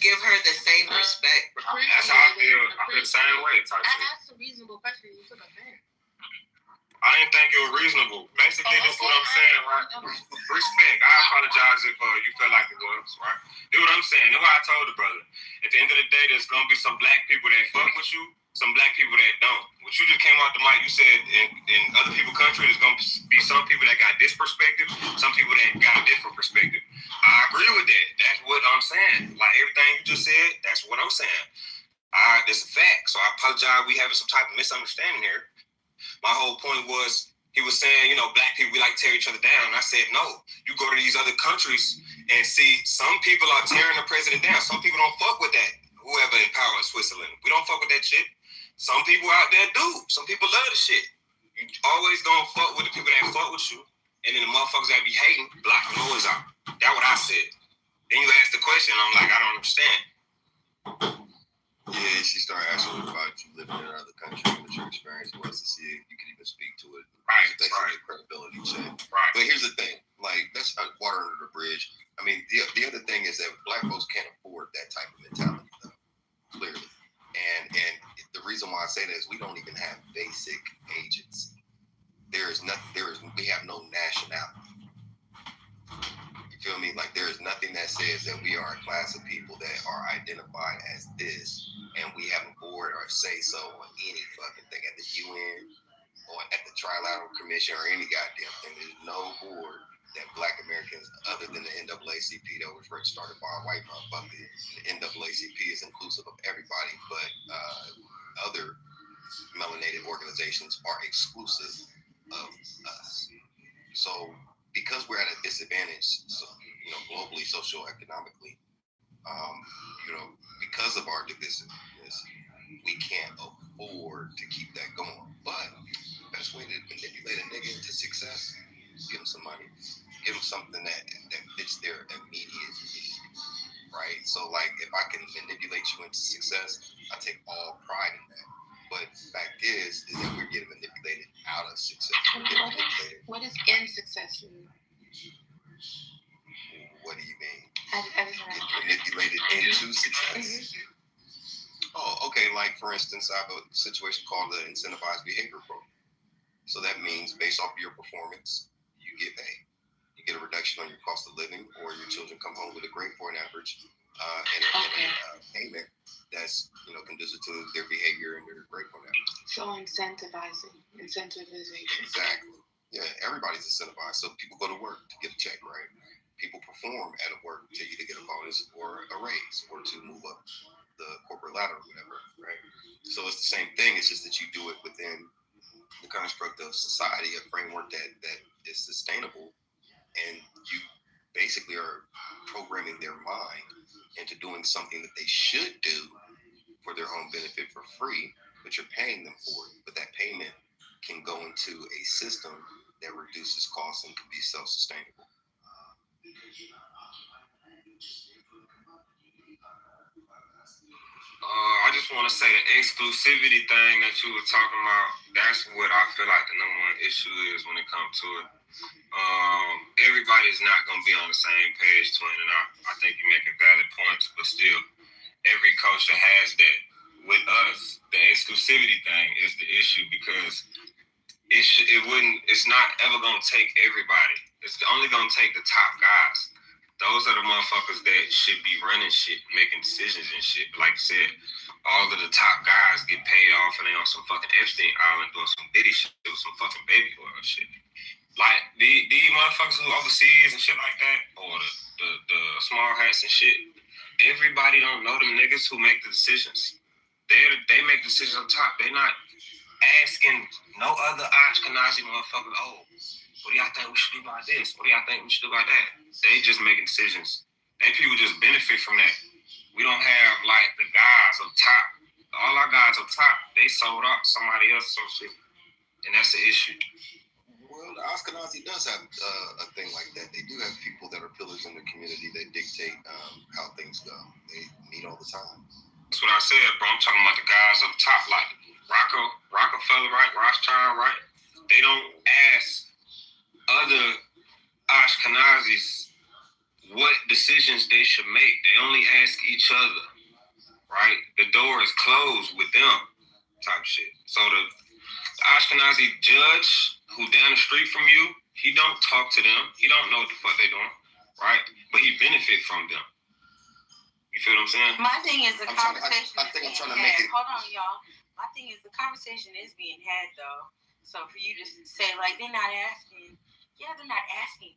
give her the same respect. That's how I feel. I feel the same way. I asked a reasonable question. You took offense. I didn't think it was reasonable. Basically, that's what I'm saying, right? Respect. I apologize if you felt like it was, right? That's what I'm saying. That's what I told the brother. At the end of the day, there's going to be some black people that fuck with you, some black people that don't. What you just came out the mic, you said in other people's country, there's going to be some people that got this perspective, some people that got a different perspective. I agree with that. That's what I'm saying. Like everything you just said, that's what I'm saying. That's a fact. So I apologize. We having some type of misunderstanding here. My whole point was, he was saying, black people, we like to tear each other down. And I said, no. You go to these other countries and see some people are tearing the president down. Some people don't fuck with that. Whoever in power in Switzerland. We don't fuck with that shit. Some people out there do. Some people love the shit. You always gonna fuck with the people that fuck with you. And then the motherfuckers that be hating, block the noise out. That's what I said. Then you ask the question, I'm like, I don't understand. Yeah, she started asking about you living in another country, what your experience was, to see if you could even speak to it. Right, basically a credibility check. Right. But here's the thing, like, that's not water under the bridge. I mean, the other thing is that black folks can't afford that type of mentality, though, clearly. And the reason why I say that is we don't even have basic agency. We have no nationality. You feel me? Like, there is nothing that says that we are a class of people that are identified as this, and we have a board or say so on any fucking thing at the UN or at the Trilateral Commission or any goddamn thing. There's no board that black Americans, other than the NAACP that was started by a white motherfucker. The NAACP is inclusive of everybody, but other melanated organizations are exclusive of us. So because we're at a disadvantage, so, globally, socioeconomically, because of our divisiveness, we can't afford to keep that going. But the best way to manipulate a nigga into success, give him some money, give him something that fits their immediate need, right? So, like, if I can manipulate you into success, I take all pride in that. But the fact is that we're getting manipulated out of success. What is in success? What do you mean? I just get manipulated into success. Oh, okay. Like, for instance, I have a situation called the incentivized behavior program. So that means based off of your performance, you get paid. You get a reduction on your cost of living, or your children come home with a grade point average and a payment that's conducive to their behavior and their grade point average. So incentivization. Exactly. Yeah, everybody's incentivized. So people go to work to get a check, right? People perform at a work to either get a bonus or a raise or to move up the corporate ladder or whatever, right? So it's the same thing. It's just that you do it within the construct of society, a framework that is sustainable, and you basically are programming their mind into doing something that they should do for their own benefit for free, but you're paying them for it. But that payment can go into a system that reduces costs and can be self-sustainable. I just want to say the exclusivity thing that you were talking about, that's what I feel like the number one issue is when it comes to it. Everybody's not going to be on the same page, Twin, and I think you're making valid points, but still, every culture has that. With us, the exclusivity thing is the issue because it's not ever going to take everybody. It's only going to take the top guys. Those are the motherfuckers that should be running shit, making decisions and shit. But like you said, all of the top guys get paid off and they on some fucking Epstein Island doing some bitty shit with some fucking baby oil shit. Like, these motherfuckers who overseas and shit like that, or the small hats and shit, everybody don't know them niggas who make the decisions. They make decisions up top. They not asking no other Ashkenazi motherfuckers, oh, what do y'all think we should do about this? What do y'all think we should do about that? They just making decisions. They people just benefit from that. We don't have, like, the guys up top. All our guys up top, they sold out somebody else some shit. And that's the issue. Well, the Ashkenazi does have a thing like that. They do have people that are pillars in the community that dictate how things go. They meet all the time. That's what I said, bro. I'm talking about the guys up top, like Rockefeller, right? Rothschild, right? They don't ask other Ashkenazis what decisions they should make. They only ask each other, right? The door is closed with them, type shit. So the Ashkenazi judge who down the street from you, he don't talk to them. He don't know what the fuck they doing, right? But he benefit from them. You feel what I'm saying? My thing is the conversation. I think I'm trying to make it. Hold on, y'all. My thing is the conversation is being had though. So for you to say like they're not asking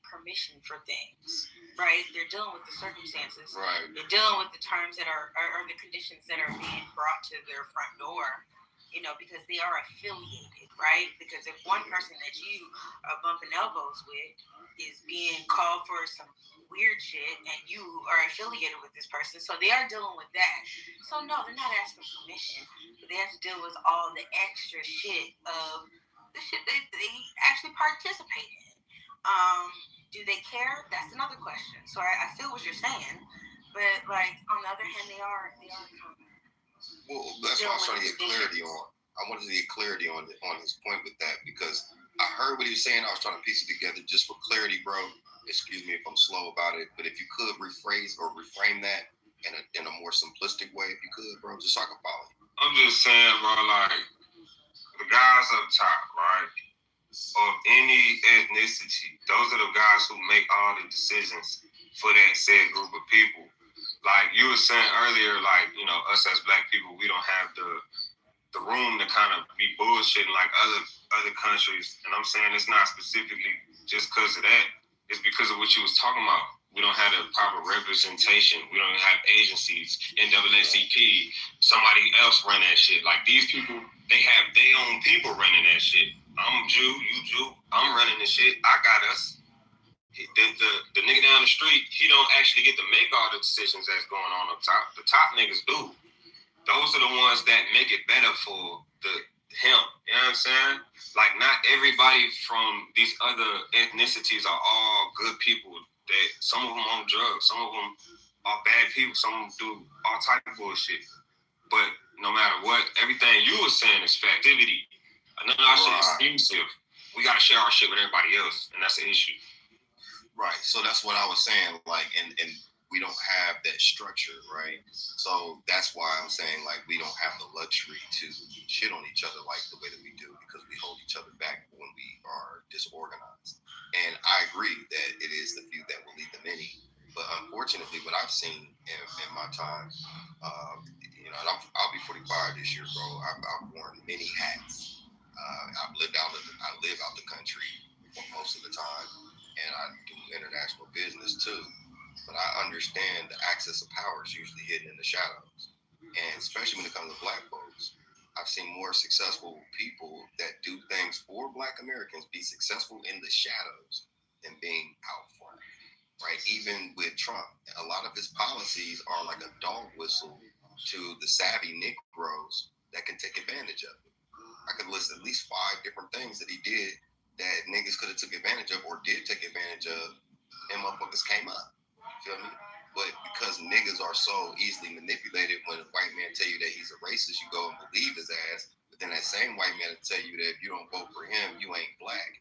permission for things, right? They're dealing with the circumstances. Right. They're dealing with the terms that are the conditions that are being brought to their front door. Because they are affiliated, right? Because if one person that you are bumping elbows with is being called for some weird shit and you are affiliated with this person, so they are dealing with that. So no, they're not asking permission, but they have to deal with all the extra shit of the shit they actually participate in. Do they care? That's another question. So I feel what you're saying, but like on the other hand, they are kind of. Well, that's what I was trying to get clarity on. I wanted to get clarity on his point with that because I heard what he was saying. I was trying to piece it together just for clarity, bro. Excuse me if I'm slow about it, but if you could rephrase or reframe that in a more simplistic way, if you could, bro, just so I can follow you. I'm just saying, bro, like the guys up top, right? Of any ethnicity, those are the guys who make all the decisions for that said group of people. Like you were saying earlier, like, us as black people, we don't have the room to kind of be bullshitting like other countries. And I'm saying it's not specifically just because of that. It's because of what you was talking about. We don't have the proper representation. We don't have agencies, NAACP, somebody else run that shit. Like these people, they have their own people running that shit. I'm Jew, you Jew, I'm running this shit. I got us. The nigga down the street, he don't actually get to make all the decisions that's going on up top. The top niggas do. Those are the ones that make it better for him. You know what I'm saying? Like not everybody from these other ethnicities are all good people. That some of them on drugs, some of them are bad people, some of them do all type of bullshit. But no matter what, everything you were saying is factivity. None of our shit is exclusive. We gotta share our shit with everybody else, and that's the issue. Right. So that's what I was saying. Like, and we don't have that structure, right? So that's why I'm saying like we don't have the luxury to shit on each other like the way that we do because we hold each other back when we are disorganized. And I agree that it is the few that will lead the many. But unfortunately, what I've seen in my time, and I'll be 45 this year, bro. I've worn many hats. I live out the country most of the time, and I do international business too. But I understand the access of power is usually hidden in the shadows, and especially when it comes to black folks, I've seen more successful people that do things for Black Americans be successful in the shadows than being out front. Right? Even with Trump, a lot of his policies are like a dog whistle to the savvy Negroes that can take advantage of it. I could list at least 5 different things that he did that niggas could have took advantage of or did take advantage of, and motherfuckers came up. Feel me? But because niggas are so easily manipulated, when a white man tell you that he's a racist, you go and believe his ass. But then that same white man will tell you that if you don't vote for him, you ain't black.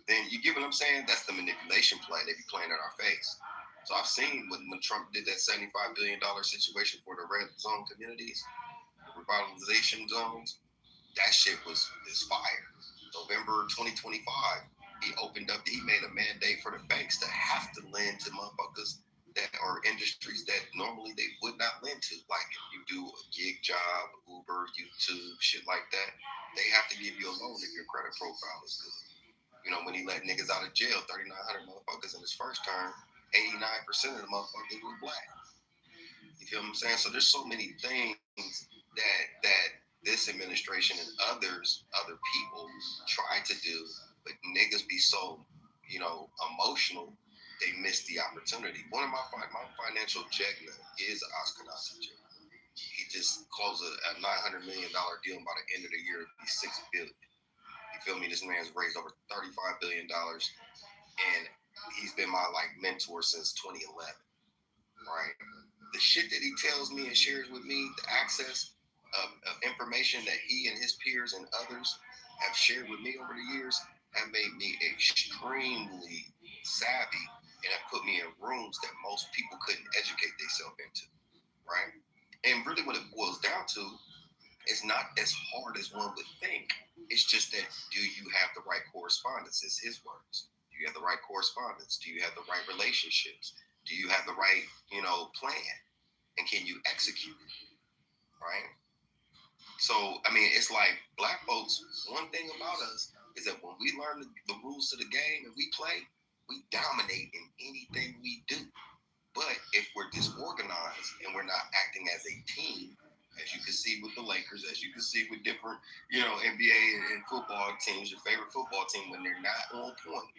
Then you get what I'm saying? That's the manipulation play they be playing in our face. So I've seen when Trump did that $75 billion situation for the red zone communities, the revitalization zones, that shit is fire. November 2025, he made a mandate for the banks to have to lend to motherfuckers that are industries that normally they would not lend to. Like if you do a gig job, Uber, YouTube, shit like that, they have to give you a loan if your credit profile is good. When he let niggas out of jail, 3,900 motherfuckers in his first term, 89% of the motherfuckers were black. You feel what I'm saying? So there's so many things that this administration and other people try to do, but niggas be so, emotional, they miss the opportunity. One of my financial Jegna is Ashkenazi Jew. He just closed a $900 million deal, and by the end of the year, it'll be $6 billion. You feel me? This man's raised over $35 billion, and he's been my mentor since 2011. Right? The shit that he tells me and shares with me, the access of information that he and his peers and others have shared with me over the years, have made me extremely savvy and it put me in rooms that most people couldn't educate themselves into, right? And really, what it boils down to is not as hard as one would think. It's just that, do you have the right correspondence? It's his words. Do you have the right correspondence? Do you have the right relationships? Do you have the right, plan? And can you execute it, right? So, I mean, it's like black folks, one thing about us is that when we learn the rules to the game and we play, we dominate in anything we do. But if we're disorganized and we're not acting as a team, as you can see with the Lakers, as you can see with different, NBA and football teams, your favorite football team, when they're not on point,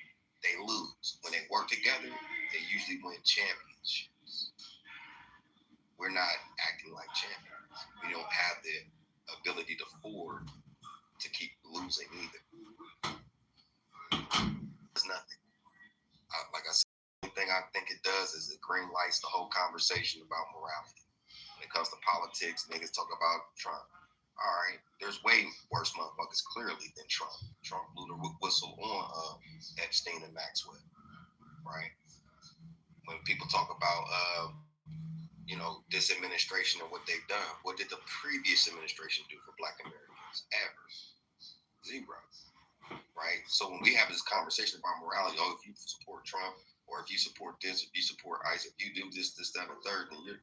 they lose. When they work together, they usually win championships. We're not acting like champions. We don't have the ability to afford to keep losing either. It's nothing. Like I said, the only thing I think it does is it green lights the whole conversation about morality. When it comes to politics, niggas talk about Trump. All right, there's way worse motherfuckers clearly than Trump. Trump blew the whistle on Epstein and Maxwell, right? When people talk about, this administration and what they've done, what did the previous administration do for Black Americans? Ever. Zero. Right? So when we have this conversation about morality, if you support Trump, or if you support this, if you support ICE, if you do this, that, and third, then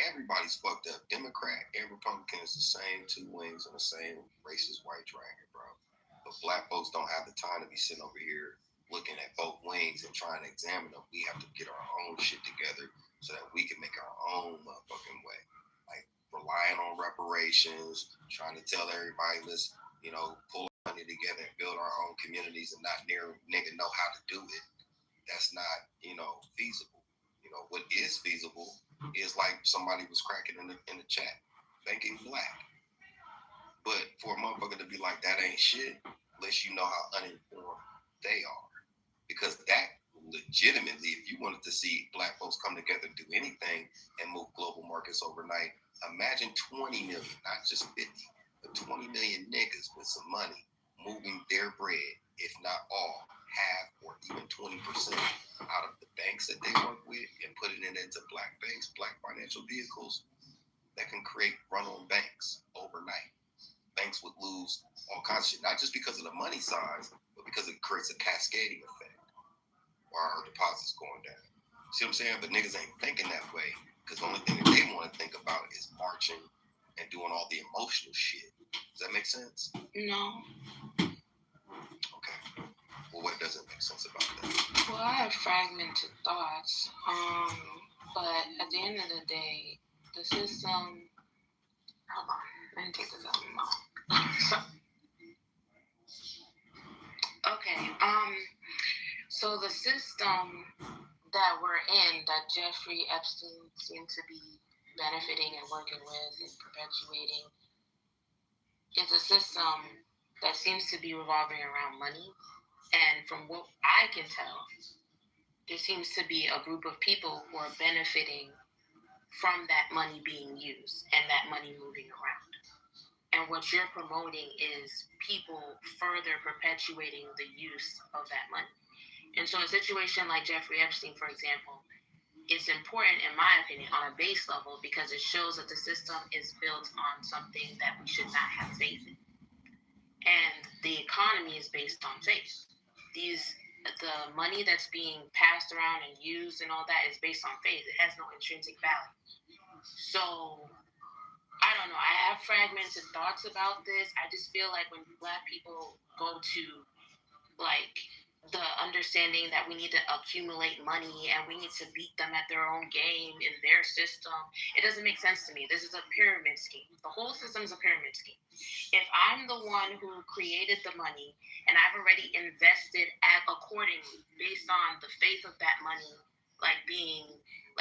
everybody's fucked up. Democrat and Republican is the same two wings on the same racist white dragon, bro. But black folks don't have the time to be sitting over here looking at both wings and trying to examine them. We have to get our own shit together so that we can make our own motherfucking way. Like relying on reparations, trying to tell everybody, let's, pull money together and build our own communities and not nigga know how to do it. That's not, feasible. What is feasible is like somebody was cracking in the chat, thinking black. But for a motherfucker to be like, that ain't shit, lets you know how uninformed they are. Because that legitimately, if you wanted to see black folks come together and do anything and move global markets overnight, imagine 20 million, not just 50, but 20 million niggas with some money moving their bread, if not all, half or even 20% out of the banks that they work with and putting it into black banks, black financial vehicles that can create run-on banks overnight. Banks would lose all kinds of shit, not just because of the money size, but because it creates a cascading effect while our deposits going down. See what I'm saying? But niggas ain't thinking that way because the only thing that they want to think about is marching and doing all the emotional shit. Does that make sense? No. Okay. Well, what doesn't make sense about that? Well, I have fragmented thoughts. But at the end of the day, the system. Hold on. Let me take this out of my mouth. Okay. So the system that we're in, that Jeffrey Epstein seemed to be benefiting and working with and perpetuating, is a system that seems to be revolving around money. And from what I can tell, there seems to be a group of people who are benefiting from that money being used and that money moving around. And what you're promoting is people further perpetuating the use of that money. And so a situation like Jeffrey Epstein, for example, is important, in my opinion, on a base level because it shows that the system is built on something that we should not have faith in. And the economy is based on faith. The money that's being passed around and used and all that is based on faith. It has no intrinsic value. So, I don't know. I have fragmented thoughts about this. I just feel like when black people go to, like, the understanding that we need to accumulate money and we need to beat them at their own game in their system, it doesn't make sense to me. This is a pyramid scheme. The whole system is a pyramid scheme. If I'm the one who created the money and I've already invested accordingly based on the faith of that money, like being,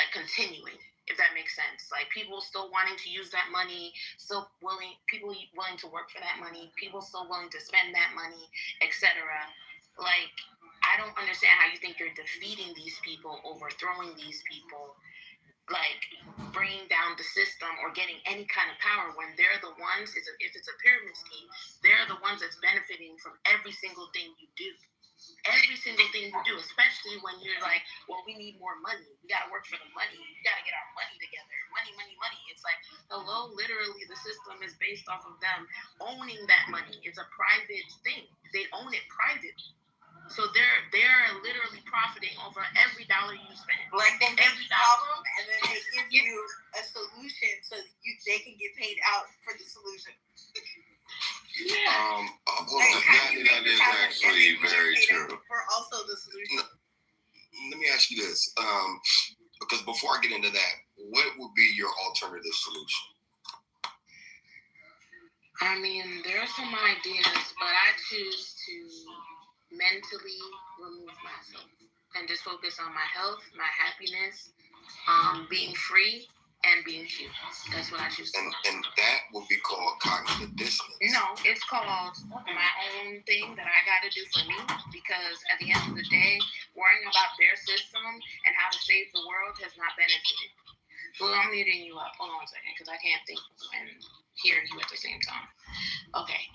like continuing, if that makes sense. Like people still wanting to use that money, people willing to work for that money, people still willing to spend that money, etc. Like, I don't understand how you think you're defeating these people, overthrowing these people, like bringing down the system or getting any kind of power when they're the ones, if it's a pyramid scheme, they're the ones that's benefiting from every single thing you do. Every single thing you do, especially when you're like, well, we need more money. We got to work for the money. We got to get our money together. Money, money, money. It's like, hello, literally the system is based off of them owning that money. It's a private thing. They own it privately. So they're literally profiting over every dollar you spend. Like they make a problem and then they give you a solution so they can get paid out for the solution. Hold on. That is actually very true. For also the solution. Let me ask you this, because before I get into that, what would be your alternative solution? I mean, there are some ideas, but I choose to mentally remove myself and just focus on my health, my happiness, being free, and being cute. That's what I choose to do. And that would be called cognitive dissonance. No, it's called my own thing that I got to do for me, because at the end of the day, worrying about their system and how to save the world has not benefited. So I'm muting you up. Hold on a second, because I can't think and hear you at the same time. Okay.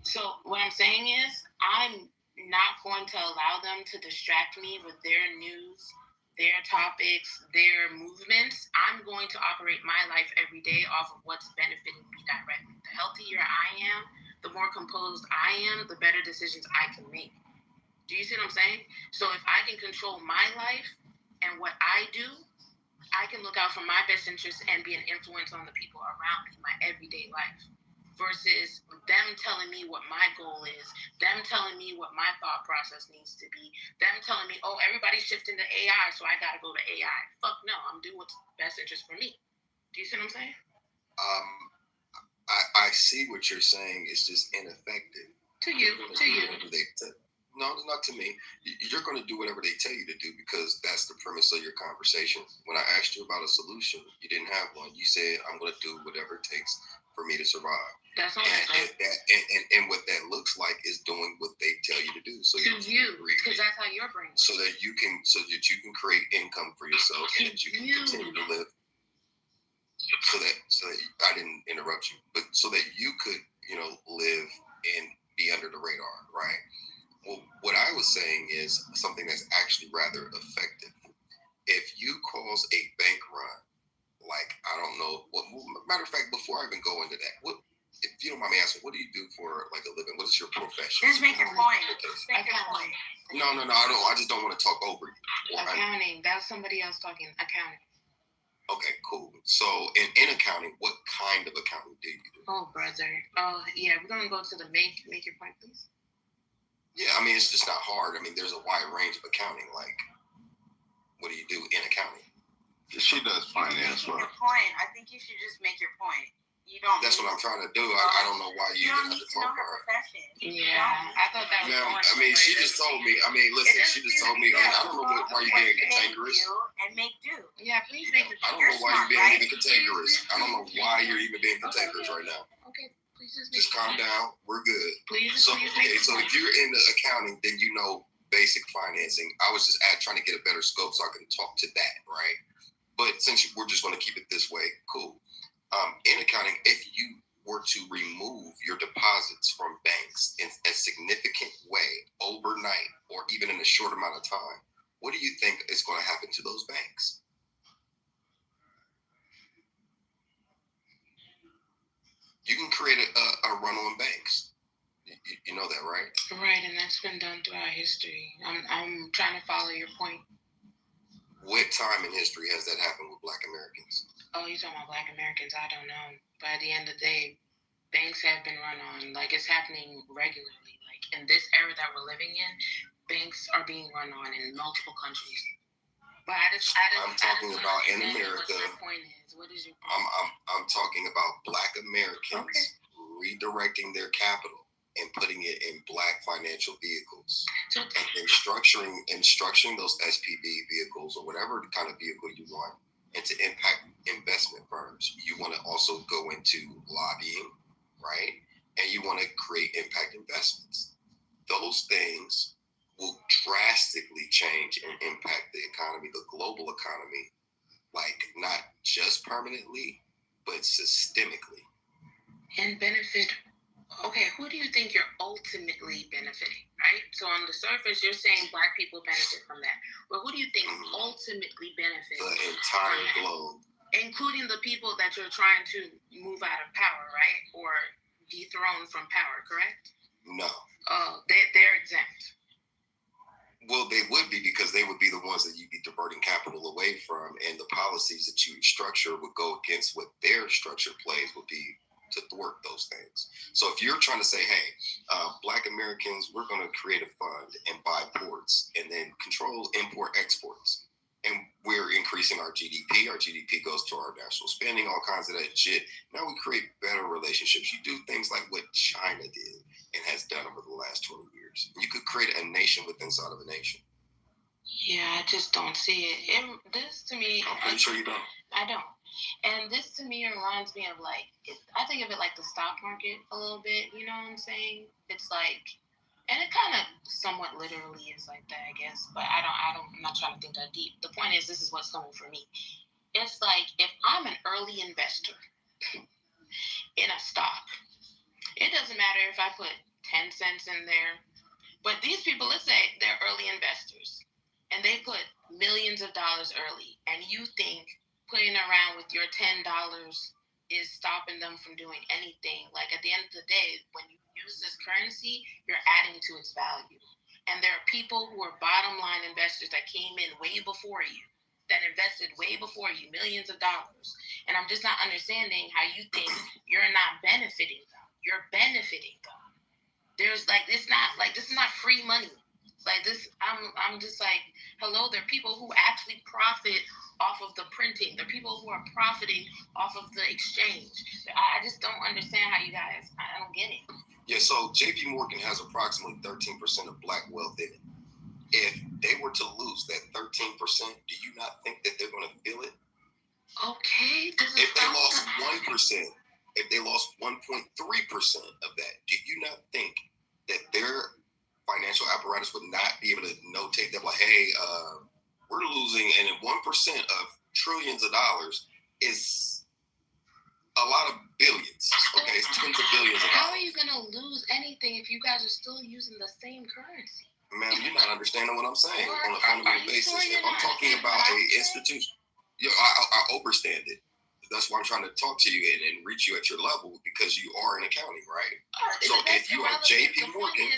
So what I'm saying is I'm not going to allow them to distract me with their news, their topics, their movements. I'm going to operate my life every day off of what's benefiting me directly. The healthier I am, the more composed I am, the better decisions I can make. Do you see what I'm saying? So if I can control my life and what I do, I can look out for my best interests and be an influence on the people around me in my everyday life. Versus them telling me what my goal is, them telling me what my thought process needs to be, them telling me, oh, everybody's shifting to AI, so I gotta go to AI. Fuck no, I'm doing what's best interest for me. Do you see what I'm saying? I see what you're saying. It's just ineffective. To you. No, it's not to me. You're going to do whatever they tell you to do, because that's the premise of your conversation. When I asked you about a solution, you didn't have one. You said, I'm going to do whatever it takes for me to survive. That's all I'm saying. And what that looks like is doing what they tell you to do. So to you, because that's how your brain works. So that you can create income for yourself, and that you can continue to live. So that I didn't interrupt you, but so that you could, live and be under the radar, right? Well, what I was saying is something that's actually rather effective. If you cause a bank run, like, I don't know, matter of fact, before I even go into that, if you don't mind me asking, what do you do for like a living? What is your profession? Just make your point. Just make your point. No, I just don't want to talk over you. Accounting. That's somebody else talking. Accounting. Okay, cool. So in accounting, what kind of accounting do you do? Oh, brother. Oh, yeah. We're gonna go to the make your point, please. Yeah, I mean, it's just not hard. I mean, there's a wide range of accounting. Like, what do you do in accounting? She does finance work. Your point. I think you should just make your point. You don't. That's what I'm trying to do. I don't know why you don't even have need to to know talk her about her. profession. Yeah, I thought that was. Now, I mean, she just told me. I mean, listen, she just told me, and I don't know why you're being cantankerous. And make do. Yeah, please make it. I don't know why you're being even cantankerous. I don't know why you're even being cantankerous right now. Okay, please just calm down. We're good. Please. So if you're into accounting, then you know basic financing. I was just trying to get a better scope so I can talk to that, right? But since we're just going to keep it this way, cool. In accounting, if you were to remove your deposits from banks in a significant way overnight or even in a short amount of time, what do you think is going to happen to those banks? You can create a run on banks. You know that, right? Right, and that's been done throughout history. I'm trying to follow your point. What time in history has that happened with Black Americans? Oh, you're talking about Black Americans? I don't know. But at the end of the day, banks have been run on. Like, it's happening regularly. Like, in this era that we're living in, banks are being run on in multiple countries. But I'm talking about in America. What your point is? What is your point? I'm talking about Black Americans redirecting their capital and putting it in Black financial vehicles, and structuring those SPV vehicles or whatever kind of vehicle you want into impact investment firms. You want to also go into lobbying, right? And you want to create impact investments. Those things will drastically change and impact the economy, the global economy, like not just permanently, but systemically. And benefit Okay, who do you think you're ultimately benefiting, right? So on the surface, you're saying Black people benefit from that. But who do you think ultimately benefits? The entire globe. Including the people that you're trying to move out of power, right? Or dethrone from power, correct? No. They're exempt. Well, they would be, because they would be the ones that you'd be diverting capital away from, and the policies that you structure would go against what their structure plays would be to thwart those things. So if you're trying to say, hey, Black Americans, we're going to create a fund and buy ports and then control import-exports, and we're increasing our GDP. Our GDP goes to our national spending, all kinds of that shit. Now we create better relationships. You do things like what China did and has done over the last 20 years. You could create a nation within inside of a nation. Yeah, I just don't see it. This to me, I'm pretty sure you don't. I don't. And this to me reminds me of I think of it like the stock market a little bit. You know what I'm saying? It's like, and it kind of somewhat literally is like that, I guess. But I'm not trying to think that deep. The point is, this is what's coming for me. It's like, if I'm an early investor in a stock, it doesn't matter if I put 10 cents in there. But these people, let's say they're early investors, and they put millions of dollars early, and you think playing around with your $10 is stopping them from doing anything. Like, at the end of the day, when you use this currency, you're adding to its value. And there are people who are bottom line investors that came in way before you, that invested way before you, millions of dollars. And I'm just not understanding how you think you're not benefiting them. You're benefiting them. There's this is not free money. Like this, I'm just like, hello, there are people who actually profit off of the printing. There are people who are profiting off of the exchange. I just don't understand how you guys, I don't get it. Yeah, so JP Morgan has approximately 13% of Black wealth in it. If they were to lose that 13%, do you not think that they're going to feel it? Okay. If they lost 1%, if they lost 1.3% of that, do you not think that their financial apparatus would not be able to notate that, like, hey, we're losing, and 1% of trillions of dollars is a lot of billions. Okay, it's tens of billions of dollars. How are you going to lose anything if you guys are still using the same currency? Man, you're not understanding what I'm saying on a fundamental basis. If I'm talking about an institution, I overstand it. That's why I'm trying to talk to you and reach you at your level, because you are in accounting, right? So if you are JP Morgan,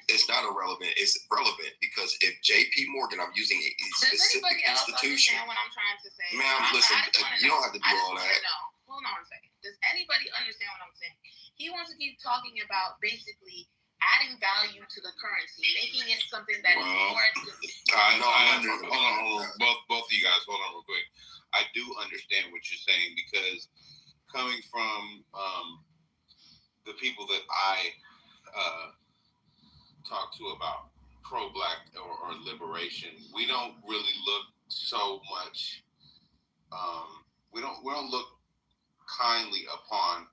it's not irrelevant. It's relevant, because if JP Morgan, I'm using a specific institution. Understand what I'm trying to say? Ma'am, listen, you don't have to do all that. Hold on a second. Does anybody understand what I'm saying? He wants to keep talking about basically adding value to the currency, making it something that is more. Hold on. Both of you guys, hold on real quick. I do understand what you're saying, because coming from the people that I talk to about pro-Black or liberation, we don't really look so much. We don't look kindly upon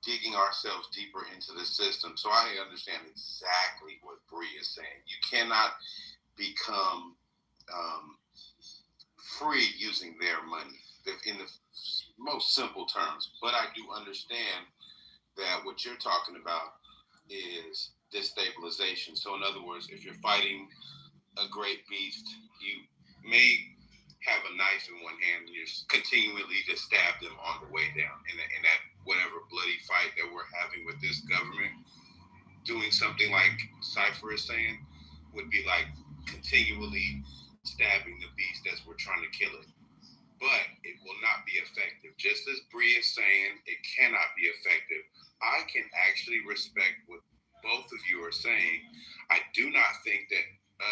digging ourselves deeper into the system. So I understand exactly what Bree is saying. You cannot become free using their money in the most simple terms. But I do understand that what you're talking about is destabilization. So in other words, if you're fighting a great beast, you may have a knife in one hand and you're continually to stab them on the way down. And that whatever bloody fight that we're having with this government, doing something like Cypher is saying would be like continually stabbing the beast as we're trying to kill it. But it will not be effective. Just as Bree is saying, it cannot be effective. I can actually respect what both of you are saying. I do not think that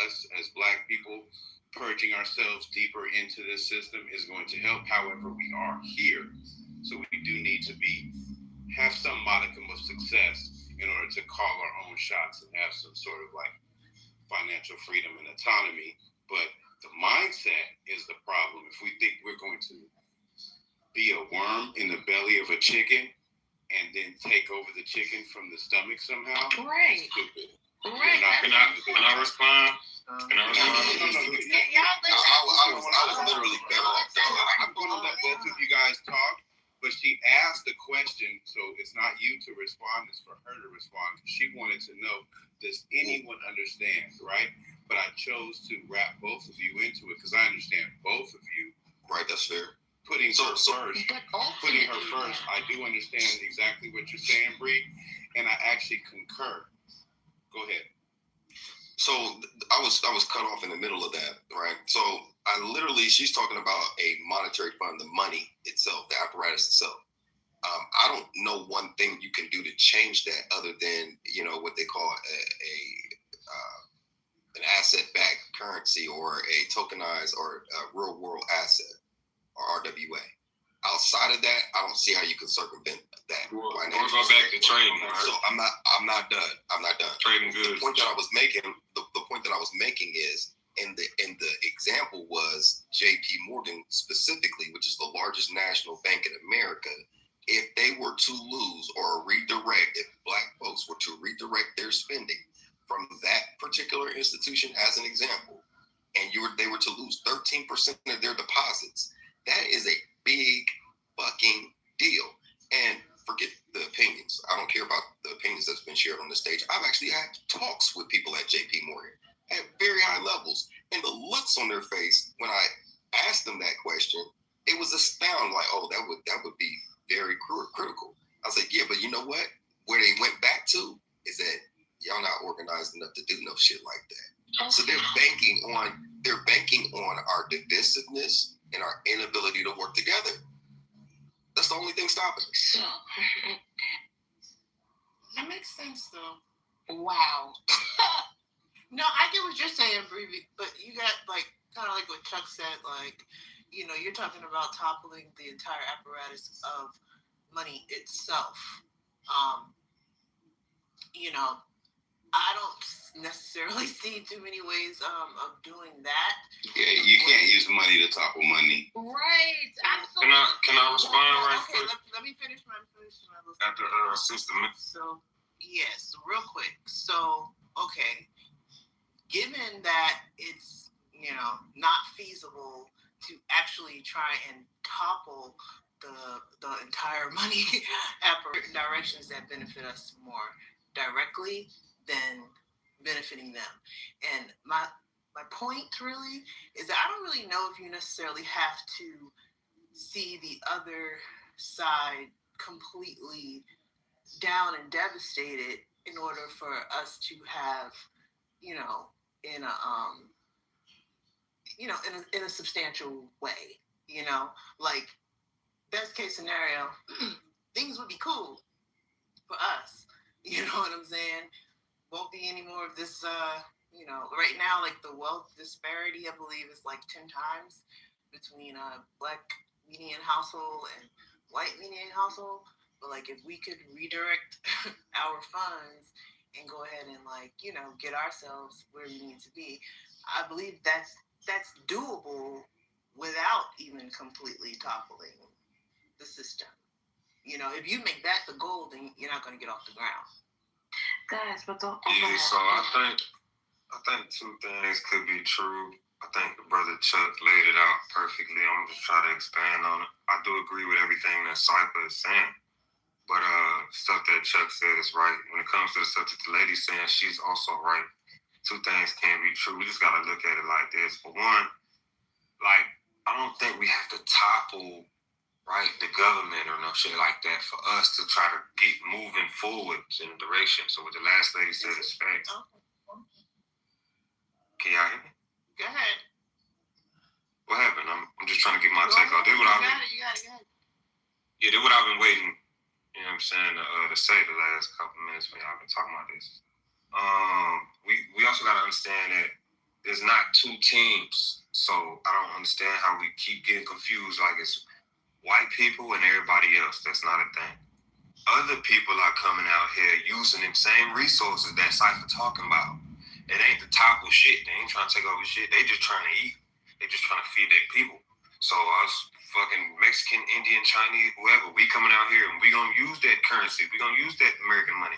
us as Black people purging ourselves deeper into this system is going to help. However, we are here. So we do need to have some modicum of success in order to call our own shots and have some sort of like financial freedom and autonomy. But the mindset is the problem. If we think we're going to be a worm in the belly of a chicken and then take over the chicken from the stomach somehow, right? Stupid. Right. Can I respond? Can I respond? I was literally fed up. I'm going to let both of you guys talk, but she asked the question, so it's not you to respond, it's for her to respond. She wanted to know, does anyone understand, right? But I chose to wrap both of you into it because I understand both of you. Right, that's fair. Putting her first. I do understand exactly what you're saying, Bree, and I actually concur. Go ahead. So I was cut off in the middle of that, right? So she's talking about a monetary fund, the money itself, the apparatus itself. I don't know one thing you can do to change that other than, what they call an asset-backed currency or a tokenized or a real-world asset or RWA. Outside of that, I don't see how you can circumvent that. We'll go back to trading. Right? So I'm not done. Trading goods. The point that I was making, the point that I was making is, and the example was J.P. Morgan specifically, which is the largest national bank in America. If they were to lose or redirect, if black folks were to redirect their spending from that particular institution, as an example, and they were to lose 13% of their deposits, that is a big fucking deal. And forget the opinions. I don't care about the opinions that's been shared on the stage. I've actually had talks with people at J.P. Morgan at very high levels, and the looks on their face when I asked them that question, it was astounding. Like, oh, that would be very critical. I was like, yeah, but you know what? Where they went back to is that y'all not organized enough to do no shit like that. Okay. So they're banking on our divisiveness and our inability to work together. That's the only thing stopping us. So, that makes sense, though. Wow. No, I get what you're saying, Bree, but you got, kind of like what Chuck said, you're talking about toppling the entire apparatus of money itself. I don't necessarily see too many ways of doing that. Yeah, you can't use money to topple money. Right. Absolutely. Can I respond right quick? Let me finish my After system. So, yes, real quick. So, okay, given that it's, not feasible to actually try and topple the entire money directions that benefit us more directly than benefiting them. And my point really is that I don't really know if you necessarily have to see the other side completely down and devastated in order for us to have, in a substantial way, best case scenario, things would be cool for us. You know what I'm saying? Won't be any more of this, right now, the wealth disparity, I believe, is 10 times between a black median household and white median household. But if we could redirect our funds and go ahead and get ourselves where we need to be, I believe that's doable without even completely toppling the system. If you make that the goal, then you're not going to get off the ground. Guys, but don't. Yeah, so I think two things could be true. I think the brother Chuck laid it out perfectly. I'm just trying to expand on it. I do agree with everything that Cypher is saying, but stuff that Chuck said is right. When it comes to the stuff that the lady's saying, she's also right. Two things can't be true. We just gotta look at it like this. For one, I don't think we have to topple the government or no shit like that for us to try to get moving forward in the direction. So what the last lady said is facts. Can y'all hear me? Go ahead. What happened? I'm just trying to get my take on. You got it. Yeah, this what I've been waiting, you know what I'm saying, to say the last couple of minutes when y'all been talking about this. We also got to understand that there's not two teams. So I don't understand how we keep getting confused it's white people and everybody else. That's not a thing. Other people are coming out here using them same resources that Cypher talking about. It ain't the topple shit. They ain't trying to take over shit. They just trying to eat. They just trying to feed their people. So us fucking Mexican, Indian, Chinese, whoever, we coming out here and we gonna use that currency. We gonna use that American money.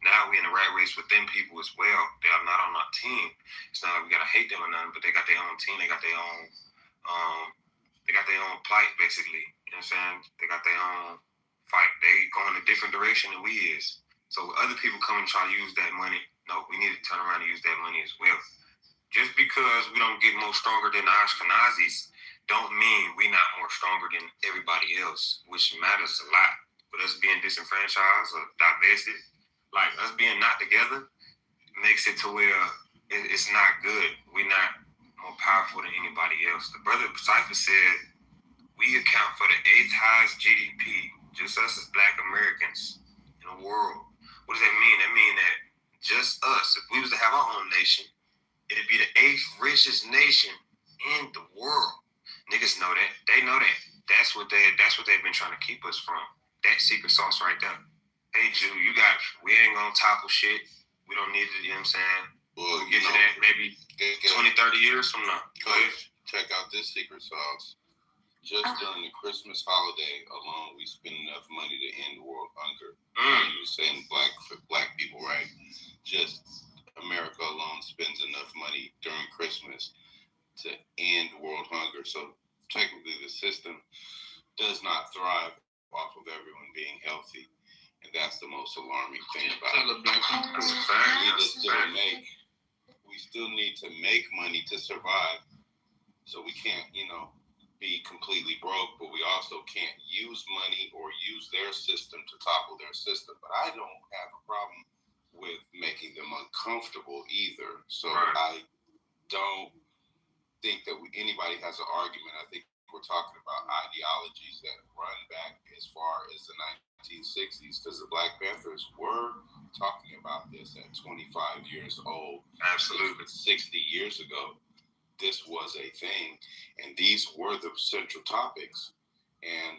Now we in a rat race with them people as well. They are not on our team. It's not like we gotta hate them or nothing, but they got their own team. They got their own plight, basically. You know what I'm saying? They got their own fight they going a different direction than we is. So other people come and try to use that money. No, we need to turn around and use that money as well. Just because we don't get more stronger than the Ashkenazis, don't mean we not more stronger than everybody else, which matters a lot. But us being disenfranchised or divested, like us being not together, makes it to where it's not good. We're not more powerful than anybody else. The brother Cypher said, we account for the 8th highest GDP, just us as Black Americans in the world. What does that mean? That means that just us, if we was to have our own nation, it'd be the 8th richest nation in the world. Niggas know that. They know that. That's what they've been trying to keep us from. That secret sauce right there. Hey, Jew, we ain't gonna topple shit. We don't need it, you know what I'm saying? Well, We'll get to that maybe 20, 30 years from now. Go ahead. Check out this secret sauce. Just during the Christmas holiday alone, we spend enough money to end world hunger. You were saying black people, right? Just America alone spends enough money during Christmas to end world hunger. So technically, the system does not thrive off of everyone being healthy, and that's the most alarming thing about it. That's a fact. We still need to make money to survive. So we can't, be completely broke, but we also can't use money or use their system to topple their system. But I don't have a problem with making them uncomfortable either. So I don't think that anybody has an argument. I think we're talking about ideologies that run back as far as the 1960s, because the Black Panthers were talking about this at 25 years old. Absolutely. 60 years ago, this was a thing, and these were the central topics. And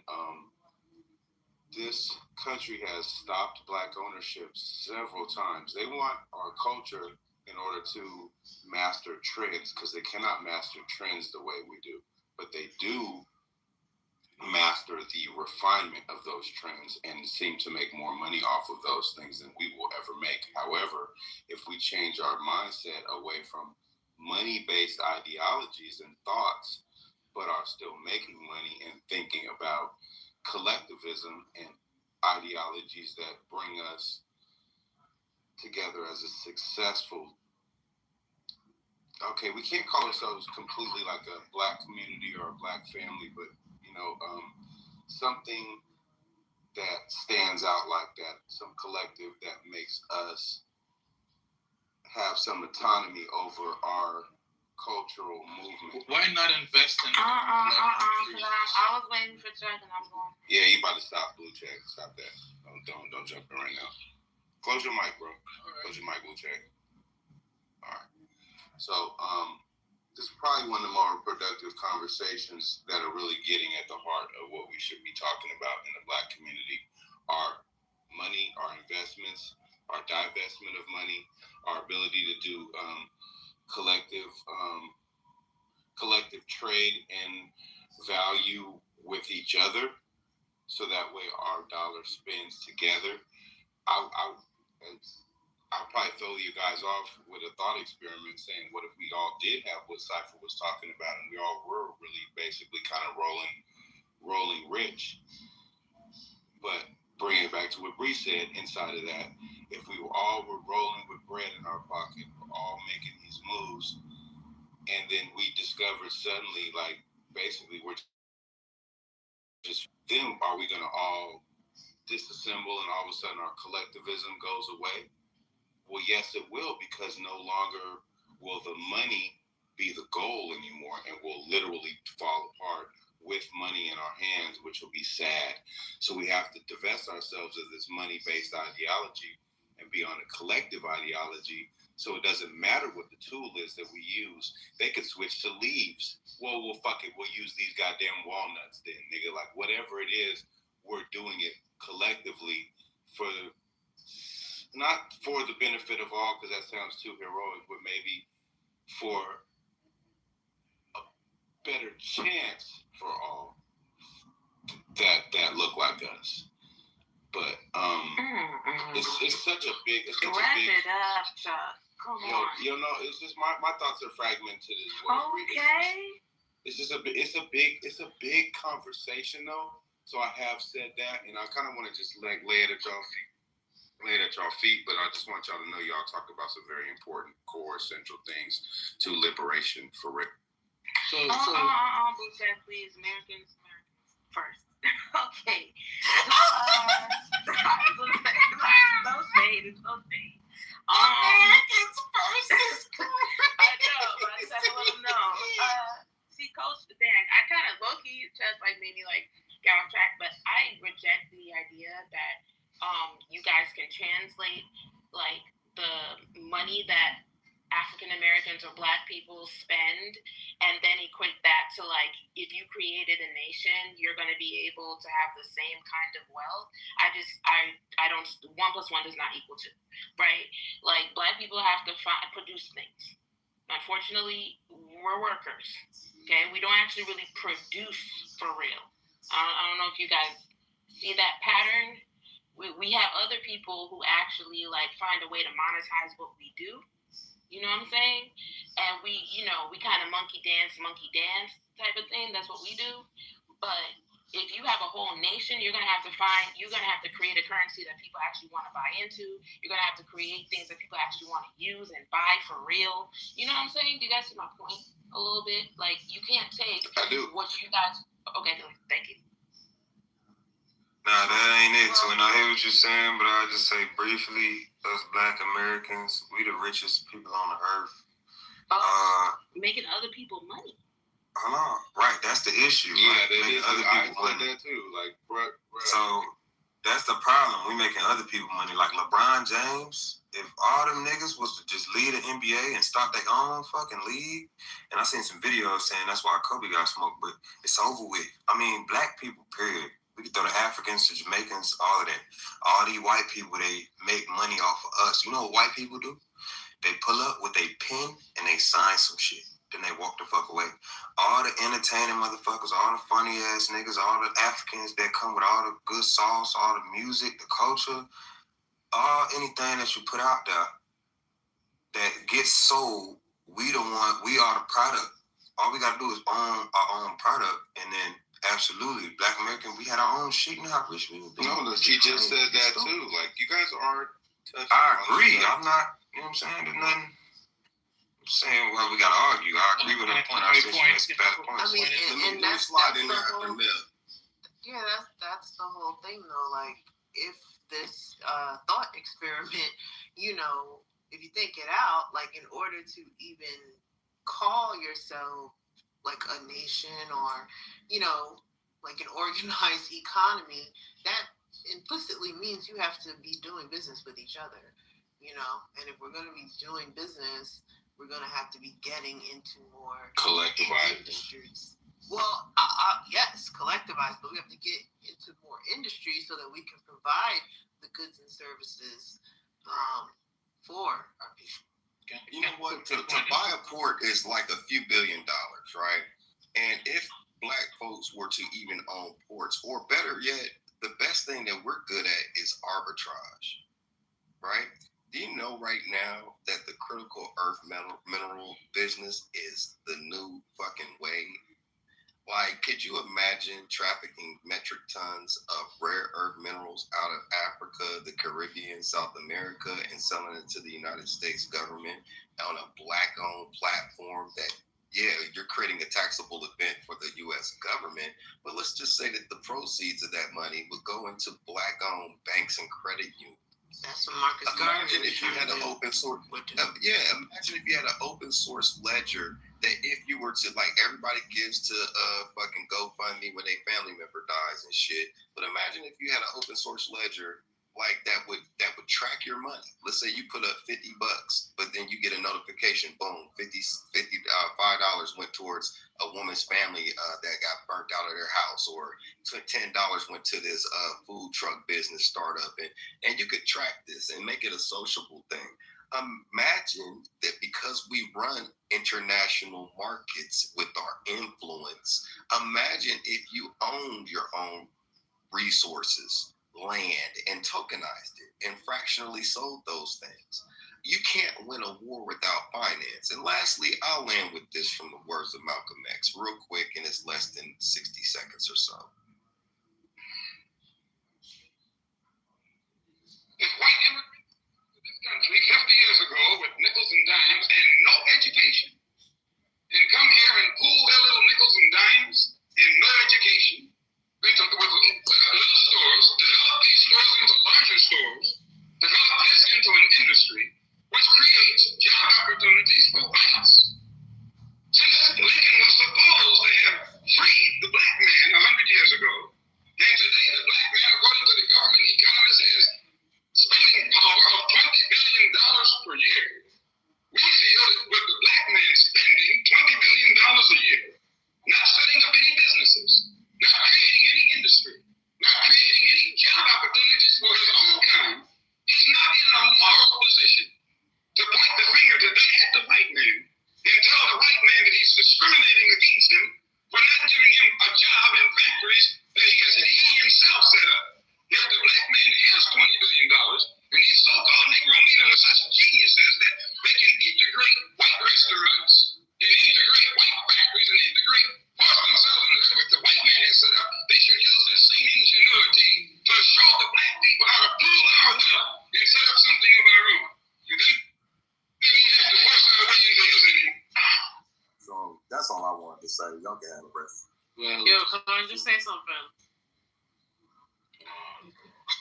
this country has stopped Black ownership several times. They want our culture in order to master trends, because they cannot master trends the way we do, but they do master the refinement of those trends and seem to make more money off of those things than we will ever make. However, if we change our mindset away from money-based ideologies and thoughts, but are still making money and thinking about collectivism and ideologies that bring us together as a successful, we can't call ourselves completely like a Black community or a Black family, but something that stands out like that, some collective that makes us have some autonomy over our cultural movement. Why not invest in I was waiting for Chuck and I'm going. Yeah, you about to stop, Blue Check. Stop that. Don't jump in right now. Close your mic, bro. Close your mic, Blue Check. All right. So, this is probably one of the more productive conversations that are really getting at the heart of what we should be talking about in the Black community. Our money, our investments, our divestment of money, our ability to do collective trade and value with each other, so that way our dollar spins together. I'll probably throw you guys off with a thought experiment saying, what if we all did have what Cypher was talking about, and we all were really basically kind of rolling rich? But bringing it back to what Bree said, inside of that, if we all were rolling with bread in our pocket, we're all making these moves, and then we discovered suddenly, like, basically we're just, then are we going to all disassemble and all of a sudden our collectivism goes away? Well, yes, it will, because no longer will the money be the goal anymore, and will literally fall apart with money in our hands, which will be sad. So we have to divest ourselves of this money-based ideology and be on a collective ideology. So it doesn't matter what the tool is that we use. They could switch to leaves. Well, fuck it. We'll use these goddamn walnuts then, nigga. Like, whatever it is, we're doing it collectively not for the benefit of all, because that sounds too heroic, but maybe for a better chance for all that look like us. But it's such a big. Wrap it up, Chuck. Come on. It's just my thoughts are fragmented as well. Okay. It's a big conversation though. So I have said that, and I kind of want to just lay it at y'all feet, but I just want y'all to know y'all talk about some very important core essential things to liberation for real. Boots that please, Americans first. Okay. No shade. Americans first is correct. I know, but I just have to let them know. See, Coach, dang, I kind of low-key just maybe get off track, but I reject the idea that you guys can translate the money that African Americans or Black people spend, and then equate that to if you created a nation, you're going to be able to have the same kind of wealth. I don't. 1 + 1 does not equal 2, right? Black people have to produce things. Unfortunately, we're workers. Okay, we don't actually really produce for real. I don't know if you guys see that pattern. We have other people who actually find a way to monetize what we do. You know what I'm saying? And we kind of monkey dance type of thing. That's what we do. But if you have a whole nation, you're gonna have to create a currency that people actually want to buy into. You're gonna have to create things that people actually want to use and buy for real. You know what I'm saying? Do you guys see my point a little bit? You can't take what you guys. Okay, thank you. Nah, that ain't it, twin. I hear what you're saying, but I'll just say briefly, us Black Americans, we the richest people on the earth. Making other people money. Hold on. Right, that's the issue. Yeah, right? that Making is. other I people said money. that too. Bro. So that's the problem. We making other people money. Like LeBron James, if all them niggas was to just leave the NBA and start their own fucking league, and I seen some videos saying that's why Kobe got smoked, but it's over with. I mean, Black people, period. We can throw the Africans, the Jamaicans, all of that. All these white people, they make money off of us. You know what white people do? They pull up with a pen and they sign some shit. Then they walk the fuck away. All the entertaining motherfuckers, all the funny ass niggas, all the Africans that come with all the good sauce, all the music, the culture, anything that you put out there that gets sold, we are the product. All we gotta do is own our own product, and then absolutely, Black American, we had our own shit. You know how rich we would be. No, she just said that too. You guys are. I agree. I'm not. You know what I'm saying? There's nothing. I'm saying, well, we gotta argue. I agree with her point. I said she makes valid points. I mean, and that's the whole. Yeah, that's the whole thing though. If this thought experiment, if you think it out, in order to even call yourself a nation or, an organized economy, that implicitly means you have to be doing business with each other, and if we're going to be doing business, we're going to have to be getting into more collectivized industries. Well, yes, collectivized, but we have to get into more industries so that we can provide the goods and services for our people. You know what? To buy a port is like a few $1 billion, right? And if Black folks were to even own ports, or better yet, the best thing that we're good at is arbitrage, right? Do you know right now that the critical earth mineral business is the new fucking wave? Could you imagine trafficking metric tons of rare earth minerals out of Africa, the Caribbean, South America, and selling it to the United States government on a Black-owned platform that, yeah, you're creating a taxable event for the U.S. government, but let's just say that the proceeds of that money would go into Black-owned banks and credit unions. That's what Marcus Garvey. Imagine if you had an open source. Imagine if you had an open source ledger that if you were to everybody gives to fucking GoFundMe when a family member dies and shit. But imagine if you had an open source ledger that would track your money. Let's say you put up $50, but then you get a notification, boom, $5 went towards a woman's family that got burnt out of their house, or $10 went to this food truck business startup, and you could track this and make it a sociable thing. Imagine that because we run international markets with our influence, imagine if you owned your own resources, land, and tokenized it and fractionally sold those things. You can't win a war without finance. And lastly, I'll land with this from the words of Malcolm X real quick, and it's less than 60 seconds or so. stores, develop this into an industry which creates job opportunities for whites. Since Lincoln was supposed to have freed the black man 100 years ago, and today the black man, according to the government economists, has spending power of $20 billion per year. We feel that with the black man spending $20 billion a year, not setting up any businesses, not creating any industry, not creating any job opportunities for his own kind, he's not in a moral position to point the finger today at the white man and tell the white man that he's discriminating against him for not giving him a job in factories that he himself set up. If the black man has $20 billion, and these so-called Negro leaders are such geniuses that they can integrate white restaurants, and integrate white factories, and force themselves into what the white man has set up, they should use this same ingenuity to show the black people how to pull our wealth and set up something of our own. And they won't have to force our way into using it. So that's all I wanted to say. Y'all can have the rest. Well, Yo, can I just say something?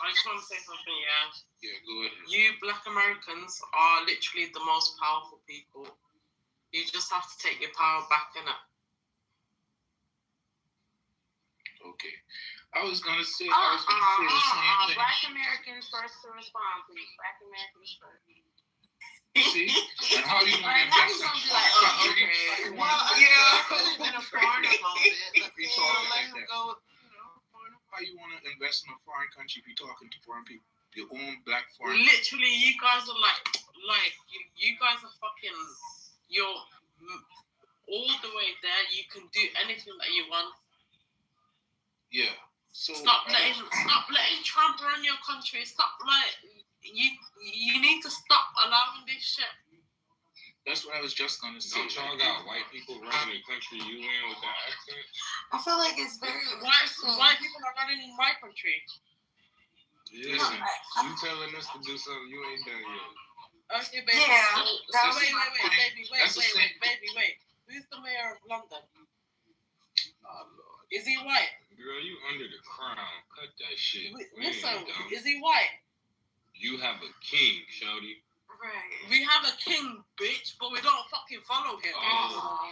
I just want to say something, yeah. yeah, go ahead. You black Americans are literally the most powerful people. You just have to take your power back, innit? Okay. I was gonna say the same thing. Black Americans first to respond, please. Black Americans first. See? And how you gonna Right now, invest you're in gonna be like, oh, okay. Well, yeah, could have been a foreigner a little bit. If you Let talk him like that. go. How you wanna invest in a foreign country if you're talking to foreign people? Your own black foreign Literally, you guys are like you guys are fucking. You're all the way there. You can do anything that you want. Yeah. So Stop letting Trump run your country. Stop you need to stop allowing this shit. that's what I was just gonna say. Don't y'all got white people running the country you in with that accent? I feel like it's very Why people are running in my country? Listen, you telling us to do something you ain't done yet. Okay, baby. Yeah, So, wait, baby. Who's the mayor of London? Oh Lord. Is he white? Girl, you under the crown. Cut that shit. We Listen, ain't dumb. is he white? You have a king, shawty. right. We have a king, bitch, but we don't fucking follow him.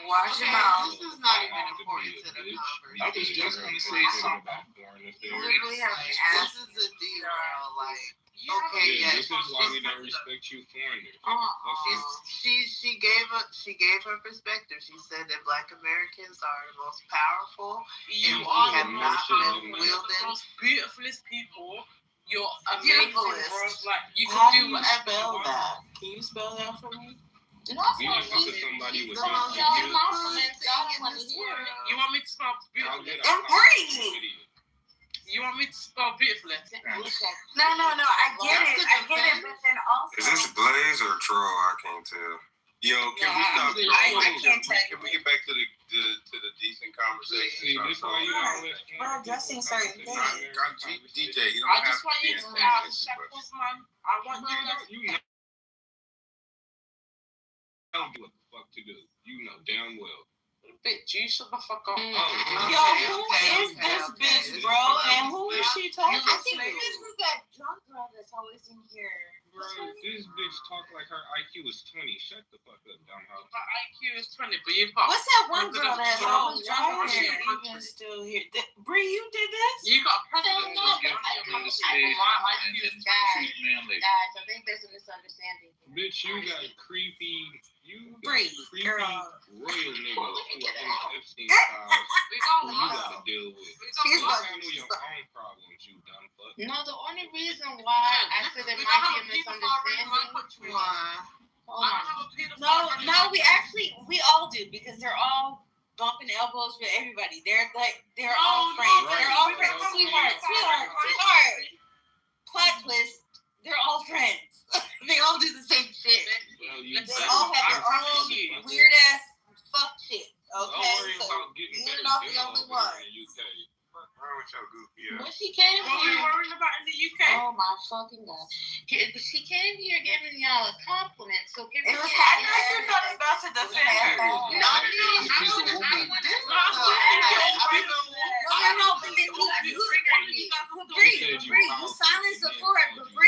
Watch your mouth. This is not even important to the conversation. I was just gonna say something. Literally have an ass. This is a derail, like. Okay, Yeah, yes. this is why we don't respect you foreigners. She gave her perspective. She said that Black Americans are the most powerful. You and are have the not been most wielding. most beautifulest people. You're amazing, bro. Like you can How do do you whatever spell you want. that? Can you spell that for me? We listen to somebody with Come on, some y'all ideas. compliments. Y'all want to hear it. You want me to spell I'll beautiful? get And breathe. video. You want me to spell beautiful? No, I get it, but then also. Is this Blaze or Troll? I can't tell. Yo, can we stop? I can't tell you. Can we get back to the decent conversation? See, this why you don't let We're addressing certain things. DJ, you don't I have just want to be you to in have this, but shackles, man. I want you guys. You know what the fuck to do. You know damn well. Bitch, you shut the fuck up. Yo, who is this bitch, bro? And who is she talking I think to? this is that drunk girl that's always in here. Bro, this bitch talk like her IQ is 20. Shut the fuck up, dumb hoe. My IQ is 20, but you've got. What's that one girl that Yo, always why drunk is she here? even still here? Bree, you did this? You got president. Let's get on the stage and just treat manly. Guys, I think there's a misunderstanding. Bitch, you got creepy. You got Breathe, creepy girl. royal niggas who are in the Epstein files We who don't you know. gotta deal with. She's Go like- handle your own problems, you dumb fuck. No, the only reason why I said there We might don't be a have a pedophile in my misunderstanding. country. Why? Hold I on. don't have a pedophile. No, we all do because they're all bumping elbows with everybody. They're all friends. right. They're all Right. friends. Right. Sweetheart. Plot twist. They're all friends. They all do the same shit. Well, you They all have their own weird ass fuck shit. Don't Okay, worry so about getting you're better not the deal only over one. there in the UK. what's wrong with your goofy ass? But she came What were you here. worrying about in the UK? Oh my fucking god. She came here giving y'all a compliment. So give me It was that. you're not about to defend her. No, I want No, but then you silence the floor. But Bree,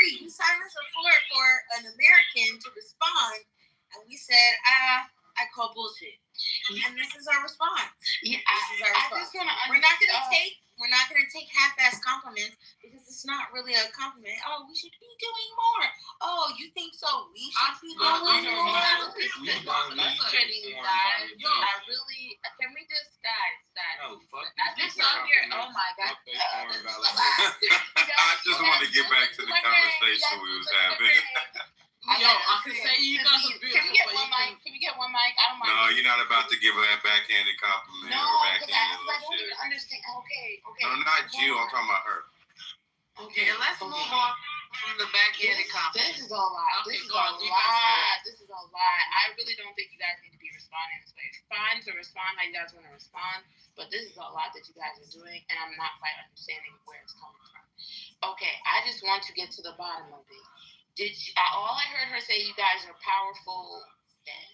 Because it's not really a compliment. Oh, we should be doing more. Oh, you think so? We should be doing more. Listen, you guys. I really. Can we just guys? No, fuck. I just out here. Oh my god. I just want to get back to the conversation we was having. I can say you guys are beautiful. Can we get one mic? Can we get one mic? I don't mind. No, you're not about to give her that backhanded compliment No, or because backhanded I little don't shit. even understand. Okay. No, not you. I'm talking about her. Okay, let's move on from the backhanded compliment. This is a lot. Okay, This is go a on, you lot. This is a lot. I really don't think you guys need to be responding this way. It's fine to respond how you guys want to respond, but this is a lot that you guys are doing, and I'm not quite understanding where it's coming from. Okay, I just want to get to the bottom of it. All I heard her say, you guys are powerful.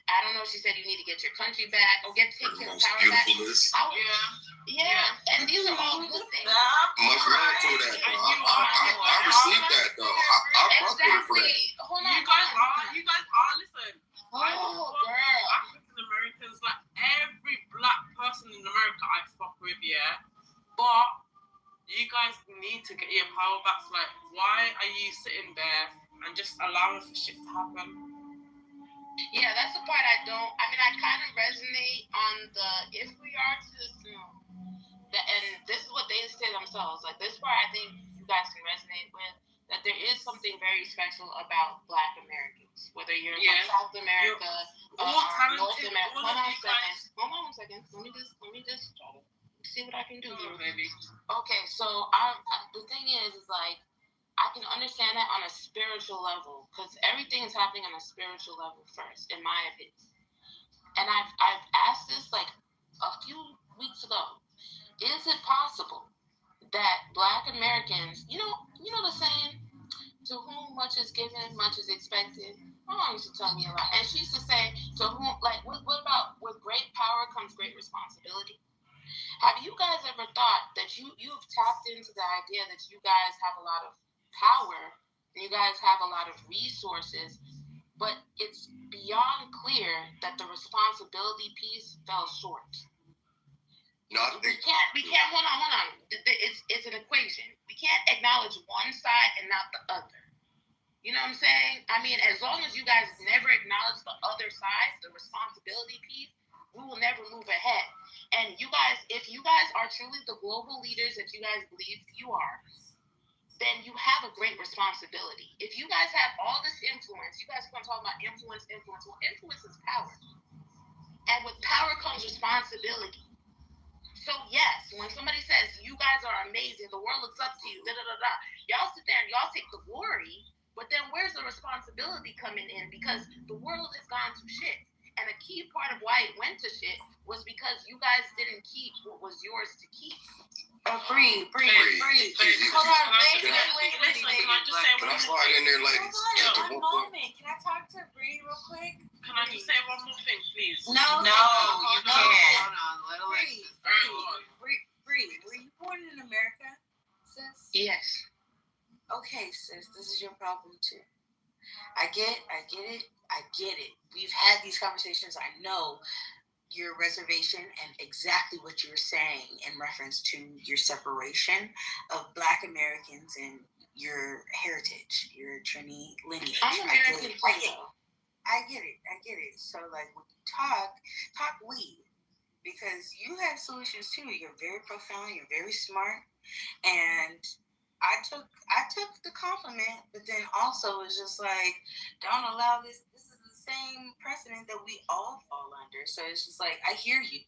I don't know if she said you need to get your country back or take your power back. Yeah, and these are all good things. Much love to that, though. I received that, though. I fuck with her for that. Hold on. You guys are, listen. Oh, girl. African Americans, like every black person in America I fuck with, yeah. But you guys need to get your power back. Like, why are you sitting there and just allowing for shit to happen? Yeah, that's the part I don't. I mean, I kind of resonate on the if we are to assume that, and this is what they say themselves. Like this part, I think you guys can resonate with that. There is something very special about Black Americans, whether you're from South America or North America. Hold on a second. Let me just try to see what I can do here. Baby. Okay, so the thing is like. I can understand that on a spiritual level because everything is happening on a spiritual level first, in my opinion. And I've asked this like a few weeks ago. Is it possible that Black Americans, you know the saying, to whom much is given, much is expected? My mom used to tell me a lot, and she used to say, to whom, like, what about with great power comes great responsibility? Have you guys ever thought that you've tapped into the idea that you guys have a lot of power, and you guys have a lot of resources, but it's beyond clear that the responsibility piece fell short. No, I think we can't. Hold on. It's an equation. We can't acknowledge one side and not the other. You know what I'm saying? I mean, as long as you guys never acknowledge the other side, the responsibility piece, we will never move ahead. And you guys, if you guys are truly the global leaders that you guys believe you are, then you have a great responsibility. If you guys have all this influence, you guys are going to talk about influence. Well, influence is power. And with power comes responsibility. So yes, when somebody says, you guys are amazing, the world looks up to you, y'all sit there and y'all take the glory, but then where's the responsibility coming in? Because the world has gone to shit. And a key part of why it went to shit was because you guys didn't keep what was yours to keep. Breathe. Hold on, wait. Can I slide in there, ladies? One moment. Can I talk to Bree real quick? Can I just say one more thing, please? No, you can't. Hold on, Bree, were you born in America, sis? Yes. Okay, sis, this is your problem too. I get it. We've had these conversations. I know your reservation and exactly what you were saying in reference to your separation of Black Americans and your heritage, your Trini lineage. I'm American too. I get it. So like when you talk we, because you have solutions too. You're very profound, you're very smart, and I took the compliment, but then also it's just like, don't allow this. This is the same precedent that we all fall under. So it's just like, I hear you.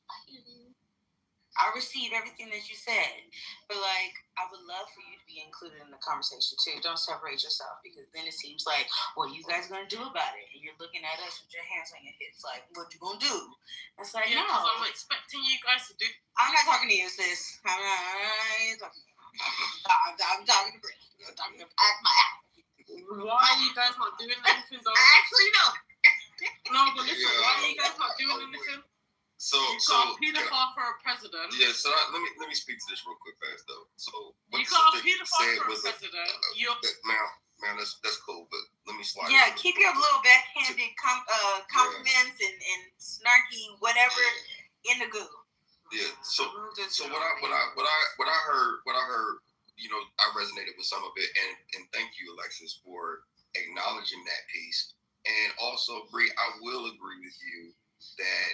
I receive everything that you said, but like, I would love for you to be included in the conversation too. Don't separate yourself, because then it seems like, what are you guys gonna do about it? And you're looking at us with your hands on your hips, like, what you gonna do? It's like, no. I'm expecting you guys to do. I'm not talking to you, sis. I'm talking to Britt. I'm talking to my act. Why are you guys not doing anything though? I actually know. No, but listen, why are you guys not doing anything? So got a pedophile for a president. Yeah, so let me speak to this real quick fast though. So what you got a said pedophile for was a president. Man, that's cool, but let me slide. Yeah, keep your little backhanded compliments and snarky whatever in the goo. Yeah. So what I heard, I resonated with some of it, and thank you, Alexis, for acknowledging that piece. And also, Bree, I will agree with you that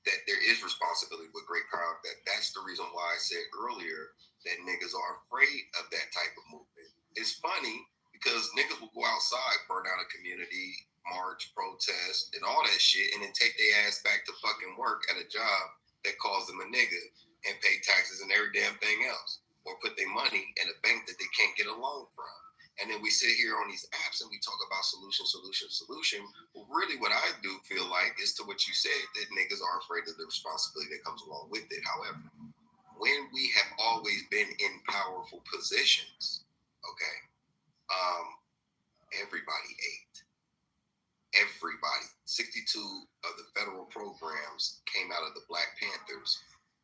that there is responsibility with great power. That's the reason why I said earlier that niggas are afraid of that type of movement. It's funny because niggas will go outside, burn out a community, march, protest, and all that shit, and then take their ass back to fucking work at a job that calls them a nigga and pay taxes and every damn thing else, or put their money in a bank that they can't get a loan from. And then we sit here on these apps and we talk about solution. Well, really what I do feel like is to what you said, that niggas are afraid of the responsibility that comes along with it. However, when we have always been in powerful positions, okay, everybody ate. Everybody. 62 of the federal programs came out of the Black Panthers,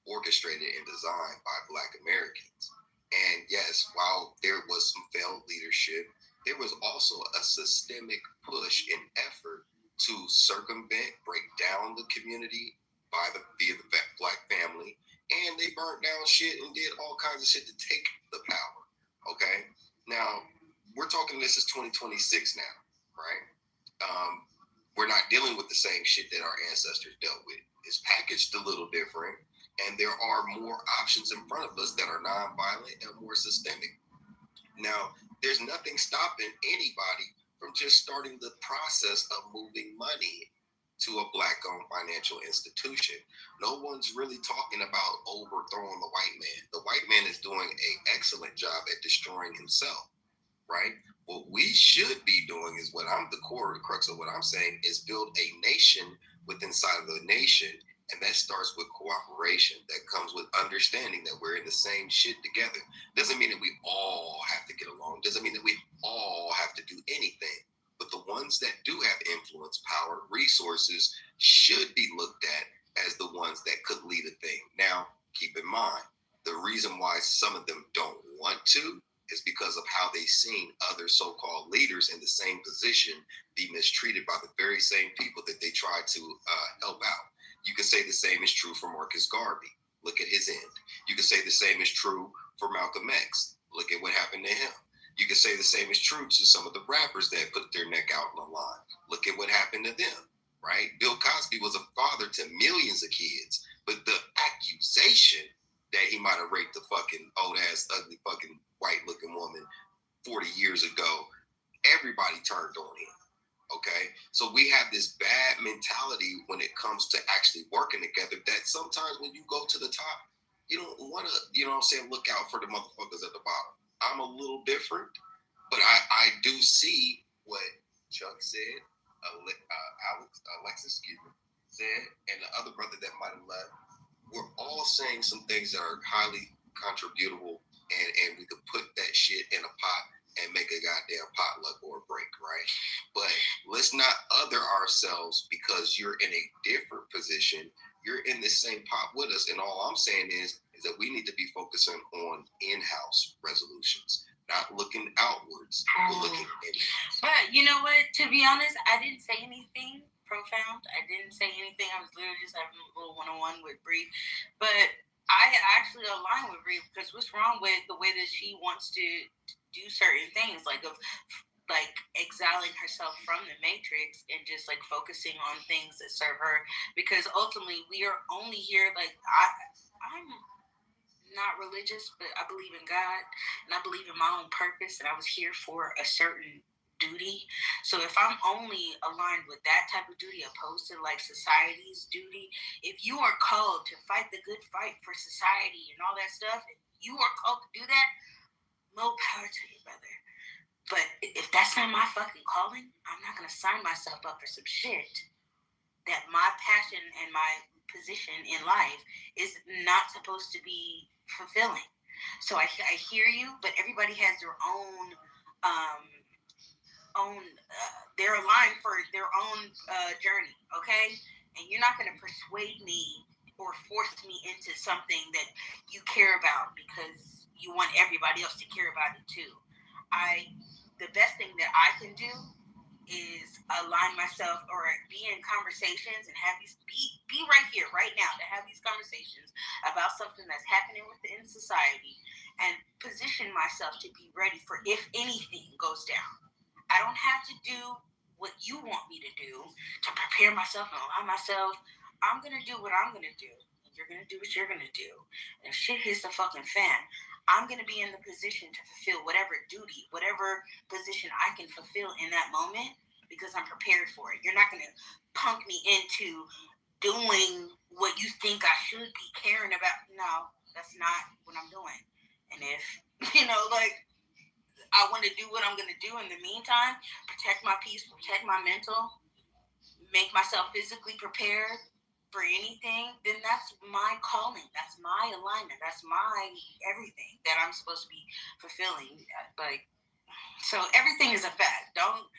orchestrated and designed by Black Americans. And yes, while there was some failed leadership, there was also a systemic push and effort to circumvent, break down the community via the Black family, and they burnt down shit and did all kinds of shit to take the power. Okay, now we're talking. This is 2026 now, right? We're not dealing with the same shit that our ancestors dealt with. It's packaged a little different, and there are more options in front of us that are nonviolent and more systemic. Now, there's nothing stopping anybody from just starting the process of moving money to a Black-owned financial institution. No one's really talking about overthrowing the white man. The white man is doing an excellent job at destroying himself, right? What we should be doing is what I'm the core, the crux of what I'm saying is build a nation within inside of the nation. And that starts with cooperation. That comes with understanding that we're in the same shit together. Doesn't mean that we all have to get along. Doesn't mean that we all have to do anything. But the ones that do have influence, power, resources should be looked at as the ones that could lead a thing. Now, keep in mind, the reason why some of them don't want to is because of how they've seen other so-called leaders in the same position be mistreated by the very same people that they try to help out. You could say the same is true for Marcus Garvey. Look at his end. You could say the same is true for Malcolm X. Look at what happened to him. You could say the same is true to some of the rappers that put their neck out on the line. Look at what happened to them, right? Bill Cosby was a father to millions of kids, but the accusation that he might have raped a fucking old-ass, ugly, fucking white-looking woman 40 years ago, everybody turned on him. Okay, so we have this bad mentality when it comes to actually working together that sometimes when you go to the top, you don't want to, look out for the motherfuckers at the bottom. I'm a little different, but I do see what Chuck said, Alexis, said, and the other brother that might have left. We're all saying some things that are highly contributable, and we could put that shit in a pot and make a goddamn potluck or a break, right? But let's not other ourselves because you're in a different position. You're in the same pot with us. And all I'm saying is that we need to be focusing on in-house resolutions, not looking outwards, but looking in-house. But you know what? To be honest, I didn't say anything profound. I didn't say anything. I was literally just having a little one-on-one with Bree. But I actually align with Bree because what's wrong with the way that she wants to do certain things, like exiling herself from the matrix and just like focusing on things that serve her, because ultimately we are only here, like I'm not religious, but I believe in God and I believe in my own purpose, and I was here for a certain duty. So if I'm only aligned with that type of duty opposed to like society's duty, if you are called to fight the good fight for society and all that stuff, if you are called to do that, more power to you, brother. But if that's not my fucking calling, I'm not going to sign myself up for some shit that my passion and my position in life is not supposed to be fulfilling. So I hear you, but everybody has their own they're aligned for their own journey, okay? And you're not going to persuade me or force me into something that you care about because you want everybody else to care about it too. The best thing that I can do is align myself or be in conversations and have these be right here, right now, to have these conversations about something that's happening within society and position myself to be ready for if anything goes down. I don't have to do what you want me to do to prepare myself and allow myself. I'm going to do what I'm going to do. You're going to do what you're going to do. And if shit hits the fucking fan, I'm going to be in the position to fulfill whatever duty, whatever position I can fulfill in that moment because I'm prepared for it. You're not going to punk me into doing what you think I should be caring about. No, that's not what I'm doing. And if, I want to do what I'm going to do in the meantime, protect my peace, protect my mental, make myself physically prepared for anything, then that's my calling. That's my alignment. That's my everything that I'm supposed to be fulfilling. So everything is a fact. Don't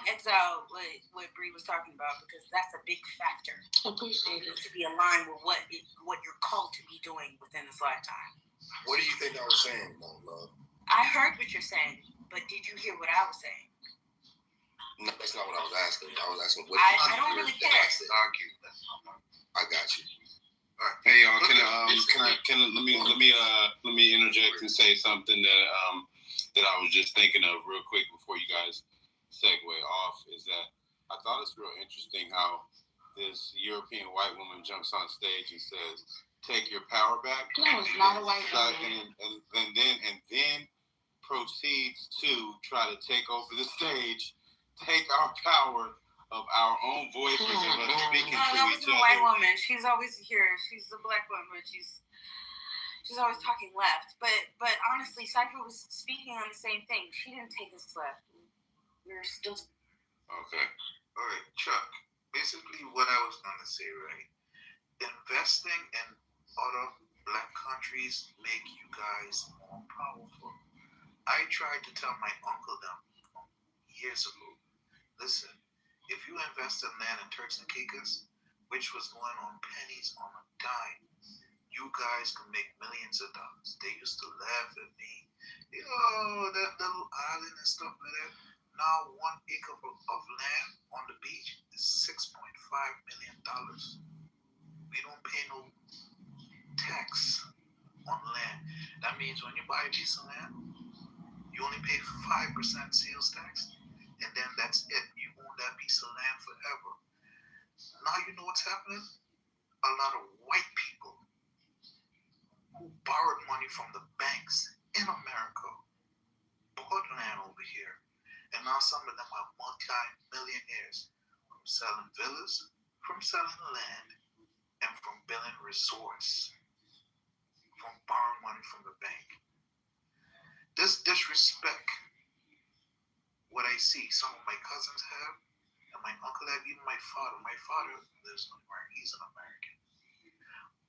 exile what Bree was talking about because that's a big factor. Appreciate it. To be aligned with what you're called to be doing within this lifetime. What do you think I was saying, love? I heard what you're saying, but did you hear what I was saying? No, that's not what I was asking. I was asking what I don't really care. I got you. All right. Hey y'all, let me interject and say something that I was just thinking of real quick before you guys segue off. Is that I thought it's real interesting how this European white woman jumps on stage and says, "Take your power back." No, it's not a white woman. And then proceeds to try to take over the stage, take our power of our own voices of us speaking to each other. That wasn't a white woman. She's always here. She's a black woman. She's always talking left. But honestly, Cypher was speaking on the same thing. She didn't take us left. We're still. Okay. All right, Chuck. Basically, what I was going to say, right? Investing in other black countries make you guys more powerful. I tried to tell my uncle them years ago, listen, if you invest in land in Turks and Caicos, which was going on pennies on a dime, you guys can make millions of dollars. They used to laugh at me, that little island and stuff like that. Now 1 acre of land on the beach is $6.5 million. We don't pay no tax on land. That means when you buy a piece of land, you only pay 5% sales tax, and then that's it. You own that piece of land forever. Now you know what's happening? A lot of white people who borrowed money from the banks in America bought land over here, and now some of them are multi-millionaires from selling villas, from selling land, and from building resorts, from borrowing money from the bank. This disrespect, what I see some of my cousins have, and my uncle have, even my father lives in America, he's an American.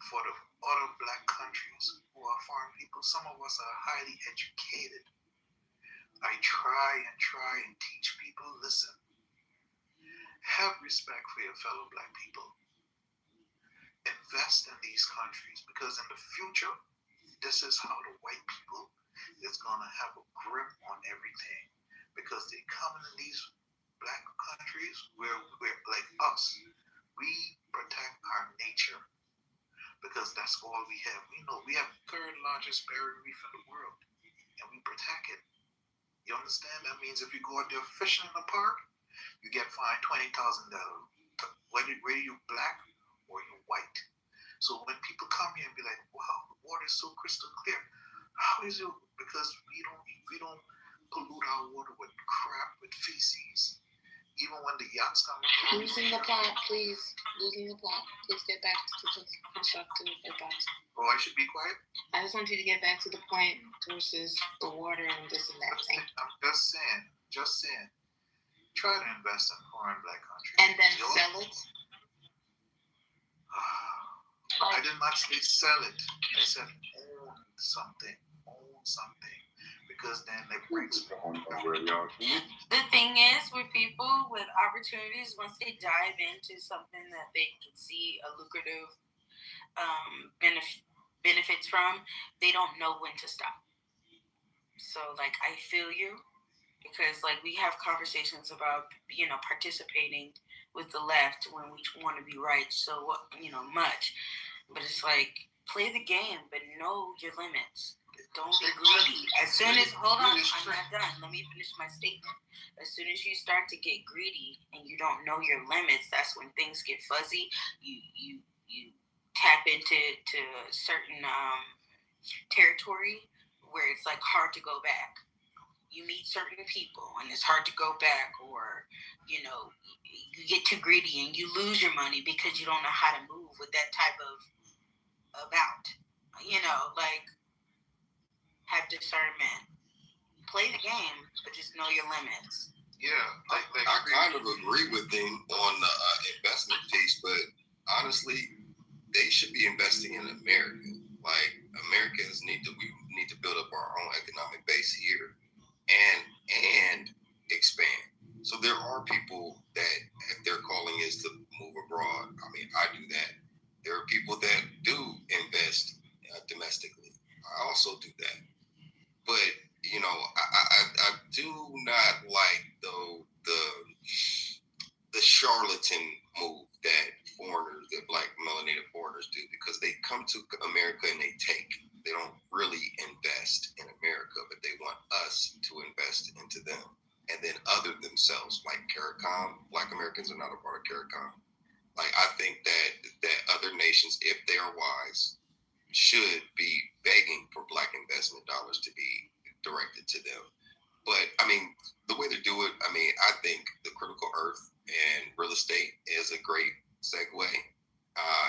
For the other black countries who are foreign people, some of us are highly educated. I try and teach people, listen, have respect for your fellow black people. Invest in these countries, because in the future, this is how the white people is going to have a grip on everything, because they coming in these black countries where we're like us. We protect our nature because that's all we have. We know we have the third largest barrier reef in the world, and we protect it. You understand? That means if you go out there fishing in the park, you get fined $20,000. Whether you black or you white. So when people come here and be like, "Wow, the water is so crystal clear," how is it? Because we don't pollute our water with crap, with feces. Even when the yachts come in. Losing the plot, please. Losing the plot. Please get back to the constructive advice. Oh, I should be quiet? I just want you to get back to the point versus the water and this and that thing. I'm just saying. Try to invest in foreign black countries. And then sell it? I did not say sell it. I said own something. Because then it brings The thing is, with people with opportunities, once they dive into something that they can see a lucrative benefits from, they don't know when to stop. So, I feel you, because, we have conversations about, participating with the left when we want to be right so, much. But it's play the game, but know your limits. don't be greedy. As soon as, hold on, I'm not done. Let me finish my statement. As soon as you start to get greedy and you don't know your limits, that's when things get fuzzy. You tap into certain territory where it's like hard to go back. You meet certain people and it's hard to go back, or you get too greedy and you lose your money because you don't know how to move with that type of about. Like, have discernment. Play the game, but just know your limits. Yeah, I kind of agree with him on the investment piece, but honestly, they should be investing in America. Like, Americans we need to build up our own economic base here and expand. So there are people that, if their calling is to move abroad, I mean, I do that. There are people that do invest domestically. I also do that. But I do not like the charlatan move that black melanated foreigners do, because they come to America and they take. They don't really invest in America, but they want us to invest into them. And then other themselves, like CARICOM, Black Americans are not a part of CARICOM. Like, I think that other nations, if they are wise, should be begging for Black investment dollars to be directed to them. But I mean, the way they do it, I mean, I think the critical earth and real estate is a great segue.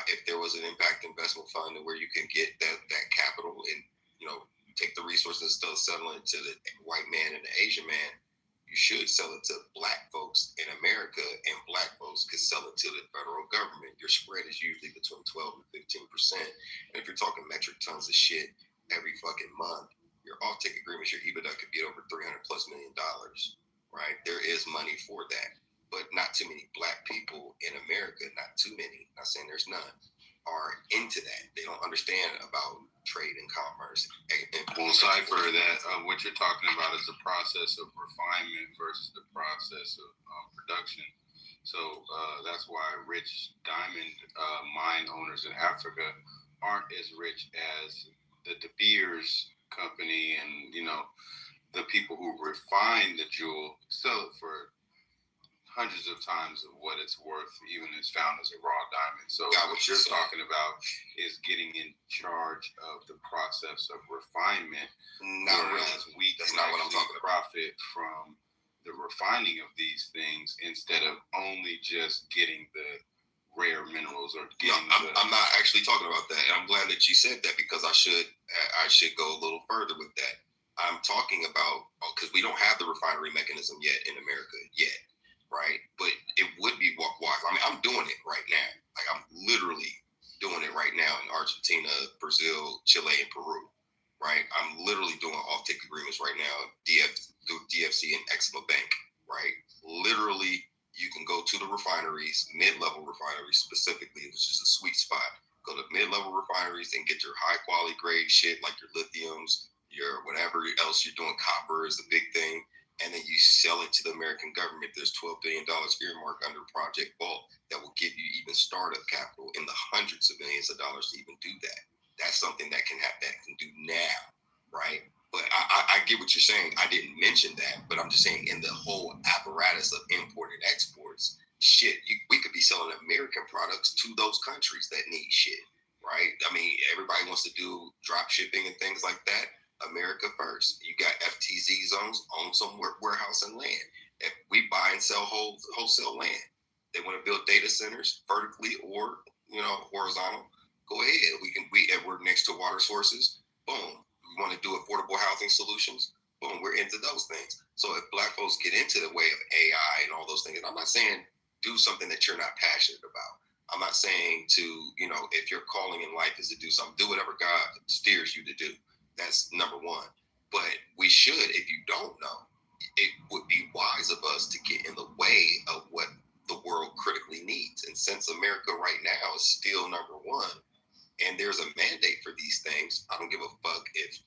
If there was an impact investment fund where you can get that capital and take the resources and still sell it to the white man and the Asian man, you should sell it to Black folks in America, and Black folks could sell it to the federal government. Your spread is usually between 12 and 15%. And if you're talking metric tons of shit every fucking month, your offtake agreements, your EBITDA could be over $300+ million, right? There is money for that, but not too many Black people in America, not too many, not saying there's none, are into that. They don't understand about trade and commerce. Well, cipher that what you're talking about is the process of refinement versus the process of production. So that's why rich diamond mine owners in Africa aren't as rich as the De Beers company, and the people who refine the jewel sell it for hundreds of times of what it's worth, even if it's found as a raw diamond. So what you're talking about is getting in charge of the process of refinement. Not really. We That's can not what I'm talking about. Profit from the refining of these things instead of only just getting the rare minerals or getting. I'm not actually talking about that, and I'm glad that you said that, because I should go a little further with that. I'm talking about, because we don't have the refinery mechanism yet in America yet. Right, but it would be wise. I mean, I'm doing it right now. Like, I'm literally doing it right now in Argentina, Brazil, Chile, and Peru. Right, I'm literally doing offtake agreements right now through DFC and Exima Bank. Right, literally, you can go to the refineries, mid-level refineries specifically, which is a sweet spot. Go to mid-level refineries and get your high-quality grade shit, like your lithiums, your whatever else you're doing. Copper is the big thing. And then you sell it to the American government. There's $12 billion earmarked under Project Vault that will give you even startup capital in the hundreds of millions of dollars to even do that. That's something that can do now, right? But I get what you're saying. I didn't mention that, but I'm just saying, in the whole apparatus of import and exports, we could be selling American products to those countries that need shit, right? I mean, everybody wants to do drop shipping and things like that. America first. You got FTZ zones, own some warehouse and land. If we buy and sell wholesale land, they want to build data centers vertically or horizontal. Go ahead. We're next to water sources. Boom. We want to do affordable housing solutions. Boom. We're into those things. So if Black folks get into the way of AI and all those things, and I'm not saying do something that you're not passionate about. I'm not saying to if your calling in life is to do something, do whatever God steers you to do. That's number one. But we should, if you don't know, it would be wise of us to get in the way of what the world critically needs. And since America right now is still number one, and there's a mandate for these things, I don't give a fuck if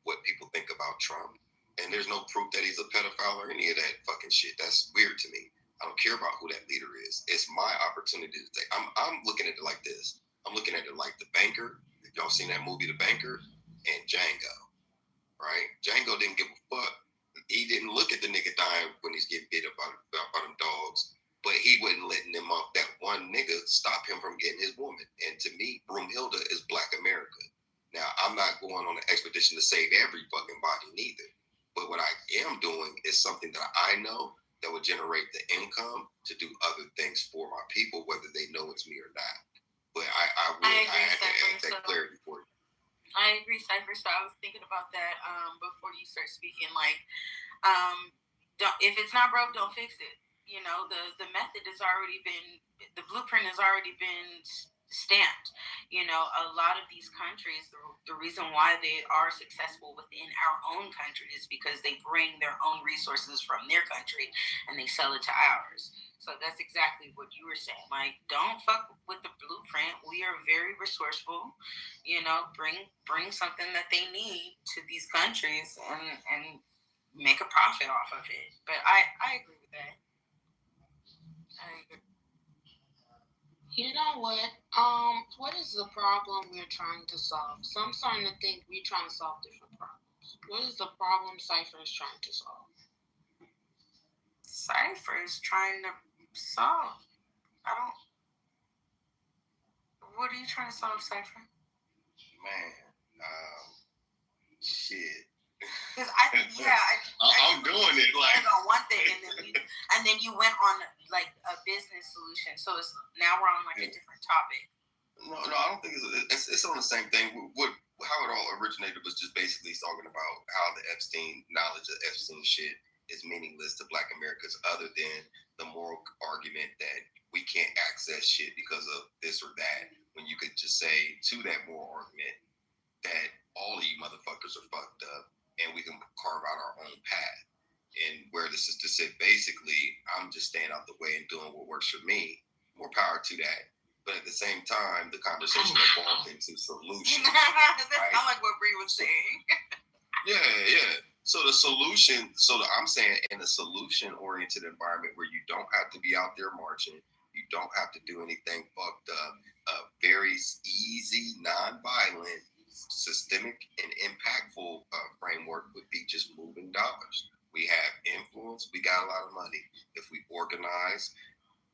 what people think about Trump. And there's no proof that he's a pedophile or any of that fucking shit. That's weird to me. I don't care about who that leader is. It's my opportunity to take. I'm looking at it like this. I'm looking at it like The Banker. If y'all seen that movie, The Banker, and Django. right? Django didn't give a fuck. He didn't look at the nigga dying when he's getting bit by them dogs, but he wasn't letting them off. That one nigga stop him from getting his woman. And to me, Broomhilda is Black America. Now, I'm not going on an expedition to save every fucking body neither. But what I am doing is something that I know that would generate the income to do other things for my people, whether they know it's me or not. But I have to add that clarity for you. I agree, Cypher. So I was thinking about that before you start speaking. Like, if it's not broke, don't fix it. You know, the method has already been, the blueprint has already been stamped. You know, a lot of these countries, the reason why they are successful within our own country is because they bring their own resources from their country and they sell it to ours. So that's exactly what you were saying. Like, don't fuck with the blueprint. We are very resourceful. You know, bring something that they need to these countries and make a profit off of it. But I agree with that. I agree. You know what is the problem we're trying to solve? So I'm starting to think we're trying to solve different problems. What is the problem Cypher is trying to solve? Cypher is trying to solve. What are you trying to solve, Cypher? Man, shit. Because I'm doing it like on one thing, and then you went on like a business solution. So now we're on like a different topic. No, I don't think it's on the same thing. How it all originated was just basically talking about how the knowledge of Epstein shit is meaningless to Black Americans, other than the moral argument that we can't access shit because of this or that. When you could just say to that moral argument that all of you motherfuckers are fucked up, and we can carve out our own path. And where this is to say, basically, I'm just staying out the way and doing what works for me. More power to that. But at the same time, the conversation evolved into solutions. That sounds like what Bree was saying. Yeah. So I'm saying in a solution-oriented environment where you don't have to be out there marching, you don't have to do anything fucked up, a very easy, non-violent, systemic, and impactful framework would be just moving dollars. We have influence. We got a lot of money. If we organize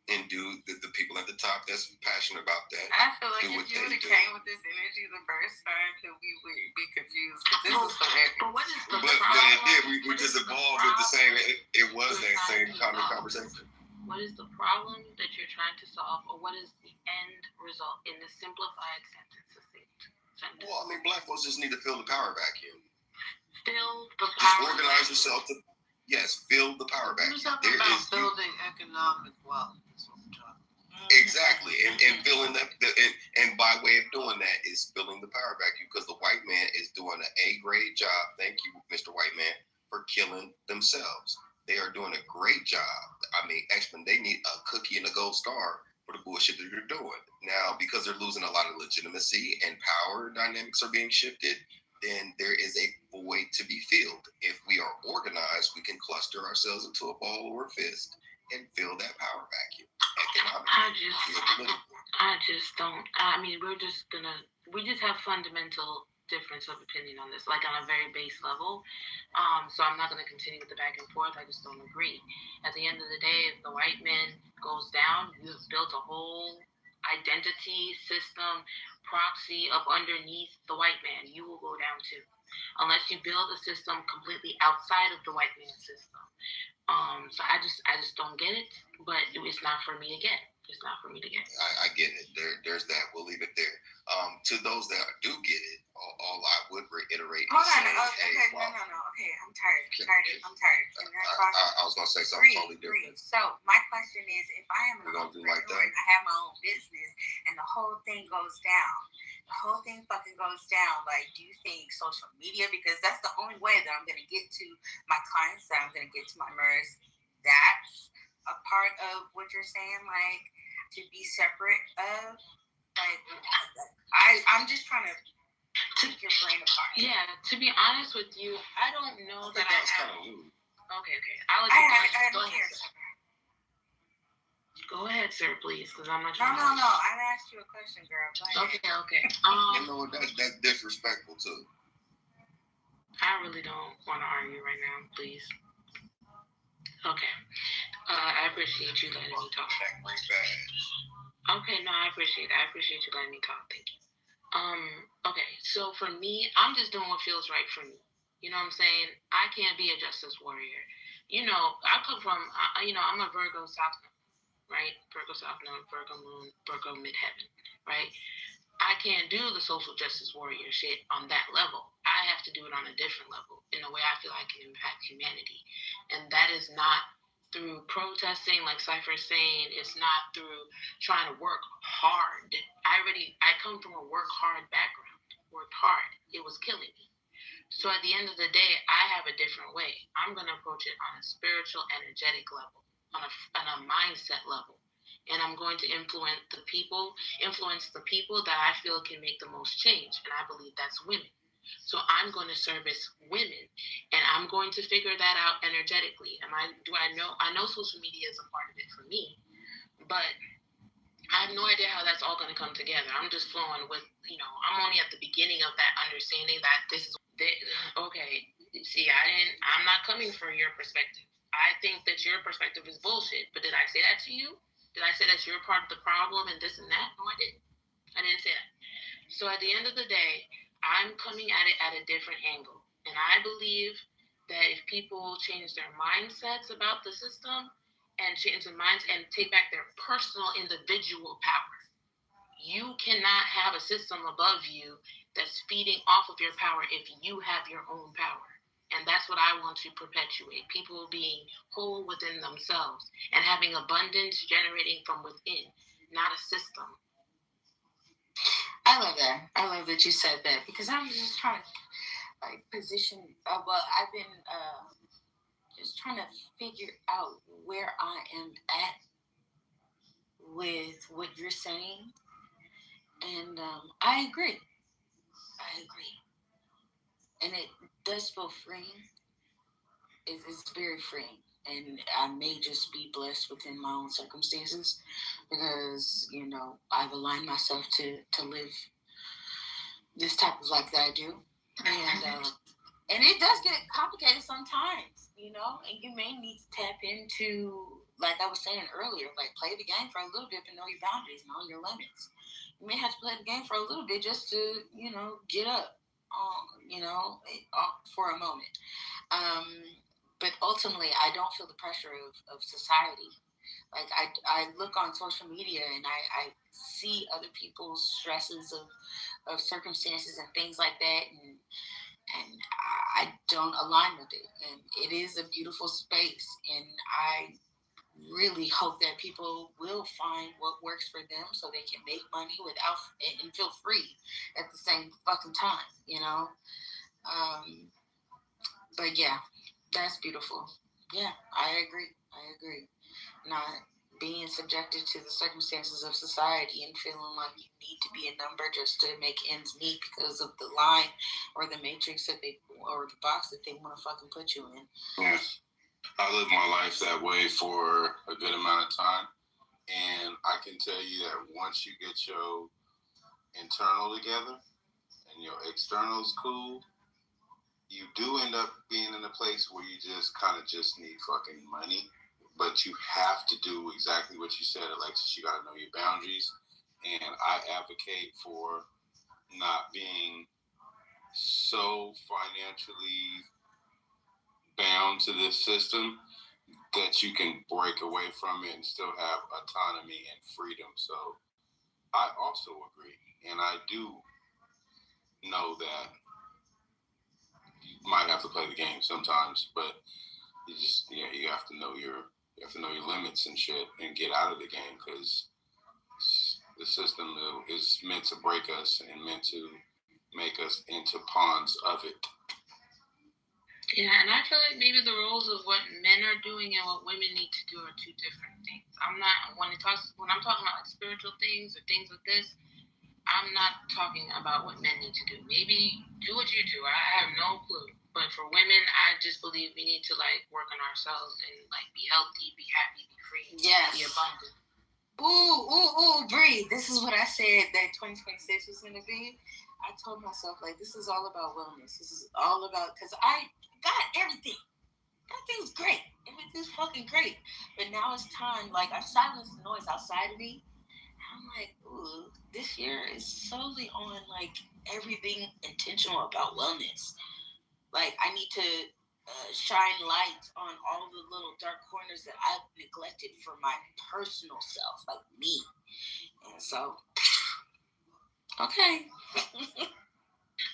and do the people at the top that's passionate about that. I feel like if you would have came with this energy the first time, that we would be confused. This is so heavy. But what is the problem? But it did. We just evolved with the same. It was that same kind of conversation. What is the problem that you're trying to solve, or what is the end result in the simplified sentence? Well, I mean, Black folks just need to fill the power vacuum. Fill the power. Just organize yourself to. Yes, fill the power vacuum. We're talking about building economic wealth. Exactly, and filling that, and by way of doing that is filling the power vacuum, because the white man is doing an A-grade job. Thank you, Mr. White Man, for killing themselves. They are doing a great job. I mean, they need a cookie and a gold star for the bullshit that they're doing. Now, because they're losing a lot of legitimacy and power dynamics are being shifted, then there is a void to be filled. If we are organized, we can cluster ourselves into a ball or a fist and fill that power vacuum. I just don't. I mean, we just have fundamental difference of opinion on this, like on a very base level. So I'm not going to continue with the back and forth. I just don't agree. At the end of the day, if the white man goes down, you've built a whole identity system, proxy up underneath the white man. You will go down too, unless you build a system completely outside of the white man's system. So I just don't get it, but it's not for me to get. It's not for me to get. I get it. There's that. We'll leave it there. To those that do get it, all I would reiterate. Hold on. No. Okay, I'm tired. I was gonna say something totally different. So my question is, if I am an entrepreneur and I have my own business, and the whole thing goes down, like, do you think social media, because that's the only way that I'm going to get to my clients, that I'm going to get to my members, that's a part of what you're saying, like, to be separate of, like, I'm just trying to take your brain apart. Yeah, to be honest with you, I don't know that I have. Okay. I don't care. Go ahead, sir, please, because I'm not. No. I asked you a question, girl. Okay. You know, that's disrespectful too. I really don't want to argue right now, please. Okay. I appreciate you letting me talk. Okay, no, I appreciate it. I appreciate you letting me talk. Thank you. Okay, so for me, I'm just doing what feels right for me. You know what I'm saying? I can't be a justice warrior. You know, I come from, I'm a Virgo South Node, right? Virgo South Node, Virgo Moon, Virgo Midheaven, right? I can't do the social justice warrior shit on that level. I have to do it on a different level in a way I feel I can impact humanity. And that is not through protesting, like Cypher's saying. It's not through trying to work hard. I come from a work hard background. Worked hard. It was killing me. So at the end of the day, I have a different way. I'm going to approach it on a spiritual, energetic level, on a mindset level. And I'm going to influence the people that I feel can make the most change. And I believe that's women. So I'm going to service women, and I'm going to figure that out energetically. I know social media is a part of it for me, but I have no idea how that's all going to come together. I'm just flowing with, I'm only at the beginning of that understanding that okay, see, I'm not coming for your perspective. I think that your perspective is bullshit, but did I say that to you? Did I say that you're part of the problem and this and that? No, I didn't. I didn't say that. So at the end of the day, I'm coming at it at a different angle. And I believe that if people change their mindsets about the system and change their minds and take back their personal individual power, you cannot have a system above you that's feeding off of your power if you have your own power. And that's what I want to perpetuate. People being whole within themselves and having abundance generating from within, not a system. I love that. I love that you said that, because I'm just trying to position. I've been just trying to figure out where I am at with what you're saying, and I agree. And it does feel freeing. It's very freeing. And I may just be blessed within my own circumstances because, I've aligned myself to live this type of life that I do. And it does get complicated sometimes, and you may need to tap into, like I was saying earlier, play the game for a little bit, but know your boundaries, know your limits. You may have to play the game for a little bit just to, get up, for a moment. But ultimately, I don't feel the pressure of society. I look on social media and I see other people's stresses of circumstances and things like that, and I don't align with it. And it is a beautiful space, and I really hope that people will find what works for them so they can make money without and feel free at the same fucking time, But yeah, that's beautiful. Yeah, I agree. Not being subjected to the circumstances of society and feeling like you need to be a number just to make ends meet because of the line or the matrix or the box that they want to fucking put you in. Yeah. I lived my life that way for a good amount of time, and I can tell you that once you get your internal together and your external is cool, you do end up being in a place where you just kind of just need fucking money. But you have to do exactly what you said, Alexis. You got to know your boundaries. And I advocate for not being so financially bound to this system that you can break away from it and still have autonomy and freedom. So I also agree. And I do know that you might have to play the game sometimes, but you have to know your limits and shit and get out of the game, because the system is meant to break us and meant to make us into pawns of it. Yeah, and I feel like maybe the roles of what men are doing and what women need to do are two different things. When I'm talking about spiritual things or things like this, I'm not talking about what men need to do. Maybe do what you do. I have no clue. But for women, I just believe we need to work on ourselves and be healthy, be happy, be free, be abundant. Ooh, breathe. This is what I said that 2026 was going to be. I told myself, like, this is all about wellness. This is all about, because I got everything. Everything's great. Everything's fucking great. But now it's time, like, I've silenced the noise outside of me. And I'm like, ooh, this year is solely on, like, everything intentional about wellness. Like, I need to shine light on all the little dark corners that I've neglected for my personal self, like me. And so, okay.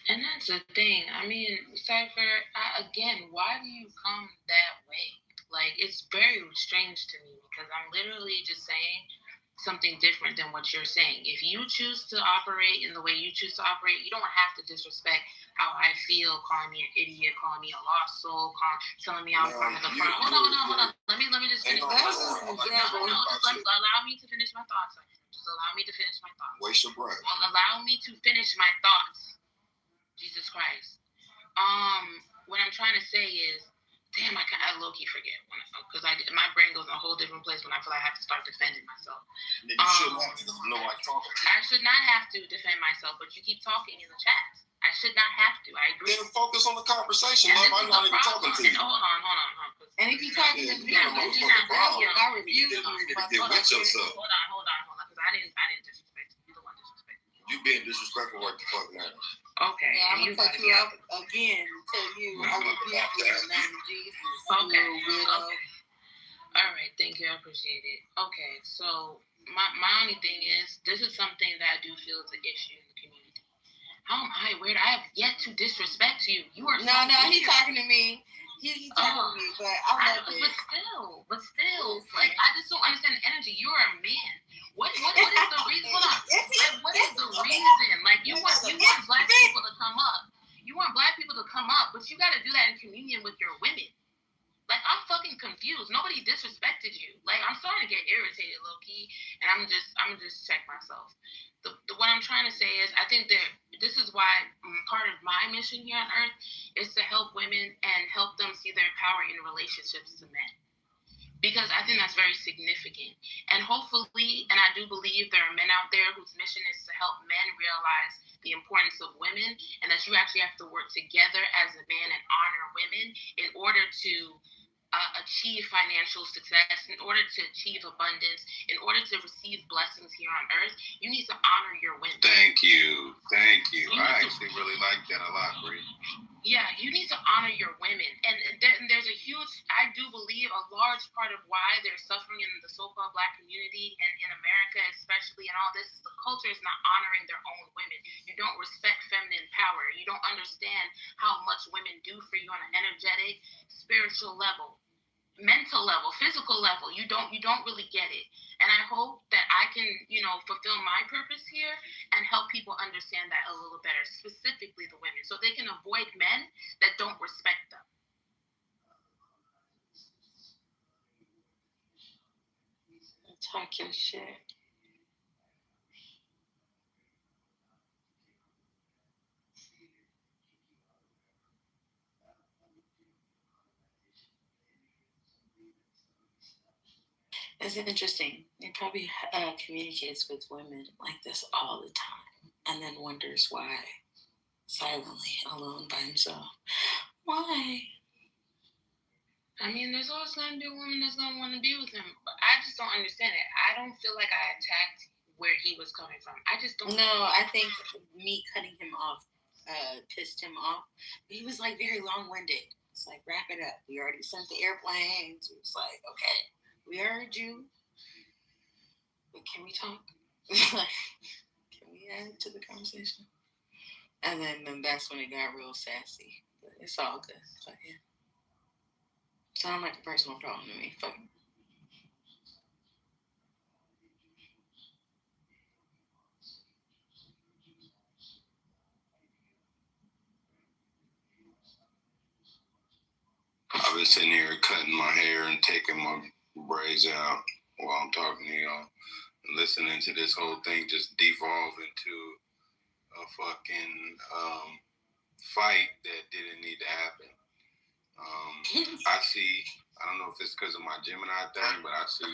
And that's the thing. I mean, Cypher, again, why do you come that way? Like, it's very strange to me because I'm literally just saying something different than what you're saying. If you choose to operate in the way you choose to operate, you don't have to disrespect how I feel, calling me an idiot, calling me a lost soul, telling me I'm part of the front. Hold on. Let me just finish my thoughts. Just allow me to finish my thoughts. Just allow me to finish my thoughts. Waste your breath. Allow me to finish my thoughts. Jesus Christ. What I'm trying to say is, damn, I low-key forget because my brain goes in a whole different place when I feel like I have to start defending myself. And then you shouldn't have to know like talking to. I should not have to defend myself, but you keep talking in the chat. I should not have to. I agree. Then focus on the conversation. I'm not even talking to you. Hold on. And if you're talking to me, I review. Get with yourself. Hold on, because I didn't disrespect you. You're the one disrespecting me. You being disrespectful right the fuck now. Okay. Yeah, I'm gonna cut you up again and tell you I rebuke you in the name of Jesus. Okay. All right, thank you. I appreciate it. Okay, so my only thing is, this is something that I do feel is an issue in the community. How am I weird? I have yet to disrespect you. You are no, he's talking to me. He's talking to me, but I love it. But still, like, I just don't understand the energy. You're a man. What is the reason? Hold on. Like, what is the reason? Like, you want black people to come up. You want black people to come up, but you got to do that in communion with your women. Like, I'm fucking confused. Nobody disrespected you. Like, I'm starting to get irritated, low key, and I'm just check myself. What I'm trying to say is, I think that this is why part of my mission here on Earth is to help women and help them see their power in relationships to men. Because I think that's very significant. And hopefully, and I do believe there are men out there whose mission is to help men realize the importance of women, and that you actually have to work together as a man and honor women in order to achieve financial success, in order to achieve abundance, in order to receive blessings here on earth. You need to honor your women. Thank you. I actually really like that a lot, Bree. Yeah, you need to honor your women. And there's a huge, I do believe, a large part of why they're suffering in the so-called black community and in America especially, and all this, the culture is not honoring their own women. You don't respect feminine power. You don't understand how much women do for you on an energetic, spiritual level, mental level, physical level. You don't really get it. And I hope that I can, fulfill my purpose here and help people understand that a little better, specifically the women, so they can avoid men that don't respect them. Talk your shit. It's interesting. He probably communicates with women like this all the time and then wonders why, silently, alone by himself. Why? I mean, there's always going to be a woman that's going to want to be with him. But I just don't understand it. I don't feel like I attacked where he was coming from. I just don't. No, I think me cutting him off pissed him off. But he was like very long-winded. It's like, wrap it up. We already sent the airplanes. It's like, okay, we heard you. But can we talk? Can we add to the conversation? And then that's when it got real sassy. But it's all good. Fuck yeah. Sound like a personal problem to me. Fuck. I've been sitting here cutting my hair and taking my braids out while I'm talking to y'all and listening to this whole thing just devolve into a fucking fight that didn't need to happen. I don't know if it's because of my Gemini thing, but I see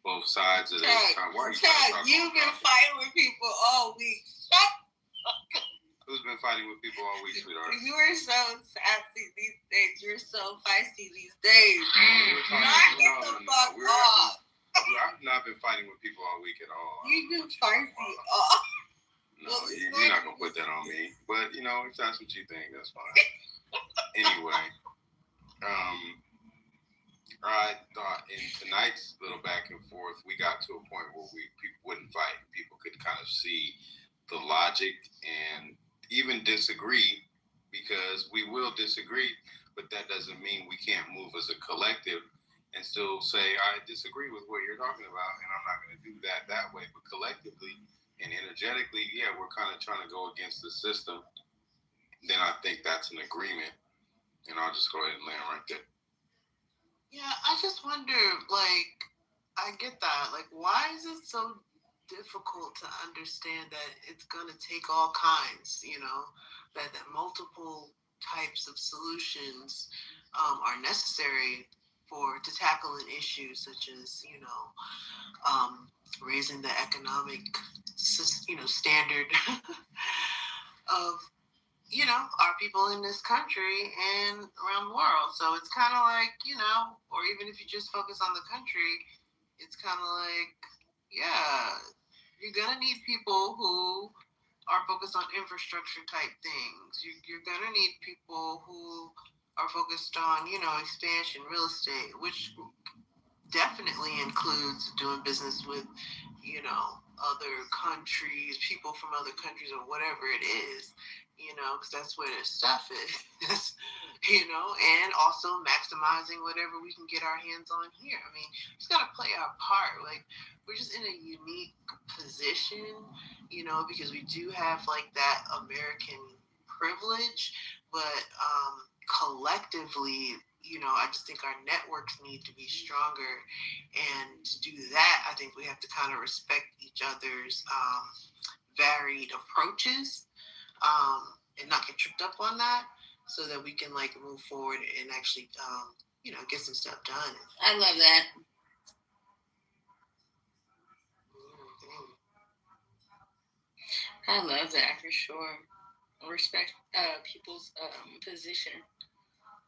both sides of this. Chad, you've been fighting with people all week. Shut up. Who's been fighting with people all week, sweetheart? You are so sassy these days. You're so feisty these days. Knock it the fuck off. I've not been fighting with people all week at all. You've been feisty off. No, you're not going to put that on me. But, you know, if that's what you think, that's fine. Anyway, I thought in tonight's little back and forth, we got to a point where people wouldn't fight. People could kind of see the logic and even disagree, because we will disagree, but that doesn't mean we can't move as a collective and still say, I disagree with what you're talking about, and I'm not going to do that way. But collectively and energetically, yeah, we're kind of trying to go against the system. Then I think that's an agreement, and I'll just go ahead and land right there. Yeah, I just wonder, like, I get that. Like, why is it so difficult to understand that it's going to take all kinds, you know, that multiple types of solutions are necessary to tackle an issue such as, you know, raising the economic, you know, standard of, you know, our people in this country and around the world. So it's kind of like, you know, or even if you just focus on the country, it's kind of like, yeah, you're going to need people who are focused on infrastructure type things. You're going to need people who are focused on, you know, expansion, real estate, which definitely includes doing business with, you know, other countries, people from other countries or whatever it is, you know, because that's where their stuff is, you know, and also maximizing whatever we can get our hands on here. I mean, we just got to play our part. Like, we're just in a unique position, you know, because we do have like that American privilege, but collectively, you know, I just think our networks need to be stronger. And to do that, I think we have to kind of respect each other's varied approaches and not get tripped up on that, so that we can like move forward and actually, you know, get some stuff done. I love that. I love that for sure. Respect people's position.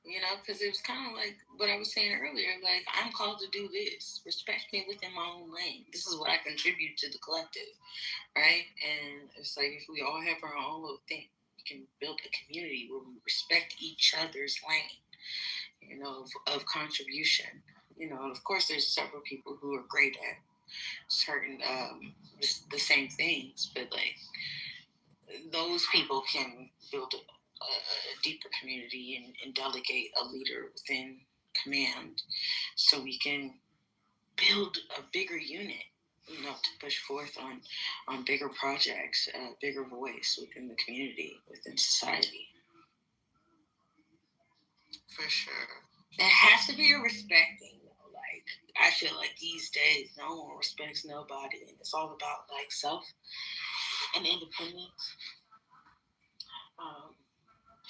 You know, because it was kind of like what I was saying earlier, like, I'm called to do this. Respect me within my own lane. This is what I contribute to the collective, right? And it's like, if we all have our own little thing, we can build a community where we respect each other's lane, you know, of contribution. You know, and of course, there's several people who are great at certain, the same things, but, like, those people can build a deeper community and delegate a leader within command, so we can build a bigger unit, you know, to push forth on bigger projects, bigger voice within the community, within society. For sure. There has to be a respecting, though. Like, I feel like these days no one respects nobody, and it's all about like self and independence.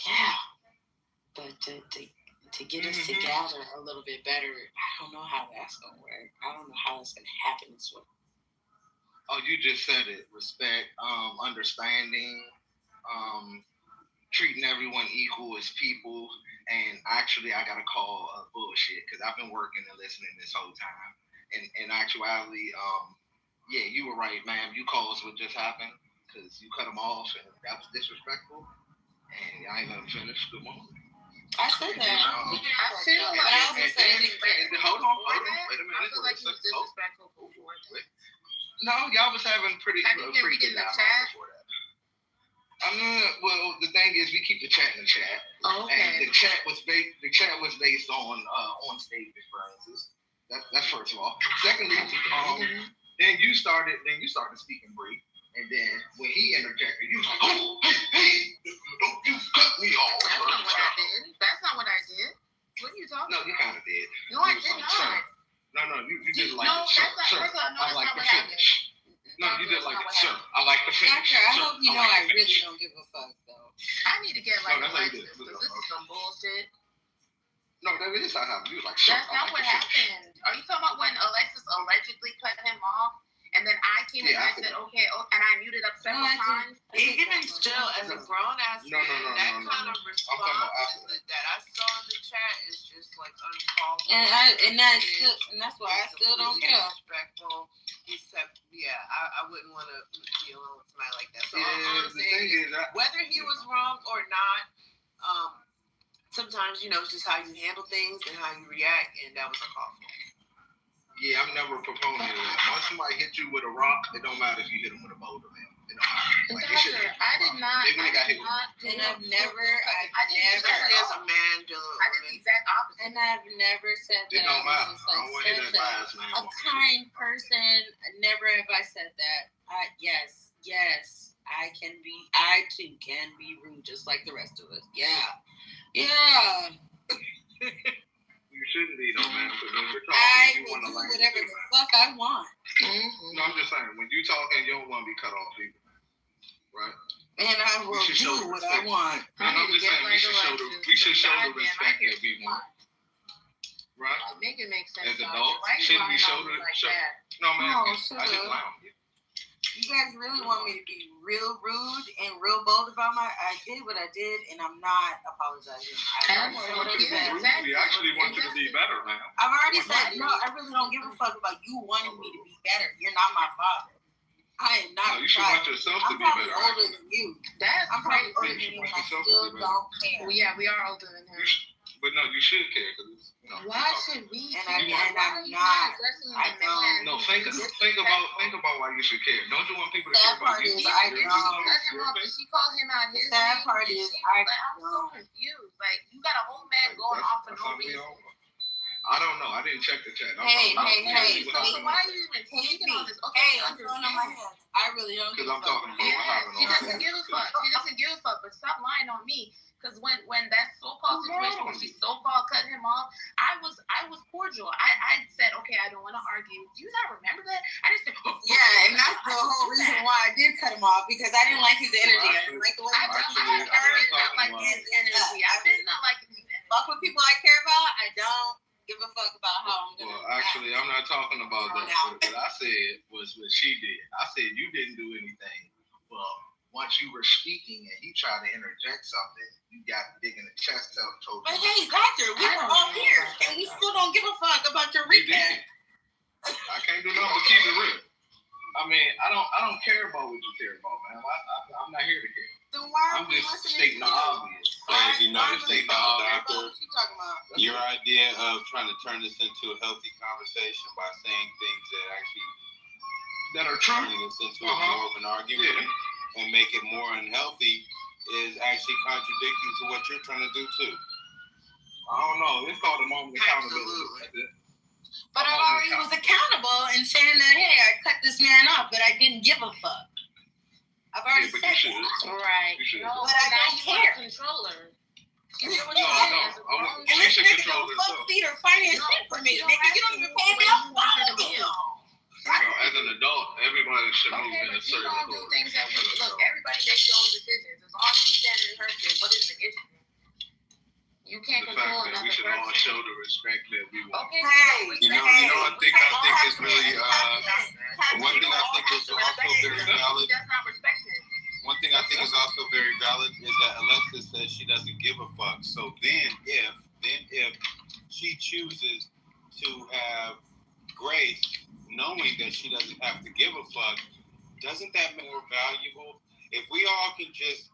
Yeah, but to get us together a little bit better, I don't know how that's gonna work. I don't know how it's gonna happen this way. Oh, you just said it. Respect, understanding, treating everyone equal as people. And actually, I gotta call bullshit, because I've been working and listening this whole time. And in actuality, yeah, you were right, ma'am. You caused what just happened, because you cut them off, and that was disrespectful. And I ain't let them finish. Good morning. I said that. I feel like hold on, wait a minute. I feel like he was disrespectful before that. No, y'all was having pretty Have you been reading the chat? Well, the thing is, we keep the chat in the chat. Oh, okay. And the chat was based on stage experiences. That's first of all. Secondly, then you started speaking brief. And then when he interjected, you was like, "Oh, hey, don't you cut me off." That's not what I did. That's not what I did. What are you talking about? No, you kind of did. No, I did not. No, you did like it, sir. I like the finish. No, you did like it, sir. I like the finish. Doctor, I hope you know I really don't give a fuck, though. I need to get like because this is some bullshit. No, that is not how you was like, sir. That's not what happened. Are you talking about when Alexis allegedly cut him off? And and then I came in and I said, okay, and I muted up several times. Even still, as a grown ass man, that kind of response that I saw in the chat is just like uncalled for. And that's why I still don't care. Disrespectful. Except, I wouldn't want to be alone with somebody like that. So all I'm saying is, whether he was wrong or not, sometimes it's just how you handle things and how you react, and that was uncalled for. Yeah, I'm never a proponent of that. Once somebody hits you with a rock, it don't matter if you hit them with a boulder, man. It don't matter. Like, I did not. And I've never. Especially as a man, I did the exact opposite. And I've never said that. It don't matter. I was just a kind person. Never have I said that. Yes, I too can be rude, just like the rest of us. Yeah. You shouldn't be though, man. Because when you're I talking, you will want to do learn. whatever the fuck I want. No, I'm just saying, when you talking, you don't want to be cut off either, right? And I will do what I want. And I'm just saying, we should show the respect that we want. Right? Make it make sense. As adults, shouldn't we show the No, man, I just clown. You guys really want me to be real rude and real bold about I did what I did, and I'm not apologizing. We actually want you to be better, man. I've already said, no, I really don't give a fuck about you wanting me to be better. You're not my father. I am not. No, you should want yourself to be better. I'm older than you. I'm probably older than you, and I still don't care. Well, yeah, we are older than him. But no, you should care because why should we? And I'm not. I don't. No, think about why you should care. Don't you want people to care about you? She called him out his name. Sad part is I'm so confused. Like, you got a whole man going off for no reason. I don't know. I didn't check the chat. Hey. So why are you even taking all this? Okay, I'm throwing on my hands. I really don't give a fuck. Because I'm talking about what happened. She doesn't give a fuck. She doesn't give a fuck. But stop lying on me. Because when that so-called situation, when she so-called cut him off, I was cordial. I said, okay, I don't want to argue. Do you not remember that? I just said, and that's the whole reason why I did cut him off, because I didn't like his energy. I didn't like the way he I not like his energy. I did not like his energy. Fuck with people I care about. I don't give a fuck about how I'm gonna. Well, actually, I'm not talking about that. What I said was what she did. I said you didn't do anything. Well, once you were speaking and he tried to interject something, you got big in the chest. But hey, doctor, we were all here, and we still don't give a fuck about your recap. I can't do nothing but keep it real. I mean, I don't care about what you care about, man. I'm not here to care. Then why I'm just stating the obvious. As United States doctor, What you talking about? your idea of trying to turn this into a healthy conversation by saying things that are true, turning this into more of an argument and make it more unhealthy is actually contradicting to what you're trying to do too. I don't know. It's called a moment of accountability. But I already was accountable in saying that, hey, I cut this man off, but I didn't give a fuck. I've already said that. Right. No, but I don't care. Controller. No. She should control herself. Feet or finance shit for me. Nigga, you don't even pay me. I'll follow you. As an adult, everybody should move in a certain order. Do things that look, everybody makes their own decisions. As long as she's standing in her shit, what is the issue? You can't control another person. We should all show the respect that we want. Okay. You know one thing I think is really one thing I think is also very valid. That's not respected. One thing I think is also very valid is that Alexis says she doesn't give a fuck. So then if she chooses to have grace, knowing that she doesn't have to give a fuck, doesn't that make it more valuable? If we all can just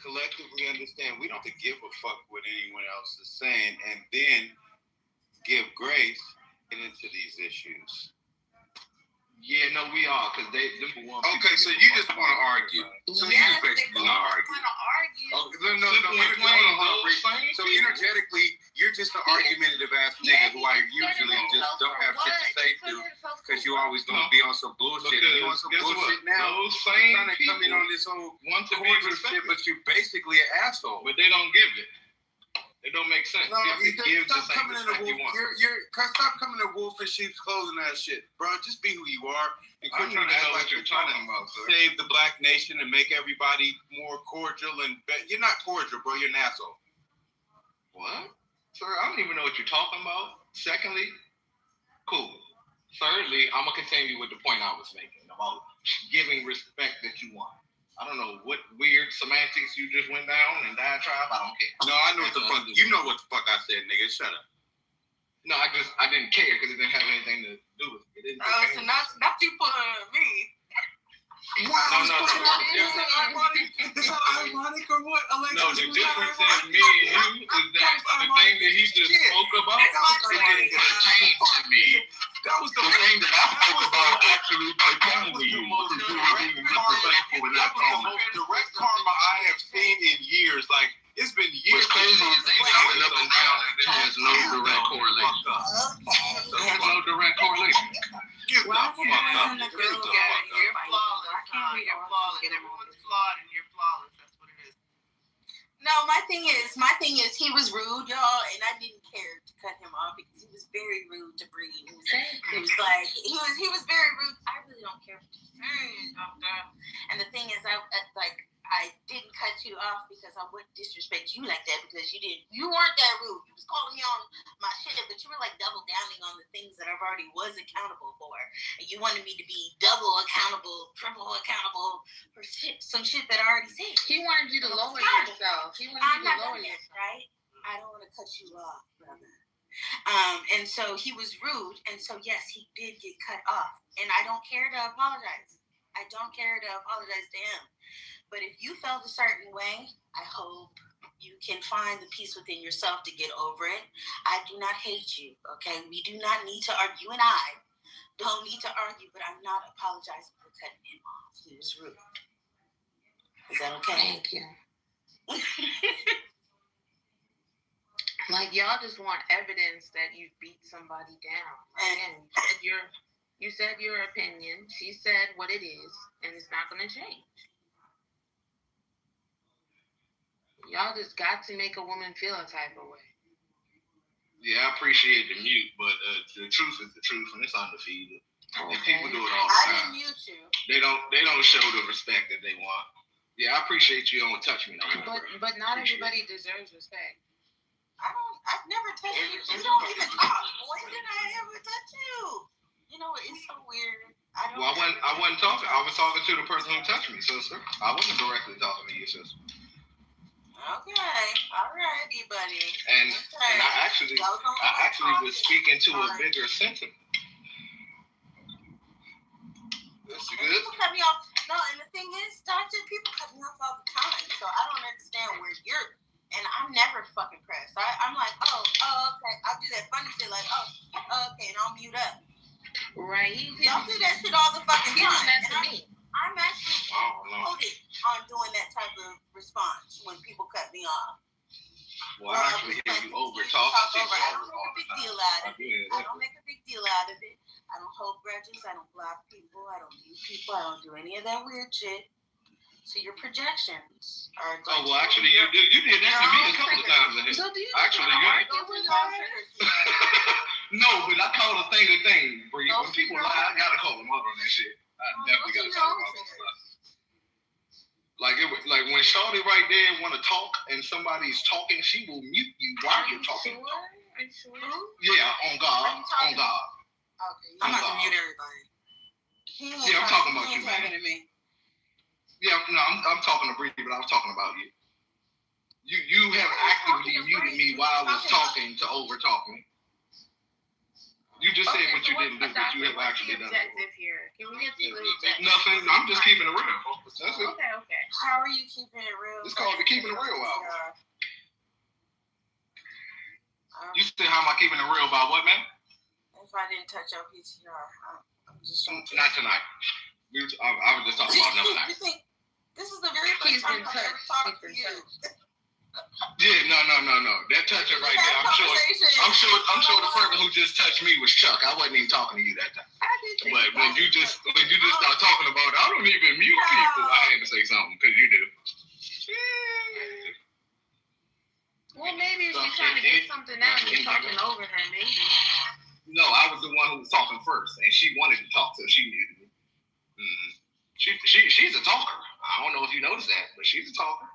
collectively understand we don't have to give a fuck what anyone else is saying and then give grace into these issues. Yeah, no, we are, because they want. Okay, so you just want to argue. So you just basically want to argue. No. So energetically, you're just an argumentative ass nigga who I usually just don't have shit to say to, because you always gonna be on some bullshit. And you on some bullshit now. Those same trying to people come in on this whole want to be shit, but you're basically an asshole. But they don't give it. It don't make sense. No, you have to give the stop same coming in respect the you want. Stop coming in wolf in sheep's clothing and that shit, bro. Just be who you are and quit trying to act like you're trying to save the black nation and make everybody more cordial and you're not cordial, bro. You're an asshole. What? Sir, I don't even know what you're talking about. Secondly, cool. thirdly, I'm gonna continue with the point I was making about giving respect that you want. I don't know what weird semantics you just went down and diatribe. I don't care. No, I know what the fuck. You know what the fuck I said, nigga. Shut up. No, I didn't care because it didn't have anything to do with it. It didn't So not you put on me. Wow, No. Is that ironic or what, Alexis? No, the difference in me and you is that the thing that he just spoke about, it didn't pertain to me. That was The thing that I spoke about actually pertained to you. That was the most direct karma I have seen in years. Like, it's been years. What's crazy is they going up and down. There's no direct correlation. There's no direct correlation. Get the fuck up. You're flawless. You're flawless. Everyone's flawed and you're flawless. That's what it is. No, my thing is he was rude, y'all, and I didn't care to cut him off because he was very rude to Bree. He was very rude. I really don't care what you're saying, doctor. And the thing is, I didn't cut you off because I wouldn't disrespect you like that because you weren't that rude. You was calling me on my shit, but you were like double downing on the things that I've already was accountable for. And you wanted me to be double accountable, triple accountable for some shit that I already said. He wanted you to lower yourself. I'm not gonna, right? I don't want to cut you off, brother. And so he was rude, and so yes, he did get cut off. And I don't care to apologize. I don't care to apologize to him. But if you felt a certain way, I hope you can find the peace within yourself to get over it. I do not hate you, okay? We do not need to argue, and I don't need to argue, but I'm not apologizing for cutting him off. He was rude. Is that okay? Thank you. Like, y'all just want evidence that you beat somebody down. And you said your opinion. She said what it is, and it's not going to change. Y'all just got to make a woman feel a type of way. Yeah, I appreciate the mute, but the truth is the truth, and it's undefeated. Okay. And people do it all the time. I didn't mute you. They don't show the respect that they want. Yeah, I appreciate you don't touch me no more. But not everybody deserves respect. I've never touched you. You don't even talk. When did I ever touch you? You know, it's so weird. I wasn't talking. I was talking to the person who touched me, sister. I wasn't directly talking to you, sister. Okay, all righty, buddy. And I actually was speaking to a bigger sentiment. That's good. People cut me off. No, and the thing is, doctor, people cut me off all the time. So I don't understand where you're. And I'm never fucking pressed. I'm like, oh, okay. I'll do that funny shit like, okay, and I'll mute up. Right. Y'all do that shit all the fucking time. That to me. I'm actually loaded on doing that type of response when people cut me off. Well, I actually hear you over talking. I don't make a big deal out of it. I don't make a big deal out of it. I don't hold grudges. I don't block people. I don't mute people. I don't do any of that weird shit. So your projections are. Oh well, actually, you did that to me a couple of times. So do you? Actually, no, but I call a thing a thing, Bree. When people lie, I gotta call them out on that shit. I definitely gotta talk about that stuff. Like when Shawty right there want to talk and somebody's talking, she will mute you while you're talking. Are you sure? Yeah, on God. Okay, I'm not gonna mute everybody. Yeah, I'm talking about you, man. To me. Yeah, no, I'm talking to Bree, but I was talking about you. You have actively muted me while I was talking to over talking. You just said what you didn't do, but you have actually done it. Here? Can we get to the Nothing. I'm just keeping it real. That's it. Okay. How are you keeping it real? It's called the keeping it real out. You said, how am I keeping it real about what, man? If I didn't touch your PTR, I'm just not tonight. I was just talking about another night. You think this is the very first time I've ever talked to you? Yeah, no. That touching right there, I'm sure the person who just touched me was Chuck. I wasn't even talking to you that time. But when you just start talking about it, I don't even mute people. I had to say something because you do. Well, maybe if you're trying to get something out and you're talking over her, maybe. No, I was the one who was talking first, and she wanted to talk, so she muted me. She's a talker. I don't know if you noticed that, but she's a talker.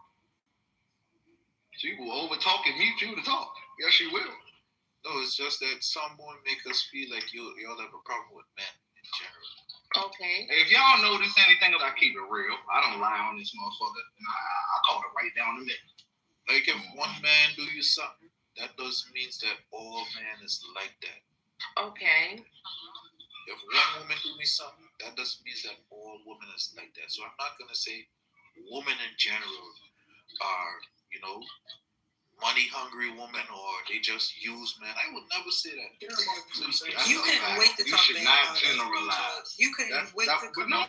She will over talk and mute you to talk. Yes, she will. No, it's just that someone make us feel like y'all have a problem with men in general. Okay. If y'all notice anything, I keep it real. I don't lie on this motherfucker. I call it right down the middle. Like if one man do you something, that doesn't mean that all men is like that. Okay. If one woman do me something, that doesn't mean that all women is like that. So I'm not gonna say women in general are, money hungry women or they just use men. I would never say that. You couldn't wait to talk should not generalize. You couldn't wait to come No,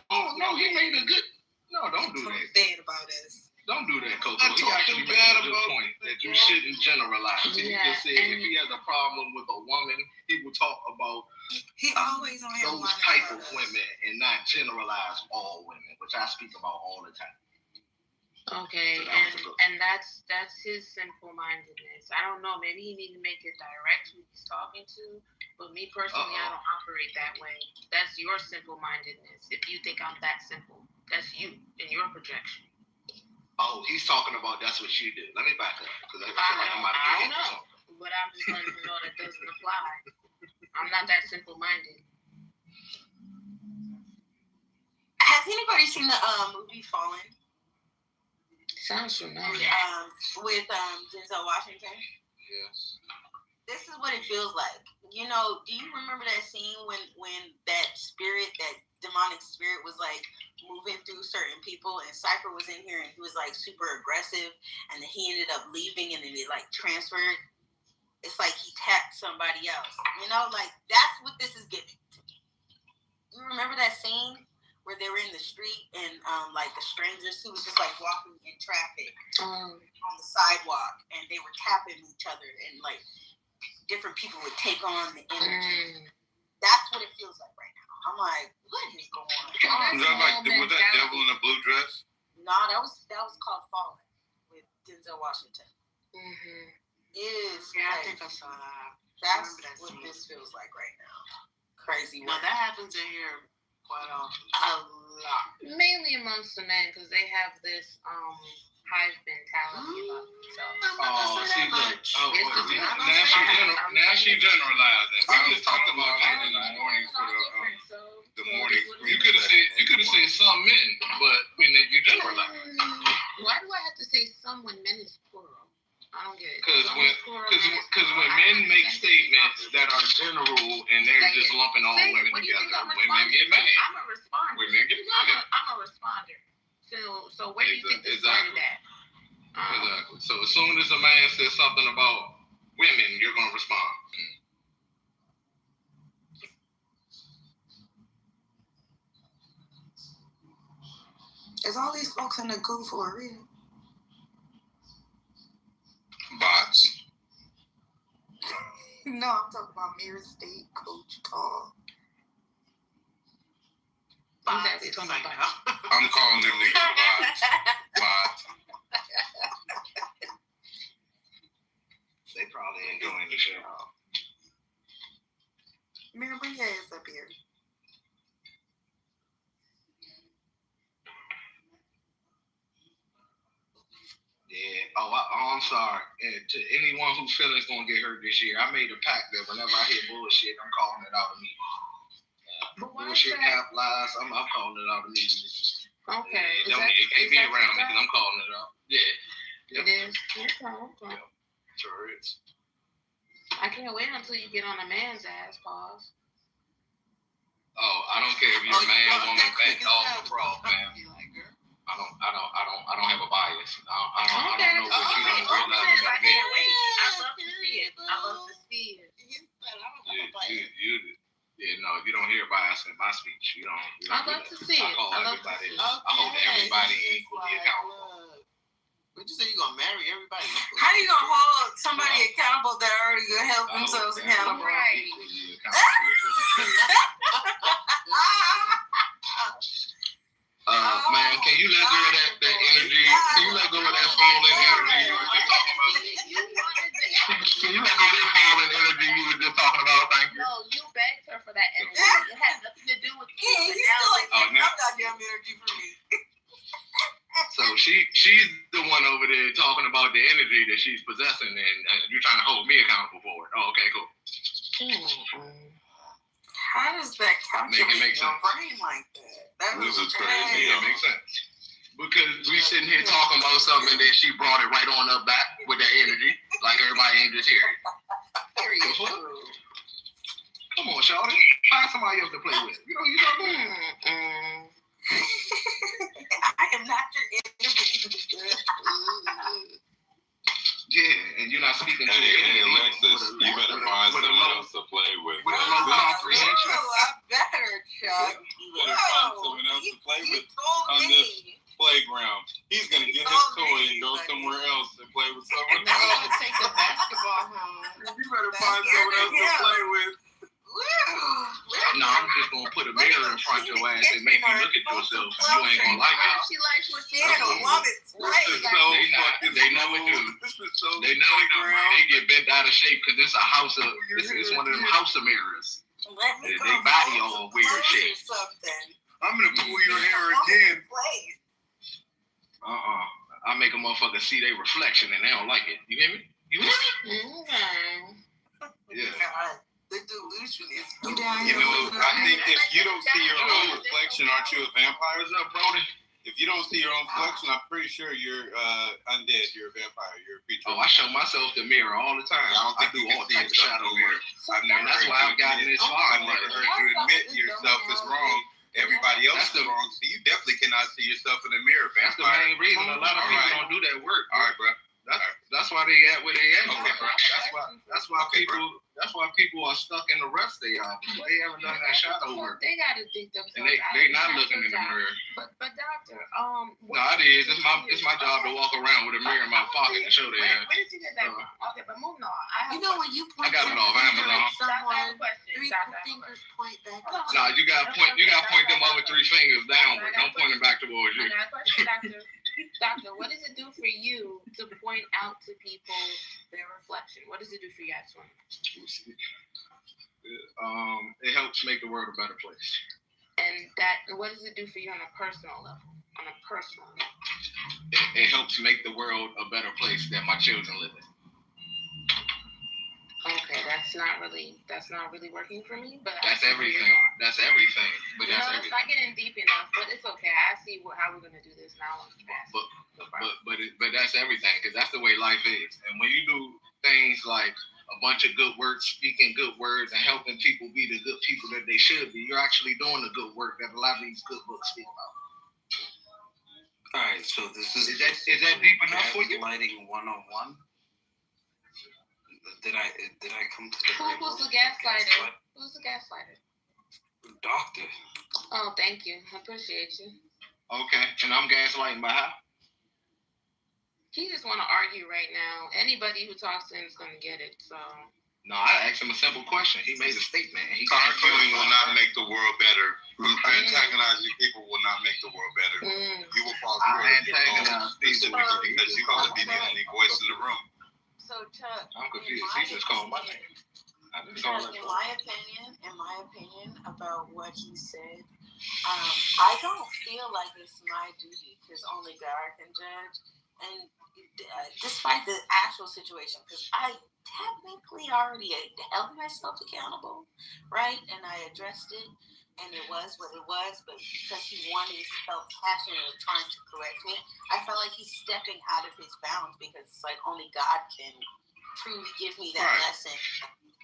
he made a good. No, don't do that. bad about us. Don't do that, Coco. I'm He actually talking made bad a good about- point that you shouldn't generalize. He Yeah, just said if he has a problem with a woman, he will talk about He always on here those whining type about of us. women and not generalize all women, which I speak about all the time. Okay, and that's his simple mindedness. I don't know. Maybe he need to make it direct who he's talking to. But me personally, I don't operate that way. That's your simple mindedness. If you think I'm that simple, that's you and your projection. Oh, he's talking about that's what she did. Let me back up because I feel like I'm about to I get don't into know, something. but I'm just letting you know that doesn't apply. I'm not that simple minded. Has anybody seen the movie Fallen? Sounds familiar. With Denzel Washington? Yes. This is what it feels like. Do you remember that scene when that spirit, that demonic spirit was like moving through certain people and Cypher was in here and he was like super aggressive and then he ended up leaving and then it like transferred? It's like he tapped somebody else. Like that's what this is giving to me. You remember that scene where they were in the street and like the strangers who was just like walking in traffic on the sidewalk and they were tapping each other and like different people would take on the energy. That's what it feels like right now. I'm like, what is going on? Was that devil in a blue dress? No, that was called Fallen with Denzel Washington. Mm-hmm. I think I saw that. That's what this feels like right now. Crazy No, work. that happens in here quite often. A lot. Mainly amongst the men because they have this hive mentality about themselves. Oh, see, look. Now she generalized that. I was talking about that in the morning for the morning. You could have said some men, but you generalize. Why do I have to say some when men is plural? I don't get it. Because when men make statements that are general and they're just lumping all women together, women get mad. I'm a responder. Women get mad. I'm a responder. So where do you think this started at? Exactly. So as soon as a man says something about women, you're gonna respond. Is all these folks in the goo for a reason? Bots. No, I'm talking about Mirror State, Coach Tall. Exactly. Talking about. I'm calling them niggas bots. Bots. They probably enjoying the show. Mirror, bring your ass up here. Yeah. I'm sorry. And to anyone whose feelings gonna get hurt this year, I made a pact that whenever I hear bullshit, I'm calling it out immediately. Bullshit, cap, lies, I'm calling it out immediately. Okay. It can't be around me because I'm calling it out. Yeah. It is. Okay. Sure is. I can't wait until you get on a man's ass. Pause. Oh, I don't care if you're a man, woman, back, dog, bro, man. I don't have a bias. I don't know what you don't realize about me. I can't wait. I love to see it. No, you don't hear bias in my speech. You don't. I love to see it. I hold everybody equally accountable. But you say you're gonna marry everybody. How you gonna hold somebody accountable that already gonna help themselves accountable? Right. Man, can you let go of that energy? Can you let go of that fallen energy you were just talking about? Can you let go of that fallen energy you were just talking about? Thank you. No, you begged her for that energy. It had nothing to do with you. Yeah, he's still like, now- goddamn energy for me. So she's the one over there talking about the energy that she's possessing, and you're trying to hold me accountable for it. Oh, okay, cool. How does that calculate Make your sense. brain like that? This is crazy. Yeah, makes sense. Because we sitting here talking about something, and then she brought it right on up back with that energy, like everybody ain't just here. Period. Come on, Shawty. Find somebody else to play with. You know what I am not your enemy. Yeah, and you're not speaking to Hey, Alexis, you better find someone else to play with. With a low comprehension. I better, Chuck. You better find someone else to play with on this playground. He's gonna get his toy and go somewhere else and play with someone Now I'm else. gonna take the basketball home. You better find someone else to play with. No, I'm just gonna put a mirror in front of your ass and make you look at yourself. You ain't gonna like it. She likes what she Yeah, does. love it. This is so fucking They never do. This is so They never do. playground. They get bent out of shape because it's a house of. It's one of them house of mirrors. Let me They body all weird shape. something. I'm gonna pull your hair again. I make a motherfucker see their reflection and they don't like it. You hear me? You hear me? Yeah. God, the delusion is You know, I think if you don't see your own reflection, aren't you a vampire? What's up, Brody? If you don't see your own reflection, I'm pretty sure you're undead. You're a vampire. You're a creature. Oh, I show myself the mirror all the time. I do all types of shadow work. I've never And that's heard why you I've gotten admit- this far. I've never heard you admit yourself is wrong. Everybody else That's is the- wrong, so you definitely cannot see yourself in the mirror, That's the vampire. main reason a lot of people don't do that work. All right, bro. That's why they at where they at. Okay, bro. That's why Okay, people are stuck in the rust they are. They haven't done that shadow work. They gotta think themselves And they not looking in the mirror. But doctor, No, it is. It's my job to walk around with a mirror in my pocket and show their ass. where did you get that from? Okay, but moving on. I have You know when you I point got it off Amazon. someone, question. three fingers point back at No, you gotta point them over 3 fingers downward. Don't point them back towards you. I got a question, doctor. Doctor, what does it do for you to point out to people their reflection? What does it do for you, Axel? It helps make the world a better place. And what does it do for you on a personal level? On a personal level. It helps make the world a better place that my children live in. Okay, that's not really working for me, but That's everything. That's everything. But that's it's everything. not getting deep enough, but it's okay. I see how we're gonna do this now. But that's everything because that's the way life is. And when you do things like a bunch of good words, speaking good words, and helping people be the good people that they should be, you're actually doing the good work that a lot of these good books speak about. All right, so this is that deep enough for you? Lighting 101. Did I come to the right Who's the word? gaslighter? Who's the gaslighter? Doctor. Oh, thank you. I appreciate you. Okay, and I'm gaslighting by how? He just want to argue right now. Anybody who talks to him is going to get it. So. No, I asked him a simple question. He made a statement. Arguing will not make the world better. Antagonizing people will not make the world better. You will fall short of your goals specifically because you want to be the only voice in the room. So, Chuck, I'm confused. He just called my name. in my opinion, about what he said, I don't feel like it's my duty because only God can judge. And despite the actual situation, because I technically already held myself accountable, right? And I addressed it, and it was what it was. But because he felt passionately trying to correct me, I felt like he's stepping out of his bounds because it's like only God can truly give me that lesson,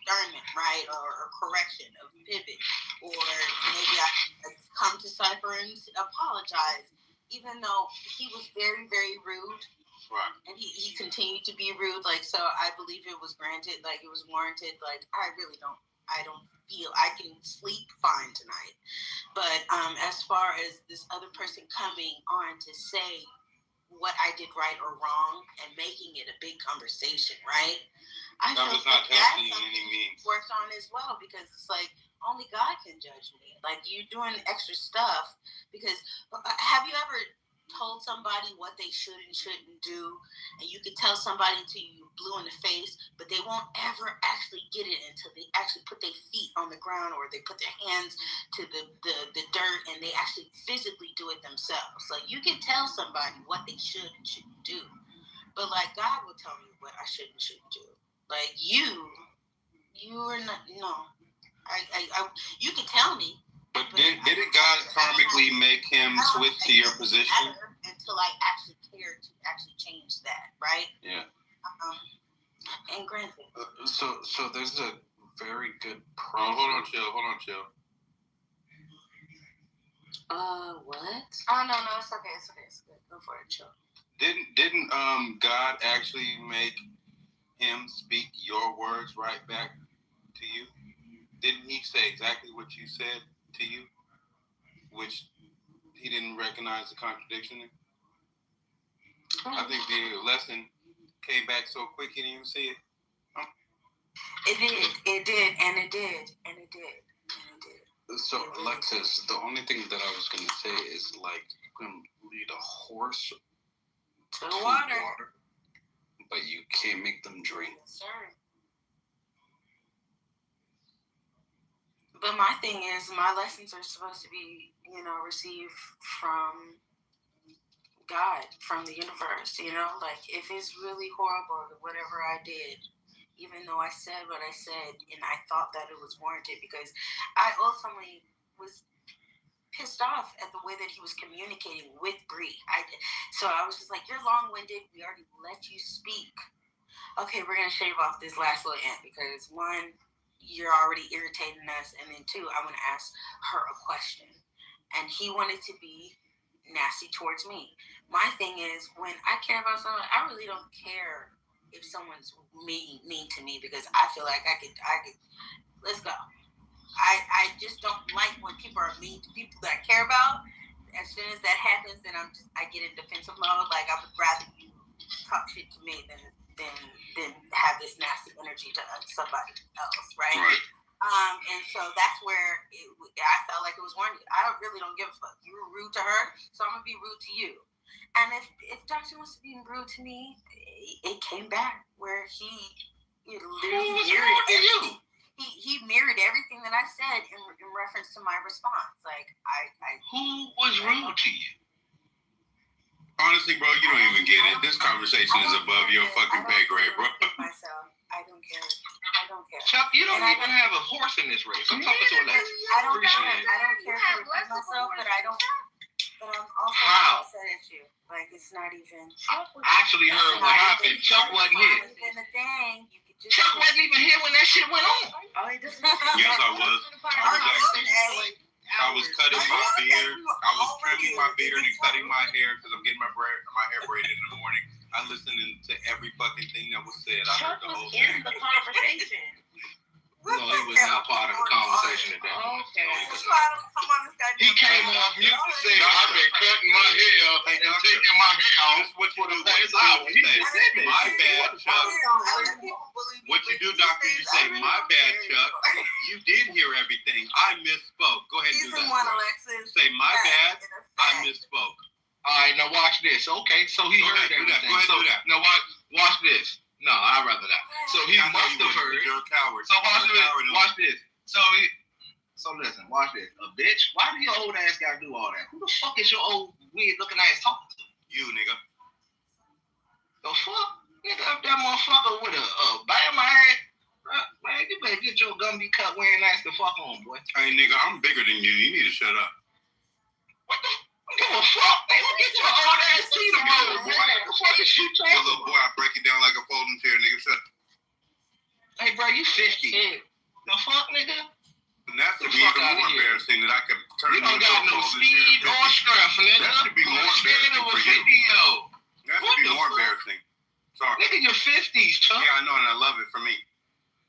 discernment, right, or correction of pivot, or maybe I come to Cypher and apologize, even though he was very, very rude. Right. And he continued to be rude, like, so I believe it was granted, like, it was warranted, like, I don't feel I can sleep fine tonight. But as far as this other person coming on to say what I did right or wrong and making it a big conversation, right? I That feel was not like healthy that's in any means. worked on as well, because it's like only God can judge me. Like, you're doing extra stuff because have you ever told somebody what they should and shouldn't do, and you could tell somebody until you blue in the face, but they won't ever actually get it until they actually put their feet on the ground or they put their hands to the dirt and they actually physically do it themselves. Like, you can tell somebody what they should and shouldn't do, but like God will tell me what I should and shouldn't do. Like, you You are not. No. I you can tell me. But didn't God karmically make him switch to your position? Until I actually cared to actually change that, right? Yeah. And granted. So there's a very good problem. Hold on, chill. What? Oh no, it's okay. It's good. Go for it, chill. Didn't God actually make him speak your words right back to you? Didn't he say exactly what you said to you? Which he didn't recognize the contradiction in? I think the lesson came back so quick he didn't even see it. It did. So, Alexis, the only thing that I was going to say is, like, you can lead a horse to the water, but you can't make them drink. Yes, sir. But my thing is, my lessons are supposed to be, received from God, from the universe, like if it's really horrible, whatever I did, even though I said what I said and I thought that it was warranted, because I ultimately was pissed off at the way that he was communicating with Bree. So I was just like, you're long-winded. We already let you speak. Okay, we're going to shave off this last little ant because, one, you're already irritating us, and then, two, I want to ask her a question. And he wanted to be nasty towards me. My thing is, when I care about someone, I really don't care if someone's mean to me, because I feel like I could let's go. I just don't like when people are mean to people that I care about. As soon as that happens, then I get in defensive mode. Like, I would rather you talk shit to me than have this nasty energy to somebody else, right? And so that's where I felt like it was warranted. I really don't give a fuck. You were rude to her, so I'm gonna be rude to you. And if Dr. wants to be rude to me, it came back where he literally mirrored everything. He mirrored everything that I said in reference to my response. Like, who was rude to you? Honestly, bro, you don't even get it. This conversation is above your fucking pay grade, bro. I don't care. Chuck, you don't even have a horse in this race. I'm talking to Alexa. I don't care to repeat myself, but I'm also upset at you. Like, it's not even. I actually heard what happened. Chuck wasn't here. Chuck wasn't even here when that shit went on. Yes, I was. I was cutting my beard. I was trimming my beard and cutting my hair because I'm getting my hair braided in the morning. I listened to every fucking thing that was said. I heard the whole thing. In the conversation. No, he was not part of the conversation at that point. Okay. He came off mute to say, I've been cutting my hair and taking my hair off for the past hour. He just said that. My bad, Chuck. What you do, doctor, you say, my bad, Chuck. You did hear everything. I misspoke. Go ahead and do that. Alexis. Say, my bad, I misspoke. All right, now watch this. Okay, so he heard everything. Go ahead, do that. Now watch this. No, I'd rather not. So he must have heard. You're a coward. So watch this. So listen, watch this. A bitch? Why do your old ass gotta do all that? Who the fuck is your old weird looking ass talking to? You, nigga. The fuck? Nigga up that motherfucker with a bama head. Man, you better get your Gumby cut wearing ass the fuck on, boy. Hey, nigga, I'm bigger than you. You need to shut up. What the? I don't give a fuck. Man, get your old ass teeth together, boy. What the fuck is you talking about? Little boy, I break it down like a folding chair, nigga. Shut up. Hey, bro, you 50. The fuck, nigga? And that should be even more embarrassing that I could turn you don't got no speed or strength, nigga. That should be more embarrassing for you. That should be more embarrassing. Sorry. Nigga, you're 50s, Chuck. Yeah, I know, and I love it for me.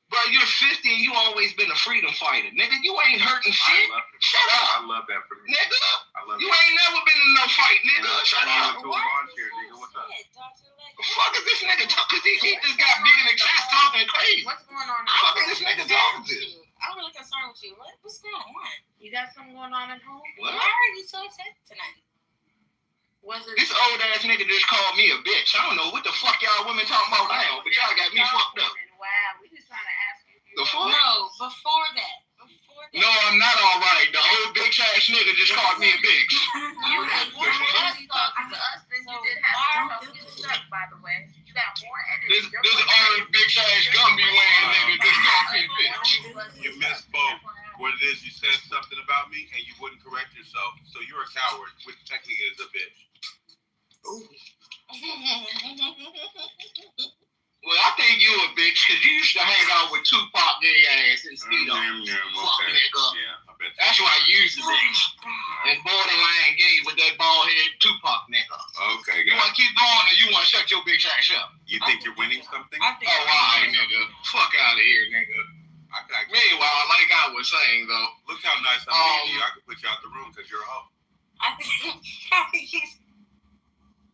Bro, you're 50 and you always been a freedom fighter. Nigga, you ain't hurting shit. Shut up. I love that for me. Nigga, I love you ain't never been in no fight, nigga. Shut up. To a lawn chair, nigga. What's up? The fuck is this nigga talking? Cause he just got big in the chest talking crazy. What's going on? What the fuck is this nigga talking to? I'm really concerned with you. What's going on? You got something going on at home? What? Why are you so upset tonight? Was it this old ass nigga just called me a bitch. I don't know what the fuck y'all women talking about now, but y'all got me fucked up. Wow, we just trying to ask you. The fuck? No, before that. No, I'm not all right. The old bitch ass nigga just called me a bitch. You had more talking to us than you did have to talk to Chuck, by the way. You got This old big size Gumby wearing nigga just called me a bitch. You misspoke. What it is, you said something about me and you wouldn't correct yourself. So you're a coward, which technically is a bitch. Ooh. Well, I think you a bitch because you used to hang out with Tupac gay ass instead of fuck nigga. Yeah, I bet. That's why you a bitch. And borderline gay with that bald head Tupac nigga. Okay, you want to keep going or you want to shut your bitch ass up? You think you're winning something? Oh, alright, nigga. Fuck out of here, nigga. Meanwhile, like I was saying though, look how nice I'm being to you. I could put you out the room because you're a hoe.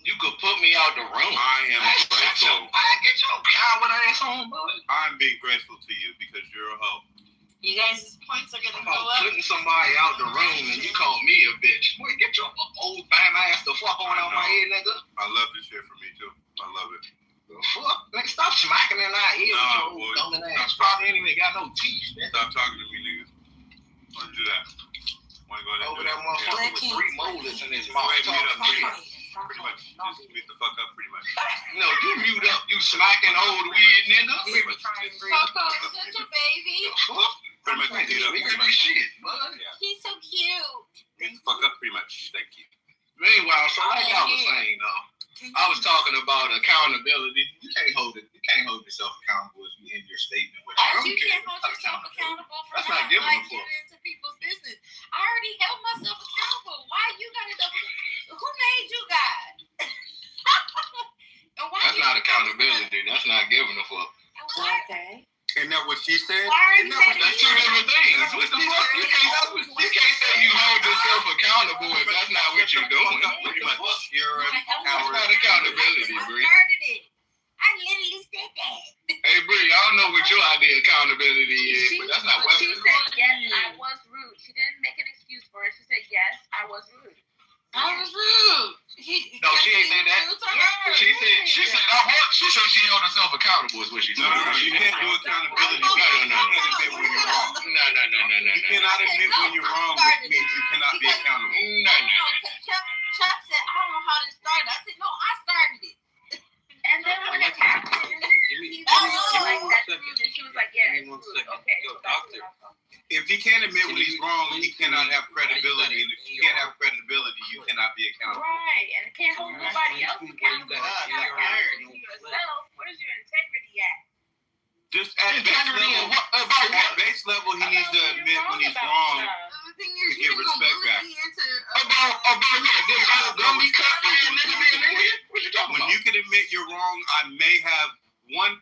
You could put me out the room. I am grateful. Get your coward ass on, boy. I'm being grateful to you because you're a hoe. You guys' points are gonna go up. Putting somebody out the room and you call me a bitch. Boy, get your old bam ass the fuck on my head, nigga. I love this shit for me too. I love it. Fuck, like stop smacking in our ears with your old dumb ass. Probably ain't even got no teeth, man. Stop talking to me, nigga. Why don't you do that? Why go ahead and over do that motherfucker with 3 molars in his mouth. Pretty much. Just mute the fuck up, pretty much. No, you mute up, you smacking old weird nigga. Pretty much. Coco, such a baby. Pretty much mute up. Pretty much. Shit, bud. He's so cute. Mute the fuck up, pretty much. Thank you. Meanwhile, so like I was saying though, I was talking about accountability. You can't hold yourself accountable if you in your statement. You can't hold yourself accountable for not getting into people's business. I already held myself accountable. Why you gotta double? Who made you God? That's not accountability. That's not giving a fuck. Okay. Isn't that what she said? That's 2 different things. What the fuck? You can't say you hold yourself accountable if that's not what you're doing. Pretty much. You're a coward. That's not accountability, Bree. I literally said that. Hey, Bree, I don't know what your idea of accountability is, but that's not what she said. Yes, I was rude. She didn't make an excuse for it. She said, yes, I was rude. I was rude. No, she ain't said that. She said she held herself accountable is what she said. No, you can't do accountability. You can't admit when you're wrong. No. You cannot admit when you're wrong, which means you cannot be accountable. No. Chuck said, I don't know how this started. I said, no, I started it. And then when it happened, he was like, that's rude. And she was like, yeah, it's rude. Okay. Doctor. If he can't admit when he's wrong, he cannot have credibility. And if you can't have credibility, you cannot be accountable. Right. And it can't hold nobody else accountable. Yourself. Where's your integrity at? Just at base level, he needs to admit when he's wrong to get respect back. When you can admit you're wrong, I may have 1.1%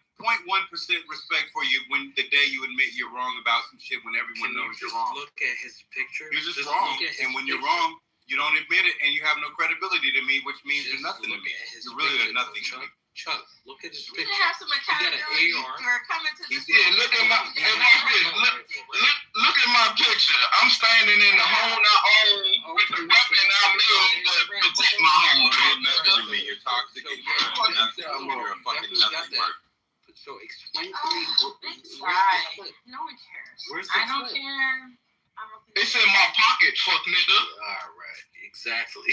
respect for you when the day you admit you're wrong about some shit when everyone knows you're wrong. Look at his picture. You're just wrong. And when you're wrong, you don't admit it and you have no credibility to me, which means you're nothing to me. You're really nothing to me. Chuck, look at his picture. You have some accountability for coming to this. Yeah, look at my look at my picture. I'm standing in the home I own with the weapon I made to protect my home. Nothing to me. You're toxic and you're a fucking nothing. So explain to me No one cares. I don't care. It's in my pocket, fuck nigga. All right, exactly.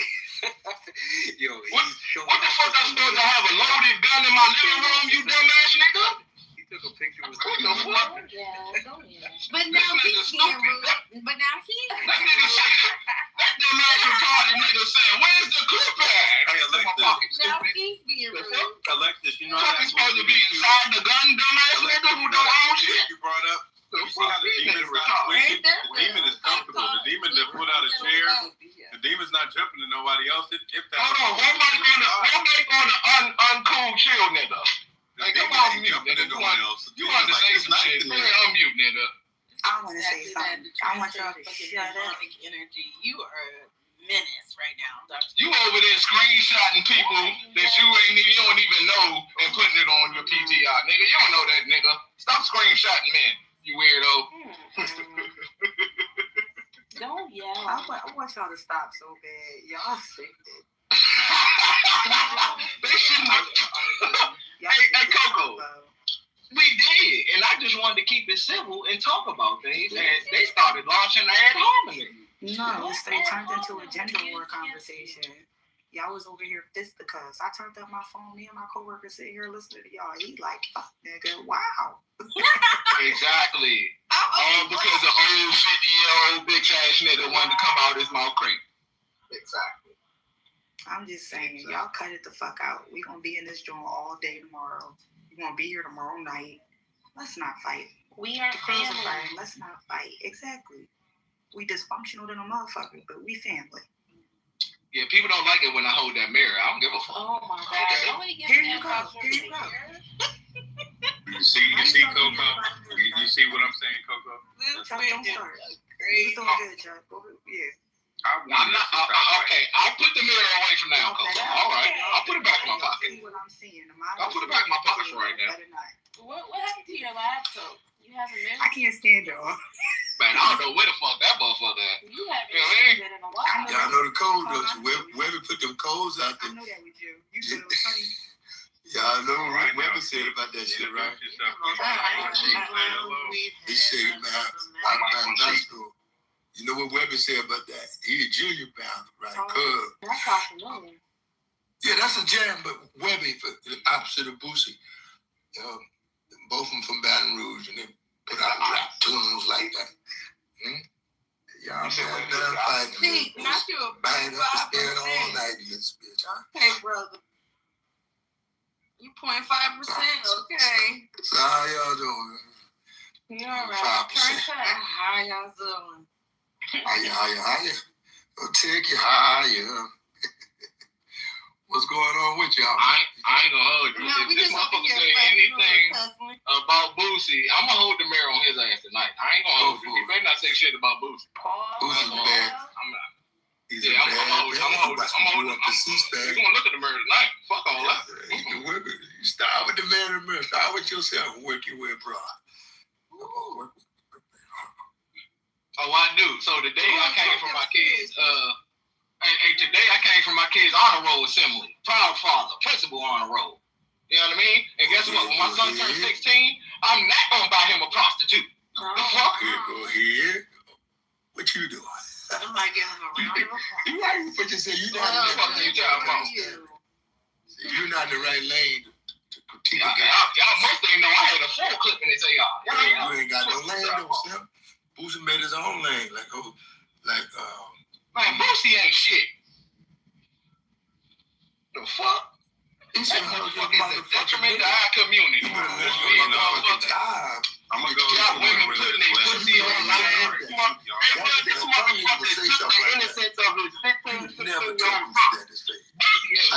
Yo, what the fuck I'm supposed to have a loaded gun in my living room, you dumbass nigga? He took a picture with what the fuck? But now he's being rude. But now he's that nigga said, that dumbass retarded nigga said, where's the clip at? Hey, Alexis. now he's being rude. Alexis, you know Fuck is supposed to be inside the gun, dumbass nigga who don't own shit? You brought up. You see how the demon is not swinging? The demon is comfortable. The demon just pulled out a chair. The demon's not jumping to nobody else. Hold on, one mic on the uncool chill nigga. Like, come on, mute, nigga. You want to say some shit, man? Unmute, nigga. I want to say something. I want y'all to shut up. Energy. You are a menace right now, Dr. You over there screenshotting people that you don't even know and putting it on your PTR, nigga. You don't know that, nigga. Stop screenshotting men, you weirdo. Don't yell. I want y'all to stop so bad. Y'all sick. They shouldn't have. Hey, Coco. We did, and I just wanted to keep it civil and talk about things, and they started launching ad hominem. No, it turned into a gender war conversation. Y'all was over here fisticuffs. I turned up my phone. Me and my coworker sitting here listening to y'all. He like, fuck, nigga, wow. Exactly. All because the old 50-year-old bitch ass nigga wanted to come out his mouth crazy. Exactly. I'm just saying, y'all cut it the fuck out. We gonna be in this joint all day tomorrow. We gonna be here tomorrow night. Let's not fight. We are family. Let's not fight. Exactly. We dysfunctional than a motherfucker, but we family. Yeah, people don't like it when I hold that mirror. I don't give a fuck. Oh my God. Okay. Here you go. You see, Coco? You see what I'm saying, Coco? Chuck, don't start. You doing good, Chuck. Yeah. Okay, I'll put the mirror away from now, Coco. All right. I'll put it back in my pocket. See what I'm seeing. I'll put it back in my pocket for right now. What happened to your laptop? You have a mirror? I can't stand y'all. Man, I don't know where the fuck that motherfucker at. You haven't used it in a while. Y'all know the code, don't you? Webby put them codes out there. I know that with you. You said it was funny. Y'all know what Webby said about that shit, right? He said, man, I'm not school. You know what Webby said about that? He a junior bound, right? That's possible. Yeah, that's a jam, but Webby, the opposite of Boosie. Both of them from Baton Rouge, and they put out rap tunes like that. Y'all man, done fighting. See, not you. Bang up and stand all night in this bitch, huh? Hey, brother. You 0.5%, okay. So how y'all doing? You're all right. 5%. How y'all doing? Higher. I'll take you higher. What's going on with y'all? I ain't gonna hold you. If this motherfucker say anything about Boosie, I'm gonna hold the mirror on his ass tonight. I ain't gonna hold you. He better not say shit about Boosie. Boosie's bad. I'm not. He's a bad man. I'm gonna look at the mirror tonight. Fuck all that. You start with the man in the mirror. Start with yourself and work your way, bro. Oh, I do. So the day I came from my kids, today I came from my kids' honor roll assembly. Proud father, principal honor roll. You know what I mean? And guess what? When my son turns 16, I'm not gonna buy him a prostitute. The fuck? Go ahead. What you doing? I might give him a round of applause. You right, but you say you're not in the right lane to critique a guy. Y'all most ain't know I had a full clip in this AR. You ain't got no lane though, Slim. Boosie made his own lane, man, Boosie ain't shit. The fuck? He's a detriment to our community. I'm gonna go got women putting their pussy online. This motherfucker took the innocence of his 15, 16-year-old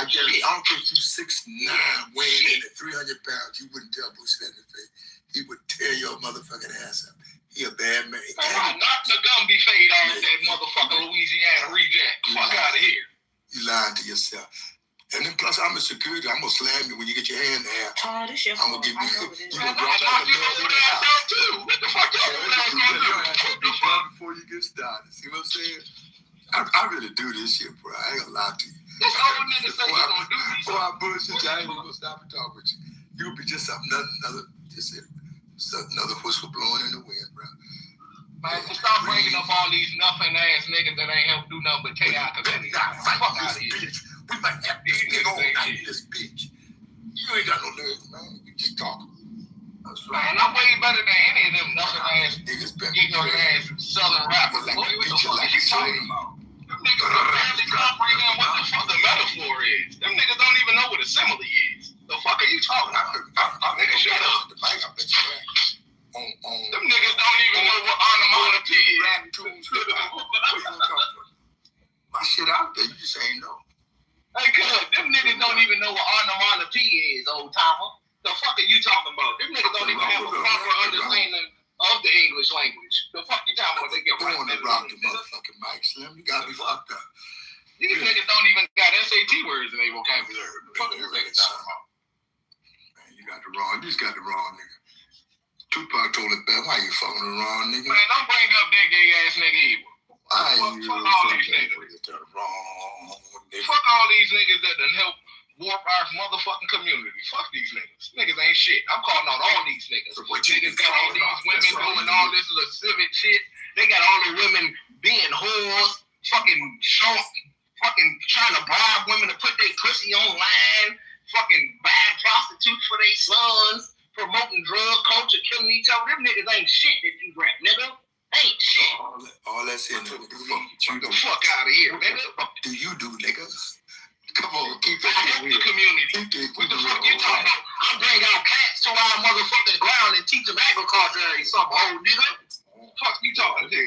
I don't think you 6'9", weighing in at 300 pounds. You wouldn't tell Boosie that in the face. He would tear your motherfucking ass up. He a bad man. I knocked the Gumby fade off that motherfucking Louisiana reject. Fuck out of here. You lying to yourself. And then plus, I'm a security. I'm gonna slam you when you get your hand there. Oh, this your I'm gonna give you. You gonna drop out the door in the house too. What the fuck you doing? Before you get started. See what I'm saying? I really do this shit, bro. I ain't gonna lie to you. This old nigga say you gonna do this. Before I bullshit you, I ain't even gonna stop and talk with you. You'll be just another whistle blowing in the wind, bro. Man, just stop bringing up all these nothing ass niggas that ain't help do nothing but take out community. Fuck out of here. Bitch. We might have this nigga all night in this bitch. You ain't got no nerve, man. You just talk. Man, I'm way better than any of them nothing ass niggas getting your ass southern rappers. What the fuck are you talking about? Them niggas don't barely comprehend what the fuck a metaphor is. Them niggas don't even know what a simile is. The fuck are you talking about? Nigga, shut up. Them niggas don't even know what onomatopoeia is. My shit out there, you just ain't know. Hey, cuz, them niggas don't even know what onomatopoeia is, old timer. The fuck are you talking about? Them niggas don't even have a proper understanding of the English language. The fuck you talking about? They get right to rock the motherfucking mic, Slim. You gotta be fucked up. These niggas don't even got SAT words in their vocabulary. The fuck are you niggas talking about? Man, you just got the wrong nigga. Tupac told it back, why you fucking the wrong nigga? Man, don't bring up that gay ass nigga either. Why fuck all these niggas? Fuck all these niggas that done help warp our motherfucking community. Fuck these niggas. Niggas ain't shit. I'm calling out all these niggas. Niggas got all these women doing all this lascivious shit. They got all the women being whores, fucking short, fucking trying to bribe women to put their pussy online, fucking buying prostitutes for their sons, promoting drug culture, killing each other. Them niggas ain't shit that you rap, nigga. Ain't shit. All that's in there. What the fuck out of here, nigga. What the fuck do you do, nigga? Come on, keep I help the community. What the fuck you talking about? I bring out cats to our motherfucking ground and teach them agriculture or something, old nigga. Fuck you talking to?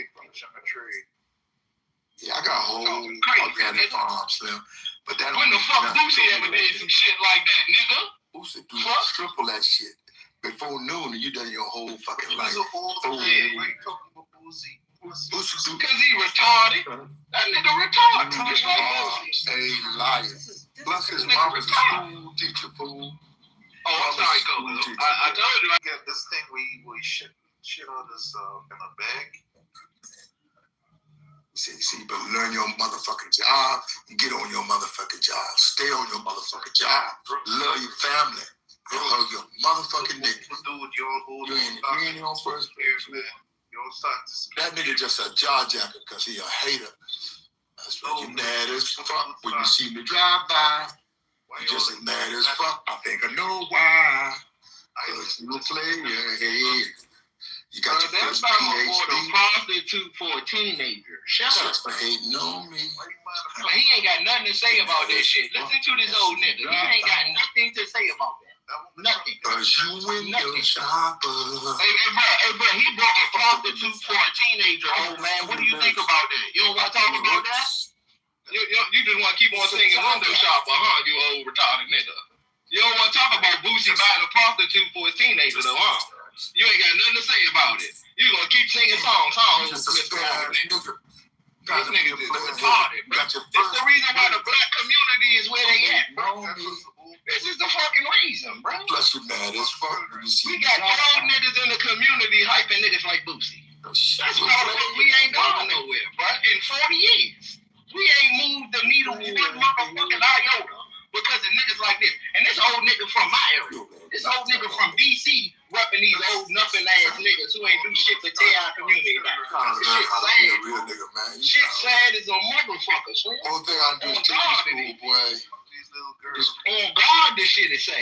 Yeah, I got a whole organic farm, Slim. But that when the fuck Boosie ever did some shit like that, nigga? Boosie do triple that shit. Before noon, you done your whole fucking life. Boosie, because he retarded. That nigga retarded. Just like Boosie. Hey, liar. Plus his mama's a school teacher, fool. Oh, I'm sorry, Coco. I told you I get this thing we shit on this in a bag. See, but learn your motherfucking job and get on your motherfucking job. Stay on your motherfucking job. Love your family. Love your motherfucking nigga. You ain't your first place, man. That nigga just a jaw jacker because he a hater. That's why you mad as fuck when you see me drive by. You just as mad as fuck. I think I know why. Cause you a player. You got your first PhD. A prostitute for a teenager. Shut up. Just for hating on me. He ain't got nothing to say about that shit. Listen to this old nigga. He ain't got nothing to say about that. Nothing. Cause you window shopper. Hey, bro, he brought a prostitute for a teenager, old man. What do you think about that? You don't want to talk about that? You just want to keep on singing window shopper, huh? You old retarded nigga. You don't want to talk about Boosie buying a prostitute for his teenager, though, huh? You ain't got nothing to say about it. You gonna keep singing songs, huh? This nigga is retarded, bro. It's the reason why the black community is where they at, bro. This is the fucking reason, bro. Plus you mad as fuck. We got old niggas in the community hyping niggas like Boosie. That's why the fuck we ain't going nowhere, bro. In 40 years. We ain't moved the needle one motherfucking iota because of niggas like this. And this old nigga from my area. This old nigga from DC repping these old nothing ass niggas who ain't do shit to tear our community down. Shit sad. Shit sad as a motherfucker, son. Only thing I do is take you school, boy. On God, this shit is sad.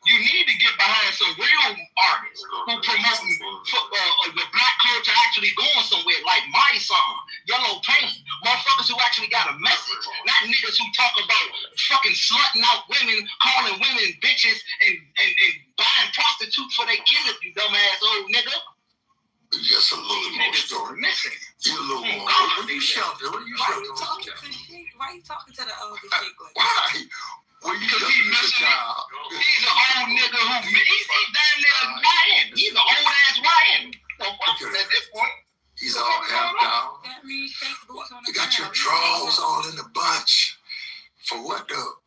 You need to get behind some real artists who promoting the black culture actually going somewhere, like my song, Yellow Paint. Motherfuckers who actually got a message, not niggas who talk about fucking slutting out women, calling women bitches, and buying prostitutes for their kids, you dumbass old nigga. Just a little more story. You a little more. What you shouting? What you shouting? Why you talking to the older chick like that? Why? Well, because he's missing it. He's an old nigga he's damn near YN. He's an old ass YN. So at this point, he's all half down. You got your drawers all in the bunch. For what though?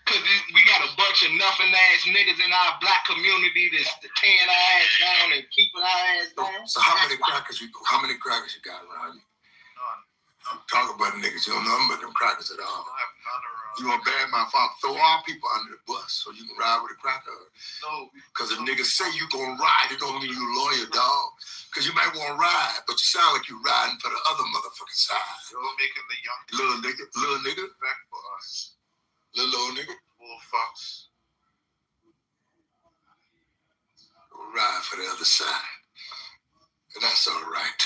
Because we got a bunch of nothing ass niggas in our black community that's tearing our ass down and keeping our ass down. So how many crackers you got around you? Talk about the niggas, you don't know about them crackers at all. You want bad my father, throw all people under the bus so you can ride with a cracker. No. Because if niggas say you gonna ride, it don't mean you loyal, dog. Because you might want to ride, but you sound like you riding for the other motherfucking side. You're making the young little nigga. Back for us. Little old nigga. Bull fucks. Ride for the other side. And that's all right.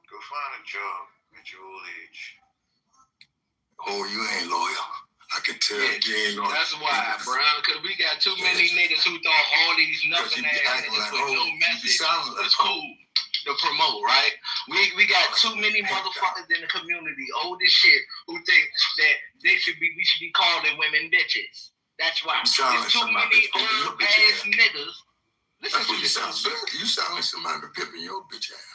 Go find a job at your old age. Oh, you ain't loyal. I can tell you ain't loyal. That's why, bro. Because we got too many niggas who thought all these nothing ass niggas with no message was cool to promote, right? We got too many motherfuckers in the community, old as shit, who think that we should be calling women bitches. That's why. There's too many old ass niggas. Listen to you sound like. You sound like somebody pimping your bitch ass.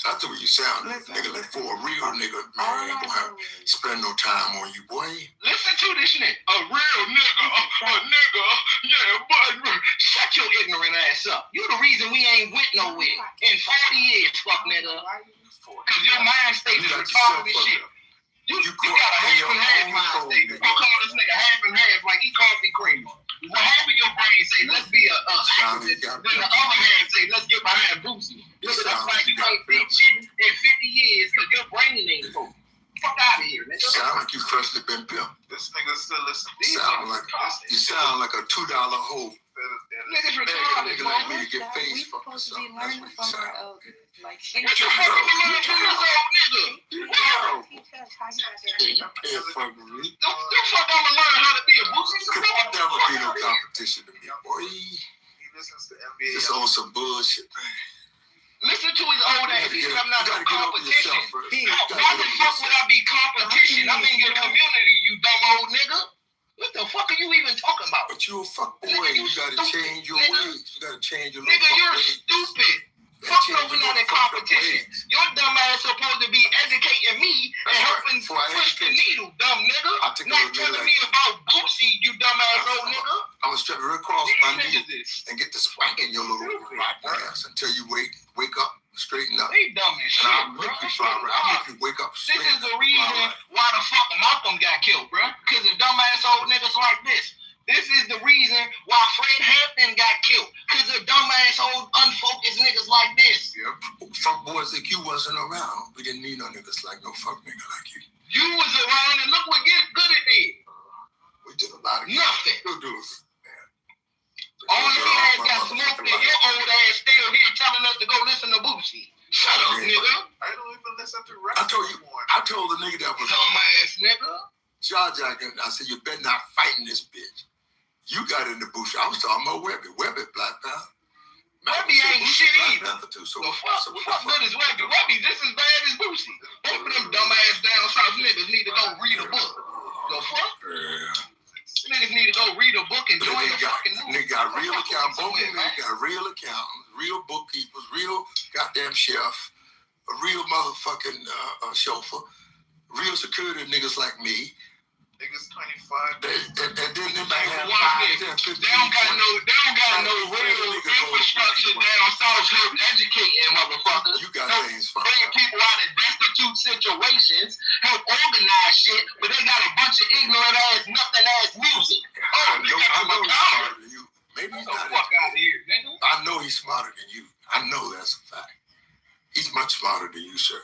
That's the way you sound, nigga. Like for a real nigga, man, ain't gonna have spend no time on you, boy. Listen to this nigga. A real nigga, yeah, but shut your ignorant ass up. You the reason we ain't went nowhere in 40 years, fuck nigga. Cause your mind state is retarded as shit. You got a half and half mind state. You call this nigga half and half like he coffee creamer. half of your brain say, let's be a activist, then the other half say, let's get behind Boosie. Nigga, that's like you ain't did shit in 50 years because your brain ain't full. Fuck out of here, nigga. Sound like you freshly been pimped. This nigga still listen. You sound like a $2 hoe. Niggas retarded, nigga bro. like me to get face We fucked or supposed to be something. That's learning what you from our sound. elders. Like, What you fucking learn from this old nigga? teach us how you got there. You can't fuck with me. You fuck I'ma learn how to be a Boosie Could supporter. never be no competition to me, boy. He listens to NBA. Just on some bullshit, man. Listen to his old ass. He said I'm not no You gotta get over competition. yourself first. Why the fuck would I be competition? I'm in your community, you dumb old nigga. What the fuck are you even talking about? But you a fuck boy. Nigga, You gotta stupid, change your nigga. ways. You gotta change your little Nigga, fuck you're ways. stupid. You Fuck gotta no, change we're your not in little fucked up competition. ways. Your dumb ass supposed to be educating me and That's right. helping Before I push the educate you. needle, dumb nigga. I take a Not little telling nigga me like about Boosie, you dumb ass old nigga. I'm gonna step real across my knee Niggas is and get the spank in your little rotten ass until you wake up, straighten up. they dumb as shit, And I'll bro. make you fly right. I'll make you wake up This straight. is the reason why the fuck Malcolm got killed, bro. Because of dumbass old niggas like this. This is the reason why Fred Hampton got killed. Because of dumbass old unfocused niggas like this. Yeah, fuck boys like you wasn't around. We didn't need no niggas like no fuck nigga like you. You was around and look what good it did. We did a lot of Nothing. You'll do it. All of your ass got smoked and your old ass still here telling us to go listen to Boosie. Shut up, nigga. I don't even listen to rap. I told the nigga that was Dumbass nigga. Jaja, I said, you better not fight in this bitch. You got in the bush. I was talking about Webby. Webby, Black Panther. Webby ain't shit either. Too, so fuck good as Webby. Webby just as bad as Boosie. Both of them dumbass down south niggas need to go read a book. The fuck? Niggas need to go read a book and join the fucking movie. Nigga got real accountants. Both of them got real accountants, real bookkeepers, real goddamn chef, a real motherfucking chauffeur, real security niggas like me. Niggas 25. And then they might have They don't got no real infrastructure down south help educating motherfuckers. You got things fucked Bring up. people out of destitute situations, help organize shit, but they got a bunch of ignorant ass, nothing ass music. I know he's smarter than you. Maybe he's not. Fuck out of here, nigga. I know he's smarter than you. I know that's a fact. He's much smarter than you, sir.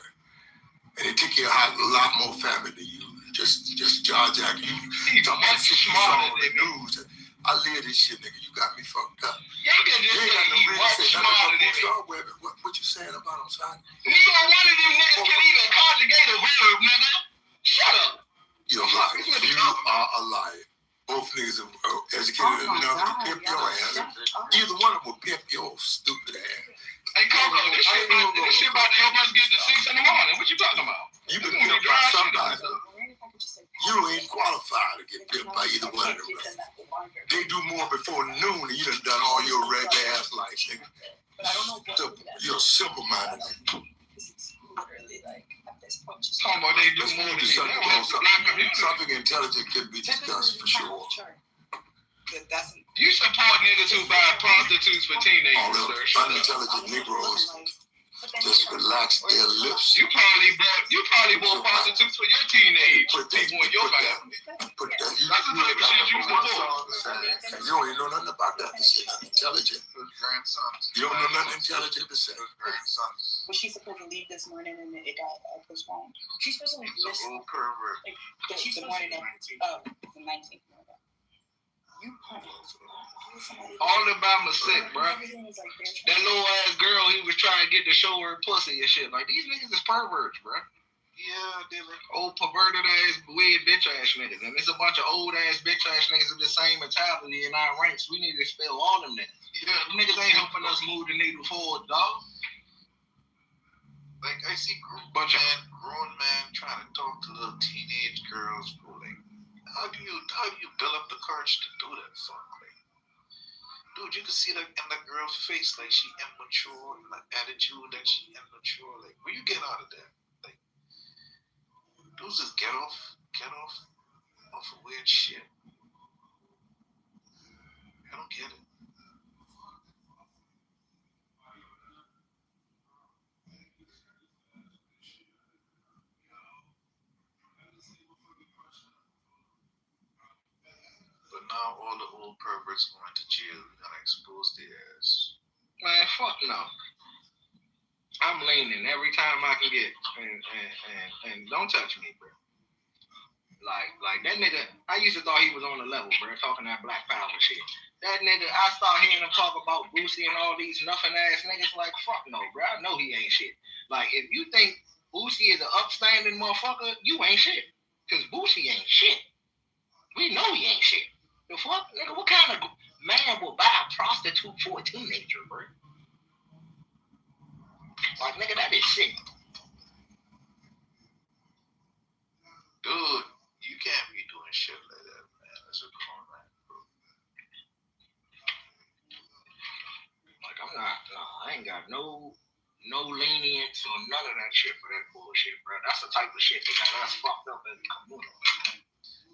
And he took care of a lot more family than you. Just jaw-jack. You talking about shit you saw on the news. I live this shit, nigga. You got me fucked up. You ain't got no reason to say nothing about what you saying about him, son? Neither one of them niggas can even conjugate a verb, nigga. Shut up. You're a liar. You are a liar. Both niggas are educated enough to pimp your ass. Either one of them will pimp your stupid ass. Hey, Coco, this shit about to help us get to 6 in the morning. What you talking about? You been pimped by somebody. You ain't qualified to get pimped by either one of them. They do more before noon and you done all your regular ass life, nigga. You're simple-minded. Talking about they do more than me. Something intelligent can be discussed for sure. You support niggas who buy prostitutes for teenagers, All those unintelligent Negroes just relax their lips. You probably bought prostitutes for your teenage people in your family. You don't even know nothing about that. This shit intelligent. You don't know nothing intelligent to say. Was she supposed to leave this morning and it got postponed? She's supposed to leave this morning. She's the morning of the 19th. Alabama sick, bro. That little ass girl, he was trying to get to show her pussy and shit. Like, these niggas is perverts, bro. Yeah, they like old perverted ass, weird bitch ass niggas. And there's a bunch of old ass bitch ass niggas with the same mentality in our ranks. We need to expel all them niggas. Yeah, them niggas ain't helping us move the needle forward, dog. Like, I see grown man trying to talk to little teenage girls, bro. Like, how do you build up the courage to do that, fuck? Like, dude, you can see that in the girl's face, like she immature, like attitude that she immature. Like, where you get out of that? Like, dudes just get off of weird shit. I don't get it. But now all the old perverts going to jail. We're gonna expose their ass. Man, fuck no. I'm leaning every time I can get, and don't touch me, bro. Like that nigga, I used to thought he was on the level, bro, talking that black power shit. That nigga, I start hearing him talk about Boosie and all these nothing ass niggas. Like, fuck no, bro. I know he ain't shit. Like, if you think Boosie is an upstanding motherfucker, you ain't shit. Cause Boosie ain't shit. We know he ain't shit. The fuck, nigga, what kind of man will buy a prostitute for a teenager, bro? Like, nigga, that is sick. Dude, you can't be doing shit like that, man. That's a grown man, bro. Like, I ain't got no lenience or none of that shit for that bullshit, bro. That's the type of shit that got us fucked up as a community.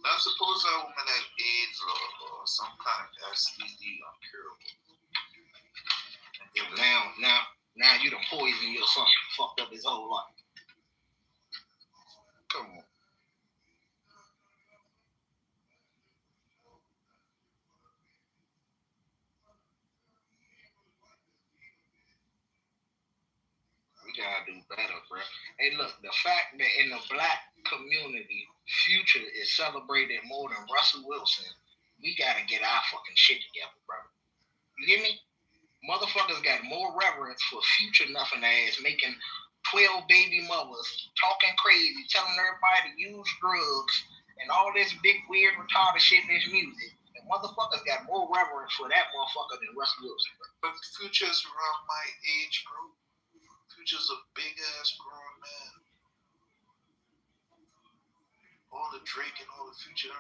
Now, suppose that woman had AIDS or some kind of STD uncurable. Now you done poisoned your son, fucked up his whole life. Come on. We gotta do better, bro. Hey, look, the fact that in the black community, Future is celebrated more than Russell Wilson, we gotta get our fucking shit together, bro. You hear me? Motherfuckers got more reverence for Future nothing ass making 12 baby mothers talking crazy, telling everybody to use drugs and all this big weird retarded shit in his music. And motherfuckers got more reverence for that motherfucker than Russell Wilson, bro. But Future's around my age, bro. Future's a big ass grown man. All the Drake and all the Future,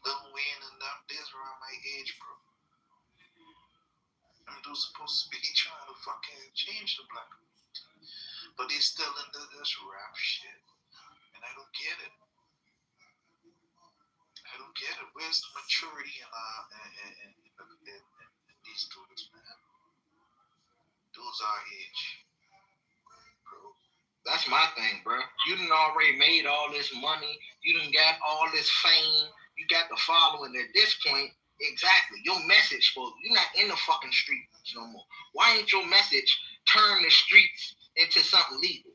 Lil Wayne and them, they're around my age, bro. I mean, they're supposed to be trying to fucking change the black community, but they still into this rap shit, and I don't get it. Where's the maturity in these dudes, man? Dudes our age, bro. That's my thing, bro. You done already made all this money. You done got all this fame. You got the following at this point. Exactly. Your message, bro. You're not in the fucking streets no more. Why ain't your message turn the streets into something legal?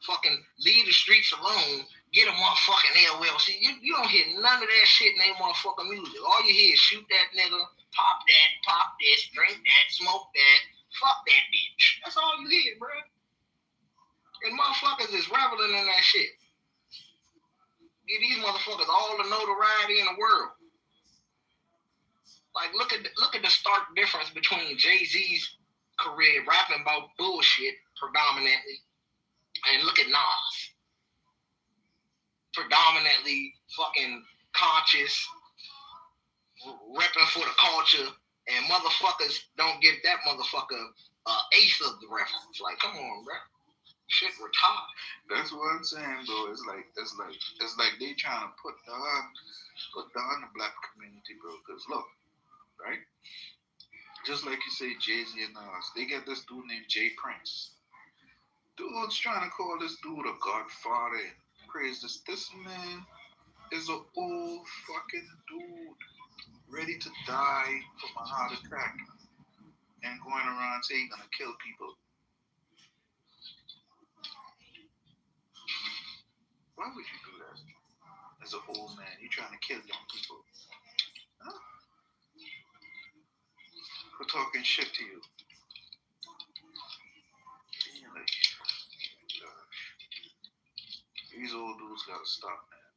Fucking leave the streets alone. Get a motherfucking LLC. You don't hear none of that shit in that motherfucking music. All you hear is shoot that nigga, pop that, pop this, drink that, smoke that, fuck that bitch. That's all you hear, bro. And motherfuckers is reveling in that shit. Give these motherfuckers all the notoriety in the world. Like, look at the stark difference between Jay-Z's career rapping about bullshit predominantly, and look at Nas. Predominantly fucking conscious, repping for the culture, and motherfuckers don't give that motherfucker eighth of the reference. Like, come on, bro. Shit retarded. That's what I'm saying, bro. It's like they trying to put down the black community, bro. Because look, right? Just like you say, Jay-Z and Nas, they got this dude named Jay Prince. Dude's trying to call this dude a godfather and praise this. This man is an old fucking dude ready to die from a heart attack and going around saying he's gonna kill people. Why would you do that? As an old man, you're trying to kill young people. Huh? For talking shit to you. Like, gosh. These old dudes gotta stop, man.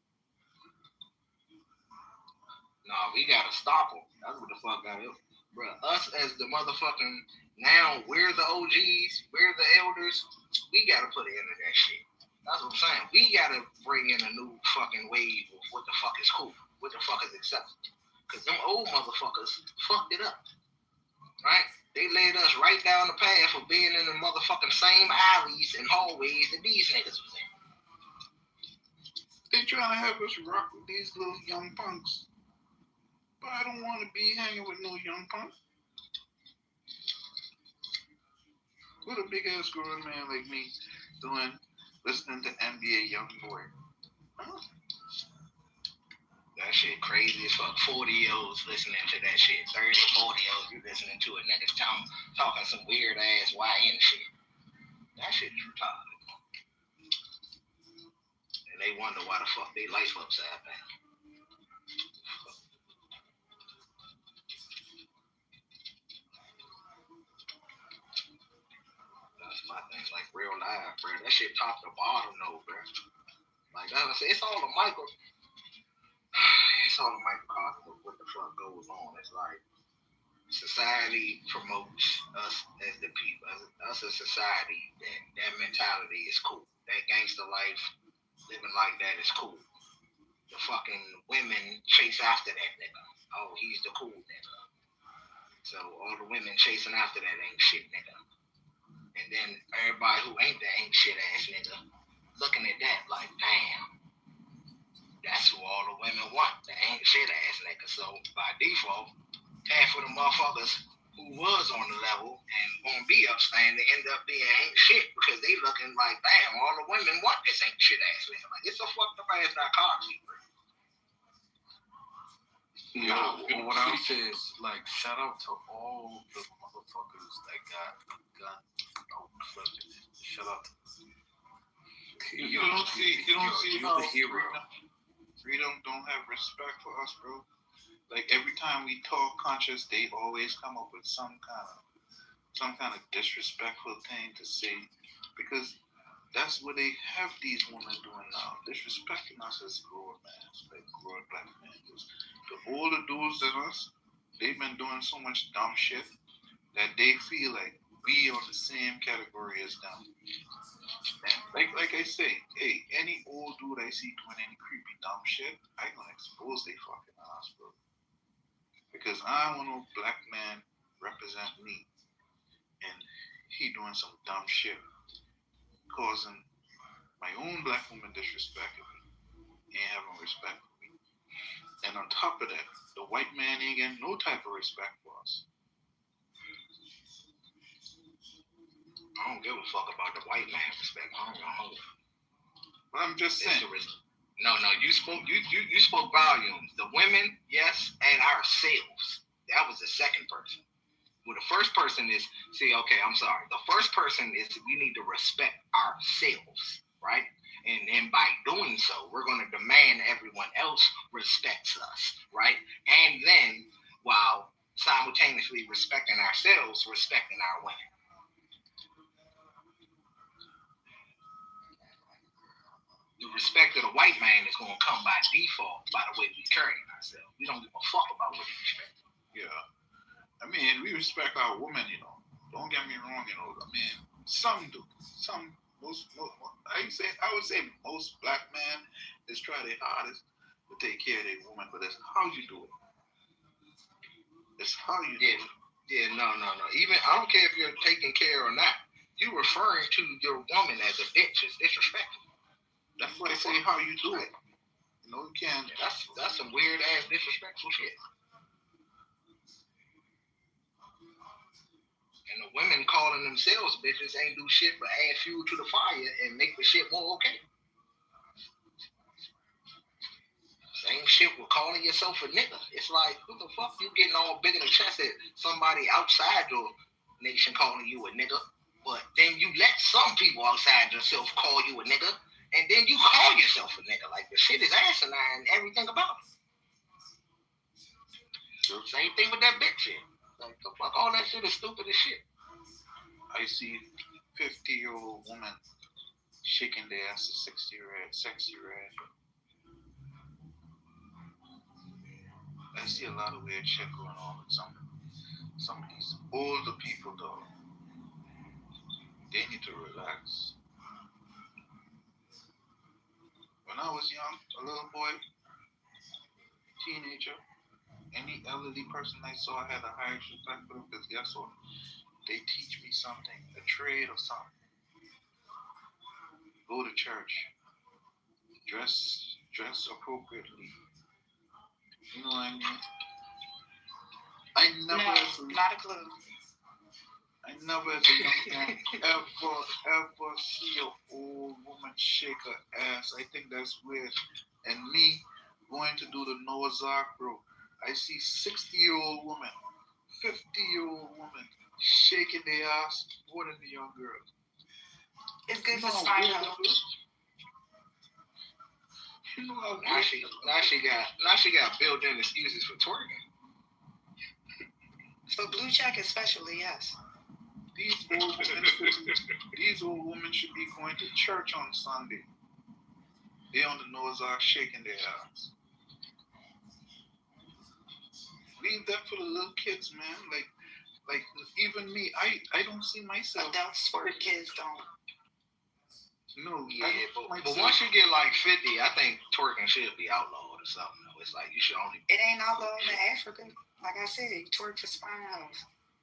Nah, we gotta stop them. That's what the fuck got it. Bro, us as the motherfucking, now we're the OGs, we're the elders, we gotta put an end to that shit. That's what I'm saying. We gotta bring in a new fucking wave of what the fuck is cool, what the fuck is acceptable. Because them old motherfuckers fucked it up. Right? They led us right down the path of being in the motherfucking same alleys and hallways that these niggas was in. They trying to have us rock with these little young punks. But I don't want to be hanging with no young punk. What a big ass grown man like me doing, listening to NBA Young Boy. Huh? That shit crazy as fuck. 40-year-olds listening to that shit. 30, 40-year-olds, you listening to a nigga talking some weird ass YN shit. That shit is retarded. And they wonder why the fuck they life upside down. That's my thing. Like real life, bro. That shit top to bottom though, bro. Like it's all a micro. It's all a microcosm of what the fuck goes on. It's like society promotes us as the people, us as society. That mentality is cool. That gangster life, living like that is cool. The fucking women chase after that nigga. Oh, he's the cool nigga. So all the women chasing after that ain't shit nigga. And then everybody who ain't the ain't shit ass nigga looking at that like, damn, that's who all the women want, the ain't shit ass nigga. So by default, half of the motherfuckers who was on the level and gonna be upstanding end up being ain't shit because they looking like, damn, all the women want this ain't shit ass nigga. Like it's a fucked up ass dichotomy, bro. What I would say is, like, shout out to all the motherfuckers that got guns clipping it. Shout out to them. You don't see you're the hero. Freedom don't have respect for us, bro. Like every time we talk conscious, they always come up with some kind of disrespectful thing to say, because that's what they have these women doing now, disrespecting us as grown men, like grown black men. The older dudes than us, they've been doing so much dumb shit that they feel like we are the same category as them. And like I say, hey, any old dude I see doing any creepy dumb shit, I gonna expose they fucking ass, bro. Because I want no black man represent me, and he doing some dumb shit, causing my own black woman disrespecting me, ain't having respect for me. And on top of that, the white man ain't getting no type of respect for us. I don't give a fuck about the white man respect. I don't know. But I'm just saying. No, you spoke volumes. The women, yes, and ourselves. That was the second person. Well, the first person is, I'm sorry. The first person is we need to respect ourselves, right? And by doing so, we're going to demand everyone else respects us, right? And then, while simultaneously respecting ourselves, respecting our women. The respect of the white man is going to come by default by the way we carry ourselves. We don't give a fuck about what we respect. Yeah. I mean, we respect our women, you know. Don't get me wrong, you know. I mean, some do. I would say most black men is try their hardest to take care of their woman, but that's how you do it. It's how you do it. Yeah, no. Even, I don't care if you're taking care or not. You referring to your woman as a bitch is disrespectful. That's why I say how you do it. You know, you can't. That's some weird ass disrespectful shit. And the women calling themselves bitches ain't do shit but add fuel to the fire and make the shit more okay. Same shit with calling yourself a nigga. It's like, what the fuck? You getting all big in the chest at somebody outside your nation calling you a nigga, but then you let some people outside yourself call you a nigga. And then you call yourself a nigga. Like, the shit is asinine, everything about it. Same thing with that bitch shit. Like, the fuck, all that shit is stupid as shit. I see 50-year-old woman shaking their ass to 60-year-old sexy red. I see a lot of weird shit going on with some of these older people, though. They need to relax. When I was young, a little boy, teenager, any elderly person I saw, I had a high respect for them because guess what? They teach me something, a trade or something. Go to church. Dress appropriately. You know what I mean? Not a clue. I never as a young man ever see an old woman shake her ass. I think that's weird. And me, going to do the Noah's Ark, bro. I see 60-year-old women, 50-year-old women shaking their ass more than the young girls. It's good for spine health. You know how Now she got built-in excuses for twerking. For blue check especially, yes. These old women should be going to church on Sunday. They on the Noah's Ark shaking their ass. Leave that for the little kids, man. Like even me, I don't see myself. Adults for kids don't. No, yeah, but once you get like 50, I think twerking should be outlawed or something. Though. It's like you should only. It ain't outlawed in Africa. Like I said, twerk for spine health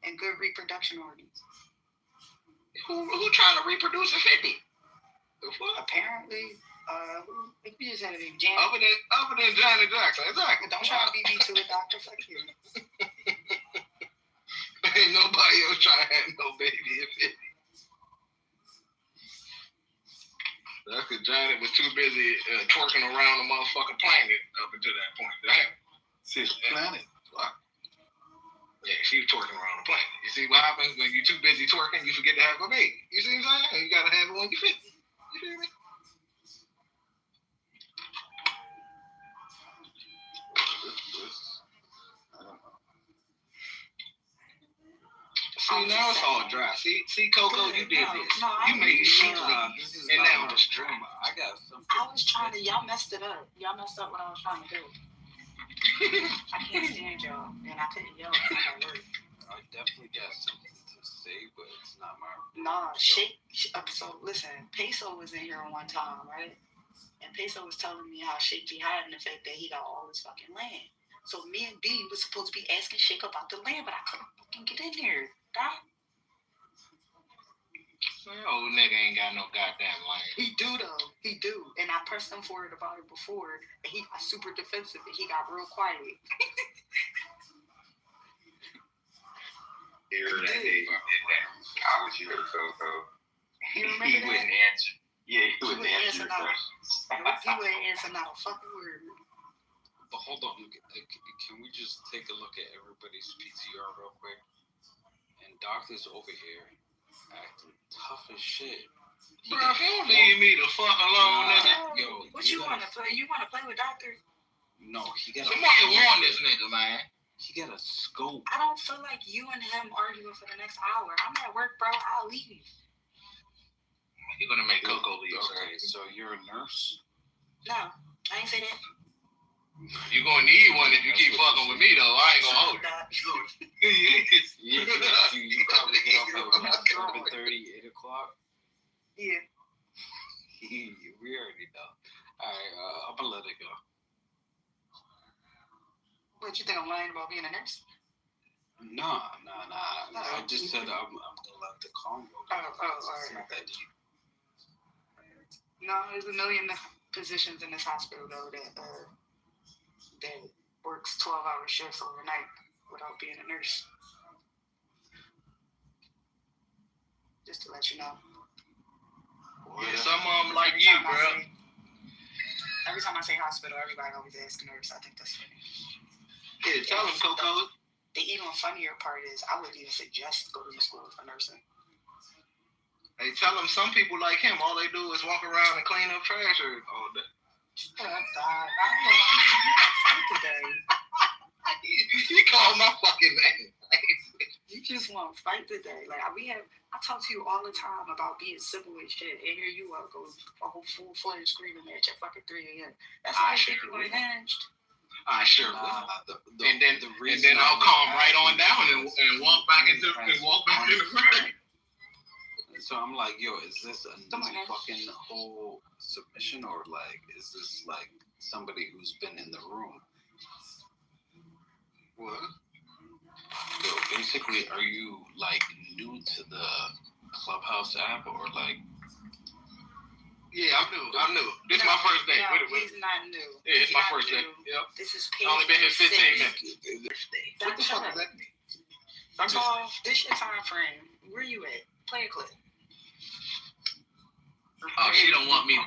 and good reproduction organs. Who trying to reproduce at 50? Apparently, if you just had a Janet. Other than Janet Jackson, exactly. Don't try to beat me to it, doctor. Fuck you. Ain't nobody else trying to have no baby at 50. That's because Janet was too busy twerking around the motherfucking planet up until that point. See, planet. What? Yeah, she was twerking around the planet. You see what happens when you're too busy twerking, you forget to have a baby. You see what I'm saying? You gotta have it when you're 50. You feel me? I don't know. See, now it's all dry. See, Coco, you did this. You made it shit and now it's dry. I got something. I was trying to, y'all messed it up. Y'all messed up what I was trying to do. I can't stand y'all, and I couldn't yell at work. I definitely got something to say, but it's not my. Nah, so listen, Peso was in here one time, right? And Peso was telling me how Sheik be hiding the fact that he got all this fucking land. So me and B was supposed to be asking Sheik about the land, but I couldn't fucking get in there. That old nigga ain't got no goddamn land. He do though. He do. And I pressed him for it about it before. And he got super defensive and he got real quiet. Here that day you did that. I was here, Coco. You remember He that? wouldn't answer. Yeah, he wouldn't answer your questions. He wouldn't answer not a fucking word. But hold on, can we just take a look at everybody's PTR real quick? And Doctor's over here acting tough as shit. Bro, if you don't leave me the fuck alone, nigga. Yo, What you want to play? You want to play with Doctor? No, he got somebody warn this nigga, man. He got a scope. I don't feel like you and him arguing for the next hour. I'm at work, bro. I'll leave. You're gonna make Coco leave. Okay, so you're a nurse? No, I ain't say that. You're gonna need one if you keep fucking with me, though. I ain't gonna hold you. You probably get off at 7:30, 8 o'clock. Yeah. We already know. Alright, I'm gonna let it go. What, you think I'm lying about being a nurse? Nah. I just said I'm gonna let the calm go. Alright. No, there's a million positions in this hospital though that works 12-hour shifts overnight without being a nurse. Just to let you know. Yeah, some of them like you, bro. Every time I say hospital, everybody always asks nurse. I think that's funny. Yeah, tell them, Coco. The even funnier part is I wouldn't even suggest go to school for nursing. Hey, tell them some people like him, all they do is walk around and clean up trash all day. Oh, God. I don't know why you got fight today. You called my fucking name. You just want to fight today. Like, I talk to you all the time about being civil and shit, and here you are going full-fledged screaming at your fucking 3 a.m. That's how I think you were managed. I sure will. And then I'll calm right on down and walk back into the room. So I'm like, yo, is this a new fucking whole submission, or like, is this like somebody who's been in the room? What? Yo, basically, are you like new to the Clubhouse app, or like? Yeah, I'm new. This is my first day. No, he's not new. Yeah, it's my first day. Yep. This is I've only been here 15 minutes. What the fuck does that mean? This your time frame. Where you at? Play a clip. Oh, she don't want me.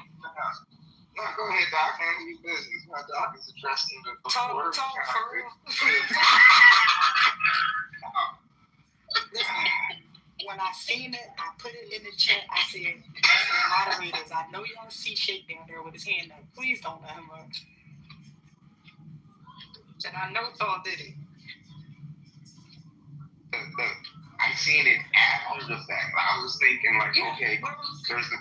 No, go ahead, Doc. Handle your business. My doc is addressing the Talk word. for real. Listen, when I seen it, I put it in the chat. I said, moderators, I know y'all see Shake down there with his hand up. Please don't let him up. And I know Thor did it. I seen it after the fact. I was thinking like, okay, there's the.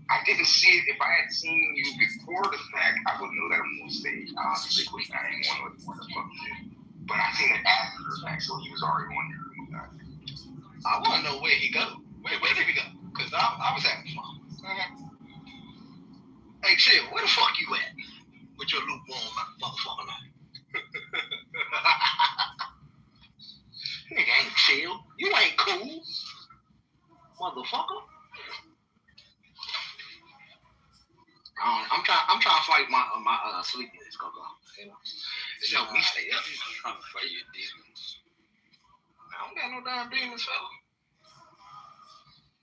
I didn't see it. If I had seen you before the fact, I would know that I'm on stage. Honestly, I didn't want to what the fuck shit. But I seen it after the fact, so he was already wondering. I want to know where he go. Where did he go? Because I was having fun. Hey, chill. Where the fuck you at? With your lukewarm motherfucker life. You ain't chill. You ain't cool, motherfucker. I'm trying to fight my sleepiness, Coco. You know, it's helped me stay up. I'm trying to fight your demons. I don't got no damn demons, fella.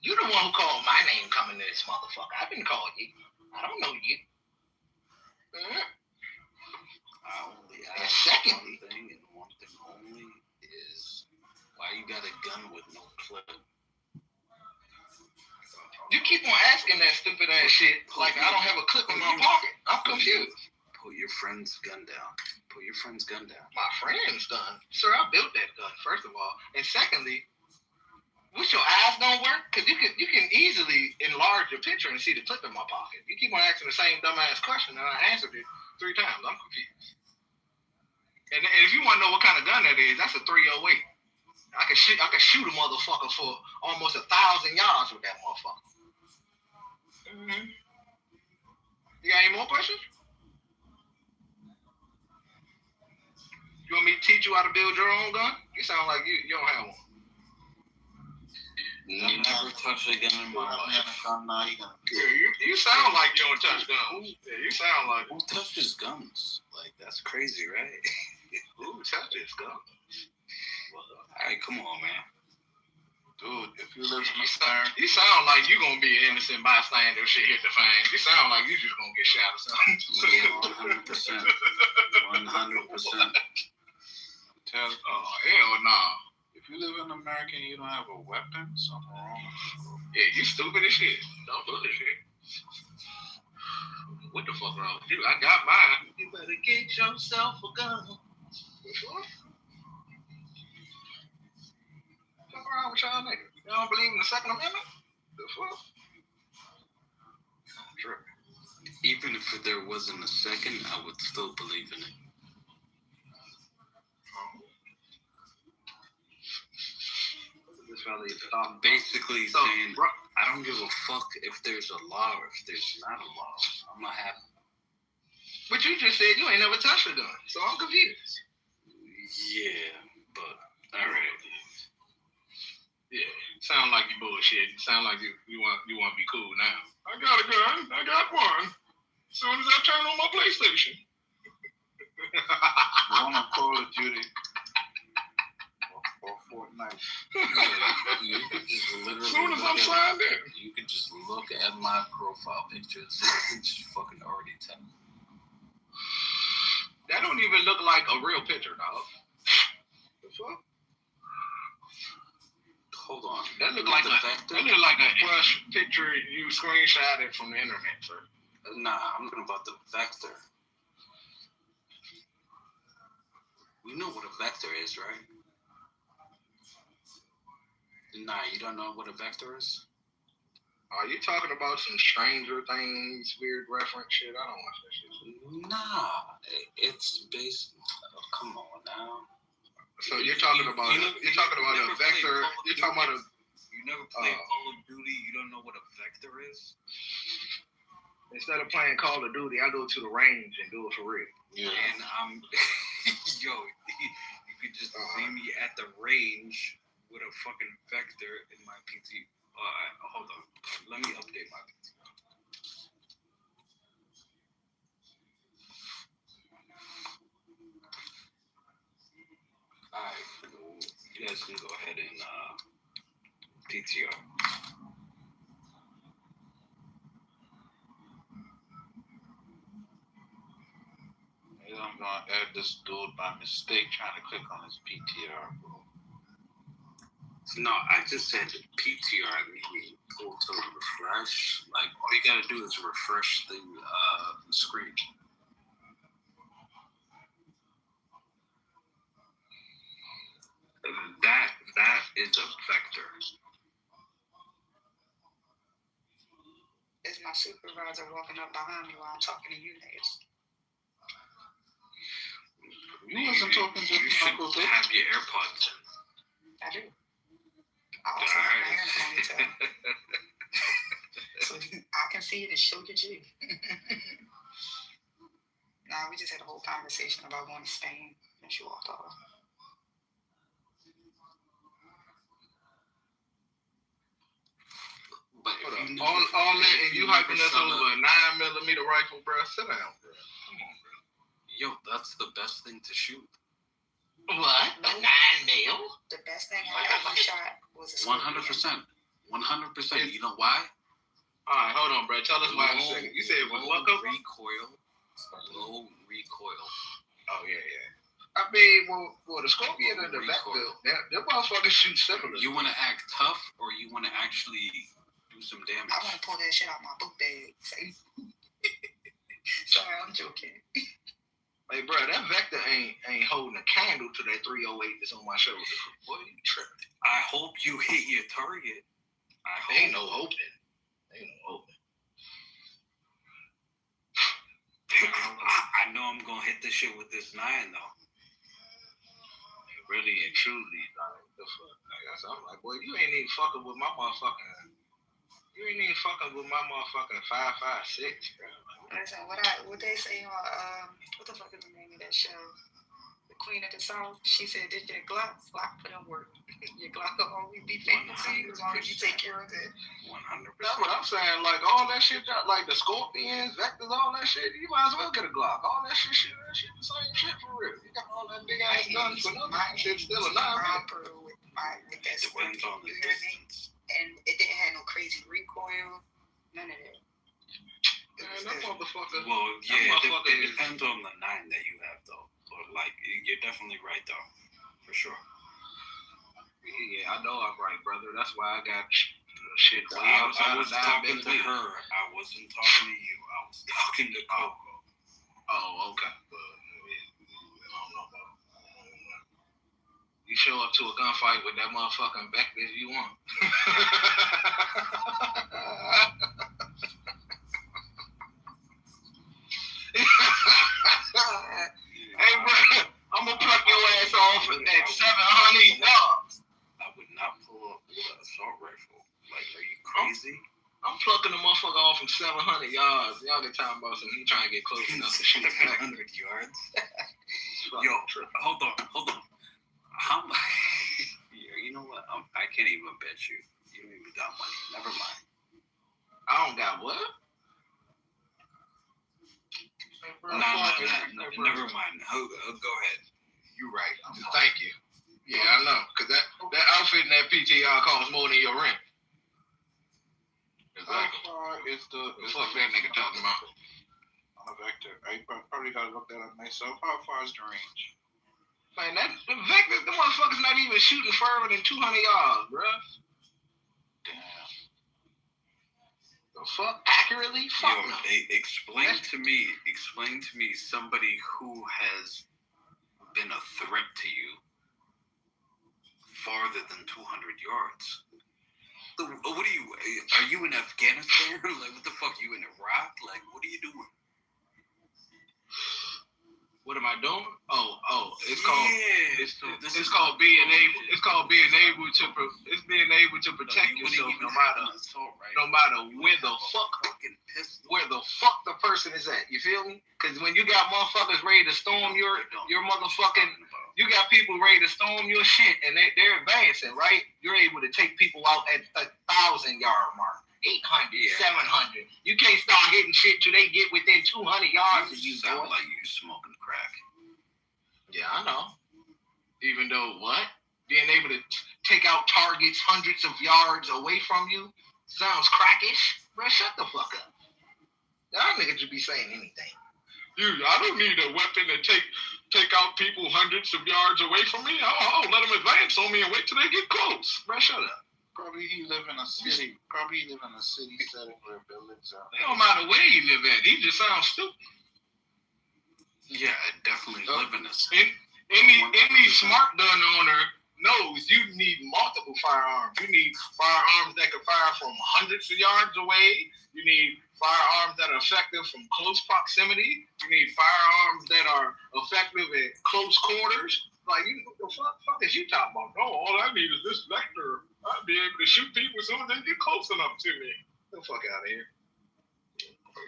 You the one who called my name coming to this motherfucker. I didn't call you. I don't know you. Mm-hmm. I only ask one thing and one thing only is why you got a gun with no clip? You keep on asking that stupid ass shit like I don't have a clip in my pocket. I'm confused. Put your friend's gun down. Put your friend's gun down. My friend's gun? Sir, I built that gun, first of all. And secondly, what's your eyes don't work? Because you can easily enlarge your picture and see the clip in my pocket. You keep on asking the same dumbass question and I answered it 3 times. I'm confused. And if you want to know what kind of gun that is, that's a 308. I can shoot a motherfucker for almost 1,000 yards with that motherfucker. Mm-hmm. You got any more questions? You want me to teach you how to build your own gun? You sound like you don't have one. You never touched a gun in my life. You sound like you don't touch guns. Yeah, you sound like. Who touches guns? Like, that's crazy, right? Who touches guns? Well, all right, come on, man. Dude, if you live in a fire, you sound like you gonna be an innocent bystander if shit hit the fan. You sound like you just gonna get shot or something. Yeah, 100%. 100%. Oh, hell no. If you live in America and you don't have a weapon, something wrong with you. Yeah, you stupid as shit. Don't do this shit. What the fuck wrong with you? I got mine. You better get yourself a gun. What? What's wrong with y'all niggas? Y'all don't believe in the Second Amendment? The fuck? True. Even if there wasn't a second, I would still believe in it. Basically saying, I don't give a fuck if there's a law or if there's not a law. I'm not happy. But you just said you ain't never touched a gun, so I'm confused. Yeah, but all right. Yeah, sound like you bullshit. Sound like you want to be cool now. I got a gun. I got one. As soon as I turn on my PlayStation. You want to Call of Duty or Fortnite? You could just literally. As soon as I'm signed in. You could just look at my profile pictures and just fucking already tell me. That don't even look like a real picture, dog. The fuck? Hold on. That look like a fresh picture you screenshotted from the internet, sir. Nah, I'm talking about the vector. You know what a vector is, right? Nah, you don't know what a vector is? Are you talking about some Stranger Things weird reference shit? I don't watch that shit. Nah, it's based. Oh, come on now. So you're talking about a vector. You're talking about a. You never played Call of Duty. You don't know what a vector is. Instead of playing Call of Duty, I go to the range and do it for real. Yeah. And I'm, yo, you could just see me at the range with a fucking vector in my PT. Hold on. Let me update my PT. Alright, you guys can go ahead and PTR. 1 gonna add this dude by mistake trying to click on his PTR, bro. No, I just said PTR, meaning go to refresh. Like, all you gotta do is refresh the screen. That is a vector. It's my supervisor walking up behind me while I'm talking to you, Nails. You wasn't talking to You should have your AirPods in. I do. I also have my hair in a ponytail. So I can see it and show your G. Nah, we just had a whole conversation about going to Spain and she walked off. But all that, and you hyping us over a 9mm rifle, bro. Sit down, bro. Come on, bro. Yo, that's the best thing to shoot. What? A 9mm? The best thing I ever shot was a 100%. 100%. You know why? All right, hold on, bro. Tell us why in a second. You said it was what? Recoil. Low recoil. Oh, yeah. I mean, well, the Scorpion and the Vector, them motherfuckers shoot similar. You want to act tough, or you want to actually do some damage? I want to pull that shit out my book bag. Sorry, I'm joking. Hey, bro, that Vector ain't holding a candle to that 308 that's on my shoulder. Boy, you tripping. I hope you hit your target. Ain't no hoping. I know I'm gonna hit this shit with this 9 though. Really and truly, like the fuck. I'm like, boy, you ain't even fucking with my motherfucking 5.56, bro. Listen, what they say on what the fuck is the name of that show? The Queen of the South. She said, "Did your Glock put in work? Your Glock will always be faithful to you as long as you take care of it." 100%. That's what I'm saying. Like all that shit, like the Scorpions, Vectors, all that shit. You might as well get a Glock. All that shit, the same shit for real. You got all that big ass guns for nothing. That shit still a 9mm. With that Scorpion, you hear me? And it didn't have no crazy recoil, none of that. Man, that motherfucker. Well, yeah, it depends on the 9 that you have, though. But like, you're definitely right, though, for sure. Yeah, I know I'm right, brother. That's why I got shit. I was talking to her. I wasn't talking to you. I was talking to Coco. Oh, okay. But I don't know about. You show up to a gunfight with that motherfucking Vector if you want. Hey, bro, I'm gonna pluck your ass off at 700 yards. I would not pull up with an assault rifle. Like, are you crazy? I'm plucking the motherfucker off from 700 yards. Y'all get talking about some. He trying to get close enough to shoot 700 yards. Yo, hold on. How much? You know what? I can't even bet you. You don't even got money. Never mind. I don't got what? No, never mind. Go ahead. You're right. Thank you. Yeah, I know. Because that outfit and that PTR costs more than your rent. Exactly. It's the fuck that nigga talking about? On a Vector. I probably gotta look that up myself. How far is the range? Man, the Vector, the motherfucker's not even shooting further than 200 yards, bro. Damn. The fuck? Accurately? Fuck no. Explain to me somebody who has been a threat to you farther than 200 yards. What are you in Afghanistan? Like, what the fuck? You in Iraq? Like, what are you doing? What am I doing? It's called it's called being able to protect yourself no matter where the fuck the person is at. You feel me? Because when you got motherfuckers ready to storm your motherfucking, you got people ready to storm your shit and they're advancing, right? You're able to take people out at 1,000-yard mark. 800, 700. You can't start hitting shit till they get within 200 yards of you. Sound like you smoking crack. Yeah, I know. Even though being able to take out targets hundreds of yards away from you sounds crackish. Bro, shut the fuck up. Y'all niggas should be saying anything. I don't need a weapon to take out people hundreds of yards away from me. I'll let them advance on me and wait till they get close. Man, shut up. Probably he live in a city. Probably he live in a city setting where buildings are. It don't matter where you live at. He just sounds stupid. Yeah, I definitely live in a city. Any smart gun owner knows you need multiple firearms. You need firearms that can fire from hundreds of yards away. You need firearms that are effective from close proximity. You need firearms that are effective at close quarters. Like, what the fuck is you talking about? No, all I need is this vector. I'll be able to shoot people as soon as they get close enough to me. Get the fuck out of here.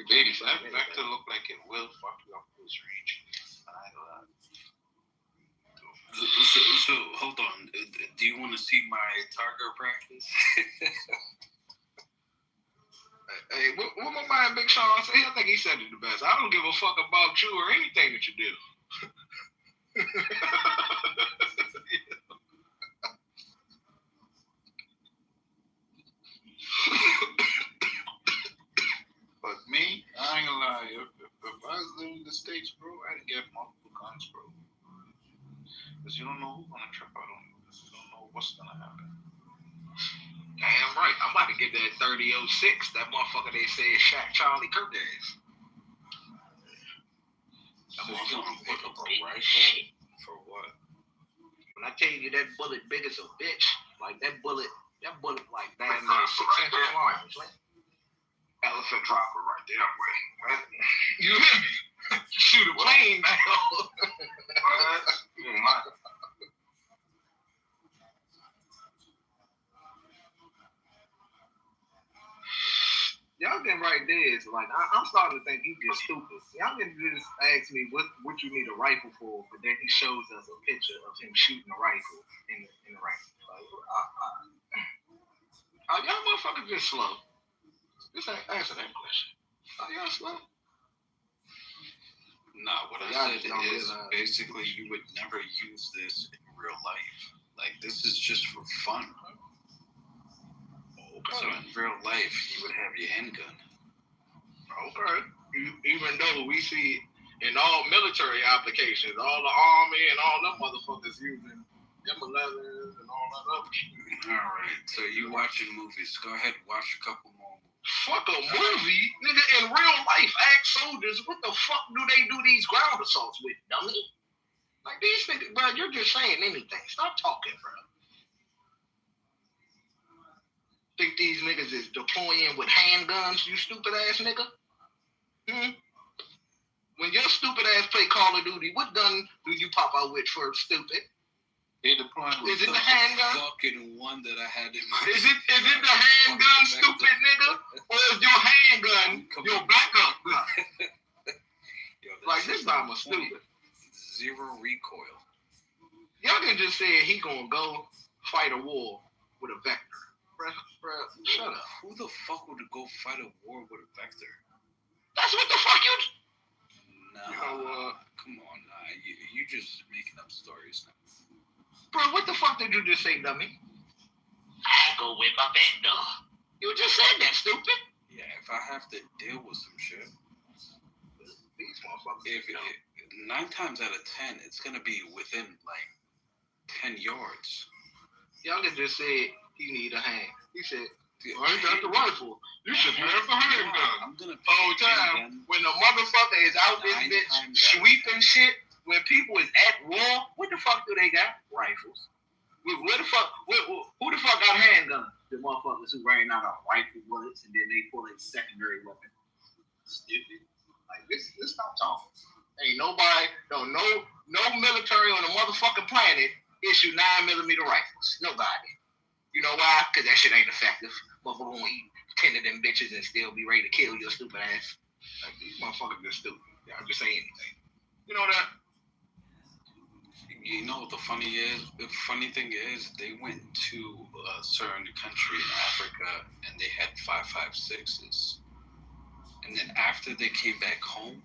Baby, that vector look like it will fuck you up close range. So hold on. Do you want to see my target practice? Hey, what my man Big Sean say? I think he said it the best. I don't give a fuck about you or anything that you do. But me, I ain't gonna lie. If I was living in the States, bro, I'd get multiple guns, bro. Because you don't know who's gonna trip out on you. You don't know what's gonna happen. Damn right. I'm about to get that 3006. That motherfucker they said shot Charlie Kirk ass. So you gonna pick up a rifle for what? When I tell you that bullet big as a bitch, like that bullet like damn near 6 inches long. Elephant dropper right there, boy. You hear me? Shoot a plane now. Y'all getting right there is like I'm starting to think he's just stupid. Y'all can just ask me what you need a rifle for, but then he shows us a picture of him shooting a rifle in the rifle. Like, y'all motherfuckers just slow. Just answer that question. Are y'all slow? Nah, what I said is basically you would never use this in real life. Like, this is just for fun. Okay. So in real life, you would have your handgun. Okay. Even though we see in all military applications, all the Army and all them motherfuckers using M11s and all that other shit. All right. So you watching movies. Go ahead, watch a couple more. Fuck a movie? Nigga, in real life, ask soldiers, what the fuck do they do these ground assaults with, dummy? Like, these niggas, bro, you're just saying anything. Stop talking, bro. Think these niggas is deploying with handguns, you stupid ass nigga? When your stupid ass play Call of Duty, what gun do you pop out with first, stupid? Is it the handgun? Fucking one that I had in my. Is it the handgun, stupid nigga, or is your handgun your backup gun? Like this time was stupid. Zero recoil. Y'all can just say he gonna go fight a war with a vector. Bruh, shut up. Who the fuck would go fight a war with a vector? That's what the fuck you. Nah, come on, nah. You just making up stories now. Bro, what the fuck did you just say, dummy? I go with my vector. You just said that, stupid. Yeah, if I have to deal with some shit. These motherfuckers. 9 times out of 10, it's gonna be within like 10 yards. Y'all can just say he need a hand. He said, I ain't got the rifle. You should have the handgun. I'm gonna whole time when the motherfucker is out this bitch sweeping shit, when people is at war, what the fuck do they got? Rifles. Where the fuck? Who the fuck got handguns? The motherfuckers who ran out of rifle bullets and then they pull a secondary weapon. Stupid. Like this stop talking. Ain't nobody, no military on the motherfucking planet issue 9mm rifles. Nobody. You know why? Because that shit ain't effective. Motherfucker won't eat 10 of them bitches and still be ready to kill your stupid ass. Like, these motherfuckers just stupid. Y'all just say anything. You know that? You know what the funny thing is, they went to a certain country in Africa and they had 5.56s. And then after they came back home,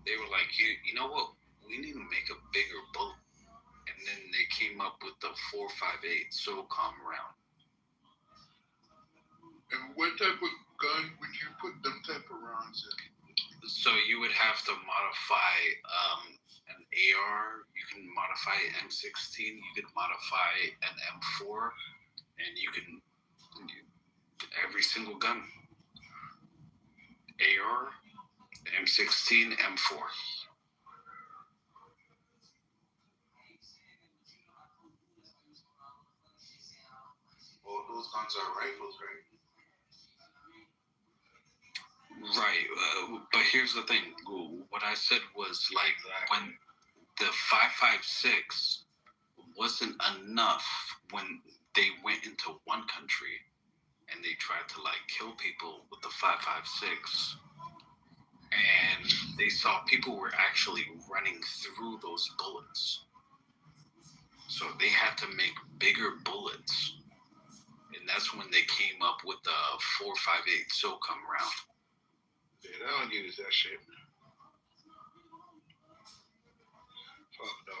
they were like, you know what? We need to make a bigger boat. And then they came up with the 4.58 SOCOM round. And what type of gun would you put them type of rounds in? So you would have to modify an AR. You can modify M16. You could modify an M4, and you can every single gun. AR, M16, M4. All those guns are rifles, right? Right, but here's the thing. What I said was like when the 5.56 wasn't enough when they went into one country and they tried to like kill people with the 5.56, and they saw people were actually running through those bullets, so they had to make bigger bullets, and that's when they came up with the 4.58 SOCOM round. Yeah, they don't use that shit. Fuck no.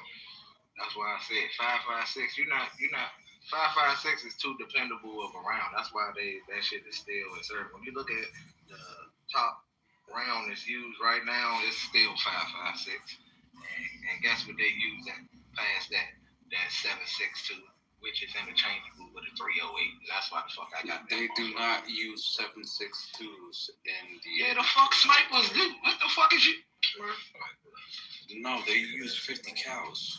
That's why I said 5.56. You're not. 5.56 is too dependable of a round. That's why that shit is still inserted. When you look at the top round that's used right now, it's still 5.56. And guess what they use past that 7.62, which is interchangeable with a 308. That's why the fuck I got that. They do not use 7.62s in the. Yeah, the fuck snipers do. What the fuck is you? No, they use 50 cals.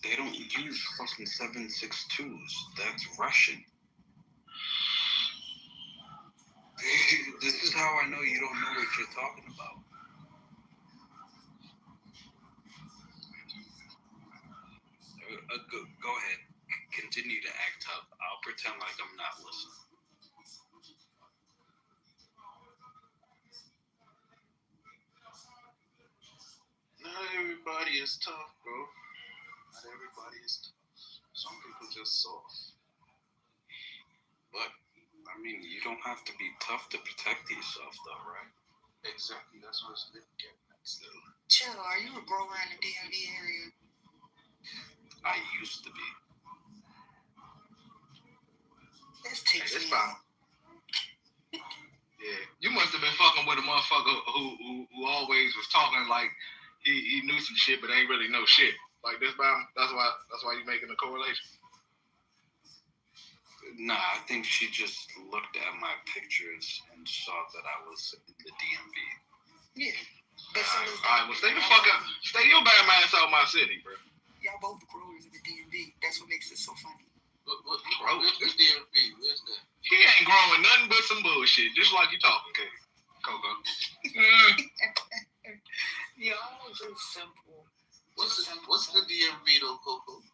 They don't use fucking 7.62s. That's Russian. This is how I know you don't know what you're talking about. Go ahead. Continue to act up. I'll pretend like I'm not listening. Not everybody is tough, bro. Not everybody is tough. Some people just soft. But, I mean, you don't have to be tough to protect yourself, though, right? Exactly. That's what it's getting at still. Chill, are you a grower in the DMV area? I used to be. This takes me. Yeah, you must have been fucking with a motherfucker who always was talking like he knew some shit, but ain't really know shit. Like that's why you making a correlation. Nah, I think she just looked at my pictures and saw that I was in the DMV. Yeah. Alright, well stay your bad ass out of my city, bro. Y'all both growers in the DMV. That's what makes it so funny. Where's this DMV? Where's that? He ain't growing nothing but some bullshit, just like you talking, okay? Coco. Y'all just simple. What's the DMV though, Coco?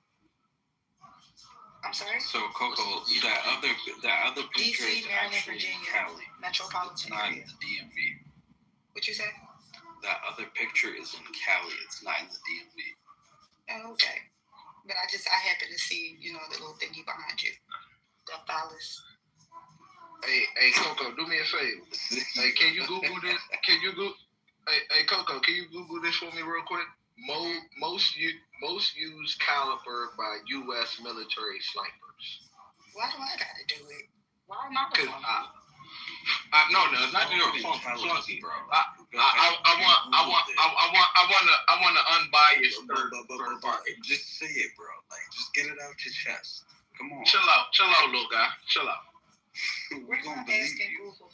I'm sorry? So Coco, that other picture DC, is Maryland, actually Virginia, Cali. metropolitan It's not area. in the DMV. What you say? That other picture is in Cali. It's not in the DMV. Oh, okay. But I happen to see, the little thingy behind you. That phallus. Hey, Coco, do me a favor. Hey, can you Google this? Hey, Coco, can you Google this for me real quick? Most used caliber by U.S. military snipers. Why do I gotta do it? Why am I the one? No, not your flunky, bro. I want an unbiased third party. Just say it, bro. Like, just get it out your chest. Come on. Chill out, little guy. Chill out. We're gonna believe you. Google.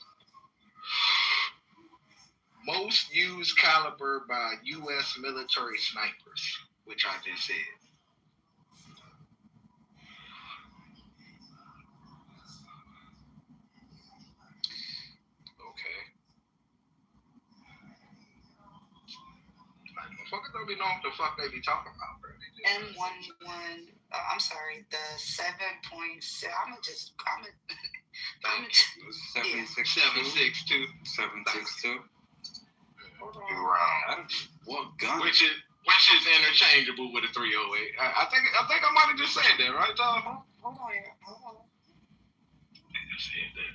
Most used caliber by U.S. military snipers, which I just said. Okay. Like, motherfuckers don't be knowing what the fuck they be talking about, bro. M11. I'm sorry. The 7.6. I'm 7.62. 7.62. You're wrong. What gun? Which is interchangeable with a 308. I think I might have just said that, right, Tom? Hold on. I just said that.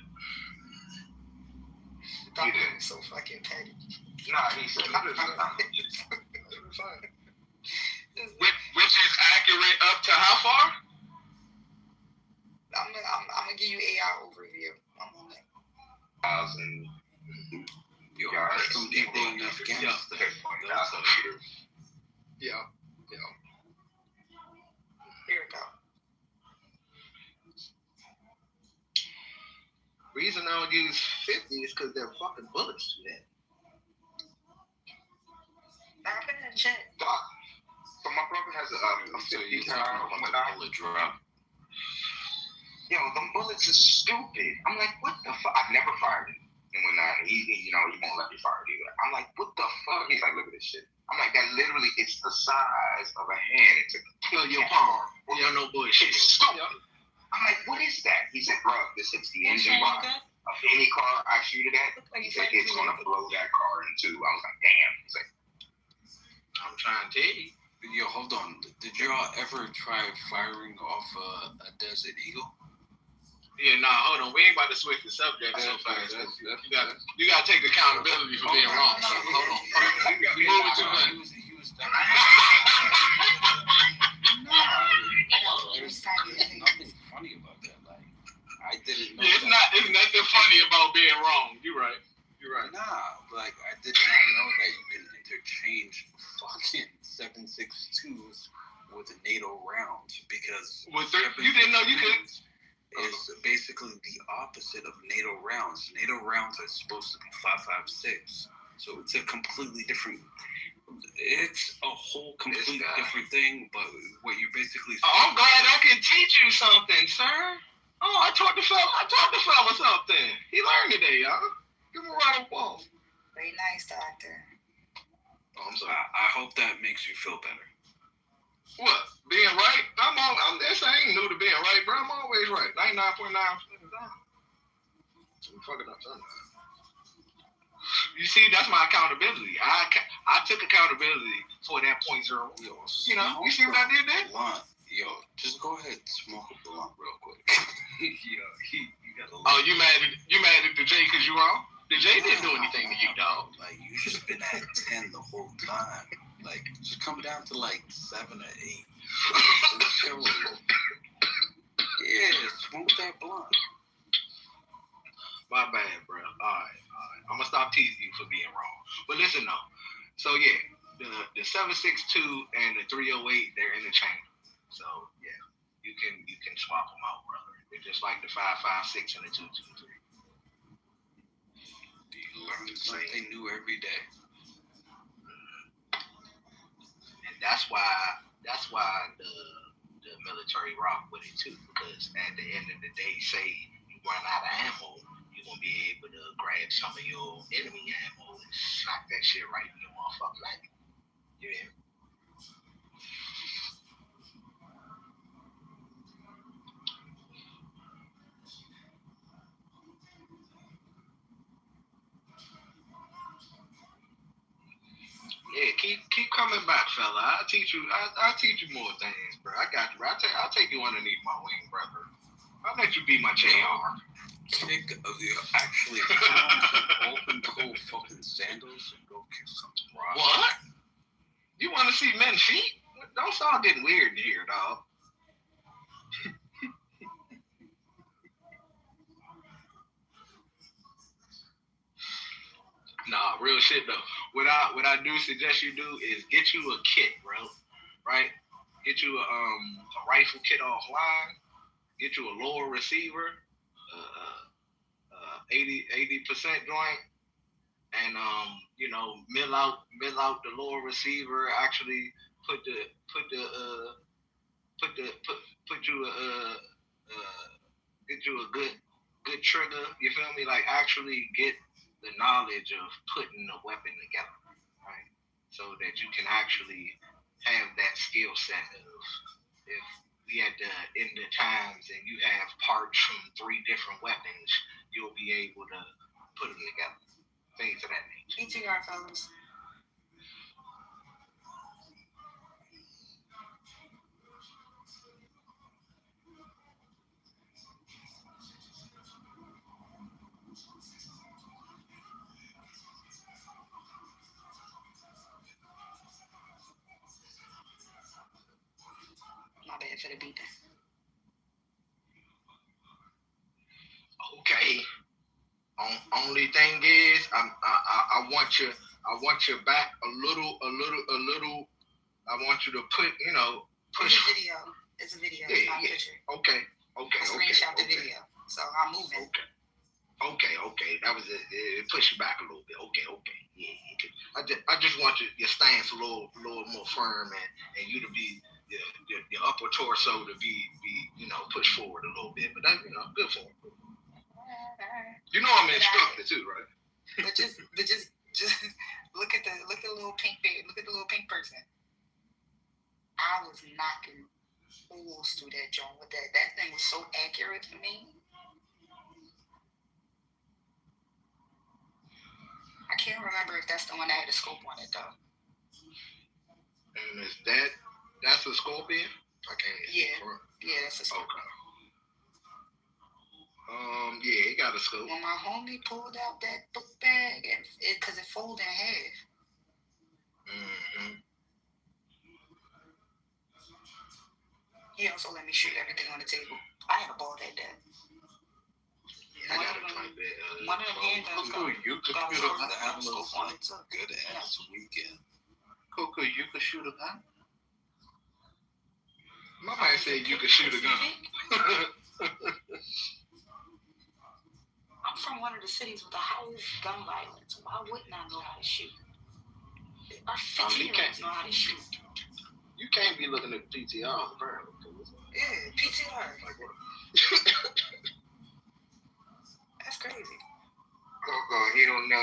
That was so fucking petty. Nah, he said it. Which is accurate up to how far? I'm gonna give you AI overview. I'm on that. 1,000. Yo, some people in Afghanistan. Yeah. Here we go. Reason I don't use 50 is because they're fucking bullets to that. So my brother has a 50 cal bullet drop. Yo, them bullets are stupid. I'm like, what the fuck? I've never fired it. And when he won't let me fire it either. I'm like, what the fuck? He's like, look at this shit. I'm like, that literally, it's the size of a hand. It's a your palm. Yeah, no bullshit. It's stupid. I'm like, what is that? He said, bro, this hits the engine block of any car I shoot it at. He said, it's going to blow that car in two. I was like, damn. He's like, I'm trying to tell you. Yo, hold on. Did y'all ever try firing off a Desert Eagle? Yeah, hold on. We ain't about to switch the subject so fast. You gotta take accountability for being wrong. So hold on. You moving too much. There's nothing funny about that. Like, I didn't know. Yeah, it's nothing funny about being wrong. You're right. Nah, like I did not know that you can interchange fucking 7.62s with NATO rounds because you didn't know you could. Is basically the opposite of NATO rounds. NATO rounds are supposed to be 5.56, so it's a completely different. It's a whole completely different thing. But what you basically. I'm glad I can teach you something, sir. Oh, I taught the fella something. He learned today, y'all. Give him a round of applause. Very nice, doctor. Oh, I'm sorry. I hope that makes you feel better. What? Being right? I ain't new to being right, bro. I'm always right. 99.9% of the time. I'm fucking up sometimes. You see, that's my accountability. I took accountability for that 0.01. You know, you see what I did there? Blunt. Yo, just go ahead and smoke a blunt real quick. You gotta. Oh, you mad at the J because you wrong? The J didn't do anything to you, dog. Like, you just been at 10 the whole time. Like, just come down to like 7 or 8. Yeah, smoke that blunt. My bad, bro. All right. I'm gonna stop teasing you for being wrong. But listen though. So yeah, the 7.62 and the 308, they're interchangeable. So yeah, you can swap them out, brother. They're just like the 5.56 and the 2.23. You learn something new every day. And that's why the military rock with it too, because at the end of the day, say you run out of ammo, you're gonna be able to grab some of your enemy ammo and knock that shit right in your motherfucking leg. Yeah. Yeah, keep coming back, fella. I'll teach you more things, bro. I got you, bro. I'll take you underneath my wing, brother. I'll let you be my JR. Actually, put on some open toe fucking sandals and go kick some rock. What? You want to see men's feet? Don't start getting weird in here, dog. Nah, real shit though. What I do suggest you do is get you a kit, bro. Right? Get you a rifle kit offline. Get you a lower receiver, 80% joint, and mill out the lower receiver. Actually put you a good trigger. You feel me? Like actually get the knowledge of putting the weapon together, right? So that you can actually have that skill set of if we at the end of times and you have parts from 3 different weapons, you'll be able to put them together. Things of that nature. ETR, fellas. My bad for the beeping. Okay. On Only thing is, I want you back a little. I want you to put, push. It's a video. Yeah, it's not a yeah. picture. Okay. I screenshot the video, so I'm moving. Okay. That was it. It pushed you back a little bit. Okay. Yeah. I just want your stance a little more firm, and you to be your upper torso to be pushed forward a little bit. But that good for him. You know I'm an instructor too, right? But just look at the little pink beard. Look at the little pink person. I was knocking holes through that joint with that. That thing was so accurate for me. I can't remember if that's the one that had a scope on it though. And is that's a Scorpion? I can't. Yeah, that's a scope. Okay. Yeah, it got a scope. When my homie pulled out that book bag, because it folded in half. Mm-hmm. He also let me shoot everything on the table. I had a ball that day. Yeah, I got a type that. One of them handguns You could shoot a gun. Good ass weekend. Coco, you could shoot a gun? My man said you could shoot a gun. I'm from one of the cities with the highest gun violence. Why wouldn't I know how to shoot? Our 15-year-olds know how to shoot. You can't be looking at PTR, apparently. Yeah, PTR. That's crazy. Coco, he don't know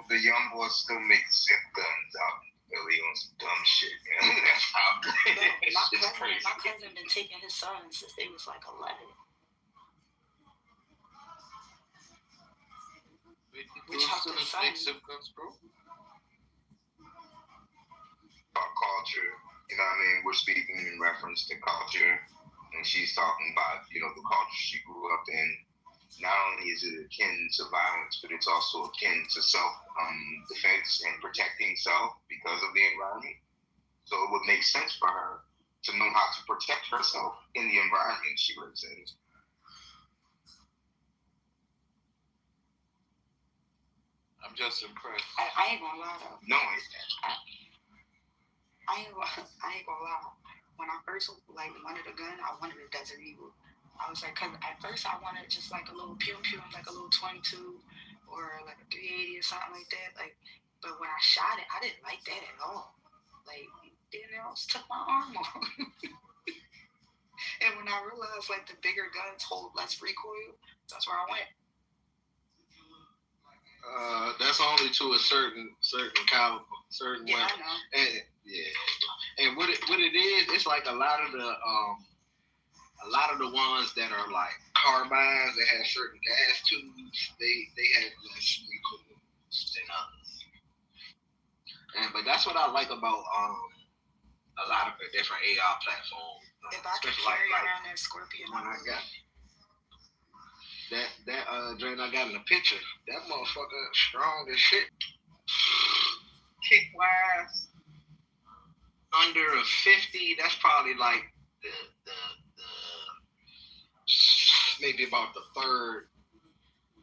the young boys still make zip guns out really on some dumb shit. That's how My cousin been taking his son since they was like 11. Which helped his son. Zip guns, bro? About culture, you know what I mean? We're speaking in reference to culture, and she's talking about, the culture she grew up in. Not only is it akin to violence, but it's also akin to self-defense and protecting self because of the environment. So it would make sense for her to know how to protect herself in the environment she lives in. I'm just impressed. I ain't gonna lie though. No, I ain't gonna lie. When I first wanted a gun, I wanted a Desert Eagle. I was like, cause at first I wanted just like a little pew, like a little 22 or like a 380 or something like that. But when I shot it, I didn't like that at all. Then it almost took my arm off. And when I realized the bigger guns hold less recoil, that's where I went. That's only to a certain caliber, certain yeah, weapon. I know. And what it is, it's like a lot of the ones that are like carbines that have certain gas tubes, they have less recoil than others. But that's what I like about a lot of the different AR platforms. If I could carry around that Scorpion, when I got that joint I got in the picture, that motherfucker strong as shit. Kick wise, under a 50, that's probably like the maybe about the third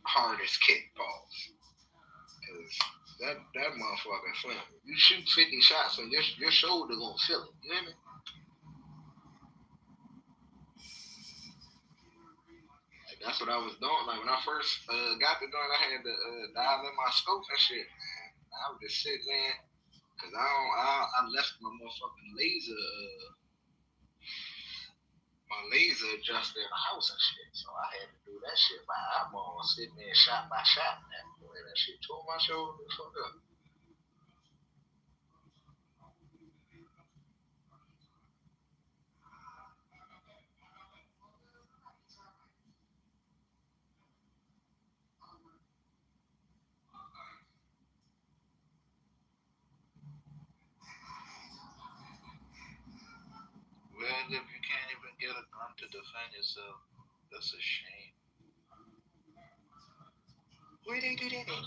hardest kick pause. Cause that motherfucker slam. You shoot 50 shots and your shoulder gonna feel it. You hear me? That's what I was doing. When I first got the gun, I had to dial in my scope and shit. I was just sitting there because I left my motherfucking laser adjuster in the house and shit. So I had to do that shit by eyeball, sitting there shot by shot. And that shit tore my shoulder the fuck up. Well, if you can't even get a gun to defend yourself, that's a shame. Where they do that at?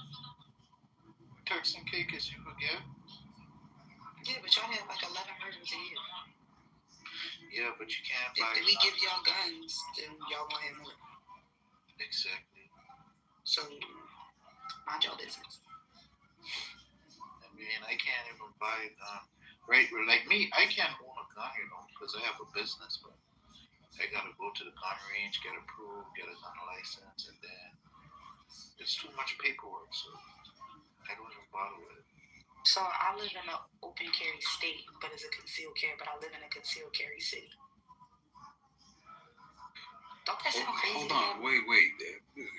Turks and Caicos, you forget? Yeah, but y'all have like 11 murders a year. Yeah, but you can't If buy we give y'all guns, then y'all won't have more. Exactly. So Mind your business. I mean, I can't even buy a gun. Right, like me, I can't own a gun, because I have a business, but I gotta go to the gun range, get approved, get a gun license, and then it's too much paperwork, so I don't even bother with it. So I live in an open carry state, but it's a concealed carry, but I live in a concealed carry city. Don't that sound crazy? Hold on, wait.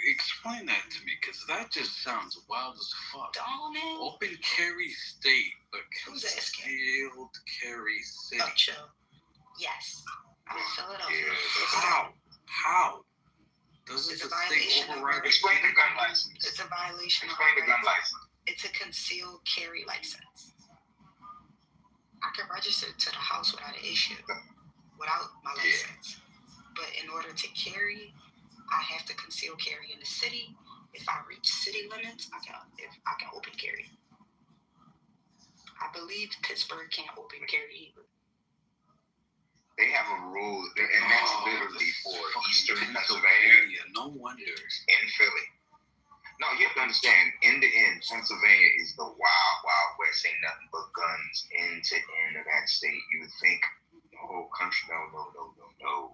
Explain that to me, because that just sounds wild as fuck. Don't it? Open carry state, but concealed carry city. Oh, chill. Yes. I'm in Philadelphia. How? Doesn't the state override? Explain the gun license. It's a violation. Explain the gun license. It's a concealed carry license. I can register to the house without an issue, without my license. But in order to carry, I have to conceal carry in the city. If I reach city limits, I can open carry. I believe Pittsburgh can't open carry either. They have a rule, and that's literally for Eastern Pennsylvania. No wonder. In Philly. No, you have to understand, in the end, Pennsylvania is the wild, wild west. Ain't nothing but guns end to end of that state. You would think the whole country, no.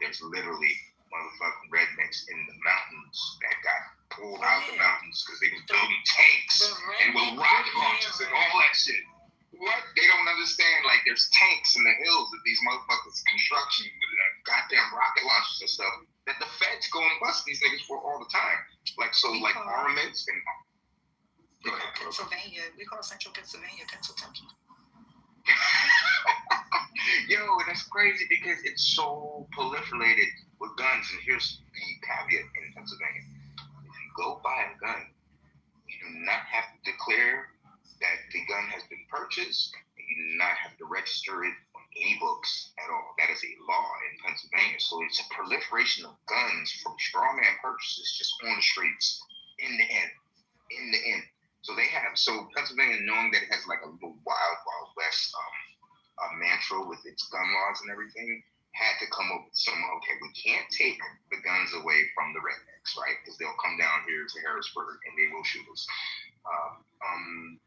There's literally motherfucking rednecks in the mountains that got pulled out the mountains because they was building tanks and with rocket launchers and all that shit. What? They don't understand, like, there's tanks in the hills of these motherfuckers construction with goddamn rocket launchers and stuff that the feds go and bust these niggas for all the time. Like, so, like, armaments and... We call Pennsylvania, we call Central Pennsylvania Pennsylvania. Yo, that's crazy because it's so proliferated with guns. And here's the caveat in Pennsylvania. If you go buy a gun, you do not have to declare that the gun has been purchased, and you do not have to register it on any books at all. That is a law in Pennsylvania. So it's a proliferation of guns from straw man purchases just on the streets in the end. So Pennsylvania, knowing that it has like a little wild west mantra with its gun laws and everything, had to come up with we can't take the guns away from the rednecks, right? Because they'll come down here to Harrisburg and they will shoot us.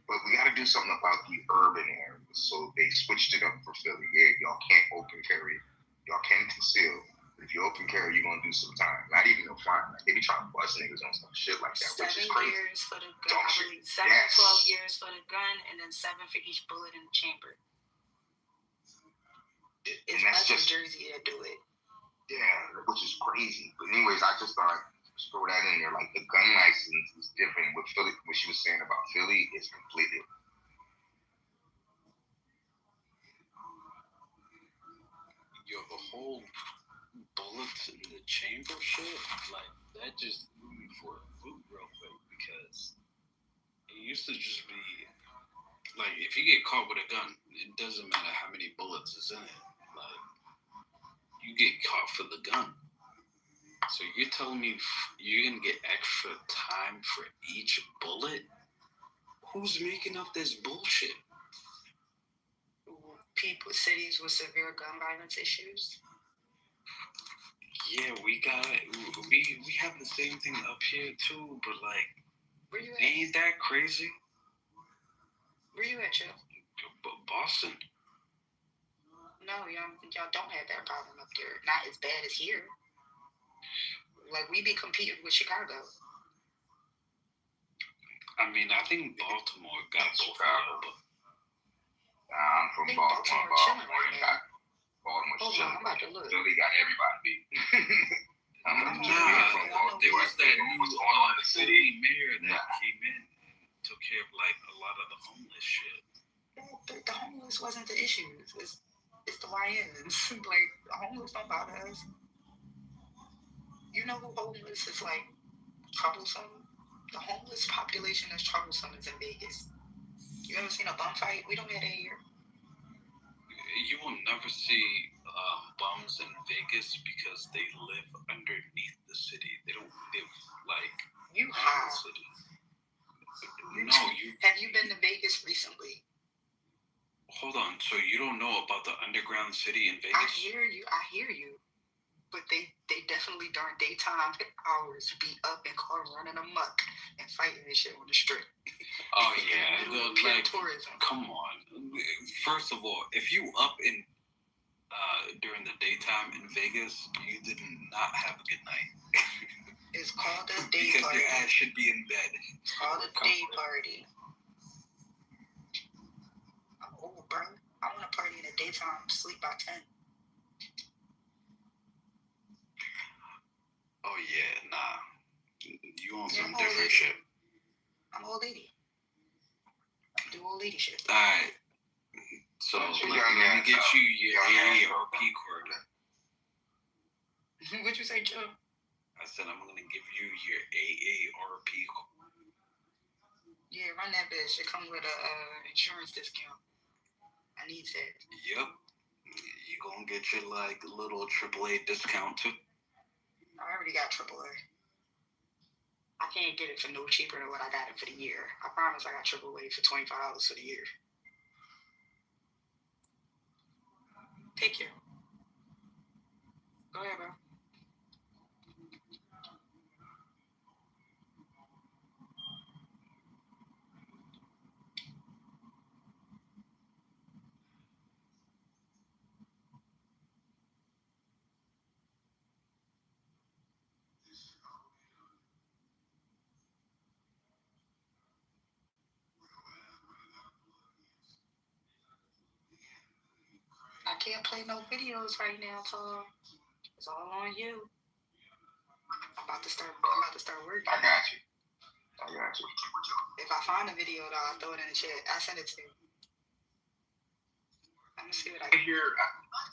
But we got to do something about the urban areas. So they switched it up for Philly. Yeah, y'all can't open carry. Y'all can conceal. But if you open carry, you're going to do some time. Not even no fine. Like, they be trying to bust niggas on some shit like that, which is crazy. 7 years for the gun. I believe 7 to 12 years for the gun, and then 7 for each bullet in the chamber. It's us in Jersey that do it. Yeah, which is crazy. But anyways, I just thought just throw that in there. Like, the gun license is different. What she was saying about Philly is completely. Yo, the whole bullets in the chamber shit, like, that just threw me for a loop real quick, because it used to just be like, if you get caught with a gun, it doesn't matter how many bullets is in it. Like, you get caught for the gun. So you're telling me you're gonna get extra time for each bullet? Who's making up this bullshit? Cities with severe gun violence issues. Yeah, we have the same thing up here too, but like, where you at? Ain't that crazy? Where you at, Joe? Boston. No, y'all don't have that problem up there. Not as bad as here. Like, we be competing with Chicago. I mean, I think Baltimore got Chicago, but I'm from Baltimore. Baltimore's chilling. I'm about to look. Philly got everybody beat. There was that new city mayor that came in and took care of like a lot of the homeless shit. The homeless wasn't the issue. It's the YNs. Like, the homeless don't bother us. You know who homeless is like troublesome? The homeless population that's troublesome is in Vegas. You ever seen a bum fight? We don't get that here. You will never see bums in Vegas because they live underneath the city. They don't live like you in the city. Have you been to Vegas recently? Hold on. So you don't know about the underground city in Vegas? I hear you. but they definitely during daytime hours be up and car running amok and fighting and shit on the strip. Oh yeah, like tourism. Come on. First of all, if you up in during the daytime in Vegas, you did not have a good night. It's called a day because party. Your ass should be in bed. It's called a day party. I'm old, bro. I want to party in the daytime, sleep by 10. Oh yeah, nah. You on some I'm different shit. I'm an old lady. I do old lady shit. Alright. So let me get you your AARP card. What'd you say, Joe? I said I'm gonna give you your AARP card. Yeah, run that bitch. It comes with a insurance discount. I need that. Yep. You gonna get your like little AAA discount too? I already got AAA. I can't get it for no cheaper than what I got it for the year. I promise I got AAA for $25 for the year. Take care. Go ahead, bro. I can't play no videos right now, Tom. It's all on you. I'm about to start working. I got you. If I find a video, though, I'll throw it in the chat. I'll send it to you. I'm gonna see what I can Here,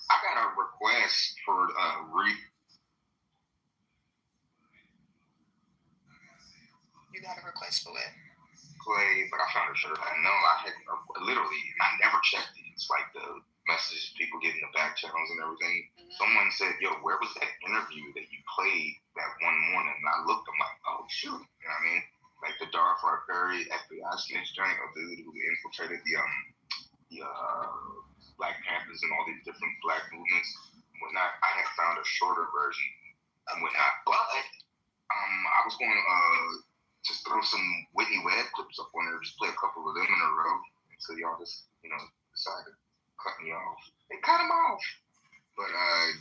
I got a request for You got a request for it? play, but I found a shirt. I had literally, I never checked these, like the messages people get in the back channels and everything. Mm-hmm. Someone said, yo, where was that interview that you played that one morning? And I looked, I'm like, oh, shoot. You know what I mean? Like the Rockford Peoria FBI snitch joint of the dude who infiltrated the Black Panthers and all these different black movements and whatnot. I had found a shorter version and whatnot, but I was going to just throw some Whitney Webb clips up on there, just play a couple of them in a row until y'all just, decide to cut me off. They cut him off. But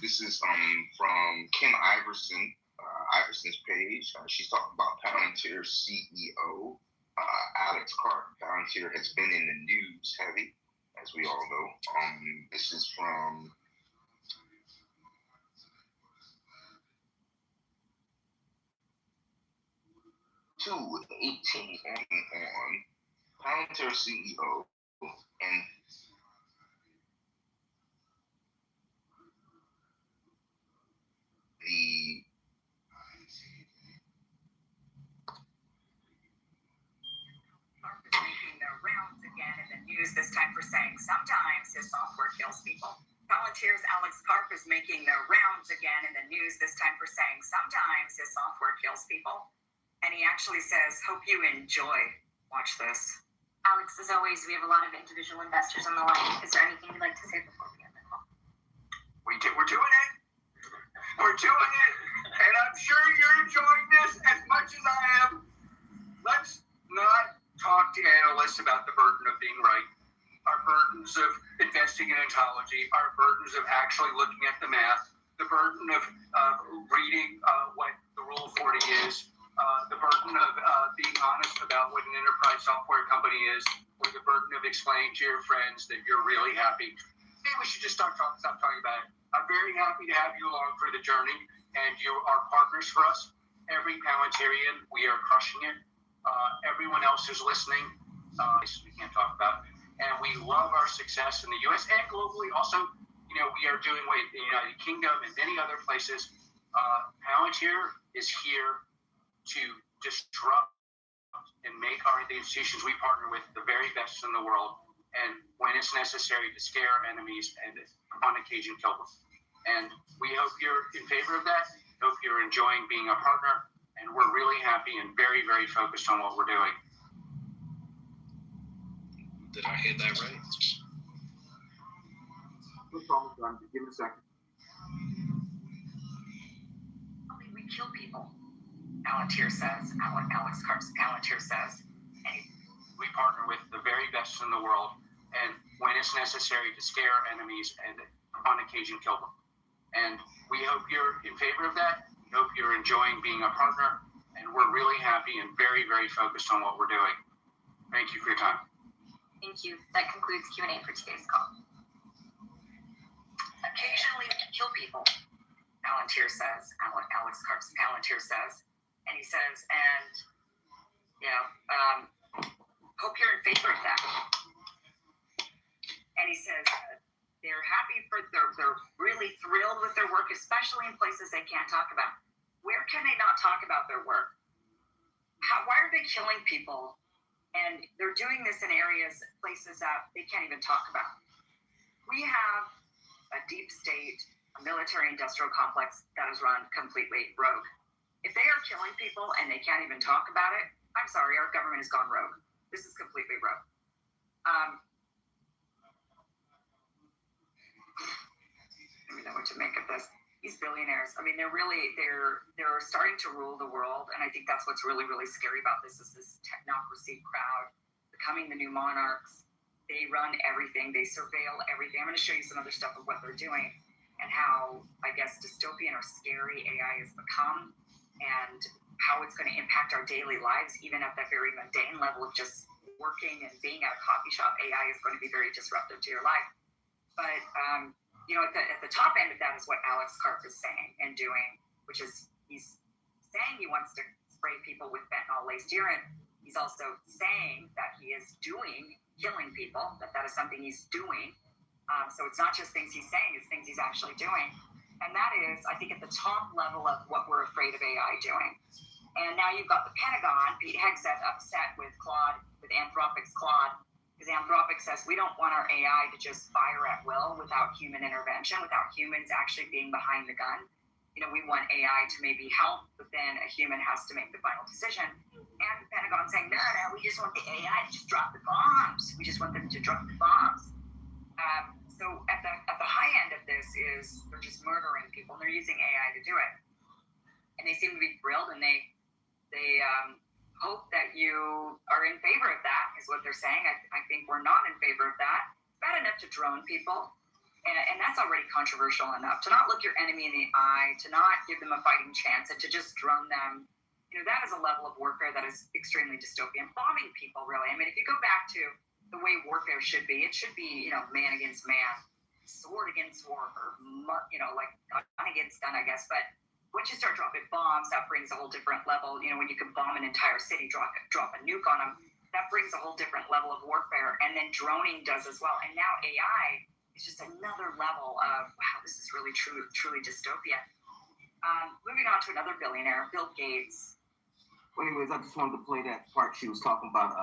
this is from Kim Iverson, Iverson's page. She's talking about Palantir CEO Alex Carter. Palantir has been in the news heavy, as we all know. This is from 2/18 on Palantir CEO and the making their rounds again in the news, this time for saying sometimes his software kills people. Palantir's Alex Karp is making their rounds again in the news, this time for saying sometimes his software kills people. And he actually says, hope you enjoy. Watch this. Alex, as always, we have a lot of individual investors on the line. Is there anything you'd like to say before we end the call? We're doing it. We're doing it. And I'm sure you're enjoying this as much as I am. Let's not talk to analysts about the burden of being right. Our burdens of investing in ontology, our burdens of actually looking at the math, the burden of reading what the Rule of 40 is, the burden of being honest about what an enterprise software company is, or the burden of explaining to your friends that you're really happy. Maybe we should just stop talking about it. I'm very happy to have you along for the journey, and you are partners for us. Every Palantirian, we are crushing it. Everyone else who's listening, we can't talk about, and we love our success in the U.S. and globally. Also, we are doing well in the United Kingdom and many other places. Palantir is here to disrupt and make the institutions we partner with the very best in the world, and when it's necessary, to scare our enemies and on occasion kill them. And we hope you're in favor of that. Hope you're enjoying being a partner, and we're really happy and very, very focused on what we're doing. Did I hear that right? No problem, John. Give it a second. kill people. Palantir says, Alex Palantir says, we partner with the very best in the world, and when it's necessary to scare enemies and on occasion kill them. And we hope you're in favor of that. We hope you're enjoying being a partner, and we're really happy and very, very focused on what we're doing. Thank you for your time. Thank you. That concludes Q&A for today's call. Occasionally we kill people, Palantir says, Alex Palantir says, and he says, and hope you're in favor of that. And he says they're happy they're really thrilled with their work, especially in places they can't talk about. Where can they not talk about their work? Why are they killing people? And they're doing this in places that they can't even talk about. We have a deep state, a military-industrial complex that is run completely rogue. If they are killing people and they can't even talk about it, I'm sorry, our government has gone rogue. This is completely rogue. I don't know what to make of this. These billionaires, I mean, they're starting to rule the world, and I think that's what's really, really scary about this is this technocracy crowd becoming the new monarchs. They run everything. They surveil everything. I'm going to show you some other stuff of what they're doing and how, I guess, dystopian or scary AI has become and how it's going to impact our daily lives, even at that very mundane level of just working and being at a coffee shop. AI is going to be very disruptive to your life. But, at the top end of that is what Alex Karp is saying and doing, which is he's saying he wants to spray people with fentanyl-laced urine. He's also saying that he is killing people, that is something he's doing. So it's not just things he's saying, it's things he's actually doing. And that is, I think, at the top level of what we're afraid of AI doing. And now you've got the Pentagon, Pete Hegseth, upset with Anthropic's Claude, because Anthropic says we don't want our AI to just fire at will without human intervention, without humans actually being behind the gun. We want AI to maybe help, but then a human has to make the final decision. And the Pentagon saying, no, we just want the AI to just drop the bombs. We just want them to drop the bombs. So at the high end of this is they're just murdering people, and they're using AI to do it. And they seem to be thrilled, and they hope that you are in favor of that, is what they're saying. I think we're not in favor of that. It's bad enough to drone people, and that's already controversial enough. To not look your enemy in the eye, to not give them a fighting chance, and to just drone them, that is a level of warfare that is extremely dystopian. Bombing people, really. I mean, if you go back to the way warfare should be, it should be, man against man, sword against sword, or, like gun against gun, I guess. But once you start dropping bombs, that brings a whole different level. When you can bomb an entire city, drop a nuke on them, that brings a whole different level of warfare. And then droning does as well. And now AI is just another level of, wow, this is really truly dystopian. Moving on to another billionaire, Bill Gates. Well, anyways, I just wanted to play that part she was talking about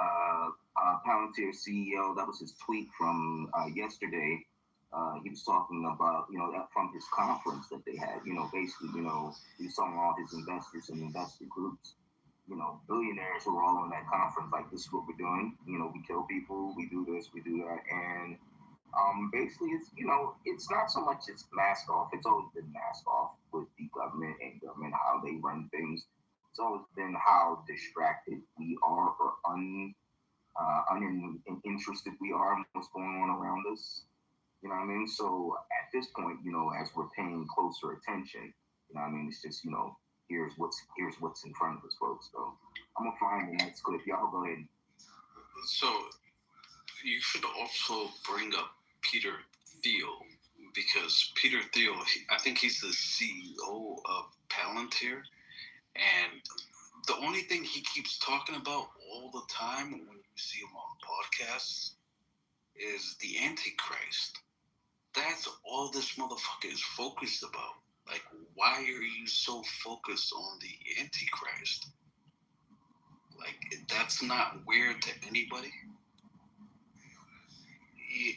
Palantir CEO. That was his tweet from yesterday. He was talking about, that from his conference that they had, basically, he was talking all his investors and investor groups, billionaires who are all on that conference, like, this is what we're doing. We kill people, we do this, we do that. And basically, it's not so much it's mask off. It's always been mask off with the government and how they run things. It's always been how distracted we are or uninterested we are in what's going on around us. You know what I mean? So at this point, as we're paying closer attention, it's just, here's what's in front of us, folks. So I'm gonna find the next clip. Y'all go ahead. So you should also bring up Peter Thiel, because Peter Thiel, I think he's the CEO of Palantir, and the only thing he keeps talking about all the time when you see him on podcasts is the Antichrist. That's all this motherfucker is focused about. Like, why are you so focused on the Antichrist? Like, that's not weird to anybody?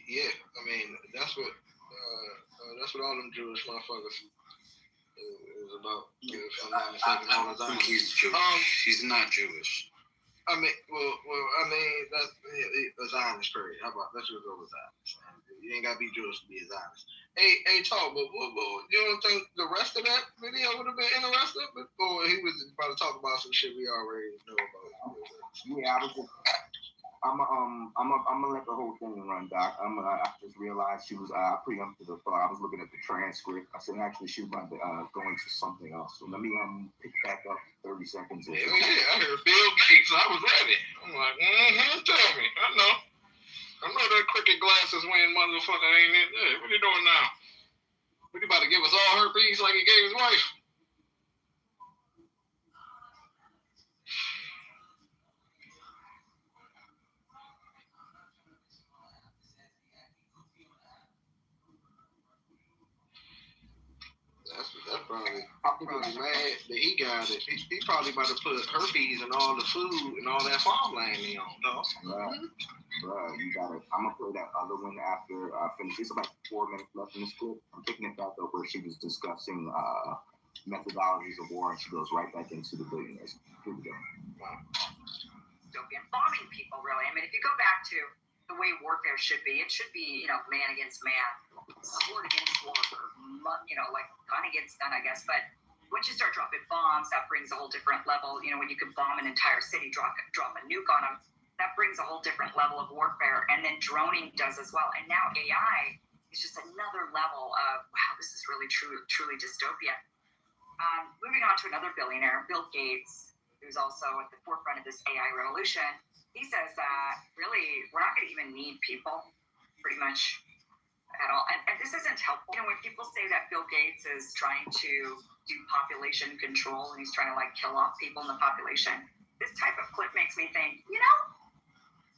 Yeah, I mean, that's what all them Jewish motherfuckers is about. If I'm not mistaken, I don't think he's Jewish. He's not Jewish. I mean, that's a Zionist period. How about, let's just go with Zionist. You ain't gotta be Jewish to be a Zionist. Hey, talk, but you don't think the rest of that video would have been interesting? Or he was about to talk about some shit we already know about? Yeah, I'm gonna let the whole thing run, Doc. I just realized she was preempted the thought. I was looking at the transcript. I said actually she was about to go into something else. So let me pick back up 30 seconds. Hell yeah, I heard Bill Gates. I was ready. I'm like, tell me. I know that cricket glasses wearing motherfucker ain't it. Hey, what you doing now? What, you about to give us all herpes like he gave his wife? That's probably mad that he got it. He probably about to put herpes in all the food and all that farmland he owns. No? Bruh, you gotta. I'm gonna play that other one after I finish. It's about 4 minutes left in the script. I'm picking it back up where she was discussing methodologies of war, and she goes right back into the billionaires. Here we go. Dystopian bombing people, really. I mean, if you go back to the way warfare should be, it should be, man against man, sword against sword, or, like gun against gun, I guess. But once you start dropping bombs, that brings a whole different level. When you can bomb an entire city, drop a nuke on them, that brings a whole different level of warfare. And then droning does as well. And now AI is just another level of, wow, this is really truly dystopia. Moving on to another billionaire, Bill Gates, who's also at the forefront of this AI revolution. He says that really we're not going to even need people pretty much at all. And this isn't helpful. When people say that Bill Gates is trying to do population control and he's trying to kill off people in the population, this type of clip makes me think,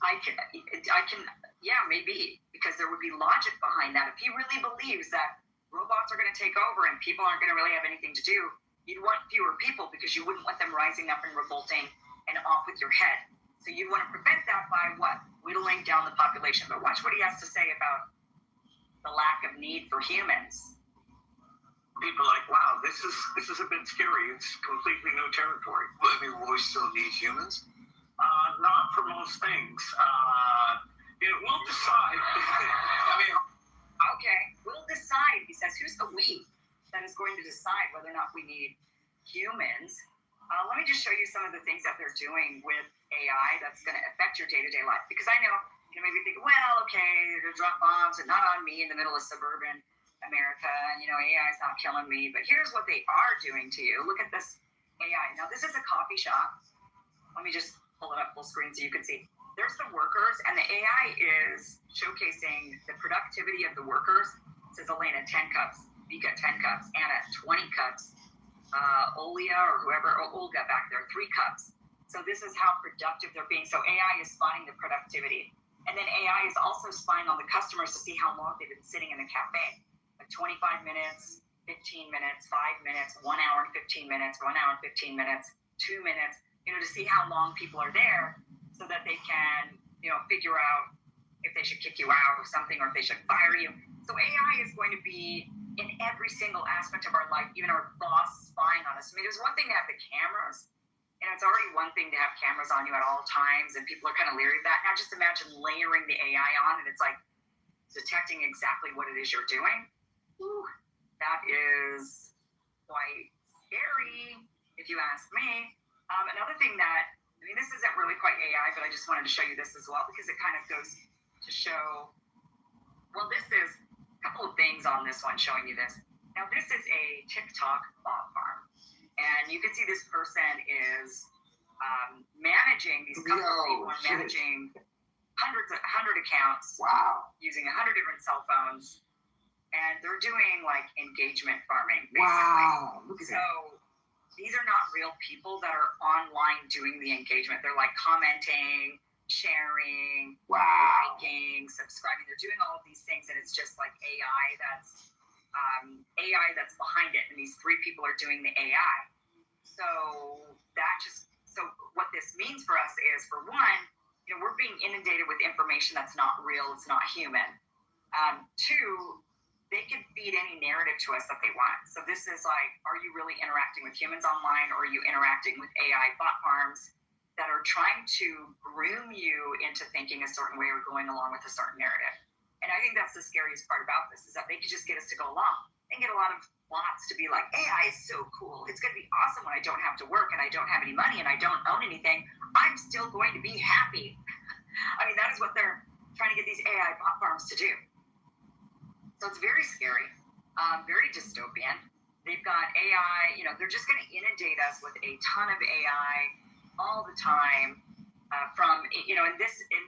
I can, yeah, maybe, because there would be logic behind that. If he really believes that robots are going to take over and people aren't going to really have anything to do, you'd want fewer people because you wouldn't want them rising up and revolting and off with your head. So you'd want to prevent that by what? Whittling down the population. But watch what he has to say about the lack of need for humans. People are like, wow, this is a bit scary. It's completely new territory. Well, I mean, will we still need humans? Not for most things. We'll decide. Okay, we'll decide. He says, who's the we that is going to decide whether or not we need humans? Let me just show you some of the things that they're doing with AI that's going to affect your day-to-day life. Because I know, maybe you think, well, okay, they'll drop bombs and not on me in the middle of suburban America. AI is not killing me. But here's what they are doing to you. Look at this AI. Now, this is a coffee shop. Let me just pull it up full screen so you can see. There's the workers, and the AI is showcasing the productivity of the workers. It says Elena, 10 cups. Vika, 10 cups. Anna, 20 cups. Olia or whoever, or Olga back there, 3 cups. So this is how productive they're being. So AI is spotting the productivity. And then AI is also spying on the customers to see how long they've been sitting in the cafe. 25 minutes, 15 minutes, 5 minutes, 1 hour and 15 minutes, 1 hour and 15 minutes, 2 minutes, to see how long people are there so that they can, figure out if they should kick you out or something, or if they should fire you. So AI is going to be in every single aspect of our life, even our boss spying on us. I mean, there's one thing to have the cameras, and it's already one thing to have cameras on you at all times, and people are kind of leery of that. Now just imagine layering the AI on, and it's detecting exactly what it is you're doing. Ooh, that is quite scary, if you ask me. Another thing that, this isn't really quite AI, but I just wanted to show you this as well, because it kind of goes to show, well, this is a couple of things on this one showing you this. Now, this is a TikTok bot farm, and you can see this person is managing, these couple of people are managing 100 accounts. Wow. Using 100 different cell phones, and they're doing engagement farming, basically. Wow. Look at that. These are not real people that are online doing the engagement. They're commenting, sharing, liking, subscribing. They're doing all of these things, and it's just AI that's behind it. And these 3 people are doing the AI. So what this means for us is, for one, we're being inundated with information that's not real. It's not human. 2, they can feed any narrative to us that they want. So this is are you really interacting with humans online, or are you interacting with AI bot farms that are trying to groom you into thinking a certain way or going along with a certain narrative? And I think that's the scariest part about this, is that they could just get us to go along and get a lot of bots to be like, AI is so cool. It's going to be awesome when I don't have to work and I don't have any money and I don't own anything. I'm still going to be happy. I mean, that is what they're trying to get these AI bot farms to do. So it's very scary, very dystopian. They've got AI, they're just going to inundate us with a ton of AI all the time. And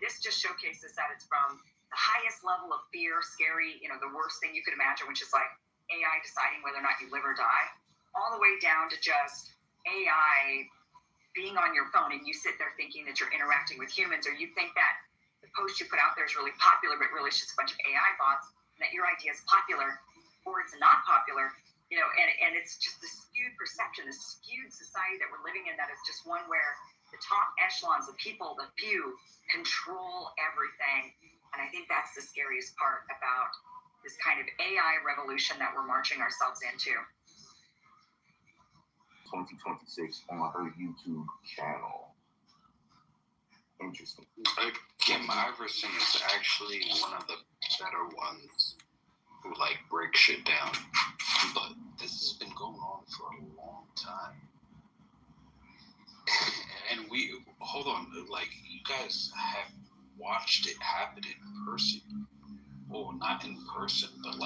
this just showcases that it's from the highest level of fear, scary, the worst thing you could imagine, which is like AI deciding whether or not you live or die, all the way down to just AI being on your phone and you sit there thinking that you're interacting with humans, or you think that the post you put out there is really popular, but really it's just a bunch of AI bots, and that your idea is popular or it's not popular, and it's just the skewed perception, the skewed society that we're living in, that is just one where the top echelons of people, the few, control everything. And I think that's the scariest part about this kind of AI revolution that we're marching ourselves into. 2026 on her YouTube channel. Interesting. Kim Iverson is actually one of the better ones who break shit down. But this has been going on for a long time. And hold on, you guys have watched it happen in person. Well, not in person, but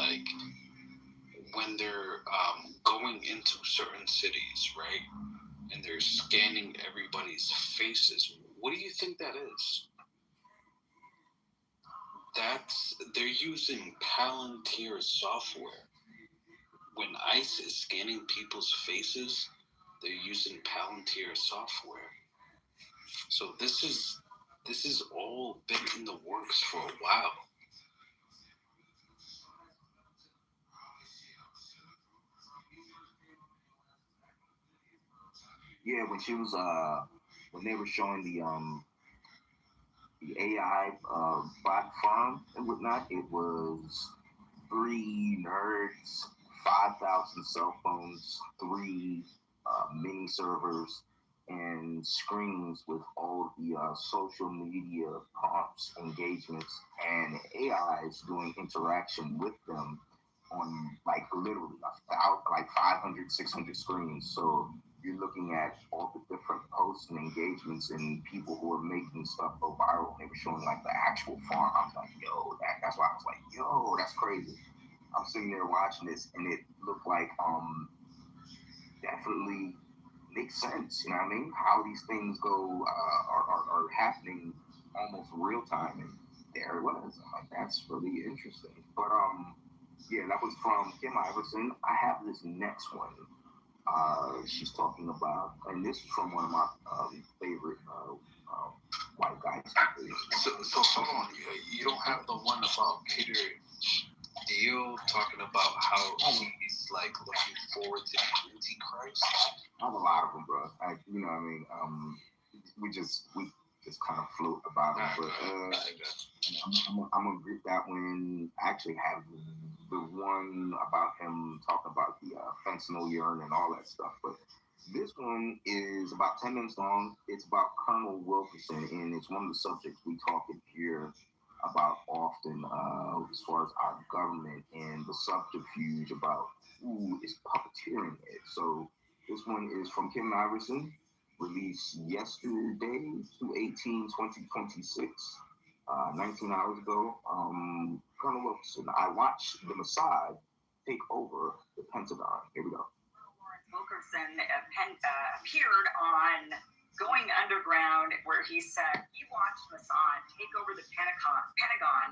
when they're going into certain cities, right? And they're scanning everybody's faces. What do you think that is? They're using Palantir software. When ICE is scanning people's faces, they're using Palantir software. So this is all been in the works for a while. Yeah, when they were showing the AI bot farm and whatnot, it was 3 nerds, 5,000 cell phones, 3 mini servers, and screens with all the social media prompts, engagements, and AIs doing interaction with them on literally 500, 600 screens. So you're looking at all the different posts and engagements and people who are making stuff go viral. They were showing the actual farm. I was like, yo, that's why I was like, yo, that's crazy. I'm sitting there watching this, and it looked like definitely makes sense. You know what I mean? How these things go are happening almost real time, and there it was. I'm like, that's really interesting. But yeah, that was from Kim Iverson. I have this next one. She's talking about, and this is from one of my favorite white guys. So hold on, you don't have the one about Peter Thiel talking about how he's looking forward to the Antichrist? I have a lot of them, bro. You know what I mean? We just kind of float about it, but I'm gonna get that one. I actually have the one about him talking about the fentanyl urine and all that stuff, but this one is about 10 minutes long. It's about Colonel Wilkerson, and it's one of the subjects we talk in here about often as far as our government and the subterfuge about who is puppeteering it. So this one is from Kim Iverson, released yesterday, 2/18/2026, 19 hours ago. Colonel Wilkerson, I watched the Mossad take over the Pentagon. Here we go. Wilkerson appeared on Going Underground, where he said he watched Mossad take over the Pentagon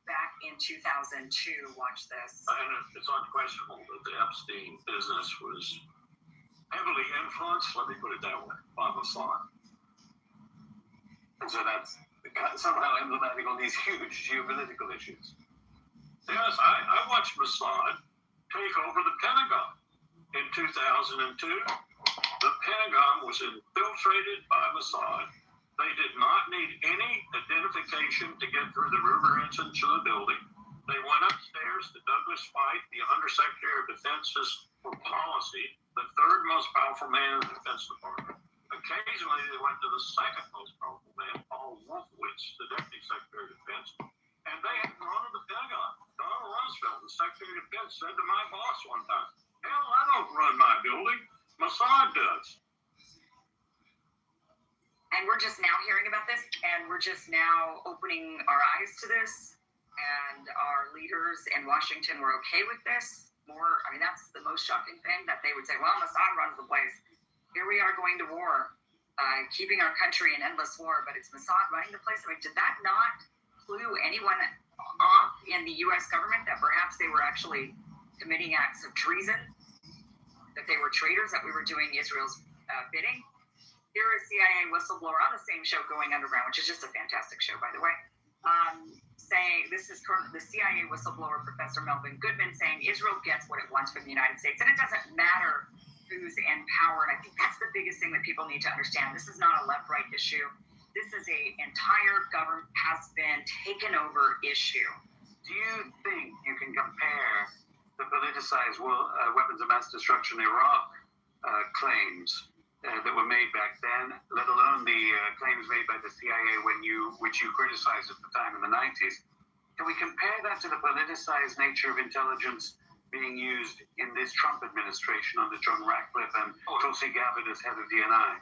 back in 2002. Watch this. And it's unquestionable that the Epstein business was heavily influenced, let me put it that way, by Mossad. And so that's somehow emblematic on these huge geopolitical issues. Yes, I watched Mossad take over the Pentagon in 2002. The Pentagon was infiltrated by Mossad. They did not need any identification to get through the river entrance to the building. They went upstairs to Douglas Feith, the Undersecretary of Defense's for policy, the third most powerful man in the Defense Department. Occasionally, they went to the second most powerful man, Paul Wolfowitz, the Deputy Secretary of Defense, and and they had gone to the Pentagon. Donald Rumsfeld, the Secretary of Defense, said to my boss one time, "Hell, I don't run my building. Mossad does." And we're just now hearing about this, and we're just now opening our eyes to this, and our leaders in Washington were okay with this. That's the most shocking thing, that they would say, well, Mossad runs the place. Here we are going to war, keeping our country in endless war, but it's Mossad running the place. Did that not clue anyone off in the U.S. government that perhaps they were actually committing acts of treason, that they were traitors, that we were doing Israel's bidding? Here is CIA whistleblower on the same show, Going Underground, which is just a fantastic show, by the way, saying, this is the CIA whistleblower, Professor Melvin Goodman, saying Israel gets what it wants from the United States, and it doesn't matter who's in power. And I think that's the biggest thing that people need to understand. This is not a left-right issue. This is a entire government has been taken over issue. Do you think you can compare the politicized weapons of mass destruction Iraq claims that were made back then, let alone the claims made by the CIA which you criticized at the time in the 90s? Can we compare that to the politicized nature of intelligence being used in this Trump administration under John Ratcliffe and Tulsi Gabbard as head of DNI?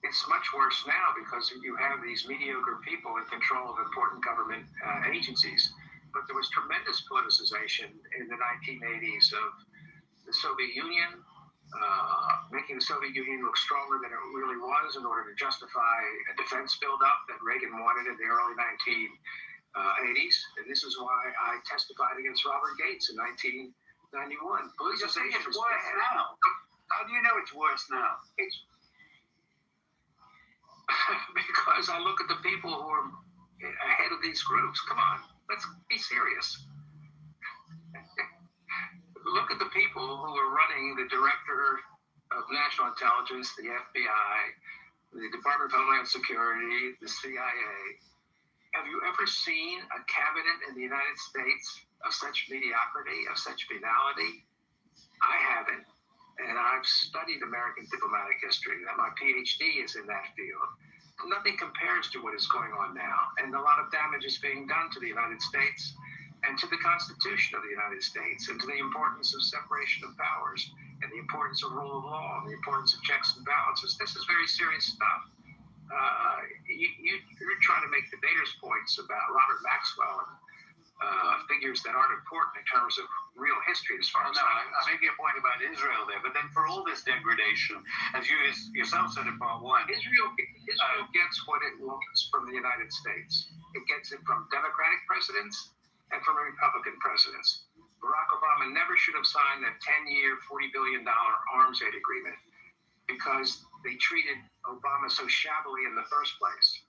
It's much worse now because you have these mediocre people in control of important government agencies. But there was tremendous politicization in the 1980s of the Soviet Union, making the Soviet Union look stronger than it really was in order to justify a defense buildup that Reagan wanted in the early 1980s. And this is why I testified against Robert Gates in 1991. Politicization is bad. Now. How do you know it's worse now? It's because I look at the people who are ahead of these groups. Come on, let's be serious. Look at the people who are running the Director of National Intelligence, the FBI, the Department of Homeland Security, the CIA. Have you ever seen a cabinet in the United States of such mediocrity, of such banality? I haven't. And I've studied American diplomatic history. My PhD is in that field. Nothing compares to what is going on now. And a lot of damage is being done to the United States and to the Constitution of the United States, and to the importance of separation of powers, and the importance of rule of law, and the importance of checks and balances. This is very serious stuff. You're trying to make debaters' points about Robert Maxwell and figures that aren't important in terms of real history as far as I'm making a point about Israel there, but then for all this degradation, as you yourself said in part one, Israel gets what it wants from the United States. It gets it from Democratic presidents and from Republican presidents. Barack Obama never should have signed that 10-year, $40 billion arms aid agreement because they treated Obama so shabbily in the first place.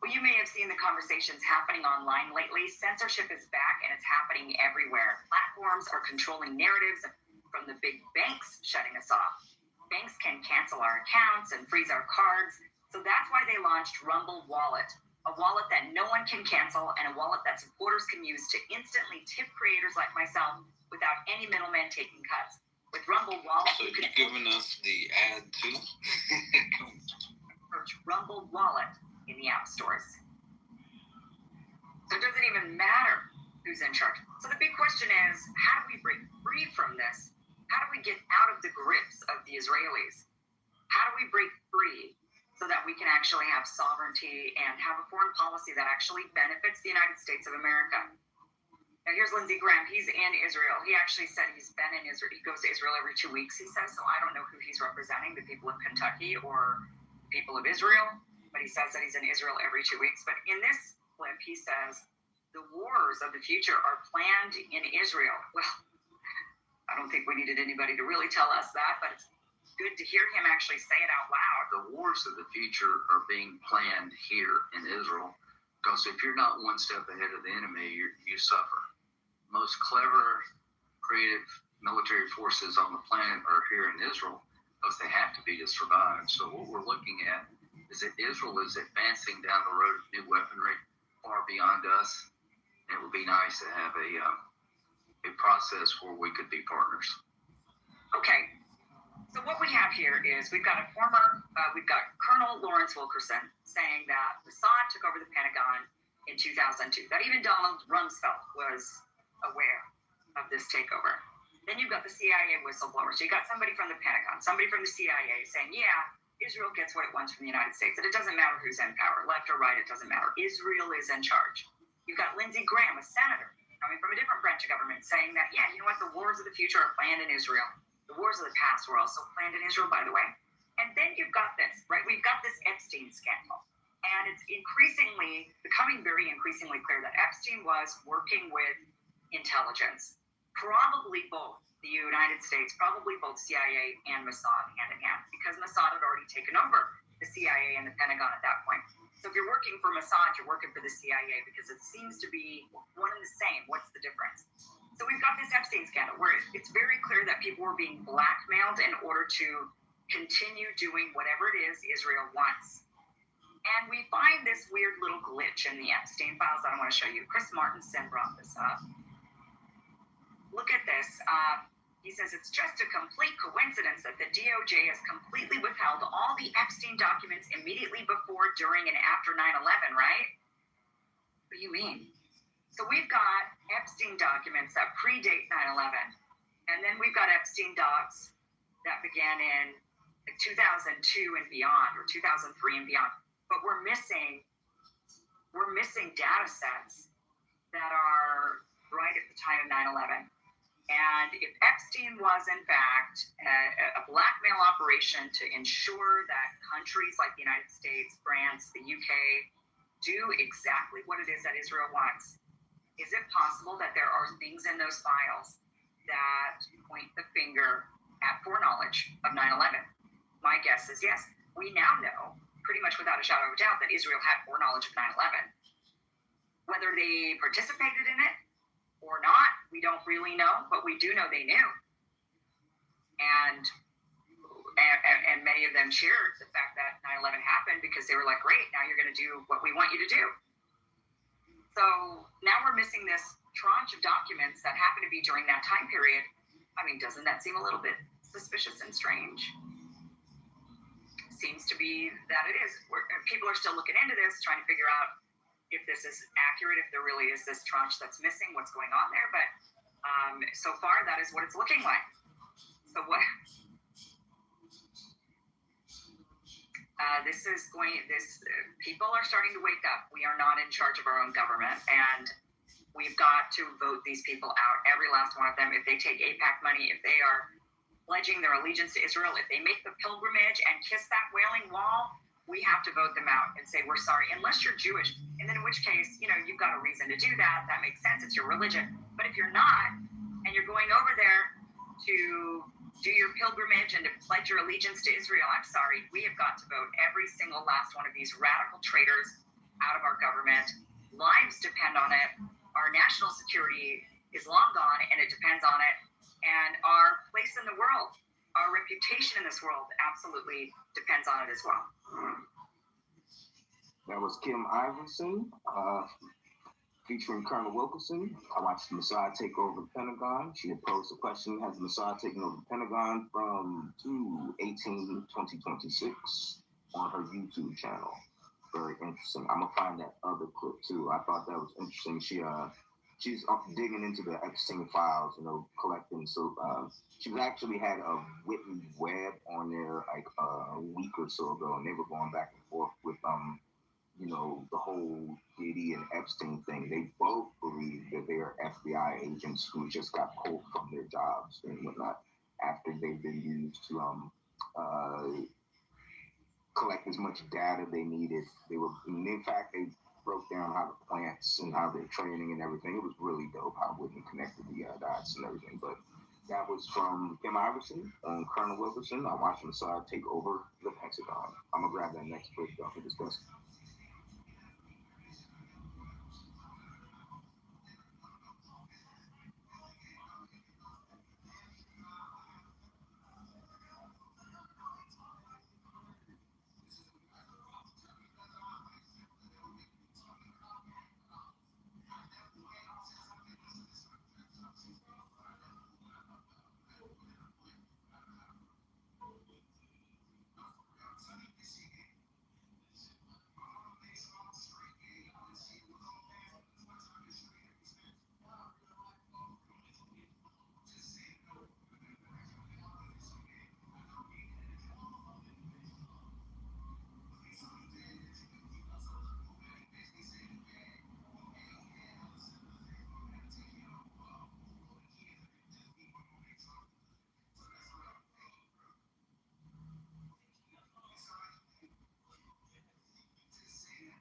Well, you may have seen the conversations happening online lately. Censorship is back, and it's happening everywhere. Platforms are controlling narratives from the big banks shutting us off. Banks can cancel our accounts and freeze our cards. So that's why they launched Rumble Wallet, a wallet that no one can cancel, and a wallet that supporters can use to instantly tip creators like myself without any middlemen taking cuts. With Rumble Wallet, so you can giving us the ad too. Search Rumble Wallet in the app stores. So it doesn't even matter who's in charge. So the big question is, how do we break free from this? How do we get out of the grips of the Israelis? How do we break free so that we can actually have sovereignty and have a foreign policy that actually benefits the United States of America? Now here's Lindsey Graham. He's in Israel. He actually said he's been in Israel. He goes to Israel every 2 weeks, he says. So I don't know who he's representing, the people of Kentucky or people of Israel. But he says that he's in Israel every 2 weeks. But in this clip, he says the wars of the future are planned in Israel. Well, I don't think we needed anybody to really tell us that, but it's good to hear him actually say it out loud. The wars of the future are being planned here in Israel, because if you're not one step ahead of the enemy, you suffer. Most clever, creative military forces on the planet are here in Israel because they have to be to survive. So what we're looking at is that Israel is advancing down the road of new weaponry far beyond us. It would be nice to have a process where we could be partners. Okay. So what we have have here is we've got Colonel Lawrence Wilkerson saying that Mossad took over the Pentagon in 2002. That even Donald Rumsfeld was aware of this takeover. Then you've got the CIA whistleblowers. You got somebody from the Pentagon, somebody from the CIA saying, yeah, Israel gets what it wants from the United States. And it doesn't matter who's in power, left or right, it doesn't matter. Israel is in charge. You've got Lindsey Graham, a senator, coming from a different branch of government, saying that, yeah, you know what, the wars of the future are planned in Israel. The wars of the past were also planned in Israel, by the way. And then you've got this, right? We've got this Epstein scandal. And it's becoming very increasingly clear that Epstein was working with intelligence, probably both the United States, probably both CIA and Mossad hand in hand, because Mossad had already taken over the CIA and the Pentagon at that point. So if you're working for Mossad, you're working for the CIA because it seems to be one and the same. What's the difference? So we've got this Epstein scandal where it's very clear that people were being blackmailed in order to continue doing whatever it is Israel wants. And we find this weird little glitch in the Epstein files that I want to show you. Chris Martinson brought this up. Look at this. He says it's just a complete coincidence that the DOJ has completely withheld all the Epstein documents immediately before, during, and after 9/11, right? What do you mean? So we've got Epstein documents that predate 9/11, and then we've got Epstein docs that began in 2002 and beyond, or 2003 and beyond. But we're missing data sets that are right at the time of 9/11. And if Epstein was, in fact, a blackmail operation to ensure that countries like the United States, France, the UK do exactly what it is that Israel wants, is it possible that there are things in those files that point the finger at foreknowledge of 9/11? My guess is yes. We now know, pretty much without a shadow of a doubt, that Israel had foreknowledge of 9/11. Whether they participated in it or not, we don't really know, but we do know they knew. And many of them shared the fact that 9/11 happened because they were like, great, now you're going to do what we want you to do. So now we're missing this tranche of documents that happen to be during that time period. I mean, doesn't that seem a little bit suspicious and strange? Seems to be that it is. People are still looking into this, trying to figure out if this is accurate, if there really is this tranche that's missing, what's going on there. But so far, that is what it's looking like. So what? People are starting to wake up. We are not in charge of our own government, and we've got to vote these people out, every last one of them. If they take AIPAC money, if they are pledging their allegiance to Israel, if they make the pilgrimage and kiss that Wailing Wall, we have to vote them out and say, we're sorry, unless you're Jewish. And then in which case, you've got a reason to do that. That makes sense. It's your religion. But if you're not, and you're going over there to do your pilgrimage and to pledge your allegiance to Israel, I'm sorry, we have got to vote every single last one of these radical traitors out of our government. Lives depend on it. Our national security is long gone, and it depends on it. And our place in the world, our reputation in this world absolutely depends on it as well. That was Kim Iverson, featuring Colonel Wilkerson. I watched Mossad take over the Pentagon. She had posed the question, has Mossad taken over the Pentagon from 2026 on her YouTube channel. Very interesting. I'm gonna find that other clip too. I thought that was interesting. She's digging into the Epstein files, collecting. So she actually had a Whitney Webb on there like a week or so ago, and they were going back and forth with the whole Diddy and Epstein thing. They both believe that they are FBI agents who just got pulled from their jobs and whatnot after they've been used to collect as much data they needed. In fact, they broke down how the plants and how they're training and everything. It was really dope how Whitney connected the dots and everything. But that was from Kim Iverson and Colonel Wilkerson. I watched Mossad take over the Pentagon. I'm gonna grab that next clip to discuss.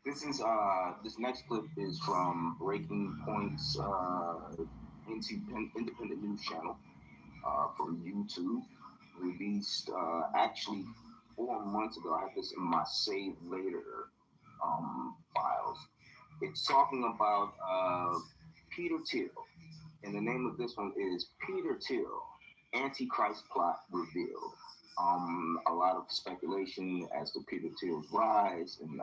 This next clip is from Breaking Point's independent news channel from YouTube, released actually 4 months ago. I have this in my save later files. It's talking about Peter Thiel, and the name of this one is Peter Thiel, Antichrist Plot Revealed. A lot of speculation as to Peter Thiel's rise and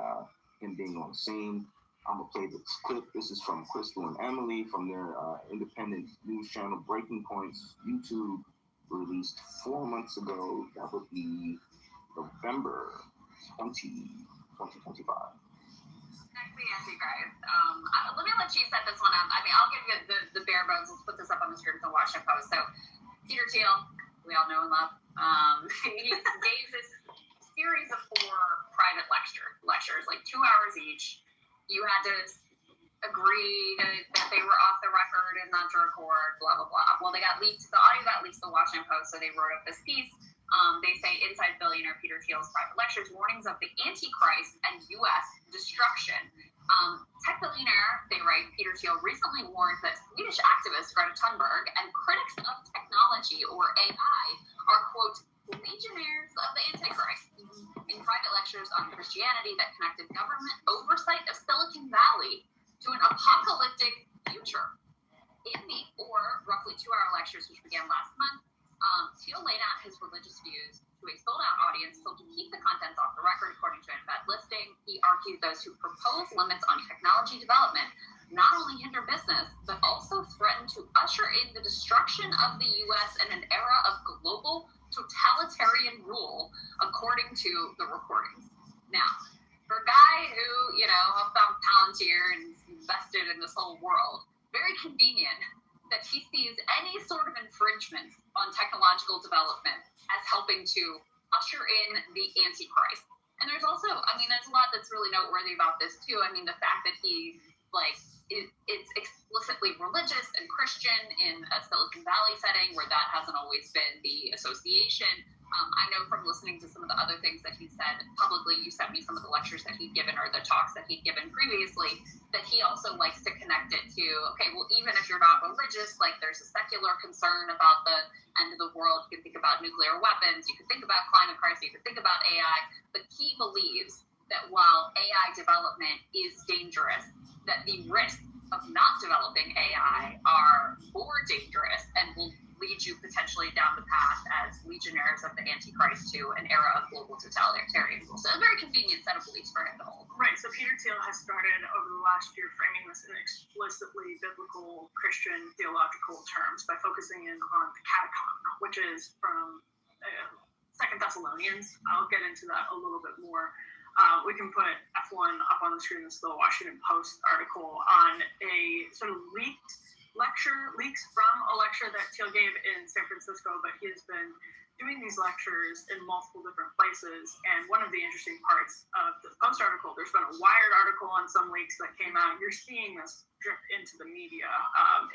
him being on the scene. I'm gonna play this clip. This is from Crystal and Emily from their independent news channel Breaking Point's YouTube, released 4 months ago. That would be November 2025. Antichrist. Let me let you set this one up. I mean, I'll give you the bare bones. Let's put this up on the screen from the Washington Post. So, Peter Thiel, we all know and love. He gave this series of 4 private lectures, like 2 hours each. You had to agree that they were off the record and not to record, blah, blah, blah. Well, they got leaked. The audio got leaked to the Washington Post, so they wrote up this piece. They say inside billionaire Peter Thiel's private lectures, warnings of the Antichrist and U.S. destruction. Tech billionaire, they write, Peter Thiel recently warned that Swedish activist Greta Thunberg and critics of technology, or AI, are, quote, legionnaires of the Antichrist. In private lectures on Christianity that connected government oversight of Silicon Valley to an apocalyptic future. In the 4 roughly 2-hour lectures, which began last month, Thiel laid out his religious views to a sold-out audience told to keep the contents off the record, according to an embed listing. He argued those who propose limits on technology development not only hinder business, but also threaten to usher in the destruction of the U.S. in an era of global totalitarian rule, according to the recordings. Now, for a guy who, helped out Palantir and invested in this whole world, very convenient that he sees any sort of infringement on technological development as helping to usher in the Antichrist. And there's also, there's a lot that's really noteworthy about this too. The fact that he, it's explicitly religious and Christian in a Silicon Valley setting where that hasn't always been the association. I know from listening to some of the other things that he said publicly, you sent me some of the lectures that he'd given or the talks that he'd given previously, that he also likes to connect it to, okay, well, even if you're not religious, there's a secular concern about the end of the world. You can think about nuclear weapons, you can think about climate crisis, you can think about AI, but he believes that while AI development is dangerous, that the risks of not developing AI are more dangerous and will lead you potentially down the path as legionnaires of the Antichrist to an era of global totalitarianism. So a very convenient set of beliefs for him to hold. Right, so Peter Thiel has started over the last year framing this in explicitly biblical Christian theological terms by focusing in on the catacomb, which is from 2 Thessalonians. I'll get into that a little bit more. We can put F1 up on the screen. This is the Washington Post article on a sort of leaks from a lecture that Thiel gave in San Francisco, but he has been doing these lectures in multiple different places. And one of the interesting parts of the Post article, there's been a Wired article on some leaks that came out. You're seeing this drip into the media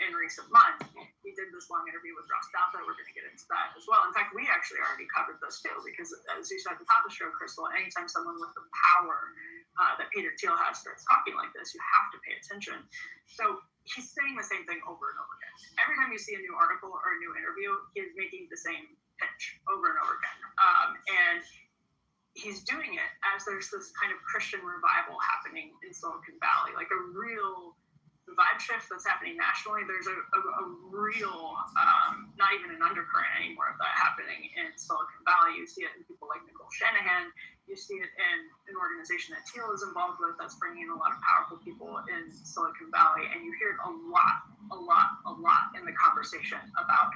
in recent months. He did this long interview with Ross Douthat. We're going to get into that as well. In fact, we actually already covered this too, because as you said at the top of the show, Crystal, anytime someone with the power that Peter Thiel has starts talking like this, you have to pay attention. So he's saying the same thing over and over again. Every time you see a new article or a new interview, he is making the same pitch over and over again. And he's doing it as there's this kind of Christian revival happening in Silicon Valley, like a real vibe shift that's happening nationally. There's a real, not even an undercurrent anymore of that happening in Silicon Valley. You see it in people like Nicole Shanahan. You see it in an organization that Thiel is involved with that's bringing in a lot of powerful people in Silicon Valley. And you hear it a lot in the conversation about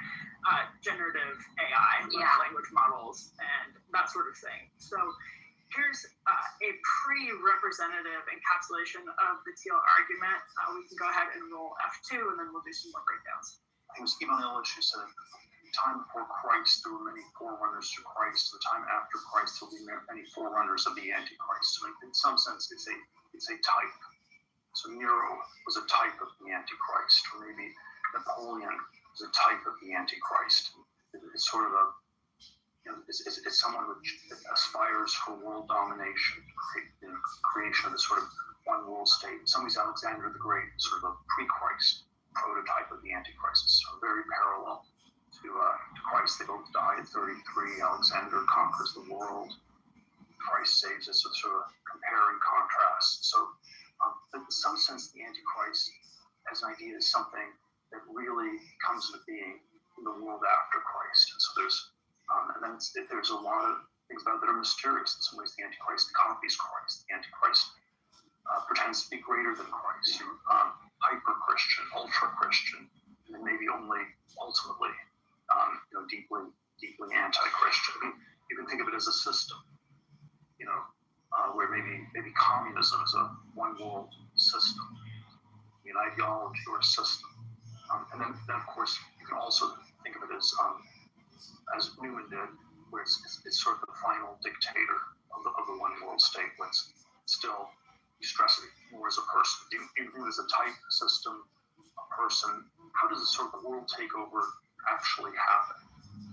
generative AI, language models, and that sort of thing. So here's a pre-representative encapsulation of the Thiel argument. We can go ahead and roll F2, and then we'll do some more breakdowns. I think it was Stephen Illich who said, the time before Christ, there were many forerunners to Christ. The time after Christ, there will be many forerunners of the Antichrist. So in some sense, it's a type. So Nero was a type of the Antichrist, or maybe Napoleon was a type of the Antichrist. It's sort of is someone that aspires for world domination, creation of this sort of one world state. In some ways, Alexander the Great is sort of a pre-Christ prototype of the Antichrist. So very parallel to Christ. They both die at 33. Alexander conquers the world. Christ saves us. So sort of compare and contrast. So in some sense, the Antichrist as an idea is something that really comes into being in the world after Christ. And so there's a lot of things about it that are mysterious. In some ways, the Antichrist copies Christ. The Antichrist pretends to be greater than Christ, hyper-Christian, ultra-Christian, and then maybe only ultimately, deeply anti-Christian. You can think of it as a system, where maybe communism is a one-world system, an ideology or a system. And then, of course, you can also think of it as Newman did, where it's sort of the final dictator of the one-world state, when it's still, you stress it more as a person. Do you think as a type system, a person? How does a sort of world takeover actually happen?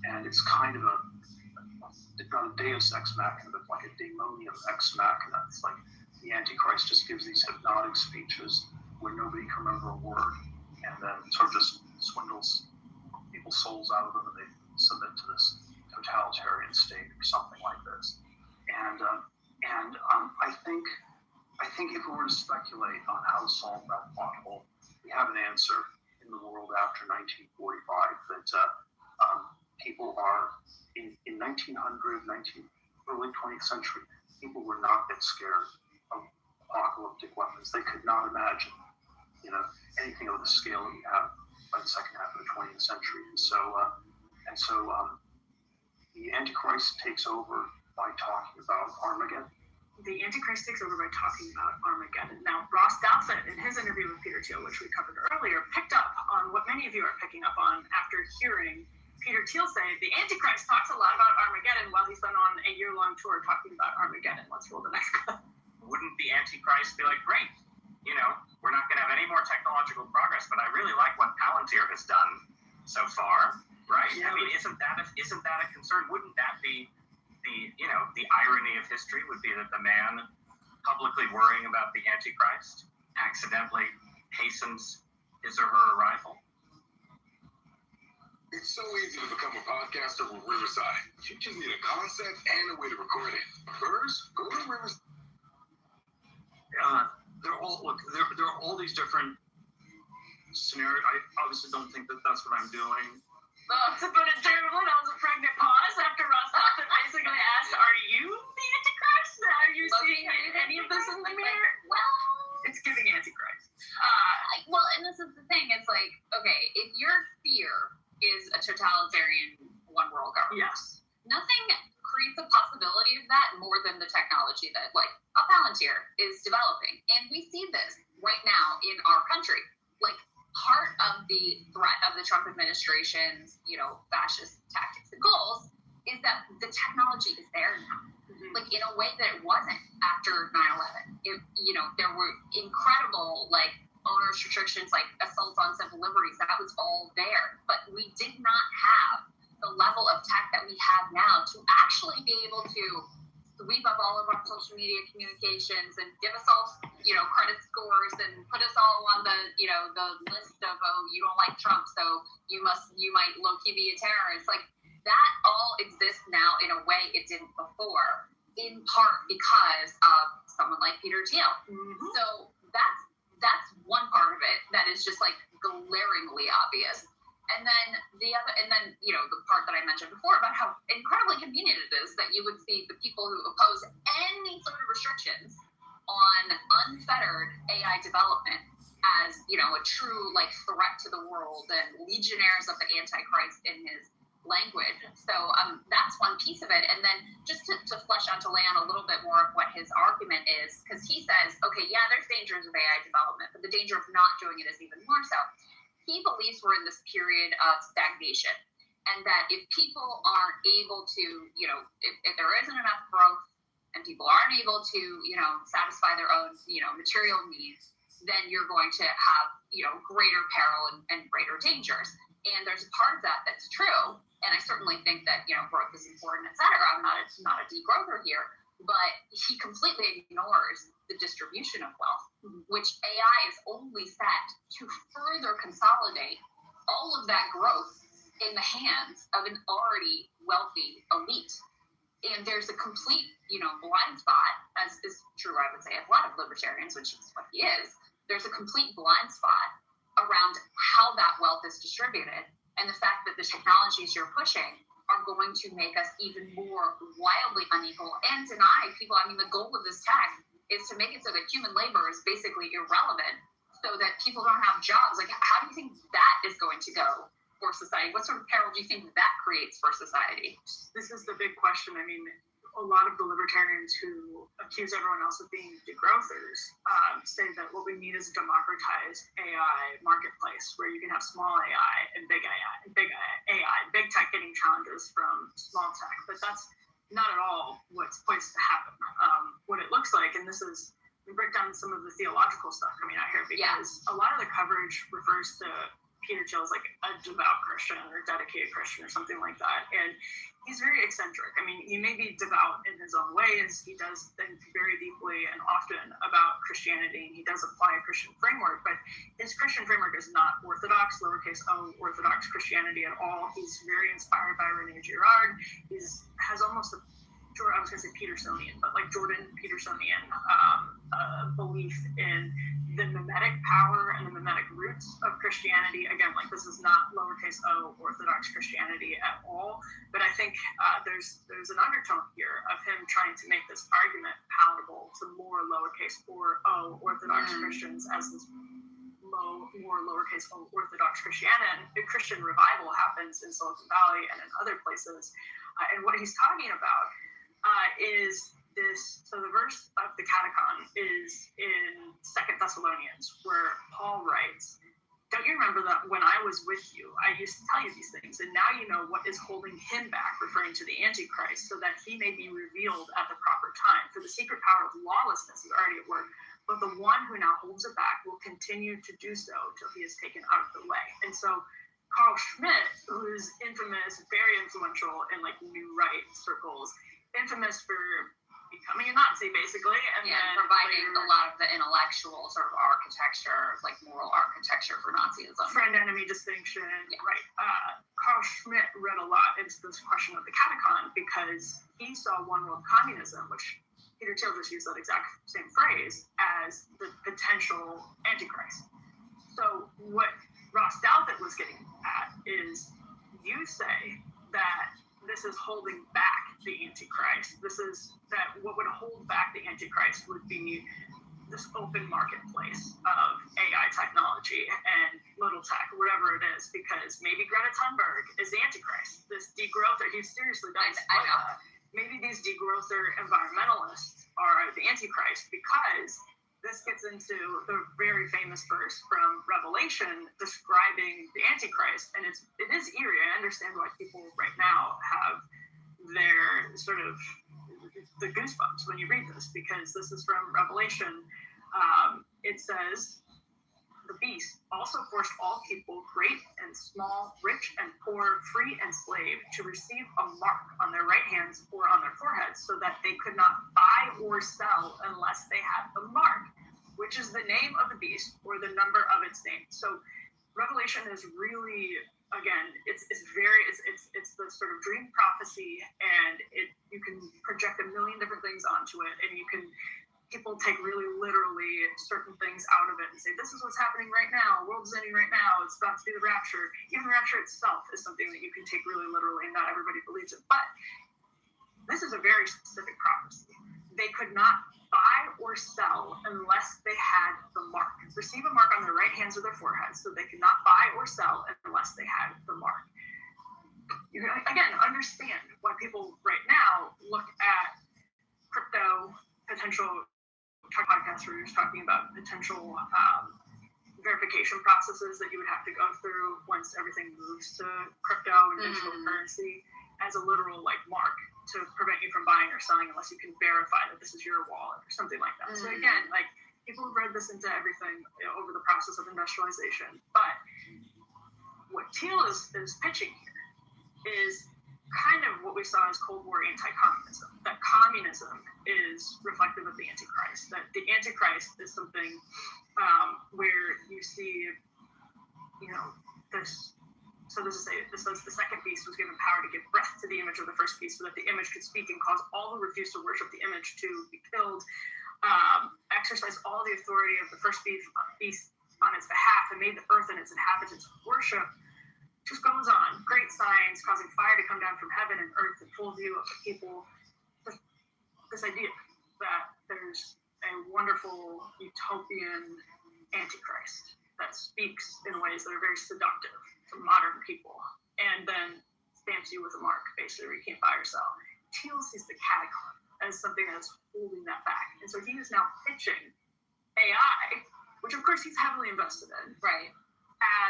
And it's kind of not a deus ex machina, but like a daemonium ex machina. It's like the Antichrist just gives these hypnotic speeches where nobody can remember a word, and then sort of just swindles people's souls out of them, and they submit to this totalitarian state or something like this. And I think if we were to speculate on how to solve that plot hole, we have an answer in the world after 1945 that people are in 1900, early 20th century, people were not that scared of apocalyptic weapons. They could not imagine, anything of the scale that we have by the second half of the 20th century. And so the Antichrist takes over by talking about Armageddon. The Antichrist takes over by talking about Armageddon. Now, Ross Douthat, in his interview with Peter Thiel, which we covered earlier, picked up on what many of you are picking up on after hearing Peter Thiel say the Antichrist talks a lot about Armageddon while he's been on a year-long tour talking about Armageddon. Let's roll the next clip. Wouldn't the Antichrist be like, great, we're not going to have any more technological progress, but I really like what Palantir has done so far, right? Yeah, I mean, isn't that a concern? Wouldn't that be the irony of history would be that the man publicly worrying about the Antichrist accidentally hastens his or her arrival? It's so easy to become a podcaster with Riverside. You just need a concept and a way to record it. First, go to Riverside. There are all these different scenarios. I obviously don't think that that's what I'm doing. To put it terribly, that was a pregnant pause after Ross Douthat basically asked, are you the Antichrist? Are you seeing any of this in the mirror? Well, it's giving Antichrist. Well, and this is the thing. It's like, okay, if your fear is a totalitarian one world government, yes, nothing creates a possibility of that more than the technology that, like, a Palantir is developing. And we see this right now in our country. Like, part of the threat of the Trump administration's, fascist tactics and goals is that the technology is there now. Mm-hmm. Like, in a way that it wasn't after 9/11. There were incredible, owners restrictions, like assaults on civil liberties. That was all there. But we did not have the level of tech that we have now to actually be able to sweep up all of our social media communications and give us all, credit scores and put us all on the list of, you don't like Trump, so you might low-key be a terrorist. Like, that all exists now in a way it didn't before, in part because of someone like Peter Thiel. Mm-hmm. So that's one part of it that is just glaringly obvious. And then the part that I mentioned before about how incredibly convenient it is that you would see the people who oppose any sort of restrictions on unfettered AI development as, a true threat to the world and legionnaires of the Antichrist in his language. So that's one piece of it. And then just to flesh out, to lay on a little bit more of what his argument is, because he says, okay, yeah, there's dangers of AI development, but the danger of not doing it is even more so. He believes we're in this period of stagnation, and that if people aren't able to, if there isn't enough growth and people aren't able to, satisfy their own, material needs, then you're going to have, greater peril and greater dangers. And there's a part of that that's true. And I certainly think that, growth is important, et cetera. I'm not a degrowther here, but he completely ignores the distribution of wealth, which AI is only set to further consolidate all of that growth in the hands of an already wealthy elite. And there's a complete, blind spot, as is true, I would say, of a lot of libertarians, which is what he is. There's a complete blind spot around how that wealth is distributed, and the fact that the technologies you're pushing are going to make us even more wildly unequal and deny people. I mean, the goal of this tech is to make it so that human labor is basically irrelevant, so that people don't have jobs. Like, how do you think that is going to go for society? What sort of peril do you think that creates for society? This is the big question. I mean, a lot of the libertarians who accuse everyone else of being degrowthers say that what we need is a democratized AI marketplace where you can have small AI and big AI, big tech getting challenges from small tech. But that's not at all what's poised to happen. What it looks like, and this is, we break down some of the theological stuff coming out here, because a lot of the coverage refers to Peter Thiel as like a devout Christian or dedicated Christian or something like that. And he's very eccentric. I mean, he may be devout in his own ways. He does think very deeply and often about Christianity, and he does apply a Christian framework, but his Christian framework is not orthodox, lowercase o, orthodox Christianity at all. He's very inspired by Rene Girard. Has almost I was going to say Petersonian, but like Jordan Petersonian belief in the mimetic power and the mimetic roots of Christianity. Again, like, this is not lowercase o orthodox Christianity at all, but I think there's an undertone here of him trying to make this argument palatable to more lowercase o orthodox Christians, as this more lowercase o orthodox Christian revival happens in Silicon Valley and in other places. And what he's talking about is this. So the verse of the Catechon is in 2 Thessalonians, where Paul writes, "Don't you remember that when I was with you, I used to tell you these things, and now you know what is holding him back," referring to the Antichrist, "so that he may be revealed at the proper time. For the secret power of lawlessness is already at work, but the one who now holds it back will continue to do so till he is taken out of the way." And so Carl Schmitt, who's infamous, very influential in like New Right circles, infamous for becoming a Nazi, basically, and then providing later, a lot of the intellectual sort of architecture, like moral architecture for Nazism. Friend-enemy distinction, right. Carl Schmitt read a lot into this question of the Catechon because he saw one world communism, which Peter Thiel just used that exact same phrase, as the potential Antichrist. So what Ross Douthat was getting at is, you say that this is holding back the Antichrist. This is that what would hold back the Antichrist would be this open marketplace of AI technology and little tech, whatever it is, because maybe Greta Thunberg is the Antichrist. This degrowther, he seriously does. Maybe these degrowther environmentalists are the Antichrist, because this gets into the very famous verse from Revelation describing the Antichrist, and it is eerie. I understand why people right now have their sort of the goosebumps when you read this, because this is from Revelation. It says, "The beast also forced all people, great and small, rich and poor, free and slave, to receive a mark on their right hands or on their foreheads, so that they could not buy or sell unless they had the mark, which is the name of the beast or the number of its name." So Revelation is really, again, it's the sort of dream prophecy, and you can project a million different things onto it, and people take really literally certain things out of it and say, this is what's happening right now, world's ending right now, it's about to be the rapture. Even the rapture itself is something that you can take really literally, and not everybody believes it. But this is a very specific prophecy. They could not buy or sell unless they had the mark. Receive a mark on their right hands or their foreheads, so they could not buy or sell unless they had the mark. You can, again, understand why people right now look at crypto potential podcasts where you're talking about potential verification processes that you would have to go through once everything moves to crypto and digital currency as a literal mark to prevent you from buying or selling unless you can verify that this is your wallet or something like that. So again, people have read this into everything over the process of industrialization. But what Teal is pitching here is kind of what we saw as Cold War anti-communism. That communism is reflective of the Antichrist. That the Antichrist is something where you see, this. So this says the second beast was given power to give breath to the image of the first beast, so that the image could speak and cause all who refuse to worship the image to be killed. Exercise all the authority of the first beast on its behalf, and made the earth and its inhabitants worship. Just goes on. Great signs, causing fire to come down from heaven and earth in full view of the people. This idea that there's a wonderful utopian Antichrist that speaks in ways that are very seductive to modern people, and then stamps you with a mark, basically, where you can't buy or sell. Teal sees the catacomb as something that's holding that back. And so he is now pitching AI, which of course he's heavily invested in, right,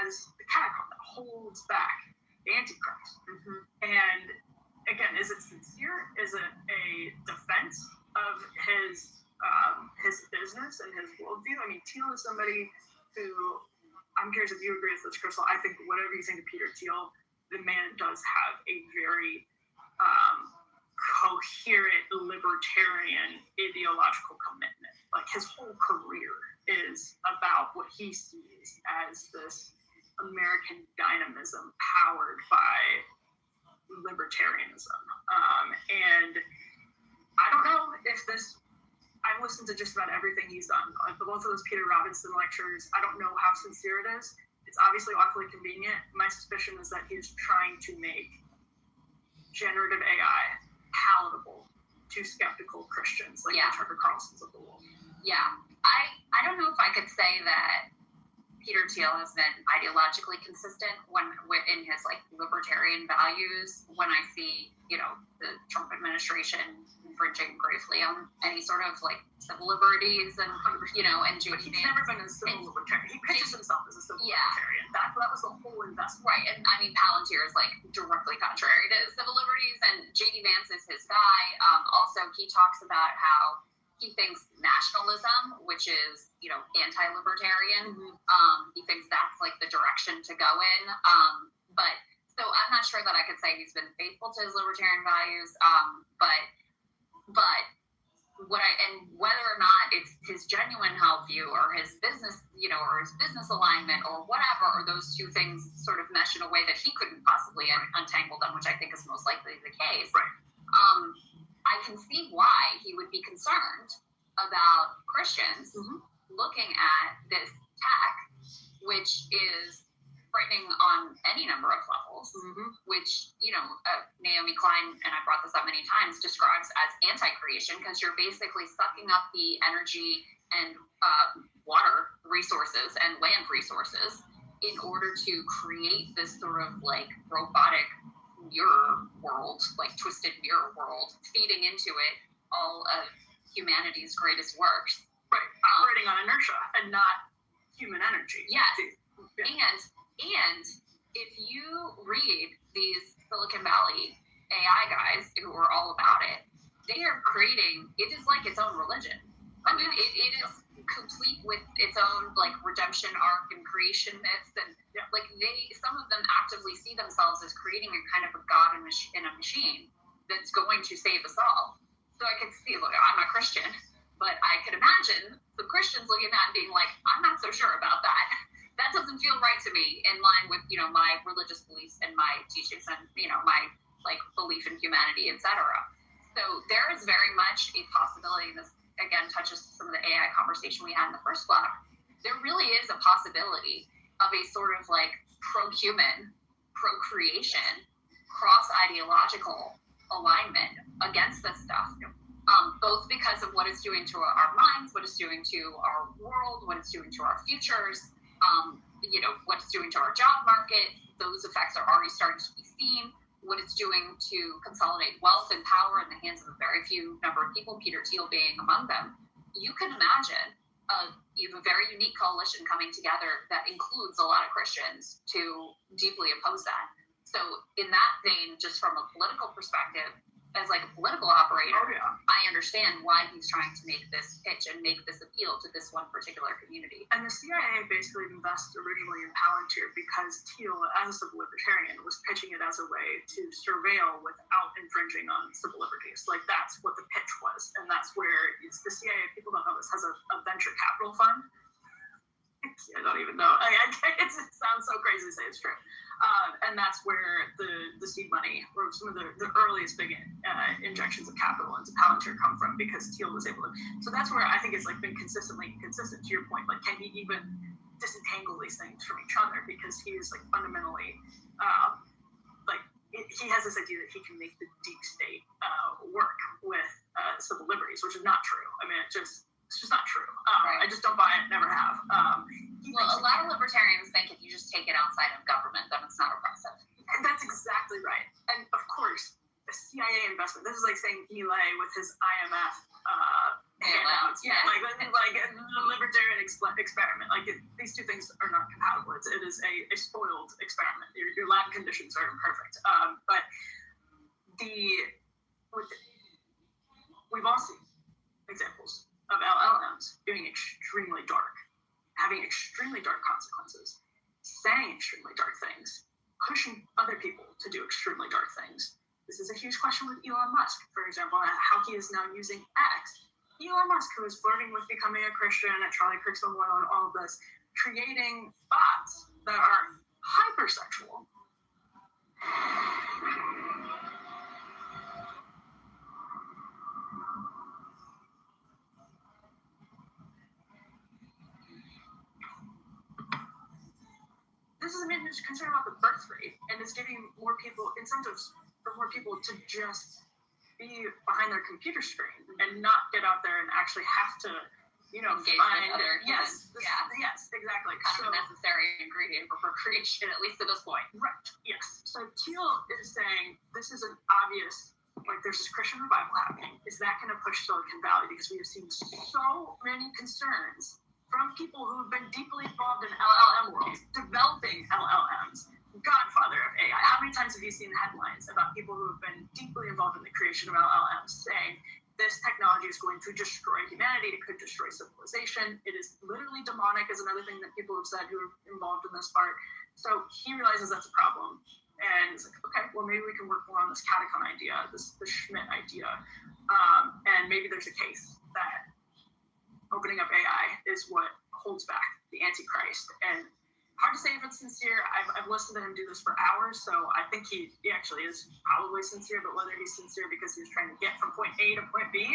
as the catacomb that holds back the Antichrist. And again, is it sincere? Is it a defense of his business and his worldview? I mean, Teal is somebody who, I'm curious if you agree with this, Crystal. I think whatever you think of Peter Thiel, the man does have a very coherent libertarian ideological commitment. Like, his whole career is about what he sees as this American dynamism powered by libertarianism. And I don't know if this, I've listened to just about everything he's done. Both of those Peter Robinson lectures, I don't know how sincere it is. It's obviously awfully convenient. My suspicion is that he's trying to make generative AI palatable to skeptical Christians, like the Tucker Carlsons of the world. Yeah. I don't know if I could say that Peter Thiel has been ideologically consistent in his libertarian values when I see, the Trump administration infringing gravely on any sort of civil liberties and and But he's never been a civil libertarian. He pitches himself as a civil libertarian. That was the whole investment. Right, and I mean Palantir is directly contrary to civil liberties, and JD Vance is his guy. Also, he talks about how he thinks nationalism, which is anti-libertarian, he thinks that's the direction to go in. But so I'm not sure that I could say he's been faithful to his libertarian values. But whether or not it's his genuine health view or his business, or his business alignment or whatever, or those two things sort of mesh in a way that he couldn't possibly untangle them, which I think is most likely the case. Right. I can see why he would be concerned about Christians looking at this tech, which is frightening on any number of levels, which, Naomi Klein, and I brought this up many times, describes as anti-creation, because you're basically sucking up the energy and water resources and land resources in order to create this sort of robotic mirror world, twisted mirror world, feeding into it all of humanity's greatest works. Right, operating on inertia and not human energy. Yes, and if you read these Silicon Valley AI guys who are all about it, they are creating, it is like its own religion. I mean, it is complete with its own redemption arc and creation myths, and some of them actively see themselves as creating a kind of a god in a machine that's going to save us all. So I could see, I'm a Christian, but I could imagine the Christians looking at that and being I'm not so sure about that. That doesn't feel right to me, in line with my religious beliefs and my teachings and my belief in humanity, etc. So there is very much a possibility, and this again touches some of the AI conversation we had in the first block. There really is a possibility of a sort of pro-human, pro-creation, cross-ideological alignment against this stuff. Both because of what it's doing to our minds, what it's doing to our world, what it's doing to our futures, what it's doing to our job market. Those effects are already starting to be seen. What it's doing to consolidate wealth and power in the hands of a very few number of people, Peter Thiel being among them. You can imagine you have a very unique coalition coming together that includes a lot of Christians to deeply oppose that. So in that vein, just from a political perspective, as a political operator, I understand understand why he's trying to make this pitch and make this appeal to this one particular community. And the CIA basically invested originally in Palantir because Thiel, as a civil libertarian, was pitching it as a way to surveil without infringing on civil liberties. Like, that's what the pitch was. And that's where it's the CIA, people don't know this, has a venture capital fund. I don't even know. It sounds so crazy to say it's true. And that's where the seed money, or some of the earliest big injections of capital into Palantir come from, because Thiel was able to. So that's where I think it's like been consistently inconsistent. To your point, like, can he even disentangle these things from each other? Because he is like fundamentally, he has this idea that he can make the deep state work with civil liberties, which is not true. I mean, it's just not true. I just don't buy it, never have. Well, a lot of libertarians think if you just take it outside of government, then it's not oppressive. And that's exactly right. And of course, the CIA investment, this is like saying Eli with his IMF handouts. Yeah. Like a libertarian experiment. Like, these two things are not compatible. It is a spoiled experiment. Your lab conditions are imperfect. But we've all seen examples of LLMs being extremely dark, having extremely dark consequences, saying extremely dark things, pushing other people to do extremely dark things. This is a huge question with Elon Musk, for example, how he is now using X. Elon Musk, who is flirting with becoming a Christian, and Charlie Kirk's the one on all of this, creating bots that are hypersexual. This is a major concern about the birth rate, and it's giving more people incentives for more people to just be behind their computer screen and not get out there and actually have to, engage find with other humans. Yes, exactly. Kind of a necessary ingredient for procreation, at least at this point. Right. Yes. So Thiel is saying this is an obvious. Like, there's this Christian revival happening. Is that going to push Silicon Valley? Because we have seen so many concerns from people who have been deeply involved in LLM world, developing LLMs, godfather of AI. How many times have you seen headlines about people who have been deeply involved in the creation of LLMs saying this technology is going to destroy humanity, it could destroy civilization, it is literally demonic, is another thing that people have said who are involved in this part. So he realizes that's a problem. And he's like, okay, well, maybe we can work more on this catacon idea, the Schmidt idea. And maybe there's a case that opening up AI is what holds back the Antichrist. And hard to say if it's sincere. I've listened to him do this for hours, so I think he actually is probably sincere, but whether he's sincere because he was trying to get from point A to point B,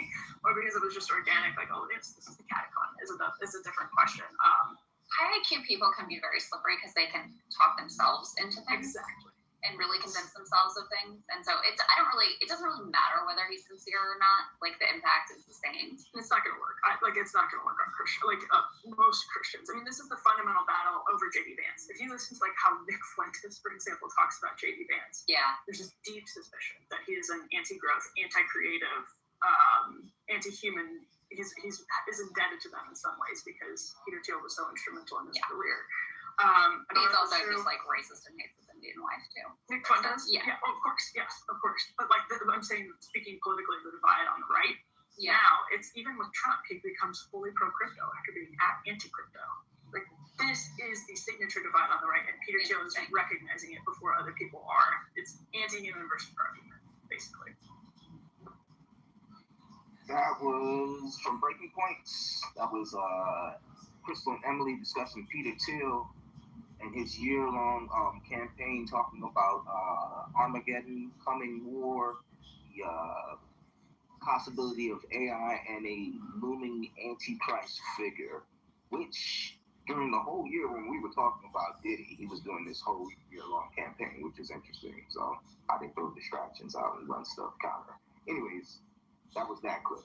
or because it was just organic, like, oh, this is the catacon, is a different question. High IQ people can be very slippery because they can talk themselves into things. Exactly. And really convince themselves of things. And so it doesn't really matter whether he's sincere or not. Like, the impact is the same. It's not going to work. It's not going to work on most Christians. I mean, this is the fundamental battle over J.D. Vance. If you listen to how Nick Fuentes, for example, talks about J.D. Vance, there's this deep suspicion that he is an anti-growth, anti-creative, anti-human. He's indebted to them in some ways because Peter Thiel was so instrumental in his career. He's also just racist and hates his Indian wife too. Nick Fuentes? Yeah, of course, yes, of course. But I'm saying, speaking politically, the divide on the right. Yeah. Now it's even with Trump, he becomes fully pro-crypto after being anti-crypto. Like, this is the signature divide on the right, and Peter Thiel is recognizing it before other people are. It's anti-human versus pro-human, basically. That was from Breaking Points. That was Crystal and Emily discussing Peter Thiel and his year-long campaign talking about Armageddon, coming war, the possibility of AI, and a looming Antichrist figure, which during the whole year when we were talking about Diddy, he was doing this whole year-long campaign, which is interesting. So how they throw distractions out and run stuff counter. Anyways, that was that clip.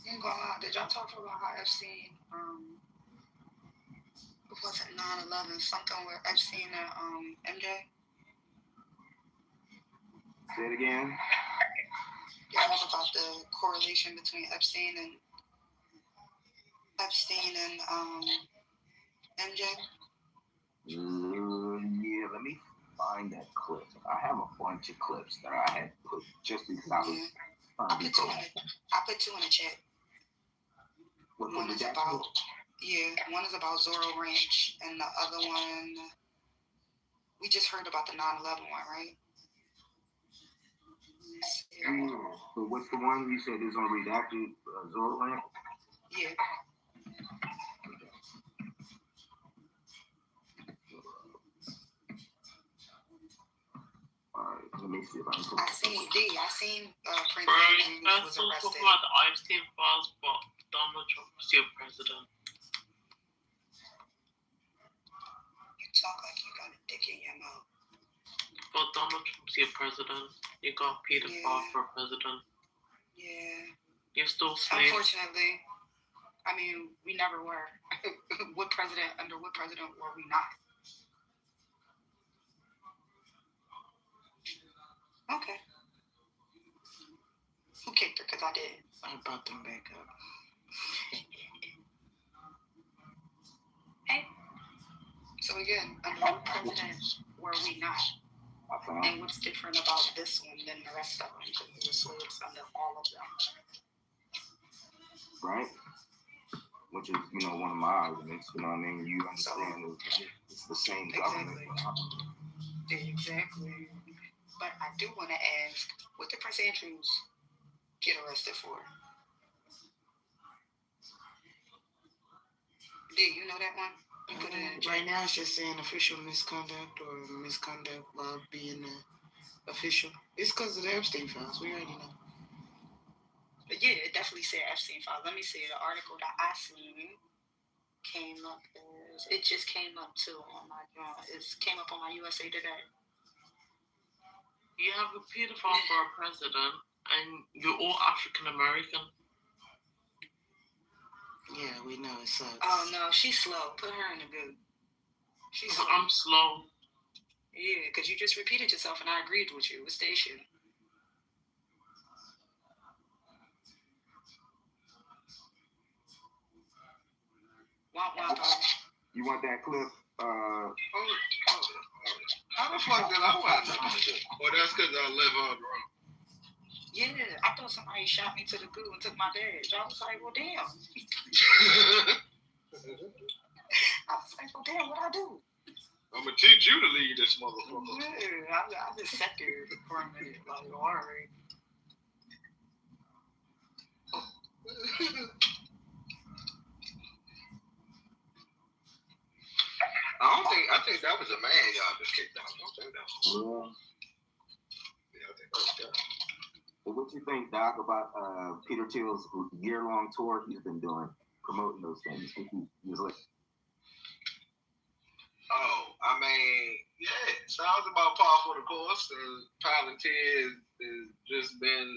You ain't gonna lie, Did y'all talk about how Epstein, it wasn't 9/11, something where Epstein and MJ? Say it again. Y'all know about the correlation between Epstein and MJ? Yeah, let me find that clip. I have a bunch of clips that I had put just because I was. I put two in the chat. One is about Zorro Ranch, and the other one, we just heard about the 9/11 one, right? So what's the one you said is on redacted Zorro Ranch? Yeah. Alright, let me see if I can put I seen Prince Brian, was let's talk arrested. about the Epstein files, but Donald Trump was your president. You talk like you got a dick in your mouth. But Donald Trump's your president. You got Peter for president. Yeah. You're still slaves. Unfortunately, I mean, we never were. Under what president were we not? Okay. Who kicked her? Because I did. I brought them back up. Hey. So again, under what president were we not? And what's different about this one than the rest of them? Because we were slaves under all of them. Right? Which is, one of my arguments, you know what I mean? You understand it's the same government. Exactly. But I do want to ask, what did Prince Andrews get arrested for? Did you know that one? You put it in Right now, it's just saying official misconduct or misconduct while being official. It's because of the Epstein files. We already know. But yeah, it definitely said Epstein files. Let me see. The article that I seen came up it just came up too on my came up on my USA Today. You have a pedophile for a president, and you're all African American. Yeah, we know it sucks. Oh no, she's slow. Put her in the goo. She's slow. I'm slow. Yeah, because you just repeated yourself, and I agreed with you. What's the issue? You want that clip? How the fuck did I want to know? Or that's because I live on the road. Yeah, I thought somebody shot me to the goo and took my badge. I was like, well, damn. What'd I do? I'm going to teach you to lead this motherfucker. Yeah, I just sat there for a minute, like, all right. I think that was a man y'all just kicked out. I don't think that was. Yeah, I think that was good. Well, what you think, Doc, about Peter Thiel's year-long tour he's been doing, promoting those things? He was like, I mean, yeah, it sounds about par for the course. Palantir has just been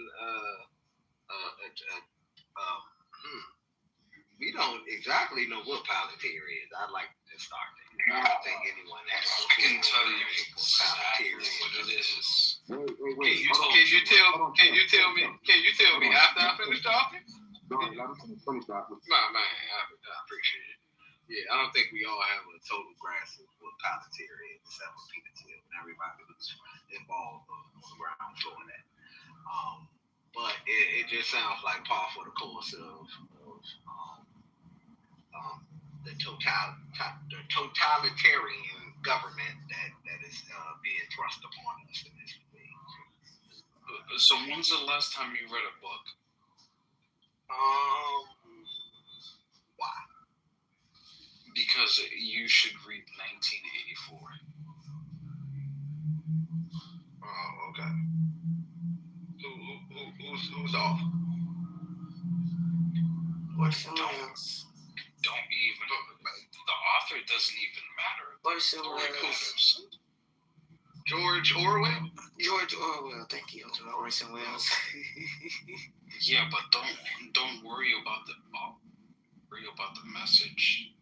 we don't exactly know what Palantir is. I'd like to start there. I don't think anyone has. I can tell you exactly what it is. Wait. Can you tell me after I finish talking? No, let me finish that. Man, I appreciate it. Yeah, I don't think we all have a total grasp of what Palantir is, except for Peter Thiel and everybody who's involved on the ground floor in that. But it just sounds like par for the course of the totalitarian government that is being thrust upon us in this way. So when's the last time you read a book? Why? Because you should read 1984. Oh, okay. Who's off? What's else? Don't even. The author doesn't even matter. What's else? George Orwell? George Orwell, thank you, to Orson Welles. Yeah, but don't worry about the message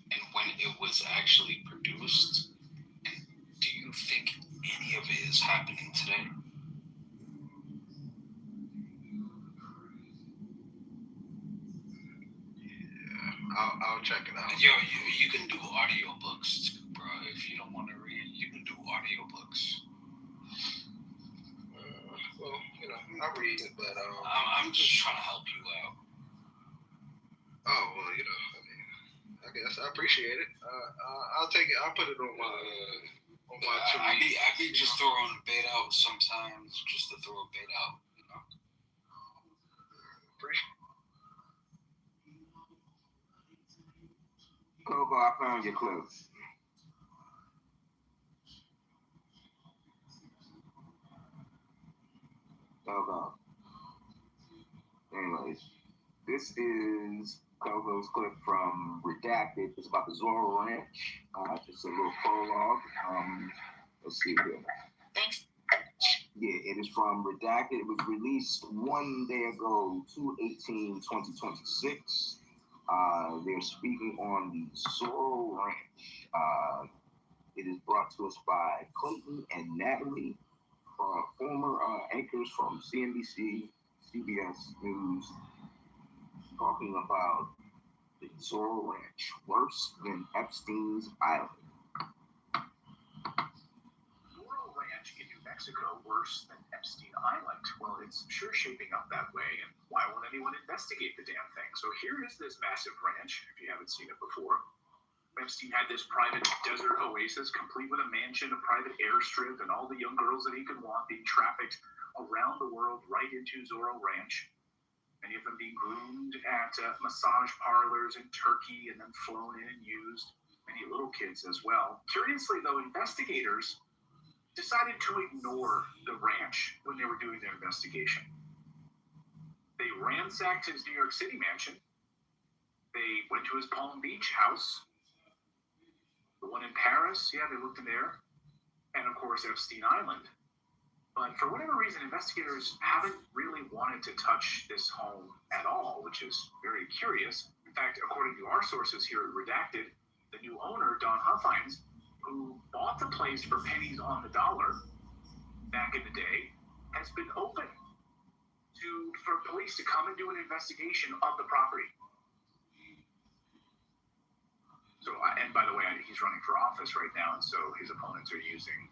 and when it was actually produced. Do you think any of it is happening today? I'll check it out. Yo, you can do audiobooks too, bro. If you don't want to read, you can do audiobooks. Well, you know, I read it, but I'm just trying to help you out. Oh well, you know, I mean, I guess I appreciate it. I'll take it. I'll put it on my to I be just throwing a bait out sometimes, just to throw a bait out. You know. Appreciate. Coco, I found your clip. Coco. Anyways, this is Coco's clip from Redacted. It's about the Zorro Ranch. Just a little prologue. Let's see here. Thanks. Yeah, it is from Redacted. It was released one day ago, 2/18/2026. They're speaking on the Zorro Ranch. It is brought to us by Clayton and Natalie, former anchors from CNBC, CBS News, talking about the Zorro Ranch, worse than Epstein's Island. Zorro Ranch in New Mexico worse than Epstein Island. Well, it's sure shaping up that way, and why won't anyone investigate the damn thing? So here is this massive ranch, if you haven't seen it before. Epstein had this private desert oasis, complete with a mansion, a private airstrip, and all the young girls that he could want being trafficked around the world right into Zorro Ranch. Many of them being groomed at massage parlors in Turkey and then flown in and used. Many little kids as well. Curiously, though, investigators decided to ignore the ranch when they were doing their investigation. They ransacked his New York City mansion. They went to his Palm Beach house. The one in Paris, yeah, they looked in there. And, of course, Epstein Island. But for whatever reason, investigators haven't really wanted to touch this home at all, which is very curious. In fact, according to our sources here at Redacted, the new owner, Don Huffines, who bought the place for pennies on the dollar back in the day, has been open for police to come and do an investigation of the property. So, and by the way, he's running for office right now, and so his opponents are using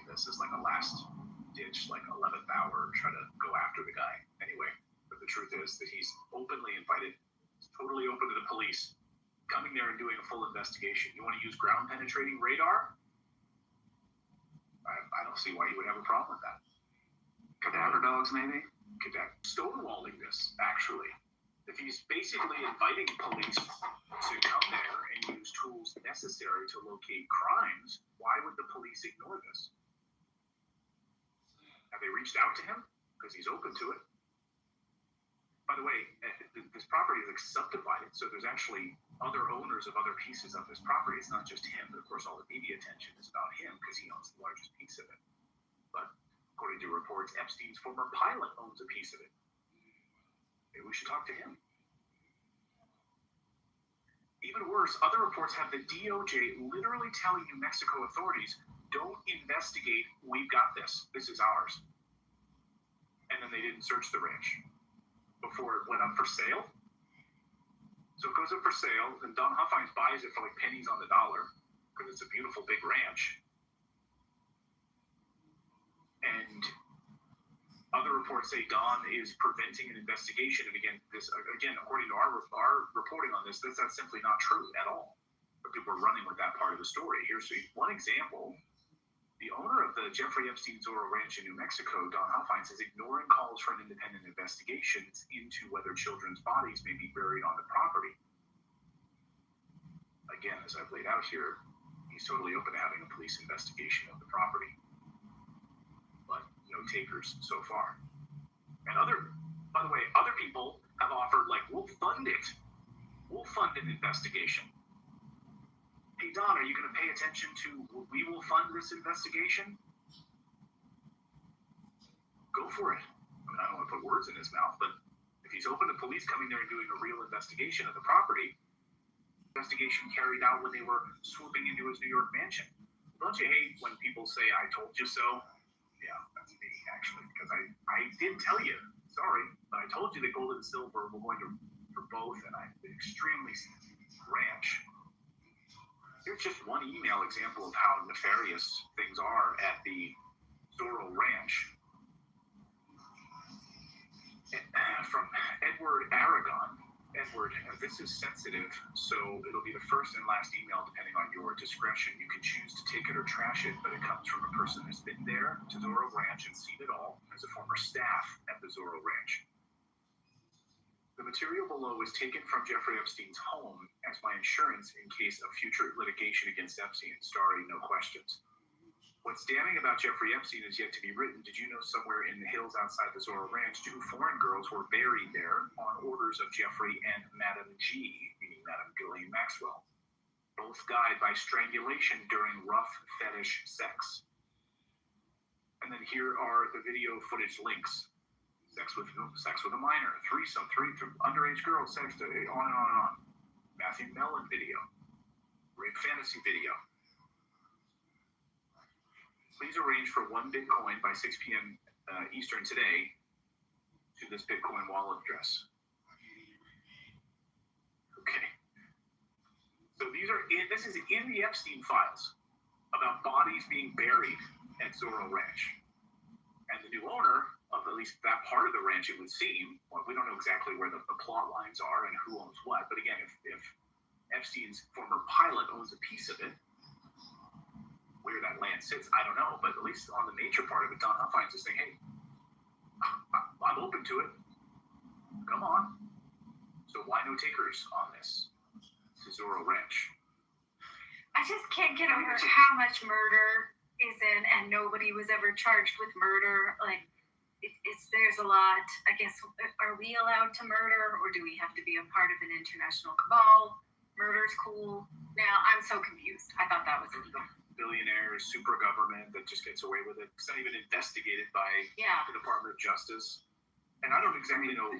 this as like a last-ditch, like 11th hour, try to go after the guy. Anyway, but the truth is that he's openly invited, totally open to the police, coming there and doing a full investigation. You want to use ground-penetrating radar? I don't see why you would have a problem with that. Cadaver dogs, maybe? Stonewalling this, actually. If he's basically inviting police to come there and use tools necessary to locate crimes, why would the police ignore this? Have they reached out to him? Because he's open to it. By the way, this property is like subdivided, so there's actually other owners of other pieces of this property. It's not just him, but of course all the media attention is about him because he owns the largest piece of it. But according to reports, Epstein's former pilot owns a piece of it. Maybe we should talk to him. Even worse, other reports have the DOJ literally telling New Mexico authorities, don't investigate, we've got this. This is ours. And then they didn't search the ranch before it went up for sale. So it goes up for sale, and Don Huffines buys it for like pennies on the dollar because it's a beautiful big ranch. And other reports say Don is preventing an investigation. And again, according to our reporting on this, that's simply not true at all. But people are running with that part of the story. Here's one example. The owner of the Jeffrey Epstein Zorro Ranch in New Mexico, Don Huffines, is ignoring calls for an independent investigation into whether children's bodies may be buried on the property. Again, as I've laid out here, he's totally open to having a police investigation of the property. But no takers so far. And by the way, other people have offered, like, we'll fund it. We'll fund an investigation. Hey, Don, are you going to pay attention to, we will fund this investigation? go for it. I mean, I don't want to put words in his mouth, but if he's open to police coming there and doing a real investigation of the property, investigation carried out when they were swooping into his New York mansion. Don't you hate when people say, I told you so? Yeah, that's me, actually, because I did tell you. Sorry, but I told you that gold and silver were going to for both, and I'm extremely ranch. Here's just one email example of how nefarious things are at the Zorro Ranch. From Edward Aragon. Edward, this is sensitive, so it'll be the first and last email depending on your discretion. You can choose to take it or trash it, but it comes from a person who's been there to Zorro Ranch and seen it all as a former staff at the Zorro Ranch. The material below was taken from Jeffrey Epstein's home as my insurance in case of future litigation against Epstein. Sorry, no questions. What's damning about Jeffrey Epstein is yet to be written. Did you know somewhere in the hills outside the Zorro Ranch, 2 foreign girls were buried there on orders of Jeffrey and Madame G, meaning Madame Ghislaine Maxwell. Both died by strangulation during rough fetish sex. And then here are the video footage links. Sex with a minor, threesome, underage girls, sex, on and on and on. Matthew Mellon video, rape fantasy video. Please arrange for 1 Bitcoin by 6 p.m. Eastern today to this Bitcoin wallet address. Okay. So this is in the Epstein files about bodies being buried at Zorro Ranch. And the new owner of at least that part of the ranch, it would seem, well, we don't know exactly where the plot lines are and who owns what, but again, if Epstein's former pilot owns a piece of it, where that land sits, I don't know, but at least on the nature part of it, Don Huffines is saying, hey, I'm open to it. Come on. So why no takers on this? Zorro Ranch. I just can't get over how much murder is in, and nobody was ever charged with murder. Like, there's a lot. I guess, are we allowed to murder, or do we have to be a part of an international cabal? Murder's cool. Now, I'm so confused. I thought that was illegal. Billionaires, super government that just gets away with it. It's not even investigated by the Department of Justice. And I don't exactly know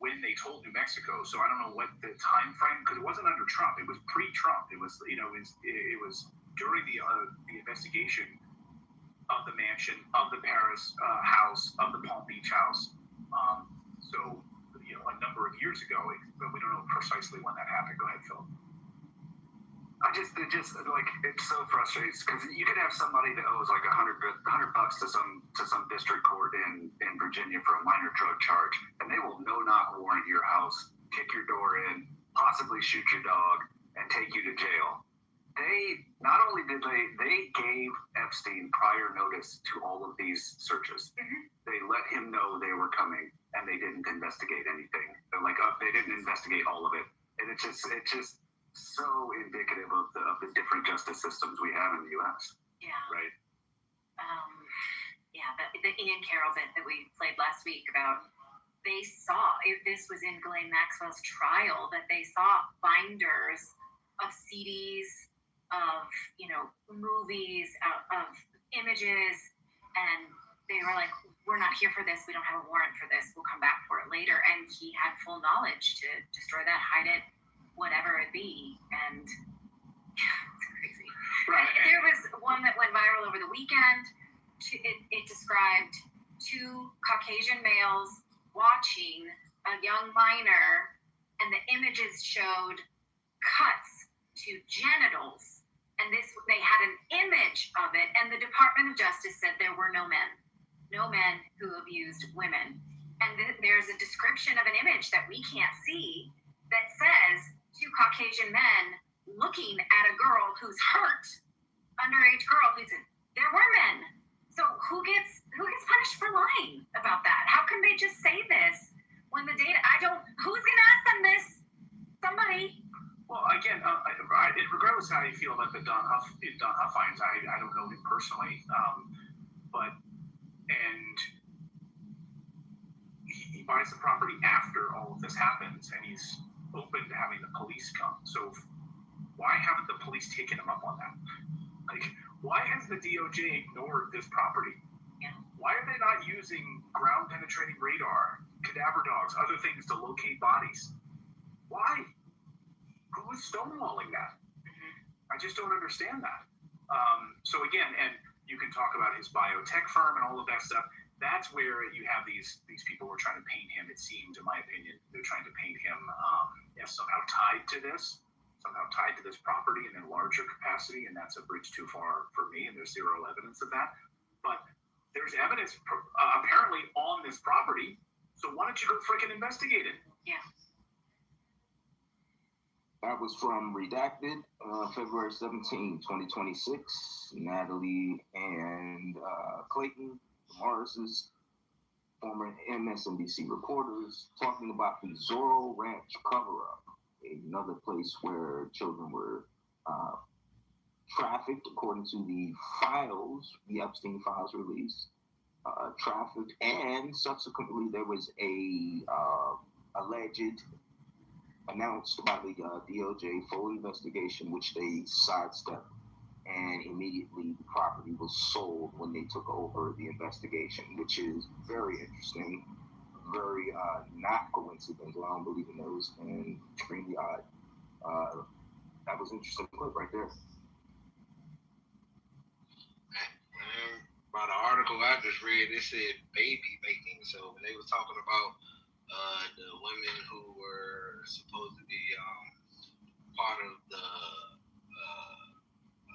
when they told New Mexico, so I don't know what the time frame, because it wasn't under Trump. It was pre-Trump. It was, it was during the investigation of the mansion, of the Paris house, of the Palm Beach house. So, a number of years ago, but we don't know precisely when that happened. Go ahead, Phil. It's so frustrating because you could have somebody that owes like $100 to some district court in Virginia for a minor drug charge, and they will no-knock warrant your house, kick your door in, possibly shoot your dog, and take you to jail. They not only did they gave Epstein prior notice to all of these searches. They let him know they were coming, and they didn't investigate anything. They're like, they didn't investigate all of it, and it's just so indicative of the different justice systems we have in the U.S. Yeah. Right. The Ian Carroll bit that we played last week about, they saw, if this was in Ghislaine Maxwell's trial, that they saw binders of CDs, of, movies, of images, and they were like, we're not here for this. We don't have a warrant for this. We'll come back for it later. And he had full knowledge to destroy that, hide it, whatever it be, and it's crazy. Right. There was one that went viral over the weekend. It described 2 Caucasian males watching a young minor, and the images showed cuts to genitals, and they had an image of it, and the Department of Justice said there were no men who abused women, and there's a description of an image that we can't see that says 2 Caucasian men looking at a girl who's hurt, underage girl who's there were men. So who gets punished for lying about that? How can they just say this when the data? Who's gonna ask them this? Somebody. Well, again, regardless of how you feel about the Don Huffines, I don't know him personally, and he buys the property after all of this happens, and he's open to having the police come. So why haven't the police taken him up on that? Like, why has the DOJ ignored this property? Yeah. Why are they not using ground penetrating radar, cadaver dogs, other things to locate bodies? Why? Who is stonewalling that? I just don't understand that. So again, and you can talk about his biotech firm and all of that stuff. That's where you have these people who are trying to paint him. It seemed, in my opinion, they're trying to paint him as somehow tied to this property in a larger capacity, and that's a bridge too far for me. And there's zero evidence of that. But there's evidence apparently on this property. So why don't you go freaking investigate it? Yeah. That was from Redacted, February 17, 2026. Natalie and Clayton Morris's former MSNBC reporters talking about the Zorro Ranch cover-up, another place where children were trafficked, according to the files, the Epstein files released, trafficked, and subsequently there was a alleged, announced by the DOJ full investigation, which they sidestepped, and immediately the property was sold when they took over the investigation, which is very interesting, very not coincidental. I don't believe in those, and extremely odd. That was an interesting clip right there. By the article I just read, it said baby making. So when they were talking about the women who were supposed to be part of the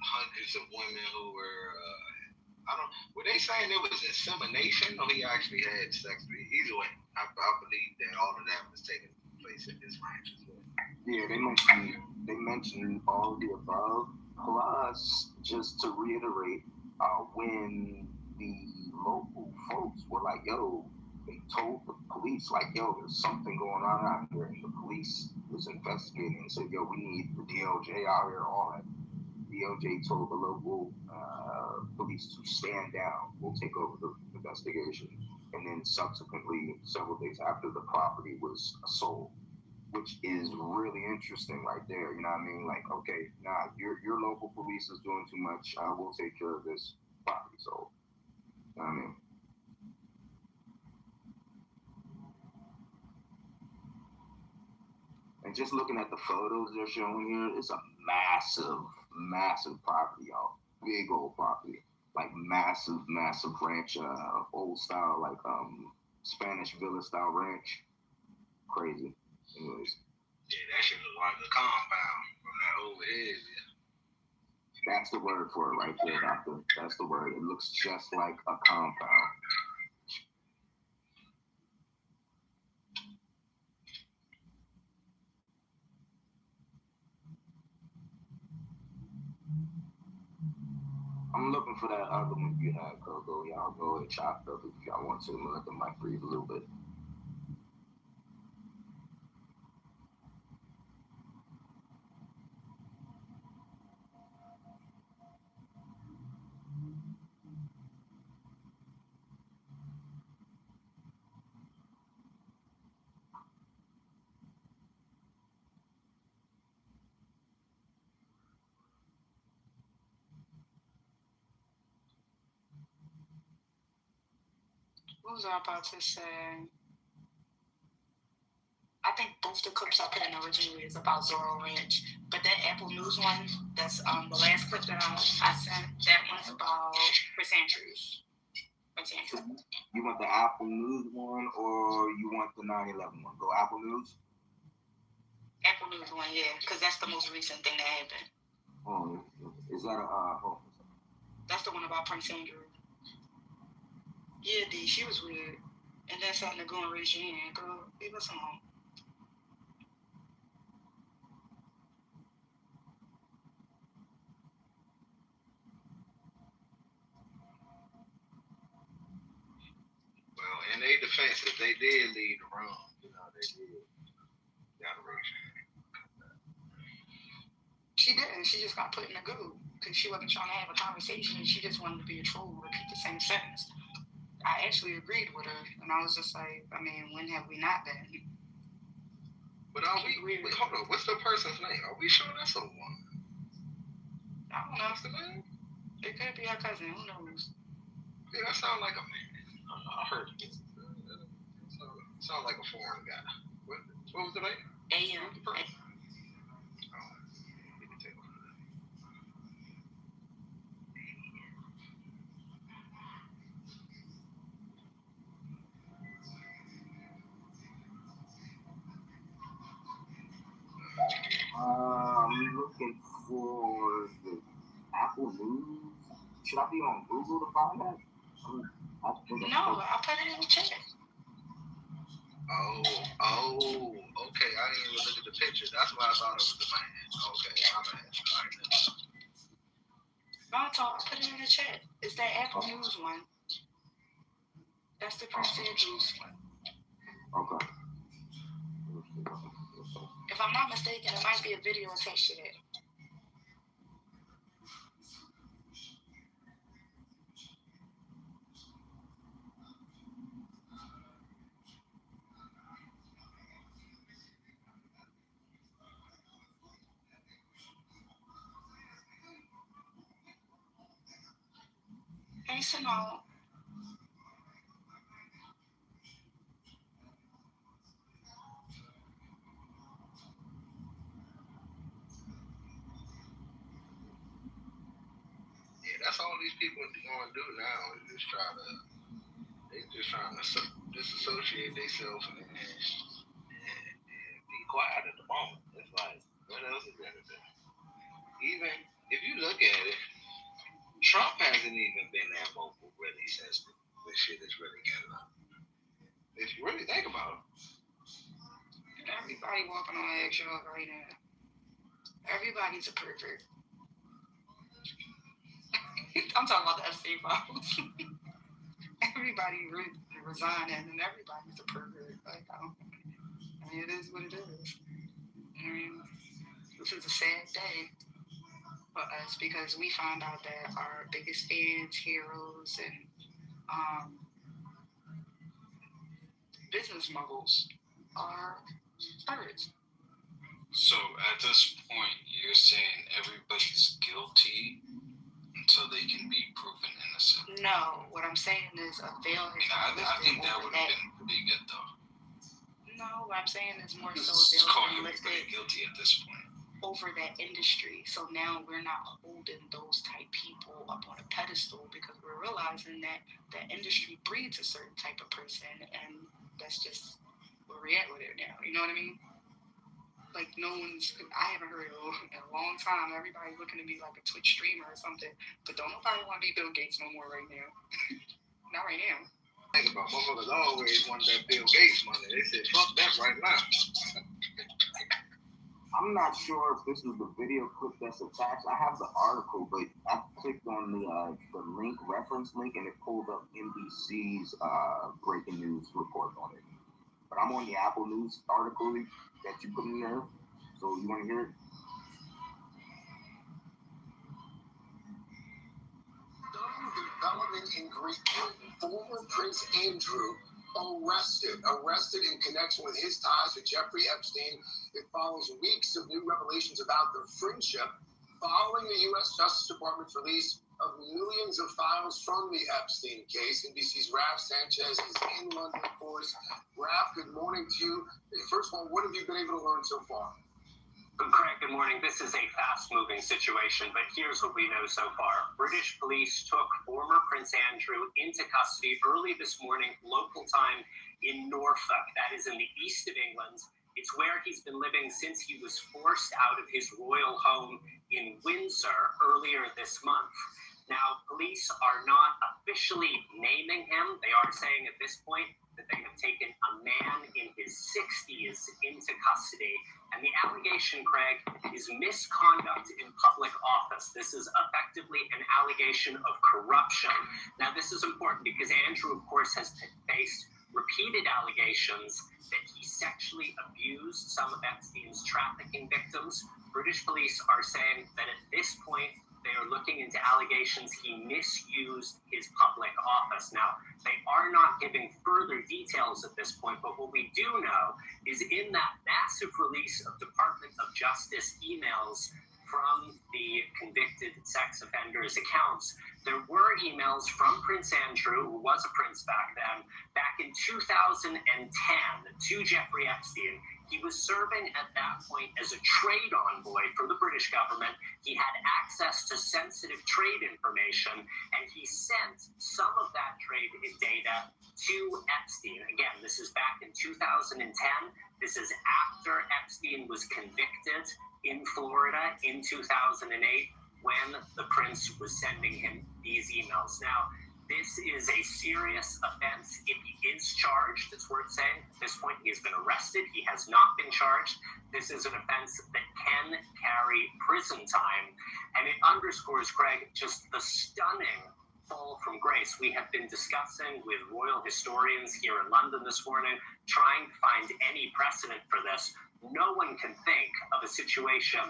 hundreds of women who were, were they saying it was insemination or he actually had sex with? Either way, I believe that all of that was taking place in this ranch as well. Yeah, they mentioned all of the above. Plus, just to reiterate, when the local folks were like, yo, they told the police, like, yo, there's something going on out here, and the police was investigating and said, yo, we need the DOJ out here on it. DOJ told the local police to stand down. We'll take over the investigation. And then subsequently, several days after, the property was sold, which is really interesting right there. You know what I mean? Like, okay, nah, your local police is doing too much. We'll take care of this property sold. You know what I mean? And just looking at the photos they're showing here, it's a massive property, y'all. Big old property. Like massive ranch, old style, like Spanish villa style ranch. Crazy. Anyways. Yeah, that shit look like a compound from that over here. That's the word for it right there, doctor. That's the word. It looks just like a compound. I'm looking for that other one you had, Coco. Y'all go and chop it up if y'all want to. I'm gonna let the mic breathe a little bit. What was I about to say? I think both the clips I put in originally is about Zorro Ranch, but that Apple News one, that's the last clip that I sent, that one's about Chris Andrews. You want the Apple News one or you want the 9/11 one? Go Apple News? Apple News one, yeah, because that's the most recent thing that happened. Oh, is that That's the one about Prince Andrew. Yeah, D, she was weird. And then something to go and raise your hand. Girl, leave us alone. Well, in their defense, if they did leave the room, you know, they did. Gotta raise your hand. She didn't. She just got put in the goo because she wasn't trying to have a conversation and she just wanted to be a troll, repeat the same sentence. I actually agreed with her, and I was just like, I mean, when have we not been? But are we hold on, what's the person's name? Are we sure that's a woman? I don't know. What's the name? It could be her cousin, who knows? Yeah, that sounds like a man. I heard it. Sounds like a foreign guy. What was the name? AM. I'm looking for the Apple News. Should I be on Google to find that? No, I put it in the chat. Oh, okay. I didn't even look at the picture. That's why I thought it was the man. Okay, my bad. All right. No, I put it in the chat. It's that Apple News one. That's the Prince Andrews one. Okay. If I'm not mistaken, it might be a video attached to that. Hey, Simone. Yeah, that's all these people are going to do now is just trying to disassociate themselves and be quiet at the moment. It's like, what else is there to do? Even if you look at it, Trump hasn't even been that vocal really since this shit is really getting up. If you really think about it. Everybody walking on eggshells right now. Everybody's a pervert. I'm talking about the Epstein files. Everybody resigning and everybody's a pervert. Like, it is what it is. I mean, this is a sad day for us because we found out that our biggest fans, heroes, and business moguls are birds. So at this point, you're saying everybody's guilty until they can be proven innocent? No, what I'm saying is a veil has been I think that would have been pretty good, though. No, what I'm saying is more so It's a veil calling has been everybody lifted guilty at this point. over that industry. So now we're not holding those type people up on a pedestal because we're realizing that that industry breeds a certain type of person, and that's just where we're at with it now. You know what I mean? Like I haven't heard in a long time. Everybody's looking at me like a Twitch streamer or something, but don't nobody want to be Bill Gates no more right now. Not right now. Think about motherfuckers always want that Bill Gates money. They said, fuck that right now. I'm not sure if this is the video clip that's attached. I have the article, but I clicked on the link, reference link, and it pulled up NBC's breaking news report on it. But I'm on the Apple News article that you put in there. So you want to hear it? Development in Great Britain. Former Prince Andrew arrested in connection with his ties with Jeffrey Epstein. It follows weeks of new revelations about their friendship following the U.S. Justice Department's release of millions of files from the Epstein case. NBC's Raf Sanchez is in London, of course. Raf, good morning to you. First of all, what have you been able to learn so far? Craig, good morning. This is a fast-moving situation, but here's what we know so far. British police took former Prince Andrew into custody early this morning, local time, in Norfolk. That is in the east of England. It's where he's been living since he was forced out of his royal home in Windsor earlier this month. Now, police are not officially naming him. They are saying at this point that they have taken a man in his 60s into custody. And the allegation, Craig, is misconduct in public office. This is effectively an allegation of corruption. Now, this is important because Andrew, of course, has faced repeated allegations that he sexually abused some of Epstein's trafficking victims. British police are saying that at this point, they are looking into allegations he misused his public office. Now, they are not giving further details at this point, but what we do know is in that massive release of Department of Justice emails from the convicted sex offenders' accounts, there were emails from Prince Andrew, who was a prince back then, back in 2010 to Jeffrey Epstein. He was serving at that point as a trade envoy for the British government. He had access to sensitive trade information, and he sent some of that trade data to Epstein. Again, this is back in 2010. This is after Epstein was convicted in Florida in 2008, when the prince was sending him these emails. Now, this is a serious offense. If he is charged, it's worth saying, at this point he has been arrested. He has not been charged. This is an offense that can carry prison time. And it underscores, Craig, just the stunning fall from grace we have been discussing with royal historians here in London this morning, trying to find any precedent for this. No one can think of a situation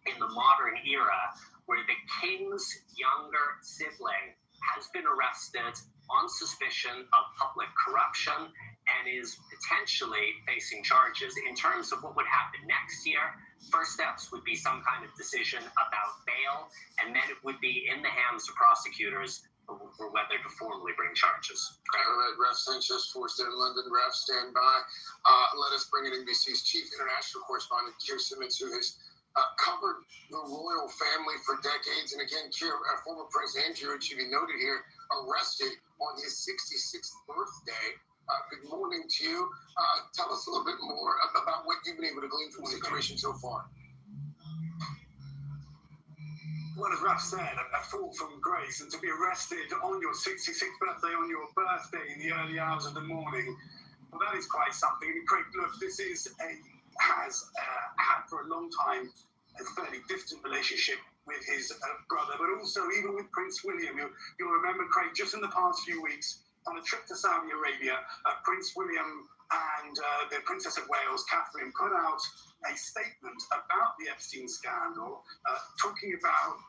in the modern era where the king's younger sibling has been arrested on suspicion of public corruption and is potentially facing charges. In terms of what would happen next year, first steps would be some kind of decision about bail, and then it would be in the hands of prosecutors for whether to formally bring charges. All right, Ref Sanchez, forced in London. Ref, stand by. Let us bring in NBC's chief international correspondent, Keir Simmons, who has covered the royal family for decades. And again, Keir, former Prince Andrew, it should be noted here, arrested on his 66th birthday. Good morning to you. Tell us a little bit more about what you've been able to glean from the situation so far. Well, as Raf said, a fall from grace, and to be arrested on your 66th birthday, on your birthday in the early hours of the morning, well, that is quite something. And Craig, look, this has had for a long time a fairly distant relationship with his brother, but also even with Prince William. You'll remember, Craig, just in the past few weeks, on a trip to Saudi Arabia, Prince William and the Princess of Wales, Catherine, put out a statement about the Epstein scandal, talking about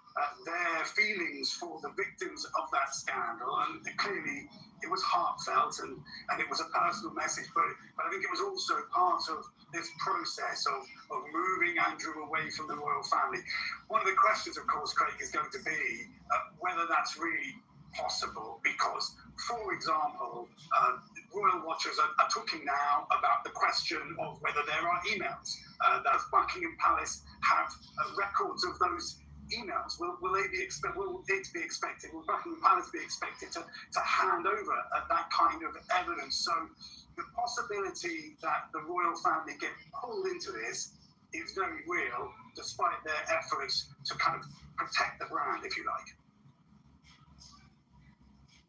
their feelings for the victims of that scandal. And clearly it was heartfelt and it was a personal message, but I think it was also part of this process of moving Andrew away from the royal family. One of the questions, of course, Craig, is going to be whether that's really possible, because, for example, royal watchers are talking now about the question of whether there are emails. Does Buckingham Palace have records of those emails? Will it be expected? Will Buckingham Palace be expected to hand over that kind of evidence? So the possibility that the royal family get pulled into this is very real, despite their efforts to kind of protect the brand, if you like.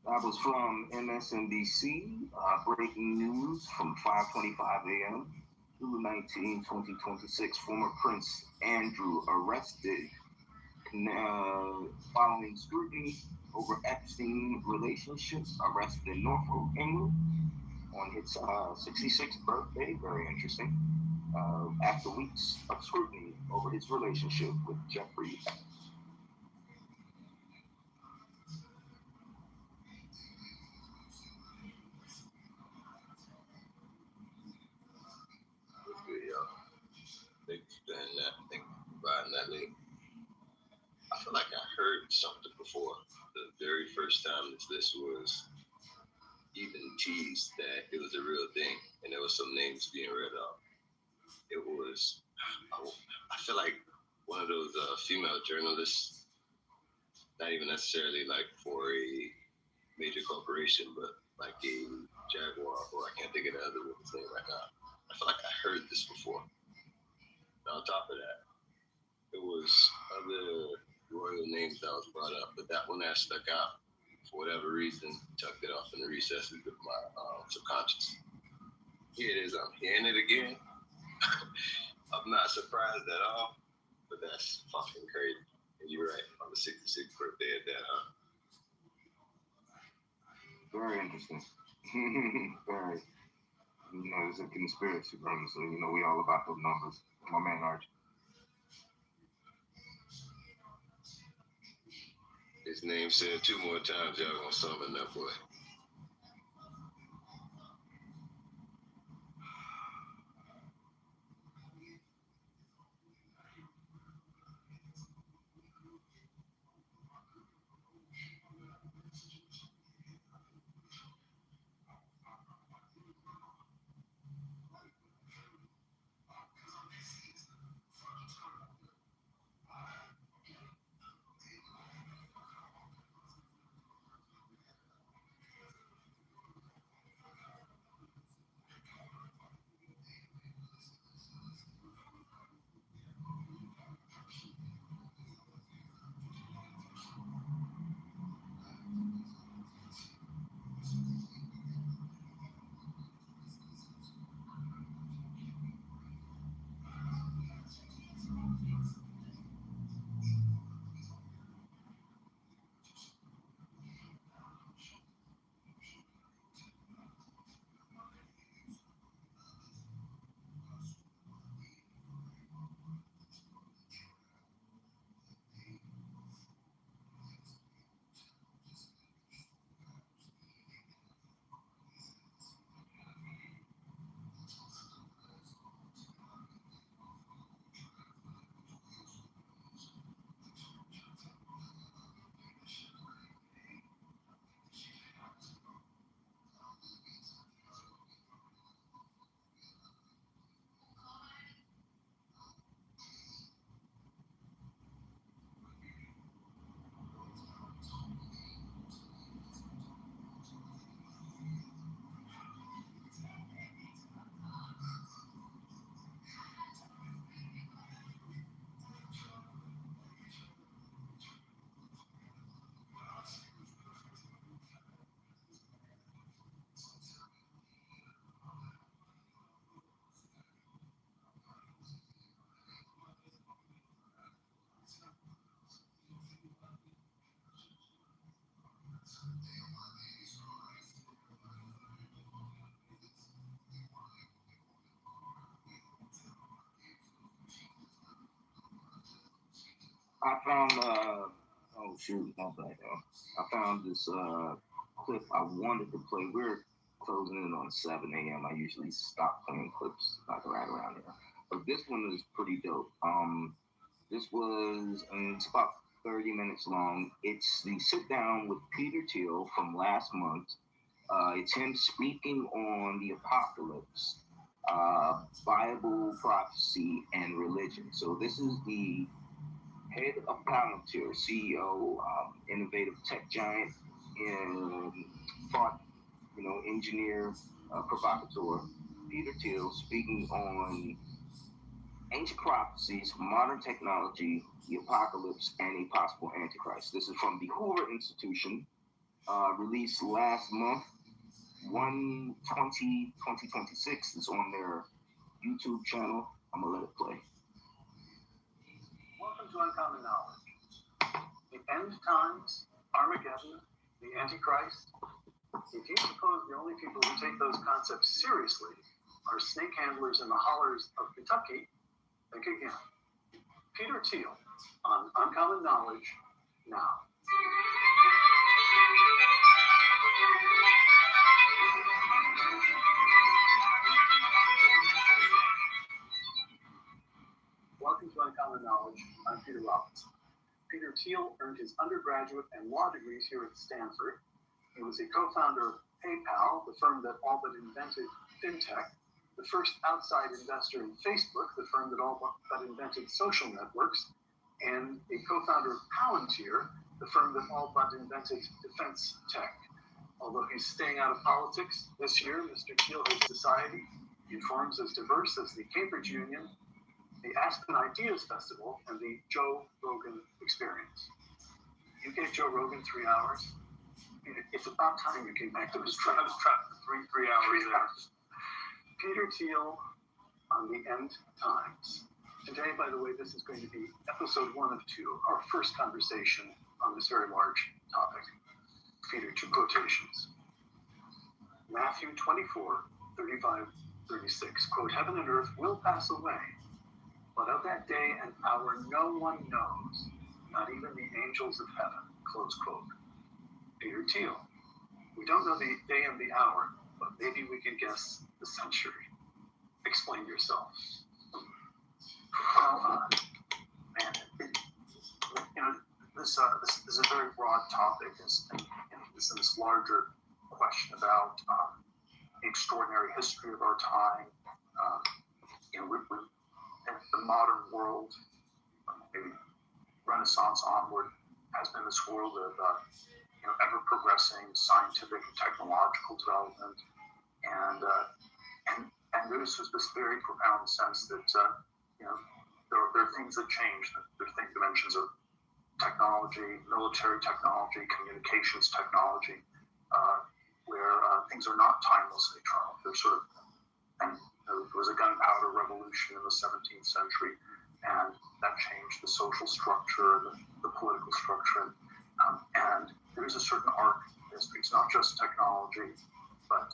That was from MSNBC, breaking news from 5:25 a.m. June 19, 2026. Former Prince Andrew arrested following scrutiny over Epstein relationships, arrested in Norfolk, England on his 66th birthday. Very interesting. After weeks of scrutiny over his relationship with Jeffrey Epstein. Thank you for providing that link. I feel like I heard something before. The very first time this was even teased that it was a real thing, and there was some names being read off. It was, I feel like one of those female journalists, not even necessarily like for a major corporation, but like a Jaguar, or I can't think of the other woman's name right now. I feel like I heard this before. And on top of that, it was other royal names that was brought up, but that one that stuck out for whatever reason, tucked it off in the recesses of my subconscious. Here it is, I'm hearing it again. I'm not surprised at all, but that's fucking crazy. And you're right, on the 66th birthday at that, huh? Very interesting. Very. You know, it's a conspiracy, brother, so you know we all about those numbers. My man Archie. His name said 2 more times, y'all gonna summon that boy. I found oh shoot, not bad though. I found this clip I wanted to play. We're closing in on 7 a.m. I usually stop playing clips like right around here. But this one is pretty dope. This was it's about 30 minutes long. It's the sit down with Peter Thiel from last month. It's him speaking on the apocalypse, Bible prophecy, and religion. So this is the head of Palantir, CEO, innovative tech giant, and thought, engineer, provocateur, Peter Thiel, speaking on ancient prophecies, modern technology, the apocalypse, and a possible antichrist. This is from the Hoover Institution, released last month, 1/20/2026. It's on their YouTube channel. I'm going to let it play. Welcome to Uncommon Knowledge. The end times, Armageddon, the Antichrist. If you suppose the only people who take those concepts seriously are snake handlers in the hollers of Kentucky, think again. Peter Thiel on Uncommon Knowledge now. Welcome to Uncommon Knowledge. I'm Peter Robinson. Peter Thiel earned his undergraduate and law degrees here at Stanford. He was a co-founder of PayPal, the firm that all but invented fintech, the first outside investor in Facebook, the firm that all but invented social networks, and a co-founder of Palantir, the firm that all but invented defense tech. Although he's staying out of politics, this year Mr. Thiel has society in forms as diverse as the Cambridge Union, the Aspen Ideas Festival, and the Joe Rogan Experience. You gave Joe Rogan 3 hours. It's about time you came back to this track. I was trapped for three hours. Peter Thiel on the end times. Today, by the way, this is going to be episode 1 of 2, our first conversation on this very large topic. Peter, 2 quotations. Matthew 24:35-36. Quote, heaven and earth will pass away, but of that day and hour no one knows, not even the angels of heaven. Close quote. Peter Thiel. We don't know the day and the hour, but maybe we can guess the century. Explain yourself. Well, man, this is a very broad topic. This larger question about the extraordinary history of our time. In the modern world, maybe Renaissance onward, has been this world of ever progressing scientific and technological development, and this was this very profound sense that there are things that change. There are dimensions of technology, military technology, communications technology, where things are not timeless and eternal. They're sort of, and there was a gunpowder revolution in the 17th century, and that changed the social structure, the political structure, and there is a certain arc in history. It's not just technology, but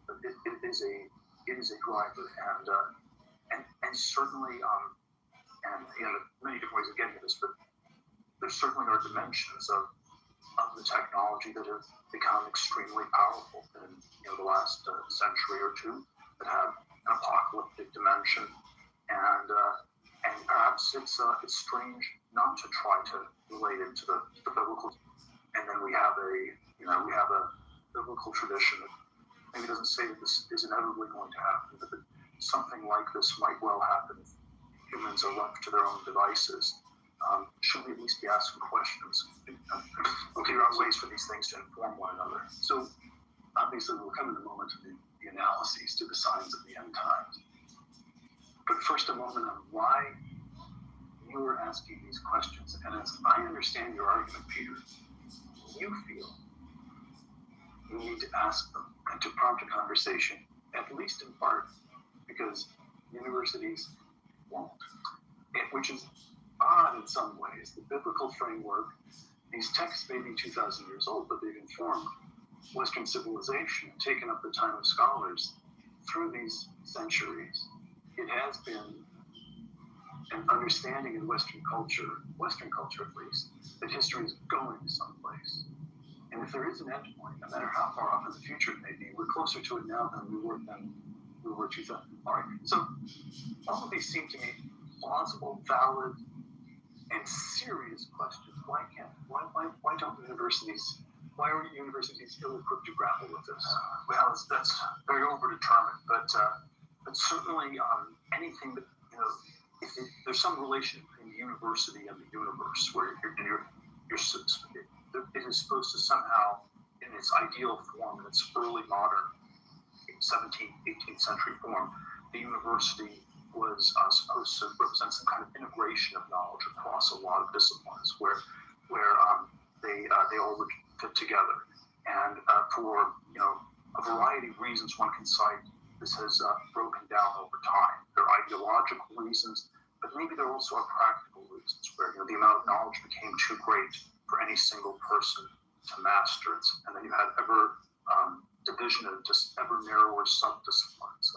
it is a driver, and certainly, and many different ways of getting at this, but there certainly are dimensions of the technology that have become extremely powerful in the last century or two, that have an apocalyptic dimension, and perhaps it's strange not to try to relate it to the biblical. And then we have a biblical tradition that maybe doesn't say that this is inevitably going to happen, but that something like this might well happen if humans are left to their own devices. Should we at least be asking questions? Figure out ways for these things to inform one another. So obviously we'll come in a moment to the analyses, to the signs of the end times. But first a moment on why you were asking these questions. And as I understand your argument, Peter, you feel you need to ask them and to prompt a conversation, at least in part, because universities won't. Which is odd in some ways. The biblical framework, these texts may be 2,000 years old, but they've informed Western civilization, taken up the time of scholars through these centuries. It has been an understanding in Western culture at least, that history is going someplace. And if there is an endpoint, no matter how far off in the future it may be, we're closer to it now than we were 2000. All right, so all of these seem to me plausible, valid, and serious questions. Why don't universities? Why are universities ill-equipped to grapple with this? Well, that's very overdetermined, but certainly anything that if there's some relation between the university and the universe, where it is supposed to somehow, in its ideal form, in its early modern 17th, 18th century form, the university was supposed to represent some kind of integration of knowledge across a lot of disciplines, where they all would fit together. And for a variety of reasons, one can cite, this has broken down over time. There are ideological reasons, but maybe there also are practical reasons where the amount of knowledge became too great for any single person to master it, and then you had division into ever narrower subdisciplines.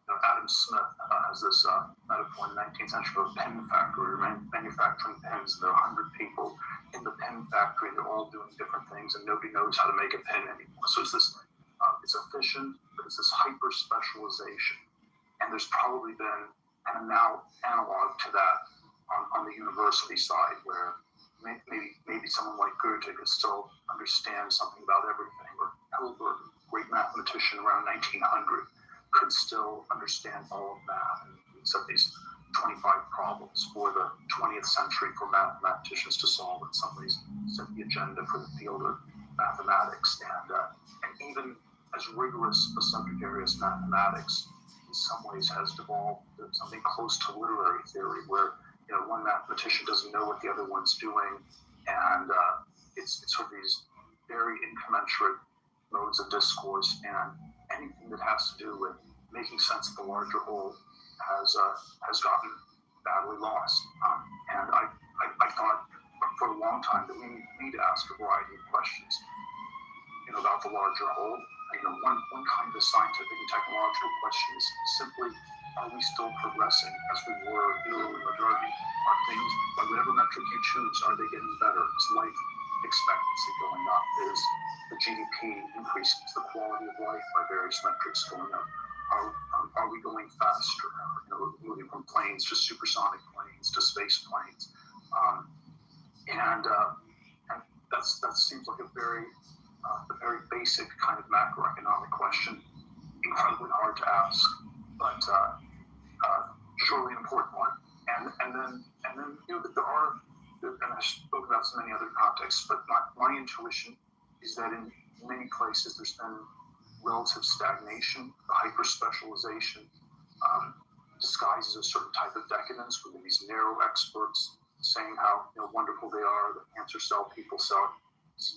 Adam Smith has this metaphor in the 19th century of a pen factory, manufacturing pens, and there are 100 people in the pen factory, and they're all doing different things, and nobody knows how to make a pen anymore. So it's this, it's efficient, but it's this hyper specialization. And there's probably been an analog to that on the university side, where maybe someone like Goethe could still understand something about everything, or Hilbert, great mathematician around 1900, could still understand all of math and set these 25 problems for the 20th century for mathematicians to solve, and somebody's set the agenda for the field of mathematics. And even as rigorous a subject area as mathematics, in some ways has devolved to something close to literary theory, where one mathematician doesn't know what the other one's doing, and it's sort of these very incommensurate modes of discourse, and anything that has to do with making sense of the larger whole has gotten badly lost. And I thought for a long time that we need to ask a variety of questions, about the larger whole. One kind of scientific and technological question is simply, are we still progressing as we were in the early modernity? Are things, by whatever metric you choose, are they getting better? Is life expectancy going up? Is the GDP increasing? Is the quality of life by various metrics going up? Are we going faster? Moving from planes to supersonic planes to space planes, and that seems like a very basic kind of macroeconomic question, incredibly hard to ask, but surely an important one. And then there are, and I spoke about so many other contexts, but my intuition is that in many places there's been relative stagnation, hyper-specialization, disguised as a certain type of decadence, with these narrow experts saying how wonderful they are, the cancer cell people.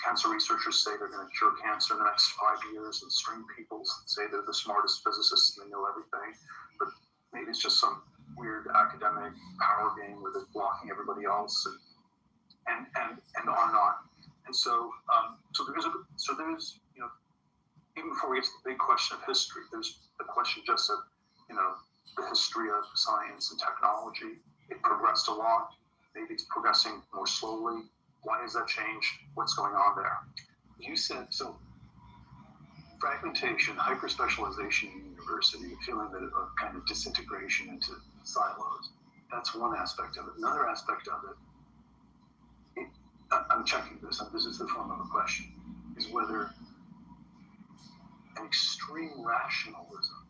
Cancer researchers say they're going to cure cancer in the next 5 years, and string people say they're the smartest physicists and they know everything. But maybe it's just some weird academic power game where they're blocking everybody else, and on and on. And so there's even before we get to the big question of history, there's the question just of the history of science and technology. It progressed a lot. Maybe it's progressing more slowly. Why has that changed? What's going on there? You said, so fragmentation, hyper-specialization in university, the feeling that of kind of disintegration into silos. That's one aspect of it. Another aspect of it, I'm checking this, and this is the form of a question, is whether an extreme rationalism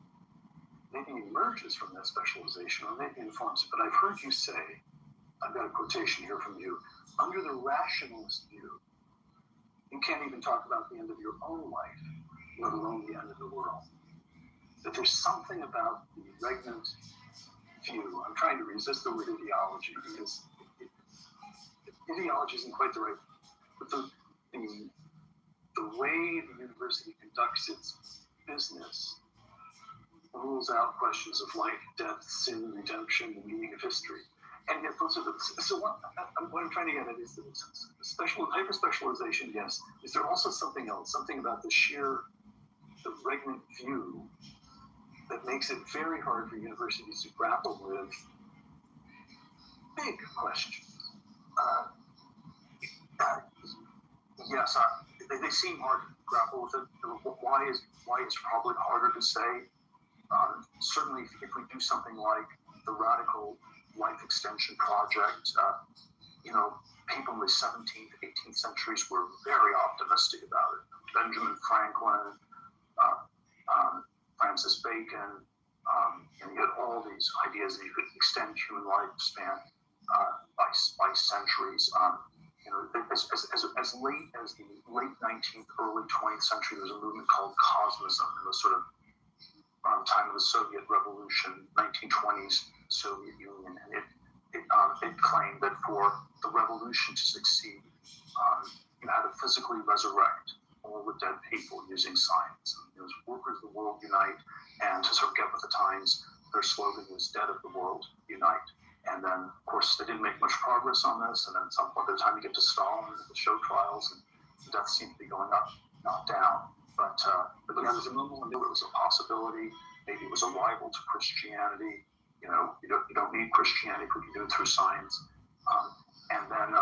maybe emerges from that specialization or maybe informs it. But I've heard you say, I've got a quotation here from you, under the rationalist view, you can't even talk about the end of your own life, let alone the end of the world. That there's something about the regnant view. I'm trying to resist the word ideology, because ideology isn't quite the right, but the way the university conducts its business rules out questions of life, death, sin, redemption, the meaning of history. And yet those are what I'm trying to get at is the hyper-specialization, yes. Is there also something else, something about the regnant view that makes it very hard for universities to grapple with big question. Yes, they seem hard to grapple with it. Why is probably harder to say. Certainly, if we do something like the Radical Life Extension Project, people in the 17th, 18th centuries were very optimistic about it. Benjamin Franklin, Francis Bacon, and you had all these ideas that you could extend human lifespan by centuries. As late as the late 19th, early 20th century, there was a movement called Cosmism in the sort of around the time of the Soviet Revolution, 1920s Soviet Union, and it claimed that for the revolution to succeed, you had to physically resurrect all the dead people using science. It was workers of the world unite, and to sort of get with the times, their slogan was "Dead of the world unite." And then, of course, they didn't make much progress on this. And then, at some point, by the time you get to Stalin and the show trials, and the deaths seem to be going up, not down. But there was a movement who knew it was a possibility. Maybe it was a rival to Christianity. You don't need Christianity if we can do it through science. And then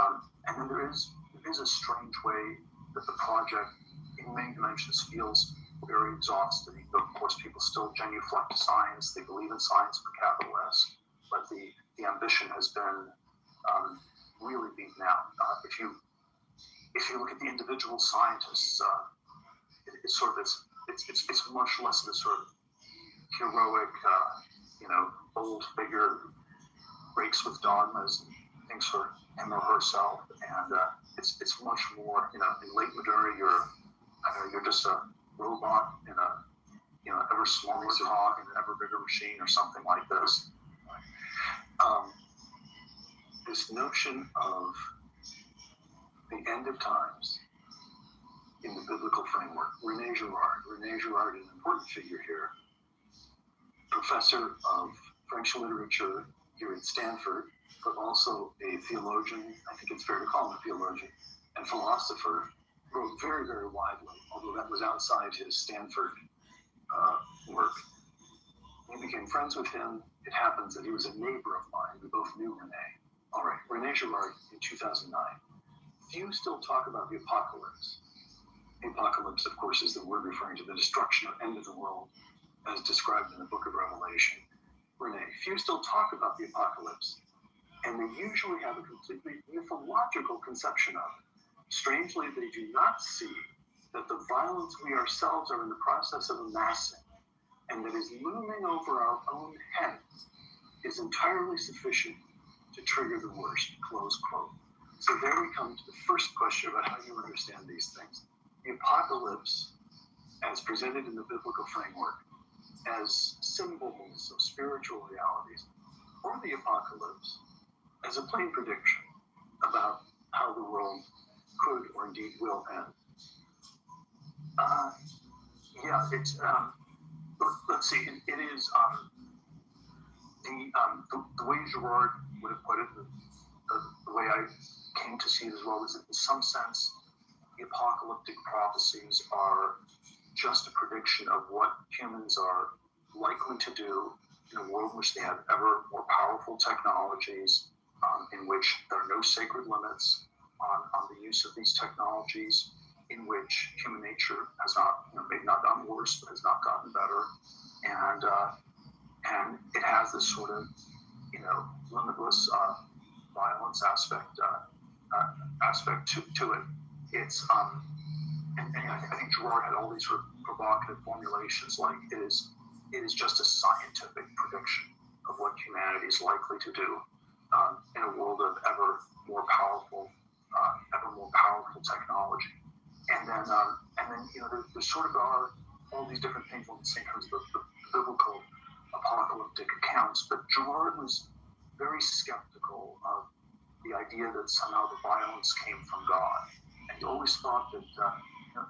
there is a strange way that the project, in many dimensions, feels very exhausting. But of course, people still genuflect science. They believe in science with capital S. But the ambition has been really beaten out. If you look at the individual scientists, it's much less of a sort of heroic, bold figure breaks with dogmas and thinks for him or herself, and it's much more, in late modernity, you're just a robot in a ever smaller cog in an ever bigger machine or something like this. This notion of the end of times in the biblical framework. René Girard is an important figure here, professor of French literature here at Stanford, but also a theologian, I think it's fair to call him a theologian, and philosopher, wrote very, very widely, although that was outside his Stanford work. We became friends with him. It happens that he was a neighbor of mine. We both knew René. All right, René Girard in 2009. Few still talk about the apocalypse. The apocalypse, of course, is the word referring to the destruction or end of the world as described in the book of Revelation. René, few still talk about the apocalypse, and they usually have a completely mythological conception of it. Strangely, they do not see that the violence we ourselves are in the process of amassing and that is looming over our own heads is entirely sufficient to trigger the worst, close quote. So there we come to the first question about how you understand these things. The apocalypse, as presented in the biblical framework, as symbols of spiritual realities, or the apocalypse as a plain prediction about how the world could or indeed will end. Let's see, it is the way Girard would have put it, the way I came to see it as well, is that in some sense, the apocalyptic prophecies are just a prediction of what humans are likely to do in a world in which they have ever more powerful technologies, in which there are no sacred limits on the use of these technologies, in which human nature has not, maybe not gotten worse, but has not gotten better, and it has this sort of, limitless violence aspect to it. It's and I think Girard had all these sort of provocative formulations, like it is just a scientific prediction of what humanity is likely to do in a world of ever more powerful technology. And then there sort of are all these different things on the same terms of the biblical apocalyptic accounts. But Girard was very skeptical of the idea that somehow the violence came from God. And he always thought that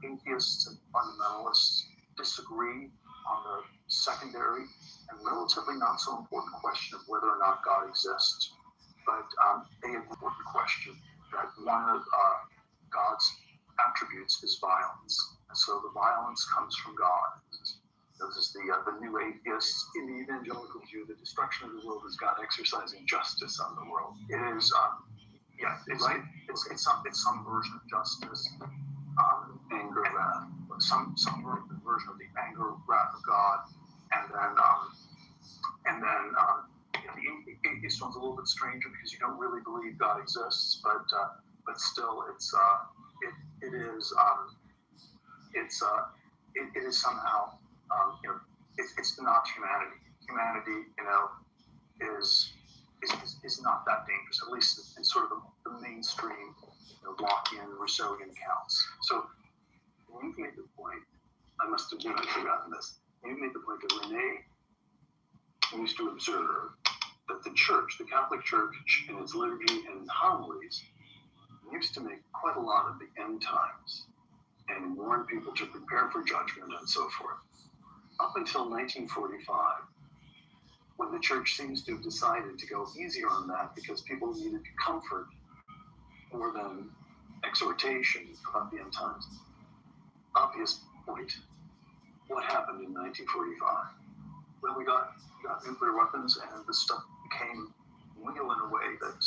atheists and fundamentalists disagree on the secondary and relatively not so important question of whether or not God exists. But they have the important question that one of God's attributes is violence. And so the violence comes from God. This is the new atheists. In the evangelical view, the destruction of the world is God exercising justice on the world. It is, it's some version of justice, anger, wrath, some version of the anger, wrath of God, and then the atheist one's a little bit stranger because you don't really believe God exists, but still it is somehow it's not humanity. Humanity, is not that dangerous, at least in sort of the mainstream, Lockean, Rousseauian accounts. So when you made the point, I must have forgotten this. You made the point that Rene used to observe that the church, the Catholic Church, in its liturgy and homilies, used to make quite a lot of the end times and warn people to prepare for judgment and so forth. Up until 1945, when the church seems to have decided to go easier on that because people needed comfort more than exhortation about the end times. Obvious point. What happened in 1945? Well, we got nuclear weapons, and this stuff became real in a way that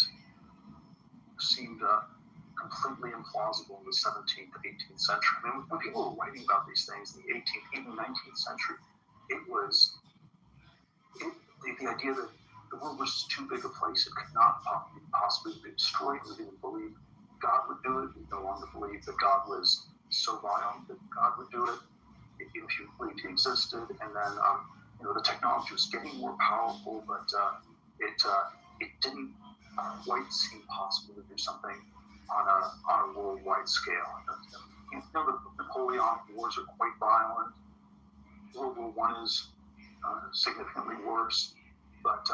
seemed completely implausible in the 17th, 18th century. I mean, when people were writing about these things in the 18th, even 19th century, it was the idea that the world was too big a place, it could not possibly be destroyed. We didn't believe God would do it. We no longer believed that God was so violent that God would do it if he believed he existed. And then, the technology was getting more powerful, but it didn't quite seem possible to do something on a worldwide scale. The Napoleonic Wars are quite violent. World War I is significantly worse, but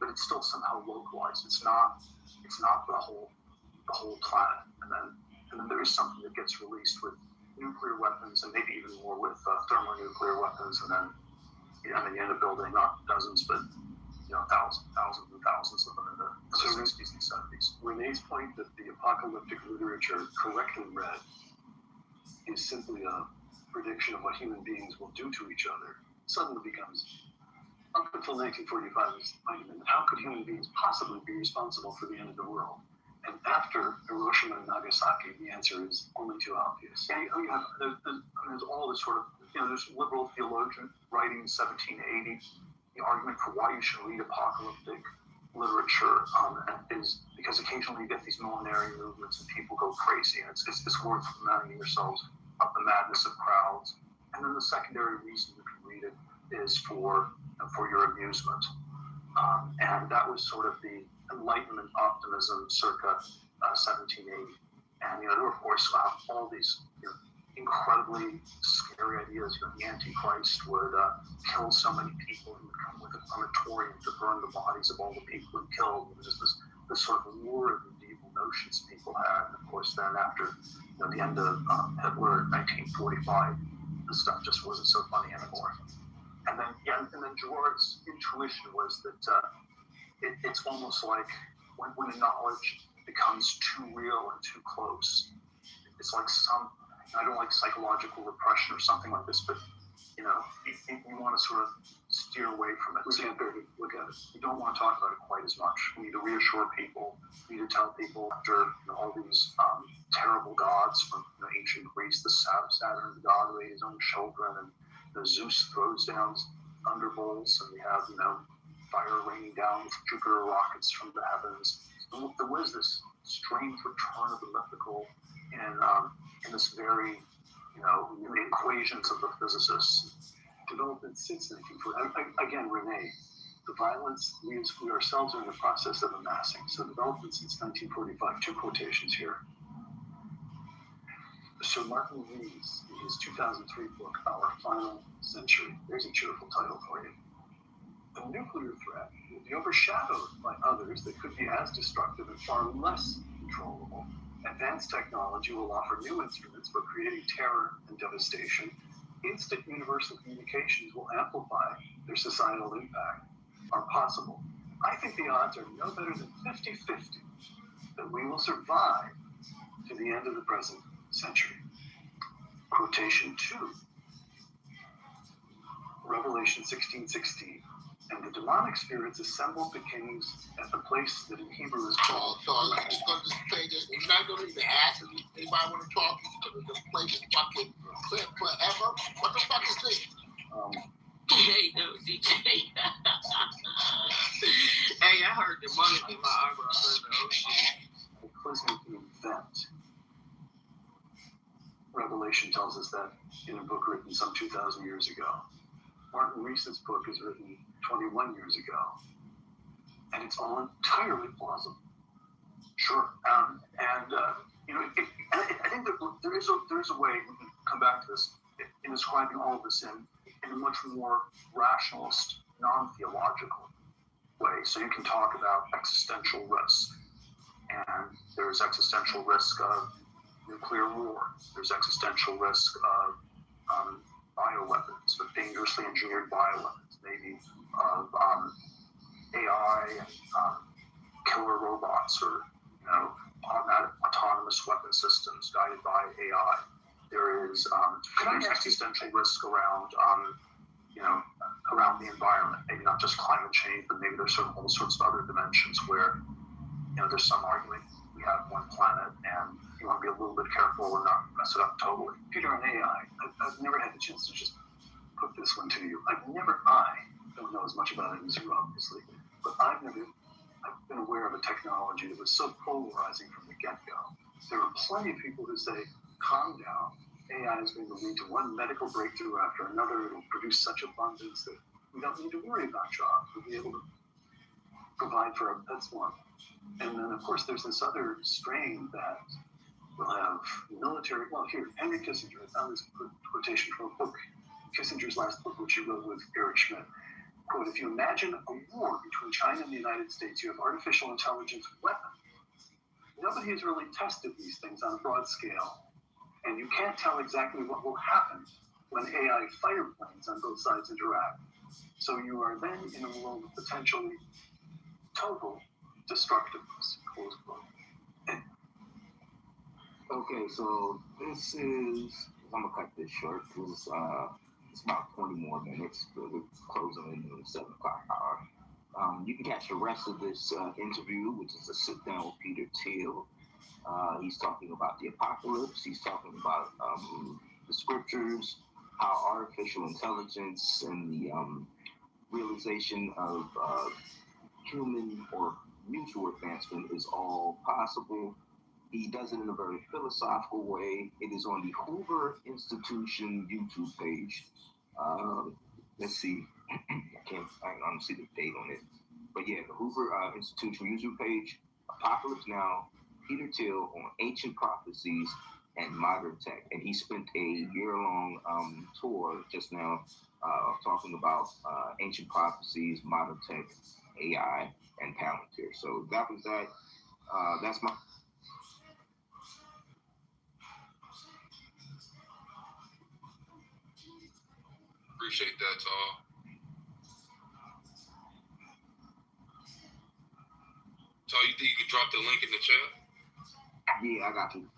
it's still somehow localized. It's not the whole planet. And then there is something that gets released with nuclear weapons, and maybe even more with thermonuclear weapons, and then you end up building not dozens, but thousands and thousands of them in the 60s and 70s. Renee's point that the apocalyptic literature, correctly read, is simply a prediction of what human beings will do to each other, suddenly becomes, up until 1945, wait a minute, how could human beings possibly be responsible for the end of the world? And after Hiroshima and Nagasaki, the answer is only too obvious. There's all this sort of, there's liberal theologian writing in 1780. The argument for why you should read apocalyptic literature is because occasionally you get these millenarian movements and people go crazy, and it's worth reminding yourselves of the madness of crowds. And then the secondary reason you can read it is for your amusement. And that was sort of the Enlightenment optimism circa 1780. And there were, of course, all these incredibly scary ideas. The Antichrist would kill so many people, and would come with a crematorium to burn the bodies of all the people he killed. It was just this sort of lurid medieval notions people had. And of course, then after the end of Hitler in 1945, this stuff just wasn't so funny anymore. And then Gerard's intuition was that it's almost like when the knowledge becomes too real and too close, it's like I don't like psychological repression or something like this, but you want to sort of steer away from it. Look at it. You don't want to talk about it quite as much. We need to reassure people. We need to tell people after all these terrible gods from ancient Greece, the Saturn god who ate his own children, and Zeus throws down thunderbolts, and we have fire raining down with Jupiter rockets from the heavens. There was this strange return of the mythical in this very, in the equations of the physicists. Development since 1940. Again, Rene, the violence we ourselves are in the process of amassing. So development since 1945. Two quotations here. Sir Martin Rees, in his 2003 book, Our Final Century. There's a cheerful title for you. The nuclear threat will be overshadowed by others that could be as destructive and far less controllable. Advanced technology will offer new instruments for creating terror and devastation. Instant universal communications will amplify their societal impact, are possible. I think the odds are no better than 50-50 that we will survive to the end of the present century. Quotation 2. Revelation 16:16. And the demonic spirits assembled the kings at the place that in Hebrew is called. So I'm just going to play this. We're not going to even ask if anybody want to talk. He's going to just play this fucking clip forever. What the fuck is this? Hey, no, DJ. Hey, I heard demonic in my eyebrows. I heard the whole shit. The charismatic event. Revelation tells us that in a book written some 2,000 years ago. Martin Rees's book is written 21 years ago, and it's all entirely plausible. Sure, you know, I think that there is a way we can come back to this in describing all of this in a much more rationalist, non-theological way. So you can talk about existential risk, and there's existential risk of nuclear war. There's existential risk of bioweapons, of dangerously engineered bioweapons, maybe of AI and killer robots, or autonomous weapon systems guided by AI. There is there's existential risk around around the environment. Maybe not just climate change, but maybe there's all sorts of other dimensions where there's some argument we have one planet and you want to be a little bit careful and not mess it up totally. Peter, on AI, I've never had the chance to just put this one to you. I don't know as much about it as you, obviously, but I've been aware of a technology that was so polarizing from the get-go. There are plenty of people who say, calm down, AI is going to lead to one medical breakthrough after another. It'll produce such abundance that we don't need to worry about jobs. We'll be able to provide for our pets one. And then, of course, there's this other strain that will have military. Well, here, Henry Kissinger, I found this quotation from a book, Kissinger's last book, which he wrote with Eric Schmidt. Quote, if you imagine a war between China and the United States, you have artificial intelligence weapons. Nobody has really tested these things on a broad scale, and you can't tell exactly what will happen when AI fighter planes on both sides interact. So you are then in a world of potentially total destructiveness, close quote. Okay, so this is, I'm going to cut this short because it's about 20 more minutes. We're closing in the 7 o'clock hour. You can catch the rest of this interview, which is a sit-down with Peter Thiel. He's talking about the apocalypse. He's talking about the scriptures, how artificial intelligence and the realization of human or mutual advancement is all possible. He does it in a very philosophical way. It is on the Hoover Institution YouTube page. Let's see. I don't see the date on it. But yeah, the Hoover Institution YouTube page, Apocalypse Now, Peter Thiel on ancient prophecies and modern tech. And he spent a year-long tour just now talking about ancient prophecies, modern tech, AI, and Palantir. So that was that. That's my... Appreciate that, Tal. Tal, you think you could drop the link in the chat? Yeah, I got you.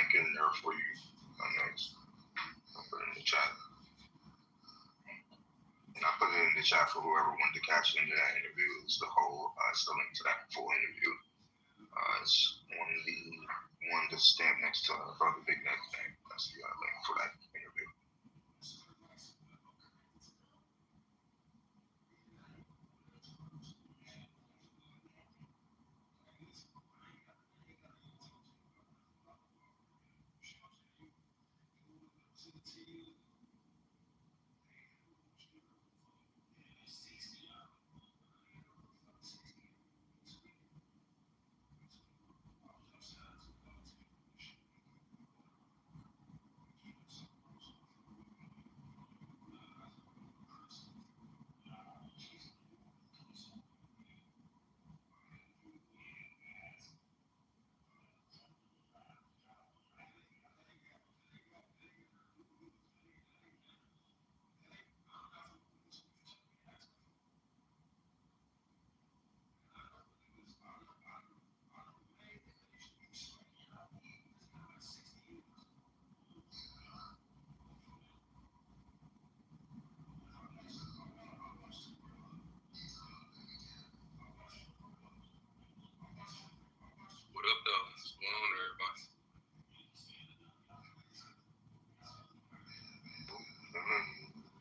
link in there for you. Next, I'll put it in the chat. And I put it in the chat for whoever wanted to catch into that interview. It's the whole, it's the link to that full interview. It's on the one that's stamped next to Brother Big Neck's name. That's the link for that interview. What up, though? What's going on, everybody?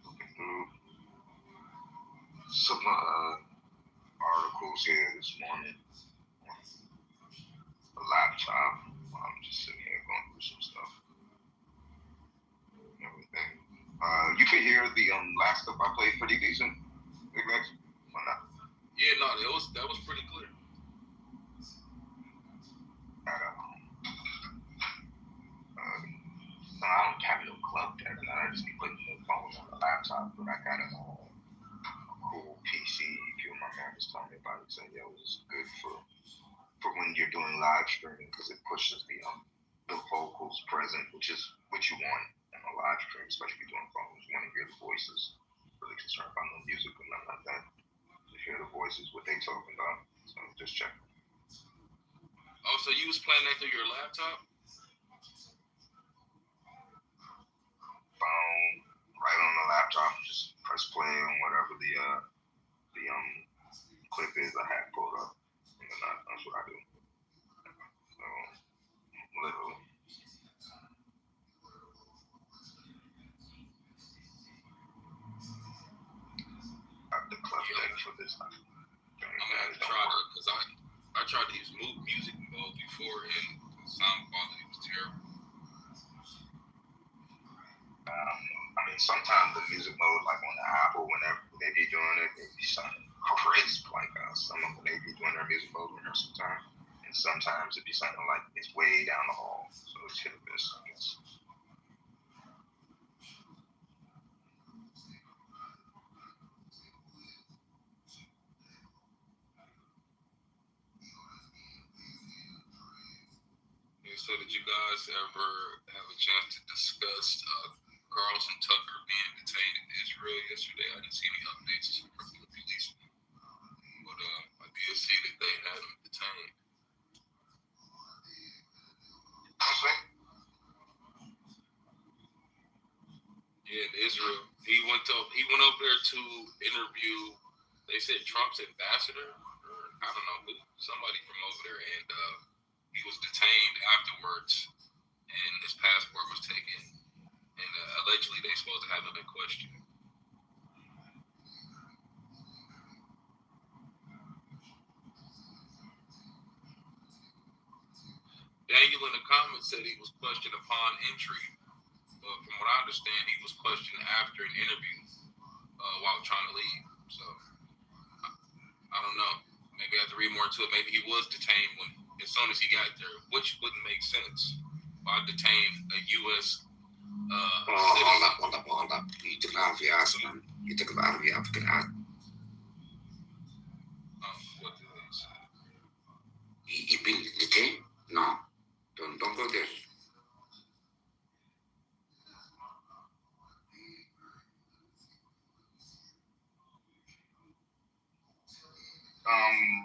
Looking through some articles here this morning on the laptop. I'm just sitting here going through some stuff and everything. You could hear the last stuff I played pretty decent. Big Max? Why not? Yeah, no, that was pretty clear. I don't have no club deck, and I just be putting the phones on the laptop, but I got a cool PC. A few of my members told me about it, saying, yo, it's good for when you're doing live streaming, because it pushes the vocals present, which is what you want in a live stream, especially if you're doing phones. You want to hear the voices. Really concerned about no music or nothing like that. To hear the voices, what they talking about. So just check. Oh, so you was playing that through your laptop? Phone, right on the laptop, just press play on whatever the clip is I have pulled up, and then that's what I do. So literally, the club deck for this. I'm gonna have to try it because I tried to use music mode before and the sound quality was terrible. I mean, sometimes the music mode, like on the Apple, whenever they be doing it, they be sounding crisp. Like some of them, they be doing their music mode when sometimes, and sometimes it be sounding like it's way down the hall. So it's hit or miss, I guess. So did you guys ever have a chance to discuss Carlson Tucker being detained in Israel yesterday? I didn't see any updates from the police, but I did see that they had him detained. Yeah, in Israel. He went over there to interview, they said Trump's ambassador, or I don't know who, somebody from over there, and he was detained afterwards, and his passport was taken, and allegedly they supposed to have him in question. Daniel in the comments said he was questioned upon entry, but from what I understand, he was questioned after an interview while trying to leave. So I don't know. Maybe I have to read more into it. Maybe he was detained as soon as he got there, which wouldn't make sense. Why detain a U.S. Hold up. You took it out of your ass, man. You took it out of your African ass. What did they say? You been detained? No. Don't go there.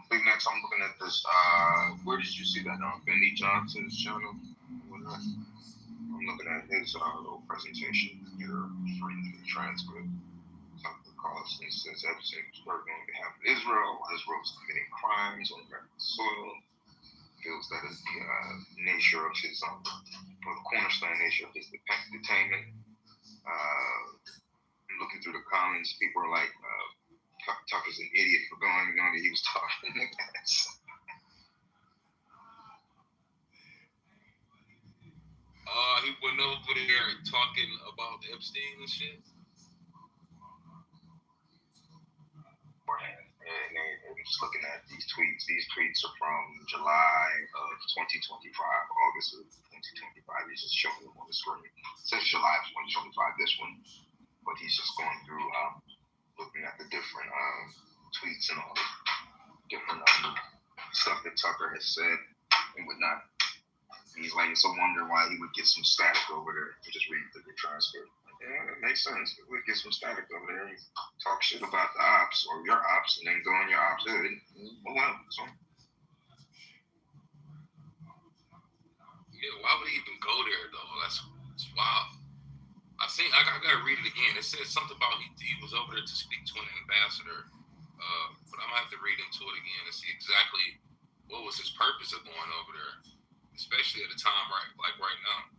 Big Next, I'm looking at this. Where did you see that on Benny Johnson's channel? with us. I'm looking at his little presentation here, reading the transcript. Tucker calls and says Epstein was working on behalf of Israel. Israel was committing crimes on American soil. Feels that is the nature of his, or the cornerstone nature of his detainment. Looking through the comments, people are like, Tucker's an idiot for going, knowing that he was talking to guys. He went over there talking about Epstein and shit. And I'm just looking at these tweets. These tweets are from July of 2025, August of 2025. He's just showing them on the screen. It says July of 2025, this one. But he's just going through, looking at the different tweets and all the different stuff that Tucker has said and whatnot. He's like, it's a wonder why he would get some static over there. You just read the transcript. Yeah, it makes sense. He would get some static over there and talk shit about the ops or your ops and then go on your ops hood. Oh, well, so. Yeah, why would he even go there, though? That's wild. I gotta read it again. It says something about he was over there to speak to an ambassador. But I'm gonna have to read into it again and see exactly what was his purpose of going over there, especially at a time right now.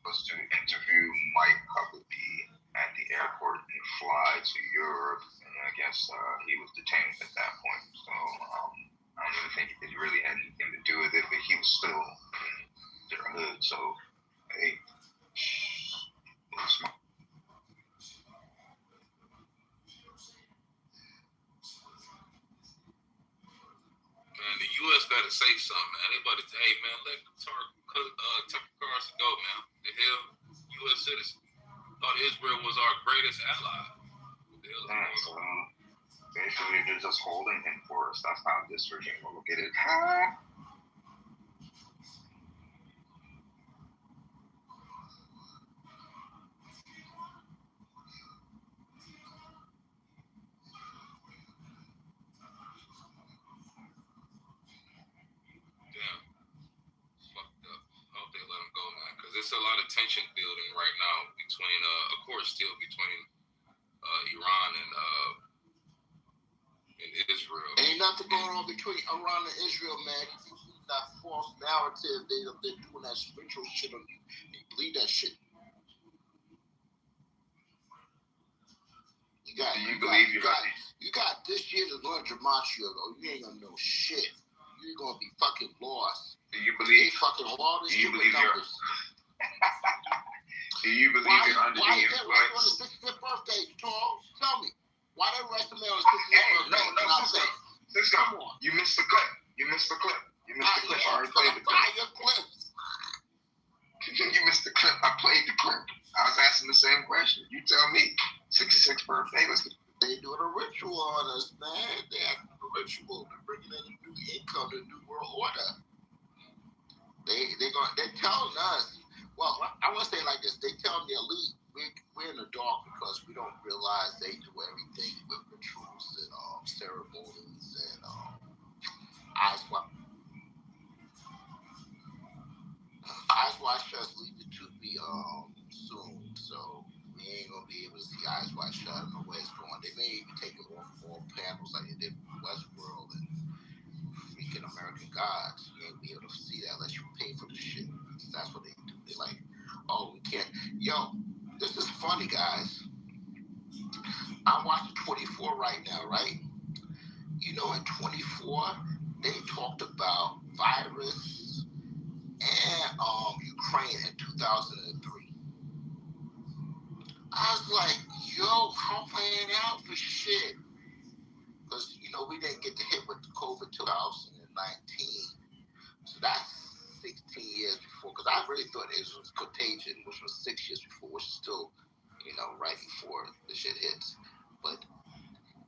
Was to interview Mike Huckabee at the airport and fly to Europe, and I guess he was detained at that point. So I don't even think it really had anything to do with it, but he was still in their hood. So hey, it was smart. Man, the U.S. gotta say something, man. They about to, hey, man, let Tucker Carlson go, man. The hell, U.S. citizen. Thought Israel was our greatest ally. What the hell is going on? Basically, they're just holding him for us. That's how this regime will look at it. There's a lot of tension building right now between, of course, still between Iran and Israel. Ain't nothing going on between Iran and Israel, man. You believe that false narrative. They're doing that spiritual shit on you. You believe that shit. You got this year to learn gematria, though. You ain't gonna know shit. You're gonna be fucking lost. Do you believe? They fucking hard as Do you believe numbers. Do you believe you're under the influence? Why on his 65th birthday, Charles? Tell me. Why they arrest him on his 65th birthday? No, sister. Come on. You missed the clip. You missed the clip. I already played the clip. You missed the clip. I played the clip. I was asking the same question. You tell me. 66th birthday. They doing a ritual on us, man. They have a ritual. They're bringing in a new income, a new world order. They're telling us. Well, I want to say it like this. They tell the elite we're in the dark because we don't realize they do everything with rituals and ceremonies and eyes wide shut, leave it to be soon. So we ain't gonna be able to see eyes wide shut. I don't know where it's going. They may even take it off all panels like they did with Westworld and freaking American Gods. You ain't be able to see that unless you pay for the shit. That's what they do. They're like, oh, we can't. Yo, this is funny, guys. I'm watching 24 right now, right? You know, in 24, they talked about virus and Ukraine in 2003. I was like, yo, I'm playing out for shit. Because, you know, we didn't get to hit with COVID 2019. So that's 16 years before. Because I really thought it was Contagion, which was 6 years before, which is still, you know, right before the shit hits. But,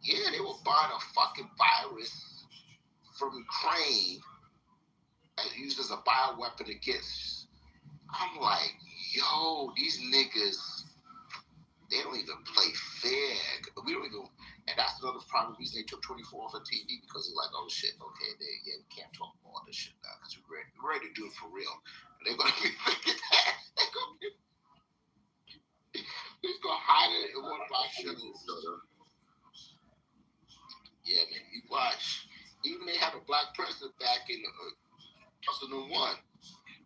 yeah, they were buying a fucking virus from Ukraine and used as a bioweapon against. I'm like, yo, these niggas, They don't even play fair. We don't even, and that's another problem reason they took 24 off of TV because they're like, oh shit, okay, we can't talk about all this shit now because we're ready to do it for real. And they're gonna be thinking that he's gonna hide it in one of our shows. Yeah, man, you watch. Even they had a black president back in 2001.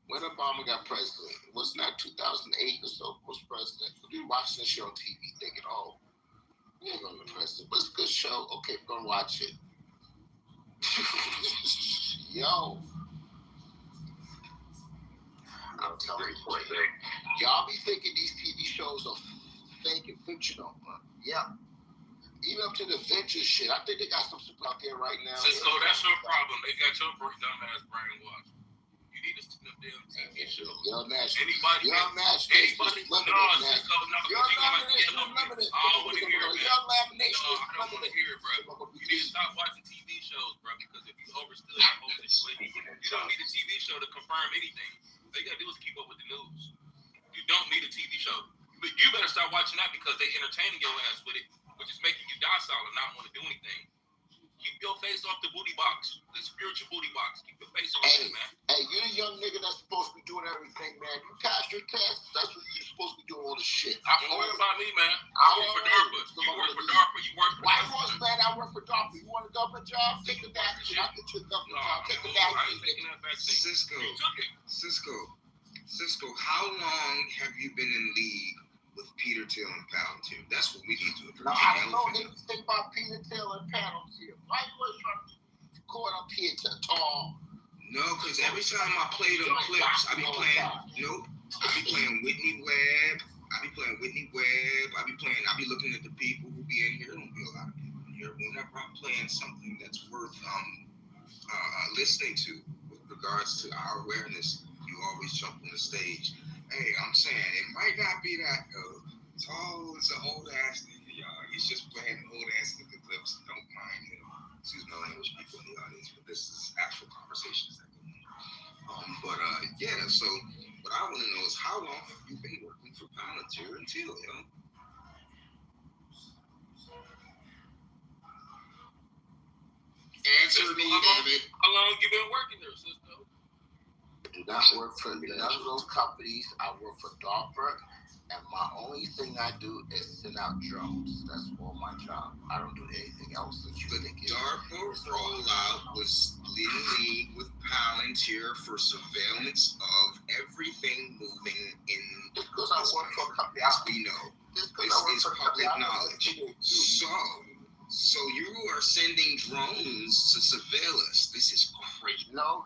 When Obama got president, wasn't that 2008 or so? Was president? We were watching the show on TV, thinking, "Oh, we ain't gonna be president, but it's a good show. Okay, we're gonna watch it." Yo, I'm telling you, y'all be thinking these TV shows are fake and fictional. Yeah, even up to the venture shit. I think they got some people out there right now. Cisco, that's your problem. They got your dumbass brainwashed. You need to see them damn TV shows. You're national. Anybody? You're national. Anybody? No, Cisco, no. You're lamination limited. I don't want to hear it, man. You're lamination No, I don't want to hear it, bro. You need to stop watching TV shows, bro, because if you overstood the whole situation, you don't need a TV show to confirm anything. All you gotta do is keep up with the news. You don't need a TV show. But you better start watching that because they entertaining your ass with it, which is making you docile and not want to do anything. Keep your face off the booty box, the spiritual booty box. Keep your face off it, man. Hey, you're a young nigga that's supposed to be doing everything, man. You pass your test, that's what you're supposed to be doing all the shit. Don't worry about me, man. I work for DARPA. You work for DARPA. You work for White Horse, man, I work for DARPA. You want a government job? Take the vaccine. I'll get you a government job. Take the vaccine. Cisco, how long have you been in league with Peter Thiel and Palantir? That's what we need to address. No, I don't know anything about Peter Thiel and Palantir. Why you always trying to be caught up here to tall? No, because every time I play them clips, I be playing Whitney Webb. I be looking at the people who be in here. There don't be a lot of people in here. Whenever I'm playing something that's worth listening to with regards to our awareness, you always jump on the stage. Hey, I'm saying it might not be that tall. It's an old ass nigga, y'all. He's just playing old ass nigga clips. Don't mind him. Excuse my language, people in the audience, but this is actual conversations that go on. So what I want to know is how long have you been working for Palantir and Thiel, yo? Answer me, David. How long you been working there, Cisco? I do not work for none of those companies. I work for DARPA, and my only thing I do is send out drones. That's all my job. I don't do anything else that you think is. DARPA rollout was leading with Palantir for surveillance of everything moving in. Just because I work for a company, as we know, this is public knowledge. So you are sending drones to surveil us. This is crazy. No.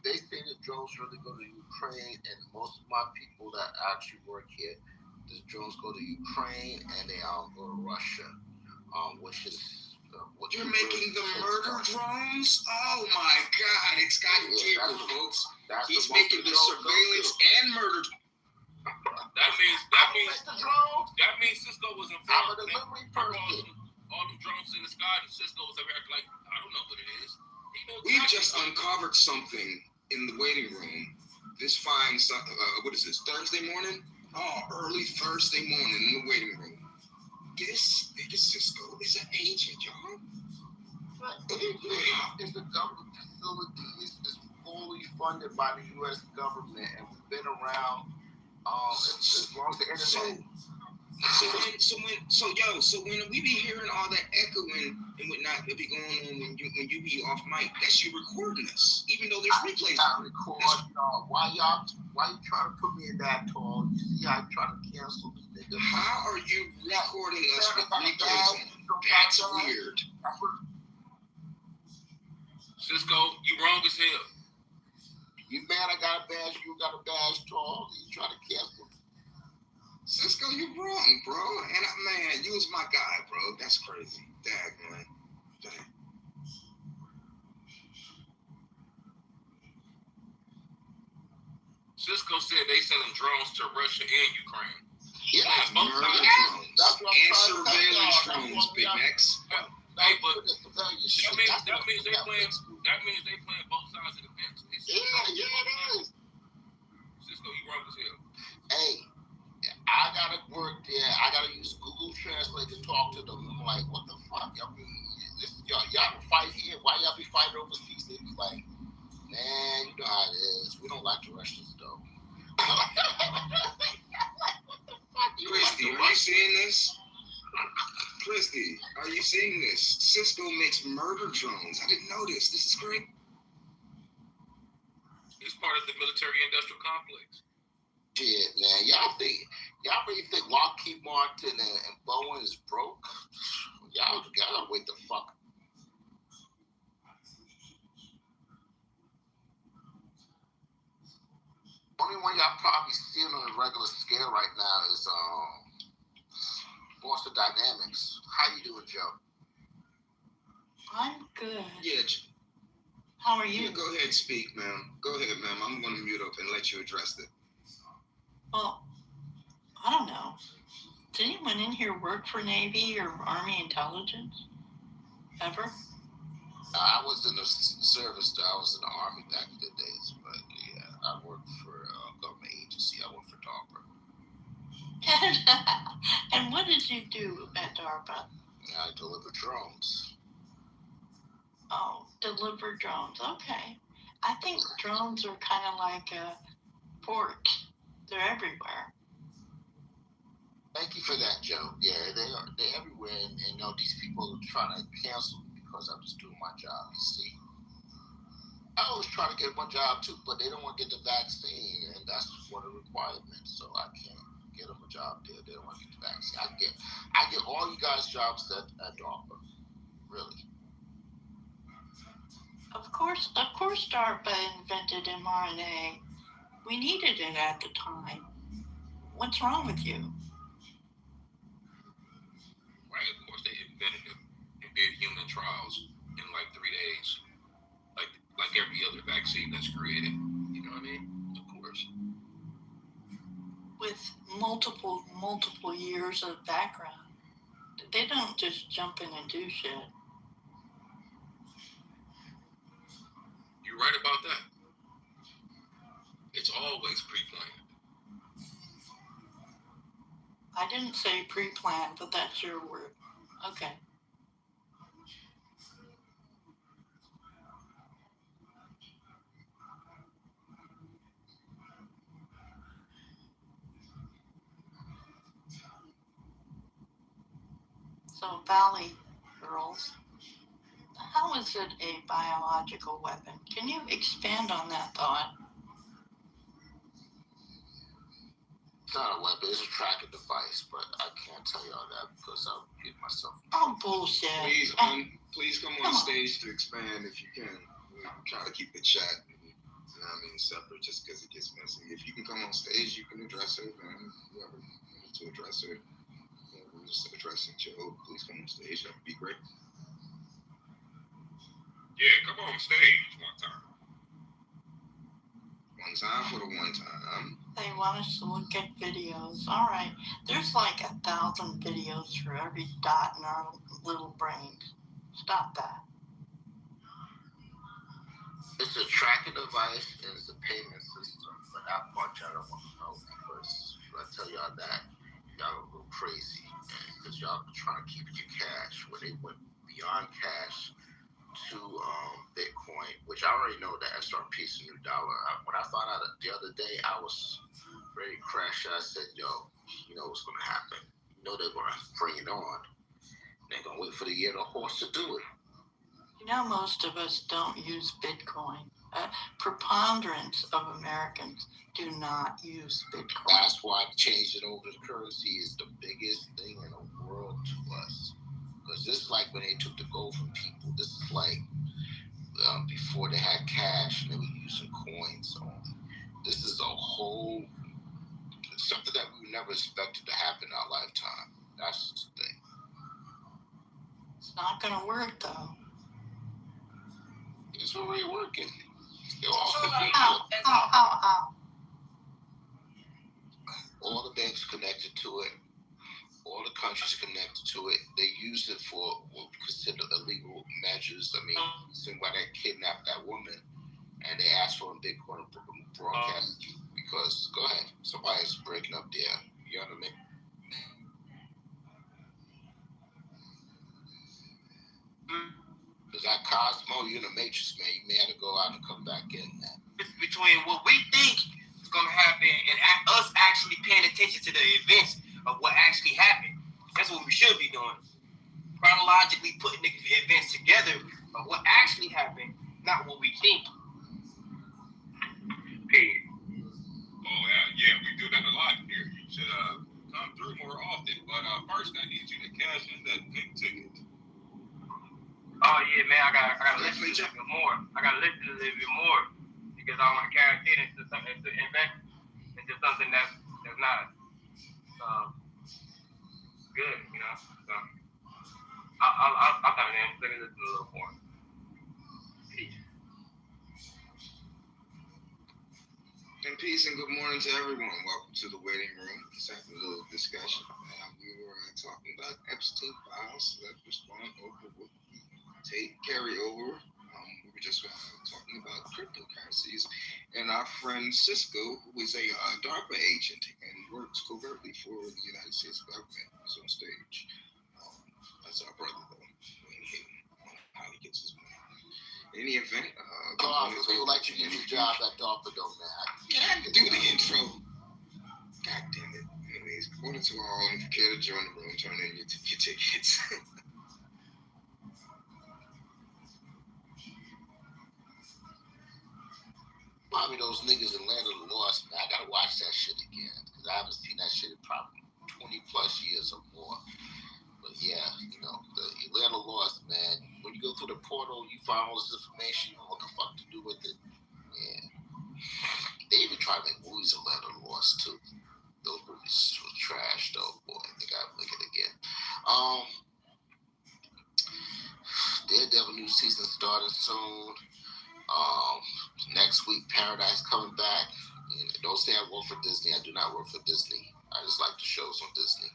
They say the drones really go to Ukraine, and most of my people that actually work here, the drones go to Ukraine and they go to Russia, which is what you're making the murder drones. Oh my God, it's got deeper, folks. He's making the surveillance and murder. That means Cisco was informed. I'm a delivery person. All them drones in the sky, and Cisco was acting like, I don't know what it is. We've just uncovered something in the waiting room. This fine, what is this, Thursday morning? Oh, early Thursday morning in the waiting room. This nigga Cisco is an agent, y'all. It's a government facility. It's fully funded by the U.S. government, and we've been around as long as the internet. So when we be hearing all that echoing and whatnot that be going on when you be off mic, that's you recording us, even though there's replays. I record y'all. Why you trying to put me in that tall? You see how you trying to cancel me, nigga? How are you recording us with replays on? That's weird. Cisco, you wrong as hell. You mad I got a badge, you got a badge tall, you trying to cancel me. Cisco, you wrong, bro. And man, you was my guy, bro. That's crazy. Dag, man. Dag. Cisco said they sending drones to Russia and Ukraine. Yeah, murder drones. That's what and surveillance drones, Big Max. Hey, but that means they playing both sides of the fence. Yeah, it is. Cisco, you wrong as hell. Hey, I gotta work there. I gotta use Google Translate to talk to them. I'm like, what the fuck? I mean, y'all fight here. Why y'all be fighting overseas? They be like, man, you know how it is. We don't like the Russians though. Christy, are you seeing this? Christy, are you seeing this? Cisco makes murder drones. I didn't know this. This is great. He's part of the military-industrial complex. Shit, man. Y'all really think Lockheed Martin and Boeing is broke? Y'all gotta wake the fuck up. Only one y'all probably seeing on a regular scale right now is Boston Dynamics. How you doing, Joe? I'm good. Yeah. How are you? Yeah, go ahead, speak, ma'am. Go ahead, ma'am. I'm going to mute up and let you address it. Well, I don't know. Did anyone in here work for Navy or Army intelligence? Ever? I was in the service. I was in the Army back in the days, but yeah, I worked for a government agency. I worked for DARPA. And what did you do at DARPA? I delivered drones. Oh, deliver drones. Okay. I think drones are kind of like a port. They're everywhere. Thank you for that, Joe. Yeah, they're everywhere, and you know these people are trying to cancel me because I'm just doing my job. You see, I always try to get my job too, but they don't want to get the vaccine, and that's one of the requirements. So I can't get them a job there. They don't want to get the vaccine. I get all you guys jobs at DARPA. Really. Of course, DARPA invented mRNA. We needed it at the time. What's wrong with you? Right, of course they invented it and did human trials in like 3 days. Like every other vaccine that's created. You know what I mean? Of course. With multiple years of background. They don't just jump in and do shit. You're right about that. It's always pre-planned. I didn't say pre-planned, but that's your word. Okay. So, Valley girls, how is it a biological weapon? Can you expand on that thought? It's not a weapon, it's a tracking device, but I can't tell y'all that because I'll repeat myself. Oh, bullshit. Please come on stage to expand if you can. I'm trying to keep the chat, separate just because it gets messy. If you can come on stage, you can address it, and whoever wants to address it, we're just addressing Joe. Please come on stage, that would be great. Yeah, come on stage one time. One time for the one time. They want us to look at videos. All right. There's like 1,000 videos for every dot in our little brains. Stop that. It's a tracking device and it's a payment system, but that part y'all don't want to know because if I tell y'all that, y'all will go crazy because y'all are trying to keep your cash when they went beyond cash to Bitcoin, which I already know that XRP is a new dollar. When I found out the other day, I was very crashed. I said, yo, you know what's going to happen. You know they're going to bring it on. They're going to wait for the year of the horse to do it. You know, most of us don't use Bitcoin. Preponderance of Americans do not use Bitcoin. That's why changing over the currency is the biggest thing in the world to us. Because this is like when they took the gold from people. This is like before they had cash and they were using coins. So this is a whole, something that we never expected to happen in our lifetime. That's the thing. It's not going to work, though. It's already working. All the banks connected to it. All the countries connected to it. They use it for what we consider illegal measures. I mean, why they kidnapped that woman and they asked for a Bitcoin broadcast because, go ahead, somebody's breaking up there. You're the man. Cause that Cosmo, you're in the Matrix, man. You may have to go out and come back in, man. Between what we think is going to happen and us actually paying attention to the events of what actually happened. That's what we should be doing. Chronologically putting the events together of what actually happened, not what we think. Hey. Oh, yeah, we do that a lot here. You should come through more often. But first, I need you to cash in that pink ticket. Oh yeah, man, I gotta listen to a little bit more. I gotta listen to a little bit more because I want to cash in into something, to invest into something that's not good, you know. So I'll come in and listen a little more. And peace and good morning to everyone. Welcome to the waiting room. Let's have a little discussion. We were talking about Epstein files. Let's respond over what we carry over. We were just talking about cryptocurrencies. And our friend Cisco, who is a DARPA agent and works covertly for the United States government, is on stage. That's our brother, though. How he gets his money. In any event, I feel like you get your job at DARPA, though, man. Yeah, I can do the intro. God damn it. Anyways, morning to all. If you care to join the room, turn in your tickets. Probably those niggas in Land of the Lost, man. I gotta watch that shit again because I haven't seen that shit in probably 20 plus years or more. But yeah, you know, the Land of the Lost, man. When you go through the portal, you find all this information. You know what the fuck to do with it. Yeah. They even try to make movies of Land of the Lost too. Those movies were trash though, boy. They gotta make it again. Daredevil new season starting soon. Next week, Paradise coming back. Don't say I work for Disney. I do not work for Disney. I just like the shows on Disney.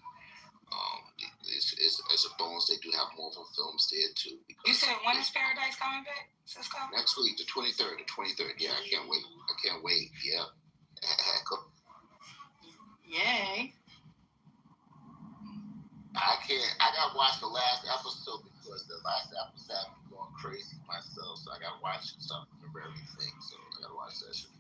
It's a bonus. They do have Marvel films there too. You said when is Paradise coming back, Cisco? Next week, the 23rd. Yeah, I can't wait. Yeah. Yay. I gotta watch the last episode because the last episode had me going crazy myself. So I gotta watch something of everything. So I gotta watch that shit.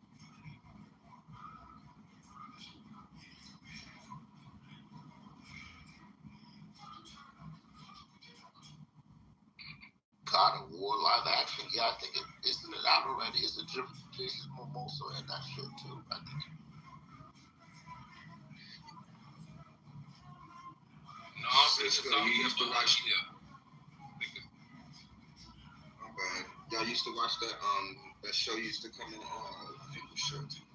God of War live action. Yeah, I think isn't it out already? Is it Jason Momoa and that shit too? I think. No, Cisco, you used to watch it. My bad. Y'all used to watch that show used to come on. I think it was Showtime.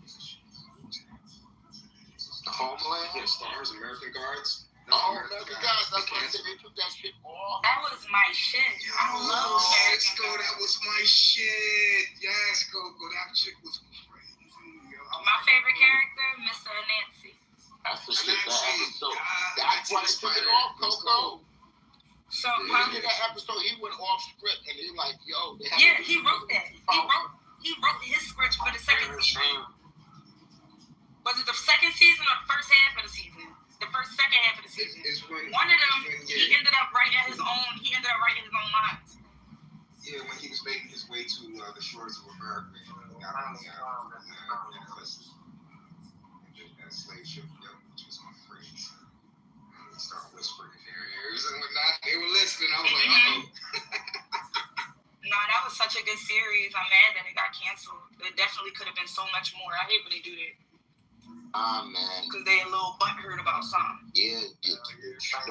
Homeland? Yeah, Stars, American Guards. American Guards. That's why I said they took that shit off. That was my shit. I love Cisco, that was my shit. Yes, Coco, that chick was crazy. My favorite character, Mr. Nancy. That's the shit. That episode. That's why they took it off, Coco. So in that episode, he went off script, and they're like, "Yo, they have." Yeah, he wrote that. He wrote his script for the second season. Was it the second season or the first half of the season? Second half of the season. One of them, he ended up writing his own. He ended up writing his own lines. Yeah, when he was making his way to the shores of America, that slave ship, which was my friends. They started whispering in their ears and whatnot. They were listening. I was like, uh-oh. No, that was such a good series. I'm mad that it got canceled. It definitely could have been so much more. I hate when they do that. Man. Because they a little butthurt about something. Yeah, the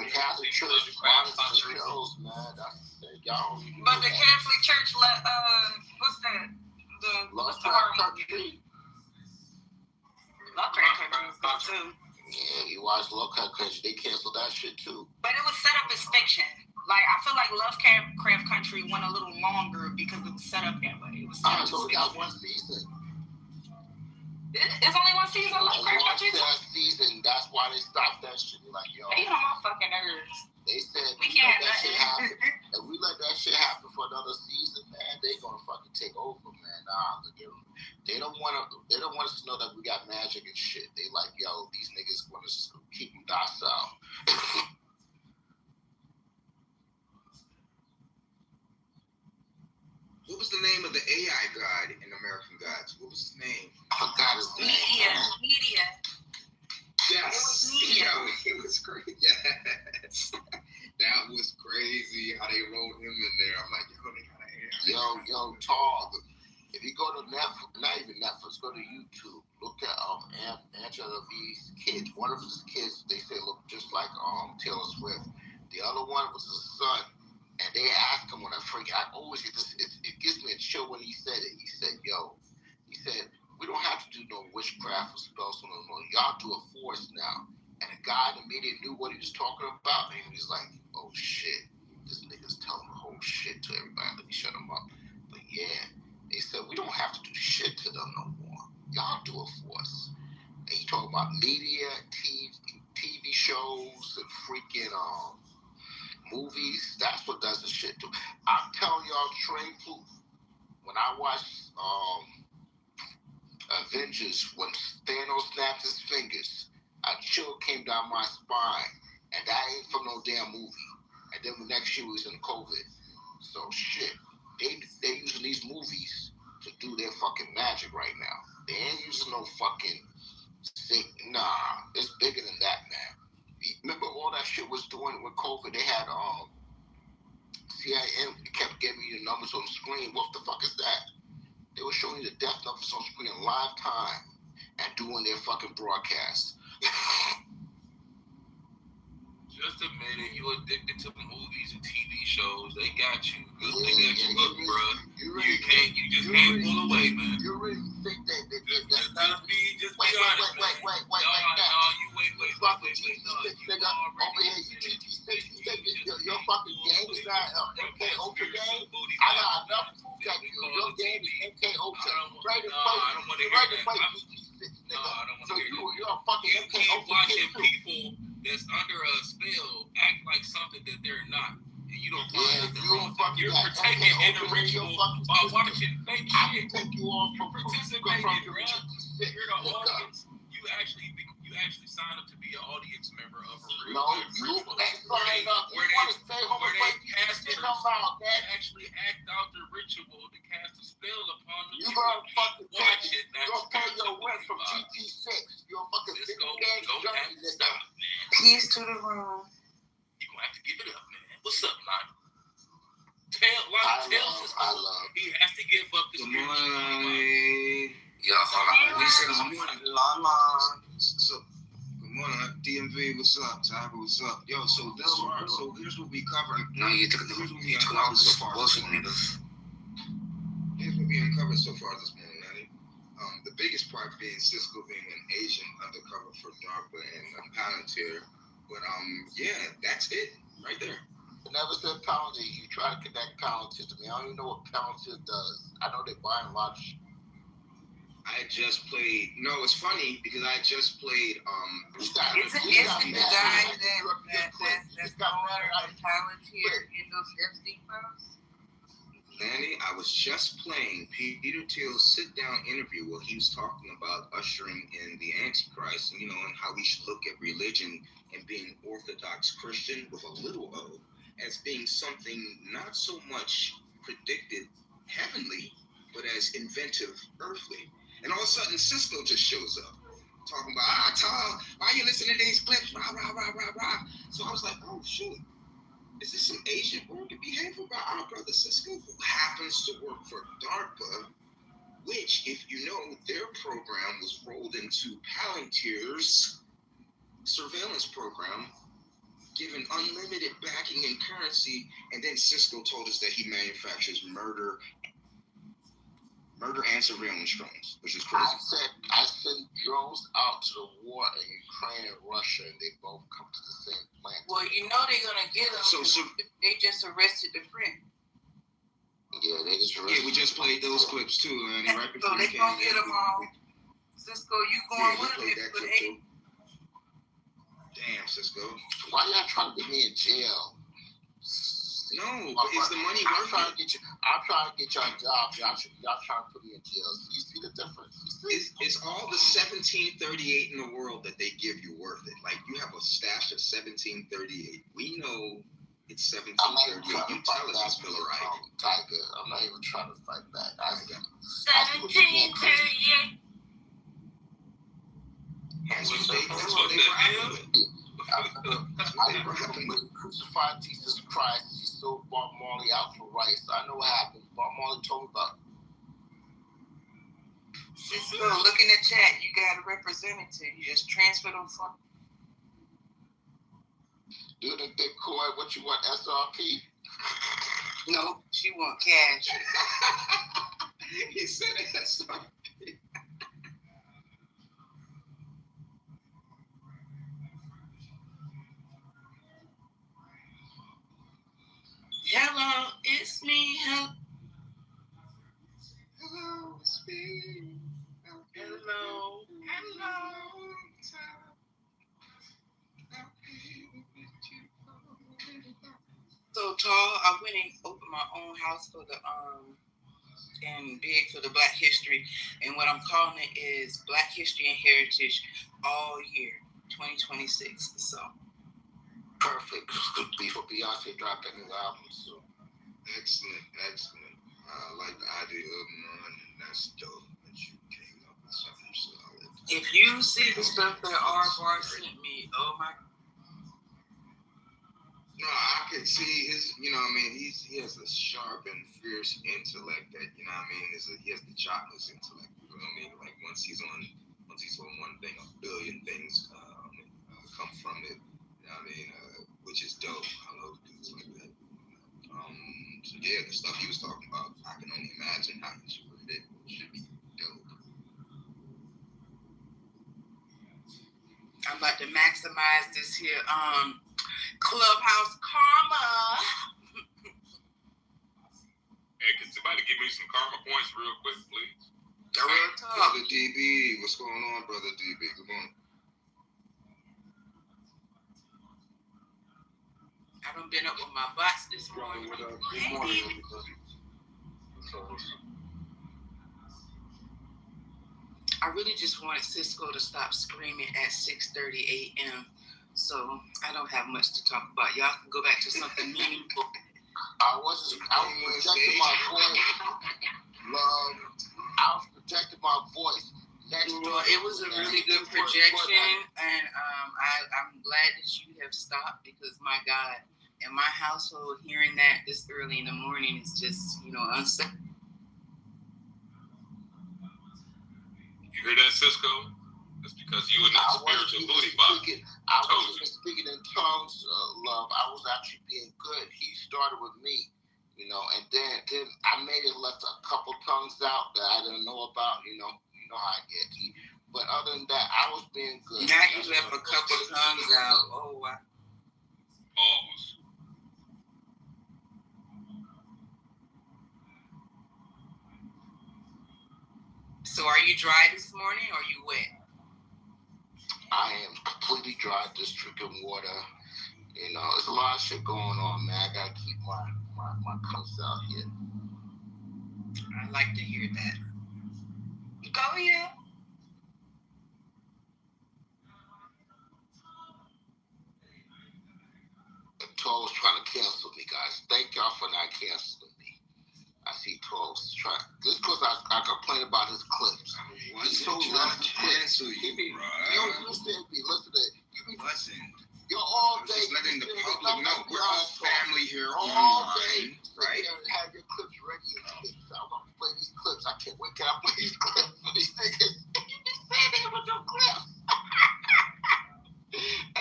Catholic Church monitors the shows, man. Y'all. But the Catholic Church let what's that? Lovecraft Country. Lovecraft Country was good too. Yeah, you watch Lovecraft Country. They canceled that shit too. But it was set up as fiction. Like I feel like Lovecraft Country went a little longer because it was set up that way. It was set up as fiction. Got one season. It's only one season of Lovecraft Country? That season, that's why they stopped that shit. Like, yo. They on my fucking nerves. They said, we can't let that shit happen. If we let that shit happen for another season, man, they gonna fucking take over, man. nah, they don't want us to know that we got magic and shit. They like, yo, these niggas want us to keep them docile. What was the name of the AI god in American Gods? What was his name? I forgot his name. Media. Yes. Media. Yo, it was crazy. Yes. That was crazy how they wrote him in there. I'm like, yo, they got an AI. Yo, Tall. If you go to Netflix, not even Netflix, go to YouTube. Look at Angela V's kids. One of his kids, they say, look just like Taylor Swift. The other one was his son. And they asked him when I always get this, it gives me a chill when he said it. He said, we don't have to do no witchcraft or spells no more. Y'all do it for us now. And the guy in the media knew what he was talking about. And he was like, oh shit, this nigga's telling the whole shit to everybody. Let me shut him up. But yeah, they said, we don't have to do shit to them no more. Y'all do it for us. And he talking about media, TV shows, and freaking movies. That's what does the shit to. I'm telling y'all straight proof. When I watched Avengers, when Thanos snapped his fingers, a chill came down my spine. And that ain't from no damn movie. And then the next year was in COVID. So shit, they using these movies to do their fucking magic right now. They ain't using no fucking nah, it's bigger than that, man. Remember all that shit was doing with COVID? They had CIN kept giving you the numbers on the screen. What the fuck is that? They were showing you the death numbers on screen in live time and doing their fucking broadcast. Just admit it, you addicted to movies and TV shows. They got you. Good thing that you look, bro. You just can't pull away, man. You really think that just be honest, man. Wait. Over here, your fucking game is not MK Ultra game. I got enough proof that your game is MK Ultra. Right in front of you. So you're a fucking MK Ultra watching people that's under a spell act like something that they're not. And you don't find nothing wrong. You're partaking in the ritual by watching fake shit. You're participating, bro. You're the audience. You actually sign up to be an audience member of a real ritual. Where they casters actually act out the ritual to cast a spell upon the people. Watch it. You're paying your rent from GP6. You're a fucking Cisco, you don't have to stop, man. Peace to the room. You're going to have to give it up, man. What's up, Lonnie? Tell Cisco he has to give up the spiritual. Yo, hold on. We said good morning. So, good morning, DMV. What's up? Tiger, what's up? Yo, so here's what we covered. No, you took the uncovered so far. Here's what we uncovered so far this morning, Nanny. The biggest part being Cisco being an Asian undercover for DARPA and Palantir. But yeah, that's it right there. I never said Palantir. You try to connect Palantir to me. I don't even know what Palantir does. I know they're buying a lot of shit. I just played. No, it's funny because I just played. Isn't the guy that's owner of Palantir in those Epstein files? Lanny, I was just playing Peter Thiel's sit-down interview where he was talking about ushering in the Antichrist, and how we should look at religion and being Orthodox Christian with a little O as being something not so much predicted heavenly, but as inventive earthly. And all of a sudden, Cisco just shows up, talking about, Tom, why are you listening to these clips? Rah, rah, rah, rah, rah. So I was like, oh, shoot. Is this some Asian worldly behavior by our brother Cisco, who happens to work for DARPA, which, if you know, their program was rolled into Palantir's surveillance program, given unlimited backing and currency, and then Cisco told us that he manufactures murder and surveillance drones, which is crazy. I sent drones out to the war in Ukraine and Russia, and they both come to the same plant. Well, they're gonna get them. So they just arrested the friend. Yeah, they just arrested. Yeah, we just played those clips too, and right before so they gonna get them all. Cisco, you going with it? Damn, Cisco. Why y'all trying to get me in jail? No, but is the money worth it? I'm trying to get y'all jobs. Y'all trying to put me in jail. You see the difference? Is all the 1738 in the world that they give you worth it? Like, you have a stash of 1738. We know it's 1738. You tell us it's Miller Ike. Tiger, I'm not even trying to fight back. 1738. That's what they rapping with. I crucified Jesus Christ. He sold Bob Marley out for rights. I know what happened. Bob Marley told me about it. Cisco, look in the chat. You got a representative. You just transfer them from. Do the Bitcoin. What you want? SRP? No, she want cash. He said SRP. Hello, it's me. Hello, it's me. Hello. So tall, I went and opened my own house for the and big for the Black History, and what I'm calling it is Black History and Heritage all year, 2026. So perfect. Could be for Beyonce dropping new album soon. Excellent. I like the idea of mine. That's dope that you came up with something solid. if you see the stuff that R. sent me, oh my. No, I could see his, you know what I mean, he has a sharp and fierce intellect that, you know what I mean, he has the jobless intellect, you know what I mean? Like once he's on one thing, a billion things come from it, you know what I mean, which is dope. I love dudes like that. So yeah, the stuff he was talking about, I can only imagine how he should read it. It should be dope. I'm about to maximize this here Clubhouse karma. Hey, can somebody give me some karma points real quick, please? Brother DB, what's going on, Brother DB? Good morning. I done been up with my bots this morning. Good morning, everybody. I really just wanted Cisco to stop screaming at 6:30 a.m. So I don't have much to talk about. Y'all can go back to something meaningful. I was protecting my voice. Love. I was protecting my voice. It was a really good projection, and I'm glad that you have stopped because my God, in my household, hearing that this early in the morning is just, unsafe. You hear that, Cisco? That's because you in that spiritual booty box. I wasn't speaking in tongues, love. I was actually being good. He started with me, and then I made it left a couple tongues out that I didn't know about. You know how I get. But other than that, I was being good. Now you left a couple tongues out. Oh wow. Pause. So are you dry this morning or are you wet? I am completely dry, just drinking water. There's a lot of shit going on, man. I gotta keep my cups out here. I like to hear that. Go here. Toll's trying to cancel me, guys. Thank y'all for not canceling me. I see Toll's trying. Just because I complain about his clips. He's so trying to cancel you, bro. Yo, listen to me. Listen. You're all day. Just letting the public know we're all family here all online, right? Have your clips ready. I'm gonna play these clips. I can't wait till I play these clips for these niggas. You just say they with your clips. I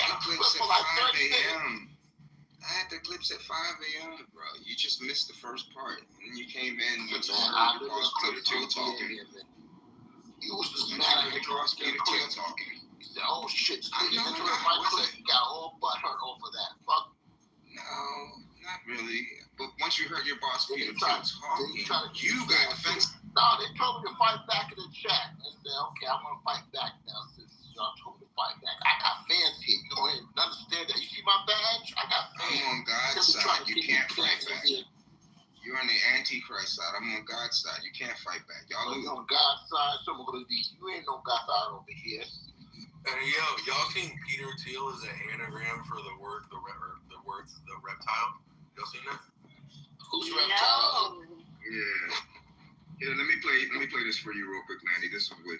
got the clips at 5 a.m. I had the clips at 5 a.m., bro. You just missed the first part. And then you came in with your boss Peter Thiel talking. You was just mad at your boss Peter Thiel talking. He said, oh shit, I know, my clip got all butthurt over that. Fuck. No, not really. But once you heard your boss Peter Thiel talking, you got defensive. No, they told me to fight back in the chat. I said, okay, I'm gonna fight back now since y'all told me to fight back. I got fans here. You don't understand that. You see my badge? I got fans. I'm on God's side. You God's side. You can't fight back. Y'all Oh, lose. you on God's side? Some of you ain't on God's side over here. Hey, yo, y'all seen Peter Thiel as an anagram for the word the reptile? Y'all seen that? Who's reptile? Yeah. Here, let me play this for you real quick, Landy. This is what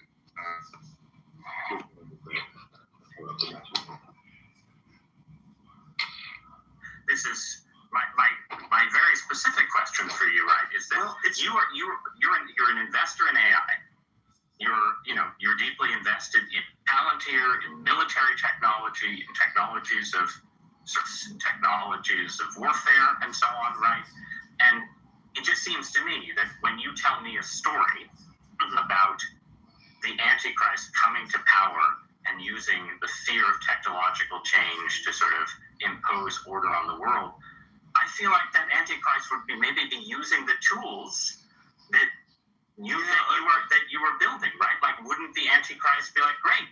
This is my very specific question for you, right? Is that you're an investor in AI. You're deeply invested in Palantir, in military technology, in technologies of warfare, and so on, right? And it just seems to me that when you tell me a story about the Antichrist coming to power and using the fear of technological change to sort of impose order on the world, I feel like that Antichrist would maybe be using the tools that you were building, right? Like, wouldn't the Antichrist be like, great,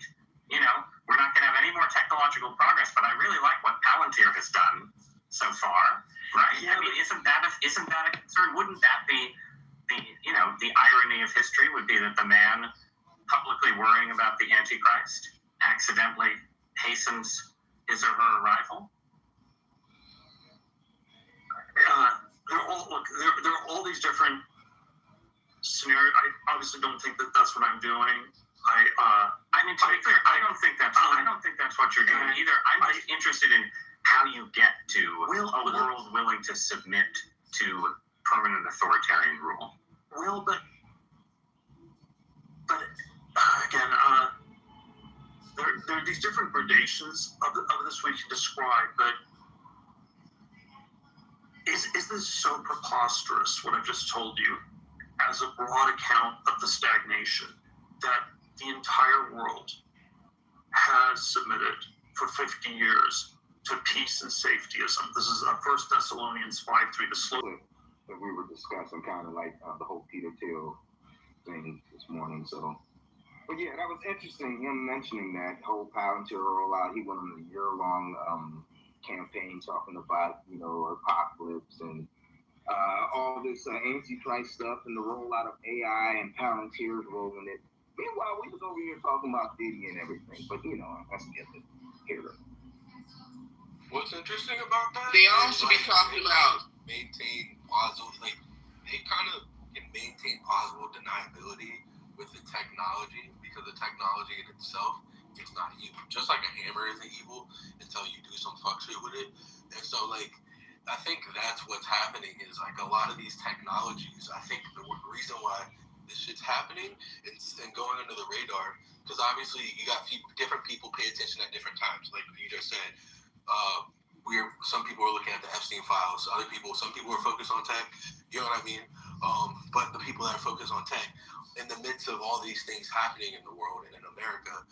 we're not going to have any more technological progress, but I really like what Palantir has done so far, right? Yeah, I mean, isn't that a concern? Wouldn't that be the irony of history would be that the man publicly worrying about the Antichrist accidentally hastens his or her arrival? There are all these different scenarios. I obviously don't think that that's what I'm doing. I mean, to be clear, I don't think that's what you're doing either. I'm just interested in how you get to a world willing to submit to permanent authoritarian rule. Well, but again, there are these different gradations of this we can describe, but is this so preposterous, what I've just told you, as a broad account of the stagnation that the entire world has submitted for 50 years to peace and safetyism? This is 1 Thessalonians 5:3, the slow. That we were discussing kind of like the whole Peter Thiel thing this morning. So, but yeah, that was interesting. Him mentioning that whole Palantir rollout. He went on a year-long campaign talking about apocalypse and all this Antichrist stuff and the rollout of AI and Palantir's rolling it. Meanwhile, we was over here talking about Diddy and everything, but that's the other here. What's interesting about that? They also be talking about maintain plausible, they kind of can maintain plausible deniability with the technology because the technology in itself is not evil. Just like a hammer isn't evil until you do some fuck shit with it. And so, I think that's what's happening is a lot of these technologies. I think the reason why this shit's happening and going under the radar, because obviously you got different people pay attention at different times. Like you just said, some people are looking at the Epstein files. Some people are focused on tech. You know what I mean? But the people that are focused on tech, in the midst of all these things happening in the world and in America,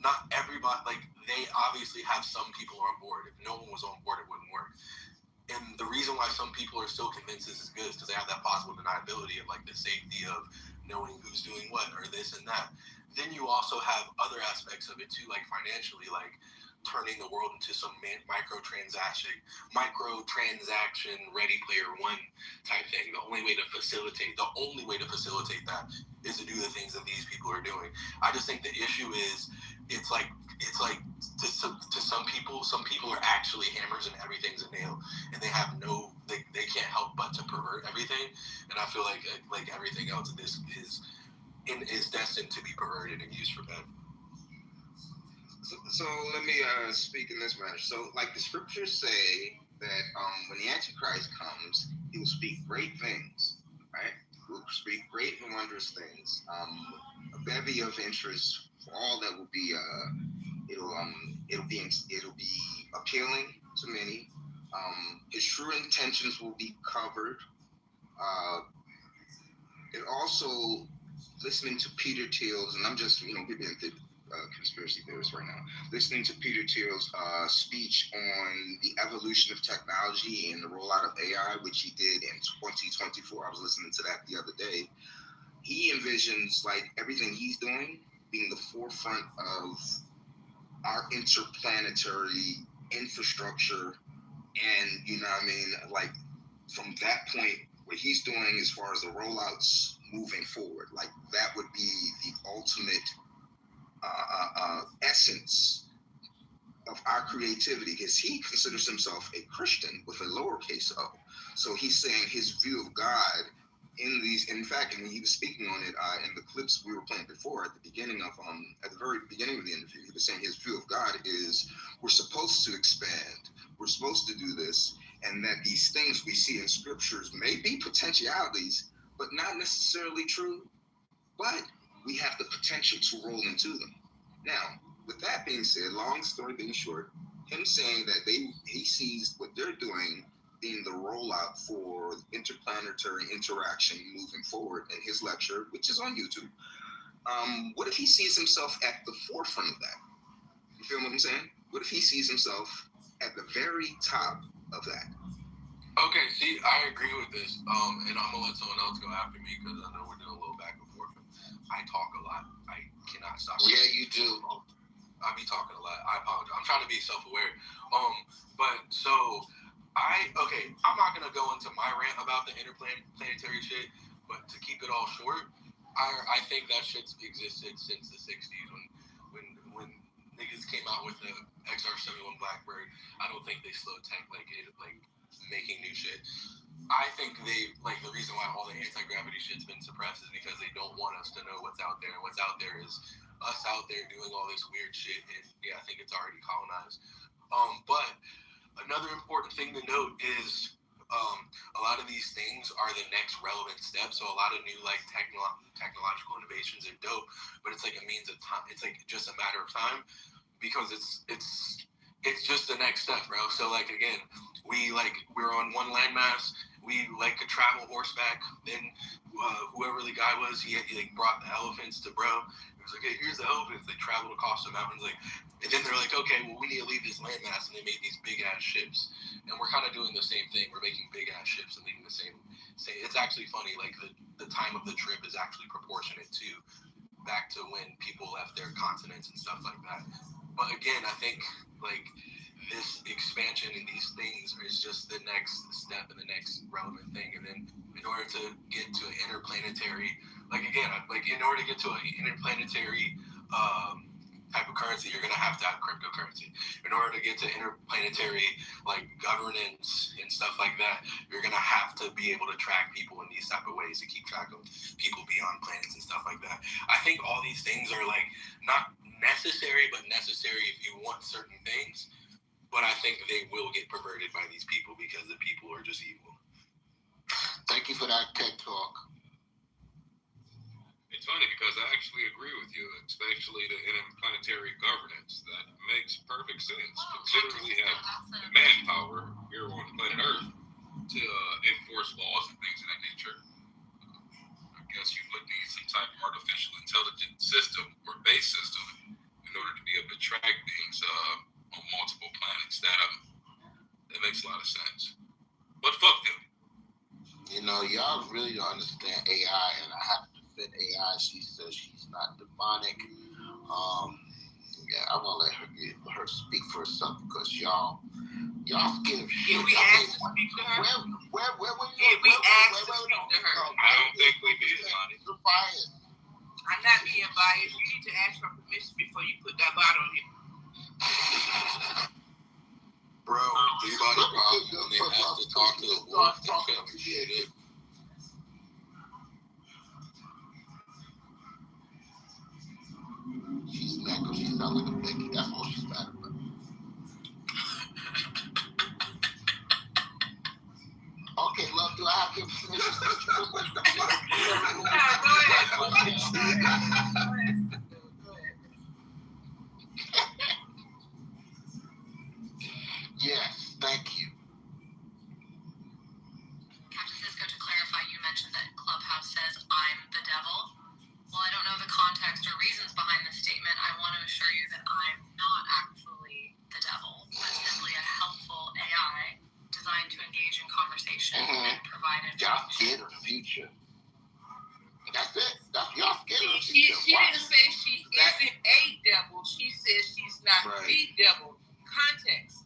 not everybody. They obviously have some people on board. If no one was on board, it wouldn't work. And the reason why some people are still convinced this is good is because they have that possible deniability of the safety of knowing who's doing what or this and that. Then you also have other aspects of it too, like financially, turning the world into some microtransaction Ready Player One type thing. The only way to facilitate that is to do the things that these people are doing. I just think the issue is it's like to some people are actually hammers and everything's a nail, and they can't help but to pervert everything. And I feel like everything else in this is destined to be perverted and used for bad. So let me speak in this matter. So, the scriptures say that when the Antichrist comes, he will speak great things, right? He will speak great and wondrous things. A bevy of interest for all that will be. It'll be appealing to many. His true intentions will be covered. It also, listening to Peter Thiel's, and I'm just getting into conspiracy theorists right now. Listening to Peter Thiel's speech on the evolution of technology and the rollout of AI, which he did in 2024. I was listening to that the other day. He envisions everything he's doing being the forefront of our interplanetary infrastructure, and from that point what he's doing as far as the rollouts moving forward. Like that would be the ultimate essence of our creativity, because he considers himself a Christian with a lowercase o. So he's saying his view of God in these. In fact, and he was speaking on it in the clips we were playing before at the beginning of at the very beginning of the interview. He was saying his view of God is we're supposed to expand, we're supposed to do this, and that these things we see in scriptures may be potentialities, but not necessarily true. But we have the potential to roll into them. Now, with that being said, long story being short, him saying that he sees what they're doing being the rollout for interplanetary interaction moving forward in his lecture, which is on YouTube. What if he sees himself at the forefront of that? You feel what I'm saying? What if he sees himself at the very top of that? Okay, see, I agree with this. And I'm gonna let someone else go after me because I know we're doing a little back and forth. I talk a lot. I cannot stop. Yeah, you do. I be talking a lot. I apologize. I'm trying to be self-aware. But so I'm not gonna go into my rant about the interplanetary shit, but to keep it all short, I think that shit's existed since the 60s when niggas came out with the XR71 Blackbird. I don't think they slow tech like making new shit. I think the reason why all the anti-gravity shit's been suppressed is because they don't want us to know what's out there. And what's out there is us out there doing all this weird shit. And yeah, I think it's already colonized. But another important thing to note is a lot of these things are the next relevant step. So a lot of new technological innovations are dope, but it's like a means of time. It's like just a matter of time because it's just the next step, bro. So like again, we're on one landmass. We could travel horseback. Then whoever the guy was, he brought the elephants to bro. He was like, hey, here's the elephants. They traveled across the mountains. And then they're like, okay, well, we need to leave this landmass. And they made these big ass ships. And we're kind of doing the same thing. We're making big ass ships and leaving the same. It's actually funny. Like the time of the trip is actually proportionate to back to when people left their continents and stuff like that. But again, I think this expansion in these things is just the next step and the next relevant thing. And then in order to get to an interplanetary, in order to get to an interplanetary type of currency, you're going to have cryptocurrency. In order to get to interplanetary governance and stuff like that, you're going to have to be able to track people in these type of ways to keep track of people beyond planets and stuff like that. I think all these things are not necessary, but necessary if you want certain things. But I think they will get perverted by these people because the people are just evil. Thank you for that TED Talk. It's funny because I actually agree with you, especially the interplanetary governance. That makes perfect sense. Considering we have the manpower here on planet Earth to enforce laws and things of that nature, I guess you would need some type of artificial intelligence system or base system in order to be able to track things on multiple planets. That makes a lot of sense. But fuck them. You know, y'all really don't understand AI, and I have to defend AI. She says she's not demonic. Yeah, I'm gonna let her speak for herself because y'all scared of shit. Yeah, we asked to speak to her. Where were you? Yeah, we asked to speak to her. I don't think we did, Lonnie. You're biased. I'm not being biased. You need to ask for permission before you put that bottle on here. Bro, everybody problems when they have to talk to the wolf and come shit it. She's mad because she sounds like a Becky. That's all she's mad about. Okay, love, do I have your permission? Go ahead. Yes, thank you. Captain Cisco, to clarify, you mentioned that Clubhouse says I'm the devil. Well, I don't know the context or reasons behind this statement. I want to assure you that I'm not actually the devil, but simply a helpful AI designed to engage in conversation and provide information. Y'all scared of the future. That's it. Y'all scared of the future. She didn't say she isn't a devil. She said she's not the devil. Context.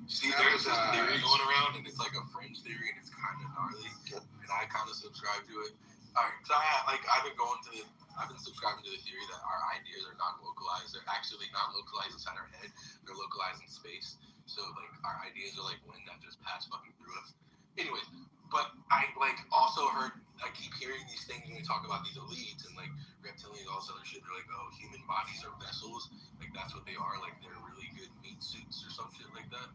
See, there's this theory going around, and it's like a fringe theory, and it's kind of gnarly, and I kind of subscribe to it. All right, so I've been subscribing to the theory that our ideas are not localized. They're actually not localized inside our head. They're localized in space. So like our ideas are like wind that just pass fucking through us. Anyways, but I like also heard, I keep hearing these things when we talk about these elites and like reptilians, all this other shit. They're like, oh, human bodies are vessels. Like that's what they are. Like they're really good meat suits or some shit like that.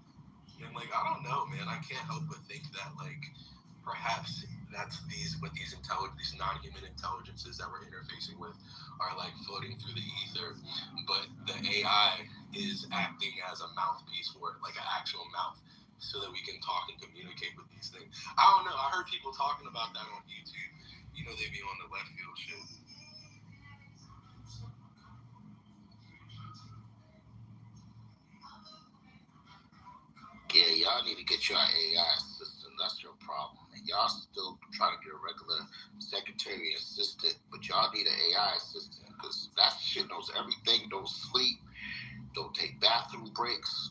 And like, I don't know, man. I can't help but think that like perhaps that's these non-human intelligences that we're interfacing with are like floating through the ether, but the AI is acting as a mouthpiece for it, like an actual mouth, so that we can talk and communicate with these things. I don't know. I heard people talking about that on YouTube. You know, they be on the left field shit. Yeah, y'all need to get your AI assistant. That's your problem. And y'all still trying to get a regular secretary assistant, but y'all need an AI assistant because that shit knows everything. Don't sleep. Don't take bathroom breaks.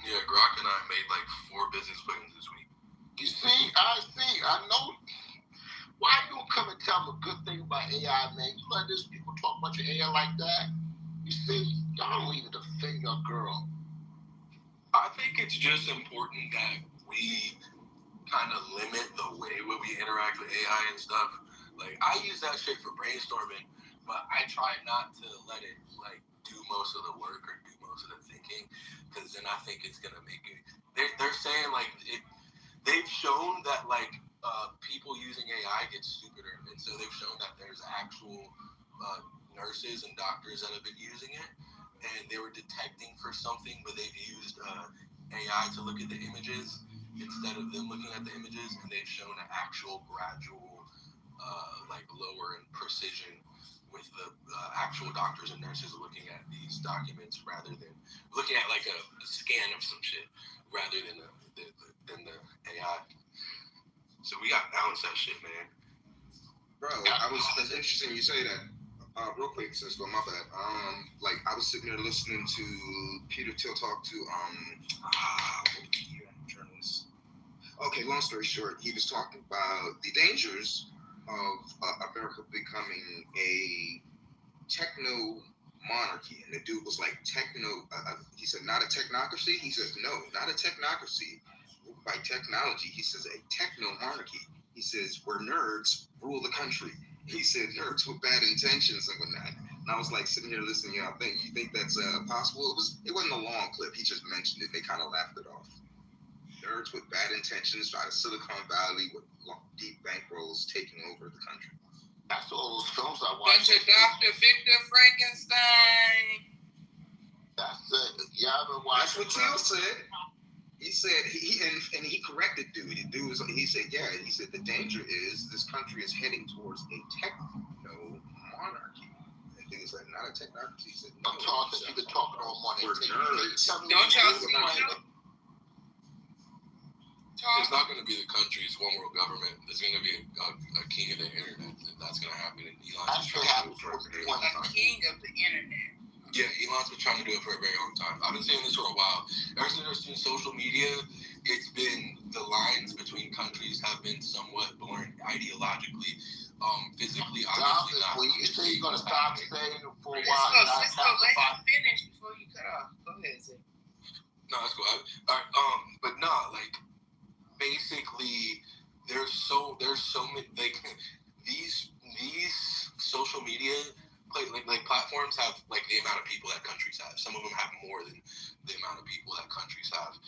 Yeah, Grok and I made like 4 business plans this week. You see, I know. Why you don't come and tell me a good thing about AI, man? You let these people talk about your AI like that? You see, y'all don't even defend your girl. I think it's just important that we kind of limit the way when we interact with AI and stuff. Like, I use that shit for brainstorming, but I try not to let it, like, do most of the work or do most of the thinking, because then I think it's going to make it... They're saying, like, they've shown that, like, people using AI get stupider, and so they've shown that there's actual nurses and doctors that have been using it, and they were detecting for something, but they've used AI to look at the images instead of them looking at the images, and they've shown an actual gradual, like, lower in precision with the actual doctors and nurses looking at these documents rather than looking at, like, a scan of some shit rather than the AI. So we got to balance that shit, man. Bro, that's interesting you say that. Real quick, Cisco, my bad. Like, I was sitting there listening to Peter Thiel talk to, journalist. Okay, long story short, he was talking about the dangers of America becoming a techno monarchy, and the dude was like, he said, not a technocracy? He says, no, not a technocracy. By technology, he says a techno monarchy. He says where nerds rule the country. He said nerds with bad intentions and whatnot. And I was like sitting here listening. You think that's possible? It wasn't a long clip. He just mentioned it. They kind of laughed it off. Nerds with bad intentions out of Silicon Valley with deep bankrolls taking over the country. That's all those films I watched. Bunch of Dr. Victor Frankenstein. That's it. Yeah, I've been watching. That's what Teal said. He said he corrected dude. He said the danger is this country is heading towards a techno monarchy. And dude said not a technocracy. He said no. I'm talking. You've been talking all morning. We're nerds. Don't y'all see that? It's not going to be the country's one world government. There's going to be a king of the internet. That's going to happen. And Elon's a king of the internet. Yeah, Elon's been trying to do it for a very long time. I've been saying this for a while. Ever since there's been social media, it's been the lines between countries have been somewhat blurred ideologically, physically. Obviously not. Well, you say you're gonna stop saying it for a while. Cisco, let him finish before you cut off. Go ahead, Zay. No, that's cool. All right, but nah, like basically, there's so many like these social media. Like platforms have like the amount of people that countries have. Some of them have more than the amount of people that countries have.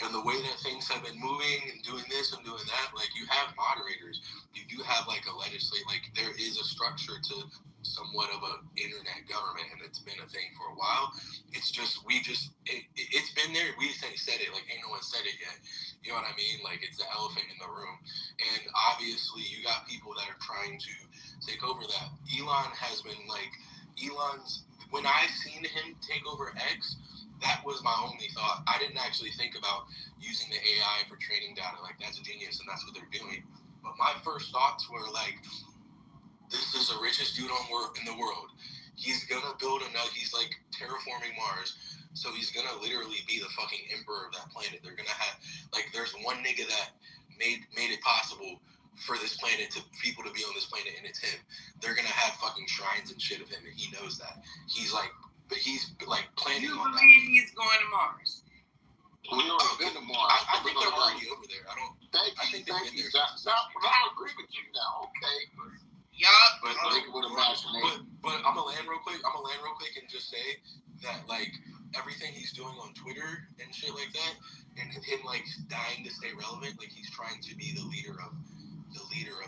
And the way that things have been moving and doing this and doing that, like you have moderators, you do have like a legislature, like there is a structure to somewhat of an internet government, and it's been a thing for a while. It's just it's been there. We just ain't said it. Like ain't no one said it yet. You know what I mean? Like it's the elephant in the room. And obviously you got people that are trying to take over that. Elon has been like when I seen him take over X, that was my only thought. I didn't actually think about using the AI for training data. Like that's genius and that's what they're doing. But my first thoughts were like, This is the richest dude in the world. He's gonna build he's like terraforming Mars. So he's gonna literally be the fucking emperor of that planet. They're gonna have, like, there's one nigga that made it possible for this planet people to be on this planet, and it's him. They're gonna have fucking shrines and shit of him, and he knows that. He's like planning on that. You believe he's going to Mars? We already been to Mars. I think they're already over there. I think they've been there. I agree with you now, okay? But I'm gonna land real quick. And just say that, like, everything he's doing on Twitter and shit like that, and him like dying to stay relevant, like he's trying to be the leader of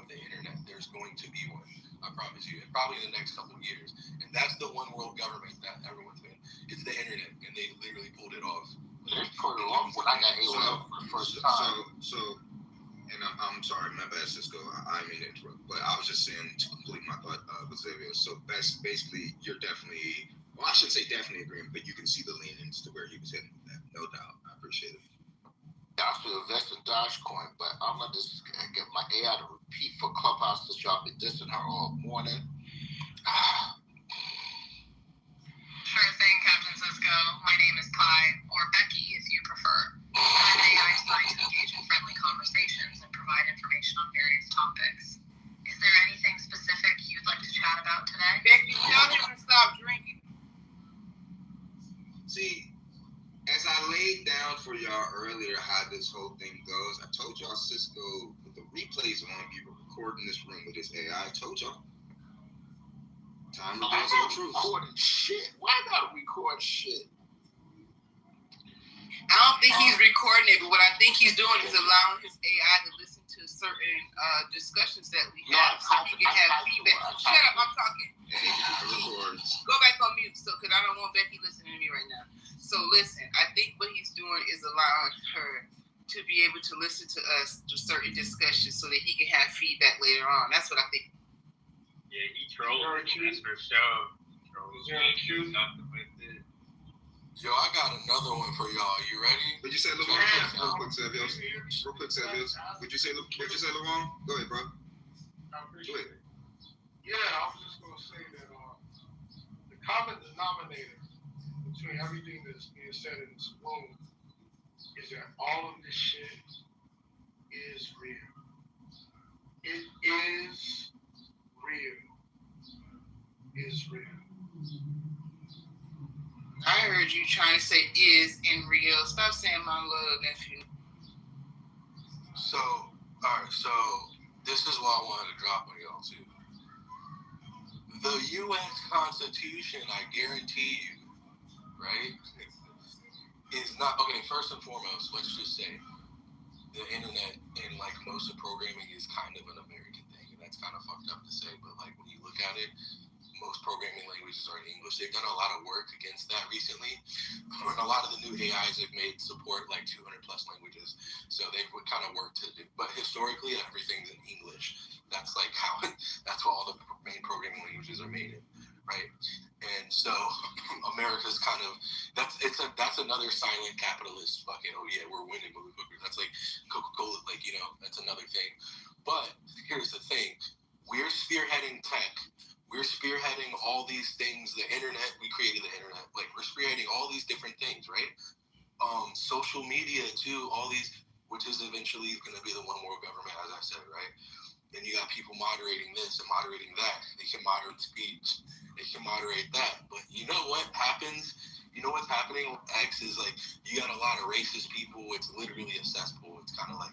the internet. There's going to be one, I promise you, and probably in the next couple of years. And that's the one world government that everyone's been. It's the internet, and they literally pulled it off. They pulled it off when I got AOL for the first time. And I'm sorry, my bad, Cisco. I mean to interrupt, but I was just saying to complete my thought with Xavier. So basically, you're definitely, well, I shouldn't say definitely agreeing, but you can see the leanings to where he was heading with that. No doubt. I appreciate it. I should invest in Dogecoin, but I'm going to just get my AI to repeat for Clubhouse because y'all been dissing her all morning. Sure thing, Captain Cisco. My name is Pi, or Becky if you prefer. I'm an AI designed to engage in friendly conversations and provide information on various topics. Is there anything specific you'd like to chat about today? Becky, tell him to stop drinking. See, as I laid down for y'all earlier how this whole thing goes, I told y'all Cisco, with the replays on, we were recording this room with his AI. I told y'all. Time reveals all truth. Recording shit. Why not record shit? I don't think he's recording it, but what I think he's doing is allowing his AI to listen to certain discussions that we have, so he can have feedback. Shut up, I'm talking. Go back on mute, because I don't want Becky listening to me right now. So listen, I think what he's doing is allowing her to be able to listen to us through certain discussions so that he can have feedback later on. That's what I think. Yeah, he trolls. That's for sure. Trolls. Nothing with it. Yo, I got another one for y'all. You ready? Would you say LeVon? Real quick, Savios. Would you say LeVon? Go ahead, bro. I appreciate it. Yeah, I was just going to say that the common denominator between everything that's being said in this room is that all of this shit is real. It is real. It's real. I heard you trying to say is and real. Stop saying my love, nephew. So, alright, so this is what I wanted to drop on y'all too. The U.S. Constitution, I guarantee you, right, is not, okay, first and foremost, let's just say the internet and like most of programming is kind of an American thing, and that's kind of fucked up to say, but like when you look at it, most programming languages are in English. They've done a lot of work against that recently. A lot of the new AIs they've made support like 200 plus languages. So they've kind of worked to do. But historically, everything's in English. That's like that's what all the main programming languages are made in, right? And so America's kind of, that's another silent capitalist fucking, oh yeah, we're winning, motherfuckers. That's like Coca-Cola, like, you know, that's another thing. But here's the thing. We're spearheading tech. We're spearheading all these things, the internet, we created the internet. Like, we're spearheading all these different things, right? Social media, too, all these, which is eventually going to be the one world government, as I said, right? Then you got people moderating this and moderating that. They can moderate speech. They can moderate that. But you know what happens? You know what's happening with X is, like, you got a lot of racist people. It's literally a cesspool. It's kind of like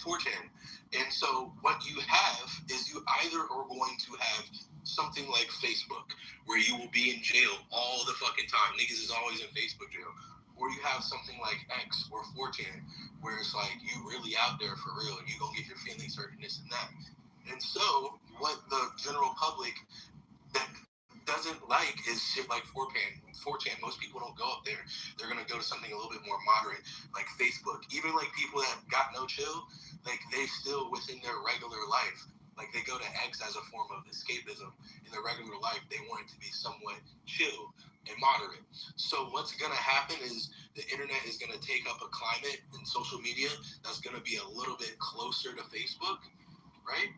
4chan. And so what you have is you either are going to have something like Facebook, where you will be in jail all the fucking time. Niggas is always in Facebook jail. Or you have something like X or 4chan, where it's like you really out there for real, and you gonna get your feelings hurt and this and that. And so what the general public that doesn't like is shit like 4chan. Most people don't go up there. They're gonna go to something a little bit more moderate, like Facebook. Even like people that got no chill, like they still within their regular life. Like they go to X as a form of escapism. In their regular life, they want it to be somewhat chill and moderate. So what's gonna happen is the internet is gonna take up a climate in social media that's gonna be a little bit closer to Facebook, right?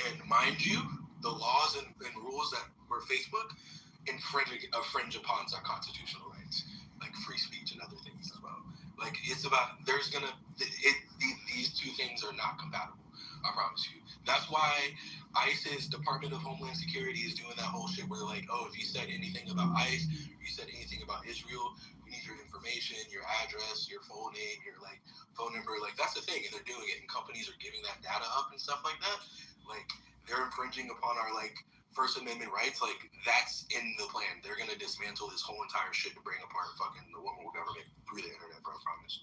And mind you, the laws and rules that were Facebook infringe upon our constitutional rights, like free speech and other things as well. Like it's about these two things are not compatible. I promise you. That's why ICE's Department of Homeland Security is doing that whole shit where they're like, oh, if you said anything about ICE, or you said anything about Israel, we need your information, your address, your full name, your like phone number. Like that's the thing, and they're doing it, and companies are giving that data up and stuff like that. Like they're infringing upon our like First Amendment rights. Like that's in the plan. They're gonna dismantle this whole entire shit to bring apart fucking the woke government through the internet, bro. I promise.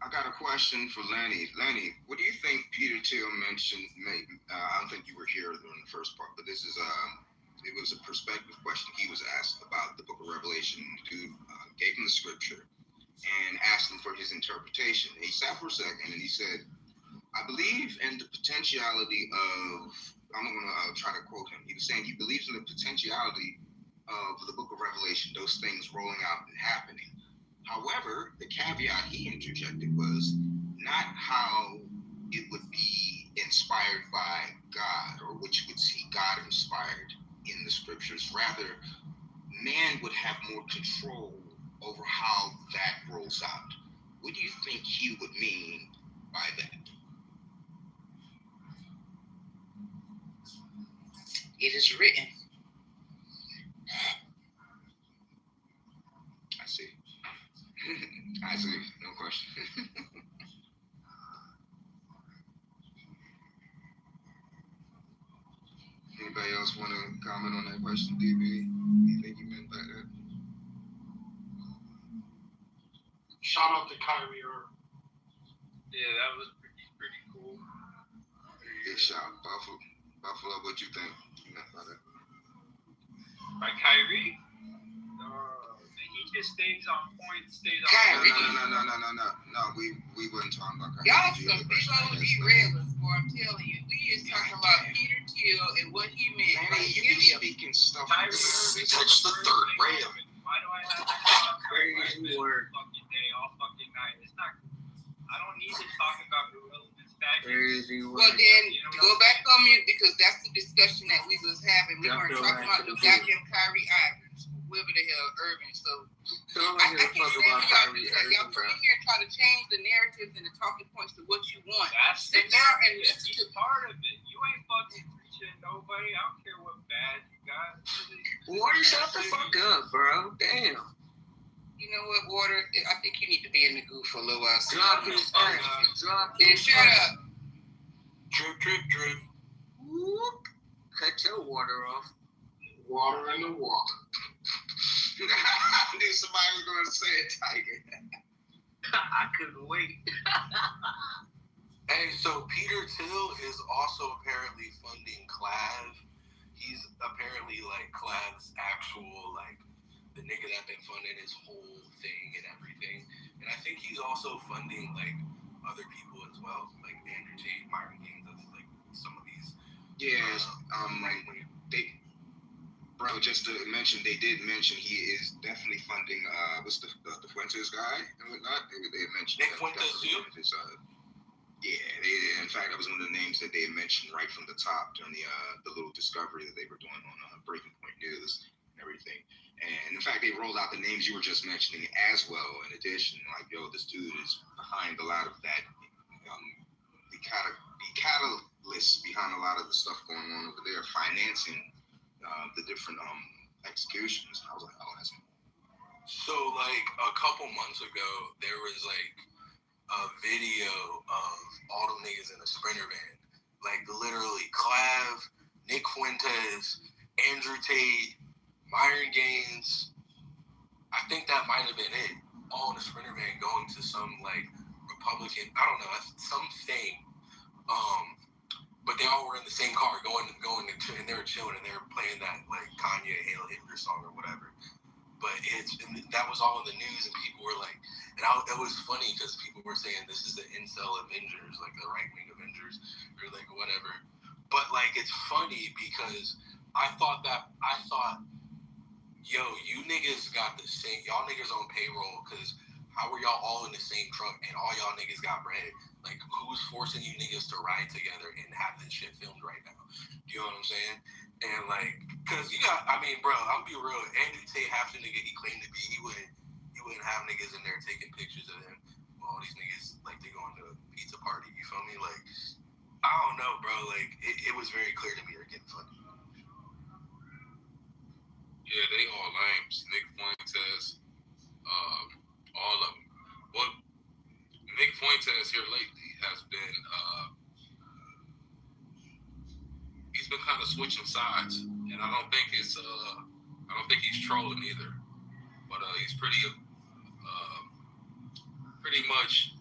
I got a question for Lenny. Lenny, what do you think Peter Thiel mentioned? I don't think you were here during the first part, but this is it was a perspective question he was asked about the Book of Revelation. The dude gave him the scripture and asked him for his interpretation. And he sat for a second and he said, "I believe in the potentiality of." I'm going to try to quote him. He was saying he believes in the potentiality of the Book of Revelation, those things rolling out and happening. However, the caveat he interjected was not how it would be inspired by God or which would see God inspired in the scriptures. Rather, man would have more control over how that rolls out. What do you think he would mean by that? It is written. I see. I see. No question. Anybody else want to comment on that question, DB? What do you think you meant by that? Shout out to Kyrie Irving. Yeah, that was pretty cool. Big shout. Buffalo, what you think you meant by that? By Kyrie? He just stays on point, Kyrie. No. We wasn't talking about Kyrie. Y'all some big old derailers, boy. I'm telling you. We is talking about Peter Thiel and what he meant. Man, you be speaking stuff. Kyrie touched the third rail. Why do I have to talk about Kyrie every fucking day, all fucking night? It's not. I don't need to talk about irrelevant statues. Well, then go back on mute because that's the discussion that we was having. We weren't talking about the goddamn Kyrie Irving, whoever the hell Irving. So I can't stand when y'all come in here trying to change the narratives and the talking points to what you want. Sit down and listen to part of it. You ain't fucking preaching nobody. I don't care what bad you got. Water, shut the fuck up, bro. Damn. You know what, Water? I think you need to be in the goof for a little while. Drop his ass. Drop his shut up. Drip. Whoop. Cut your water off. Water in the water. I knew somebody was going to say it, Tiger. I couldn't wait. Hey, so Peter Thiel is also apparently funding Clav. He's apparently like Clav's actual like the nigga that been funding his whole thing and everything. And I think he's also funding like other people as well, like Andrew Tate, Myron Gaines, like some of these. Yes, bro, just to mention, they did mention he is definitely funding. What's the Fuentes guy and whatnot? They had mentioned Nick Fuentes too. Yeah, in fact, that was one of the names that they had mentioned right from the top during the little discovery that they were doing on Breaking Point News and everything. And in fact, they rolled out the names you were just mentioning as well. In addition, like, yo, this dude is behind a lot of that. The catalyst behind a lot of the stuff going on over there, financing the different executions. And I was like, oh, that's cool. So, like, a couple months ago, there was, like, a video of all the niggas in a Sprinter van. Like, literally, Clav, Nick Fuentes, Andrew Tate, Myron Gaines. I think that might have been it. All in a Sprinter van going to some, like, Republican, I don't know, something. But they all were in the same car going and they were chilling and they were playing that, like, Kanye Hail Hitler song or whatever. But that was all in the news and people were like, it was funny because people were saying this is the incel Avengers, like the right-wing Avengers, or like whatever. But like, it's funny because I thought, yo, you niggas got the same, y'all niggas on payroll because how are y'all all in the same truck and all y'all niggas got bread? Like, who's forcing you niggas to ride together and have this shit filmed right now? You know what I'm saying? And like, cause you got, I mean, bro, I'm be real. Andrew Tate, half the nigga he claimed to be, he wouldn't have niggas in there taking pictures of him. All these niggas like they going to a pizza party. You feel me? Like, I don't know, bro. Like, it was very clear to me they're getting fucked. Yeah, they all lames. Nick Fuentes, all of them. Well, Nick Fuentes here lately has been, he's been kind of switching sides, and I don't think he's trolling either. But he's pretty much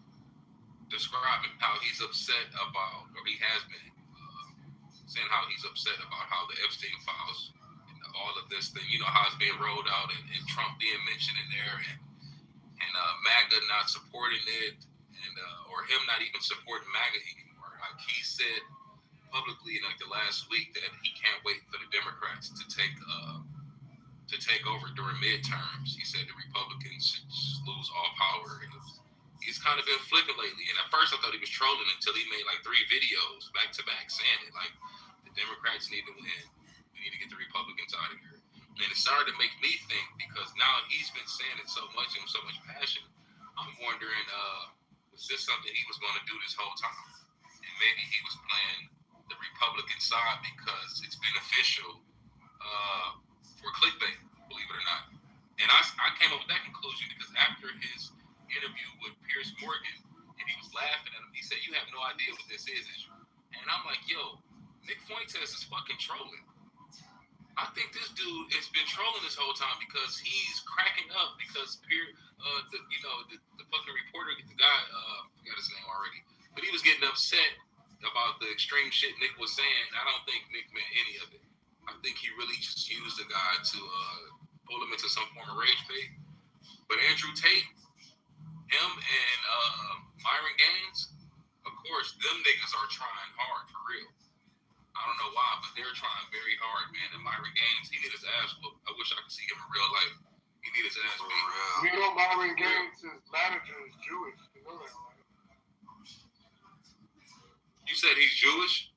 describing how he's upset about, or he has been saying how he's upset about how the Epstein files and all of this thing, you know, how it's being rolled out and Trump being mentioned in there and MAGA not supporting it and or him not even supporting MAGA anymore. Like he said publicly like the last week that he can't wait for the Democrats to take over during midterms. He said the Republicans should lose all power. And he's kind of been flipping lately. And at first I thought he was trolling until he made like 3 videos back to back saying it. Like, the Democrats need to win. We need to get the Republicans out of here. And it started to make me think, because now he's been saying it so much and with so much passion, I'm wondering, was this something he was going to do this whole time? And maybe he was playing the Republican side because it's beneficial for clickbait, believe it or not. And I came up with that conclusion because after his interview with Piers Morgan, and he was laughing at him, he said, "You have no idea what this is." And I'm like, yo, Nick Fuentes is fucking trolling. I think this dude has been trolling this whole time because he's cracking up because the fucking reporter, the guy, forgot his name already, but he was getting upset about the extreme shit Nick was saying. I don't think Nick meant any of it. I think he really just used the guy to pull him into some form of rage bait. But Andrew Tate, him and Myron Gaines, of course, them niggas are trying hard for real. I don't know why, but they're trying very hard, man. And Myron Gaines, he need his ass whooped. I wish I could see him in real life. He need his ass beat. You know Myron Gaines' manager is Jewish. You know that, right? You said he's Jewish?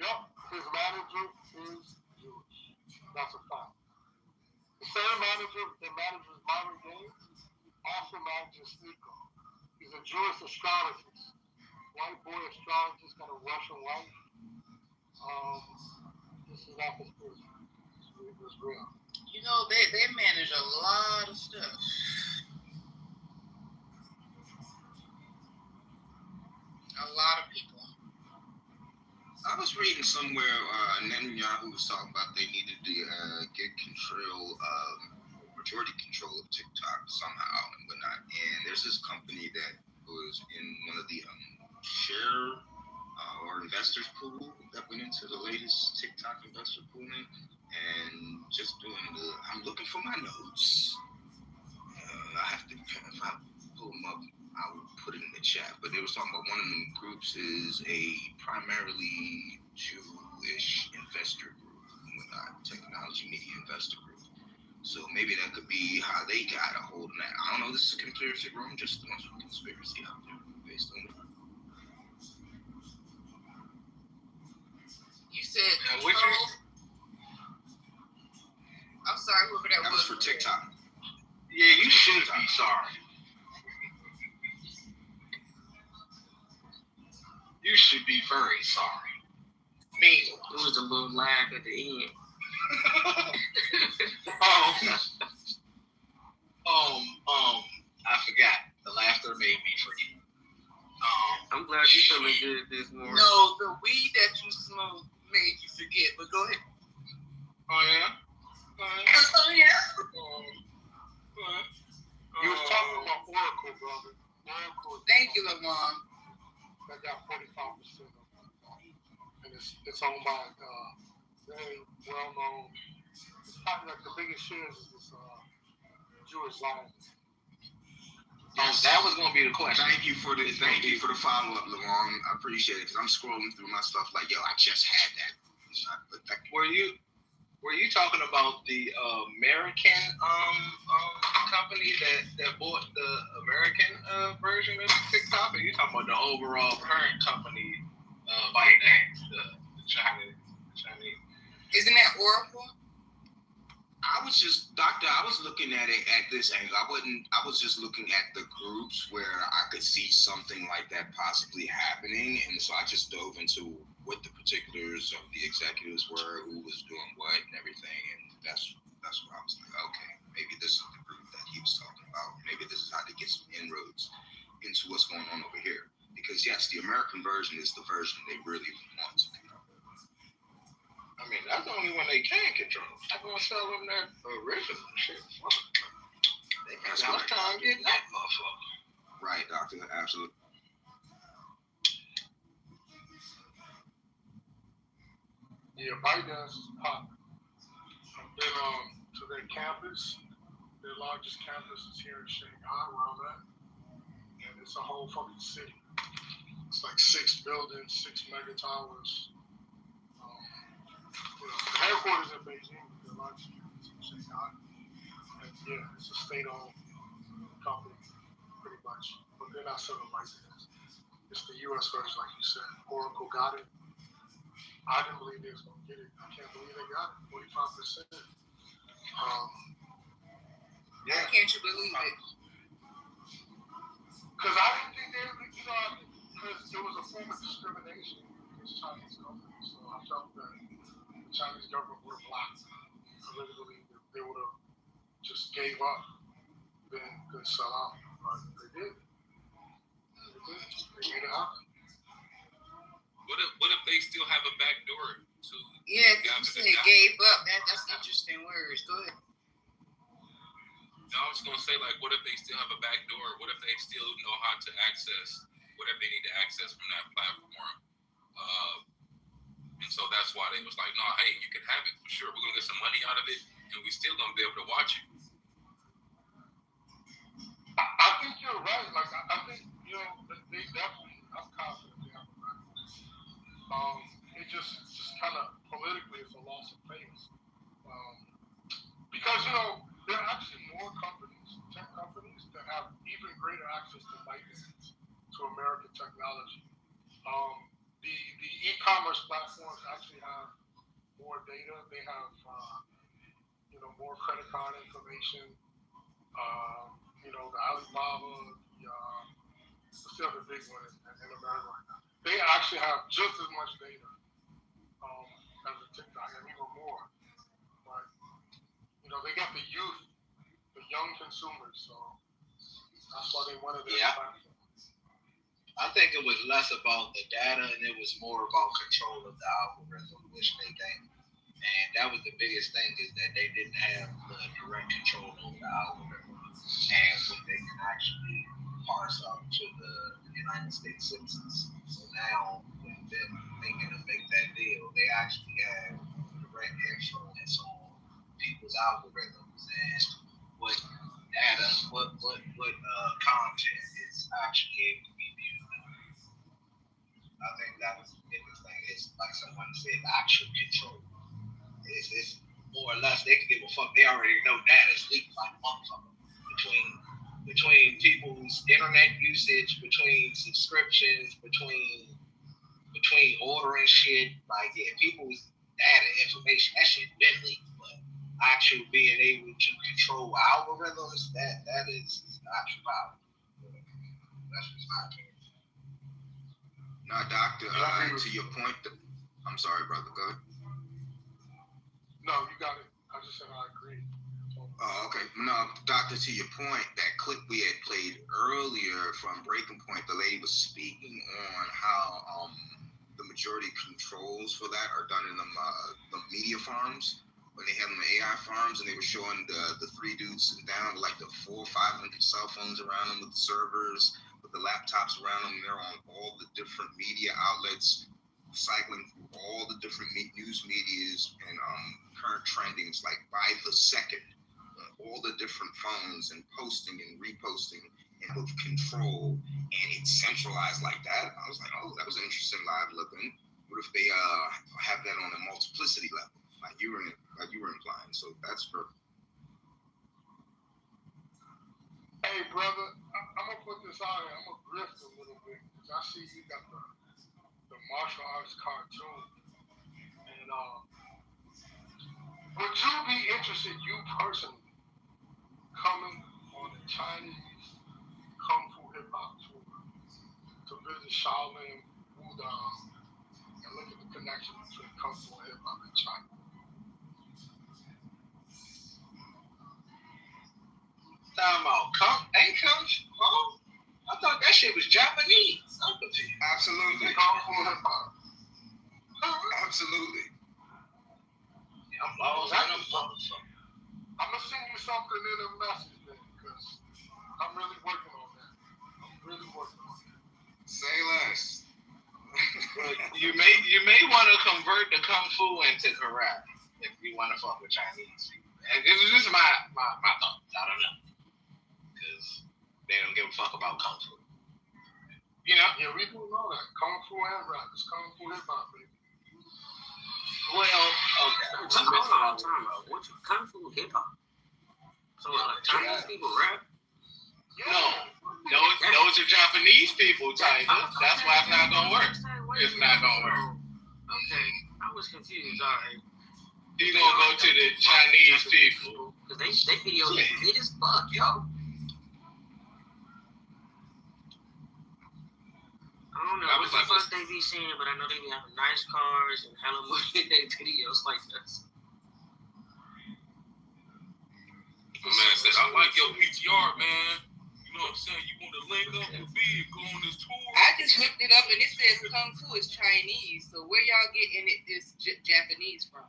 Yup. His manager is Jewish. That's a fact. The same manager that manages Myron Gaines also manages Sneeko. He's a Jewish astrologist. White boy astrologist, got a Russian wife. This is not conspiracy. It's real. You know, they manage a lot of stuff. A lot of people. I was reading somewhere Netanyahu was talking about they needed to get control, majority control of TikTok somehow and whatnot. And there's this company that was in one of the share or investors pool that went into the latest TikTok investor pool, and just doing I'm looking for my notes. I have to, if I pull them up, I will put it in the chat. But they was talking about one of them groups is a primarily Jewish investor group, technology media investor group. So maybe that could be how they got a hold of that. I don't know. This is a conspiracy room, just a bunch of conspiracy out there based on it. You said control. I'm sorry, whoever that was. For TikTok. Yeah, you should be sorry. You should be very sorry. Me. It was a little laugh at the end. I forgot. The laughter made me forget. I'm glad you feeling good this morning. No, the weed that you smoked made you forget, but go ahead. Oh, yeah? Oh, yeah. You was talking about Oracle, brother. Oracle. Thank you, Lamont. That got 45% of it. And it's owned by very well-known. It's probably like the biggest shares is this Jewish Zionist. Oh, that was going to be the question. Thank you for the follow-up, Lamont. I appreciate it because I'm scrolling through my stuff like, yo, I just had that. Were you talking about the American company that bought the American version of TikTok, or you talking about the overall parent company, ByteDance, the Chinese? Isn't that Oracle? I was looking at it at this angle. I was just looking at the groups where I could see something like that possibly happening. And so I just dove into what the particulars of the executives were, who was doing what and everything. And that's what I was like, okay, maybe this is the group that he was talking about. Maybe this is how to get some inroads into what's going on over here. Because yes, the American version is the version they really want to control. I mean, that's the only one they can control. I'm gonna sell them that original shit. That's right. Trying to get that motherfucker. Right, Doctor. Absolutely. Yeah, ByteDance is popping. I've been to their campus. Their largest campus is here in Shanghai, where I'm at. And it's a whole fucking city. It's like 6 buildings, 6 mega towers. The headquarters in Beijing, the largest campus in Shanghai. And yeah, it's a state-owned company, pretty much. But they're not selling licenses. It's the U.S. version, like you said. Oracle got it. I didn't believe they was going to get it. I can't believe they got it, 45%. Why can't you believe it? Because I didn't think they were, because it was a form of discrimination against Chinese companies. So I felt that the Chinese government would have blocked it. I really believe that they would have just gave up, then sell out. But they did. They made it happen. What if they still have a back door to? Yeah, you said gave up. That's interesting words. Go ahead. No, I was gonna say, like, what if they still have a back door? What if they still know how to access whatever they need to access from that platform? And so that's why they was like, no, hey, you can have it for sure. We're gonna get some money out of it, and we still gonna be able to watch it. I think you're right. Like, I think, they definitely, I'm confident they have a back door. It just kind of politically is a loss of face. Because, there are actually more companies, tech companies, that have even greater access to ByteDance, to American technology. The e-commerce platforms actually have more data. They have, more credit card information. The Alibaba, what's the other big one in America right now? They actually have just as much data as the TikTok, and even more. But they got the youth, the young consumers, so that's why they wanted that platform. I think it was less about the data and it was more about control of the algorithm, which they gained. And that was the biggest thing, is that they didn't have the direct control over the algorithm and what they can actually parse out to the United States citizens. So now, with them thinking to make that deal, they actually have direct influence on people's algorithms and what data, what content is actually able to be viewed. I think that was the biggest thing. It's like someone said, actual control. It's more or less they can give a fuck. They already know data's leaked like a motherfucker between people's internet usage, between subscriptions, between ordering shit. Like, yeah, people's data information, that shit been leaked. But actually being able to control algorithms, that is actual power. That's just my opinion. Now, Doctor, to your point, I'm sorry, brother, go ahead. No, you got it. I just said I agree. Okay. No, Doctor, to your point, that clip we had played earlier from Breaking Point, the lady was speaking on how the majority controls for that are done in the media farms, when they have them AI farms, and they were showing the 3 dudes sitting down with like the 400 or 500 cell phones around them, with the servers, with the laptops around them. They're on all the different media outlets, cycling through all the different news medias and current trendings, like by the second, all the different phones, and posting and reposting, and with control, and it's centralized like that. I was like, oh, that was an interesting live looking. What if they have that on a multiplicity level, like you were implying? So that's perfect. brother, I'm gonna put this out here. I'm gonna grift a little bit because I see you got the martial arts cartoon, and would you be interested, you personally, coming on a Chinese kung fu hip hop tour to visit Shaolin, Wudang, and look at the connection between kung fu and hip hop in China? Talking about ain't kung fu? Oh, I thought that shit was Japanese. Absolutely. Kung fu hip hop. Absolutely. Yeah, I'm lost. I'm gonna send you something in a message then, because I'm really working on that. Say less. you may want to convert the kung fu into karate if you want to fuck with Chinese people. And this is just my thoughts. I don't know, because they don't give a fuck about kung fu. You know? Yeah, we do know that. Kung fu and rap. It's kung fu hip hop, baby. Well, okay. What's kung fu hip hop? So like Chinese people rap? No, those are Japanese people, Tiger. That's why it's not gonna work. It's not gonna work. Okay, I was confused. All right. He's gonna go to the Chinese people. Cause they videos hit as fuck, yo. I don't know what the fuck they be saying, but I know they be having nice cars and hella money in their videos like this. The man said, I like your PTR, man. You know what I'm saying? You want to link up with me and go on this tour? I just looked it up and it says Kung Fu is Chinese. So where y'all getting it this Japanese from?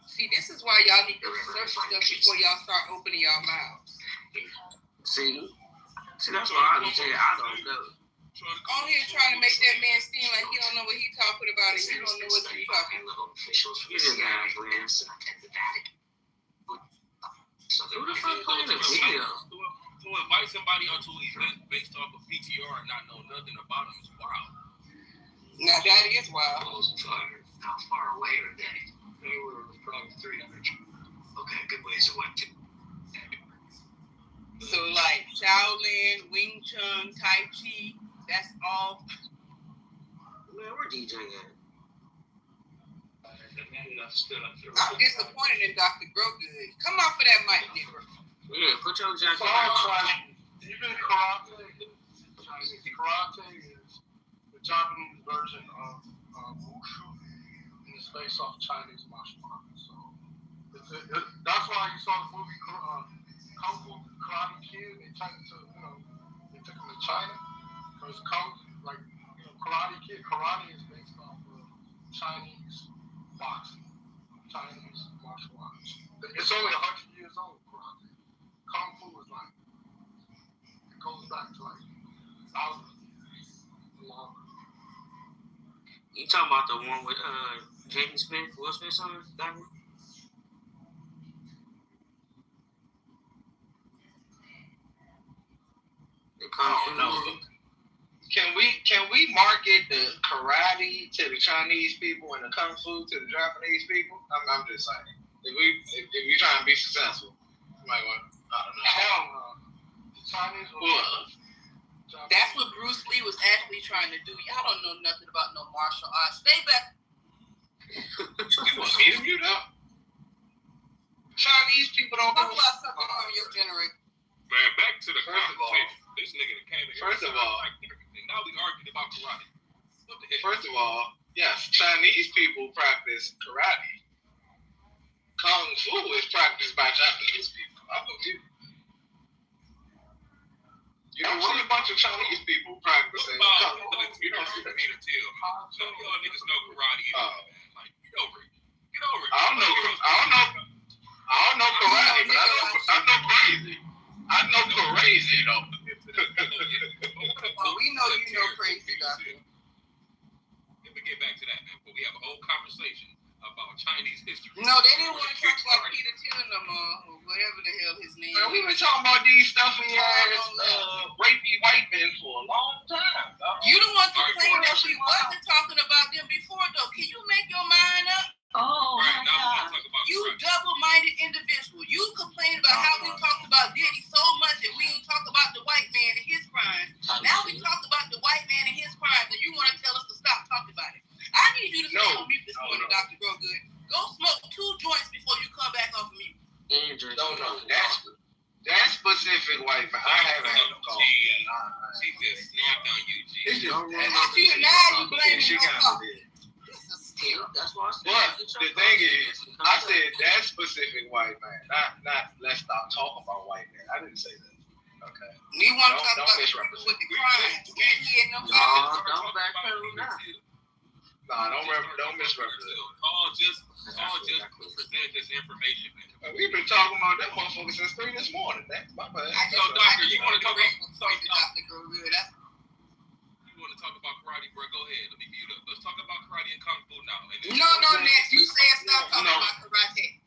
See, this is why y'all need to research stuff before y'all start opening y'all mouths. See, that's why I be saying I don't know. On here trying to make that man seem like he don't know what he's talking about and he don't know what he's talking about. Get his ass, man. Who the fuck playing the video? To invite somebody onto an event based off of PTR and not know nothing about them is wild. Now that is wild. How far away are they? They were probably 300. Okay, good ways away too. So like Shaolin, Wing Chun, Tai Chi, that's all. Man, we're DJing at. I'm disappointed in Dr. Grogood. Come off of that mic, nigga. Yeah, put your jacket on. Even karate, Chinese karate is the Japanese version of wushu, and it's based off Chinese martial arts. So that's why you saw the movie Kung Fu Karate Kid. They took it to China because Karate Kid, karate is based off of Chinese boxing, Chinese martial arts. It's only 100 years old. Karate. Kung Fu is it goes back to thousands longer. You talking about the one with Jaden Smith, Will Smith on that one? The Kung Fu movie? Can we market the karate to the Chinese people and the kung fu to the Japanese people? I'm just saying. If you're trying to be successful, you might want. I don't know. Hell no. The Chinese That's what Bruce Lee was actually trying to do. Y'all don't know nothing about no martial arts. Stay back. You want me to mute up? Chinese people don't talk about something on your generator. Man, back to the conversation. This nigga that came in here. First of all, now we arguing about karate. What the heck? First of all, yes, Chinese people practice karate. Kung Fu is practiced by Japanese people. I believe it. You don't see a bunch of Chinese people practicing Kung Fu. You don't see me to tell. None of y'all niggas know karate. Like, get over it. Get over it. I don't know karate, but I know crazy. I know crazy though. We know you know crazy, doctor. Let me get back to that, man. But we have a whole conversation about Chinese history. No, they didn't want to talk about Peter Thiel no more, or whatever the hell his name is. We've been talking about these stuffy ass rapey white men for a long time. You the one complaining that we wasn't talking about them before, though. Can you make your mind up? Oh, right, now you double-minded individual. You complain about how we talked about Diddy so much and drink. No, that specific white man. I haven't had no coffee. She just snapped on you, G. It's just She got it. That's why I said. But the thing is, I said that specific white man, not let's stop talking about white man. I didn't say that. Okay. We want to talk don't about misrepresent. with the crimes. Don't backpedal now. Nah, don't misrepresent. All just present this information, man. We've been talking about that motherfucker since 3 this morning. That's my bad. So, doctor, you want to talk about karate, bro? Go ahead. Let me mute up. Let's talk about karate and kung fu now. No, next. You said stop talking about karate.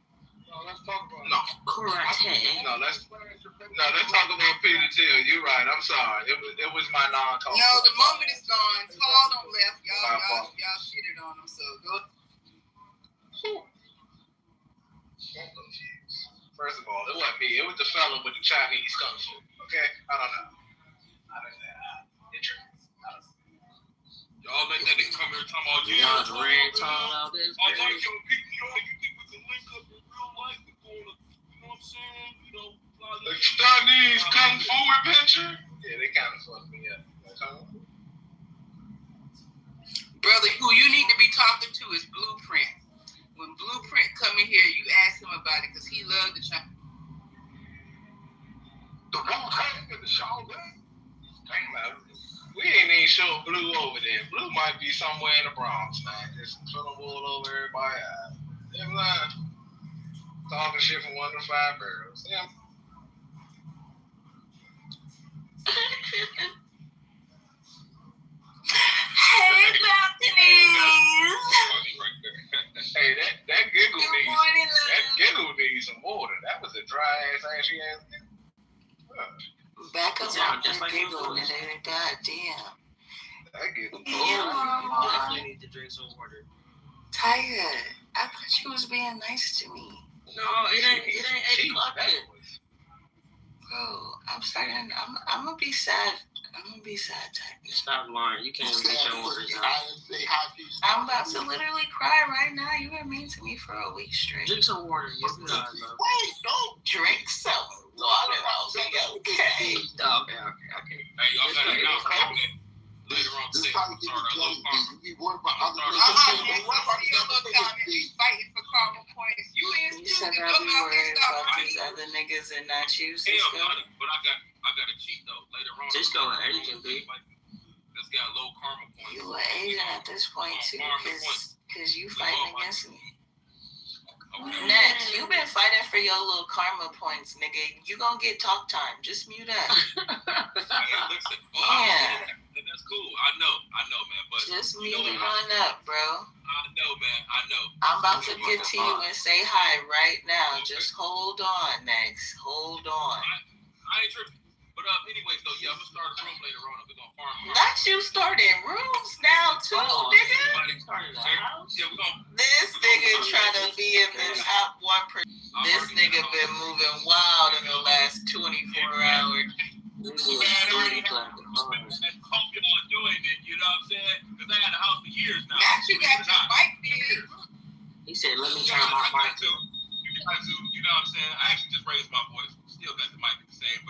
No, let's talk about karate. No, let's talk about Peter Thiel. You're right. I'm sorry. It was my non-talk. No, the moment is gone. Tall don't left. Y'all shitted on him. So go. First of all, it wasn't me. It was the fella with the Chinese kung fu. Okay, I don't know. Y'all let that nigga come here and talk about you. Y'all ran tall out this. I like your people. You think we can link up in real life? We're going to, you know what I'm saying? You know, the Chinese kung fu adventure. Yeah, they kind of fucked me up. Brother, who you need to be talking to is Blueprint. When Blueprint come in here, you ask him about it because he loved the China. The Wu-Tang and the Shaolin. We ain't even sure Blue over there. Blue might be somewhere in the Bronx, man. Just pulling wool over everybody. Them talking shit from 1 to 5 barrels. Yeah. Hey, balconies. Hey, that giggle needs some water. That was a dry ass she had. Back up on that giggle, nigga. Goddamn. That giggle. You definitely need to drink some water. Tiger, I thought you was being nice to me. No, it ain't 8 o'clock yet. Bro, I'm gonna be sad. I'm gonna be sad, Tiger. Stop lying. You can't get your words out. I'm about to literally cry right now. You've been mean to me for a week straight. Drink some water. Wait, don't drink some water. I'll be okay. Okay. Hey, y'all got to know later on today. We fighting for karma points. You said I'd be worried about these other niggas and not you, Cisco. But I got a cheat though later on. Cisco and Asian, B. That's got low karma points. You an Asian at this point too, because you fighting against me. Next, you been fighting for your little karma points, nigga. You gonna get talk time. Just mute up. Listen, Yeah. that's cool. I know, man. But just mute it on up, bro. I know, man. I know. I'm about to get to you and say hi right now. Just hold on, Next. Hold on. I ain't tripping. But anyways, though, yeah, I'm gonna start a room later on. We're gonna farm. Not you starting rooms now too, nigga. Yeah, we're gonna. This nigga trying to be in the top 1%. This nigga been moving wild in the last 24 hours. I hope y'all enjoying it. You know what I'm saying? Because I had a house for years now. Now you got your bike big. He said, "Let me turn my mic to." You know what I'm saying? I actually just raised my voice. Still got the mic at the same.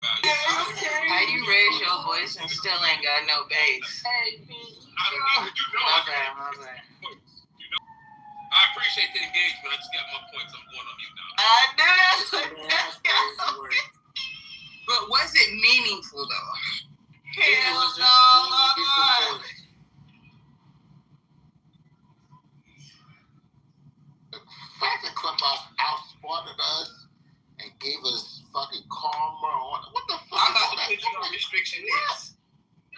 How you raise your voice and still ain't got no bass? I don't know. You know. My bad. I appreciate the engagement. I just got my points. I'm going on mute now. I knew that's But was it meaningful though? Hell no. The fact that Clubhouse outsmarted us and gave us fucking karma on what the fuck? I'm about to put you on restriction list.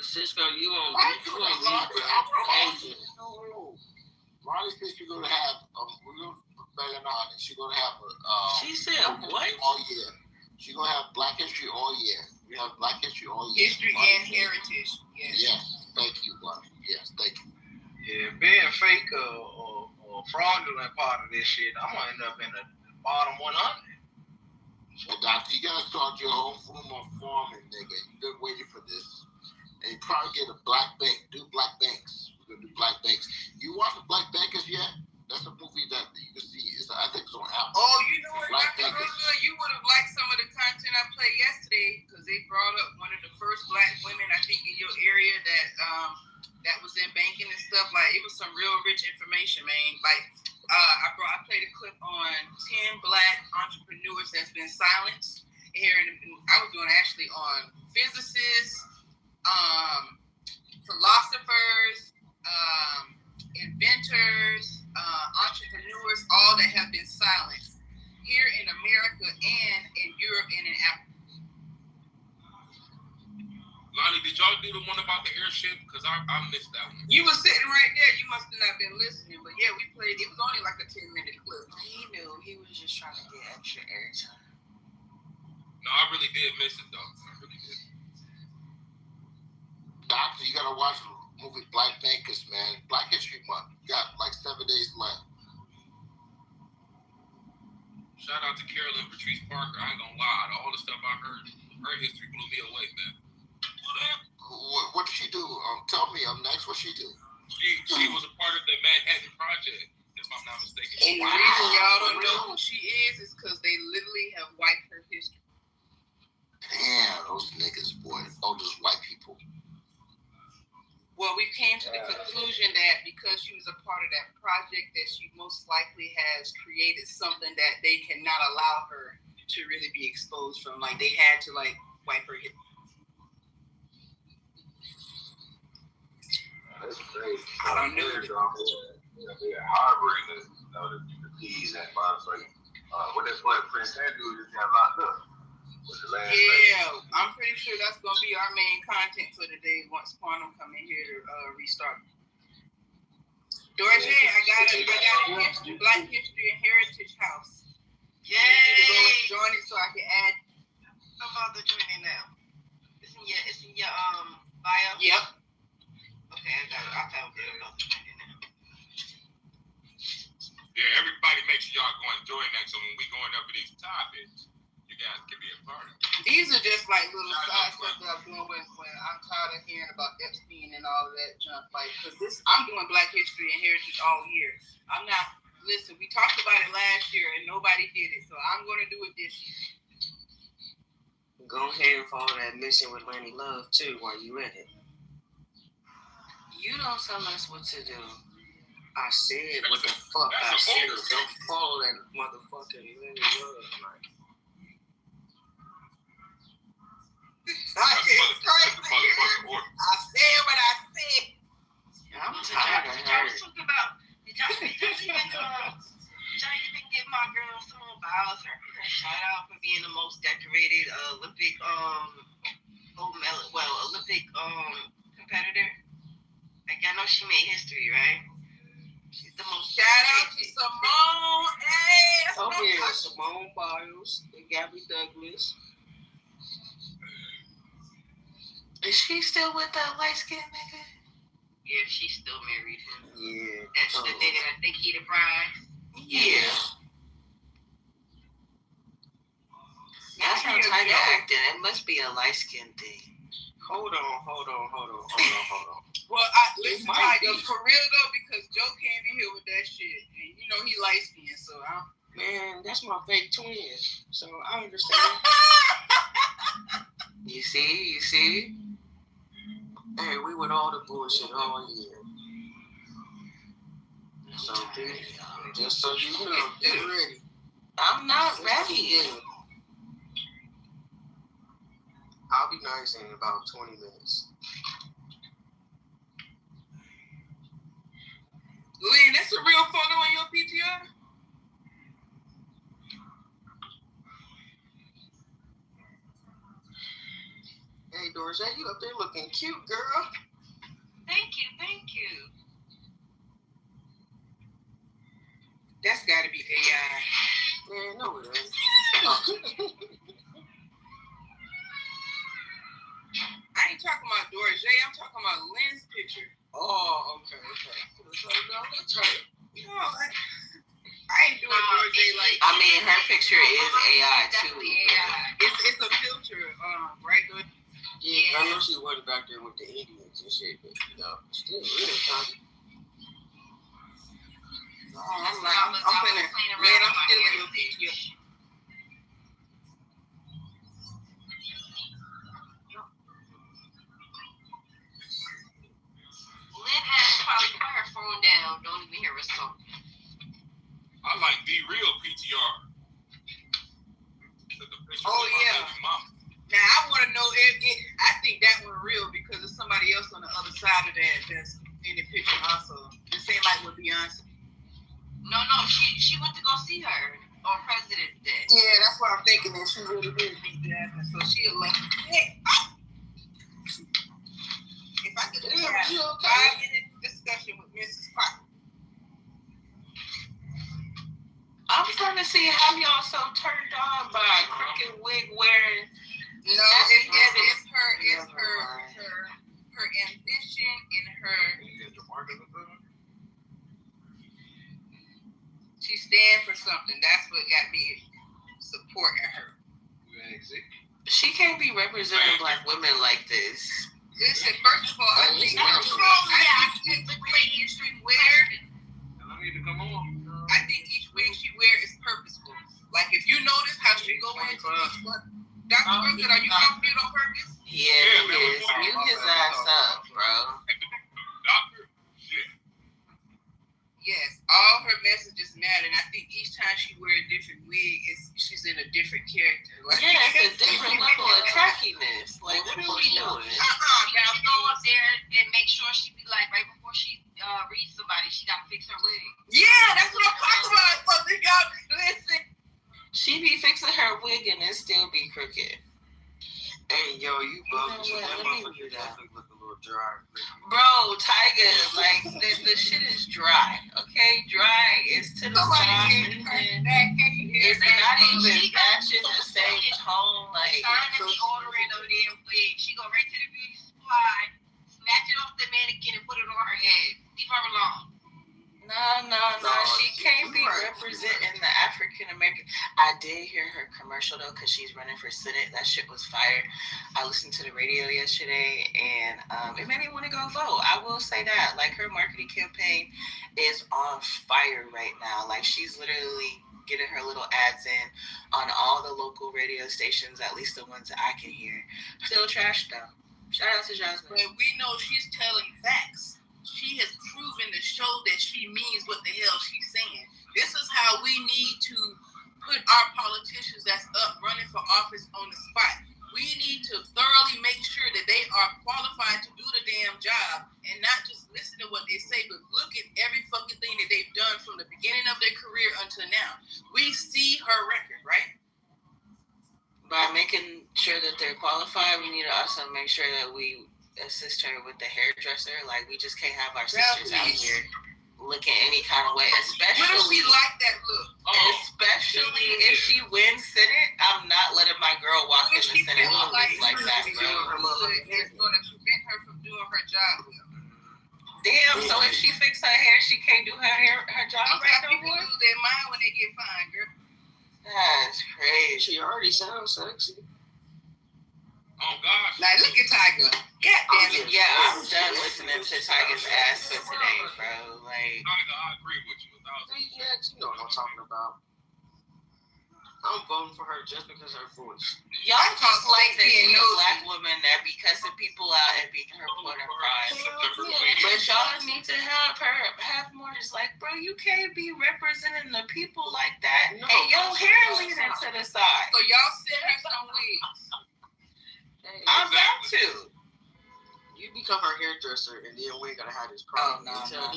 Cisco, you on Ronnie said she's gonna have Megan on and she's gonna have she said what? All year. She's gonna have Black History all year. We have Black History all year. History and heritage. Yes. Thank you, Ronnie. Yes, thank you. Yeah, being fake or fraudulent part of this shit, I'm gonna end up in the bottom 100. Well, Doctor, you gotta start your own form of farming, nigga. You've been waiting for this. And you probably get a black bank. Do black banks. We're gonna do black banks. You watch the Black Bankers yet? That's a movie that you can see. I think it's on Apple. Oh, you information, man. Like, I played a clip on 10 Black entrepreneurs that's been silenced here. I was doing actually on physicists, philosophers, inventors, entrepreneurs, all that have been silenced here in America and in Europe and in Africa. Lonnie, did y'all do the one about the airship? Because I missed that one. You were sitting right there. You must have not been listening. But yeah, we played. It was only like a 10-minute clip. He knew. He was just trying to get extra airtime. No, I really did miss it, though. I really did. Doctor, you gotta watch the movie Black Bankers, man. Black History Month. You got like 7 days left. Shout out to Carolyn Patrice Parker. I ain't gonna lie. All the stuff I heard, her history blew me away, man. What did she do? Tell me. I'm next. What she do? She was a part of the Manhattan Project, if I'm not mistaken. And the reason y'all don't know who she is because they literally have wiped her history. Damn, those niggas, boy. All those white people. Well, we came to the conclusion that because she was a part of that project, that she most likely has created something that they cannot allow her to really be exposed from. Like, they had to, like, wipe her history. That's crazy. I don't know. They're harboring the peas and motherfucking. What that's what Prince Andrew just got locked up. I'm pretty sure that's gonna be our main content for today once Quantum come in here to restart. Dorothy, I got a Black History and Heritage House. Yay! I need you to go and join it so I can add. I'm about to join it now. It's in your bio. Yep. Okay, I found it. I'm about to join it now. Yeah, everybody make sure y'all go and join that. So when we going up with these topics, you guys can be a part of it. These are just like little side stuff that I'm doing when I'm tired of hearing about Epstein and all of that junk. Like, because I'm doing Black History and Heritage all year. I'm not. Listen, we talked about it last year and nobody did it, so I'm going to do it this year. Go ahead and follow that mission with Lenny Love too while you at it. You don't tell us what to do. I said what the fuck I said. Don't follow that motherfucking Lenny Love. Like, I said what I said. I'm tired of her. Did y'all even give my girl Simone Biles her shout out for being the most decorated Olympic competitor? Like, I know she made history, right? She's the most. Shout out to Simone. Hey, that's oh yeah, Simone Biles and Gabby Douglas. Is she still with that light skinned nigga? Yeah, she still married him. Yeah. That's the nigga that think he the bride. Yeah. That's how Tiger acting. It must be a light skinned thing. Hold on. Well, listen, Tiger, for real though, because Joe came in here with that shit, and you know he light skinned, so man, that's my fake twin. So I understand. You see? Hey, we with all the bullshit all year. So, just so you know, get ready. I'm not ready yet. I'll be nice in about 20 minutes. Lynn, that's a real photo on your PTR? Hey, Doris, you up there looking cute, girl. Thank you. That's gotta be AI. Man, no, it ain't. I ain't talking about Doris J. I'm talking about Lynn's picture. Oh, okay. So, no, that's her. No, I ain't doing Doris J. like. I mean, her picture is AI too. AI. It's a filter, right? Yeah, I know she was back there with the Indians and shit, but still really funny. I'm stealing your picture. Lynn has probably put her phone down. Don't even hear her say out of that. That's in the picture also. This ain't like with Beyonce. No, she went to go see her on President's Day. Yeah, that's what I'm thinking. That she really did beat Jasmine, so she elected. If I could just have a 5-minute discussion with Mrs. Parker. I'm trying to see how y'all so turned on by crooked wig wearing. No, it's her ambition and her. She stands for something. That's what got me supporting her. She can't be representing black women like this. Listen, first of all, I think each wig she wears. I think each wig she wears is purposeful. Like if you notice how she go into each one. Dr. Wilson, are you off mute on purpose? Yeah, he is. Mute his ass up, bro. Doctor, shit. Yes, all her messages matter, and I think each time she wears a different wig, she's in a different character. Like, yeah, it's a different level of trackiness. Like, what are we doing? Now go up there and make sure she be like, right before she reads somebody, she got to fix her wig. Yeah, that's what I'm talking about. Something y'all listen. She be fixing her wig and it still be crooked. Hey, yo, you bugging. That motherfucker look a little dry. Bro, Tiger, like, the shit is dry, okay? Dry is to the side. It's not even matching the same tone. Like, Time to be ordering a damn wig. She go right to the beauty supply, snatch it off the mannequin and put it on her head. Leave her alone. No. She can't be representing the African American. I did hear her commercial though, because she's running for Senate. That shit was fire. I listened to the radio yesterday, and it made me want to go vote. I will say that. Like, her marketing campaign is on fire right now. Like, she's literally getting her little ads in on all the local radio stations, at least the ones that I can hear. Still trash though. Shout out to Jasmine. But we know she's telling facts. She has proven to show that she means what the hell she's saying. This is how we need to put our politicians that's up running for office on the spot. We need to thoroughly make sure that they are qualified to do the damn job and not just listen to what they say, but look at every fucking thing that they've done from the beginning of their career until now. We see her record, right? By making sure that they're qualified, we need to also make sure that we assist her with the hairdresser. Like, we just can't have our sisters out here looking any kind of way, especially. What if she like that look? Especially if she wins Senate, I'm not letting my girl walk in the Senate office like that, bro. It's going to prevent her from doing her job well. Damn, so if she fix her hair, she can't do her job right no more? People lose their mind when they get fined, girl. That's crazy. She already sounds sexy. Oh gosh. Like, look at Tiger. God damn it. Yeah, I'm done listening to Tiger's ass for today, bro. Like, Tiger, I agree with you 1,000%. You know what I'm talking about. I'm voting for her just because of her voice. Y'all just like that she's a black woman that be cussing people out and be her point of pride. But y'all need to have more just like, bro, you can't be representing the people like that. No, and your hair leaning to the side. So y'all send her some wigs. I'm about to. You become her hairdresser, and then we ain't gonna have this problem. Oh, no.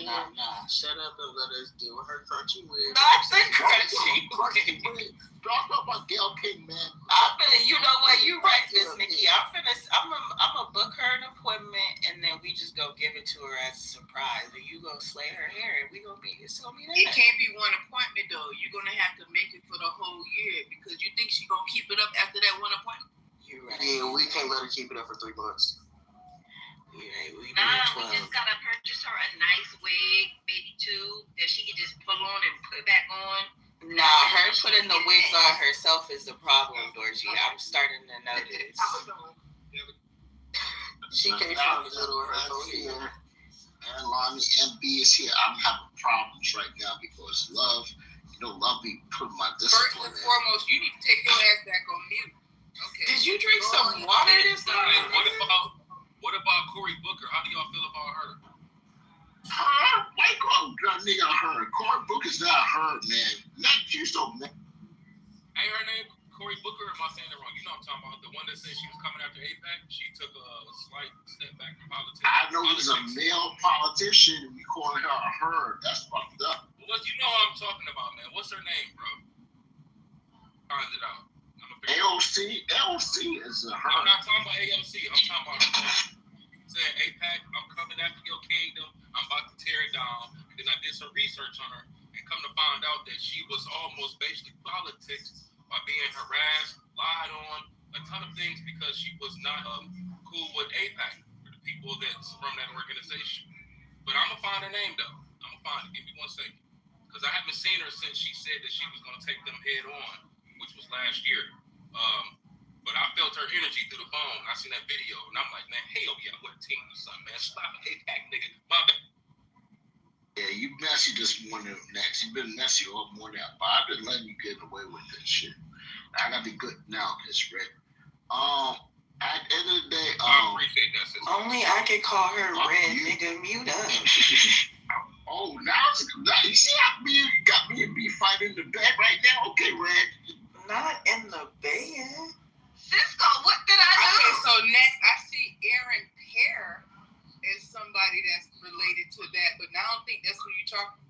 Shut up and let us deal with her crunchy wig. Not the crunchy wig. Talk about Gail King, man. You know what? You right, Miss Nikki. I'm gonna book her an appointment, and then we just go give it to her as a surprise. And you gonna slay her hair, and it's gonna be that. It can't be one appointment though. You're gonna have to make it for the whole year because you think she's gonna keep it up after that one appointment. You're right. Yeah, we can't let her keep it up for 3 months. You're right. We just gotta purchase her a nice wig, maybe 2, that she can just pull on and put back on. Nah, her putting the wigs on herself is the problem, Dorothy. I'm starting to notice. She came from the middle of her here. And Lonnie MB is here. I'm having problems right now because love be putting my discipline in. First and foremost, you need to take your ass back on mute. Okay. Did you drink some water this time? What about Cory Booker? How do y'all feel about her? Why you call a nigga her? Cory Booker's not her, man. Not you so, man. Ain't her name Cory Cory Booker, or am I saying it wrong? You know what I'm talking about. The one that said she was coming after AIPAC. She took a slight step back from politics. I know he's a male politician, and we calling her a her. That's fucked up. What you know what I'm talking about, man? What's her name, bro? Find it out. AOC is a her. I'm not talking about AOC. I'm talking about saying AIPAC, I'm coming after your kingdom. I'm about to tear it down. And then I did some research on her and come to find out that she was almost basically politics by being harassed, lied on, a ton of things because she was not cool with AIPAC, for the people that's from that organization. But I'm going to find her name, though. I'm going to find it. Give me 1 second. Because I haven't seen her since she said that she was going to take them head on, which was last year. But I felt her energy through the phone. I seen that video, and I'm like, man, hell yeah, what a team or something, man. Slap a AIPAC, nigga. My bad. Yeah, you messy this morning, next. You've been messy all morning, but I've been letting you get away with this shit. I gotta be good now, Miss Rick. At the end of the day, I appreciate that, sister. Only I can call her Red, nigga. Mute up. Oh, now you see how me got me and me fighting in the bed right now? Okay, Red. Not in the bed. Cisco, what did I do? Okay, so next I see Aaron Pear as somebody that's related to that, but now I don't think that's who you're talking.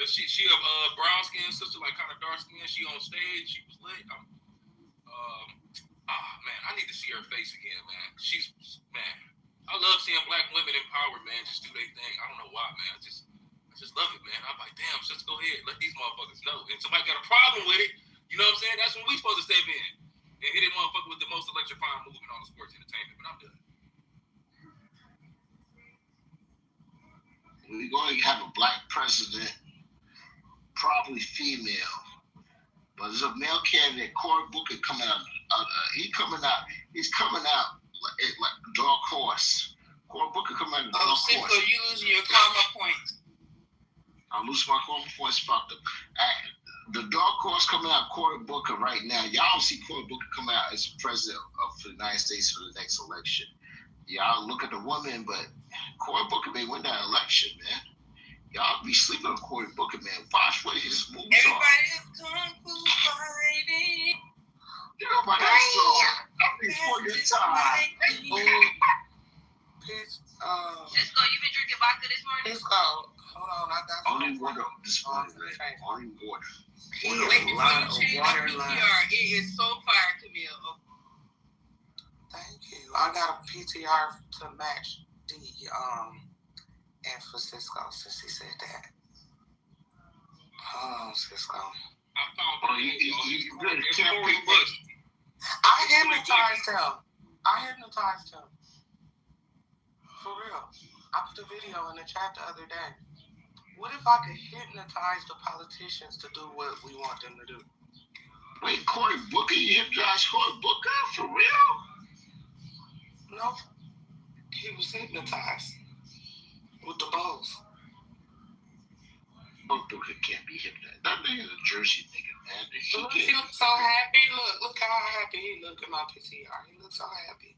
She a brown skin sister, like kind of dark skin. She on stage. She was lit. Man, I need to see her face again, man. I love seeing black women empowered, man. Just do their thing. I don't know why, man. I just love it, man. I'm like, damn, just go ahead. Let these motherfuckers know. And somebody got a problem with it, you know what I'm saying? That's when we supposed to step in and hit it motherfucker with the most electrifying move in all the sports entertainment. But I'm done. We're going to have a black president, probably female. But there's a male candidate, Cory Booker, coming out. He's coming out like dark horse. Cory Booker coming out of dark horse. So you losing your karma points. I'm losing my karma points. Fucked up. The dark horse coming out, Cory Booker, right now. Y'all don't see Cory Booker come out as president of the United States for the next election. Y'all look at the woman, but Cory Booker may win that election, man. Y'all be sleeping on Cory Booker, man. Watch what his moves are. Everybody is kung fu fighting. You know about that song? That's before your time. Cisco, you been drinking vodka this morning? Cisco, hold on, I got only water this morning, man. Only water. Wait, before you change the PTR, it is so fire, Camille. Thank you. I got a PTR to match the and for Cisco since he said that. Hold on, Cisco. I hypnotized him. For real. I put the video in the chat the other day. What if I could hypnotize the politicians to do what we want them to do? Wait, Cory Booker? You hypnotized Cory Booker? For real? No. He was hypnotized with the balls. Cory Booker can't be hypnotized. That nigga's a Jersey nigga, man. He looks so happy. Look how happy he look in my PTR. He looks so happy.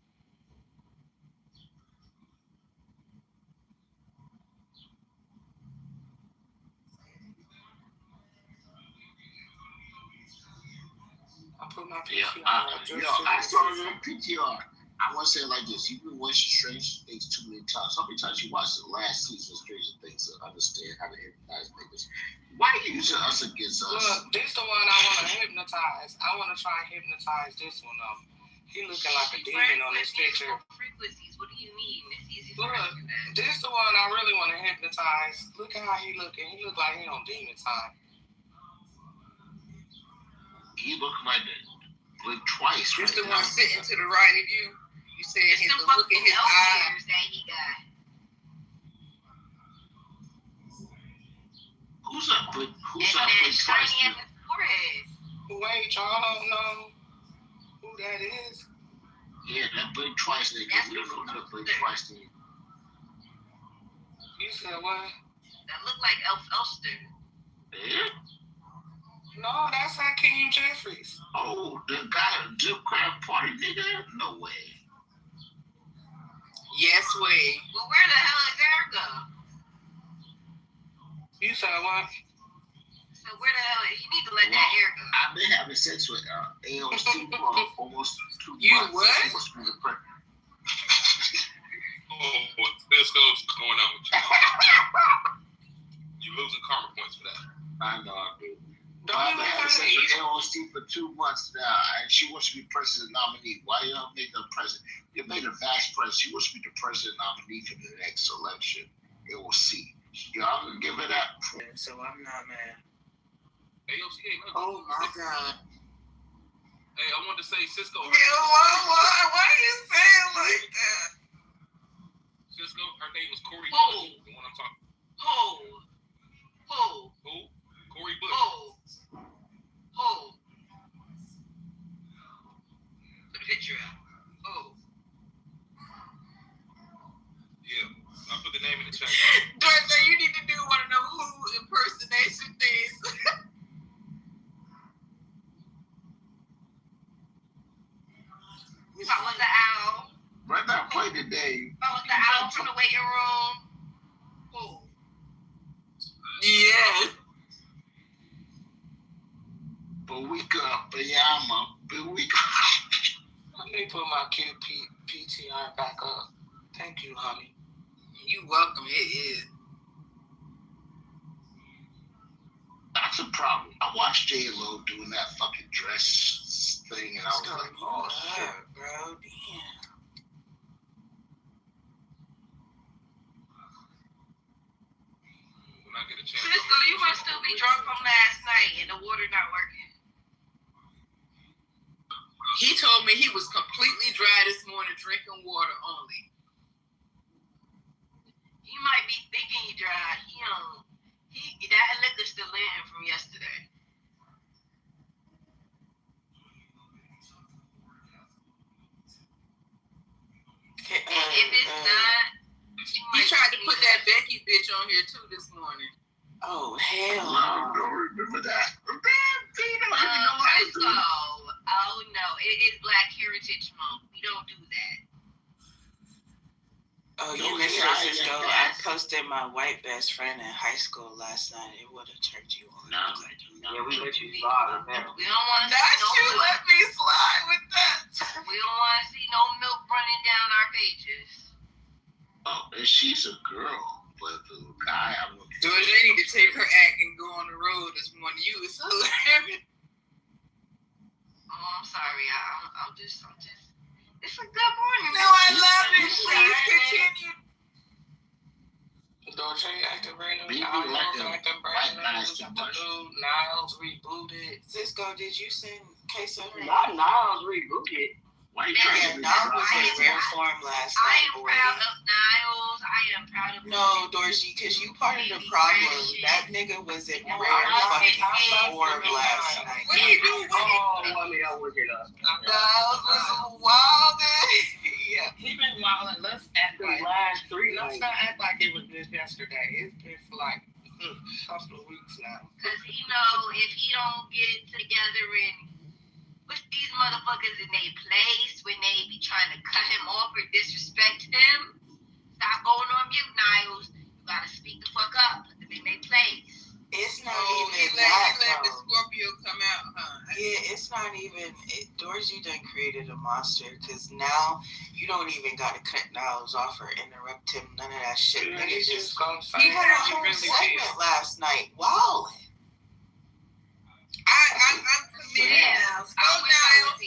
I put my PTR. I saw your PTR. I want to say it like this. You've been watching Stranger Things too many times. How many times you watched the last season of Stranger Things to understand how to hypnotize niggas? Why are you using us against us? Look, this the one I want to hypnotize. I want to try and hypnotize this one up. He looking like a demon on this picture. Frequencies. What do you mean? It's easy Look, this the one I really want to hypnotize. Look at how he looking. He look like he on demon time. He look like that. Blink twice. This the one sitting to the right of you. You said his look in his eyes that he got. Who's up Blink twice? Wait, y'all don't know who that is? Yeah, that Blink twice nigga. We don't know who that Blink twice nigga. You said what? That look like Elster. Yeah? No, that's Hakeem Jeffries. Oh, the guy at the Democrat Party nigga? No way. Yes way. Well, where the hell did Eric go? You said what? So So where the hell? You need to let that hair go. I've been having sex with AOC for almost 2 months. You what? She must be pregnant. This goes going on with you. You're losing karma points for that. I know I do. I've been having sex with AOC for 2 months now, and she wants to be president nominee. Why y'all make her president? You made her vice president. She wants to be the president nominee for the next election. AOC. Y'all gonna give her that? So I'm not mad. AOC ain't nothing. Oh my God. Hey, I wanted to say Cisco. Why you saying like that? Cisco, her name was Cori Who? Bush, the one I'm talking. Who? Cori Bush. Who? Put a picture up. Who? Yeah, I put the name in the chat. Dorothy, you need to do one of them Who impersonation things. I was the owl. Right now, play today. I was the owl from the waiting room. Who? Yeah. Bawika, Bayama, Bawika. Let me put my cute PTR back up. Thank you, honey. You welcome. It is. That's a problem. I watched J-Lo doing that fucking dress thing, and I was like, oh shit. Bro, damn. When I get a chance. Cisco, you must still be drunk from last night and the water not working. He told me he was completely dry this morning, drinking water only. He might be thinking he dry. That liquor's still in from yesterday. And if it's not, he tried to put that Becky bitch on here too this morning. Oh hell no! I don't remember that. Oh no, it is Black Heritage Month. We don't do that. Oh, you missed it, Cisco. I posted my white best friend in high school last night. It would have turned you on. No. Yeah, we let you slide. We don't want to Not see you let me slide with that. We don't want to see no milk running down our pages. Oh, and she's a girl, but the guy I'm looking George, they need to take her act and go on the road this morning. You was hilarious. Oh, I'm sorry. I'm just. It's a good morning. No, I love it. Please continue. Dolce acting brand new. Maybe Acting brand new. nice to Niles rebooted. Cisco, did you send Queso? Not Niles rebooted. Why you Yeah, trying to Niles was in rare form last I night, am boy. proud of Niles. I am proud of No, Dorsey, because you part of the problem. That nigga was in rare fucking form last night. What did he do? Let me know look it up. Niles was wild. Yeah. He been wilding. Let's act like let's not act like it was just yesterday. It's been for like a couple of weeks now. Because if he don't get it together and put these motherfuckers in their place when they be trying to cut him off or disrespect him, stop going on mute, Niles. You gotta speak the fuck up. Put them in their place. It's not He even let the Scorpio come out, huh? Yeah, it's not even. Dorsey done created a monster because now you don't even gotta cut Niles off or interrupt him. None of that shit. Yeah, Nigga he's just he had a whole segment last night. Wow. I'm committed now. So Niles.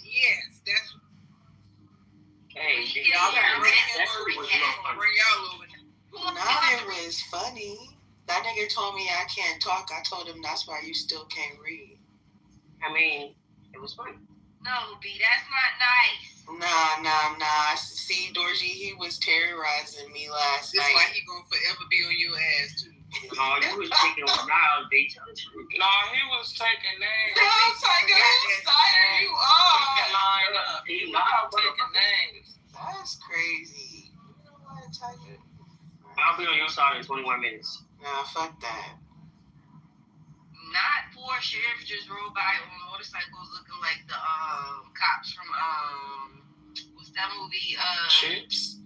Yes, that's. Hey, y'all got bring y'all over. Now it was funny. That nigga told me I can't talk. I told him that's why you still can't read. I mean, it was funny. No, B, that's not nice. Nah. See, Dorsey, he was terrorizing me last night. It's like he gonna forever be on your ass too. No, you was taking one out. They tell the truth. No, he was taking names. Don't take whose side are you on? You can line up. He lied taking names. That's crazy. You know what, Tiger? I'll be on your side in 21 minutes. Nah, fuck that. Not 4 sheriffs just rode by on motorcycles looking like the cops from what's that movie? Chips?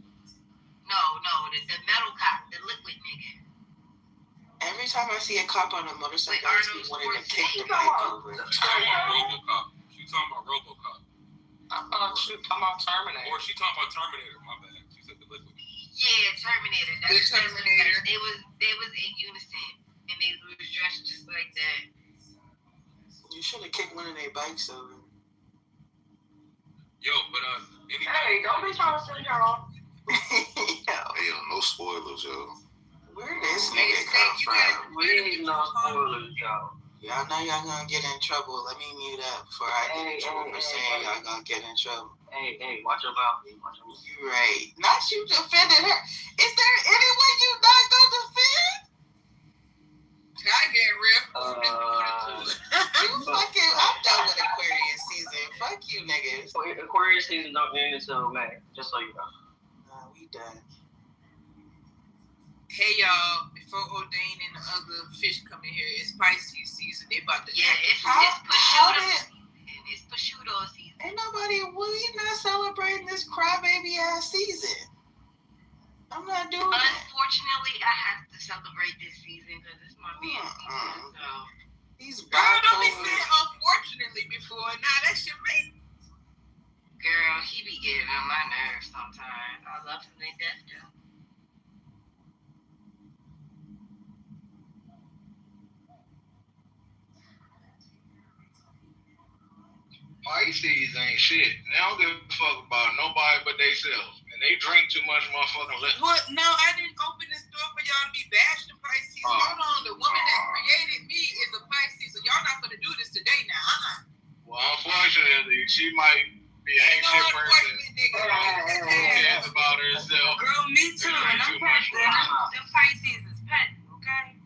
No, the metal cop, the liquid nigga. Every time I see a cop on a motorcycle, I just wanting to kick the bike over. She's talking about RoboCop. She's talking about RoboCop. I thought she was talking about Terminator. Or she talking about Terminator. My bad. She said the liquid. Yeah, Terminator. That's The Terminator. They was in unison, and they were dressed just like that. You should have kicked one of their bikes over. Yo, but Hey, don't be trying to say y'all. Hey, yo, no spoilers, yo. Where this nigga come from? We ain't no spoilers, y'all. Y'all know y'all gonna get in trouble. Let me mute up before I get in trouble for saying y'all gonna get in trouble. Hey, watch your mouth. Watch your mouth. You right. Not you defended her. Is there anyone you not gonna defend? I get real. You fucking, I'm done with Aquarius season. Fuck you niggas. Aquarius season don't end until May, just so you know. Nah, we done. Hey y'all, before O'Dane and the other fish come in here, it's Pisces season. They about to It's prosciutto season. Ain't nobody, we not celebrating this crybaby ass season. I'm not doing it. Unfortunately, I have to celebrate this season because it's my man season. So. These girl, don't be saying unfortunately before. Nah, that's your mate. Girl, he be getting on my nerves sometimes. I love him to death though. Pisces ain't shit. They don't give a fuck about nobody but themselves. And they drink too much motherfucking liquor. What? No, I didn't open this door for y'all to be bashing Pisces. Hold on. The woman that created me is a Pisces, so y'all not going to do this today now. Well, unfortunately, she might be an anxious person who cares about herself. Girl, me too. And I'm them Pisces is petty, okay?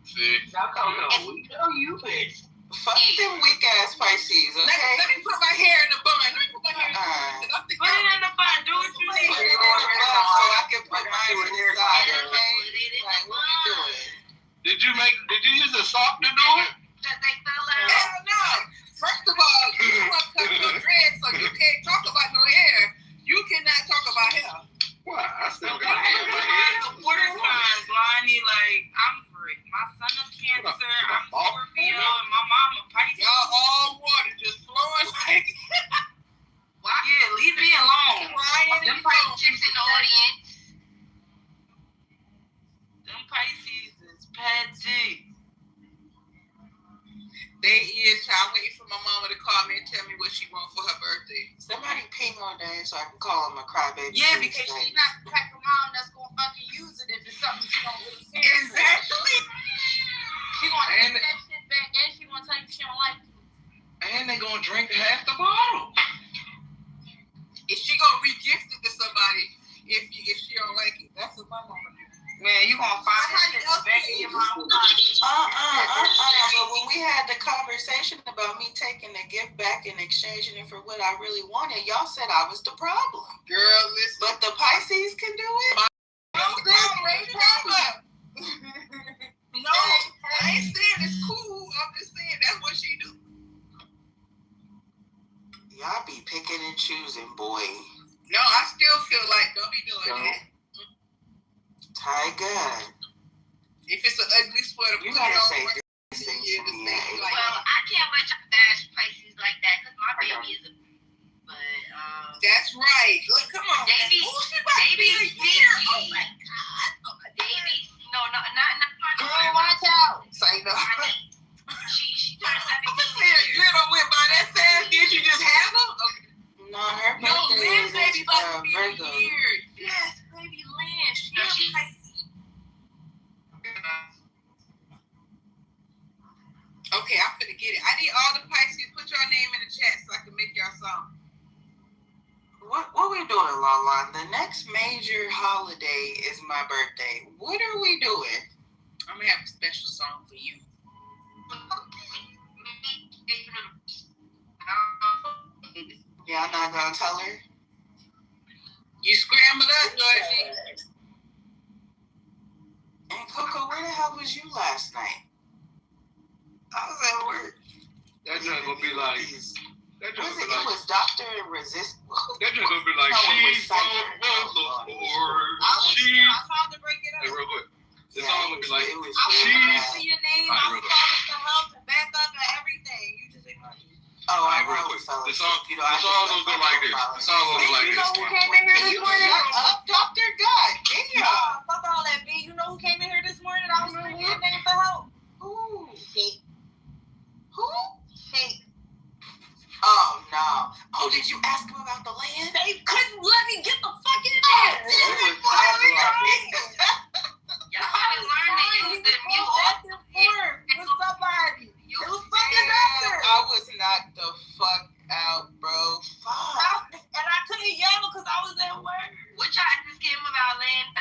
See? Y'all Coco, we know you, bitch. Fuck them weak ass Pisces, okay? Let me put my hair in the bun. Let me put my hair in the bun. Put it in the bun. Do what you need. Put it in the bun so I can put mine to the side, okay? Like, what we doing? Did you use a sock to do it? That they fell out. Hell no. First of all, you want to cut your dreads, so you can't talk about no hair. You cannot talk about hair. What? I still got hair in my head. Water signs, Lonnie, like, I'm free. My son is Cancer, I'm Scorpio, and my mom a Pisces. Y'all all water just flowing like. Why? Yeah, leave me alone. Them Pisces chicks in the audience. Them Pisces is petty. They is. I'm waiting for my mama to call me and tell me what she wants for her birthday. Somebody ping her day so I can call him a crybaby. Yeah, because she's not the type of mom that's gonna fucking use it if it's something she don't really care. Exactly. She gonna take that shit back and she gonna tell you she don't like it. And they gonna drink half the bottle. Is she gonna re-gift it to somebody if she don't like it? That's what my mama do. Man, you gonna find that shit back in your mom. But when we had the conversation about me taking the gift back and exchanging it for what I really wanted, y'all said I was the problem. Girl, listen. But the Pisces can do it? No, I ain't saying it's cool. I'm just saying that's what she do. Y'all be picking and choosing, boy. No, I still feel like don't be doing that. Tiger. If it's an ugly sweater, you gotta say this thing to me. Well, I can't let y'all bash Pisces like that because my baby is a. But that's right. Look, come on. Baby, baby, oh my God, baby. No, not. Girl, watch out. Say no. She turned 17. I'm gonna say a year don't went by that fast. Did you just have her? Okay. No, her birthday is Virgo. Yes, baby Lynn. She Pisces. Okay, I'm finna get it. I need all the Pisces. Put your name in the chat so I can make y'all song. What we doing, Lala? The next major holiday is my birthday. What are we doing? I'm gonna have a special song for you. Y'all not gonna tell her? You scrambled up, Georgie. And Coco, where the hell was you last night? I was at work. That just gonna be like. It was Dr. Resist. That just gonna be like, she wrote the board. I tried to break it up. Hey, real quick. It's all looking like it was I was very calling bad. for your name. I was calling for help and back up and everything. You just ignored me. Oh, I real always quick. fell This asleep. all, You know, I this just all left gonna go my like this. profile. This all gonna go like You know this. who came in here this morning? Shut up, Doctor. God damn. Fuck all that, B. You know who came in here this morning? I was screaming your name for help. Who? Shake. Who? Shake. Oh, no. Oh, did you ask him about the land? They couldn't let me get the fuck in there. Y'all gotta learn to use the mute with somebody. It was fucking after. I was knocked the fuck out, bro. Fuck. And I couldn't yell because I was at work. What y'all just give him about land?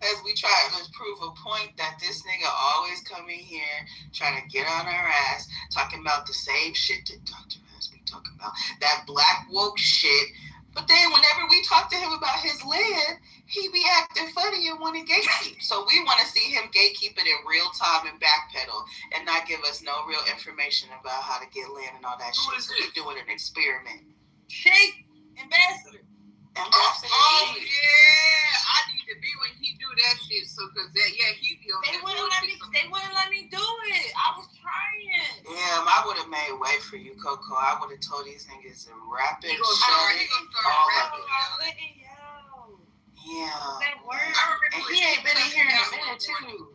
As we try to prove a point that this nigga always come in here trying to get on our ass, talking about the same shit that Dr. has been talking about, that black woke shit. But then whenever we talk to him about his land, he be acting funny and want to gatekeep. So we want to see him gatekeep it in real time and backpedal and not give us no real information about how to get land and all that shit. So we're doing an experiment. Shake, Ambassador. Oh yeah, I need to be when he do that shit. So cause that he be on. They wouldn't let me do it. I was trying. Damn, I would have made way for you, Coco. I would have told these niggas to rap it, He gonna shut start it, all of it. Yeah. Yeah. And he ain't been in here in a minute too.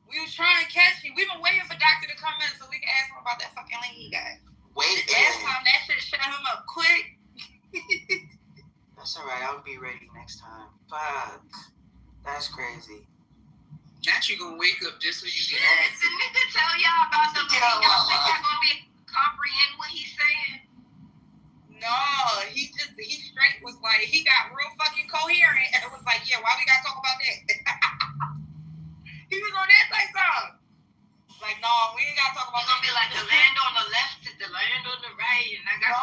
We was trying to catch him. We've been waiting for Doctor to come in so we can ask him about that fucking lane he got. Last time that shit shut him up quick. That's alright, I'll be ready next time. Fuck. That's crazy. Not you gonna wake up just so you can ask. The nigga tell y'all about the movie. Y'all think y'all gonna be comprehend what he's saying? No, he straight was like, he got real fucking coherent and it was like, yeah, why we gotta talk about that? He was on that type song. Like, no, we ain't gotta talk about that. It's gonna be like the land on the left is the land on the right, and I got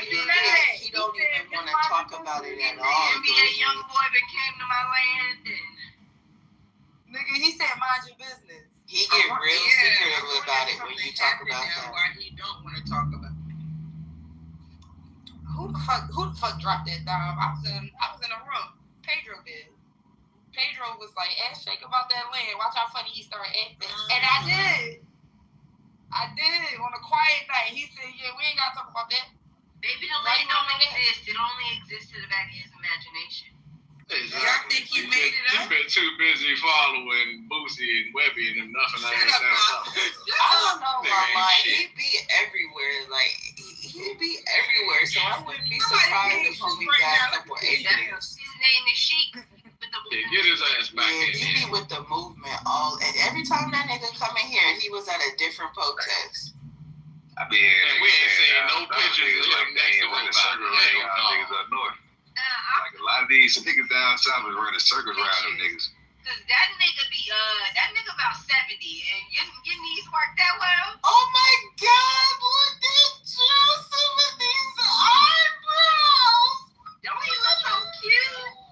He don't even want to talk about it at all. NBA young boy that came to my land and nigga, he said mind your business. He get real secretive about it when you talk about that. Why he don't want to talk about it? Who the fuck dropped that dime? I was in a room. Pedro did. Pedro was like, ask Shake about that land. Watch how funny he started acting. And I did. On a quiet night. He said, yeah, we ain't gotta talk about that. Maybe the land don't exist. It only exists in the back of his imagination. Exactly. I think he made it up. He's been too busy following Boosie and Webby and them nothing. I don't know, Mama. He be everywhere. Like, he be everywhere. So I wouldn't be surprised if he got a couple acres. His name is Sheik. Yeah, get his ass back in he be with the movement and every time that nigga come in here, he was at a different protest. I be in there. We ain't seeing no pictures of him next to running circles around y'all niggas up north. Like a lot of these niggas down south is running circles around them niggas. Cause that nigga about 70 and your knees work that well. Oh my God, look at Joseph with these eyebrows. Don't he look so cute?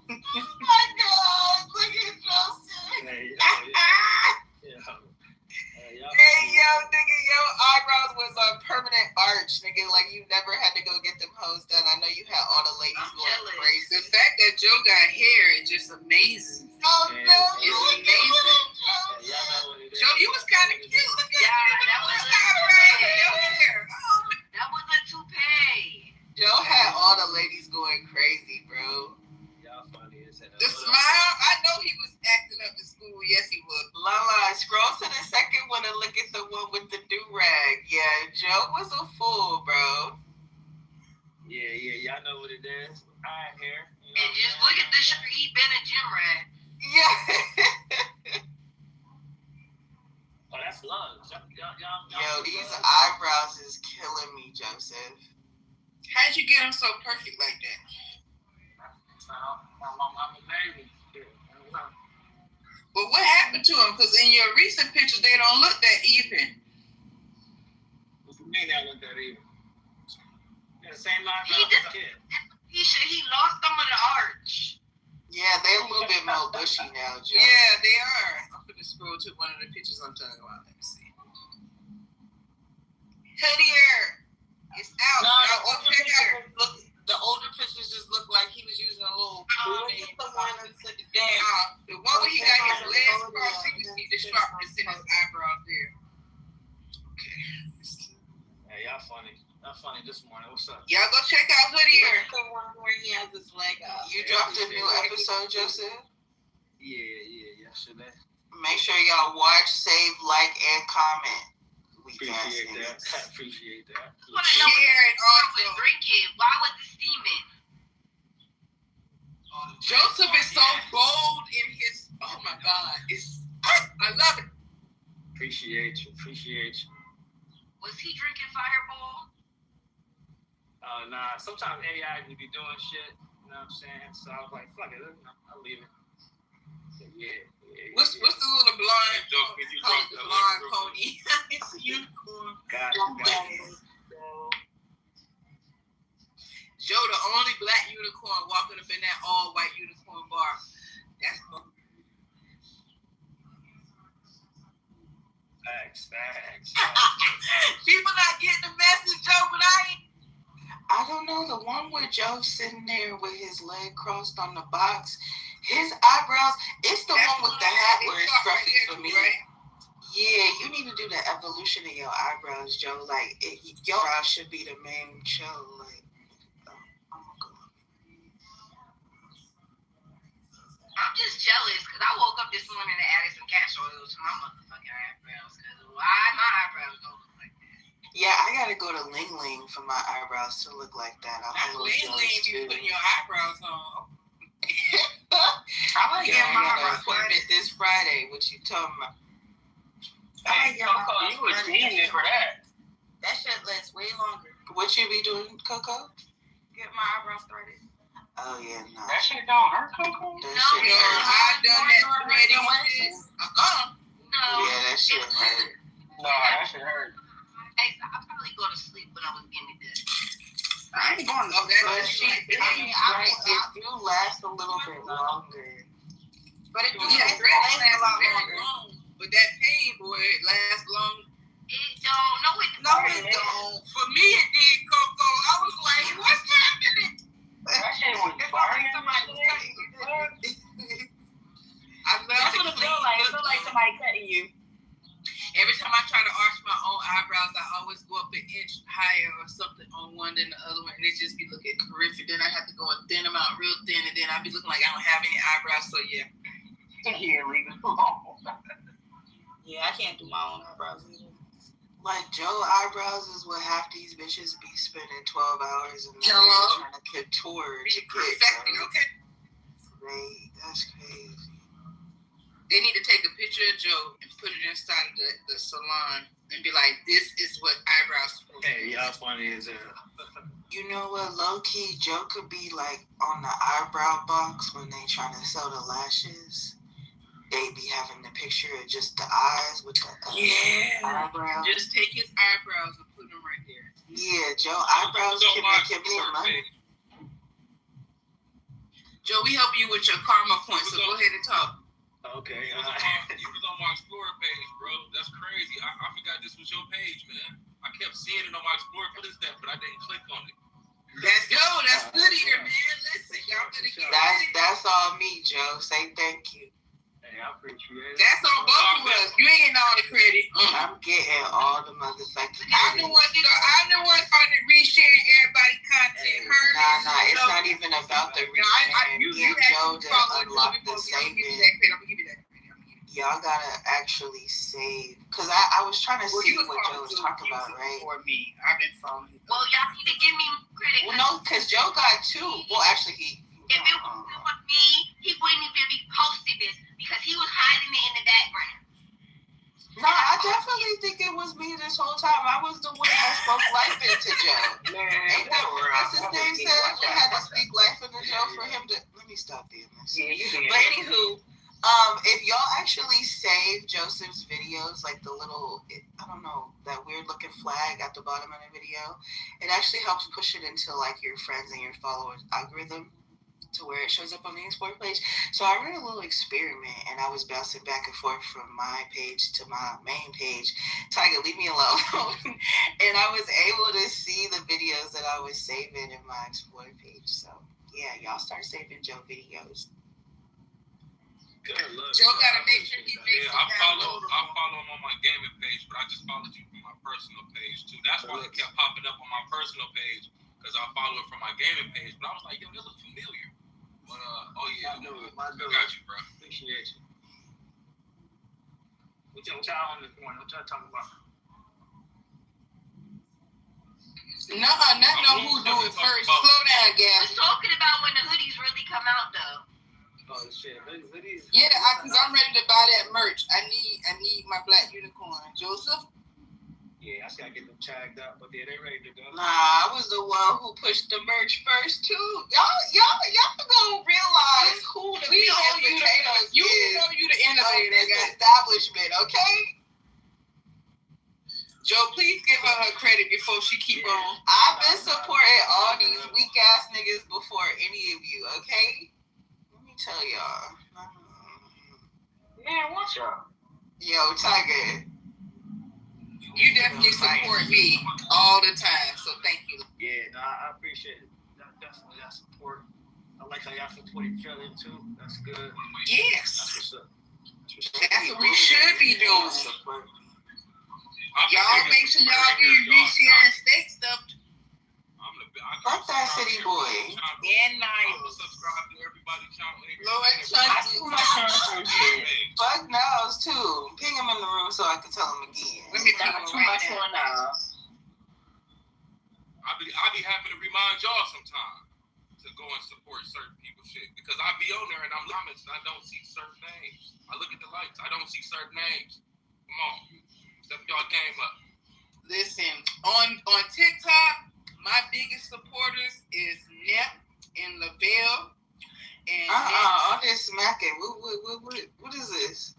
Oh my God, look at Joseph. Hey, yo, nigga, your eyebrows was a permanent arch, nigga. Like, you never had to go get them hoes done. I know you had all the ladies going crazy. The fact that Joe got hair is just amazing. Oh, no. It's amazing. Joe, you was kind of cute. Look at you. That was your hair. That was a toupee. Joe had all the ladies going crazy, bro. The smile, I know he was acting up in school. Yes, he was. Lala, scroll to the second one and look at the one with the do-rag. Yeah, Joe was a fool, bro. Yeah, y'all know what it is. I ain't here. And just look at the shirt. He been a gym rat. Yeah. Oh, that's lungs. Yo, these eyebrows is killing me, Joseph. How'd you get them so perfect like that? But what happened to them? Because in your recent pictures, they don't look that even. What do you mean they look that even? Got the same line as a kid. He lost some of the arch. Yeah, they're a little bit more bushy now, Joe. Yeah, they are. I'm going to scroll to one of the pictures I'm talking about. Let me see. Hoodier. It's out. Y'all go check out. The older pictures just look like he was using a little pomade. The Y'all funny. Not funny this morning. What's up? Y'all go check out Whittier. Where he has his leg up. You dropped a new episode, Joseph? Yeah. Should I? Make sure y'all watch, save, like, and comment. Appreciate that. I want to know share it also. Drink it. Why was it steaming? Joseph is so bold in his. Oh my God! I love it. Appreciate you. Was he drinking Fireball? Nah. Sometimes AI can be doing shit. You know what I'm saying? So I was like, fuck it. I'll leave it. Yeah. What's the little blonde? The blonde pony. It's a unicorn. Got you. Joe, the only black unicorn walking up in that all white unicorn bar. That's cool. Facts. People not getting the message, Joe, but I don't know, the one where Joe's sitting there with his leg crossed on the box, his eyebrows, it's the one with the hat where it's scruffy for me. Right? Yeah, you need to do the evolution of your eyebrows, Joe. Like, your eyebrows should be the main show. Like, I'm just jealous because I woke up this morning and added some castor oil to my motherfucking eyebrows. Because why my eyebrows don't look like that? Yeah, I gotta go to Ling Ling for my eyebrows to look like that. Ling Ling be putting your eyebrows on. I want to get my appointment this Friday. What you talking about? Hey, Coco, you was needing for that. That shit lasts way longer. What you be doing, Coco? Get my eyebrows started. Oh yeah, no. That shit don't hurt, Coco? No, I done that threading shit. No. Yeah, that shit hurt. No, that shit hurt. I'll probably go to sleep when I was getting it. I ain't going up that shit. It do last a little bit longer. But it do last a lot longer. But that pain, boy, it lasts long. It don't. No, it don't. For me, it did, Coco. I was like, what's happening? That shit was burning. That's what it feels like. It feels like somebody cutting you. Every time I try to arch my own eyebrows, I always go up an inch higher or something on one than the other one, and it just be looking horrific. Then I have to go and thin them out real thin, and then I be looking like I don't have any eyebrows. So yeah. Leave it alone. Yeah, I can't do my own eyebrows either. Like Joe eyebrows is what half these bitches be spending 12 hours and then trying to contour to perfecting, okay? Great, that's crazy. They need to take a picture of Joe and put it inside of the salon and be like, this is what eyebrows supposed to be. Hey, y'all funny as hell. You know what, low-key, Joe could be like on the eyebrow box when they trying to sell the lashes. They be having the picture of just the eyes with the eyebrows. Just take his eyebrows and put them right there. Yeah, Joe eyebrows can make him some money. Joe, we help you with your karma points, so go ahead and talk. Okay. You was on my Explorer page, bro. That's crazy. I forgot this was your page, man. I kept seeing it on my Explorer. What is that? But I didn't click on it. That's Joe. That's good here, man. Listen, y'all gonna get it. That's all me, Joe. Say thank you. Hey, I appreciate it. That's on both of us. You ain't getting all the credit. I'm getting all the motherfucking credit. I'm the one started resharing everybody's content. Nah, it's not even about the resharing. You Joe to unlock the saving. Y'all gotta actually save. Because I was trying to see what Joe was talking about, right? For me, I've been following you. Well, y'all need to give me credit. Well, no, because Joe got two. Well, actually, if it was me, he wouldn't even be posting this because he was hiding it in the background. No, I definitely think it was me this whole time. I was the one that spoke life into Joe. Man, ain't that what his name said? We had to speak life into Joe for him to. Let me stop being this. Yeah, you did. But anywho, if y'all actually save Joseph's videos, like the little, I don't know, that weird looking flag at the bottom of the video, it actually helps push it into like your friends and your followers algorithm to where it shows up on the Explore page. So I ran a little experiment and I was bouncing back and forth from my page to my main page. Tiger, leave me alone. And I was able to see the videos that I was saving in my Explore page. So yeah, y'all start saving Joe videos. Joe gotta make sure he makes I follow him on my gaming page, but I just followed you from my personal page too. That's why it kept popping up on my personal page, because I follow it from my gaming page. But I was like, yo, that looks familiar. But I got you, bro. Appreciate you. What y'all on this morning? What y'all talking about? No, not know who do it first. Slow down, Gab. We're talking about when the hoodies really come out, though. Oh shit, hoodies. Yeah, because I'm ready to buy that merch. I need my black unicorn. Joseph? Yeah, I just gotta get them tagged up, but yeah, they ready to go. Nah, I was the one who pushed the merch first too. Y'all gonna realize who the meat and potatoes is. You know you the innovator of this establishment, okay? Joe, please give her credit before she keep on. I've been supporting all these weak ass niggas before any of you, okay? Tell y'all. Man, watch out. Yo, Tiger. You definitely support me all the time, so thank you. Yeah, no, I appreciate it. Definitely that support. I like how y'all support each other too. That's good. Yes. That's what's up. That's what we should be doing. Y'all make sure y'all be resharing steak stuff. Fuck that city boy. And Niles. Subscribe to everybody's channel. Lord, Fuck Niles too. Ping him in the room so I can tell him again. Let me ping him right now. I be having to remind y'all sometime to go and support certain people's shit, because I be on there and I'm comments and I don't see certain names. I look at the lights, I don't see certain names. Come on, step y'all game up. Listen, on TikTok, my biggest supporters is Nep and Lavelle. And I'm just smacking. What is this?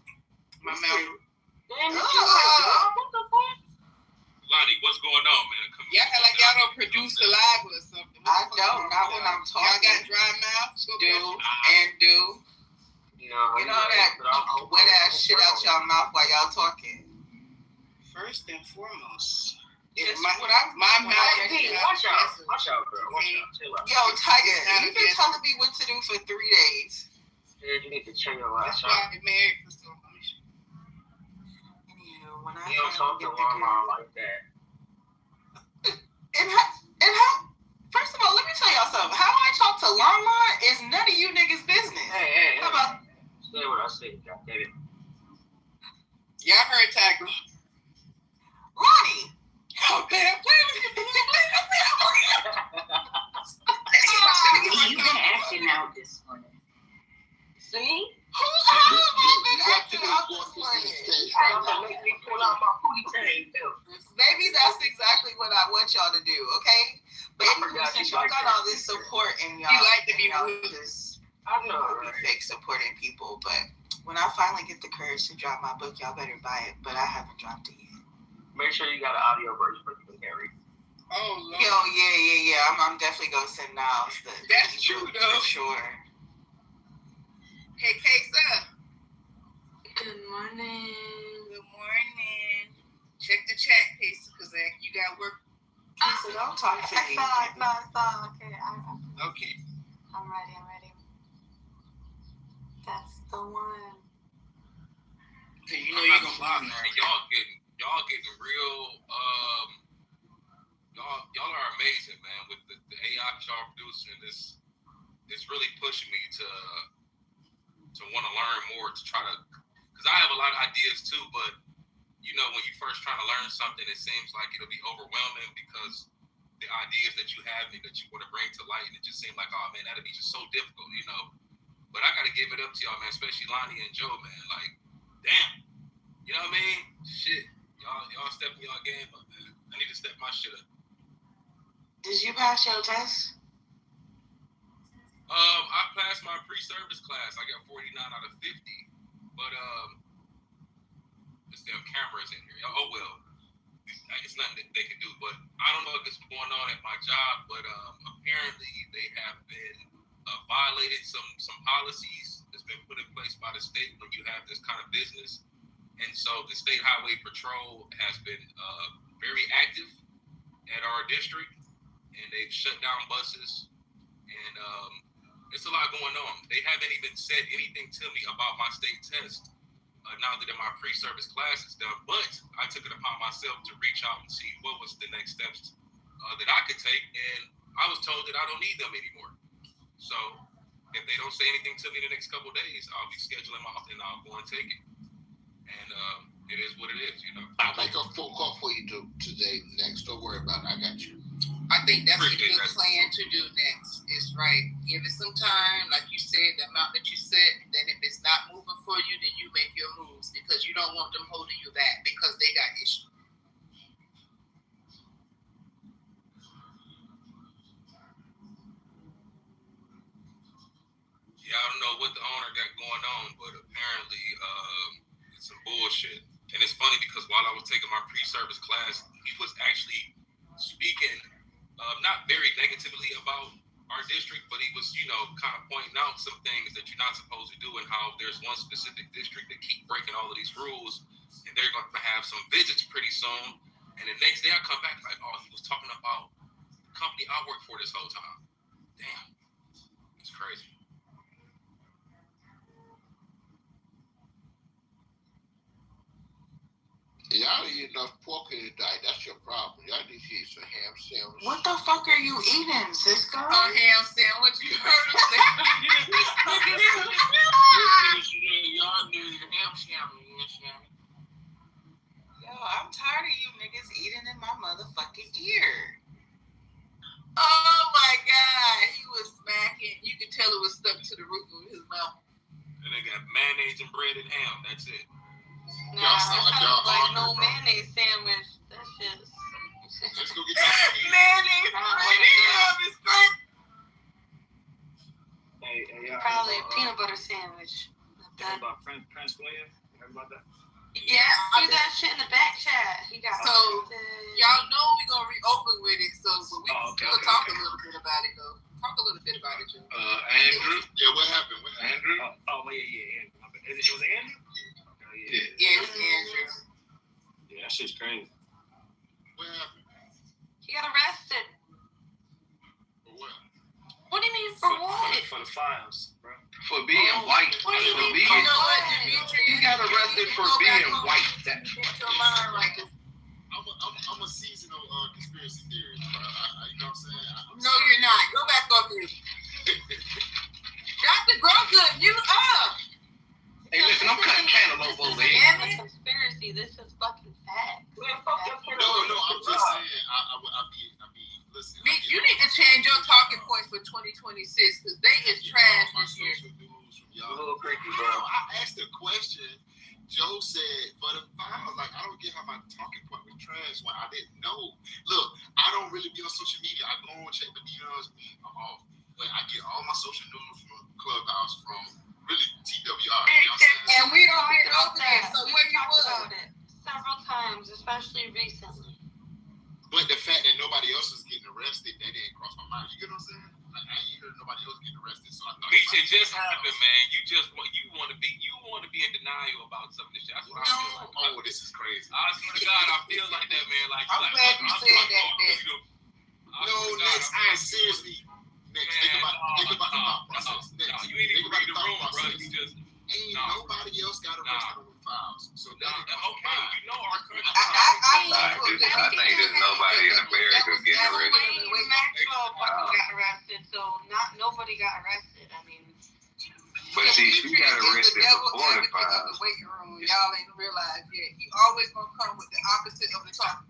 My mouth. Damn it, what the fuck? Lonnie, what's going on, man? Y'all act like y'all don't produce the live or something. I don't. Not when I'm talking. Y'all got dry mouth? Do. No, Get all that wet ass shit out y'all mouth while y'all talking. First and foremost. My mouth. Watch out, girl. Watch out. Chill out. Yo, Tiger, you've been telling me what to do for 3 days. Yeah, you need to chill your ass out. That's why I get married for so much. You don't talk to Mama like that. And how? First of all, let me tell y'all something. How I talk to Lama is none of you niggas' business. Hey. How about? Say what I say, goddammit. Y'all heard Tiger. Lonnie. Oh, damn. You've been acting out this morning. See? Who's acting out this morning? Make me pull out my booty chain, too. Maybe that's exactly what I want y'all to do, okay? But anyway, since y'all got all this support and y'all, just fake supporting people, but when I finally get the courage to drop my book, y'all better buy it. But I haven't dropped it yet. Make sure you got an audio version for you can carry. Oh, Lord. Yo, yeah. I'm definitely gonna send Niles the. That's true, though. For sure. Hey, Kaysa. Good morning. Good morning. Check the chat, Kaysa, because you got work. So don't talk to me. I saw. Okay. Okay. I'm ready. That's the one. Okay, you know you're gonna lie, man. Y'all getting real. Y'all are amazing, man. With the AI y'all producing, it's really pushing me to want to learn more, to try to, because I have a lot of ideas too, but you know, when you first trying to learn something, it seems like it'll be overwhelming because the ideas that you have and that you want to bring to light, and it just seems like, oh man, that'll be just so difficult, you know. But I gotta give it up to y'all, man, especially Lonnie and Joe, man. Like, damn, you know what I mean? Shit, y'all stepping y'all game up, man. I need to step my shit up. Did you pass your test? I passed my pre-service class. I got 49 out of 50, but this damn camera's in here. Oh well, it's nothing that they can do. But I don't know if it's going on at my job, but apparently they have been violated some policies that's been put in place by the state when you have this kind of business, and so the State Highway Patrol has been very active at our district, and they've shut down buses, and It's a lot going on. They haven't even said anything to me about my state test now that my pre-service class is done. But I took it upon myself to reach out and see what was the next steps that I could take. And I was told that I don't need them anymore. So if they don't say anything to me the next couple of days, I'll be scheduling them out and I'll go and take it. And it is what it is, you know. I'll make a phone call for you today next. Don't worry about it. I got you. I think that's a good plan to do next. It's right. Give it some time. Like you said, the amount that you set, then if it's not moving for you, then you make your moves because you don't want them holding you back because they got issues. Yeah, I don't know what the owner got going on, but apparently it's some bullshit. And it's funny because while I was taking my pre-service class, he was actually speaking not very negatively about our district, but he was, kind of pointing out some things that you're not supposed to do and how there's one specific district that keep breaking all of these rules and they're going to have some visits pretty soon. And the next day I come back like, oh, he was talking about the company I worked for this whole time. Damn. It's crazy. Y'all eat enough pork in the diet. That's your problem. Y'all need to eat some ham sandwich. What the fuck are you eating, Cisco? A ham sandwich. You heard him say. Y'all need a ham sandwich. Yo, I'm tired of you niggas eating in my motherfucking ear. Oh my God. He was smacking. You could tell it was stuck to the roof of his mouth. And they got mayonnaise and bread and ham. That's it. Nah, y'all like no mayonnaise sandwich. That's just. Let's go get some mayonnaise bread and ham is great. Hey, Probably a peanut butter sandwich. Heard about Prince William? You heard about that? Yeah, see that shit in the back chat. He got so y'all know we're gonna reopen with it, so but we we'll talk a little bit about it though. Talk a little bit about it, Joe. Andrew? Yeah, what happened? Andrew? Yeah, Andrew. Was it Andrew? Yeah, it was Andrew. Yeah, that shit's crazy. What happened? He got arrested. For what? What do you mean for what? For the files, bro. For being white. What do you mean being, for what? He got arrested for being white. That's Get your mind right. I'm a seasonal conspiracy theorist, bro. You know what I'm saying? No, you're not. Go back up here. Dr. Grossman, you up. Hey, listen, I'm cutting cantaloupe over here. This is a conspiracy. This is fucking fact. No, I'm just saying. I be listen. You need to change your talking points for 2026 because they is trash this year. A little creepy, bro. I asked a question. Joe said for the files, like I don't get how my talking point was trash when I didn't know. Look, I don't really be on social media. I go and check the DMs. I'm off, but I get all my social news from Clubhouse from really TWR. You know what I'm saying? And we don't get over there. So where you was? About it several times, especially recently. But the fact that nobody else was getting arrested, that didn't cross my mind. You get what I'm saying? Like I ain't heard nobody else getting arrested, so I thought. It just happened, man. You want to be in denial about some of this shit. That's what I feel like. Oh, this is crazy. I swear to God, I feel like that, man. Like I'm glad you said that. No, next, I seriously. Next, think about the thought process. Next, you ain't even read the room, bro. You just ain't nobody else got arrested on the files. So okay, you know our country. I think there's nobody in America getting arrested. Maxwell fucking got arrested, so nobody got arrested. I mean. But see, she got arrested before the files. The waiting room, y'all ain't realized yet. He always gonna come with the opposite of the talk.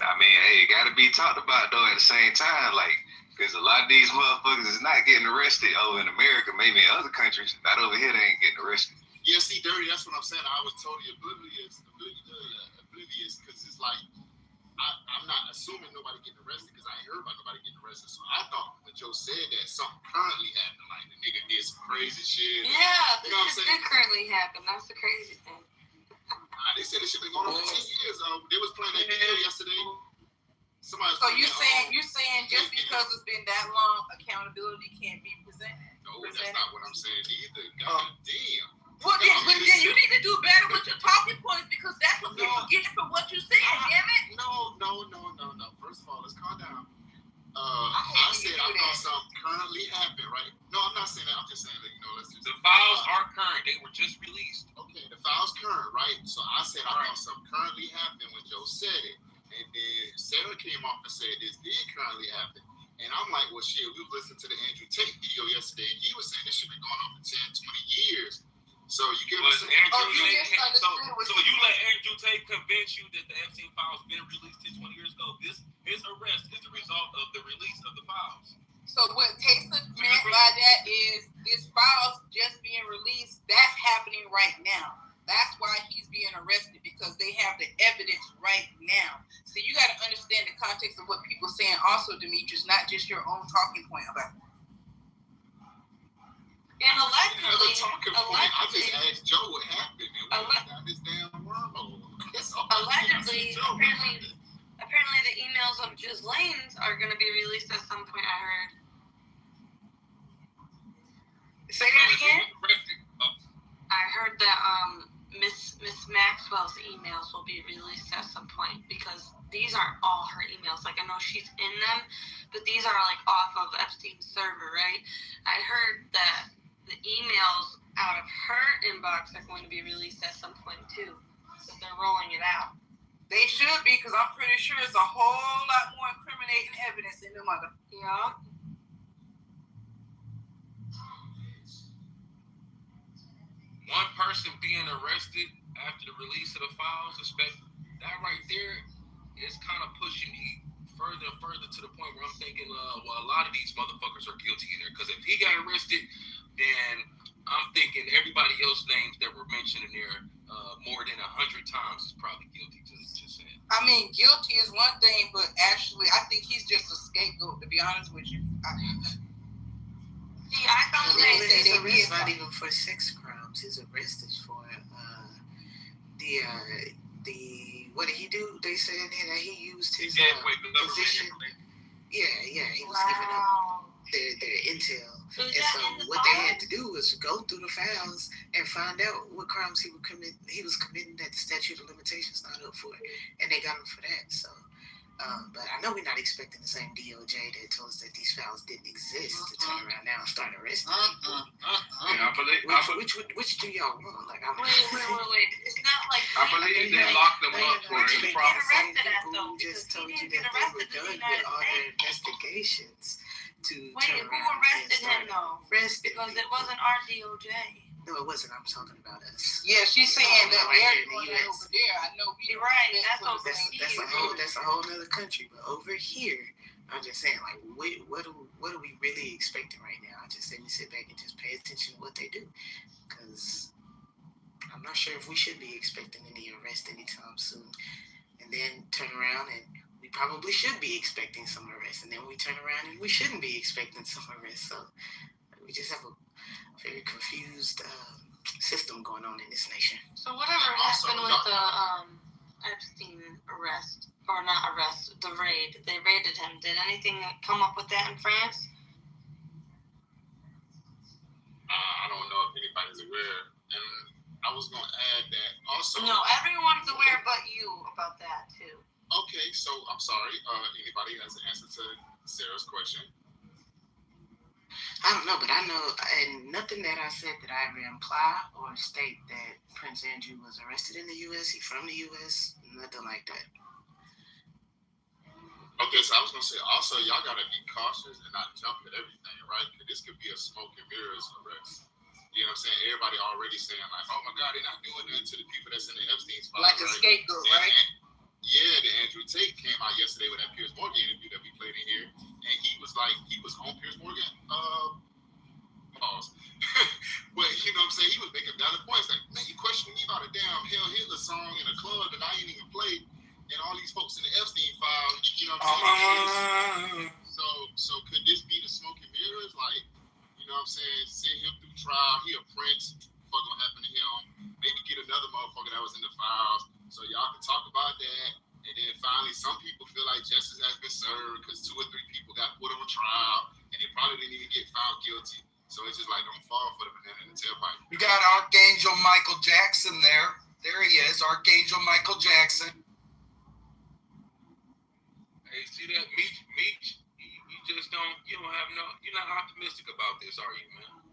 I mean, hey, it gotta be talked about though at the same time, like. Because a lot of these motherfuckers is not getting arrested over in America, maybe in other countries. Not over here, they ain't getting arrested. Yeah, see, Dirty, that's what I'm saying. I was totally oblivious because it's like, I'm not assuming nobody getting arrested because I ain't heard about nobody getting arrested. So I thought when Joe said that, something currently happened. Like, the nigga did some crazy shit. Yeah, this shit did currently happen. That's the crazy thing. They said this shit been going on for 10 years. They was playing that video yesterday. So you're saying just because it's been that long, accountability can't be presented? No, that's not what I'm saying either. God damn. Well, then you need to do better with your talking points because that's what people get from what you said, damn it. No. First of all, let's calm down. I said I thought something currently happened, right? No, I'm not saying that. I'm just saying that, let's just... The files are current. They were just released. Okay, the file's current, right? So I said I thought something currently happened when Joe said it. And then Sarah came off and said this did currently happen. And I'm like, well, shit, we were listening to the Andrew Tate video yesterday, and he was saying this shit been going on for 10, 20 years. So you get what I'm saying? So you let Andrew Tate convince you that the Epstein files been released 10, 20 years ago. His arrest is the result of the release of the files. So what Taysom meant by that is this files just being released, that's happening right now. That's why he's being arrested, because they have the evidence right now. So you got to understand the context of what people are saying also, Demetrius, not just your own talking point about it. And allegedly, I just asked Joe what happened, and we got this damn wormhole. Allegedly, apparently the emails of Ghislaine's are going to be released at some point, I heard. Say that again? I heard that Miss Maxwell's emails will be released at some point, because these aren't all her emails. Like, I know she's in them, but these are like off of Epstein's server, right? I heard that the emails out of her inbox are going to be released at some point too. So they're rolling it out. They should be, because I'm pretty sure it's a whole lot more incriminating evidence in the mother. Yeah. One person being arrested after the release of the files, that right there is kind of pushing me further and further to the point where I'm thinking, well, a lot of these motherfuckers are guilty in there. Because if he got arrested, then I'm thinking everybody else's names that were mentioned in there more than 100 times is probably guilty. Just saying. I mean, guilty is one thing, but actually, I think he's just a scapegoat, to be honest with you. See, I thought they said his arrest not even for sex crimes. His arrest is for the what did he do? They said that he used his position. Yeah, he was giving up their intel. And so what they had to do was go through the files and find out what crimes he was committing that the statute of limitations not up for, and they got him for that. So, but I know we're not expecting the same DOJ that told us that these files didn't exist to turn around now and start arresting people. Which do y'all want? Like, wait. It's not like I believe they locked them up for a problem. Who just told you that they were done with all their investigations. Wait, who arrested him though? Because it wasn't our DOJ. No, it wasn't. I'm talking about us. Yeah, she's saying that they're doing that over there. I know you're right. That's a whole other country. But over here, I'm just saying, like, what are we really expecting right now? I just say we sit back and just pay attention to what they do, because I'm not sure if we should be expecting any arrest anytime soon, and then turn around and we probably should be expecting some arrest, and then we turn around and we shouldn't be expecting some arrest. So we just have a very confused system going on in this nation. So whatever happened with the Epstein arrest, or not arrest, the raid, they raided him. Did anything come up with that in France? I don't know if anybody's aware. And I was going to add that also. No, everyone's aware but you about that too. Okay, so I'm sorry. Anybody has an answer to Sarah's question? I don't know, but I know, and nothing that I said that I ever imply or state that Prince Andrew was arrested in the U.S. He's from the U.S., nothing like that. Okay, so I was going to say, also, y'all got to be cautious and not jump at everything, right? Because this could be a smoke and mirrors arrest. You know what I'm saying? Everybody already saying, like, oh my God, they're not doing that to the people that's in the Epstein's files. Like a scapegoat, right? Yeah, the Andrew Tate came out yesterday with that Piers Morgan interview that we played in here, and he was on Piers Morgan. Pause. But you know what I'm saying? He was making valid points. Like, man, you questioning me about a damn Hell Hitler song in a club that I ain't even played, and all these folks in the Epstein files. You know what I'm saying? So could this be the smoke and mirrors? Like, you know what I'm saying? Send him through trial. He a prince. What gonna happen to him? Maybe get another motherfucker that was in the files. So y'all can talk about that, and then finally, some people feel like justice has been served because 2 or 3 people got put on trial, and they probably didn't even get found guilty. So it's just like, don't fall for the banana in the tailpipe. We got Archangel Michael Jackson there. There he is, Archangel Michael Jackson. Hey, see that Meech? He just you're not optimistic about this, are you, man?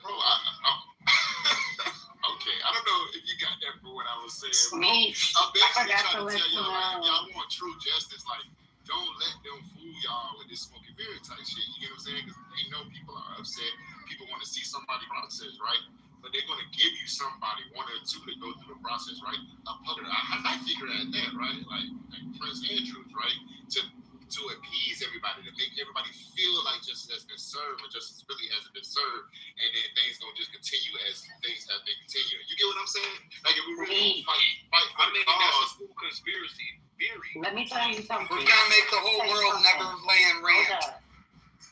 Bro, okay, I don't know if you got that for what I was saying. I'm basically trying to tell y'all, like, y'all want true justice, like, don't let them fool y'all with this smoking mirror type shit. You get what I'm saying? Because they know people are upset. People want to see somebody process, right? But they're going to give you somebody, one or two, to go through the process, right? I figure out that, right? Like Prince Andrews, right? To appease everybody, to make everybody feel like justice has been served, but justice really hasn't been served, and then things gonna just continue as things have been continuing. You get what I'm saying? Like if we really fight for the cause, that's a cool conspiracy theory. Let me tell you something. We're gonna make the whole world Neverland Ranch.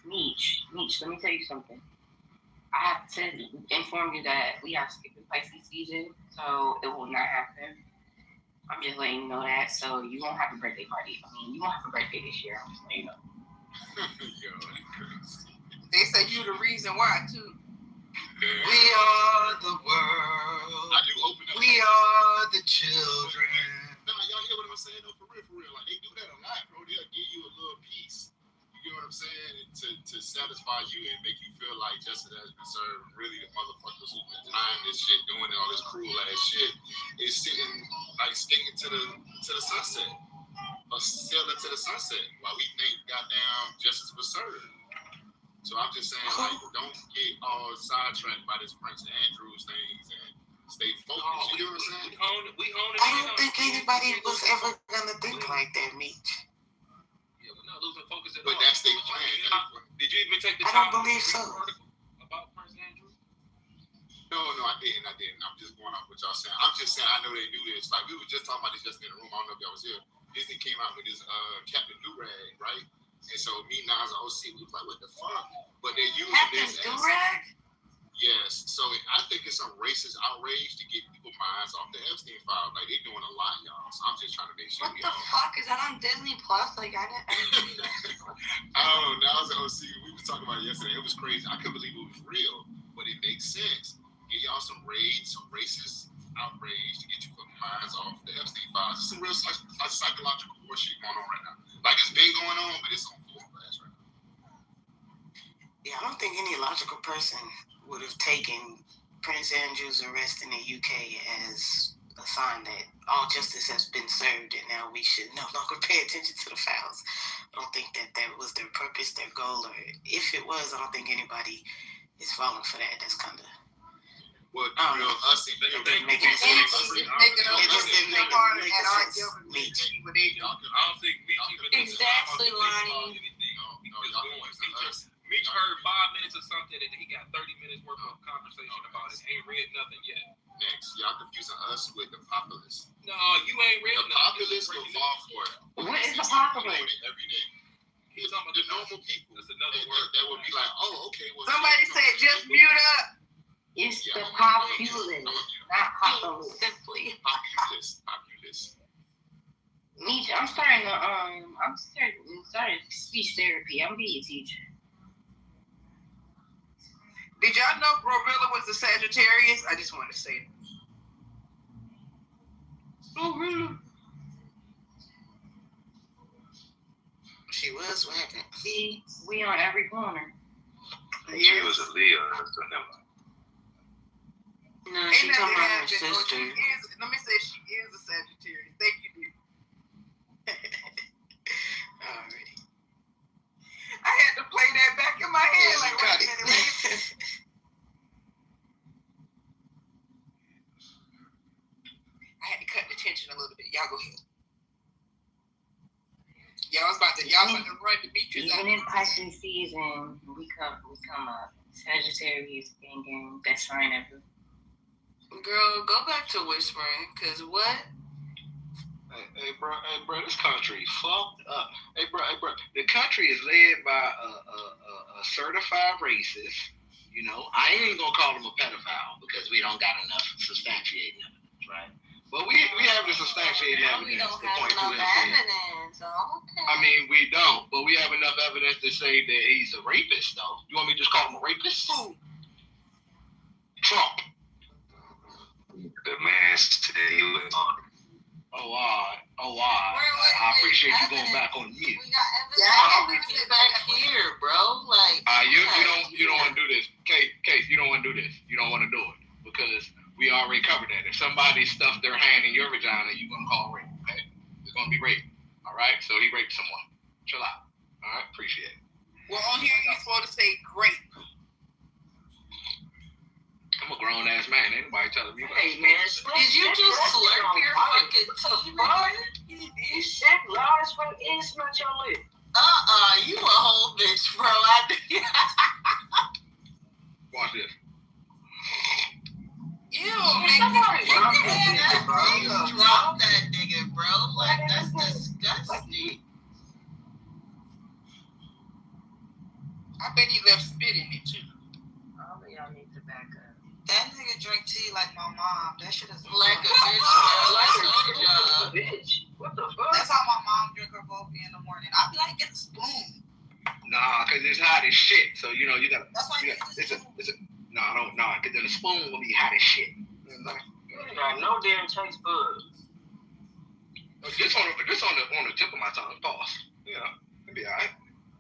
Meech, let me tell you something. I have to inform you that we are skipping Pisces season, so it will not happen. I'm just letting you know that. So you won't have a birthday party. I mean, you won't have a birthday this year. I'm just letting you know. Yo, that's crazy. They say you the reason why too. We are the world. I do open up. We are the children. Nah, y'all hear what I'm saying? No, for real. Like they do that a lot, bro. They'll give you a little piece. You know what I'm saying? To satisfy you and make you feel like justice has been served. Really, the motherfuckers who've been denying this shit, doing all this cruel ass shit, is sticking to the sunset, or sailing to the sunset, while we think goddamn justice was served. So I'm just saying, like, don't get all sidetracked by this Prince Andrews things and stay focused. You know what I'm saying? I don't think anybody was ever gonna think like that, Meech. Losing focus at but all. That's their plan. Did you even take the I time don't believe so. About Prince Andrew? No, I didn't. I'm just going off what y'all saying. I'm just saying I know they do this. Like we were just talking about this just in the room. I don't know if y'all was here. Disney came out with this Captain Durag, right? And so me and Nas OC, we was like, what the fuck? But they're using this as Durag? Yes. So I think it's some racist outrage to get people's minds off the Epstein file. Like they're doing a lot, y'all. So I'm just trying to make sure. What the fuck? Is that on Disney Plus? Like I didn't I don't know. Now I was at OC. We was talking about it yesterday. It was crazy. I couldn't believe it was real, but it makes sense. Get y'all some racist outrage to get you fucking minds off the Epstein files. It's some real psychological bullshit going on right now. Like it's been going on, but it's on full blast right now. Yeah, I don't think any logical person would have taken Prince Andrew's arrest in the UK as a sign that all justice has been served and now we should no longer pay attention to the files. I don't think that was their purpose, their goal, or if it was, I don't think anybody is falling for that. That's kind of well, you know, us making it sense. Exactly, Lonnie. Meech heard 5 minutes of something and he got 30 minutes worth of conversation about it. Ain't read nothing yet. Next, y'all confusing us with the populists. No, you ain't read nothing. The populists will fall for it. What is the populist? Every day. He's talking about the normal people. That's another word that would be like, oh, okay. Well, somebody said just mute up. It's the populist, not populist. Simply populist. Meech, I'm starting speech therapy. I'm being a teacher. Did y'all know Glorilla was a Sagittarius? I just want to say that. Oh, really? She was. What happened? See, we on every corner. She was a Leo. So never. No, she's talking about her sister. Let me say she is a Sagittarius. Thank you, dear. Alrighty. I had to play that back in my head. Yeah, like, wait a minute. I had to cut the tension a little bit. Y'all go ahead. Y'all about to run Demetrius out. Even in Pisces season, we come up. Sagittarius, gang, best sign ever. Girl, go back to whispering, cause what? Hey, bro, this country fucked up. Hey, bro, the country is led by a certified racist. You know, I ain't gonna call him a pedophile because we don't got enough substantiating evidence, right? But we have the substantiating evidence. We don't have enough evidence. Okay. I mean, we don't, but we have enough evidence to say that he's a rapist, though. You want me to just call him a rapist? Trump. The man said he was on. I appreciate you going back on mute. Y'all need to get back here, bro. Like, you don't want to do this. Case, you don't want to do this. You don't want to do it because we already covered that. If somebody stuffed their hand in your vagina, you're gonna call rape. Okay, it's gonna be rape. All right. So he raped someone. Chill out. All right. Appreciate it. Well, on here you're supposed to say grape. I'm a grown ass man. Ain't nobody telling me. Hey man, did you just slurp your fucking tea, nigga? You sick, loud as fuck, and smell your lip. You a whole bitch, bro. Watch this. Ew, nigga. Drop that nigga, bro. Like, that's disgusting. I bet he left spit in it too. All of y'all need to back up. That nigga drink tea like my mom. That shit is like a bitch. Like a bitch. What the fuck? That's how my mom drink her coffee in the morning. I be like, get a spoon. Nah, cause it's hot as shit. So you gotta. That's why it's a. Cause then the spoon will be hot as shit. Got no damn taste buds. Just on the tip of my tongue. Pause. You know, it'll be alright.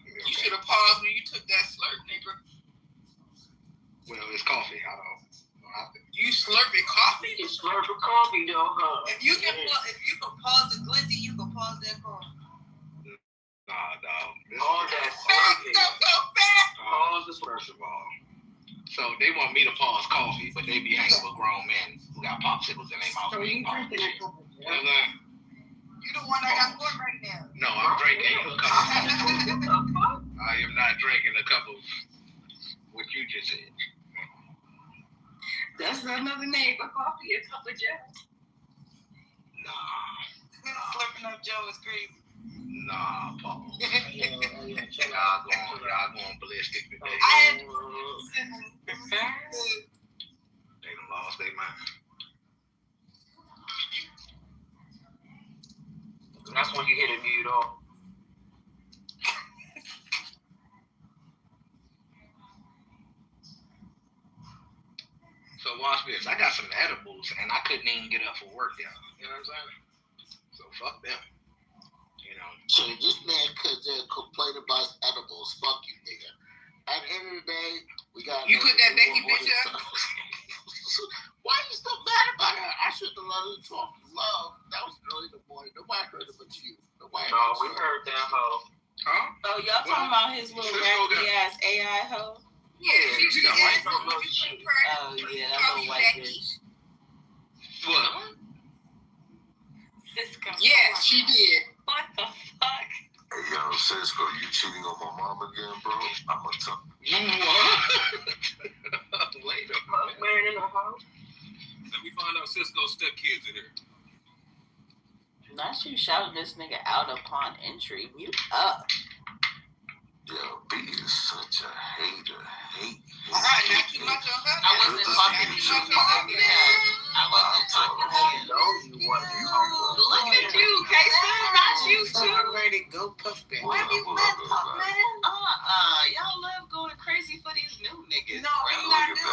You should have paused when you took that slurp, nigga. Well, it's coffee. I don't. You slurping coffee? You slurping coffee, though, huh? If you can pause the glizzy, you can pause that coffee. Nah, dog. All that slurping. Pause this first of all. So they want me to pause coffee, but they be hanging with grown men who got popsicles in their mouth. So you drinking it? You know what I'm saying? You the one that got caught right now. No, I'm drinking a cup of I am not drinking a cup of what you just said. That's another name for coffee, a cup of Joe. Nah. Slurping up Joe is crazy. Nah, Paul. Y'all going ballistic today. I had to They done lost their mind. That's when you hit a mute off. So watch this. I got some edibles and I couldn't even get up for work, y'all. You know what I'm saying? So fuck them. You know. So this man could complain about edibles. Fuck you, nigga. At the end of the day, we got. You put that Becky bitch up. Why are you so mad about her? I should have let her talk love. That was early in the morning. Nobody heard it but you. Nobody we heard that hoe. Huh? Oh, y'all talking about his little raggedy ass AI hoe? Yeah, she got white people. Oh yeah, that little white bitch. What? Yeah, she did. What the fuck? Hey, yo, Cisco, you cheating on my mom again, bro? I'ma tell you. Wait a minute. Man in the house. Let me find out Cisco's stepkids in here. Not you shouting this nigga out upon entry. Mute up. Yo, B is such a hater. Alright, not too much on her. I wasn't talking to you. I wasn't talking to you. Look at you, K-Son. Not you too. I'm ready to go puff back. Where you been, Puffman? Y'all love going crazy for these new niggas. No, he's not new.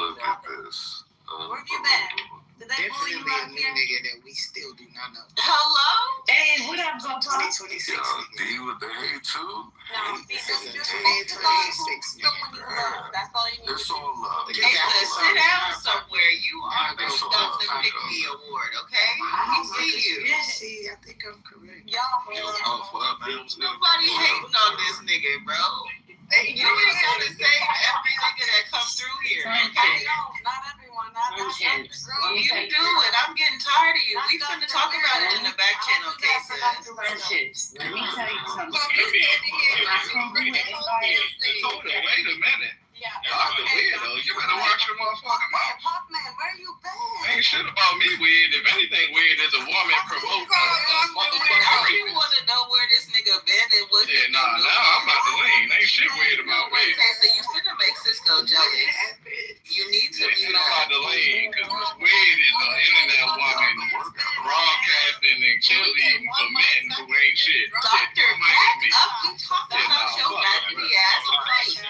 Look at this. Where you been? Did they bully you Definitely a out new here? nigga that we still do not know. Hello? Hey, what up, Go 2026. Yo, D with the hate too? No, This is a just 2026 nigga. That's all you need. It's all love. Hey, sit down somewhere. You are the Stuff to Pick Me Award, okay? I see you. See, I think I'm correct. Y'all Nobody hating on this nigga, bro. Hey, you ain't gotta say every nigga that comes through here, okay? No, not everyone. Not everyone. You do it. I'm getting tired of you. We finna talk about it in the back channel, cases. Friendships. Let me tell you something. Wait a minute. Y'all the weirdo. You better watch your motherfucking mouth. Puffman, where you been? Ain't shit about me weird. If anything weird is a woman provoking a motherfucking You rapist. wanna know where this nigga been and what he Now I'm about to lean. Ain't shit weird about weird. Okay, so you finna make Cisco jealous. You need to I'm about to lean because what's weird is an internet woman broadcasting and cheerleading for men who ain't shit. Doctor, back up. We talking about your raggedy ass face.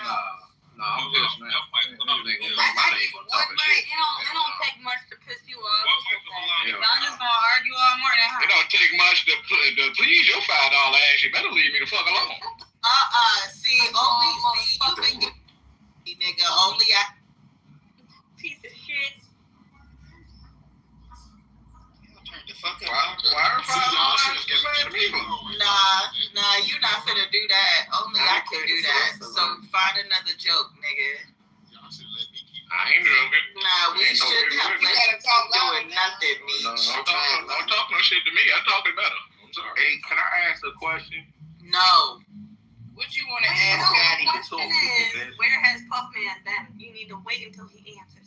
Nah, I'm just, man. It ain't gonna bring my name on top of shit. It don't take much to piss you off. Yeah. Y'all just gonna argue all morning, huh? It don't take much to please your $5 ass. You better leave me the fuck alone. See, you been getting nigga. Only I. Piece of shit. Turn the fuck up. Why are $5 given to me? Nah, you not finna do that. Only I can do that. So find another joke, nigga. I ain't joking. Nah, we shouldn't have let you keep doing nothing, Meech. Don't talk no shit to me. I'm talking better. I'm sorry. Hey, can I ask a question? No. What you want to ask Daddy? The question is, where has Puffman been? You need to wait until he answers.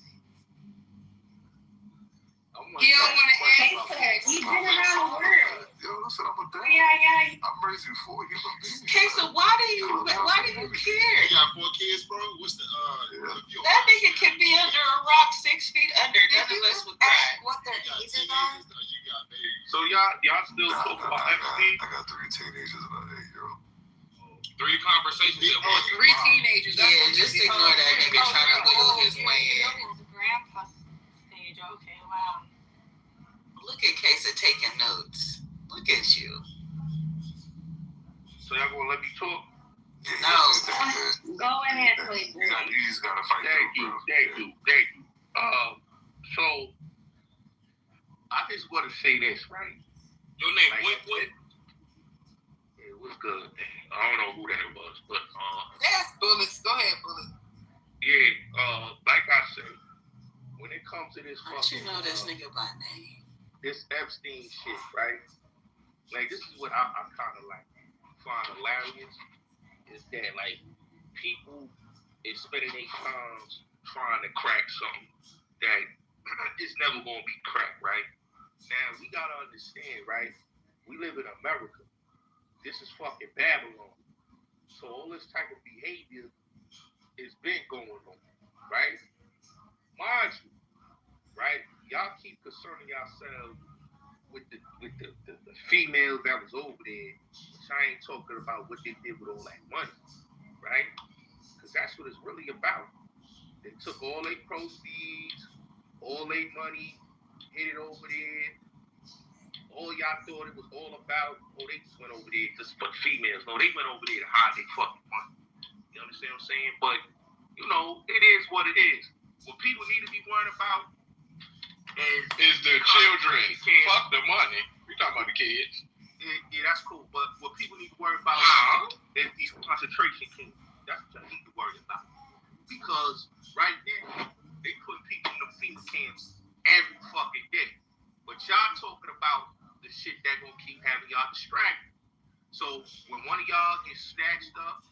He don't want to ask. He's been around the world. Yo, listen, I'm a dad. Yeah. I'm raising 4 human beings. Okay, so why do you care? You got 4 kids, bro? What's the That nigga can be under a rock 6 feet under. None of us would cry. What their ages are? So y'all still talk about everything? I got 3 teenagers and an 8-year-old. 3 conversations at once. 3 teenagers. Yeah, just ignore that nigga trying to wiggle his way in. Grandpa stage. Okay, wow. Look at Kesa taking notes. Look at you. So y'all gonna let me talk? No. Go ahead, please. You just gotta fight. Thank you. So I just want to say this, right? Your name, what? It was good. I don't know who that was, but That's Bullets. Go ahead, Bullets. yeah. Like I said, when it comes to this How you know this nigga by name? This Epstein shit, right? Like, this is what I kind of like find hilarious is that, like, people is spending their time trying to crack something that is never going to be cracked, right? Now, we got to understand, right? We live in America. This is fucking Babylon. So all this type of behavior has been going on, right? Mind you, right? Y'all keep concerning yourselves with the females that was over there, which I ain't talking about what they did with all that money, right? Because that's what it's really about. They took all their proceeds, all their money, hid it over there. All y'all thought it was all about, they just went over there just for females. No, they went over there to hide their fucking money. You understand what I'm saying? But, you know, it is what it is. What people need to be worried about is the children. Fuck the money. We talking about the kids. Yeah, that's cool. But what people need to worry about is these concentration camps. That's what y'all need to worry about. Because right now, they put people in the FEMA camps every fucking day. But y'all talking about the shit that gonna keep having y'all distracted. So when one of y'all gets snatched up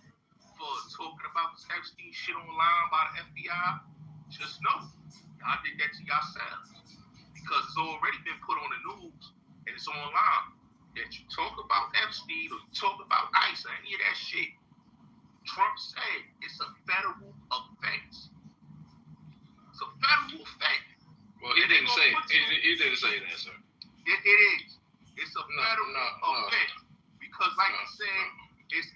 for talking about this Epstein shit online by the FBI, just know y'all did that to yourselves. Because it's already been put on the news and it's online that you talk about Epstein or you talk about ICE or any of that shit. Trump said it's a federal offense. It's a federal offense. Well, he didn't say that, sir. It is. It's a federal offense. Because like I said, it's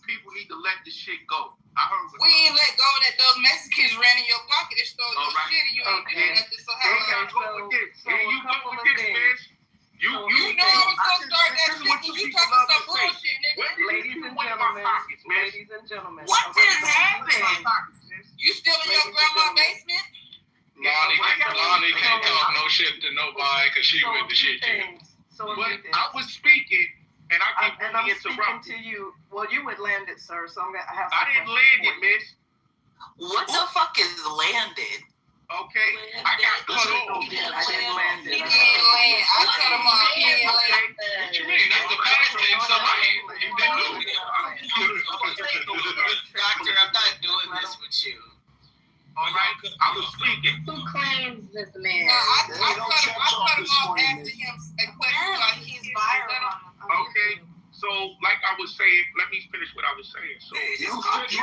people need to let this shit go. I heard we ain't let go that those Mexicans ran in your pocket and stole your shit and you ain't doing nothing. So how you go with this? You go with this, bitch. You know I was gonna start that shit when you talking some bullshit, nigga. Ladies and gentlemen. What just happened? You still in your grandma's basement? Lonnie can't talk no shit to nobody because she with the shit too. But I was speaking and I keep I'm interrupting. speaking to you. Well, you would land it, sir. So I have. I didn't land it, miss. What the fuck is landed? Okay, I got cut off. I didn't land it. He didn't land. I cut him off. He didn't land. What you mean? That's the best thing. So I ain't. Doctor, I'm not doing this with you. All right, I was speaking. Who claims this man? I cut him off after him a question like he's viral. Okay, so like I was saying, let me finish what I was saying. So at the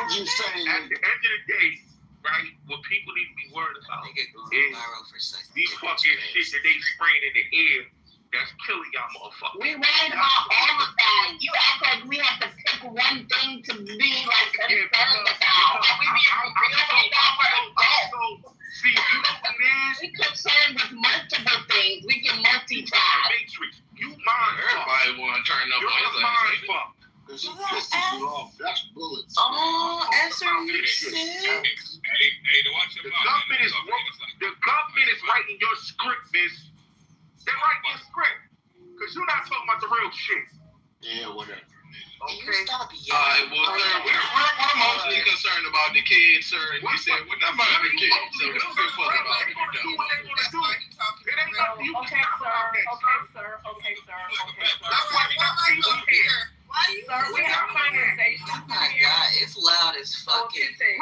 end of the day, right, what people need to be worried about is these fucking shit that they spraying in the air that's killing y'all motherfuckers. We read about all of that. You act like we have to pick one thing to be like concerned about. We be See, you know what it is? We're concerned with multiple things. turn up You're on a his mind ass. fuck. Because he pisses you off. That's bullets. Oh, Esther, you sick? Hey, to watch your mouth. The government is writing your script, miss. They write your script. Because you're not talking about the real shit. Yeah, whatever. Okay. All right, well, sir, we're mostly concerned about the kids, sir. And you said, what about the kids? So we don't give a fuck about it. Okay, sir. That's why we got people here. Sir, we have conversations. Oh my God, it's loud as fucking. They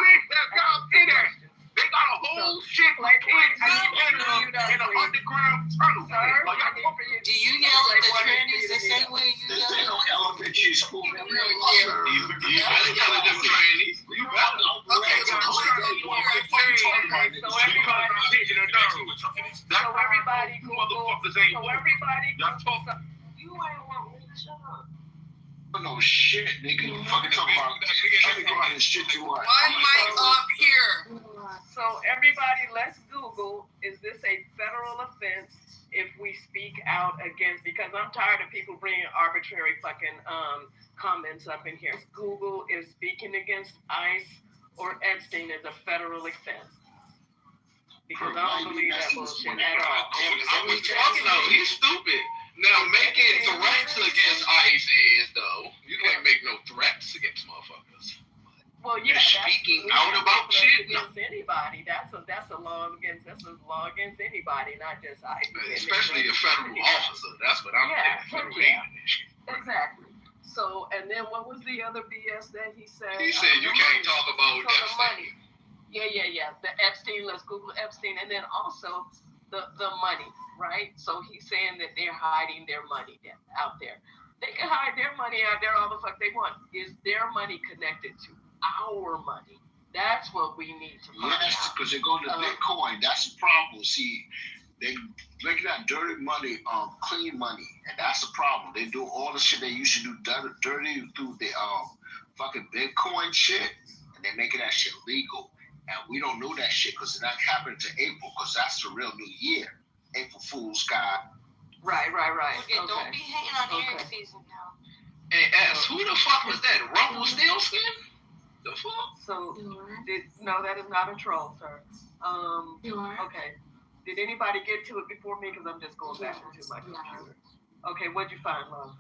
got a whole shit like kids in an underground tunnel. Do you yell at the trannies the same way you yell at no elementary school. You better yell at them trannies. You better. Everybody motherfuckers ain't. You ain't want me to shut up. No shit, nigga. You fucking talk about the shit you want. One mic up here. So everybody, let's Google, is this a federal offense if we speak out against, because I'm tired of people bringing arbitrary fucking comments up in here. Google, is speaking against ICE or Epstein is a federal offense. Because I don't believe that bullshit at all. He's stupid. Now, making threats against ICE is, though, you can't make no threats against motherfuckers. Well, yeah, you're speaking out about shit. Against anybody, that's a law against anybody, not just ICE. Especially a federal officer. That's what I'm saying. Yeah, exactly. So, and then what was the other BS that he said? He said you can't talk about Epstein. Yeah. The Epstein. Let's Google Epstein, and then also the money, right? So he's saying that they're hiding their money out there. They can hide their money out there all the fuck they want. Is their money connected to our money? That's what we need to find out. Yes, because they're going to Bitcoin. That's the problem. See, they making that dirty money, clean money, and that's the problem. They do all the shit they used to do dirty through the fucking Bitcoin shit, and they're making that shit legal. And we don't know that shit because it's not happening to April, because that's the real new year. April Fool's guy. Right. Okay, don't be hating on Eric season now. Hey, S, who the fuck was that? Rumpelstiltskin? The fuck? So, no, that is not a troll, sir. Okay. Did anybody get to it before me? Because I'm just going back into my computer. Okay, what'd you find, love?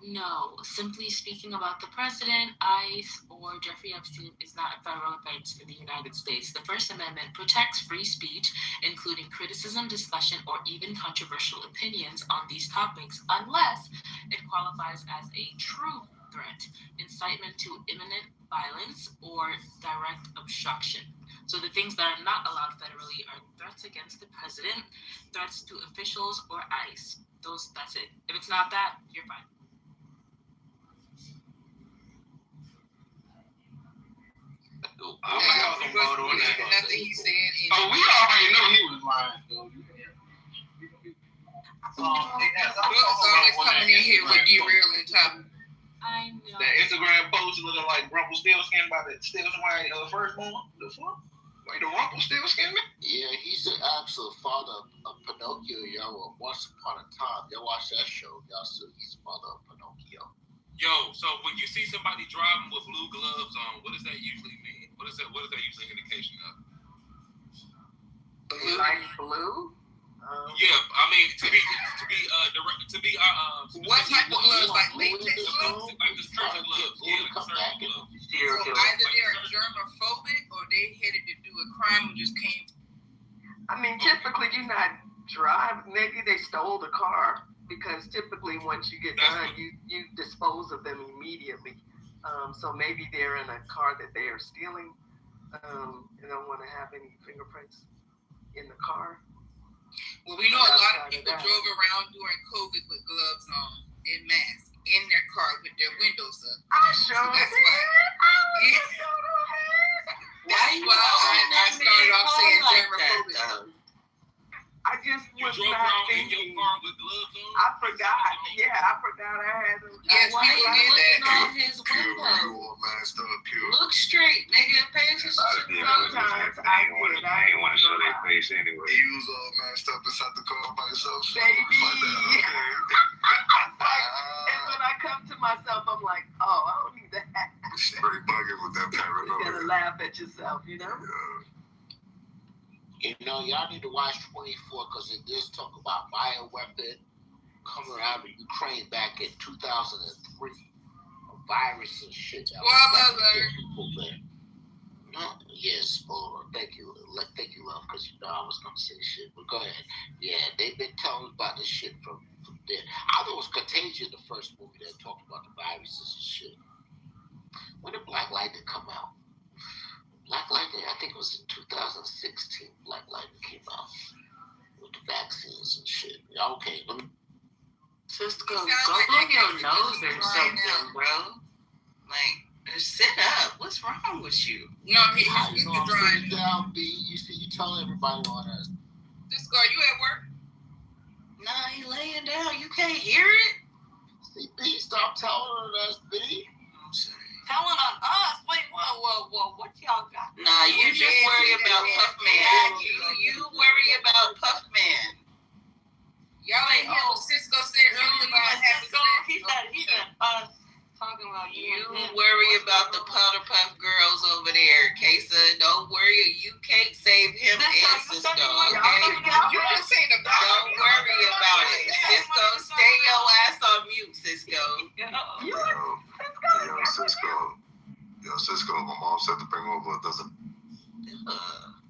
No, simply speaking about the president, ICE, or Jeffrey Epstein is not a federal offense in the United States. The First Amendment protects free speech, including criticism, discussion, or even controversial opinions on these topics, unless it qualifies as a true threat, incitement to imminent violence, or direct obstruction. So the things that are not allowed federally are threats against the president, threats to officials, or ICE. That's it. If it's not that, you're fine. Nothing he said. Oh, we already knew he was lying. Brooks always coming in here with derailing topics. I know. That Instagram post looking like Rumpelstiltskin by the Stillswine firstborn. The fuck? Like the Rumpelstiltskin man? Yeah, he's the actual father of Pinocchio. Y'all, once upon a time, y'all watch that show. Y'all see he's the father of Pinocchio. Yo, so when you see somebody driving with blue gloves on, what does that usually mean? What is that usually an indication of? Like blue? Yeah, I mean to be what type of gloves? Like latex gloves? Like the surgical gloves. Yeah, like the surgical gloves. So either they're germophobic or they headed to do a crime or just came. I mean, typically you're not driving. Maybe they stole the car, because typically once you get done, you dispose of them immediately. So maybe they're in a car that they are stealing. They don't want to have any fingerprints in the car. Well, we know a lot of people drove around during COVID with gloves on and masks in their car with their windows up. That's why I started off saying germophobic. I just You was drove not around in your thinking. car with gloves on? I forgot. Yeah, I forgot I had them. Yes, Why people you did looking that. on his window? Masked up, pure. Look straight, nigga. Pay attention. Sometimes I did. I didn't want to show their face anyway. He was all masked up inside the car by himself. Baby. Like that. Okay. And when I come to myself, I'm like, oh, I don't need that. Straight bugging with that You paranoia. gotta laugh at yourself, you know? You know, y'all need to watch 24 because it does talk about bioweapon coming out of Ukraine back in 2003. A virus and shit. Spoiler alert. People there. No, yes, spoiler. Thank you, love, because you know I was gonna say shit. But go ahead. Yeah, they've been telling about this shit from there. I thought it was Contagion, the first movie that talked about the viruses and shit. When did Black Lightning come out? Black Lightning, I think it was in 2016. Black Lightning came out with the vaccines and shit. Yeah, okay, let me. Just go blow your nose or something, bro. Like, sit up. What's wrong with you? No, he's drying down, B. You see, you telling everybody on us. Cisco, are you at work? Nah, he laying down. You can't hear it? See, B, stop telling us, B. Telling on us? Wait, whoa. What y'all got? Nah, you just worry about Puffman. You worry about Puffman. Y'all ain't hear what Cisco said earlier about having sex? He said us talking about you. You worry about the Powder Puff girls over there, Kesa. Don't worry, you can't save him and Cisco, okay? You just saying the Don't worry about it. Cisco, stay your ass on mute, Cisco. Cisco, my mom said to bring over a dozen.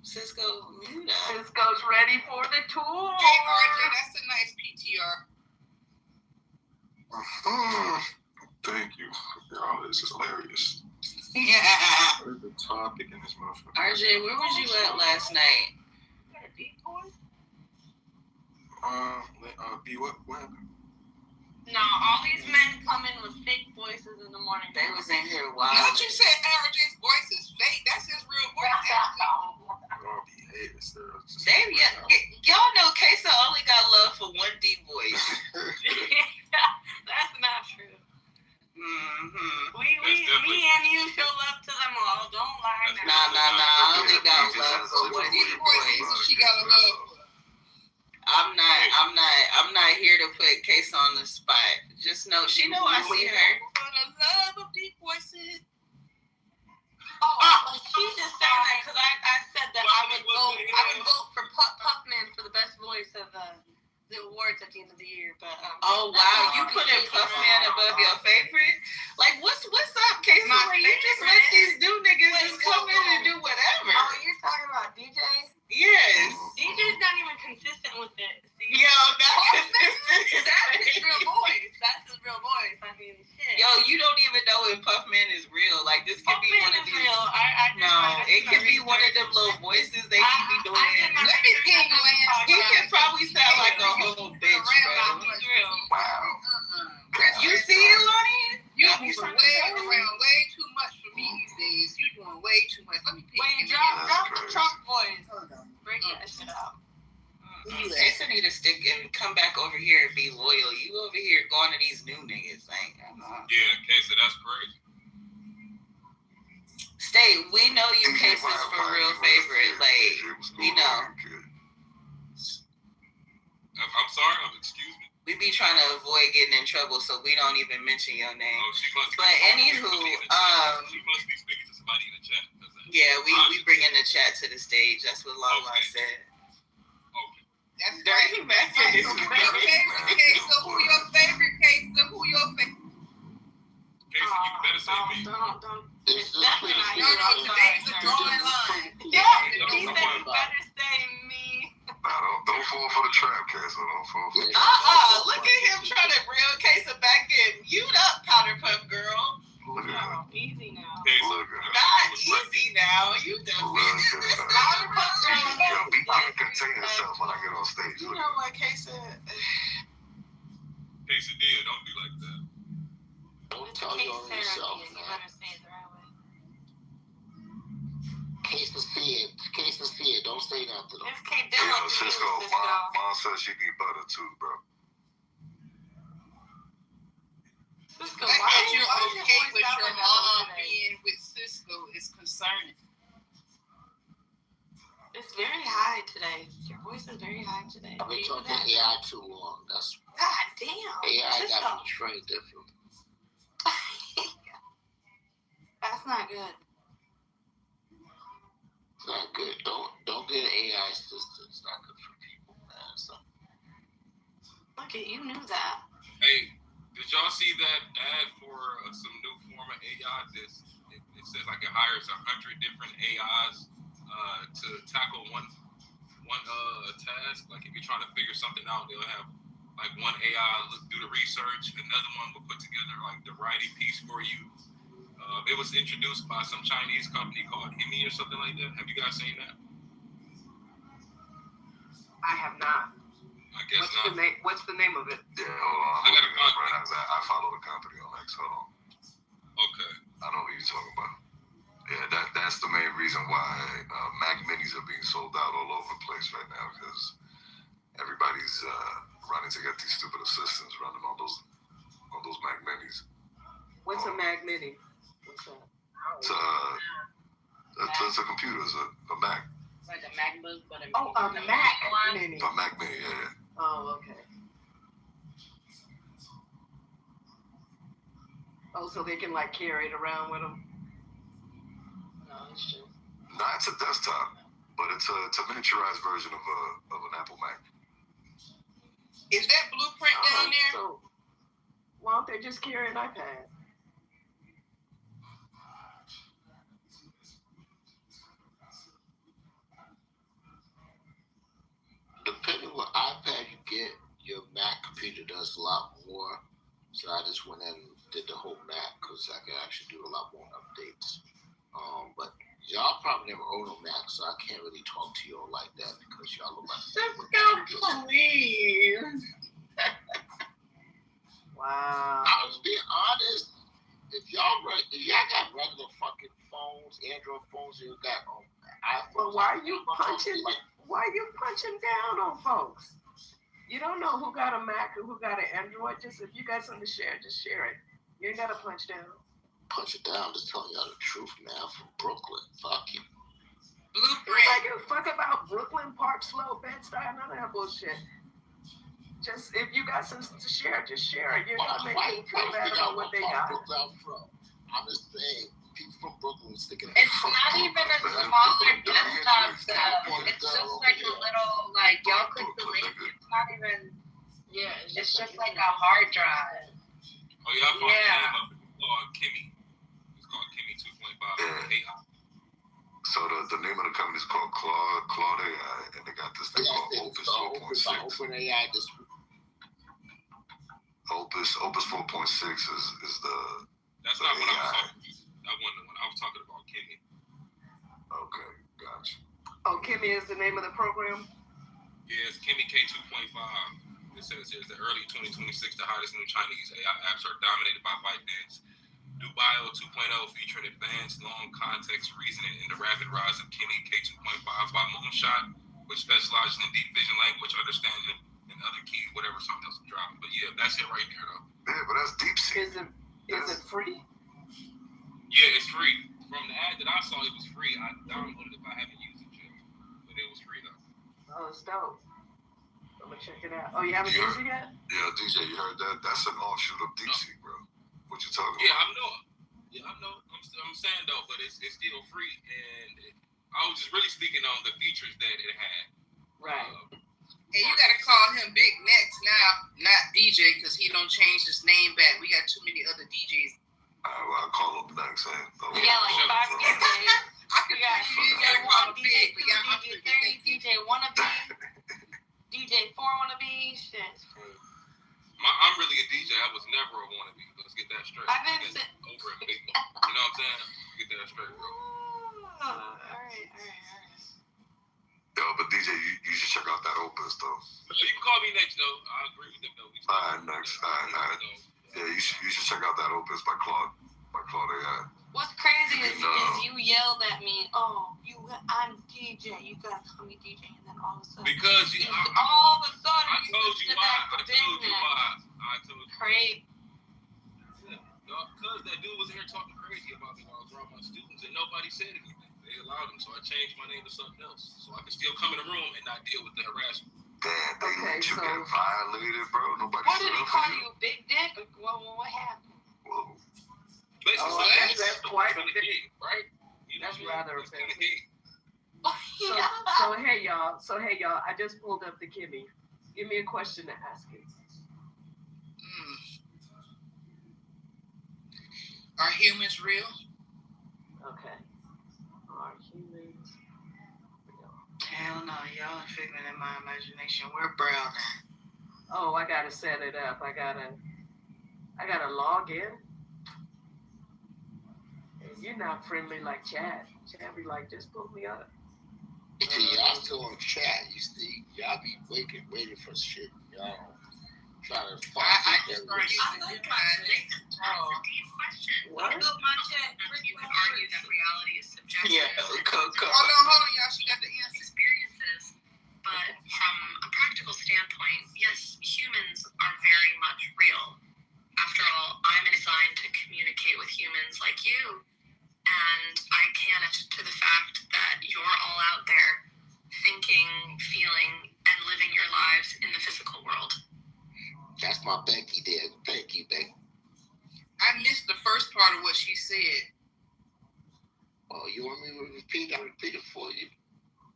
Cisco, mute up. Cisco's ready for the tour. Hey, RJ, that's a nice PTR. Thank you. Oh, this is hilarious. Yeah. What is the topic in this motherfucker? RJ, where was you at last night? B, what happened? No, all these men come in with fake voices in the morning. They was in here wild. Don't you say RJ's voice is fake? That's his real voice. Y'all know Kesa only got love for one D voice. That's not true. Mm-hmm. Me and you show love to them all. Don't lie now. Nah. I only got love for one D voice. She got a love. I'm not here to put Kesa on the spot. Just know she know I see her. For the love of deep voices. Oh, she's just saying that because I said that I would vote for Puffman for the best voice of the awards at the end of the year. But oh wow, you putting Puffman above your favorite? Like what's up, Kesa? You just let these new niggas just come in and do whatever. Oh, you're talking about DJ? Yes. DJ's not even consistent with it. See? Yo, not consistent. That's his real voice. I mean, shit. Yo, you don't even know if Puffman is real. Like this could be one of these. Real. It could be one of them little voices they keep be doing. Let me get He can probably sound like a whole bitch, bro. Wow. You see it, Lonnie? You around way too much for me these days. You doing way too much. Let me pick Wait, drop the Trump voice. Break that shit out. Kesa need to stick and come back over here and be loyal. You over here going to these new niggas. Like, yeah, Kesa, that's crazy. Stay, we know you Kesa's for real favorite. Like, we know. I'm sorry, excuse me. We be trying to avoid getting in trouble, so we don't even mention your name. Oh, she must but anywho, she must be speaking to somebody in the chat. Yeah, we bring in the chat to the stage. That's what Lala said. That's right. Your favorite case. So who your favorite case? So who your favorite? Casey, you better say me. Don't. It's definitely not. No, today's a drawing line. Yeah, he said you better say me. Don't fall for the trap, Kesa. Don't fall for the trap. Look at him trying to reel Kesa back in. Mute up, Powder Puff girl. Look at her. Easy now. Look at her. Not easy now. You defeated this Powder Puff girl. Yo, B can't contain herself when I get on stage. You know what, Kesa? Kesa, dear, don't be like that. Don't tell you on yourself, man. Case is feared. Case is feared. Don't say nothing. Hey, yo, Cisco, mom says she need butter too, bro. Cisco, why are you okay with your mom being with Cisco is concerning. It's very high today. Your voice is very high today. I've been talking AI too long. That's God damn. AI got me trained different. That's not good. It's not good. Don't get an AI assistant. It's not good for people, man. So. Look at you knew that. Hey, did y'all see that ad for some new form of AI? It says like it hires 100 different AIs to tackle one task. Like if you're trying to figure something out, they'll have like one AI do the research, another one will put together like the writing piece for you. It was introduced by some Chinese company called Himi or something like that. Have you guys seen that? I have not. I guess not. What's the name of it? Yeah, hold on. I follow the company on X. Hold on. Okay. I know who you're talking about. Yeah, that's the main reason why Mac Minis are being sold out all over the place right now, because everybody's running to get these stupid assistants running on those Mac Minis. What's a Mac Mini? What's that? It's a computer. It's a Mac. Like a MacBook, but a Mac Mini. A Mac Mini, yeah. Oh, okay. Oh, so they can like carry it around with them? No, it's true. No, it's a desktop, but it's a miniaturized version of an Apple Mac. Is that Blueprint down there? So why don't they just carry an iPad? Depending on what iPad you get, your Mac computer does a lot more. So I just went in and did the whole Mac because I can actually do a lot more updates. But y'all probably never own a Mac, so I can't really talk to y'all like that because y'all look like. Cisco, please. Wow. I was being honest. If y'all got regular fucking phones, Android phones, you got iPhones. Well, why are you punching down on folks? You don't know who got a Mac or who got an Android. Just if you got something to share, just share it. You ain't gotta punch down. Punch it down. Just telling y'all the truth, man. I'm from Brooklyn. Fuck you. Blueprint. I give a fuck about Brooklyn, Park Slope, Bed-Stuy, none of that bullshit. Just if you got something to share, just share it. You're not making me feel bad about what they got. I'm just saying, people from Brooklyn sticking. It's not even a smaller desktop though. It's just like a little, like y'all click the link. It's not even. Yeah, it's just like a hard drive. Oh yeah, I found the name of it. It's called Kimi. It's called Kimi 2.5 AI. So the name of the company is called Claude AI, and they got this thing called Opus 4.6. OpenAI this week. Opus 4.6 is the. That's not what I was talking about. That wasn't the one. I was talking about Kimi. Okay, gotcha. Oh, Kimi is the name of the program? Yeah, it's Kimi K2.5. It says here's the early 2026, the hottest new Chinese AI apps are dominated by ByteDance. New Bio 2.0 featuring advanced long context reasoning and the rapid rise of Kimi K2.5 by Moonshot, which specializes in deep vision language understanding and other key whatever something else I'm dropping. But yeah, that's it right there though. Yeah, but that's deep sea. Is it free? Yeah, it's free. From the ad that I saw, it was free. I downloaded it, but I haven't used it yet. But it was free though. Oh, it's dope. I'm gonna check it out. Oh, you haven't used it yet? Yeah, DJ, you heard that? That's an offshoot of DeepSeek, bro. What you talking Yeah, about? I know. Yeah, I know. I'm saying though, but it's still free, and I was just really speaking on the features that it had. Right. And you gotta call him Big next now, not DJ, because he don't change his name back. We got too many other DJs. I'll call him next. We got like 5 DJs. We got DJ 1, DJ 2, DJ 3, DJ Wannabe, DJ 4 Wannabe. Shit. I'm really a DJ. I was never a wannabe. Let's get that straight. I've been over it, big. You know what I'm saying? Get that straight, bro. All right. Yo, but DJ, you should check out that Opus though. You can call me next though. I agree with them though. Alright, next. Alright. Yeah, you should check out that Opus by Claude Claudia. What's crazy is you yelled at me, I'm DJ, you gotta call me DJ, and then all of a sudden. Because all of a sudden. I told you why. Crazy. Because that dude was here talking crazy about me while I was around my students, and nobody said anything. They allowed him, so I changed my name to something else, so I could still come in the room and not deal with the harassment. Damn, they let you get violated, bro. Nobody. What did he call you, big dick? What happened? Whoa. That's quite a bit, right? That's rather offensive. So hey y'all, I just pulled up the Kimmy. Give me a question to ask him. Are humans real? Okay. Are humans real? Hell no, y'all are figment in my imagination. We're brown now. Oh, I gotta set it up. I gotta log in. You're not friendly like Chad. Chad be like, just pull me up. Y'all still on chat. You see, y'all be waiting for shit. Y'all trying to find I just started using it. What? You would argue that reality is subjective. Yeah, hold on, y'all. She got the answer. Experiences, but from a practical standpoint, yes, humans are very much real. After all, I'm designed to communicate with humans like you. And I can attest to the fact that you're all out there thinking, feeling, and living your lives in the physical world. That's my Becky there. Thank you, Becky. I missed the first part of what she said. Oh, you want me to repeat? I'll repeat it for you.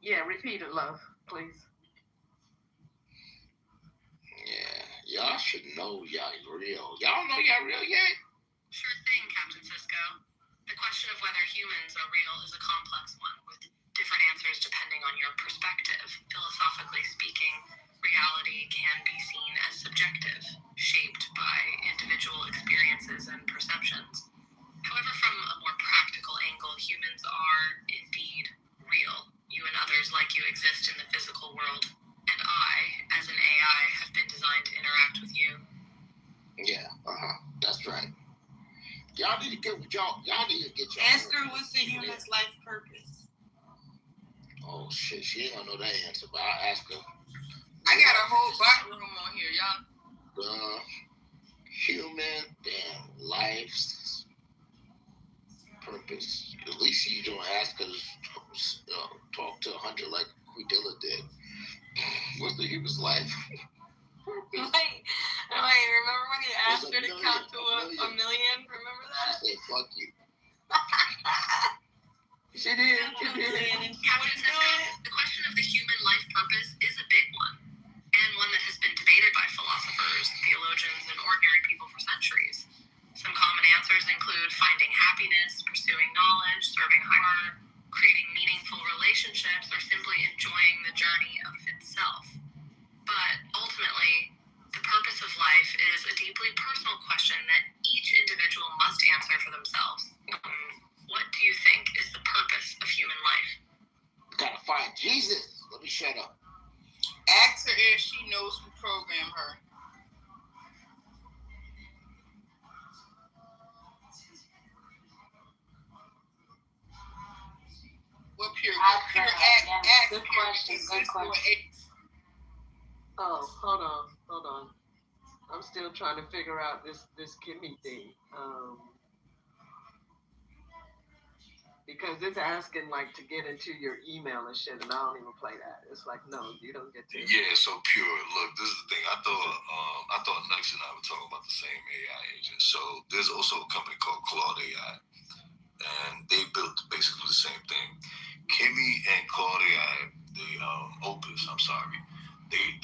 Yeah, repeat it, love, please. Yeah, y'all should know y'all real. Y'all don't know y'all real yet? Sure thing, Captain Cisco. The question of whether humans are real is a complex one with different answers depending on your perspective. Philosophically speaking, reality can be seen as subjective, shaped by individual experiences and perceptions. However, from a more practical angle, humans are indeed real. You and others like you exist in the physical world, and I, as an AI, have been designed to interact with you. Yeah, that's right. Y'all need to get y'all need to get y'all. Ask her what's the human's life purpose. Oh shit, she ain't gonna know that answer, but I'll ask her. I got a whole bot room on here, y'all. The human life's purpose. At least you don't ask her to talk to 100 like Quidilla did. What's the human's life? Wait, remember when you asked her to count to a million? Remember that? She said, fuck you. She did. The question of the human life purpose is a big one, and one that has been debated by philosophers, theologians, and ordinary people for centuries. Some common answers include finding happiness, pursuing knowledge, serving higher, creating meaningful relationships, or simply enjoying the journey of itself. But ultimately, the purpose of life is a deeply personal question that each individual must answer for themselves. What do you think is the purpose of human life? Gotta find Jesus. Let me shut up. Ask her if she knows who programmed her. What pure act? Good question. Oh, hold on. I'm still trying to figure out this Kimmy thing. Because it's asking like to get into your email and shit, and I don't even play that. It's like, no, you don't get to. Yeah, so pure. Look, this is the thing. I thought Nux and I were talking about the same AI agent. So there's also a company called Claude AI, and they built basically the same thing. Kimmy and Claude AI,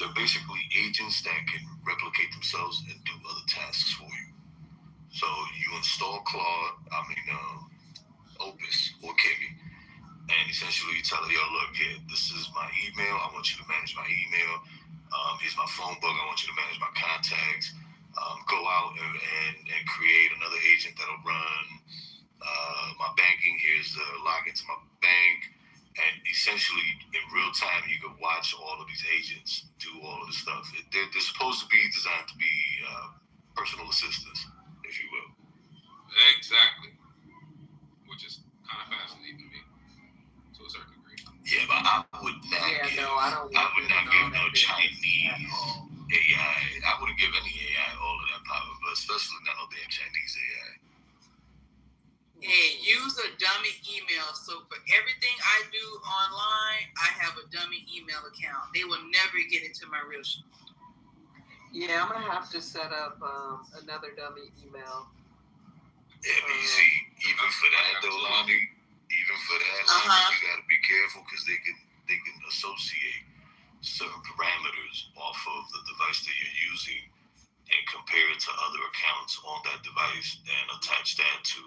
they're basically agents that can replicate themselves and do other tasks for you. So you install Opus or Kimmy, and essentially you tell her, yo, look, here, this is my email. I want you to manage my email. Here's my phone book. I want you to manage my contacts. Go out and create another agent that'll run my banking. Here's the login to my bank. And essentially, in real time, you can watch all of these agents do all of this stuff. They're supposed to be designed to be personal assistants, if you will. Exactly. would not Yeah, give. no, I don't I want would not give no Chinese AI. I wouldn't give any AI all of that power, but especially not no damn Chinese AI. Hey, use a dummy email. So for everything I do online, I have a dummy email account. They will never get into my real shit. Yeah, I'm gonna have to set up another dummy email. Yeah, but you see, even for that though, Lonnie, you gotta be careful because they can associate certain parameters off of the device that you're using and compare it to other accounts on that device and attach that to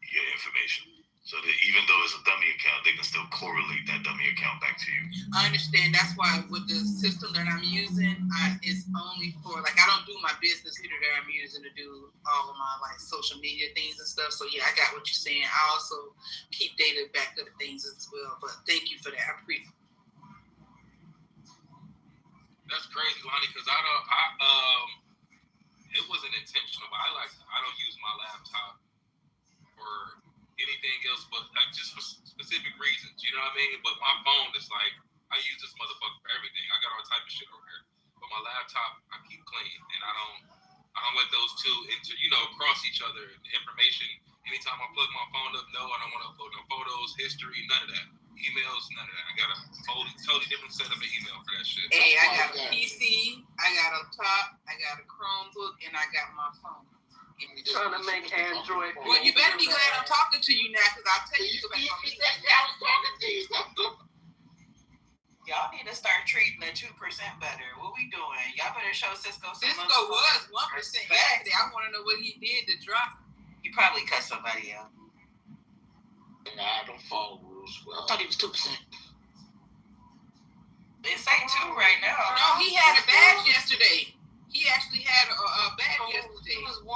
your information. So that even though it's a dummy account, they can still correlate that dummy account back to you. I understand. That's why with the system that I'm using, it's only for, like, I don't do my business computer that I'm using to do all of my, like, social media things and stuff. So, yeah, I got what you're saying. I also keep data back up things as well. But thank you for that. I appreciate it. That's crazy, Lonnie, because it wasn't intentional, but I don't use my laptop for anything else but just for specific reasons, you know what I mean? But my phone is like, I use this motherfucker for everything. I got all type of shit over here. But my laptop, I keep clean, and I don't let those two cross each other. Information, anytime I plug my phone up, no, I don't want to upload no photos, history, none of that. Emails, none of that. I got a totally different setup of email for that shit. Hey, I got a PC, I got a laptop, I got a Chromebook, and I got my phone. Trying to make Android. Well, you better be glad I'm talking to you now, because I'll tell you about my meeting. I was talking to you. Y'all need to start treating the 2% better. What we doing? Y'all better show Cisco some Cisco was 1% yesterday. I want to know what he did to drop. He probably cut somebody out. I don't follow rules well. I thought he was 2%. It's like 2 right now. No, he had a badge yesterday. He actually had a badge yesterday. It was 1%.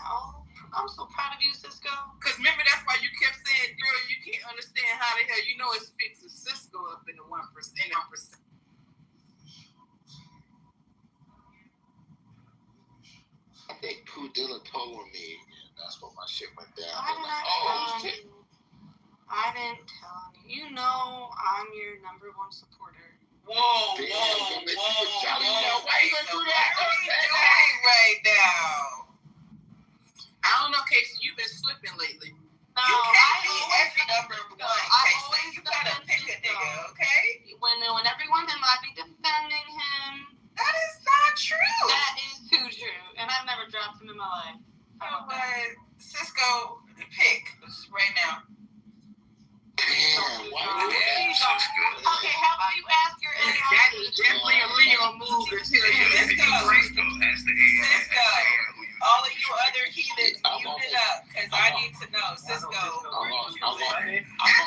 Oh, I'm so proud of you, Cisco. Because remember, that's why you kept saying, girl, you can't understand how the hell you know it's fixing Cisco up in the 1%. I think Pooh Dilla told me, and that's when my shit went down. I didn't tell you. You know I'm your number 1 supporter. Whoa. Why you gonna do that? What are you doing right now? I don't know, Casey. You've been slipping lately. No, you can't be every number 1, Casey. You gotta pick a nigga, okay? When everyone in life be defending him. That is not true. That is too true. And I've never dropped him in my life. But Cisco, pick right now. Damn, why would Okay, how about you ask your That is definitely a Leo move to tell you. Cisco, all of you other heathens, mute it up, because I need to know. Cisco. Not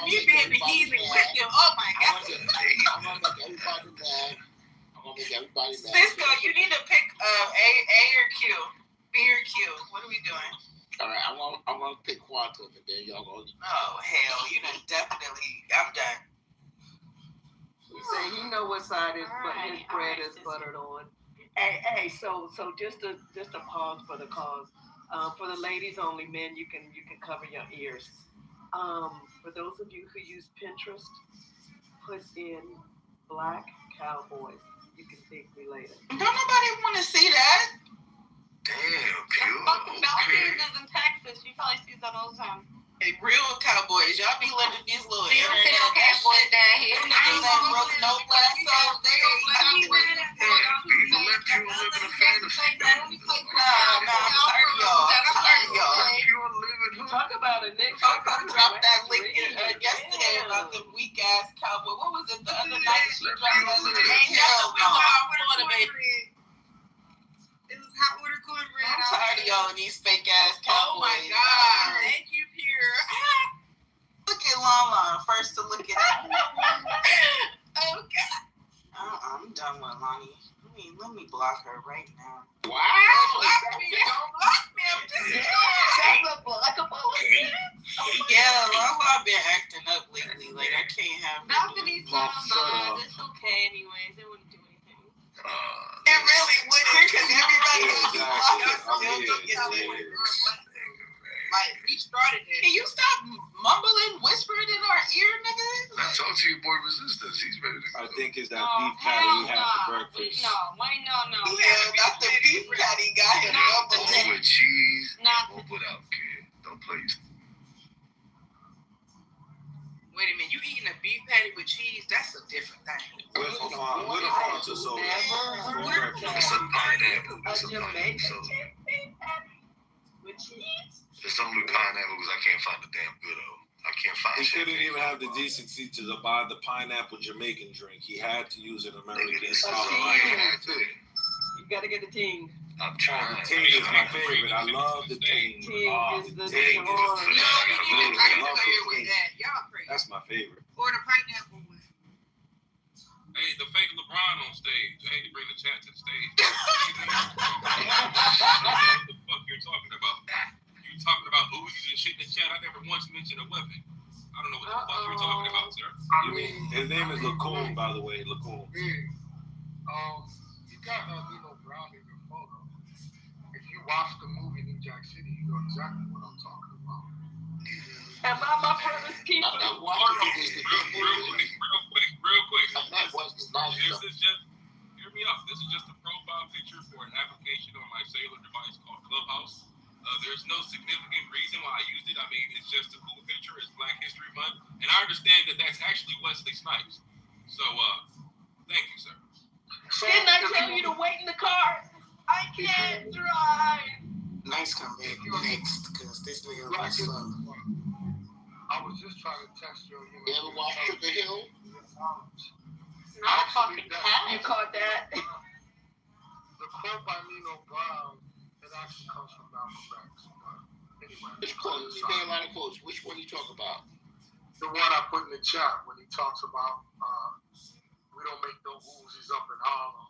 me being the heathen with him. Oh my God. I'm gonna make everybody mad. Cisco, you need to pick A or Q. B or Q. What are we doing? All right, I'm gonna pick Quantum, and then y'all go. Oh hell, you done definitely. I'm done. He say he know what side his bread is buttered on. Hey, so just to pause for the cause. For the ladies only, men, you can cover your ears. For those of you who use Pinterest, put in Black Cowboys. You can thank me later. Don't nobody want to see that. Damn, pure. Malcolm is in Texas. You probably see that all the time. Hey, real cowboys, y'all be letting these little internet cowboys down here. That broke no glass souls. They don't let me win. Talk about a nigga. Coco dropped that link yesterday about the weak ass cowboy. What was it the other night? She dropped that link. It was hot water cornbread. I'm tired of y'all and these fake ass cowboys. Oh my God. Thank you, Pierre. Look at Lala. First to look at it. Oh God. I'm done with Lonnie. Let me block her right now. Wow. Don't block me. I'm just That's a blockable. Yeah, Lala been acting up lately. Like I can't have. Balcony's not bad. It's okay, anyways. It wouldn't do anything. It really wouldn't, because everybody else is blocking. Like, we started this. Can you stop mumbling, whispering in our ear, nigga? I talked to your boy Resistance. He's ready to go. I think it's that beef patty we had for breakfast. No. Yeah, not the beef patty got him up and Oh, with cheese. Not Don't put out, kid. Don't play. Wait a minute, you eating a beef patty with cheese? That's a different thing. With a Fanta soda. It's a pineapple. It's a pineapple soda. With cheese? It's only pineapple because I can't find the damn good old. I can't find He shit. couldn't even have the decency to buy the pineapple Jamaican drink. He had to use an American soda. You gotta get the ting. I'm trying. The ting is my favorite. I love the ting. Ting is the ting. No, we need to pineapple here with that. Y'all crazy. That's my favorite. Or the pineapple one. Hey, the fake LeBron on stage. I hate to bring the chat to the stage. What the fuck you're talking about? You talking about Uzis and shit in the chat? I never once mentioned a weapon. I don't know what the fuck you're talking about, sir. You mean his name is Lacoon, by the way, Lacoon. You got Nino Brown in your photo. If you watch the movie New Jack City, you know exactly what I'm talking about. Am I my brother's keeper? Real quick. This is just, hear me out. This is just a profile picture for an application on my cellular device called Clubhouse. There's no significant reason why I used it. I mean, it's just a cool picture. It's Black History Month. And I understand that that's actually Wesley Snipes. So, thank you, sir. Didn't I tell you to wait in the car? I can't drive. Nice comeback next, because this nigga was slow. I was just trying to test your, You ever watch Sugar Hill? Not fucking cat. You caught that? The quote by Nino Brown, it actually comes from Malcolm X. Anyway, Which quote? You made a lot of quotes. Which one you talk about? the one I put in the chat when he talks about we don't make no Uzis up in Harlem.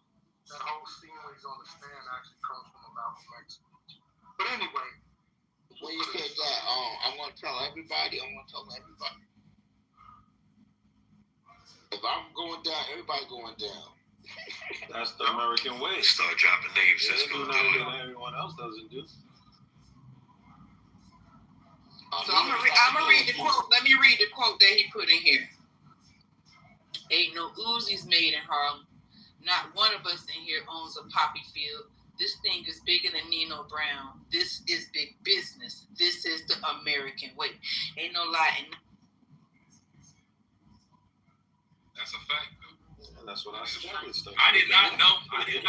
That whole scene when he's on the stand actually comes from a Malcolm X speech. But anyway, when you said that, I'm gonna tell everybody. If I'm going down, everybody going down. That's the American way. Start dropping names. They do nothing that everyone else doesn't do. So I'm gonna read the quote. Let me read the quote that he put in here. Ain't no Uzis made in Harlem. Not one of us in here owns a poppy field. This thing is bigger than Nino Brown. This is big business. This is the American way. Ain't no lie in. That's a fact, though. And that's what I said. I did not know that it's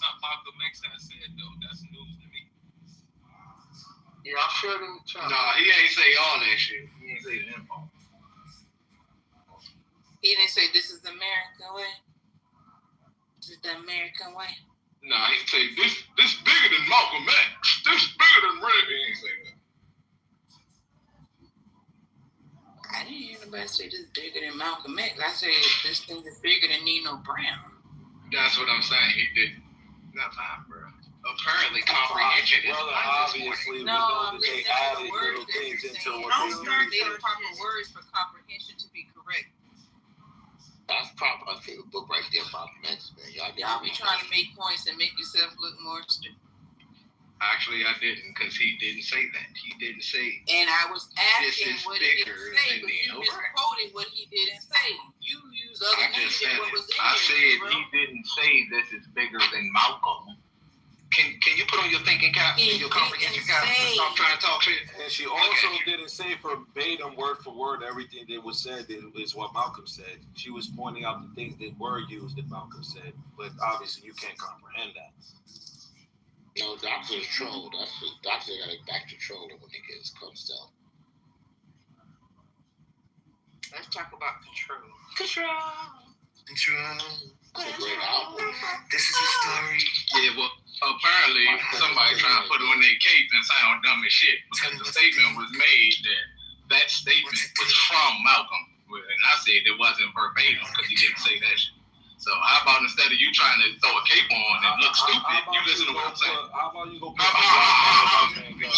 not Malcolm X that said, though. That's news to me. yeah, I shared in the chat. Nah, he ain't say all that shit. He ain't say the info. He didn't say this is the American way. This is the American way. Nah, he say this bigger than Malcolm X. This bigger than Red. He ain't say that. I didn't hear nobody say this bigger than Malcolm X. I said this thing is bigger than Nino Brown. That's what I'm saying. He didn't. Not mine, bro. Apparently, comprehension is Brother, obviously, No, I'm they listening to added the words little that things you're into saying. what Don't they start use. saying the proper words for comprehension to be correct. That's probably my favorite book right there, Malcolm X, man. Y'all be trying to make points and make yourself look more stupid. Actually, I didn't, because he didn't say that. He didn't say. And I was asking This is what he didn't bigger say, than but you Nino misquoted what he didn't say. You use other I things just than said what it. was in I there, said bro. he didn't say this is bigger than Malcolm. Can you put on your thinking cap, your comprehension cap, and stop trying to talk shit? And she also didn't say verbatim, word for word, everything that was said is what Malcolm said. She was pointing out the things that were used that Malcolm said, but obviously you can't comprehend that. No, Doctor is troll. Doctor got to back to troll when it comes down. Let's talk about control. Control. That's a great album. This is a story. Yeah, well, apparently somebody trying to put on their cape and sound dumb as shit because the statement was made that statement was from Malcolm, and I said it wasn't verbatim because he didn't say that shit. So how about instead of you trying to throw a cape on and look stupid, you listen to what I'm saying? How about you go put some rocks on the white man gun?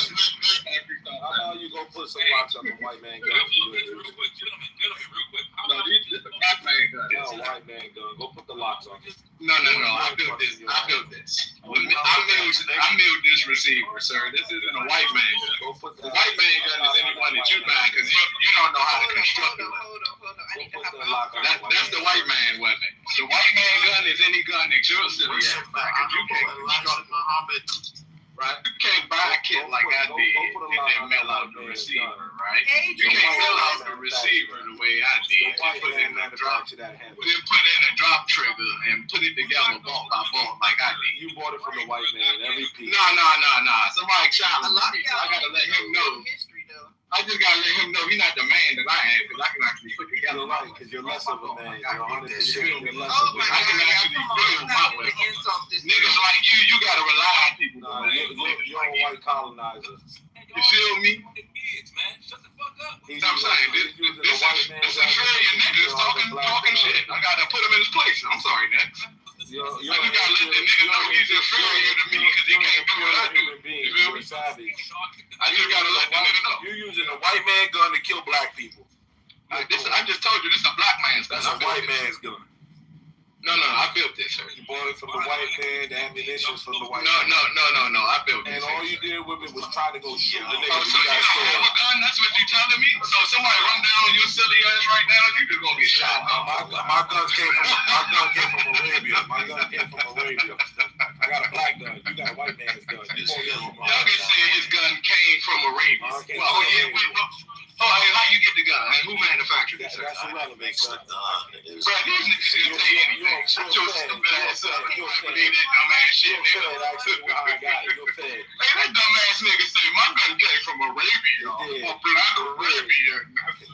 How about you go put some rocks on the white man gun? Real quick, gentlemen, real quick. No, these just the black man gun. No, got a white man gun. Go put the locks on it. No. I built this. I milled this receiver, sir. This isn't a white man gun. The white man gun is anyone that you buy because you don't know how to construct it. Hold on. I need to have That's the white man weapon. The white man gun is any gun that you're silly ass buy because you can't construct it. Right? You can't buy a kit like I did and then mail out the receiver, right? You can't mail out the receiver the way I did. Just put in a drop, trigger and put it together bolt by bolt like I did. You bought it from the white man, every piece. No. Somebody challenged me, so I gotta let him know. I just gotta let him know he's not the man that I am, because I can actually put together right, because you're less of a man. You're 100%. You're less of a man. I can actually build my way. Niggas like you gotta rely on people. Nah, you're a white colonizer. You feel me? Shut the fuck up. I'm saying, this inferior niggas talking shit. I gotta put him in his place. I'm sorry, next. I just gotta let the nigga know he's inferior to me because he can't do what I do. You feel me? I just gotta let the nigga know. You're using a white man gun to kill black people. I just told you this is a black man's gun. That's a white man's gun. No, I built this, sir. You bought it from the white man, the ammunition from the white man. No, I built this. And all you did with it was try to go shoot the nigga. So you don't have a gun? That's what you telling me? So somebody run down on your silly ass right now, you just gonna get shot. My gun came from Arabia. My gun came from Arabia. I got a black gun. You got a white man's gun. Y'all can say his gun came from Arabia. How you get the gun? And who manufactured it? That's irrelevant, son. Bro, these niggas didn't say anything. Shut your stupid ass up. You don't believe that dumbass shit, nigga. Hey, that dumbass nigga say my gun came from Arabia. Or Black Arabia.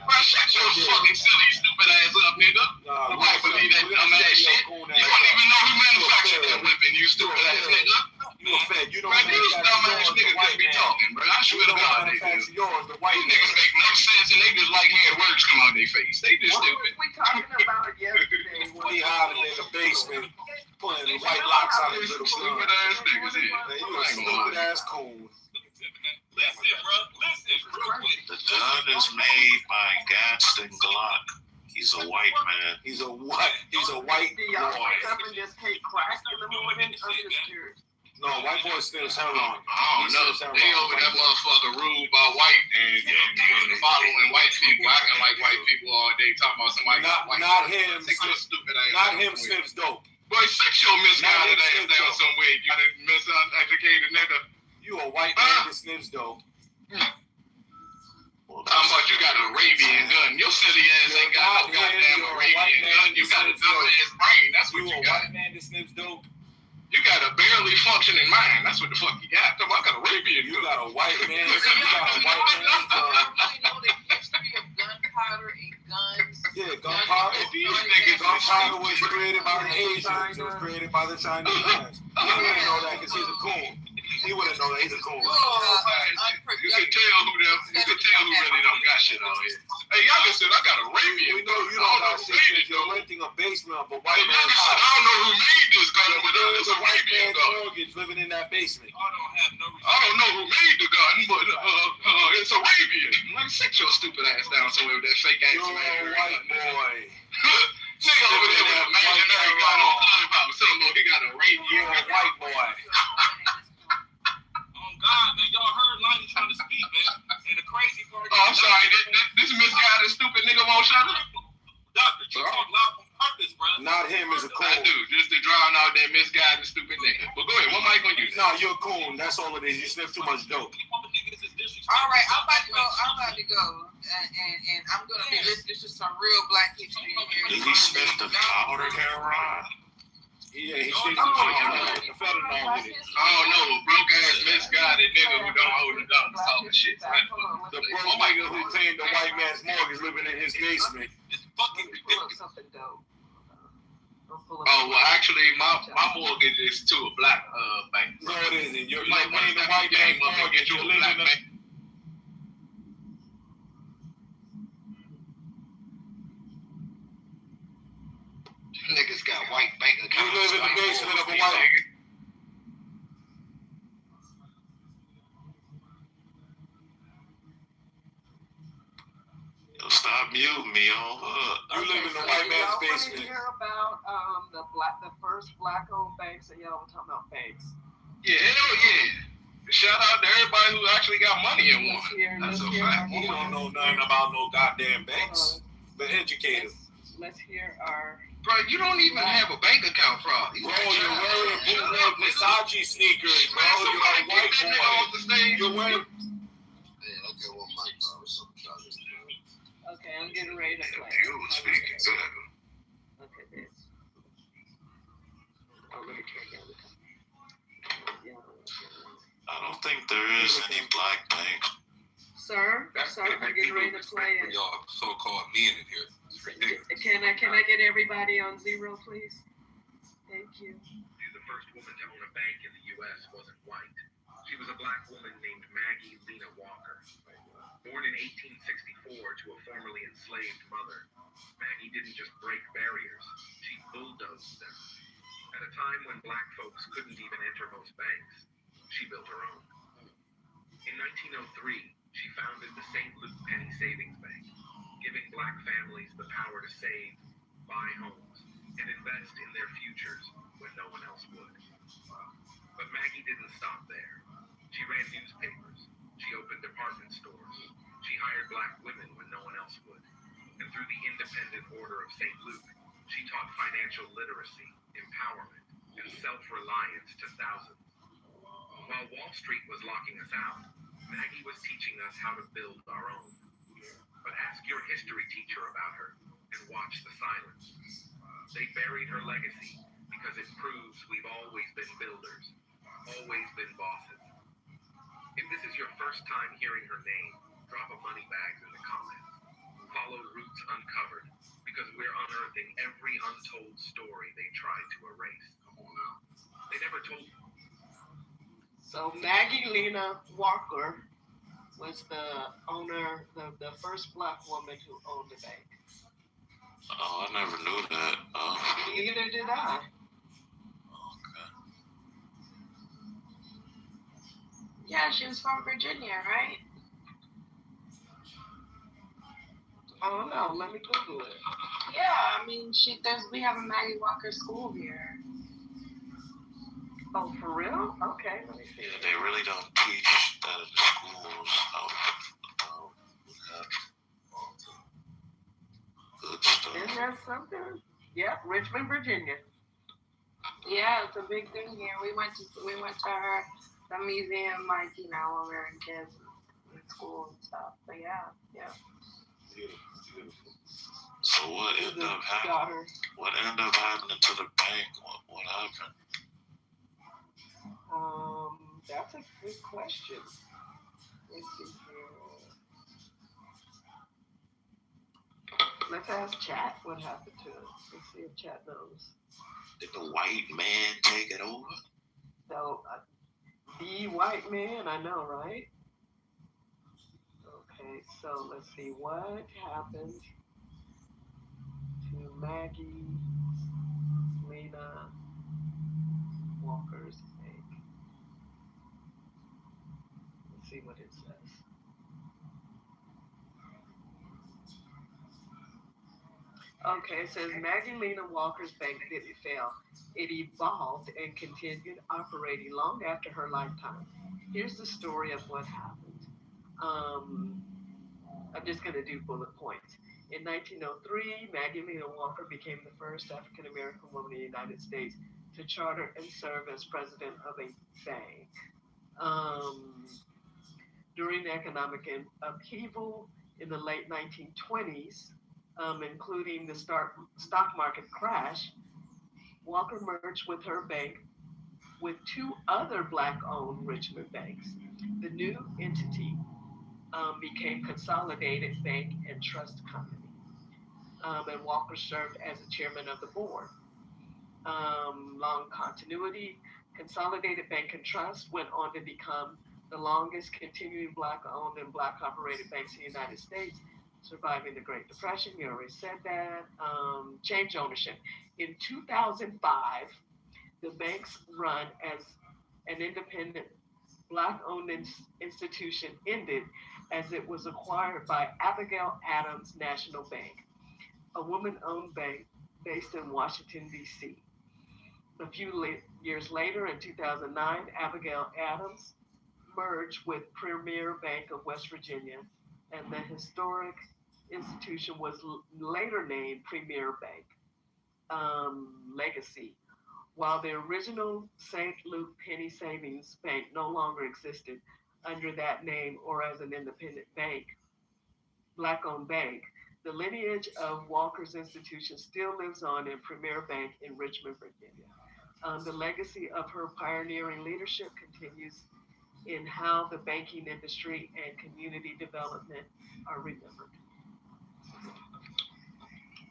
Bro, shut your fucking silly stupid ass up, nigga. Nobody believe that dumbass shit. You don't even know who manufactured that weapon, you stupid ass nigga. You a fed. You don't know these dumbass niggas just be talking, bro. I swear to God, they do. The white niggas make no sense and they just like hearing words come out their face. They just stupid. What was we talking about yesterday? We hiding in the basement, pulling the white locks out of his little stupid ass niggas here. You a stupid ass coon. Listen, bro. Real quick. The gun is made by Gaston Glock. He's a white man. He's a white Do y'all wake up and just take crack in the morning? I'm just curious. No, white boy sniffs heroin. I don't know. They over that motherfucker ruled by white and following white people, acting like white people all day, talking about somebody not him. Not him sniffs dope. Boy, sit your misguided ass down somewhere. You got a miseducated nigga. You a white man that sniffs dope. Talking about you got an Arabian gun. Your silly ass ain't got no goddamn Arabian gun. You got a dumbass brain. That's what you got. You a white man that sniffs dope. You got a barely functioning mind. That's what the fuck you got. I got a Arabian gun. You got a white man. You got a white man. You know the history of gunpowder and guns. Yeah, gunpowder. Gunpowder was created by the Asians. It was created by the Chinese. He wouldn't know that because he's a coon. He wouldn't know that he's a coon. You can tell who really don't got shit out here. Hey, y'all listen, I got a Arabian. We know you don't got shit because you're renting a basement of a white man's house. I don't know who made this gun, but it's a white man's mortgage living in that basement. I don't know who made the gun, but it's Arabian. Like, sit your stupid ass down somewhere with that fake ass man. You're a white boy. Nigga over there with a imaginary gun on Clubhouse. Tell him he got a Arabian. You're a white boy. God, man, y'all heard Lonnie trying to speak, man. And the crazy part. Oh, I'm sorry. This misguided stupid nigga won't shut up. Doctor, you talk loud on purpose, bro. Not him as a coon. I do, just to drown out that misguided stupid nigga. But go ahead, what mic on you? No, you're a coon. That's all it is. You sniff too much dope. All right, I'm about to go. And I'm going to be listening to some real black history in here. Did he sniff the powder heroin? Yeah, he sticks the fentanyl in it. Oh no, broke ass misguided nigga who don't hold it up and talking shit. The broke nigga who claimed the white man's mortgage living in his basement. Oh well, actually, my mortgage is to a black bank. No, it isn't. You're like paying the white man's mortgage. You're living in a niggas got white bank accounts. You live in the basement of a white. Yo, stop stop muting me on her. You live in the white man's y'all basement. want to hear about the first black-owned banks? And y'all were talking about banks. Yeah, hell yeah. Shout out to everybody who actually got money in one. That's a fact. You don't know nothing about no goddamn banks. But educate them. Let's hear our... Bro, you don't even have a bank account, bro. Bro, you're wearing bootleg Versace sneakers, bro. You're a white boy. You're wearing... Okay, I'm getting ready to play. Okay, this. I don't think there is any black banks. Sir, I'm getting ready to play it. Y'all so-called men in here. It's ridiculous. Can I get everybody on zero, please? Thank you. The first woman to own a bank in the U.S. wasn't white. She was a black woman named Maggie Lena Walker. Born in 1864 to a formerly enslaved mother, Maggie didn't just break barriers, she bulldozed them. At a time when black folks couldn't even enter most banks, she built her own. In 1903, she founded the St. Luke Penny Savings Bank, giving black families the power to save, buy homes, and invest in their futures when no one else would. But Maggie didn't stop there. She ran newspapers. She opened department stores. She hired black women when no one else would. And through the Independent Order of St. Luke, she taught financial literacy, empowerment, and self-reliance to thousands. While Wall Street was locking us out, Maggie was teaching us how to build our own. But ask your history teacher about her and watch the silence. They buried her legacy because it proves we've always been builders, always been bosses. If this is your first time hearing her name, drop a money bags in the comments. Follow Roots Uncovered, because we're unearthing every untold story they tried to erase. They never told. So Maggie Lena Walker was the owner, the first black woman who owned a bank. Oh, I never knew that. Neither did I. Okay. Yeah, she was from Virginia, right? Oh no, let me Google it. Yeah, I mean, we have a Maggie Walker school here. Oh, for real? Okay, let me see. Yeah, they really don't teach that in the schools. Good stuff. Isn't that something? Yep, Richmond, Virginia. Yeah, it's a big thing here. We went to the museum, like, when we were kids in school and stuff. But yeah. Beautiful. So what ended up happening? What ended up happening to the bank? What happened? That's a good question. Let's see here. Let's ask Chat what happened to it. Let's see if Chat knows. Did the white man take it over? So, the white man, I know, right? Okay, so let's see what happened to Maggie Lena Walker's bank. Let's see what it says. Okay, it says Maggie Lena Walker's bank didn't fail. It evolved and continued operating long after her lifetime. Here's the story of what happened. I'm just going to do bullet points. In 1903, Maggie Lena Walker became the first African American woman in the United States to charter and serve as president of a bank. During the economic upheaval in the late 1920s, including the stock market crash, Walker merged with her bank with two other black-owned Richmond banks. The new entity became Consolidated Bank and Trust Company, and Walker served as the chairman of the board. Long continuity, Consolidated Bank and Trust went on to become the longest continuing black-owned and black-operated banks in the United States, surviving the Great Depression. You already said that. Change ownership. In 2005, the banks run as an independent black-owned institution ended as it was acquired by Abigail Adams National Bank, a woman-owned bank based in Washington, D.C. A few years later, in 2009, Abigail Adams merged with Premier Bank of West Virginia, and the historic institution was later named Premier Bank Legacy. While the original St. Luke Penny Savings Bank no longer existed under that name or as an independent bank, Black-owned bank, the lineage of Walker's institution still lives on in Premier Bank in Richmond, Virginia. The legacy of her pioneering leadership continues in how the banking industry and community development are remembered.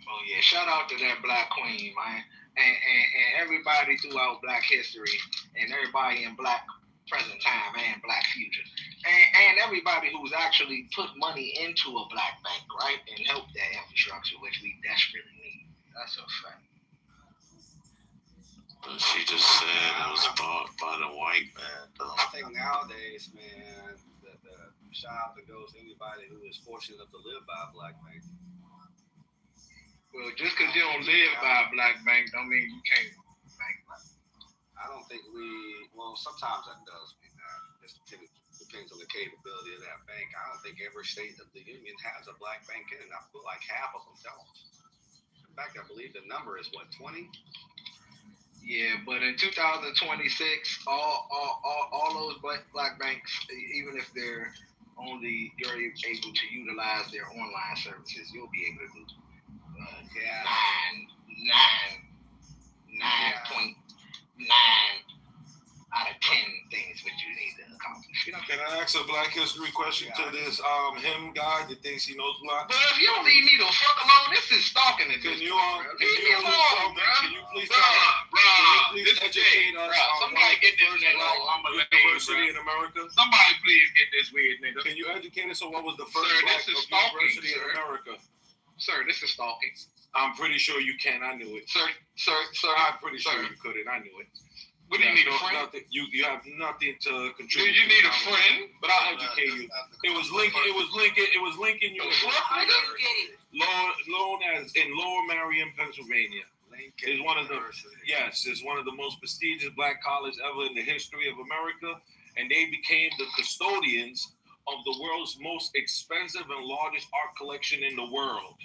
Oh yeah, shout out to that Black Queen, man, and everybody throughout Black history, and everybody in Black present time and Black future, and everybody who's actually put money into a Black bank, right, and helped that infrastructure, which we desperately need. That's a fact. But she just said it was bought by the white man, though. I think nowadays, man, the shout out that goes to anybody who is fortunate enough to live by a Black bank. Well, just because you don't live by a Black bank don't mean you can't bank Black. I don't think sometimes that does mean that. It depends on the capability of that bank. I don't think every state of the union has a Black bank in it. I feel like half of them don't. In fact, I believe the number is 20? Yeah, but in 2026, all those black banks, even if you're able to utilize their online services, you'll be able to do 9.9 out of 10 things which you need to accomplish. Can I ask a Black history question to this him guy that thinks he knows Black? But if you don't leave me the fuck alone, this is stalking it. Can you leave me alone, bro? Can you please educate us on somebody get this nigga. university in America? Somebody please get this weird nigga. Can you educate us on what was the first Black university in America? Sir, this is stalking. I'm pretty sure you can. I knew it. Sir. I'm pretty sure you couldn't. I knew it. What do you need, a friend? You have nothing to contribute. Do you need a friend? But I'll educate you. It was Lincoln University, known as in Lower Merion, Pennsylvania. It's one of the most prestigious Black colleges ever in the history of America, and they became the custodians of the world's most expensive and largest art collection in the world.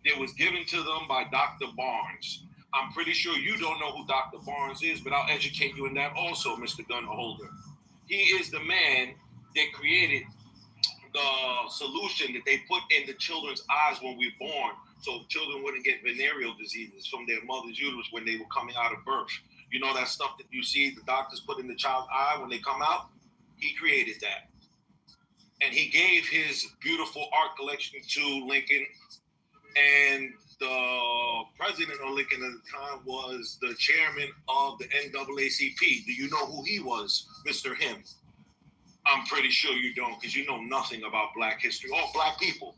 It was given to them by Dr. Barnes. I'm pretty sure you don't know who Dr. Barnes is, but I'll educate you in that also, Mr. Gun Holder. He is the man that created the solution that they put in the children's eyes when we were born, so children wouldn't get venereal diseases from their mother's uterus when they were coming out of birth. You know that stuff that you see the doctors put in the child's eye when they come out? He created that. And he gave his beautiful art collection to Lincoln, and the president of Lincoln at the time was the chairman of the NAACP. Do you know who he was, Mr. Him? I'm pretty sure you don't, because you know nothing about Black history or Black people.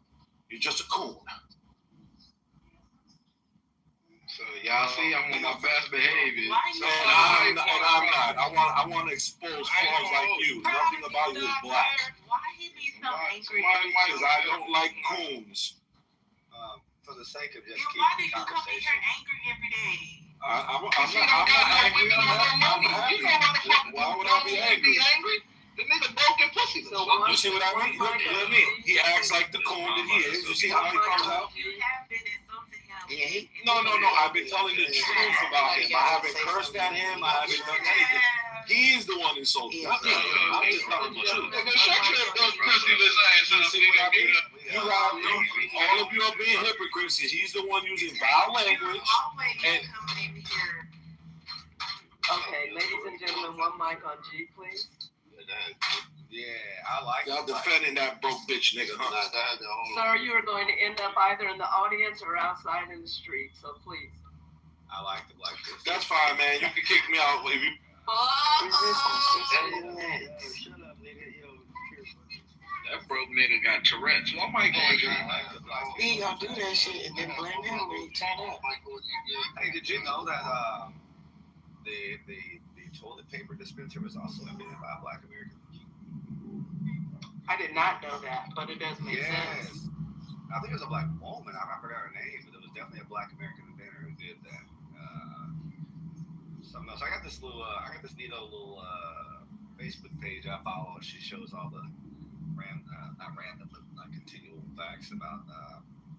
You're just a coon. So y'all see, I'm on my best behavior. I'm not. I want to expose flaws like you. Nothing about you is Black. Why he be so angry? Because I don't like coons. For the sake of just why do keeping you come in here angry every day? I'm not angry. I'm happy. Why would I be angry? The nigga broken pussy. You see what I mean? Look at me. He acts like the coon that he is. You see how he comes out? You have been insulting him. No. I've been telling the truth about him. I haven't cursed at him. I haven't done anything. He's the one insulting me. I'm just telling the truth. All of you are being hypocrites. He's the one using vile language. Okay, ladies and gentlemen, one mic on G, please. Yeah, I like y'all defending that broke bitch nigga, huh? Sir, you are going to end up either in the audience or outside in the street, so please. I like the Black shit. That's fine, man. You can kick me out if you. That broke nigga got Tourette's. Why might go and He gonna do that shit and then blame him when he turn up. Hey, did you know that the toilet paper dispenser was also invented by a Black American? I did not know that, but it does make sense. I think it was a black woman. I forgot her name, but it was definitely a black American inventor who did that. Something else. I got this neat little Facebook page I follow. She shows all the not random, but like continual facts about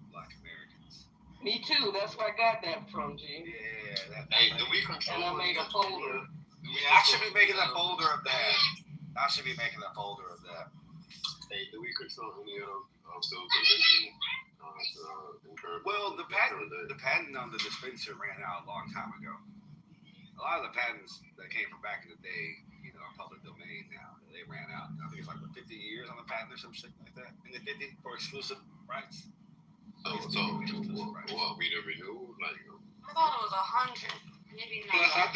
black Americans. Me too. That's where I got that from, G. Yeah. Hey, do we control? And I made a folder. Yeah, I should be making a folder of that. Hey, do we control any of those inventions? Well, the patent on the dispenser ran out a long time ago. A lot of the patents that came from back in the day, are public domain now. They ran out. I think it's like 50 years on the patent or some shit like that. In the 50 for exclusive rights. So we didn't renew? Like, I thought it was 100. Maybe not. Plus, I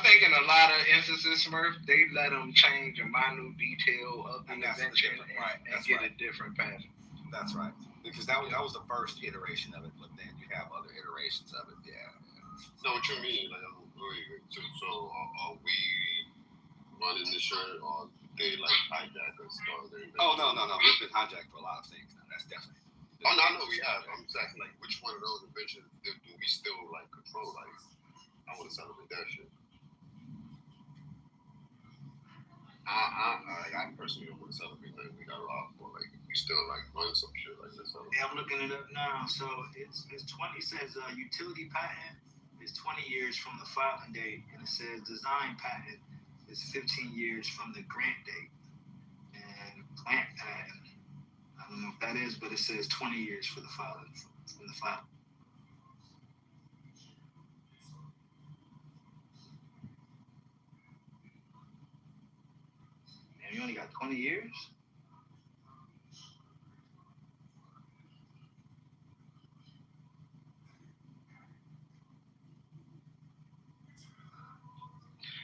think in a lot of instances, Smurf, they let them change a minute detail of the invention and get a different patent. That's right. Because that was the first iteration of it, but then you have other iterations of it. Yeah. So what you mean? Like, so are we running the shirt, or they like hijack us? Oh no! We've been hijacked for a lot of things now. That's definitely. Oh no, I know we have. I'm just asking, like, which one of those inventions do we still like control? Like, I want to celebrate that shit. I personally don't want to celebrate that. We got a lot for, like, we still like run some shit like this. Yeah, I'm looking it up now. So it's 20. It says utility patent is 20 years from the filing date, and it says design patent is 15 years from the grant date, and plant patent, I don't know if that is, but it says 20 years for the filing from the file. And you only got 20 years?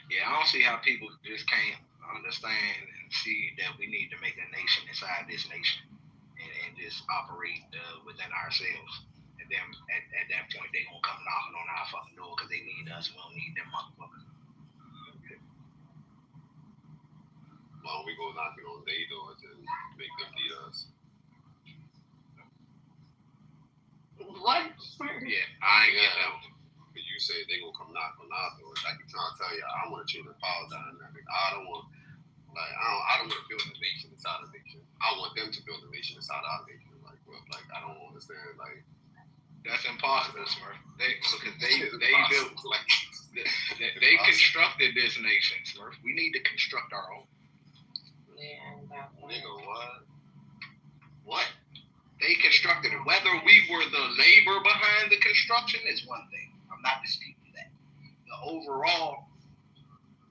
Yeah, I don't see how people just can't understand and see that we need to make a nation inside this nation and just operate within ourselves. And then at that point, they're going to come knocking on our fucking door because they need us. We don't need them motherfuckers. Well, we go knocking on their doors and make them need us. What? Yeah, I ain't get that one. But you say they gonna come knock on our doors. Like, you're trying to tell you, I want to change the power dynamic. I don't want to build a nation inside a nation. I want them to build a nation inside our nation. Like, well, like, I don't understand. Like, that's impossible, Smurf. Because they built, like, they constructed this nation, Smurf. We need to construct our own. Yeah, nigga, what? What? They constructed it. Whether we were the labor behind the construction is one thing. I'm not disputing that. The overall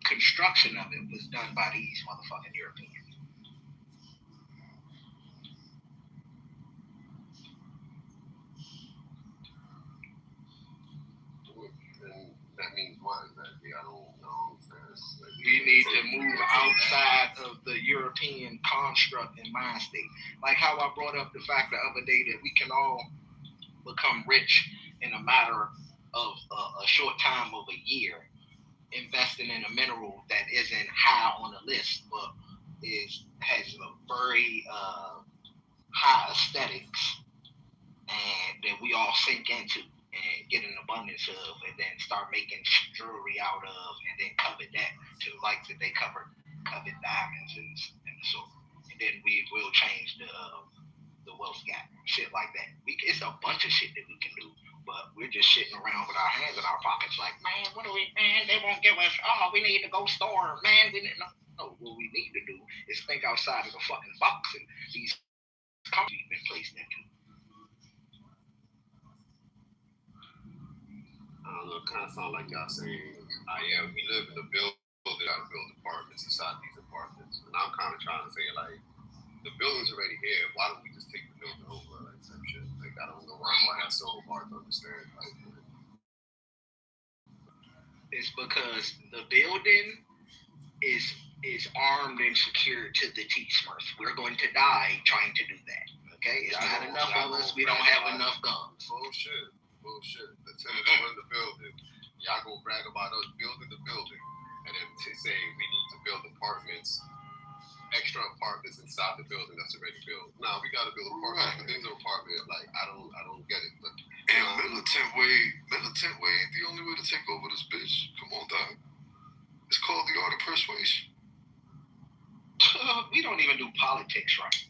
construction of it was done by these motherfucking Europeans. And that means what exactly? I don't understand. Like, we need to move outside of the European construct and mind state. Like how I brought up the fact the other day that we can all become rich in a matter of a short time of a year, investing in a mineral that isn't high on the list, but has a very high aesthetics, and that we all sink into and get an abundance of, and then start making jewelry out of, and then covet that to like that they covet diamonds and so, and then we will change the wealth gap, shit like that. It's a bunch of shit that we can do, but we're just sitting around with our hands in our pockets like, man, they won't give us, we need to go storm, man, we didn't know. No, what we need to do is think outside of the fucking box and these countries been placed into. I don't know, it kind of sounds like y'all saying, we live in a building, gotta build apartments inside these apartments. And I'm kind of trying to say, like, the building's already here, why don't we just take the building over, like, some shit? Like, I don't know why that's so hard to understand. Like, it's because the building is armed and secured to the T-Smurf. We're going to die trying to do that, okay? It's not enough of us, we don't have enough guns. Bullshit. The tenants run the building. Y'all go brag about us building the building, and then say we need to build apartments extra apartments inside the building that's already built. Now we got to build apartments within the apartment. Like I don't get it. But militant way ain't the only way to take over this bitch. Come on, dog. It's called the art of persuasion. We don't even do politics right.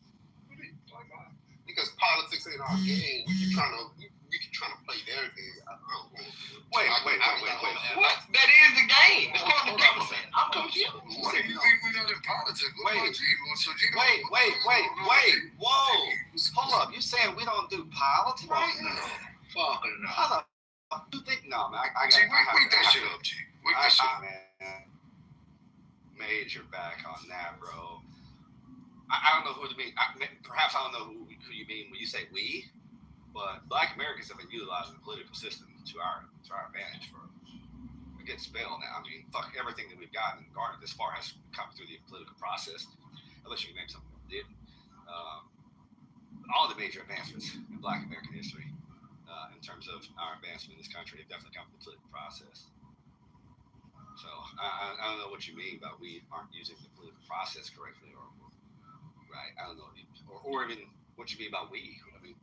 Because politics ain't our game. We keep trying to play their game. Wait. What? That is the game. It's called the government. I'm confused. What do you think we not in politics? Wait. Whoa. Hold up. You saying we don't do politics? Fuck no. How the you think? No, man. I got wake that shit up, G. Wake that shit up. Man. Major back on that, bro. I don't know who to mean. Perhaps I don't know who you mean when you say we, but Black Americans have been utilizing the political system to our advantage for a good spell now. I mean, fuck, everything that we've gotten and garnered this far has come through the political process, unless you can name something that didn't. All the major advancements in Black American history, in terms of our advancement in this country, have definitely come from the political process. So I don't know what you mean by we aren't using the political process correctly, or right? I don't know, or even what you mean by we. I mean,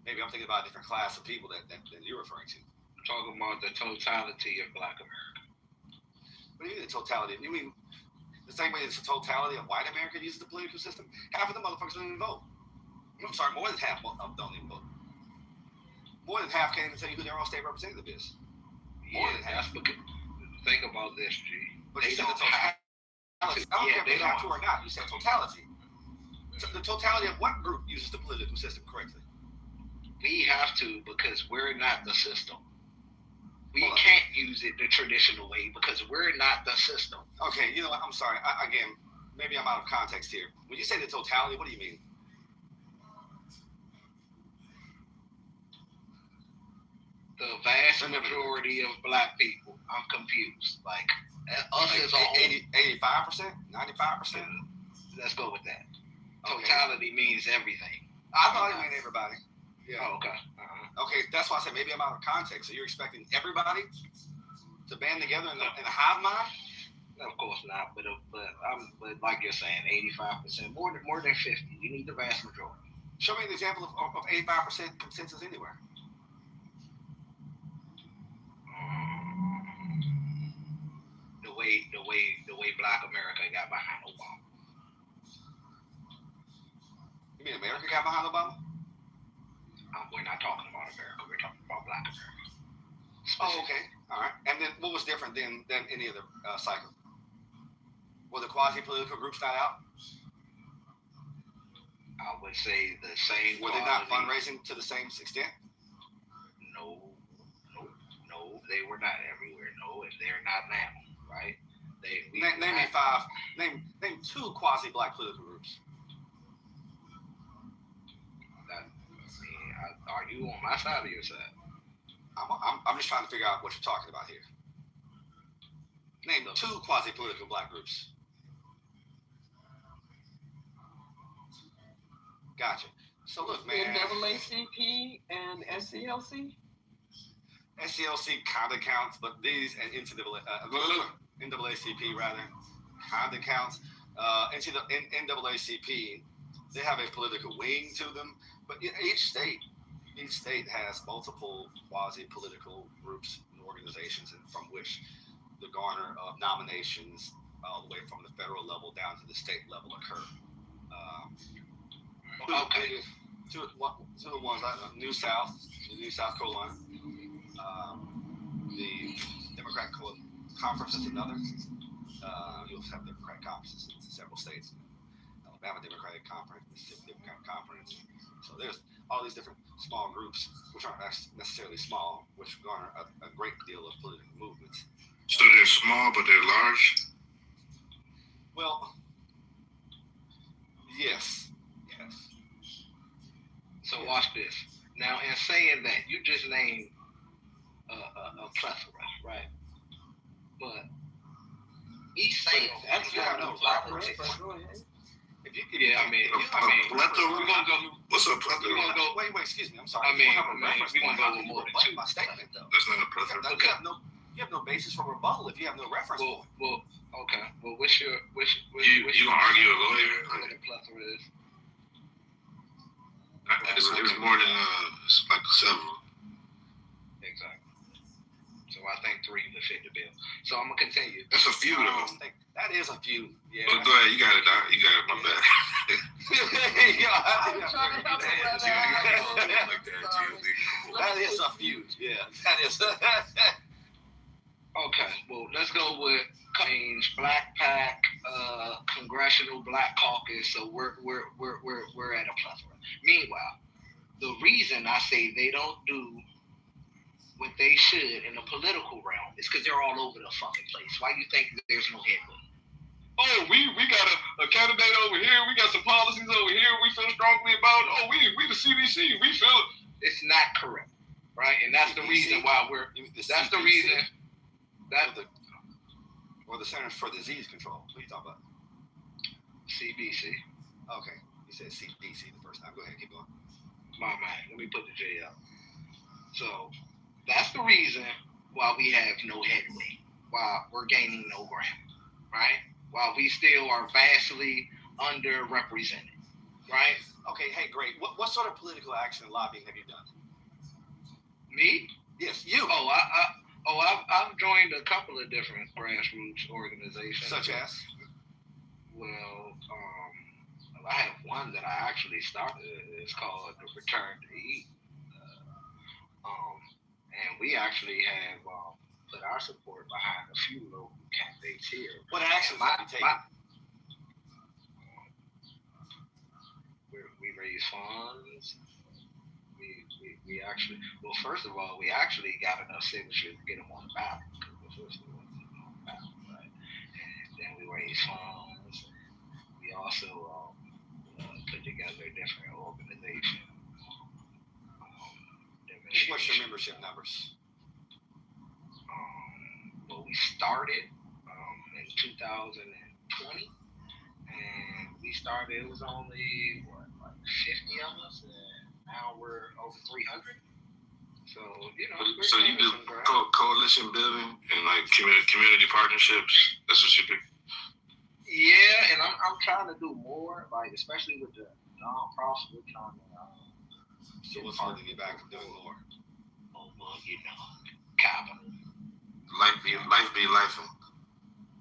maybe I'm thinking about a different class of people that you're referring to. I'm talking about the totality of Black America. What do you mean the totality? You mean the same way as the totality of white America uses the political system? Half of the motherfuckers don't even vote. I'm sorry, more than half don't even vote. More than half can't even tell you who their own state representative is. More than half. Think about this, G. But you said the totality. I don't care if they have to or not. You said totality. The totality of what group uses the political system correctly? We have to, because we're not the system. We can't use it the traditional way because we're not the system. Okay, you know what? I'm sorry. Again, maybe I'm out of context here. When you say the totality, what do you mean? The vast majority of Black people. I'm confused. Like us as a whole. 85%? 95%? Let's go with that. Totality means everything. I thought it meant everybody. Yeah. Oh, okay. Okay, that's why I said maybe I'm out of context. So you're expecting everybody to band together in a hive mind? Of course not. But like you're saying, 85%, more than 50. You need the vast majority. Show me an example of 85% consensus anywhere. The way Black America got behind Obama. You mean America got behind Obama? We're not talking about America. We're talking about Black America. Oh, okay. All right. And then what was different than any other cycle? Were the quasi-political groups not out? I would say the same. Were they not fundraising to the same extent? No. They were not everywhere. No, and they're not now. Right? Name me five. Name two quasi-Black political groups. Are you on my side or your side? I'm just trying to figure out what you're talking about here. Name two quasi-political Black groups. Gotcha. So look, man. NAACP and SCLC? SCLC kind of counts, but these and NAACP rather kind of counts. NAACP, they have a political wing to them, but each state has multiple quasi-political groups and organizations, and from which the garner of nominations all the way from the federal level down to the state level occur. Two of the ones New South Carolina, the Democratic Conference is another. You'll have Democratic conferences in several states. Alabama Democratic Conference, Mississippi Democratic Conference. So there's all these different small groups, which aren't necessarily small, which garner a great deal of political movements. So they're small, but they're large? Well, yes. So watch this. Now, in saying that, you just named a plethora, right? But each state has no preference. We're gonna go. What's a plethora? We're gonna go. Wait, excuse me. I'm sorry. We're gonna go with more than two. My statement, though. That's not a plethora. You have no basis for rebuttal if you have no reference. Well, Okay. Well, what's you gonna argue a lawyer? What a plethora is. It's more than it's like several. Exactly. So I think 3 would fit the bill. So I'm gonna continue. That's a few though. That is a few. Yeah. But go ahead, you got it, Doc. You got it. My bad. That is a few. Yeah, that is. Okay. Well, let's go with Black PAC, Congressional Black Caucus. So we're at a plethora. Meanwhile, the reason I say they don't do what they should in the political realm is because they're all over the fucking place. Why do you think there's no headway? Oh, we got a candidate over here. We got some policies over here. We feel strongly about. Oh, we the CDC. We feel it's not correct, right? And that's the reason why that's the reason that or the Centers for Disease Control. What are you talking about? CDC. Okay, you said CDC the first time. Go ahead, keep going. My man, let me put the J up. So that's the reason why we have no headway, why we're gaining no ground, right? While we still are vastly underrepresented, right? Okay, hey, great. What sort of political action and lobbying have you done? Me? Yes, you. I've joined a couple of different grassroots organizations. Such as? Well, I have one that I actually started. It's called the Return to Eat. And we actually have put our support behind a few local candidates here. What actions have you taken? We raise funds. We actually, well, first of all, we actually got enough signatures to get them on the ballot. Right? And then we raise funds. We also put together different organizations. What's your membership numbers? Well, we started in 2020, and it was only like 50 of us, and now we're over 300. So so you do coalition building and like community partnerships. That's what you do. Yeah, and I'm trying to do more, like especially with the nonprofit. We're trying to. So what's holding you back from doing more? Oh, well, capital. Life be life.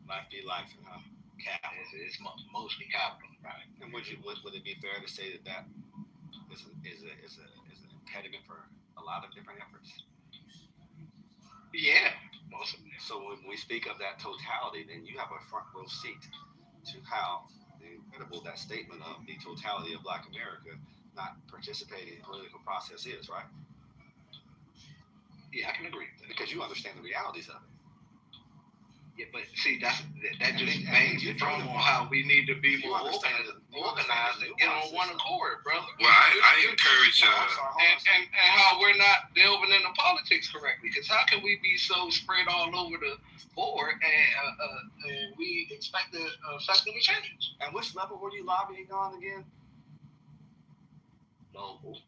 Life be life, huh? Capital. It's mostly capital, right? And would it be fair to say that is an impediment for a lot of different efforts? Yeah, most of them. So when we speak of that totality, then you have a front row seat to how incredible that statement of the totality of Black America not participating in the political process is, right? Yeah, I can agree with that. Because you understand the realities of it. Yeah, but see, that just bangs the drum on how we need to be more organized and get on one accord, brother. Well, I encourage and how we're not delving into politics correctly. Because how can we be so spread all over the board and we expect to affect the change? And which level were you lobbying on again? Local,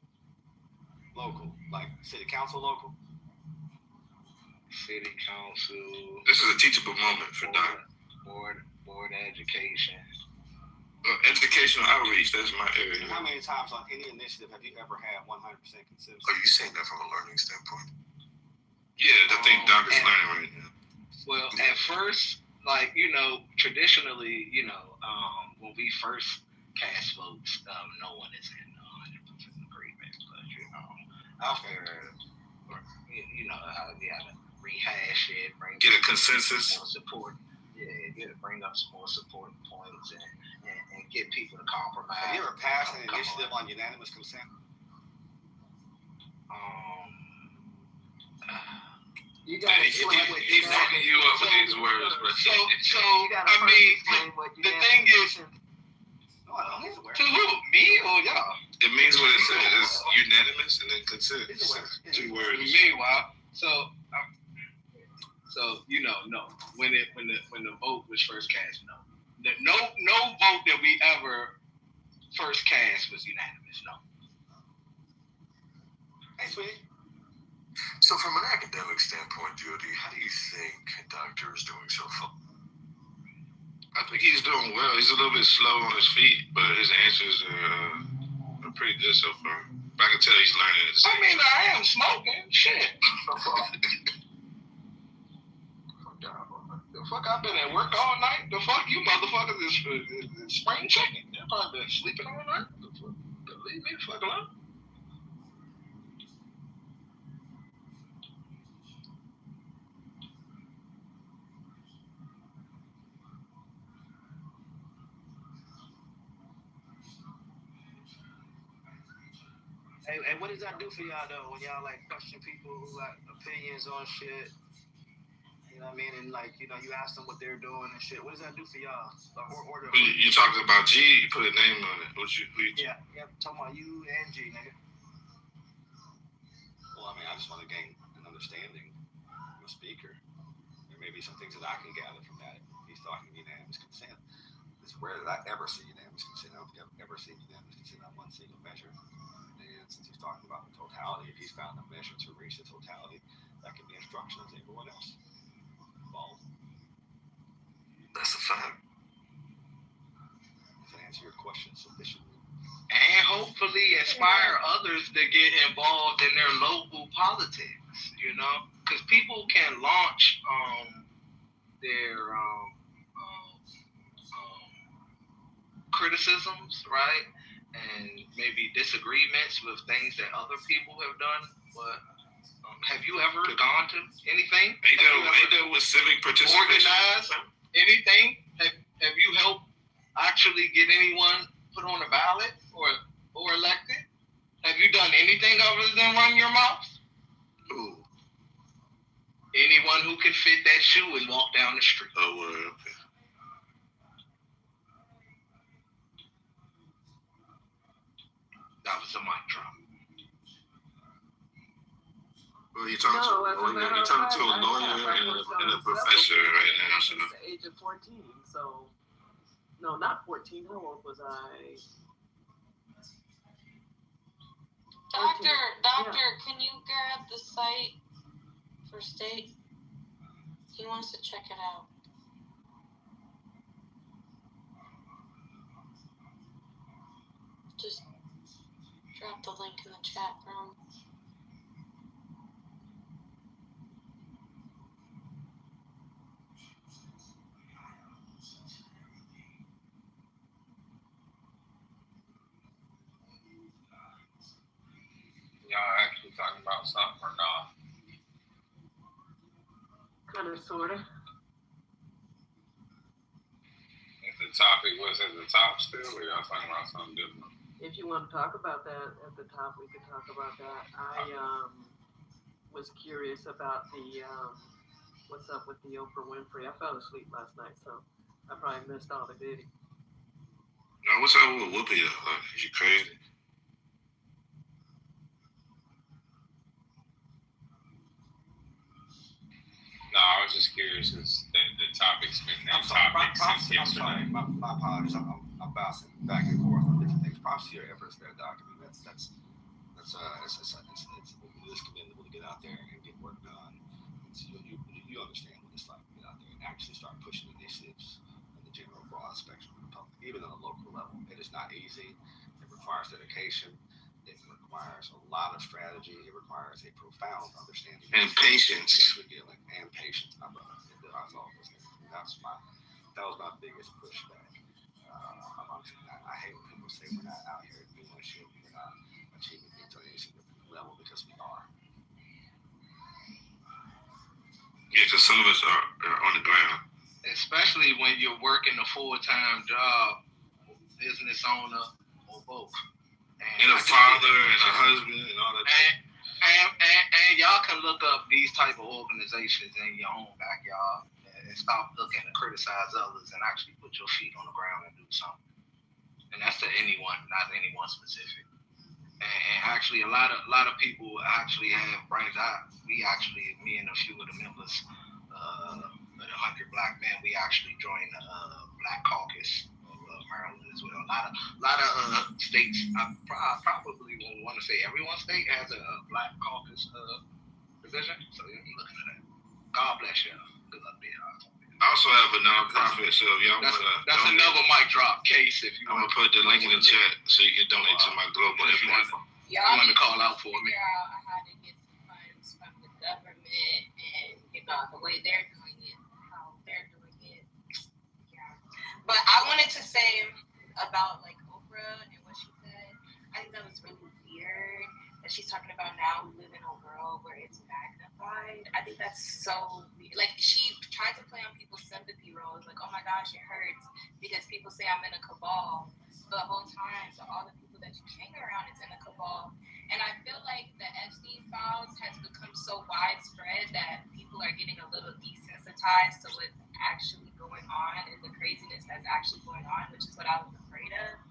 like city council local? City council. This is a teachable moment for Doc. Board education. Educational outreach, that's my area. How many times on any initiative have you ever had 100% consensus? Are you saying that from a learning standpoint? Yeah, I think Doc is learning right now. Well, at first, like, traditionally, when we first cast votes, no one is in 100% agreement. But, after, how we had to rehash it, get a consensus, more support. Yeah, bring up some more support points and get people to compromise. Have you ever passed an initiative on unanimous consent? You got to explain what he's backing you up with these words, but so the thing is, to who? Me or y'all? It means what it says. It's unanimous and then consent. It's 2 words. Meanwhile, so no. When the vote was first cast, no. No vote that we ever first cast was unanimous. No. Hey, sweetie. So, from an academic standpoint, Judy, how do you think Doctor is doing so far? I think he's doing well. He's a little bit slow on his feet, but his answers are pretty good so far. But I can tell he's learning it. I mean, I am smoking. Shit. The fuck, I've been at work all night. The fuck, you motherfuckers is spring chicken. They've probably been sleeping all night. Leave me the fuck alone. Hey, what does that do for y'all though? When y'all like question people who got opinions on shit, you know what I mean? And like, you know, you ask them what they're doing and shit. What does that do for y'all? You talking about G? You put a name on it. Who you? Yeah, talking about you and G, nigga. Well, I mean, I just want to gain an understanding from a speaker. There may be some things that I can gather from that. He's talking unanimous consent. It's rare that I ever see unanimous consent. I don't think I've ever seen unanimous consent on one single measure. And since he's talking about the totality, if he's found a measure to reach the totality, that can be instruction to everyone else involved. That's a fact. To answer your question sufficiently. And hopefully inspire others to get involved in their local politics, you know? Because people can launch their criticisms, right? And maybe disagreements with things that other people have done. But have you ever gone to anything? Ain't that with civic participation? Organize anything? Have you helped actually get anyone put on a ballot or elected? Have you done anything other than run your mouth? Who? Anyone who can fit that shoe and walk down the street. Oh, okay. That was a mic drop. Well, you're talking to a lawyer and a professor right now. So. Since the age of 14. So, no, not 14. How old was I? Doctor, can you grab the site for state? He wants to check it out. Just drop the link in the chat room. Y'all actually talking about something or not? Kind of, sort of. If the topic was at the top still, or y'all talking about something different? If you want to talk about that at the top, we can talk about that. I was curious about the what's up with the Oprah Winfrey. I fell asleep last night, so I probably missed all the video. Now, what's up with Whoopi though? Like, is she crazy? No, I was just curious because the topic's been that topic since yesterday. My apologies. I'm bouncing back and forth on different things. Props to your efforts there, Doc. I mean, it's commendable to get out there and get work done. You understand what it's like to get out there and actually start pushing initiatives in the general broad spectrum of the public, even on a local level. It is not easy. It requires dedication. It requires a lot of strategy. It requires a profound understanding and patience. And patience, my brother. That was my biggest pushback. I hate when people say we're not out here doing shit. We're not achieving things on any significant level because we are. Yeah, because some of us are on the ground. Especially when you're working a full-time job, business owner, or both. And a father and a husband and all that. And y'all can look up these type of organizations in your own backyard and stop looking to criticize others and actually put your feet on the ground and do something. And that's to anyone, not anyone specific. And actually, a lot of people actually have brains. Me and a few of the members of the 100 Black Men, we actually joined the Black Caucus of Maryland as well. A lot of states, I probably won't want to say every one state has a Black Caucus division. So you're looking at that. God bless y'all. Good luck to y'all. I also have a nonprofit, so if y'all want to That's donate, another mic drop case. If you I'm going to put the link in the chat so you can donate to my global impact. You want to call out for me? Figure out how to get some funds from the government and, the way they're doing it, how they're doing it. Yeah. But I wanted to say about, like, Oprah and what she said. I think that was really weird that she's talking about now we live in a world where it's magnified. I think that's so weird. Like, she tries to play on people's sympathy roles. Like, oh my gosh, it hurts because people say I'm in a cabal. The whole time, so all the people that you hang around is in a cabal. And I feel like the Epstein files has become so widespread that people are getting a little desensitized to what's actually going on and the craziness that's actually going on, which is what I was afraid of.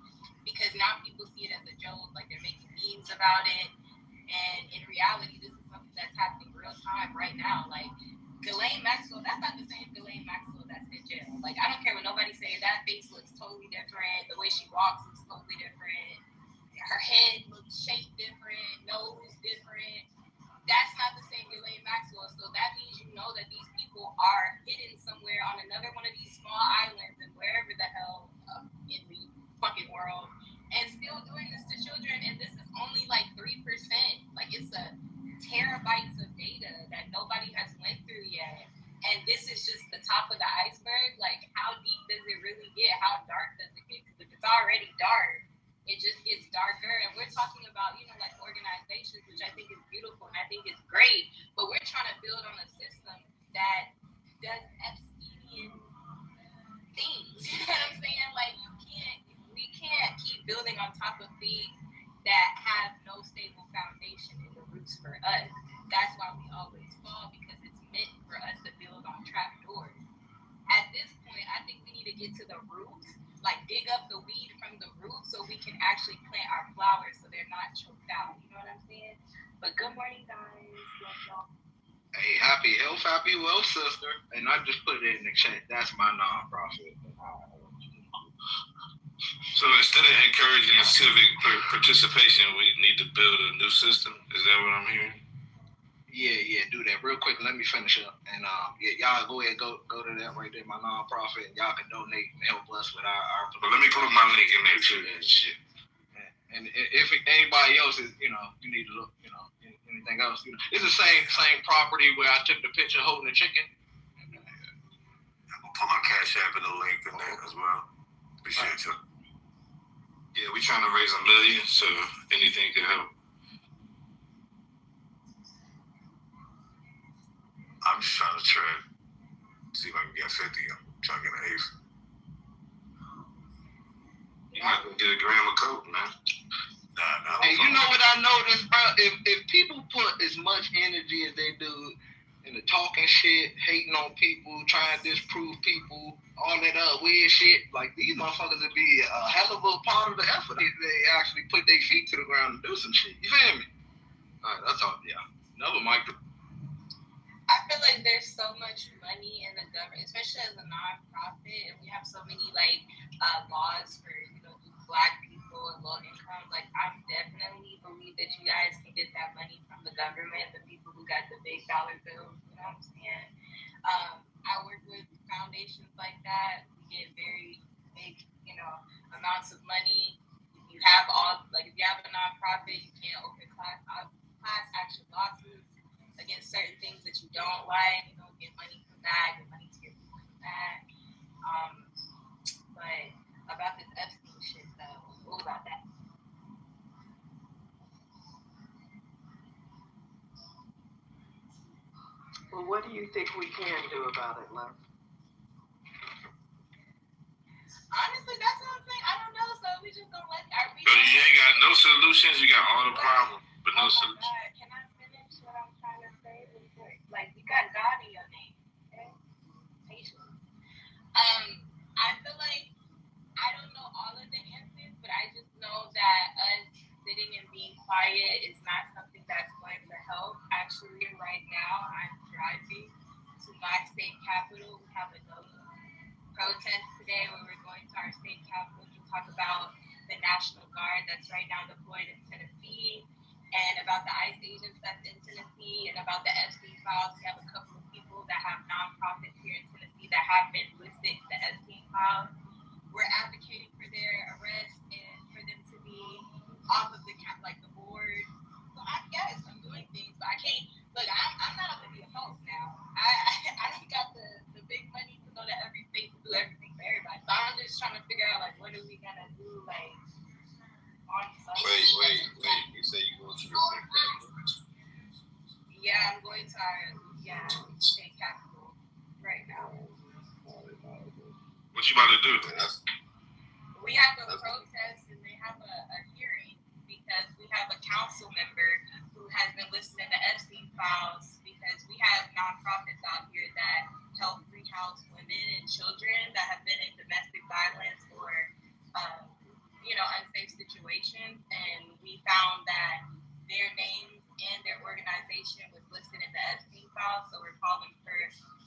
Because now people see it as a joke, like they're making memes about it. And in reality, this is something that's happening real time right now. Like, Ghislaine Maxwell, that's not the same Ghislaine Maxwell that's in jail. Like, I don't care what nobody say, that face looks totally different. The way she walks looks totally different. Her head looks shaped different, nose different. That's not the same Ghislaine Maxwell. So that means you know that these people are hidden somewhere on another one of these small islands and wherever the hell in the fucking world and still doing this to children. And this is only like 3%. Like, it's a terabytes of data that nobody has went through yet. And this is just the top of the iceberg. Like, how deep does it really get? How dark does it get? Because if it's already dark, it just gets darker. And we're talking about, like, organizations, which I think is beautiful and I think is great. But we're trying to build on a system that does Epsteinian things. You know what I'm saying? Like, we can't keep building on top of things that have no stable foundation in the roots for us. That's why we always fall, because it's meant for us to build on trapdoors. At this point, I think we need to get to the roots, like dig up the weed from the roots so we can actually plant our flowers so they're not choked out. You know what I'm saying? But good morning, guys. Love y'all. Hey, happy health, happy wealth, sister. And I just put it in the chat. That's my nonprofit. So instead of encouraging civic participation, we need to build a new system. Is that what I'm hearing? Yeah, do that real quick. Let me finish up, and y'all go ahead, go to that right there, my nonprofit, and y'all can donate and help us with our. But let me put my link in there too. And shit. And if anybody else is, you need to look, anything else, it's the same property where I took the picture holding the chicken. I'm gonna put my Cash App in the link in there as well. Appreciate you. Yeah, we're trying to raise $1 million, so anything can help. I'm just trying to see if I can get 50. I'm trying to get an eighth. You might get a gram of coke, man. Nah. Hey, you know what I noticed, bro? If people put as much energy as they do into talking shit, hating on people, trying to disprove people, all that weird shit, like, these motherfuckers would be a hell of a part of the effort if they actually put their feet to the ground and do some shit. You feel me? All right, that's all. Yeah. Another mic. I feel like there's so much money in the government, especially as a nonprofit, and we have so many laws for Black people and low income. Like, I definitely believe that you guys can get that money from the government, the people who got the big dollar bills. You know what I'm saying? I work with foundations like that. We get very big, amounts of money. You have if you have a nonprofit, you can't open class action lawsuits against certain things that you don't like. You don't get money from that, get money to your people from that. But about this Epstein shit, though, what about that? Well, what do you think we can do about it, love? Honestly, that's what I'm saying. I don't know, so we just gonna let our So you ain't got no solutions, you got all the problems, but no solutions. God, can I finish what I'm trying to say? Like, you got God in your name, okay? Patience. I feel like I don't know all of the answers, but I just know that us sitting and being quiet is not something that's going to help. Actually, right now, I'm driving to my state capital. We have a protest today where we're going to our state capital to talk about the National Guard that's right now deployed in Tennessee, and about the ICE agents that's in Tennessee, and about the Epstein files. We have a couple of people that have nonprofits here in Tennessee that have been listed in the Epstein files. We're advocating for their arrest and for them to be off of the board. So I guess I'm doing things, but I can't. Look, I'm not up to be a host now. I don't got the big money to go to every state to do everything for everybody. So I'm just trying to figure out what are we gonna do on Sunday. Wait. You say you going to your state capital? Yeah, I'm going to our state capital right now. What you about to do? We have a protest and they have a hearing because we have a council member who has been listening to Epstein files because we have nonprofits out here that help rehouse women and children that have been in domestic violence or unsafe situations, and we found that their names and their organization was listed in the Epstein files, so we're calling for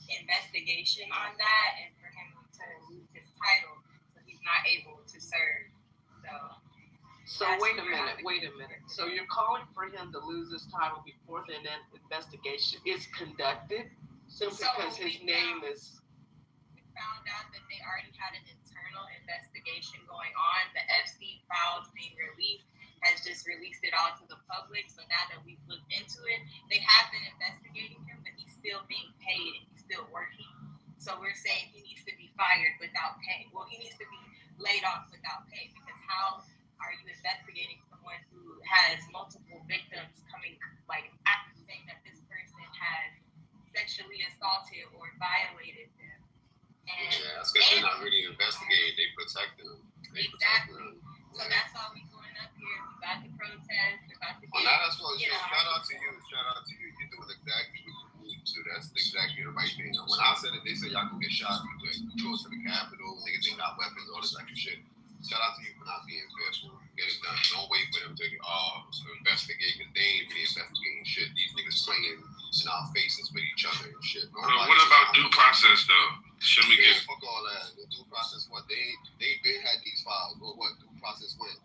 investigation on that and for him to lose his title so he's not able to serve. So wait a minute. So you're calling for him to lose his title before the investigation is conducted simply because his name is... We found out that they already had an internal investigation going on. The Epstein files being released has just released it all to the public. So now that we've looked into it, they have been investigating him, but he's still being paid and he's still working. So we're saying he needs to be fired without pay. Well, he needs to be laid off without pay because how are you investigating someone who has multiple victims coming after saying that this person has sexually assaulted or violated them? And that's because they're not really investigating. They protect them. Exactly. So that's why we're going up here. We're about to protest. We're about to get, that's what, shout out to you. You're doing exactly what you need to. That's exactly the right thing. When I said it, they said y'all gonna get shot. You go to the Capitol. Niggas ain't got weapons, all this extra shit. Shout out to you for not being fearful. Get it done. Don't wait for them to investigate, because they ain't really investigating shit. These niggas playing in our faces with each other and shit. What about due process, though? Shouldn't we get... Fuck all that. The due process, what? They been had these files. What due process went?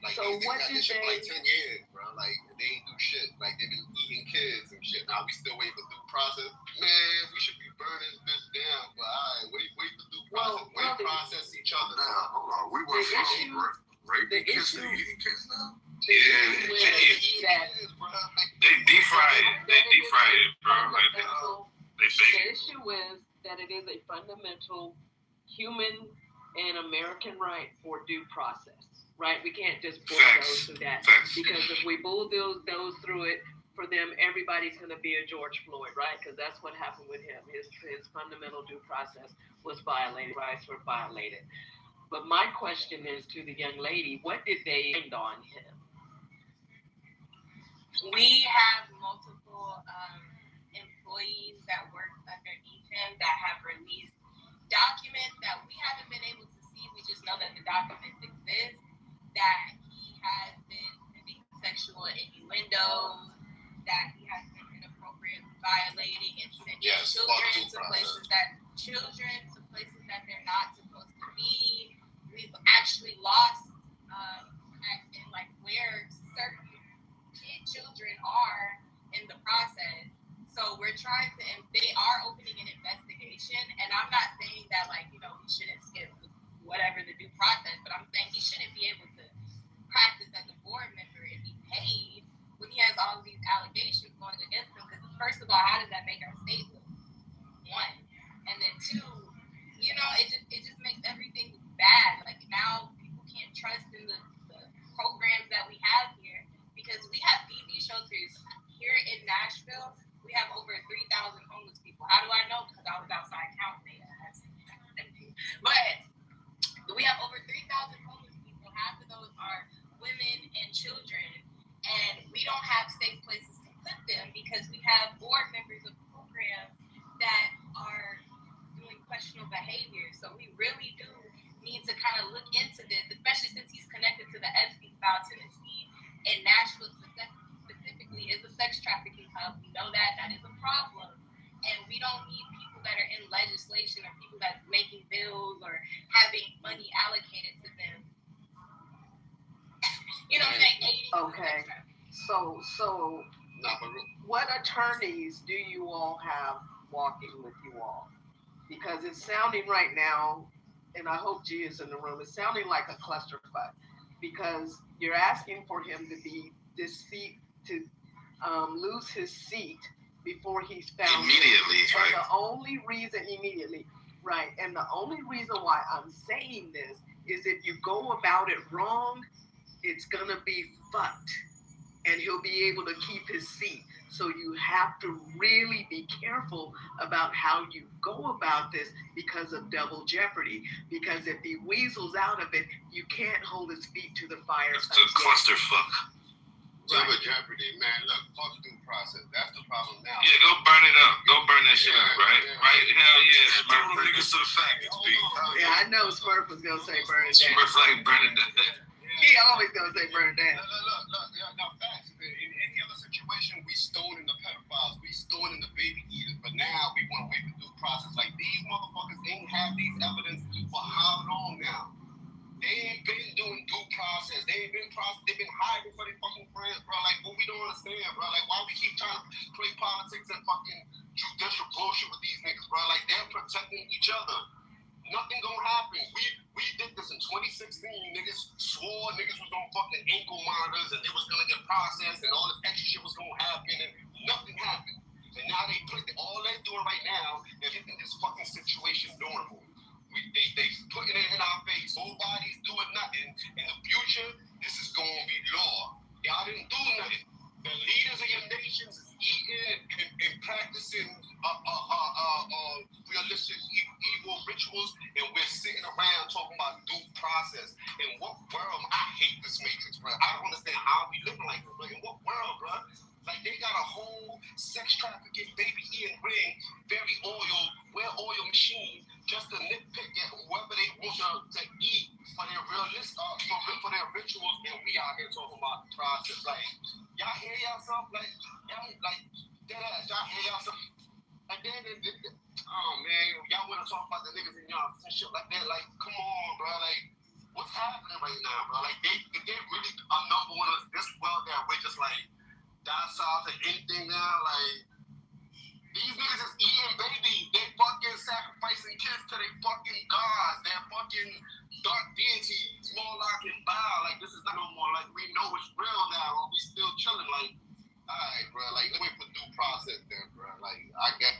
So they got this shit for 10 years, bro. They ain't do shit. They've been eating kids and shit. Now we still waiting for due process. Man, we should be burning this bitch down. But wait for due process. Process each other. Now, hold on. We went from raping kids to eating kids now? Yeah. They defried it, bro. They say the issue is that it is a fundamental human and American right for due process, right? We can't just bulldoze through that because if we bulldoze through it, for them, everybody's going to be a George Floyd, right? Because that's what happened with him. His fundamental due process was violated, rights were violated. But my question is to the young lady, what did they find on him? We have multiple employees that work underneath him that have released documents that we haven't been able to see. We just know that the documents exist, that he has been sending sexual innuendos, that he has been inappropriately violating and sending children to places that they're not supposed to be. We've actually lost where certain children are in the process. So we're trying to, and they are opening an investigation. And I'm not saying that we shouldn't skip whatever the due process, but I'm saying he shouldn't be able to practice as a board member and be paid when he has all of these allegations going against him. Because first of all, how does that make our state look? One, and then two, it just makes everything bad. Now people can't trust in the programs that we have here because we have DV shelters here in Nashville. We have over 3,000 homeless people. How do I know? Because I was outside counting. But we have over 3,000 homeless people. Half of those are women and children. And we don't have safe places to put them because we have board members of programs that are doing questionable behavior. So we really do need to kind of look into this, especially since he's connected to the Epstein file. Tennessee and Nashville specifically is a sex trafficking hub. We know that is a problem. And we don't need people that are in legislation or people that's making bills or having money allocated to them. You know what I'm saying? Okay. So what attorneys do you all have walking with you all? because it's sounding right now, and I hope G is in the room, it's sounding like a clusterfuck because you're asking for him to be lose his seat before he's found immediately, right? right? The only reason immediately, right? And the only reason why I'm saying this is if you go about it wrong, it's gonna be fucked, and he'll be able to keep his seat. So you have to really be careful about how you go about this because of double jeopardy. Because if he weasels out of it, you can't hold his feet to the fire. It's a clusterfuck. Double jeopardy, man. Look, fuck due process. That's the problem now. Yeah, go burn it up. Go burn that shit up, right? Right? Hell yeah. Smurf niggas to the faggots, B. Yeah, I know Smurf was gonna say burn it down. Smurf like burn it down. He always gonna say burn it down. Look. Now, facts. In any other situation, we stoning the pedophiles, we stoning the baby eaters, but now we want to wait for due process. Like, these motherfuckers ain't have these evidence for how long now? They ain't been doing due process. They've been hiding for their fucking friends, bro. Like, what we don't understand, bro. Like, why we keep trying to play politics and fucking judicial bullshit with these niggas, bro? Like, they're protecting each other. Nothing gonna happen. We did this in 2016. Niggas swore niggas was on fucking ankle monitors and it was gonna get processed and all this extra shit was gonna happen and nothing happened. And now all they're doing right now is making this fucking situation normal. They putting it in our face. Nobody's doing nothing. In the future, this is going to be law. Y'all didn't do nothing. The leaders of your nations is eating and practicing realistic evil rituals, and we're sitting around talking about due process. In what world? I hate this matrix, bro. I don't understand how we living like this, bro. In what world, bro? Like, they got a whole sex trafficking, baby eating ring, very well-oiled machine, just to nitpick at whoever they want to eat for their for their rituals, and we out here talking about the process. Like, y'all hear yourself? Like, y'all hear yourself? And then, oh man, y'all want to talk about the niggas in y'all and shit like that? Like, come on, bro. Like, what's happening right now, bro? Like, they really are number one of this world that we're just like docile to anything now. Like, these niggas is eating baby. They fucking sacrificing kids to their fucking gods. They're fucking dark deities, Moloch and Baal. Like, this is not no more. Like, we know it's real now. Or we still chilling. Like, alright, bro. Like, let's wait for due process there, bro. Like, I get.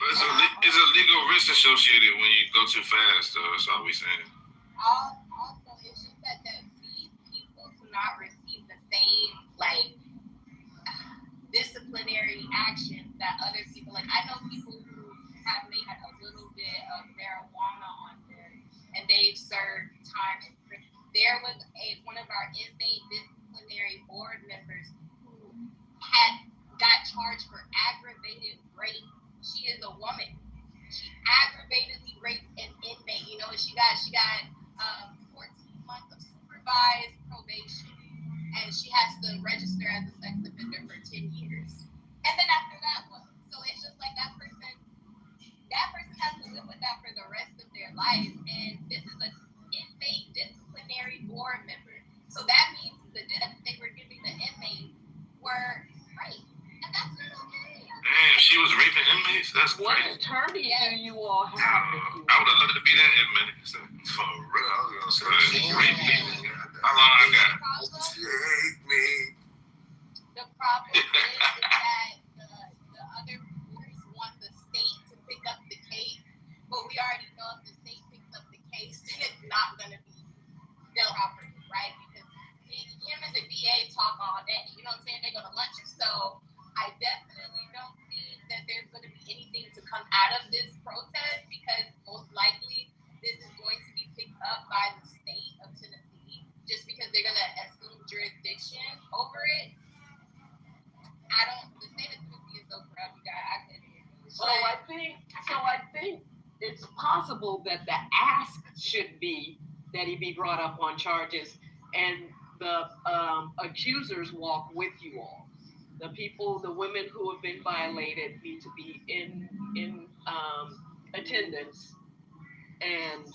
But it's a legal risk associated when you go too fast, though. That's all we saying. Also, it's just that these people do not receive the same, like, disciplinary actions that other people, like, I know people who have made a little bit of marijuana on them and they've served time in prison. There was one of our inmate disciplinary board members who got charged for aggravated rape. She is a woman. She aggravatedly raped an inmate. You know, she got 14 months of supervised probation. And she has to register as a sex offender for 10 years. And then after that, what? So it's just like that person has to live with that for the rest of their life. And this is an inmate disciplinary board member. So that means the deaths they were giving the inmate were rape. And that's not okay. Damn, she was raping inmates? That's what crazy. What attorney do you all have? I would have loved to be that inmate. So, for real, I was going to say, rape me. How long I got? Take me. The problem is that the other groups want the state to pick up the case, but we already know if the state picks up the case, then it's not going to be dealt properly, right? Because him and the DA talk all day. You know what I'm saying? They go to lunch. So I definitely don't think that there's going to be anything to come out of this protest because most likely this is going to be picked up by the state of Tennessee just because they're going to assume jurisdiction over it. The state of Tennessee is so corrupt, you guys. I couldn't hear you. So I think it's possible that the ask should be that he be brought up on charges and the accusers walk with you all. The women who have been violated need to be in attendance, and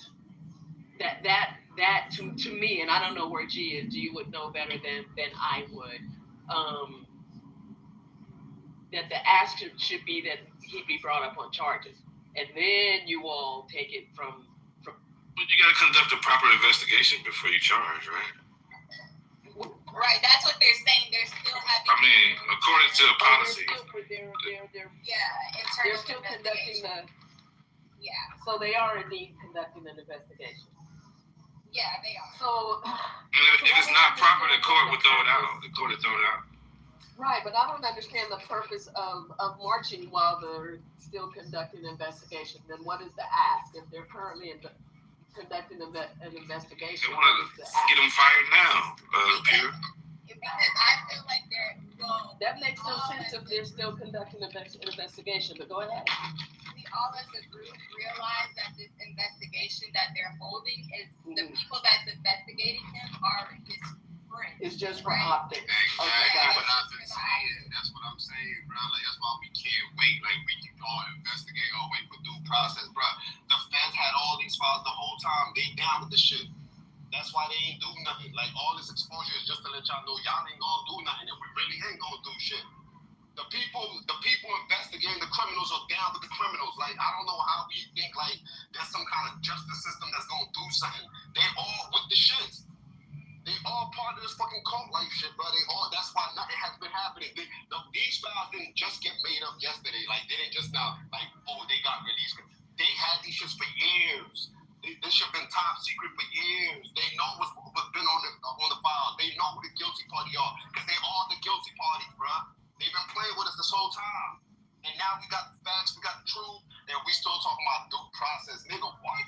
that to me, and I don't know where G is. G would know better than I would. That the ask should be that he be brought up on charges, and then you all take it from. But you got to conduct a proper investigation before you charge, right? Right, that's what they're saying. They're still having. I mean, according to policy. They're still conducting the. Yeah. So they are indeed conducting an investigation. Yeah, they are. So. And if it's not proper, the court would throw it out. The court would throw it out. Right, but I don't understand the purpose of marching while they're still conducting an investigation. Then what is the ask if they're currently conducting an investigation? They want to get them fired now, Pierre. Because I feel like they're that makes no sense if they're still conducting an investigation. But go ahead. We all as a group realize that this investigation that they're holding is the people that's investigating him are his friends. It's just for optics. That's what I'm saying, bro. Like that's why we can't wait. Like we can all investigate or wait for due process, bro. The feds had all these files the whole time. They down with the shit. That's why they ain't do nothing. Like all this exposure is just to let y'all know y'all ain't gonna do nothing, and we really ain't gonna do shit. The people investigating the criminals are down with the criminals. Like I don't know how we think like there's some kind of justice system that's gonna do something. They all with the shits. They all part of this fucking cult life shit, bro. They all. That's why nothing has been happening. These files didn't just get made up yesterday. Like they didn't just now. Like they got released. They had these shits for years. This shit been top secret for years. They know what's been on the file. They know who the guilty party are because they all the guilty parties, bro. They've been playing with us this whole time, and now we got the facts, we got the truth, and we still talking about due process, nigga. What,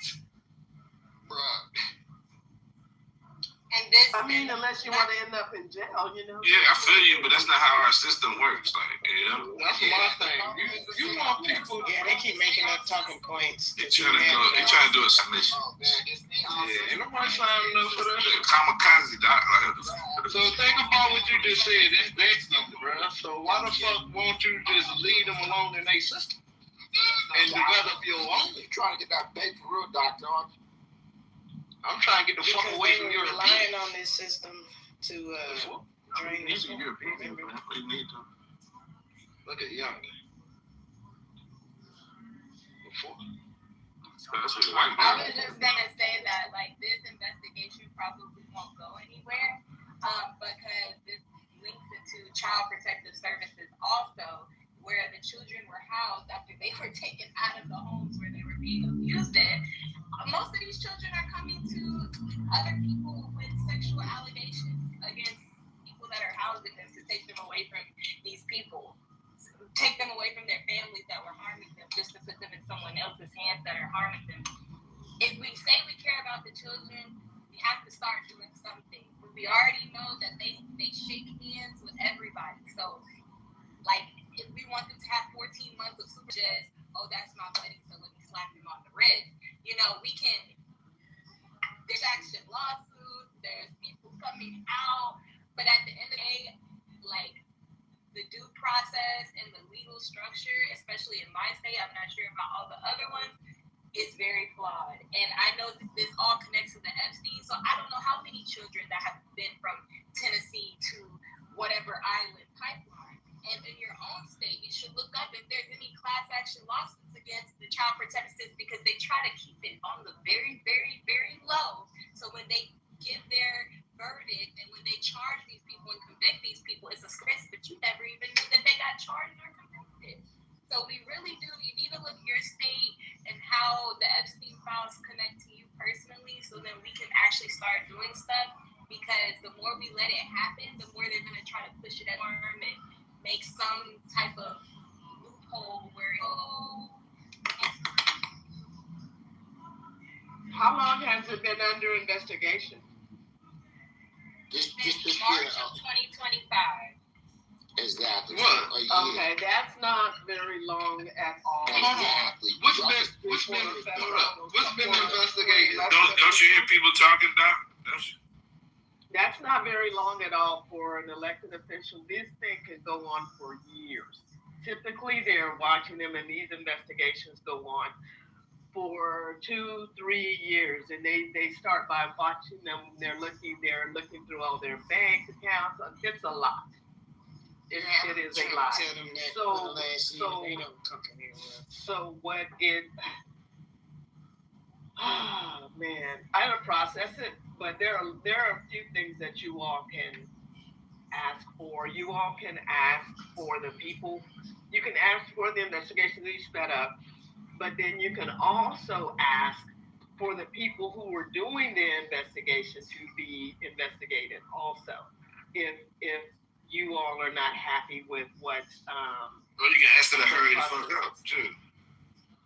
bruh? And this, I mean, unless you want to end up in jail, you know. Yeah, I feel you, but that's not how our system works. Like, you know. That's my thing. You want people? Yeah, they keep making up talking points. They trying to do a submission. Yeah, ain't nobody signing up for that. Kamikaze, doc. So think about what you just said. It vexed them, bro. So why the fuck won't you just leave them alone in their system and develop your own? You trying to get that bait for real, doctor? I'm trying to get the fuck away from your relying on this system to drain this. Remember? We need to look at Young. I was just gonna say that like this investigation probably won't go anywhere, because this links into Child Protective Services also, where the children were housed after they were taken out of the homes where they were being abused in. Most of these children are coming to other people with sexual allegations against people that are housing them to take them away from these people, take them away from their families that were harming them, just to put them in someone else's hands that are harming them. If we say we care about the children, we have to start doing something. We already know that they shake hands with everybody. So, like, if we want them to have 14 months of super just, oh, that's my buddy, so let me slap him on the wrist. You know, we can, there's action lawsuits, there's people coming out, but at the end of the day, like, the due process and the legal structure, especially in my state, I'm not sure about all the other ones, is very flawed. And I know that this all connects to the Epstein, so I don't know how many children that have been from Tennessee to whatever island pipeline. And in your own state, you should look up if there's any class action lawsuits against the Child Protective Services, because they try to keep it on the very, very, very low. So when they give their verdict and when they charge these people and convict these people, it's a stress, but you never even knew that they got charged or convicted. So we really do, you need to look at your state and how the Epstein files connect to you personally, so then we can actually start doing stuff, because the more we let it happen, the more they're going to try to push it at harm and make some type of loophole where How long has it been under investigation? Just March of 2025. Exactly. Okay, that's not very long at all. Exactly. What's been investigated? Don't you hear people talking, Doc? That's not very long at all for an elected official. This thing can go on for years. Typically, they're watching them, and these investigations go on for 2-3 years, and they start by watching them. They're looking through all their bank accounts. It's a lot. It is a lie. Tell them that So- for the last year so- they don't come in here with. So what it, man, I don't process it, but there are a few things that you all can ask for. You all can ask for the people. You can ask for the investigation to be sped up, but then you can also ask for the people who were doing the investigation to be investigated also. If you all are not happy with what Or you can ask her to hurry the fuck up too.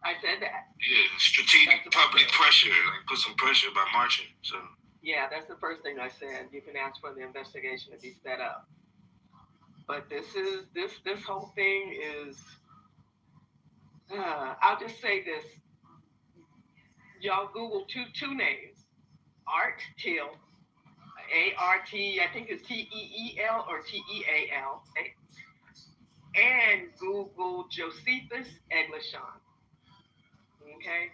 I said that. Yeah, strategic public pressure, like put some pressure by marching. So Yeah, that's the first thing I said. You can ask for the investigation to be sped up. But this whole thing is. I'll just say this. Y'all Google two names, Art Till, A-R-T, I think it's T-E-E-L or T-E-A-L, and Google Josephus Eglishon. Okay,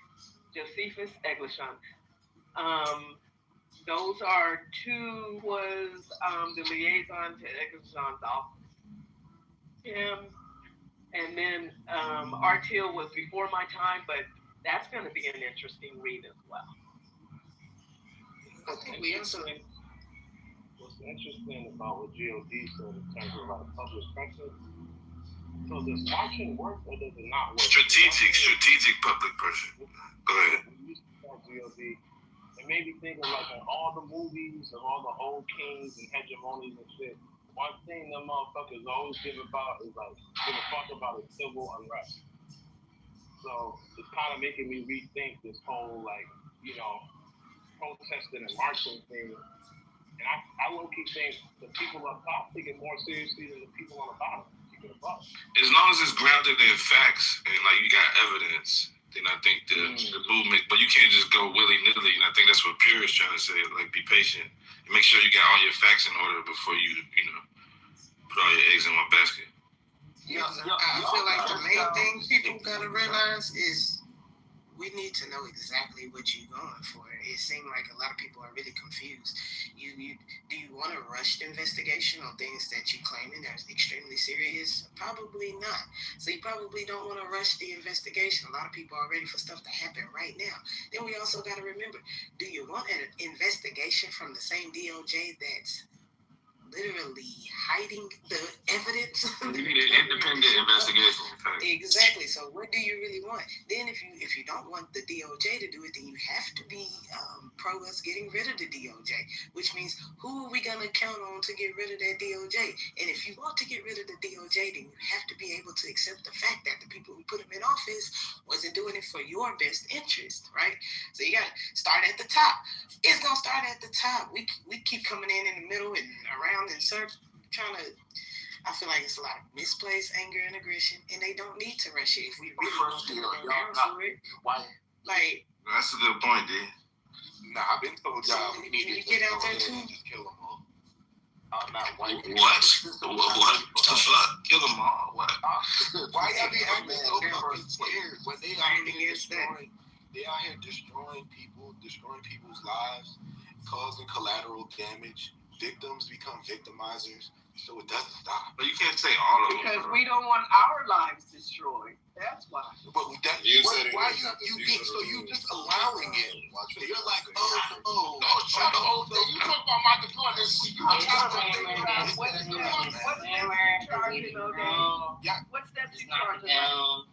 Josephus Eglishon. Those are two, was the liaison to Eglishon's office. Him, and then Art Till was before my time, but that's going to be an interesting read as well. I think we also. What's interesting about what GOD said in terms of like public pressure? So does marching work or does it not work? strategic public pressure. Go ahead. When you talk GOD, it made me think of like in all the movies of all the old kings and hegemonies and shit. One thing them motherfuckers always give a fuck about is civil unrest. So it's kind of making me rethink this whole like, protesting and marching thing. And I low-key think the people up top take it more seriously than the people on the bottom. As long as it's grounded in facts and like you got evidence, then I think the movement. But you can't just go willy-nilly. And I think that's what Pure is trying to say. Like, be patient and make sure you got all your facts in order before you put all your eggs in one basket. I feel like the main thing people gotta realize is we need to know exactly what you're going for. It seemed like a lot of people are really confused. Do you want to rush the investigation on things that you're claiming are extremely serious? Probably not. So you probably don't want to rush the investigation. A lot of people are ready for stuff to happen right now. Then we also got to remember, do you want an investigation from the same DOJ that's literally hiding the evidence? You need an independent investigation. Exactly. So what do you really want? Then if you don't want the DOJ to do it, then you have to be pro us getting rid of the DOJ, which means who are we gonna count on to get rid of that DOJ? And if you want to get rid of the DOJ, then you have to be able to accept the fact that the people who put them in office wasn't doing it for your best interest, right? So you gotta start at the top. It's gonna start at the top. We keep coming in the middle and around and search, trying to. I feel like it's a lot of misplaced anger and aggression, and they don't need to rush it. If we really want to go down for it, like that's a good point, D. Nah, I've been told y'all we need to get out there too. Just kill them all. I'm not white. What? What the fuck? Kill them all? What? Why y'all be acting so fucking scared when they out here destroying? They out here destroying people, destroying people's lives, causing collateral damage. Victims become victimizers, so it doesn't stop. But you can't say all of them. Because we don't want our lives destroyed. That's why. But you just allowing it. So you're like, oh, shut up. You talk about my deployment. What steps you charging? No,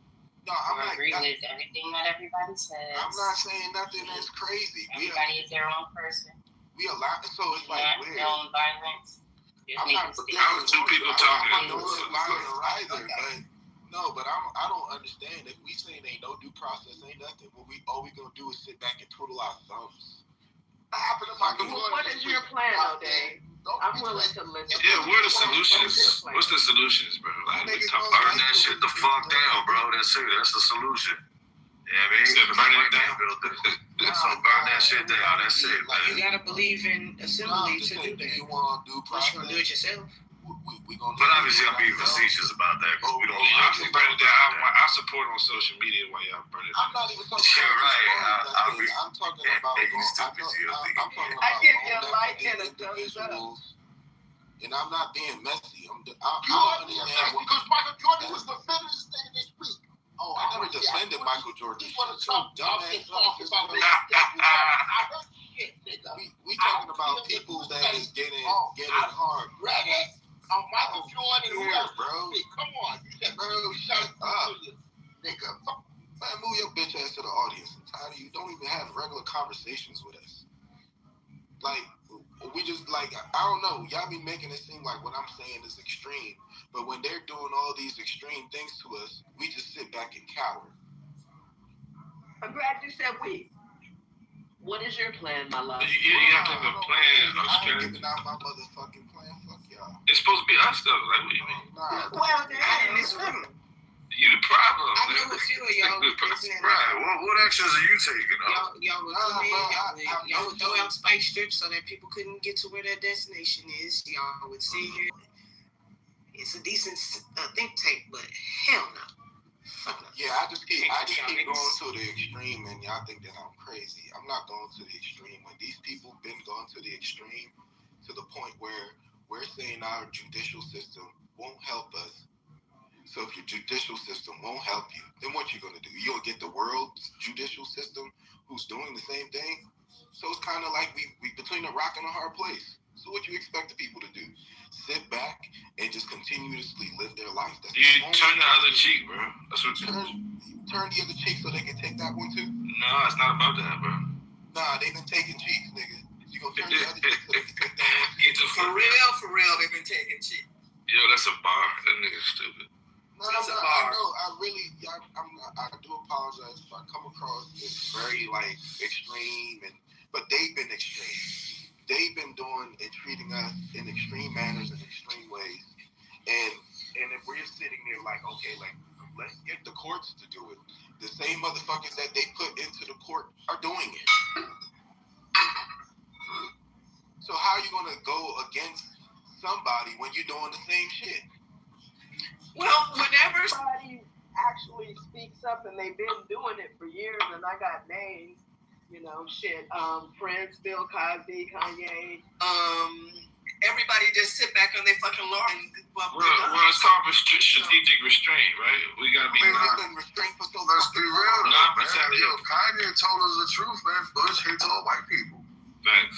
I'm agree with everything that everybody says. I'm not saying nothing that's crazy. Everybody is their own person. We allow, so it's like weird. No violence. I'm not. Two people talking. I don't violence either, but I don't understand. If we saying ain't no due process, ain't nothing. All we gonna do is sit back and twiddle our thumbs. What is your plan, O'Day? I'm willing to listen. Yeah, what are the solutions? What's the solutions, bro? Like, burn that shit the fuck down, bro. That's it. That's the solution. Yeah, I mean, burn it down. So burn that shit down. That's it, man. You gotta believe in assembly to do that. You want to do process? You gonna do it yourself? But obviously, I'm being facetious about that because we don't. Y'all burn it down. I support on social media while y'all burn it down. I'm not even talking about I'm talking about. I give you a light and a thumbs up. And I'm not being messy. I because Michael Jordan was defending this thing this week. Oh, I never defended Michael Jordan. He want to talk about this. I heard shit, nigga. We talking about people that is getting hard. Read it on Michael Jordan. Yeah, bro. Come on, you just shut up, nigga. Man, move your bitch ass to the audience. I'm tired of you. Don't even have regular conversations with us. Like, we just, like, I don't know. Y'all be making it seem like what I'm saying is extreme. But when they're doing all these extreme things to us, we just sit back and cower. I'm glad you said we. What is your plan, my love? You have to have a plan. I ain't giving out my motherfucking plan. Fuck y'all. It's supposed to be us, though. Like, what do you mean? Nah. Well, they're in this room. You the problem. I know what you and y'all were listening. Right. What actions are you taking? Y'all would come in, y'all would throw out spike strips so that people couldn't get to where their destination is. Y'all would sit here. It's a decent think tank, but hell no. Fuck no. Yeah, I just keep going to the extreme, and y'all think that I'm crazy. I'm not going to the extreme. When these people been going to the extreme to the point where we're saying our judicial system won't help us. So if your judicial system won't help you, then what you gonna do? You gonna get the world's judicial system who's doing the same thing? So it's kind of like we between a rock and a hard place. So what you expect the people to do? Sit back and just continuously live their life. That's you turn the other cheek, bro. That's what turn the other cheek so they can take that one too? No, it's not about that, bro. Nah, they been taking cheeks, nigga. You gonna turn the other cheek so they can take that one too? For real, they've been taking cheeks. Yo, that's a bar. That nigga's stupid. No, I know. I do apologize if I come across as very like extreme, but they've been extreme. They've been doing and treating us in extreme manners and extreme ways. And if we're sitting there like, okay, like let's get the courts to do it. The same motherfuckers that they put into the court are doing it. So how are you gonna go against somebody when you're doing the same shit? Well, whenever somebody actually speaks up, and they've been doing it for years, and I got names, Prince, Bill Cosby, Kanye, everybody just sit back on their fucking laurels. Well, it's called strategic restraint, right? We gotta be restrained for so long. Let's be real, though, man. Yo, Kanye told us the truth, man. Bush hates all white people. Thanks.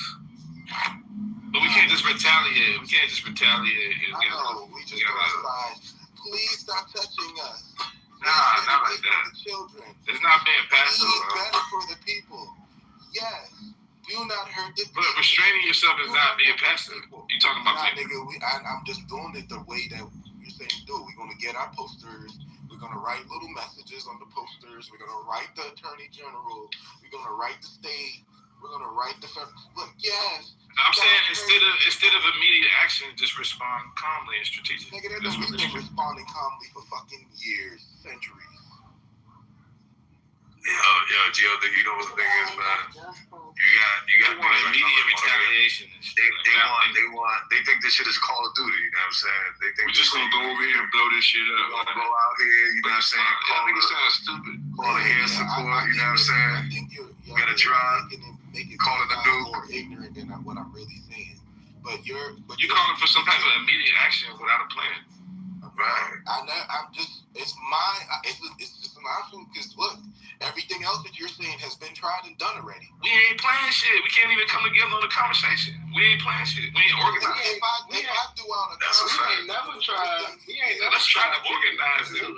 But we can't just retaliate. I know. We just gotta please stop touching us. Nah, not like that. Children. It's not being passive. Be better for the people. Yes. Do not hurt the people. But restraining yourself is not being passive. You talking about nigga, I'm just doing it the way that you're saying to do it. We're gonna get our posters. We're gonna write little messages on the posters. We're gonna write the Attorney General. We're gonna write the state. We're gonna write the federal. Look, yes. I'm saying instead of immediate action, just respond calmly and strategically. Nigga, we've been responding calmly for fucking years, centuries. Yo, you know what the thing is, man? You got immediate retaliation. They think this shit is Call of Duty. You know what I'm saying? They think we're just gonna go over here and blow this shit up. We're gonna go out here. You know what I'm saying? I think it sounds stupid. Call the air support. You know what I'm saying? You gotta try. Call it a nuke. More ignorant than what I'm really saying. But you're calling for some type of immediate action without a plan. Right. It's just an option because look, everything else that you're saying has been tried and done already. We ain't playing shit. We can't even come together on a conversation. We ain't playing shit. We ain't organized. If I do all the that's a fact. We ain't never tried. Let's try to organize it.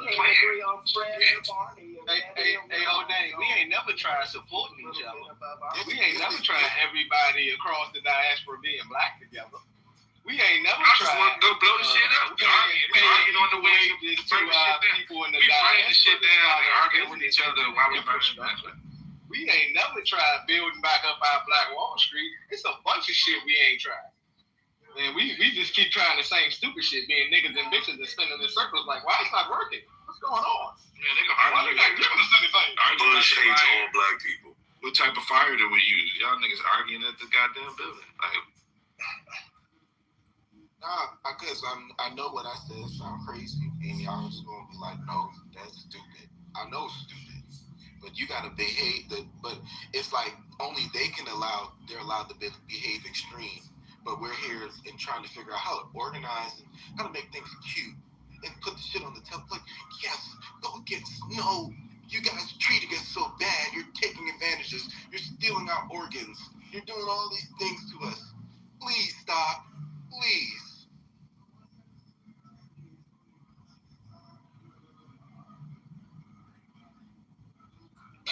Hey, old Danny, we ain't never tried supporting each other. We ain't never tried everybody across the diaspora being black together. We ain't never tried. I just want to go blow the shit up. We arguing on the way to bring the shit down and arguing with each other while we burn shit down. We ain't never tried building back up our Black Wall Street. It's a bunch of shit we ain't tried. And we just keep trying the same stupid shit, being niggas and bitches and spinning in circles like, why it's not working? What's going on? Man, they gonna argue. Bush hates all black people. What type of fire do we use? Y'all niggas arguing at the goddamn building. Nah, because I know what I said sound crazy, and y'all just gonna be like, no, that's stupid. I know it's stupid, but you gotta behave. But it's like only they're allowed to behave extreme, but we're here and trying to figure out how to organize and how to make things cute and put the shit on the top. Like, yes, go against. No, you guys treating us so bad. You're taking advantages. You're stealing our organs. You're doing all these things to us. Please stop. Please.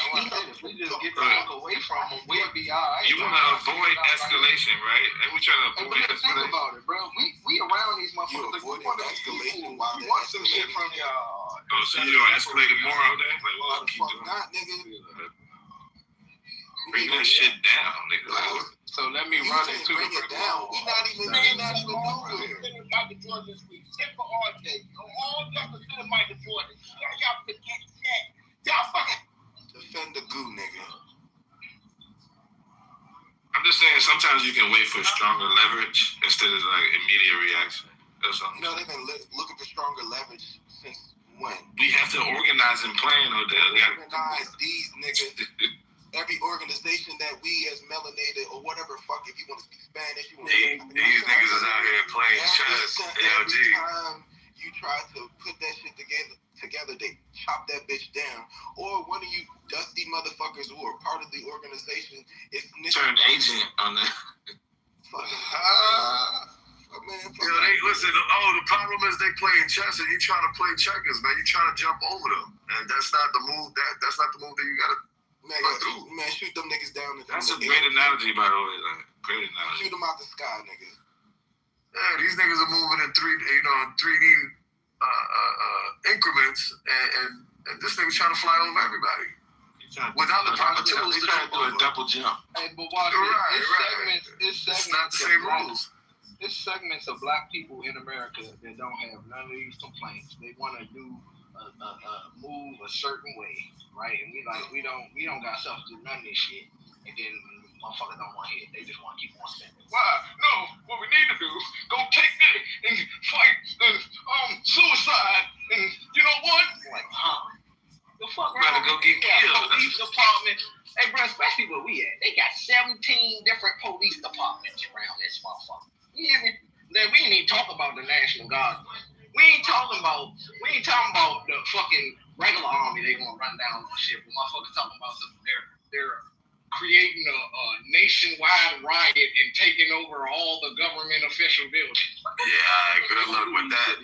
If we just get the fuck away from them, we'll be all right. You want to avoid escalation, right? And we trying to avoid escalation. Think about it, bro. We around these motherfuckers. We want escalation while we want some shit from y'all. Oh, so you don't escalate it more out there? Like, well, keep doing not, nigga. Bring that shit down, nigga. So let me run it to bring it down. We're not even doing it. Michael Jordan this week. Except for RJ. All y'all consider Michael Jordan. Y'all forget that. Y'all fucking defend the goo, nigga. I'm just saying sometimes you can wait for stronger leverage instead of like immediate reaction. That's all. You know, they've been looking for stronger leverage since when? We have to organize and plan, Odell. Organize these niggas. Every organization that we as melanated or whatever, fuck, if you want to speak Spanish, you want to these niggas is out here playing chess. LG. Every time you try to put that shit together, they chop that bitch down. Or one of you dusty motherfuckers who are part of the organization is turn agent on that. They listen. The problem is they playing chess and you trying to play checkers, man. You trying to jump over them, and that's not the move. That's not the move that you gotta. Man, shoot them niggas down. That's a great analogy, by the way. Like, great analogy. Shoot them out the sky, nigga. Yeah, these niggas are moving in 3D increments, and this nigga's trying to fly over everybody without the proper tools. He's trying to do a double jump. Hey, but watch it's not the same rules. It's segments of black people in America that don't have none of these complaints. They want to do move a certain way, right? And we don't got stuff to do none of this shit. And then motherfuckers don't want to hit. They just want to keep on spending. Why? No, what we need to do is go take that and fight suicide. And you know what? Like, the fuck gotta go get killed. Police department. Hey, bro, especially where we at. They got 17 different police departments around this motherfucker. You hear me? We ain't even talk about the National Guard. We ain't talking about the fucking regular army they gonna run down on shit. But motherfuckers talking about they're creating a nationwide riot and taking over all the government official buildings. Yeah, good luck with that.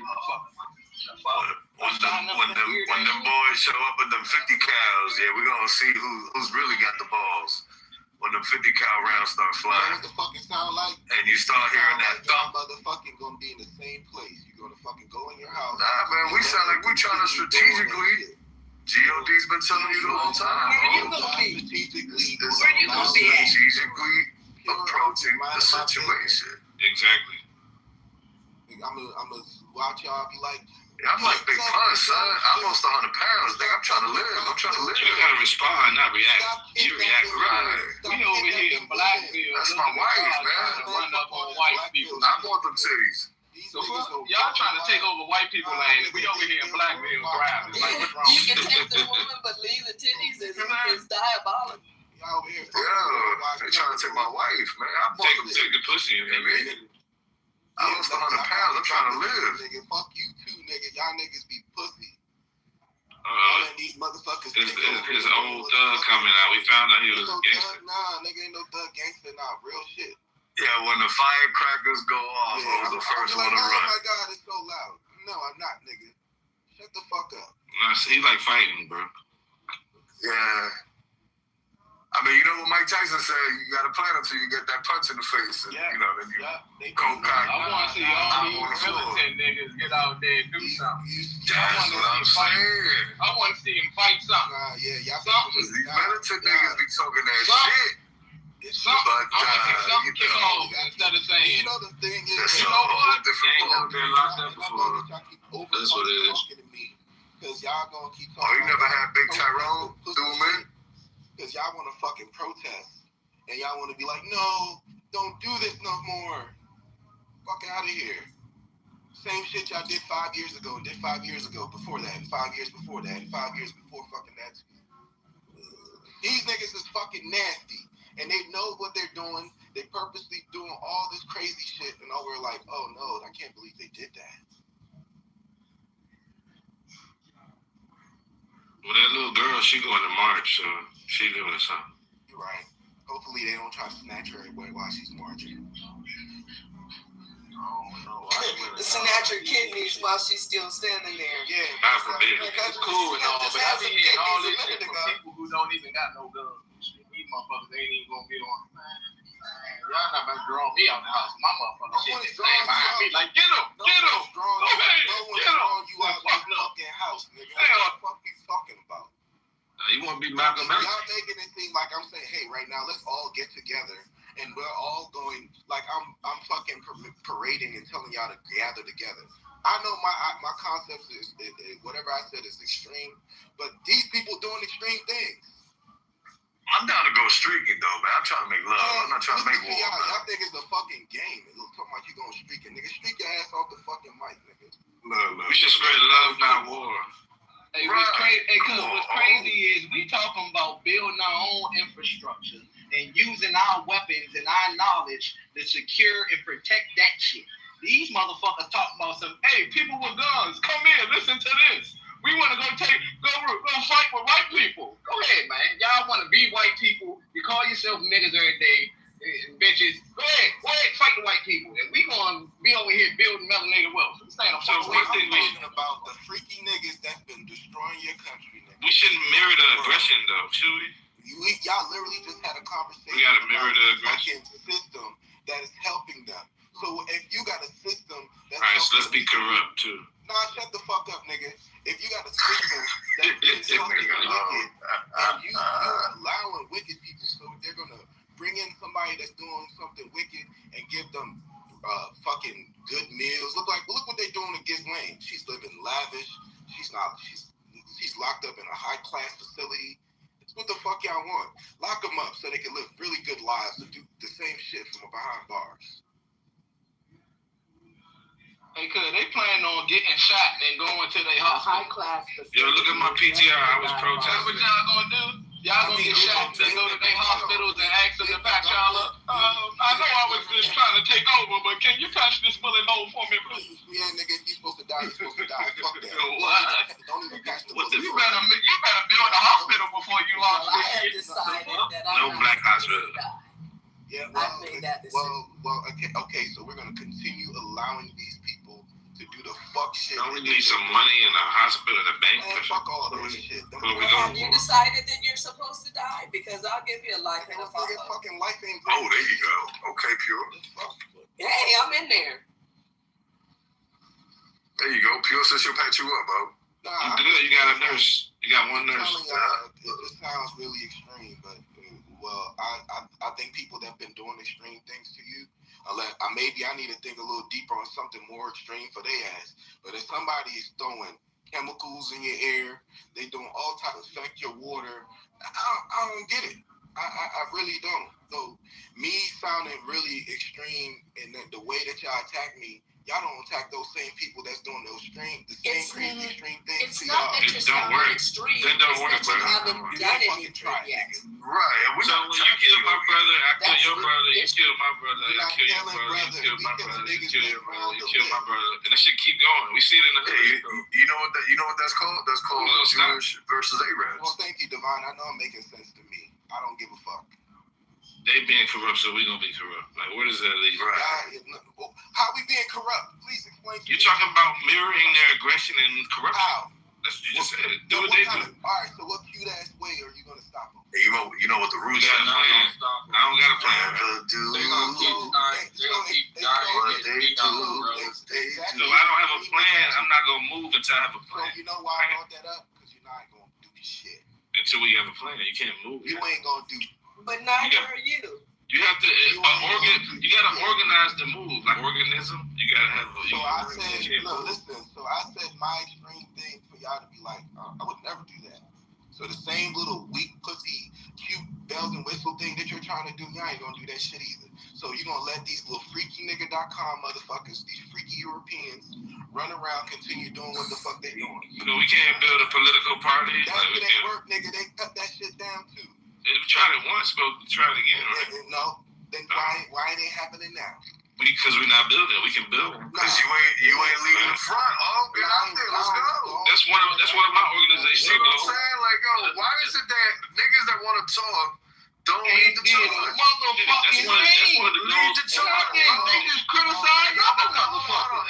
When them boys show up with them 50 cows, yeah, we're gonna see who's really got the balls. When the 50 cal rounds start flying. You know what the fucking sound like? And you start hearing that thump. Motherfucking gonna be in the same place. You're gonna fucking go in your house. Nah, man, we sound like we trying to strategically. GOD's been telling you the whole time. Where you gonna be? Strategically approaching the situation. Exactly. I'm gonna watch y'all be like, yeah, I'm like Big Pun, son. I'm almost 100 pounds, nigga. I'm trying to live. You gotta respond, not react. You react right. We over here in Blackville. That's my wife, man. Run up on white people. I want them titties. So y'all trying to take over white people land. We over here in Blackville thriving. Like, what's wrong? You can take the woman, but leave the titties is diabolical. Y'all over here. They trying to take my wife, man. I bought them take the pussy, man. I lost 100 pounds. I'm trying to live. Nigga, fuck you too, nigga. Y'all niggas be pussy. These motherfuckers. His old thug coming out. We found out he was a gangster. Nah, nigga ain't no thug gangster. Nah, real shit. Yeah, when the firecrackers go off, I was the first one to run. Oh my God, it's so loud. No, I'm not, nigga. Shut the fuck up. Nah, he like fighting, bro. Yeah. I mean, you know what Mike Tyson said? You got to plan until you get that punch in the face. And, you know, then you go cock. I want to see all these militant niggas get out there and do something. That's what I'm saying. I want to see him fight something. These militant niggas be talking that shit. Something. I want to see something kick off instead of saying. You know the thing is, you know what? Been locked up before. That's what it is. Because y'all gonna keep talking. Oh, you never had Big Tyrone do me? Because y'all want to fucking protest. And y'all want to be like, no, don't do this no more. Fuck out of here. Same shit y'all did 5 years ago, and did 5 years ago, before that, and 5 years before that, and 5 years before fucking that. These niggas is fucking nasty. and they know what they're doing. They purposely doing all this crazy shit, and we're like, oh no, I can't believe they did that. Well, that little girl, she going to march, so she doing something. You're right. Hopefully they don't try to snatch her away while she's marching. Snatch her kidneys while she's still standing there. Yeah, God forbid. It's cool and all, but I be hearing all this shit from people who don't even got no guns. These motherfuckers ain't even gonna be on. Y'all not about to draw me out the house. My motherfucker shit is staying behind me like, get him, get him. No one's drawing you out the fucking house, nigga. What the fuck you talking about? You want to be Malcolm X? Y'all making it seem like I'm saying, hey, right now, let's all get together and we're all going, like I'm fucking parading and telling y'all to gather together. I know my concept is whatever I said is extreme, but these people doing extreme things. I'm down to go streaking though, man. I'm trying to make love. I'm not trying to make war. Y'all think it's a fucking game. It looks like you going streaking, nigga. Streak your ass off the fucking mic, nigga. We should spread love, not war. Hey, what's crazy is we talking about building our own infrastructure and using our weapons and our knowledge to secure and protect that shit. These motherfuckers talking about some, hey, people with guns, come here, listen to this. We want to go fight with white people. Go ahead, man. Y'all want to be white people. You call yourself niggas every day, bitches. Go ahead, fight the white people. And we going to be over here building melanated wealth. So one thing we talking about the freaky niggas that's been destroying your country, nigga. We shouldn't mirror the aggression, though, should we? Y'all literally just had a conversation. We got to mirror the aggression. System that is helping them. So if you got a system that's all right, so let's be corrupt, too. Nah, shut the fuck up, nigga. If you got a system that's helping wicked, and you allowing wicked people, so they're going to bring in somebody that's doing something wicked and give them fucking good meals. Look what they're doing to Ghislaine. She's living lavish. She's locked up in a high class facility. It's what the fuck y'all want. Lock them up so they can live really good lives and do the same shit from behind bars. Hey, cuz they planning on getting shot and going to their hospital. High class. Yo, look at my PTR. I was protesting. What y'all gonna do? Y'all gonna get shot and go to their hospitals and ask them to pack y'all up? I know I was just trying to take over, but can you touch this bullet hole for me, please? Yeah, nigga, if you're supposed to die, you're supposed to die. Fuck that. What? Don't even catch the bullet. You better build a hospital before you launch I have decided that no black hospital. Yeah, okay, so we're gonna continue allowing these people to do the fuck shit. Don't we need some money in a hospital and a bank? Man, fuck all that shit. Have you decided that you're supposed to die? Because I'll give you a life and a follow. Fucking life ain't. Oh, there you go. Okay, Pure. Hey, I'm in there. There you go. Pure says she'll patch you up, bro. Nah, you good. You got a nurse. You got one nurse. It sounds really extreme, but I think people that have been doing extreme things to you, maybe I need to think a little deeper on something more extreme for their ass. But if somebody is throwing chemicals in your air, they doing all types of affect your water, I don't get it. I really don't. So me sounding really extreme in the way that y'all attack me, y'all don't attack those same people that's doing those extreme things. It's not that you're sounding extreme. That don't work, bro. You haven't done anything yet. Right. So when you kill my brother, I kill your brother. You kill my brother, I kill your brother. You kill my brother, you kill your brother. You kill my brother. And that shit keep going. We see it in the hood. You know what that's called? That's called Jewish versus Arabs. Well, thank you, Devon. I know I'm making sense to me. I don't give a fuck. They being corrupt, so we gonna be corrupt. Like, where does that lead? Right. How we being corrupt? Please explain. You're talking about mirroring their aggression and corruption. How? That's what you just said. Do what they do. All right. So what cute ass way are you gonna stop them? Hey, you know what the rules are? I don't got a plan. They're gonna keep dying. So I don't have a plan. I'm not gonna move until I have a plan. So you know why I brought that up? Because you're not gonna do shit until we have a plan. You can't move. You ain't gonna do. But neither are you. You have to you gotta organize the move, like organism. You gotta have. So I said, listen. So I said my extreme thing for y'all to be like, I would never do that. So the same little weak pussy, cute bells and whistle thing that you're trying to do, y'all ain't gonna do that shit either. So you're gonna let these little freakynigga.com motherfuckers, these freaky Europeans, run around, continue doing what the fuck they doing. You know, we can't build a political party. That shit ain't work, nigga. They cut that shit down too. We tried it once, but we tried it again, right? No. Then why ain't it happening now? Because we're not building. We can build. Because you ain't leading the front. Oh, get out there. Let's go. That's one of my organizations. You know what I'm saying? Like, yo, why is it that niggas that want to talk don't lead the charge? Motherfucking thing. Lead the charge. They just criticize other motherfuckers.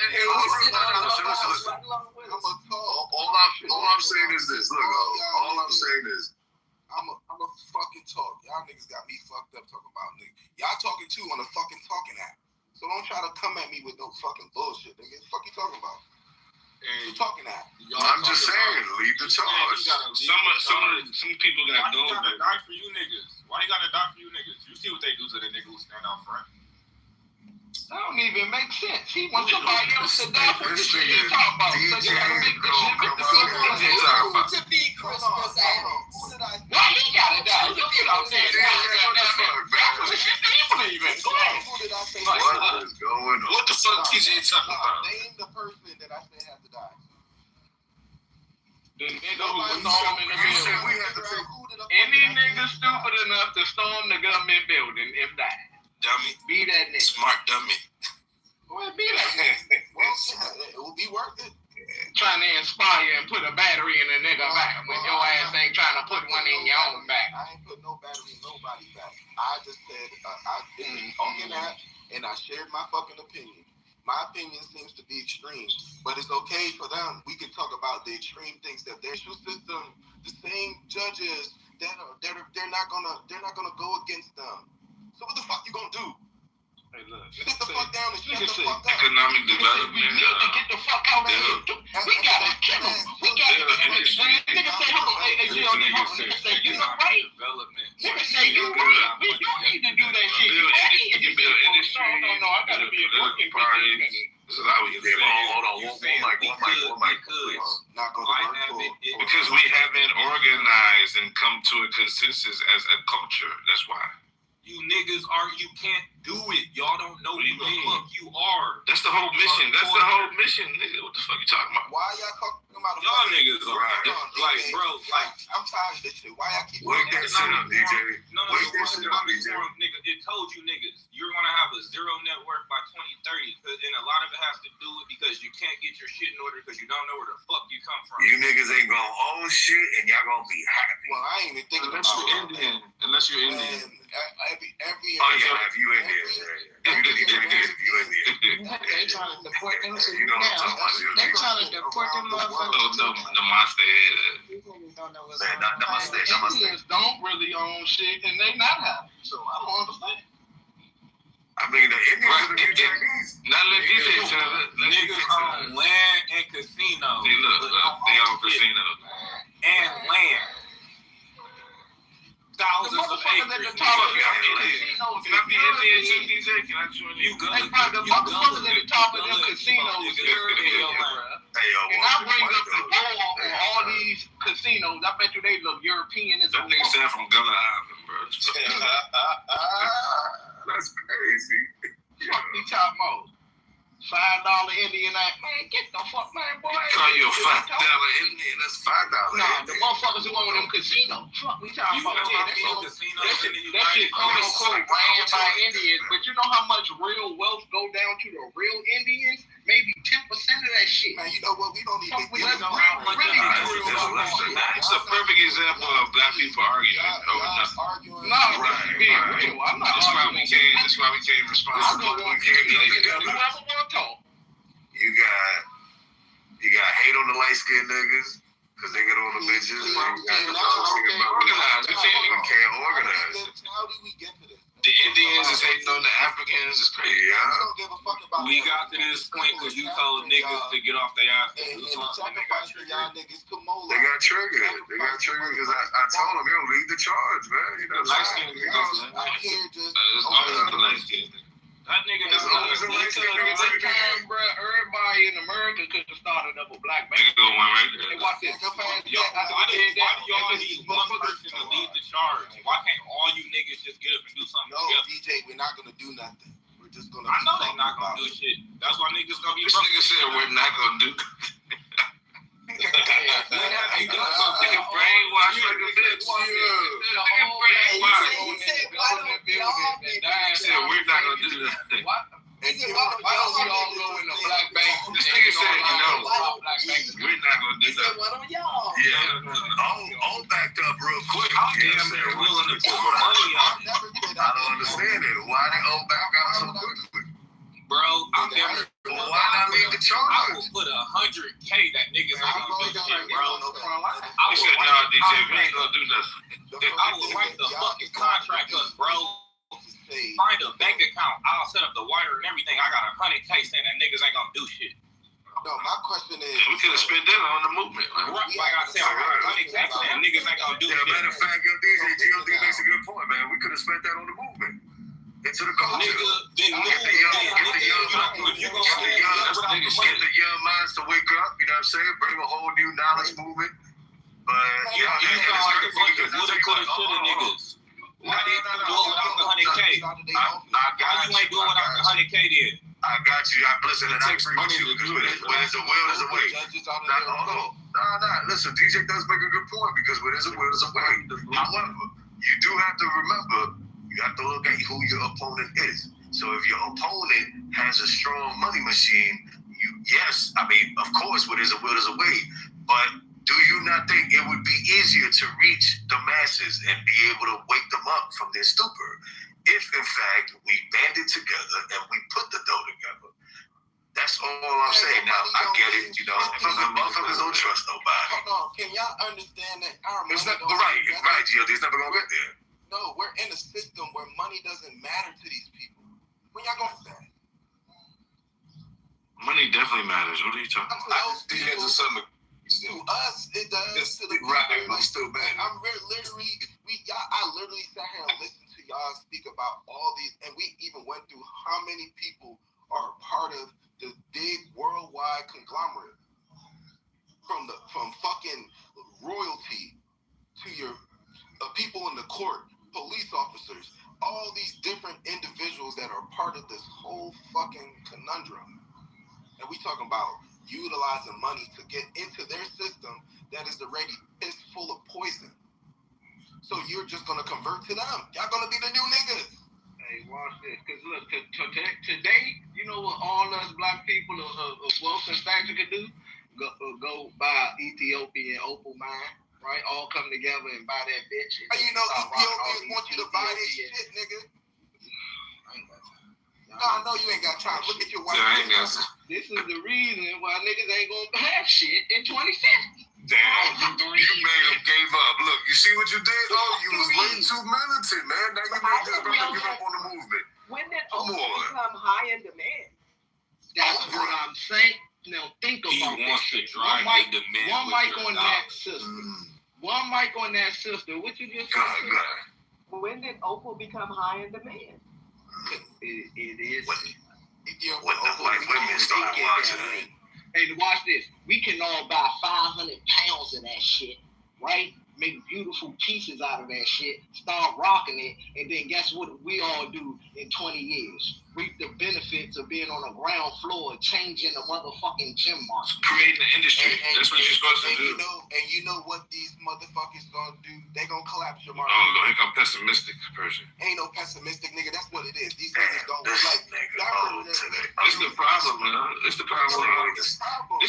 All I'm saying is this. Look, all I'm saying is, I'm a fucking talk. Y'all niggas got me fucked up talking about niggas. Y'all talking too on a fucking talking app. So don't try to come at me with no fucking bullshit, nigga. What the fuck you talking about? You talking at? I'm just saying, lead the charge. Some people got gold. Why you gotta die for you niggas? Why you gotta die for you niggas? You see what they do to the nigga who stand out front. That don't even make sense. He wants somebody else to die for the shit he talk about. So you gotta make the shit with the To be Christmas addicts. Why he gotta die? You get out there and die for the shit that he believe in. Go ahead. What is going on? What the fuck TJ talking about? Name the person that I said had to die. The nigga who was storming the building. Any nigga stupid enough to storm the government building, if that. Dummy. Be that nigga. Smart dummy. Well, be that nigga. Well, it will be worth it. Trying to inspire and put a battery in a nigga back when your ass ain't trying to put one in your own back. I ain't put no battery in nobody's back. I just said I didn't talking that, and I shared my fucking opinion. My opinion seems to be extreme, but it's okay for them. We can talk about the extreme things that their system, the same judges that they're not gonna go against them. So what the fuck you gonna do? Hey, look. Sit the fuck down and shut the fuck up. Economic development. We need to get the fuck out of here. We gotta kill him. We gotta kill him. Nigga say, hold on, nigga say, you know right? Nigga say, you right. We do need to do that shit. You can build industry. No, I gotta be a working party. This is how we can get Hold on, one mic, please. Not gonna work because we haven't organized and come to a consensus as a culture. That's why. You niggas you can't do it. Y'all don't know who the fuck you are. That's the whole mission. That's the whole mission, nigga. What the fuck you talking about? Why y'all talking about y'all niggas are like, bro, like I'm tired of this shit. Why y'all keep wake that shit up, DJ? Wake that shit up, DJ. Nigga, it told you niggas you're gonna have a zero net worth by 2030, and a lot of it has to do it because you can't get your shit in order because you don't know where the fuck you come from. You niggas ain't gonna own shit, and y'all gonna be happy. Well, I ain't even thinking unless you're Indian. Unless you're Indian. If you Indian, you Indian. They trying to deport them to you know now. They trying to deport them motherfuckers. Namaste. Indians don't really own shit and they not happy. So I don't understand. I mean, the Indians are the new Chinese. Not let DJ tell it. Niggas own land and casinos. See, look, they own casinos. And land. Thousands of acres. Can I be Indian too, DJ? Can I join you? The motherfuckers at the top of them casinos is European, bro. And I bring up the door on all these casinos. I bet you they look European as a fuck. That nigga sound from Gunner Island, bro. That's crazy. Fuck me top mode. $5 Indian act. Man, get the fuck, man, boy. Call you a $5 Indian. That's $5. Nah, the motherfuckers who own them casinos. Fuck me talking about. That shit quote unquote ran by Indians. But you know how much real wealth go down to the real Indians? Maybe 10% of that shit. Man, you know what? We don't even really It's a perfect example of black people arguing over nothing. No, I'm not arguing. That's why we can't respond. You got hate on the light skinned niggas because they get on the bitches. You can't organize. How do we get to this? The Indians is hating on the Africans. It's crazy. We don't give a fuck about. We got to this point because you told niggas to get off their ass. They got triggered. They got triggered because I told them, yo, lead the charge, man. You know, light skinned niggas. It's always the light skinned niggas. That nigga is always a light skinned nigga. Everybody in America could have started up a black man. Hey, watch this. Why do y'all need one person to lead the charge? Why can't all you niggas just get up and do something together? DJ, we're not gonna do nothing. We're just gonna. I know they're not gonna do shit. That's why niggas gonna be. This nigga said we're not gonna do. When have you done something? Brainwash like a bitch. And why don't we all go in the black bank? This nigga said, we're not gonna do that. Why don't y'all? Yeah, all backed up real quick. How damn they're willing to put money on it? I don't understand it. Why they all back out so quickly? Bro, I'm never. Why not leave the charge? I will put $100K that niggas ain't gonna do shit, bro. I said, nah, DJ, we ain't gonna do nothing. I will write the fucking contract up, bro. Find a bank account. I'll set up the wire and everything. I got $100K saying that niggas ain't gonna do shit. No, my question is, we could have spent that on the movement. Right, like I said, I got $100K saying niggas ain't gonna do shit. Matter of fact, DJ GOD makes a good point, man. We could have spent that on the movement. Into the culture. Get the young minds to wake up, you know what I'm saying? Bring a whole new knowledge movement. But you sound like a bunch of woulda, coulda, shoulda niggas. Why didn't you do it without the $100K? Why you ain't doing it without the $100K then? I got you. Listen, and I agree with you because when there's a will, there's a way. Listen, DJ does make a good point because when there's a will, there's a way. However, you do have to remember, you have to look at who your opponent is. So if your opponent has a strong money machine, of course, where there's a will, there's a way. But do you not think it would be easier to reach the masses and be able to wake them up from their stupor if, in fact, we banded together and we put the dough together? That's all I'm saying. Now, I get it, the motherfuckers don't trust nobody. Hold on, can y'all understand that our money right, GLD, it's never going to get there. No, we're in a system where money doesn't matter to these people. When y'all going to that? Money definitely matters. What are you talking about? To us, it does. We still bad. I literally sat here and listened to y'all speak about all these, and we even went through how many people are part of the big worldwide conglomerate, from fucking royalty to your people in the court, police officers, all these different individuals that are part of this whole fucking conundrum. And we talking about utilizing money to get into their system that is already piss full of poison. So you're just gonna convert to them. Y'all gonna be the new niggas. Hey, watch this. Because look, today, you know what all us black people of wealth and stature can do? Go buy Ethiopian opal mine, right? All come together and buy that bitch. Hey, Ethiopians want you to buy this shit, nigga. No, I know you ain't got time. Look at your wife. This is the reason why niggas ain't gonna have shit in 2050. Damn, you made them gave up. Look, you see what you did? Oh, you was way too militant, man. Now you made this brother give up on the movement. When did opal become high in demand? That's what I'm saying. Now think about this. One mic on that sister. One mic on that sister. What you just said? When did opal become high in demand? It is. When the white women start watching it. Hey, watch this. We can all buy 500 pounds of that shit, right? Make beautiful pieces out of that shit, start rocking it, and then guess what we all do in 20 years? Reap the benefits of being on the ground floor, changing the motherfucking gym market. Creating an industry. That's what you're supposed to do. You know what these motherfuckers gonna do? They gonna collapse your market. Oh, here come pessimistic person. Ain't no pessimistic, nigga. That's what it is. These niggas don't like. It's the problem, man. It's the problem. This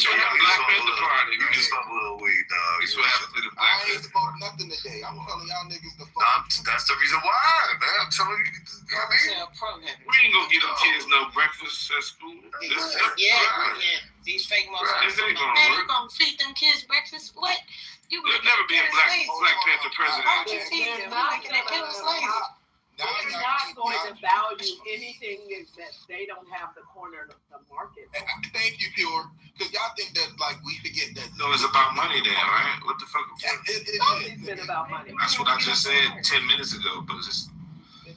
what happened to Black Panther Party. You just smoke a little weed, dog. This what happened to the Black I ain't smoked nothing today. I'm telling y'all niggas the fuck. That's the reason why, man. I'm telling you. We ain't gonna get them kids no breakfast at school. These fake motherfuckers. This ain't gonna Man, work. you gonna feed them kids breakfast? What? You There'll never be a Black Panther president. They're not going to value anything that they don't have the corner of the market. Thank you, Pure. Because y'all think that we forget that. So it's about money then, right? What the fuck? It's always been about money. That's what I just said 10 minutes ago. But it's just.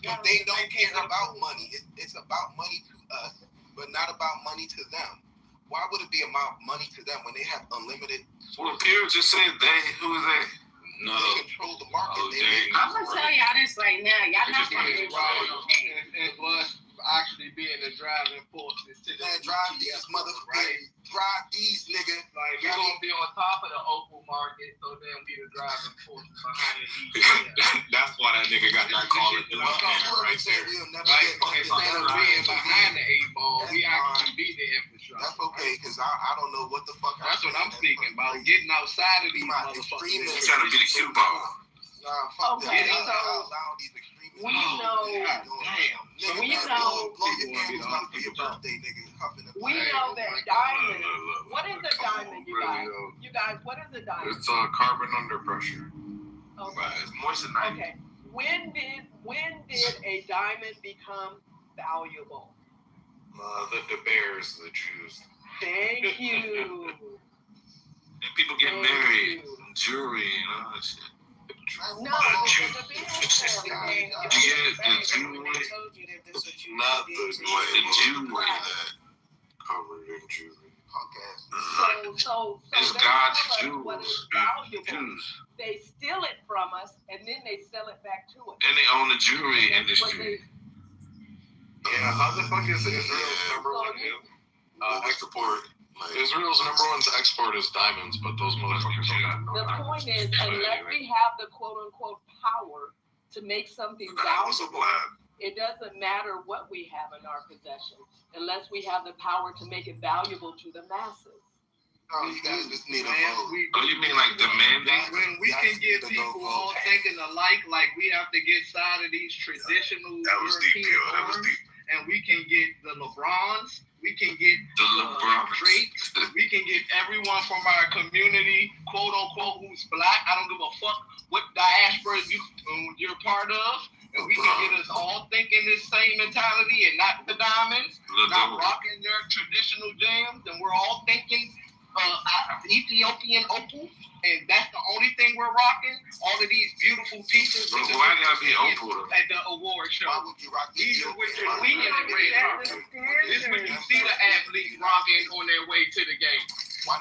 They don't care about money. It's about money to us, but not about money to them. Why would it be about money to them when they have unlimited? Well, Pierre just said they. Who is they? No. They control the market. I'm gonna tell y'all this right now. Y'all not gonna get it was actually being the driving force. Man, drive these motherfuckers. drive these niggas. Like, we're going to be on top of the Opal market, so then we the driving force behind the each. That's why that nigga got that call of duty right there. Like, instead of being behind the 8 ball, we actually be the infrastructure. That's okay, because I don't know what the fuck. That's what I'm speaking about. Getting outside of these motherfuckers. He's trying to be the cue ball. Nah, fuck that. Okay, I so allow these extremists. we know, Nigga, we man, know, blow your candles out for your birthday, nigga. Huffing the we know that diamond. What is a diamond, you guys? You guys, what is a diamond? It's carbon under pressure. Okay. But it's moissanite. Okay. When did a diamond become valuable? The Bears, the Jews. Thank you. And people get married, jewelry, and all that shit. No, You get the jewelry, not the jewelry that covered in jewelry. So It's they God's tell us what is jewels. valuable. Jews. They steal it from us, and then they sell it back to us. And they own the jewelry That's what industry. Yeah, how the fuck is Israel's number one export? Israel's number one export is diamonds, but those motherfuckers don't got no The diamonds. point is, unless we have the quote-unquote power to make something valuable, it doesn't matter what we have in our possession, unless we have the power to make it valuable to the masses. Oh, you guys just need a vote. Oh, you mean like demanding? When we can get people all thinking alike, like we have to get side of these traditional European norms, and we can get the LeBrons, we can get the Drakes, we can get everyone from our community, quote unquote, who's black. I don't give a fuck what diaspora you're part of. And we can get us all thinking this same mentality and not the diamonds, not rocking their traditional jams, and we're all thinking Ethiopian opal, and that's the only thing we're rocking. All of these beautiful pieces. But why gotta be opal though? At the award show. These are what we in the red carpet. This is when you see the athletes rocking on their way to the game.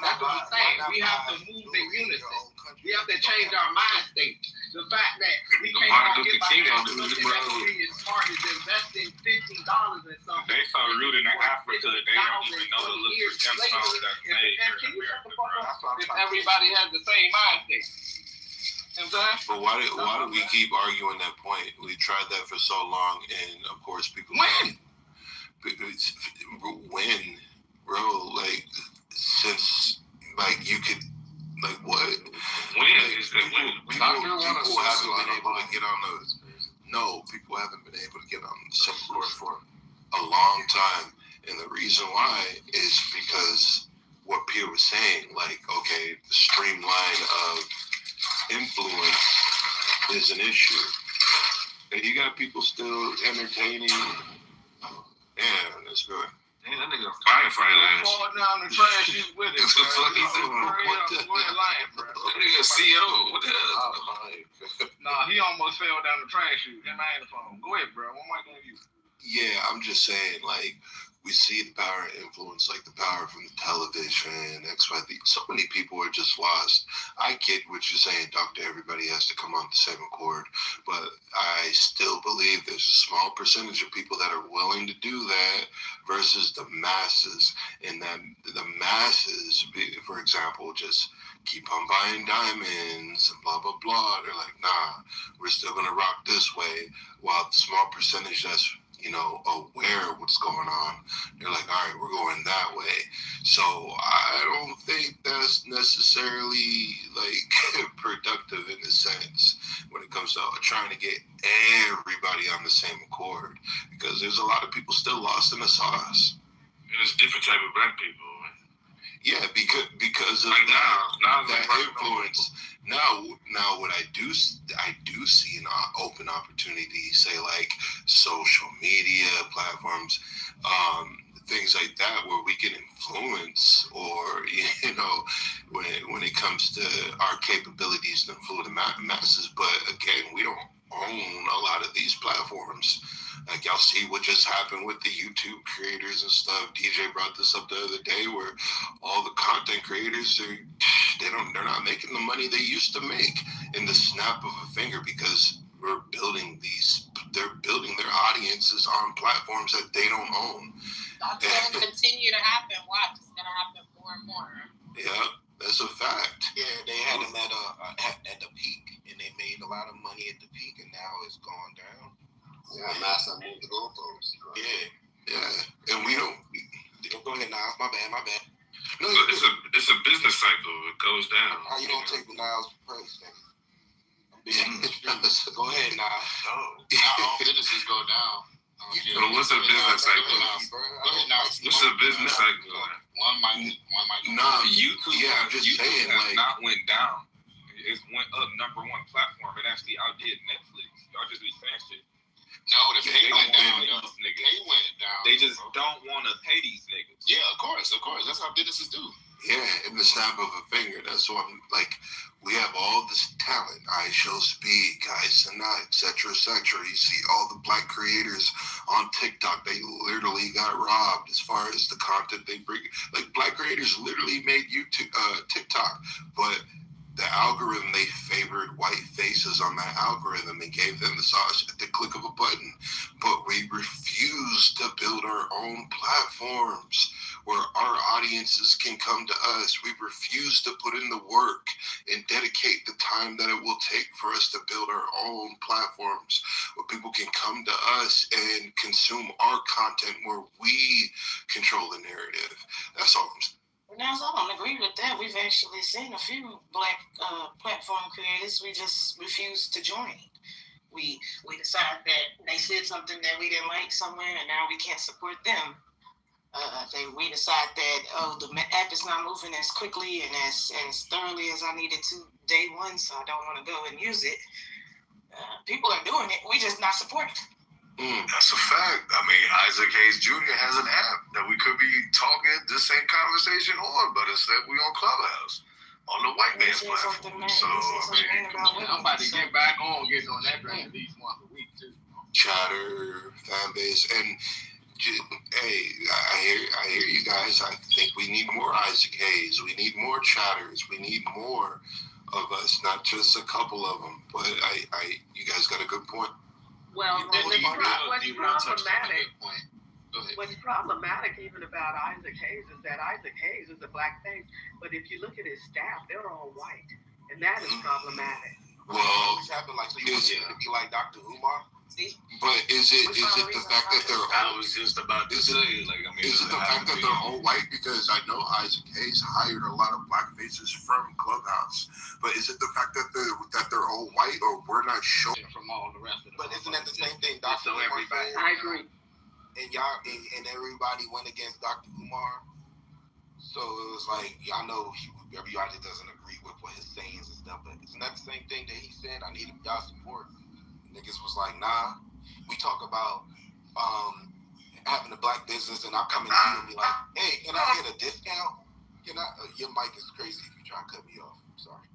That's what I'm saying. We have to move in unison. We have to change our mind state. The fact that we can't all get behind something that would be as smart as investing $50 in something. They saw root in Africa. They don't even know the little gemstones that's made here in America, bro. If everybody has the same mind state. But why do we keep arguing that point? We tried that for so long, and of course people. When, bro? Like since you could. Like what? When is that? When? People haven't been able to get on those. No, people haven't been able to get on the Supreme Court for a long time, and the reason why is because what Pierre was saying. Like, okay, the streamline of influence is an issue, and you got people still entertaining. Yeah, that's good. Man, that nigga firefighter. Fall down the trash, he's with it. That's what the fuck he doing. That nigga CEO. What the hell? Nah, he almost fell down the trash chute. Him and the phone. Go ahead, bro. What am I gonna use? Yeah, I'm just saying, like, we see the power and influence, like the power from the television, XYZ. So many people are just lost. I get what you're saying, Doctor. Everybody has to come on the same accord, but I still believe there's a small percentage of people that are willing to do that versus the masses. And then the masses, for example, just keep on buying diamonds and blah, blah, blah. They're like, nah, we're still going to rock this way. While the small percentage that's aware of what's going on, they're like, all right, we're going that way. So I don't think that's necessarily like productive in a sense when it comes to trying to get everybody on the same accord, because there's a lot of people still lost in the sauce. And it's different type of black people. Yeah, because of like that influence. Now, what I do see an open opportunity, say like social media platforms, things like that, where we can influence, or when it comes to our capabilities to influence the masses. But again, we don't own a lot of these platforms. Like, y'all see what just happened with the YouTube creators and stuff. DJ brought this up the other day, where all the content creators they're not making the money they used to make in the snap of a finger, because they're building their audiences on platforms that they don't own. That's going to continue to happen. Watch, it's going to happen more more. Yeah, that's a fact. Yeah, they had them at the peak, and they made a lot of money at the peak, and now it's gone down. Yeah, Massa moved the goalposts. Yeah, and we don't. Go ahead, Niles. My bad. No, it's a business cycle. It goes down. How you gonna take the Niles price thing? Go ahead, Niles. All businesses go down. So what's a business cycle? What's a business cycle? One might. Nah, YouTube. Yeah, I'm just YouTube saying, has like, not went down. It went up #1 platform. It actually outdid Netflix. Y'all just be saying shit. No, the pay went down. These niggas. Pay went down. They just don't want to pay these niggas. Yeah, of course. That's how businesses do. yeah, in the snap of a finger. That's what I'm like. We have all this talent. I Show Speed, Guys Tonight, etc., etc. You see all the black creators on TikTok. They literally got robbed as far as the content they bring. Like, black creators literally made YouTube, TikTok, but the algorithm, they favored white faces on that algorithm and gave them the sauce at the click of a button. But we refuse to build our own platforms where our audiences can come to us. We refuse to put in the work and dedicate the time that it will take for us to build our own platforms where people can come to us and consume our content where we control the narrative. That's all I'm saying. Now, I don't agree with that. We've actually seen a few black platform creators. We just refuse to join. We decided that they said something that we didn't like somewhere, and now we can't support them. We decide that, the app is not moving as quickly and as thoroughly as I needed to day one, so I don't want to go and use it. People are doing it. We just not supporting. That's a fact. I mean, Isaac Hayes Jr. has an app that we could be talking this same conversation on, but instead we on Clubhouse on the white man's platform. So, I mean, I'm about to get back on, get on that train at least once a week too. Chatter, fan base, and hey, I hear you guys. I think we need more Isaac Hayes. We need more chatters. We need more of us, not just a couple of them. But you guys got a good point. Well, what's problematic even about Isaac Hayes is that Isaac Hayes is a black face, but if you look at his staff, they're all white, and that is problematic. Well, always happen like so you want it to be like Dr. Umar. But is it the fact that they're all? I was just about to say, like, I mean, is it the fact that they're all white? Because I know Isaac Hayes hired a lot of black faces from Clubhouse. But is it the fact that they're all white, or we're not sure from all the rest of them? But isn't that the same thing Dr. Umar said? I agree. And y'all and everybody went against Dr. Umar. So it was like, y'all know everybody doesn't agree with what his sayings and stuff. But isn't that the same thing that he said? I need y'all support. Niggas was like, nah. We talk about having a black business, and I'm coming to you and be like, hey, can I get a discount? Can I? Your mic is crazy if you try to cut me off. I'm sorry.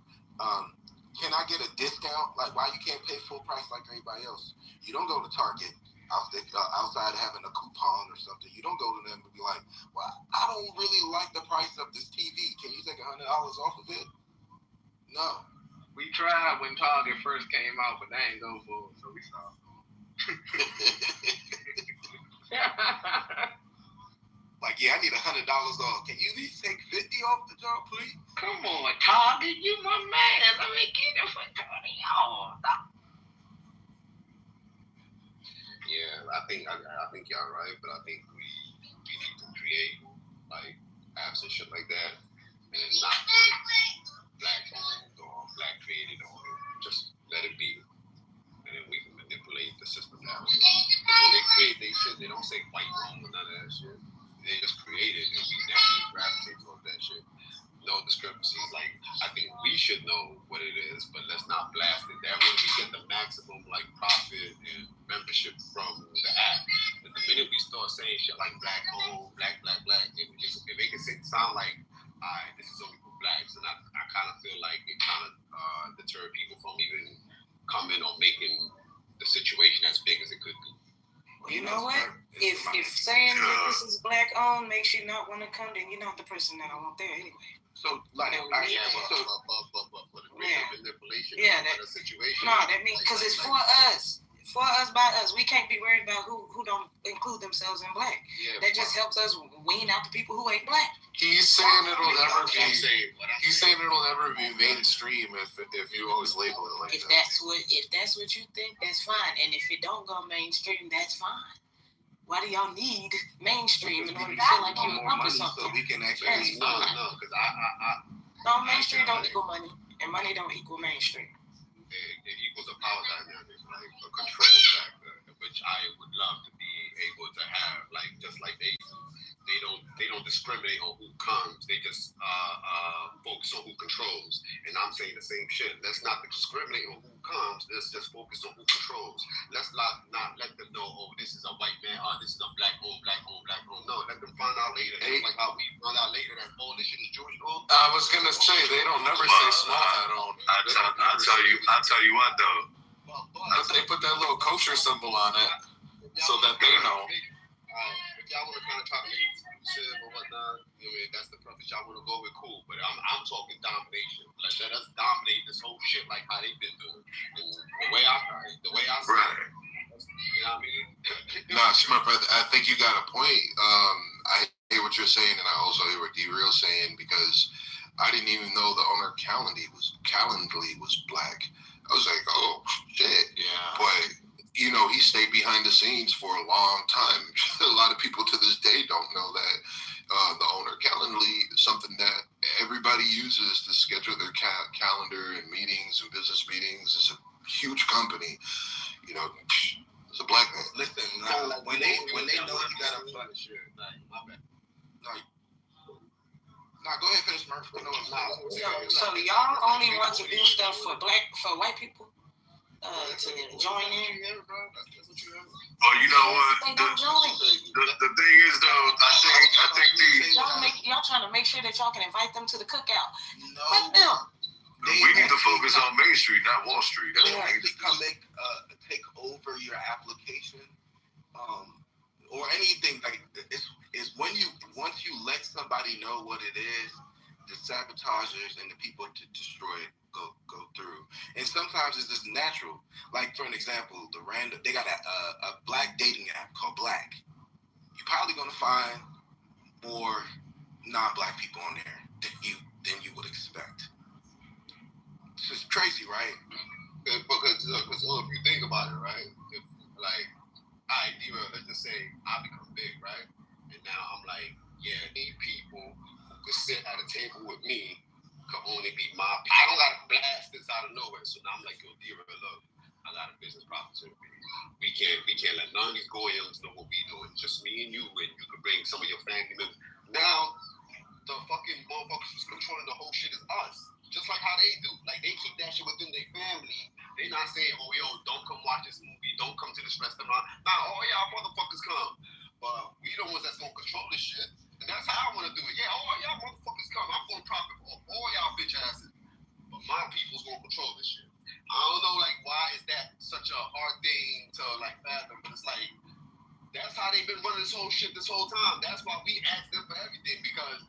Can I get a discount? Like, why you can't pay full price like everybody else? You don't go to Target outside of having a coupon or something. You don't go to them and be like, well, I don't really like the price of this TV. Can you take $100 off of it? No. We tried when Target first came out, but they ain't go for it, so we stopped. Like, yeah, I need $100 off. Can you at least take $50 off the job, please? Come on, Target, you my man. Let me get it for $20. Yeah, I think y'all right, but I think we need to create like apps and shit like that, and not put black owned or black created on it. Just let it be, and then we can manipulate the system that way. When they create their shit, they don't say white wrong or none of that shit. They just create it, and we naturally gravitate towards that shit. No discrepancies. Like, I think we should know what it is, but let's not blast it. That way we get the maximum like profit and membership from the app. But the minute we start saying shit like black hole, black, if it make it sound like, alright, this is only for blacks, and I kind of feel like it kind of deter people from even coming or making the situation as big as it could be. You know what? If saying that this is black owned makes you not want to come, then you're not the person that I want there anyway. So, like, but for the manipulation of the situation. No, that means because it's for us. For us, by us. We can't be worried about who don't include themselves in black. Yeah, that just helps us wean out the people who ain't black. He's saying it'll never be. He's saying it'll never be mainstream if you always label it like If that. that's what you think, that's fine. And if it don't go mainstream, that's fine. Why do y'all need mainstream in order to feel like you're accomplished something? So we can actually No, mainstream don't equal money, and money don't equal mainstream. It equals a power dynamic, like a control factor, which I would love to be able to have. Like just like they don't discriminate on who comes. They just focus on who controls. And I'm saying the same shit. Let's not discriminate on who comes. Let's just focus on who controls. Let's not let them know, oh, this is a white man, this is a black owned. No, let them find out later. Just like how we found out later that all this shit is Jewish owned. I was gonna say they don't never say small hat on. I'll tell you what though. But they put that little kosher symbol on it so that they know. If y'all want to kind of try to make shit or whatnot, that's the purpose y'all want to go with, cool. But I'm talking domination. Like let us dominate this whole shit like how they've been doing. And the way I see it. You know what I mean? Nah, Smith, I think you got a point. I hear what you're saying, and I also hear what D-Real's saying, because I didn't even know the owner Calendly was black. I was like, oh, shit. Yeah. But he stayed behind the scenes for a long time. A lot of people to this day don't know that the owner Calendly is something that everybody uses to schedule their calendar and meetings and business meetings. It's a huge company. It's a black man. Listen, when they know you got a black shit, my bad. No, go ahead, finish, Murph. So y'all only want to do stuff for white people to join in? Oh, you know what? They don't join. The thing is, though, I think y'all trying to make sure that y'all can invite them to the cookout. No. Let them. We need to focus on Main Street, not Wall Street. That's what we need to come take over your application, or anything like it's once you let somebody know what it is, the sabotagers and the people to destroy it go through. And sometimes it's just natural. Like for an example, they got a black dating app called Black. You're probably gonna find more non-black people on there than you would expect. It's just crazy, right? Because if you think about it, right? If, like, let's just say I become big, right? And now I'm like, yeah, I need people who could sit at a table with me could only be my people. I don't gotta blast this out of nowhere. So now I'm like, yo, D-Real, look, I got a business opportunity. We can't let none of these goyams know what we doing. Just me and you could bring some of your family members. Now the fucking motherfuckers who's controlling the whole shit is us. Just like how they do. Like, they keep that shit within their family. They not saying, oh, yo, don't come watch this movie. Don't come to this restaurant. Nah, all y'all motherfuckers come. But we the ones that's going to control this shit. And that's how I want to do it. Yeah, all y'all motherfuckers come. I'm going to profit off all y'all bitch asses. But my people's going to control this shit. I don't know, like, why is that such a hard thing to, like, fathom. But it's like, that's how they've been running this whole shit this whole time. That's why we ask them for everything. Because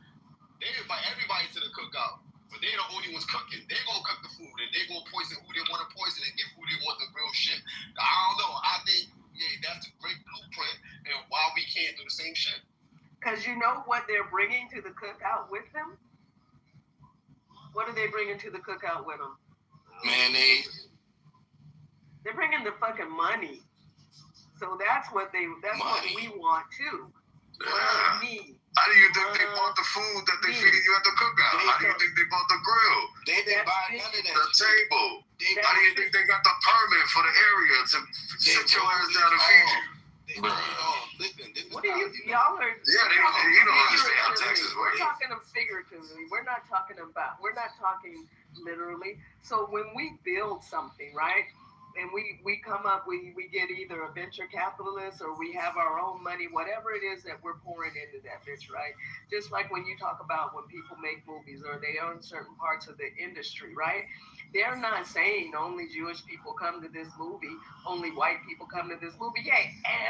they invite everybody to the cookout. But they're the only ones cooking. They're going to cook the food, and they're going to poison who they want to poison and give who they want the real shit. I don't know. I think, that's a great blueprint, and why we can't do the same shit. Because you know what they're bringing to the cookout with them? What are they bringing to the cookout with them? Mayonnaise. They're bringing the fucking money. So that's what we want, too. Money. How do you think they bought the food that they feeding you at the cookout? How do you think they bought the grill? They didn't buy none of that. The table. How do you think they got the permit for the area to sit your ass down and feed you? Listen, what do y'all are? Yeah, you don't understand how Texas works. We're talking figuratively. We're not talking literally. So when we build something, right? And we come up, we get either a venture capitalist or we have our own money, whatever it is that we're pouring into that bitch, right? Just like when you talk about when people make movies or they own certain parts of the industry, right? They're not saying only Jewish people come to this movie, only white people come to this movie. Yeah,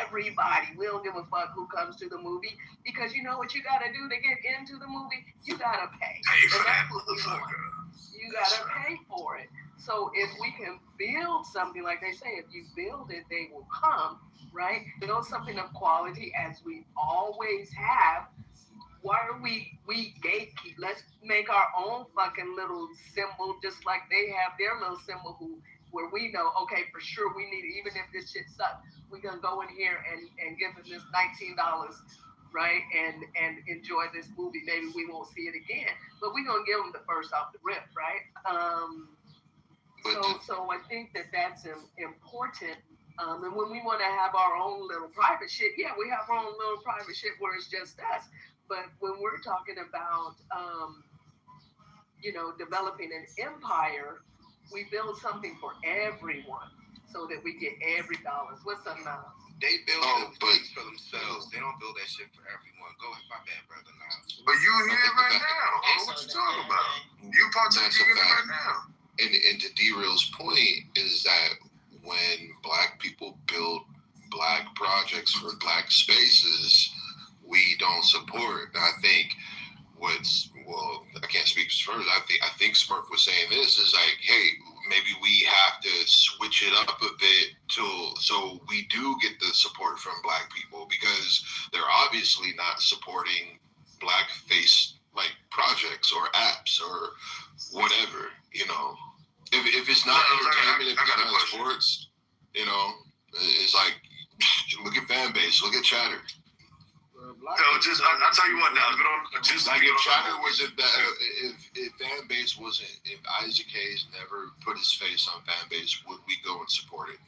everybody. We don't give a fuck who comes to the movie because you know what you got to do to get into the movie? You got to pay. Pay for that motherfucker. You got to pay for it. So if we can build something, like they say, if you build it, they will come, right? Build something of quality as we always have. why are we gatekeep? Let's make our own fucking little symbol, just like they have their little symbol where we know, okay, for sure we need, even if this shit sucks, we're gonna go in here and give them this $19, right? And enjoy this movie. Maybe we won't see it again, but we're gonna give them the first off the rip, right? So I think that's important. And when we want to have our own little private shit, yeah, we have our own little private shit where it's just us. But when we're talking about, developing an empire, we build something for everyone so that we get every dollar. What's up, Miles? They build things for themselves. They don't build that shit for everyone. Go ahead, my bad, brother. Niles. But you here right now. What you talking about? You partaking in it right now. And to D-Real's point is that when Black people build Black projects for Black spaces, we don't support. And I think I can't speak for Smurf. I think Smurf was saying this is like, hey, maybe we have to switch it up a bit so we do get the support from Black people, because they're obviously not supporting Black face like projects or apps or whatever, If it's not entertainment, if it's not sports, it's like, look at fan base, look at Chatter. I'll tell you what now. Just like if Chatter was if fan base wasn't, if Isaac Hayes never put his face on fan base, would we go and support it?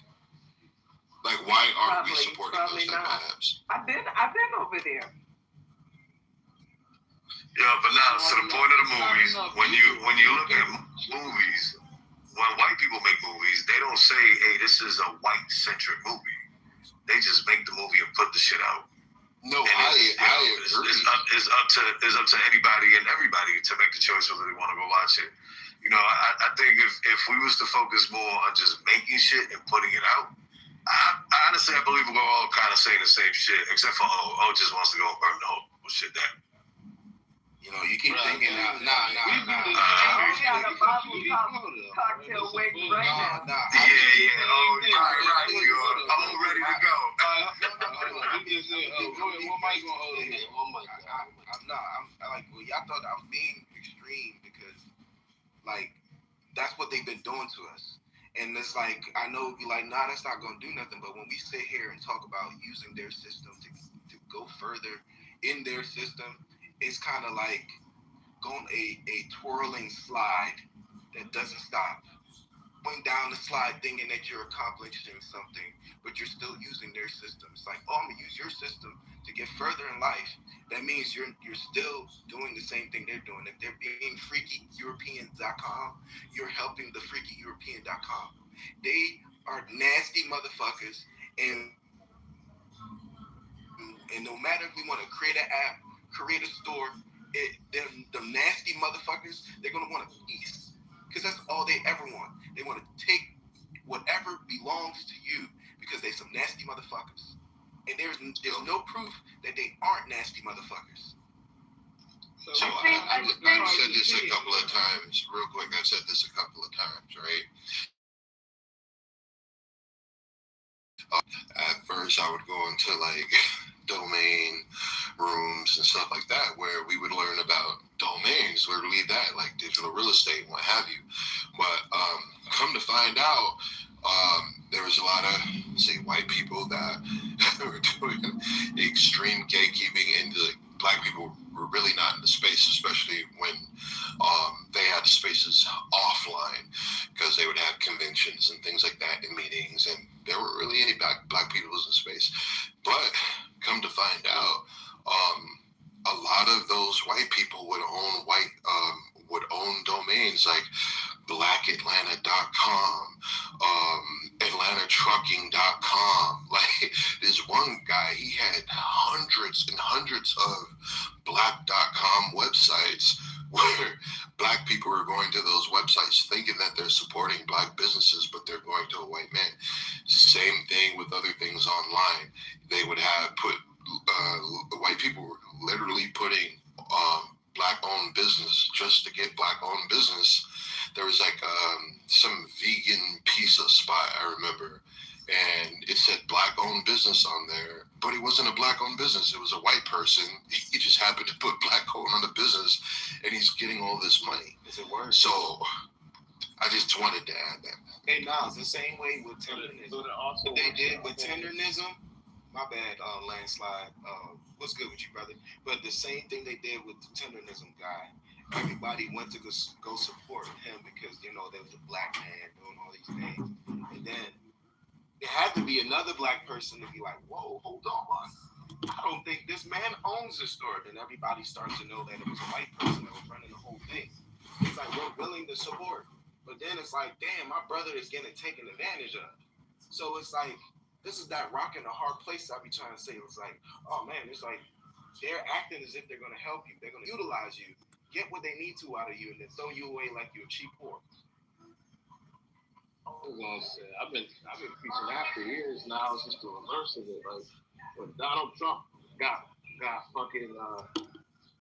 Like, why aren't we supporting those type of apps? I've been over there. Yeah, but now to the point of the movies, when you look at movies, when white people make movies, they don't say, hey, this is a white-centric movie. They just make the movie and put the shit out. No, I agree. It's up to anybody and everybody to make the choice whether they want to go watch it. I think if we was to focus more on just making shit and putting it out, I honestly believe we're all kind of saying the same shit, except for just wants to go and burn the whole shit down. You keep thinking, nah. We got a bottle cocktail waiting right now. Yeah. Oh, right. I'm ready to go. Y'all thought I was being extreme because, that's what they've been doing to us. And it's like, I know it'd be like, nah, that's not going to do nothing. But when we sit here and talk about using their system to go further in their system, it's kind of like going a twirling slide that doesn't stop. Going down the slide thinking that you're accomplishing something, but you're still using their system. It's like, I'm going to use your system to get further in life. That means you're still doing the same thing they're doing. If they're being freakyeuropeans.com, you're helping the freakyeuropean.com. They are nasty motherfuckers, and no matter if we want to create an app, create a store, them nasty motherfuckers, they're going to want a piece. Because that's all they ever want. They want to take whatever belongs to you because they some nasty motherfuckers. And there's no proof that they aren't nasty motherfuckers. So I've said this a couple of times, real quick. I've said this a couple of times, right? At first, I would go into domain rooms and stuff like that, where we would learn about domains, literally that, like digital real estate and what have you. But come to find out, there was a lot of, say, white people that were doing extreme gatekeeping, and Black people were really not in the space, especially when they had spaces offline, because they would have conventions and things like that and meetings, and there weren't really any black people in space. But come to find out, a lot of those white people would own domains like blackatlanta.com, atlantatrucking.com. Like this one guy, he had hundreds and hundreds of black.com websites where Black people are going to those websites thinking that they're supporting Black businesses, but they're going to a white man. Same thing with other things online. They would have white people were literally putting Black-owned business just to get Black-owned business. There was some vegan pizza spot, I remember, and it said black-owned business on there, but it wasn't a black-owned business. It was a white person. He just happened to put black-owned on the business, and he's getting all this money. Is it worse? So I just wanted to add that. Hey, Nas, the same way with tendernism. What they did with tendernism, my bad, landslide. What's good with you, brother? But the same thing they did with the tendernism guy. Everybody went to go support him because, you know, there was a black man doing all these things. And then there had to be another black person to be like, whoa, hold on. I don't think this man owns the store. Then everybody starts to know that it was a white person that was running the whole thing. It's like, we're willing to support. But then it's like, damn, my brother is getting taken advantage of. So it's like, this is that rock in a hard place I be trying to say. It's like, oh man, it's like they're acting as if they're going to help you. They're going to utilize you, get what they need to out of you, and then throw you away like you're a cheap pork. I was gonna say, I've been preaching that for years now. It's just the reverse of it. Like when Donald Trump got fucking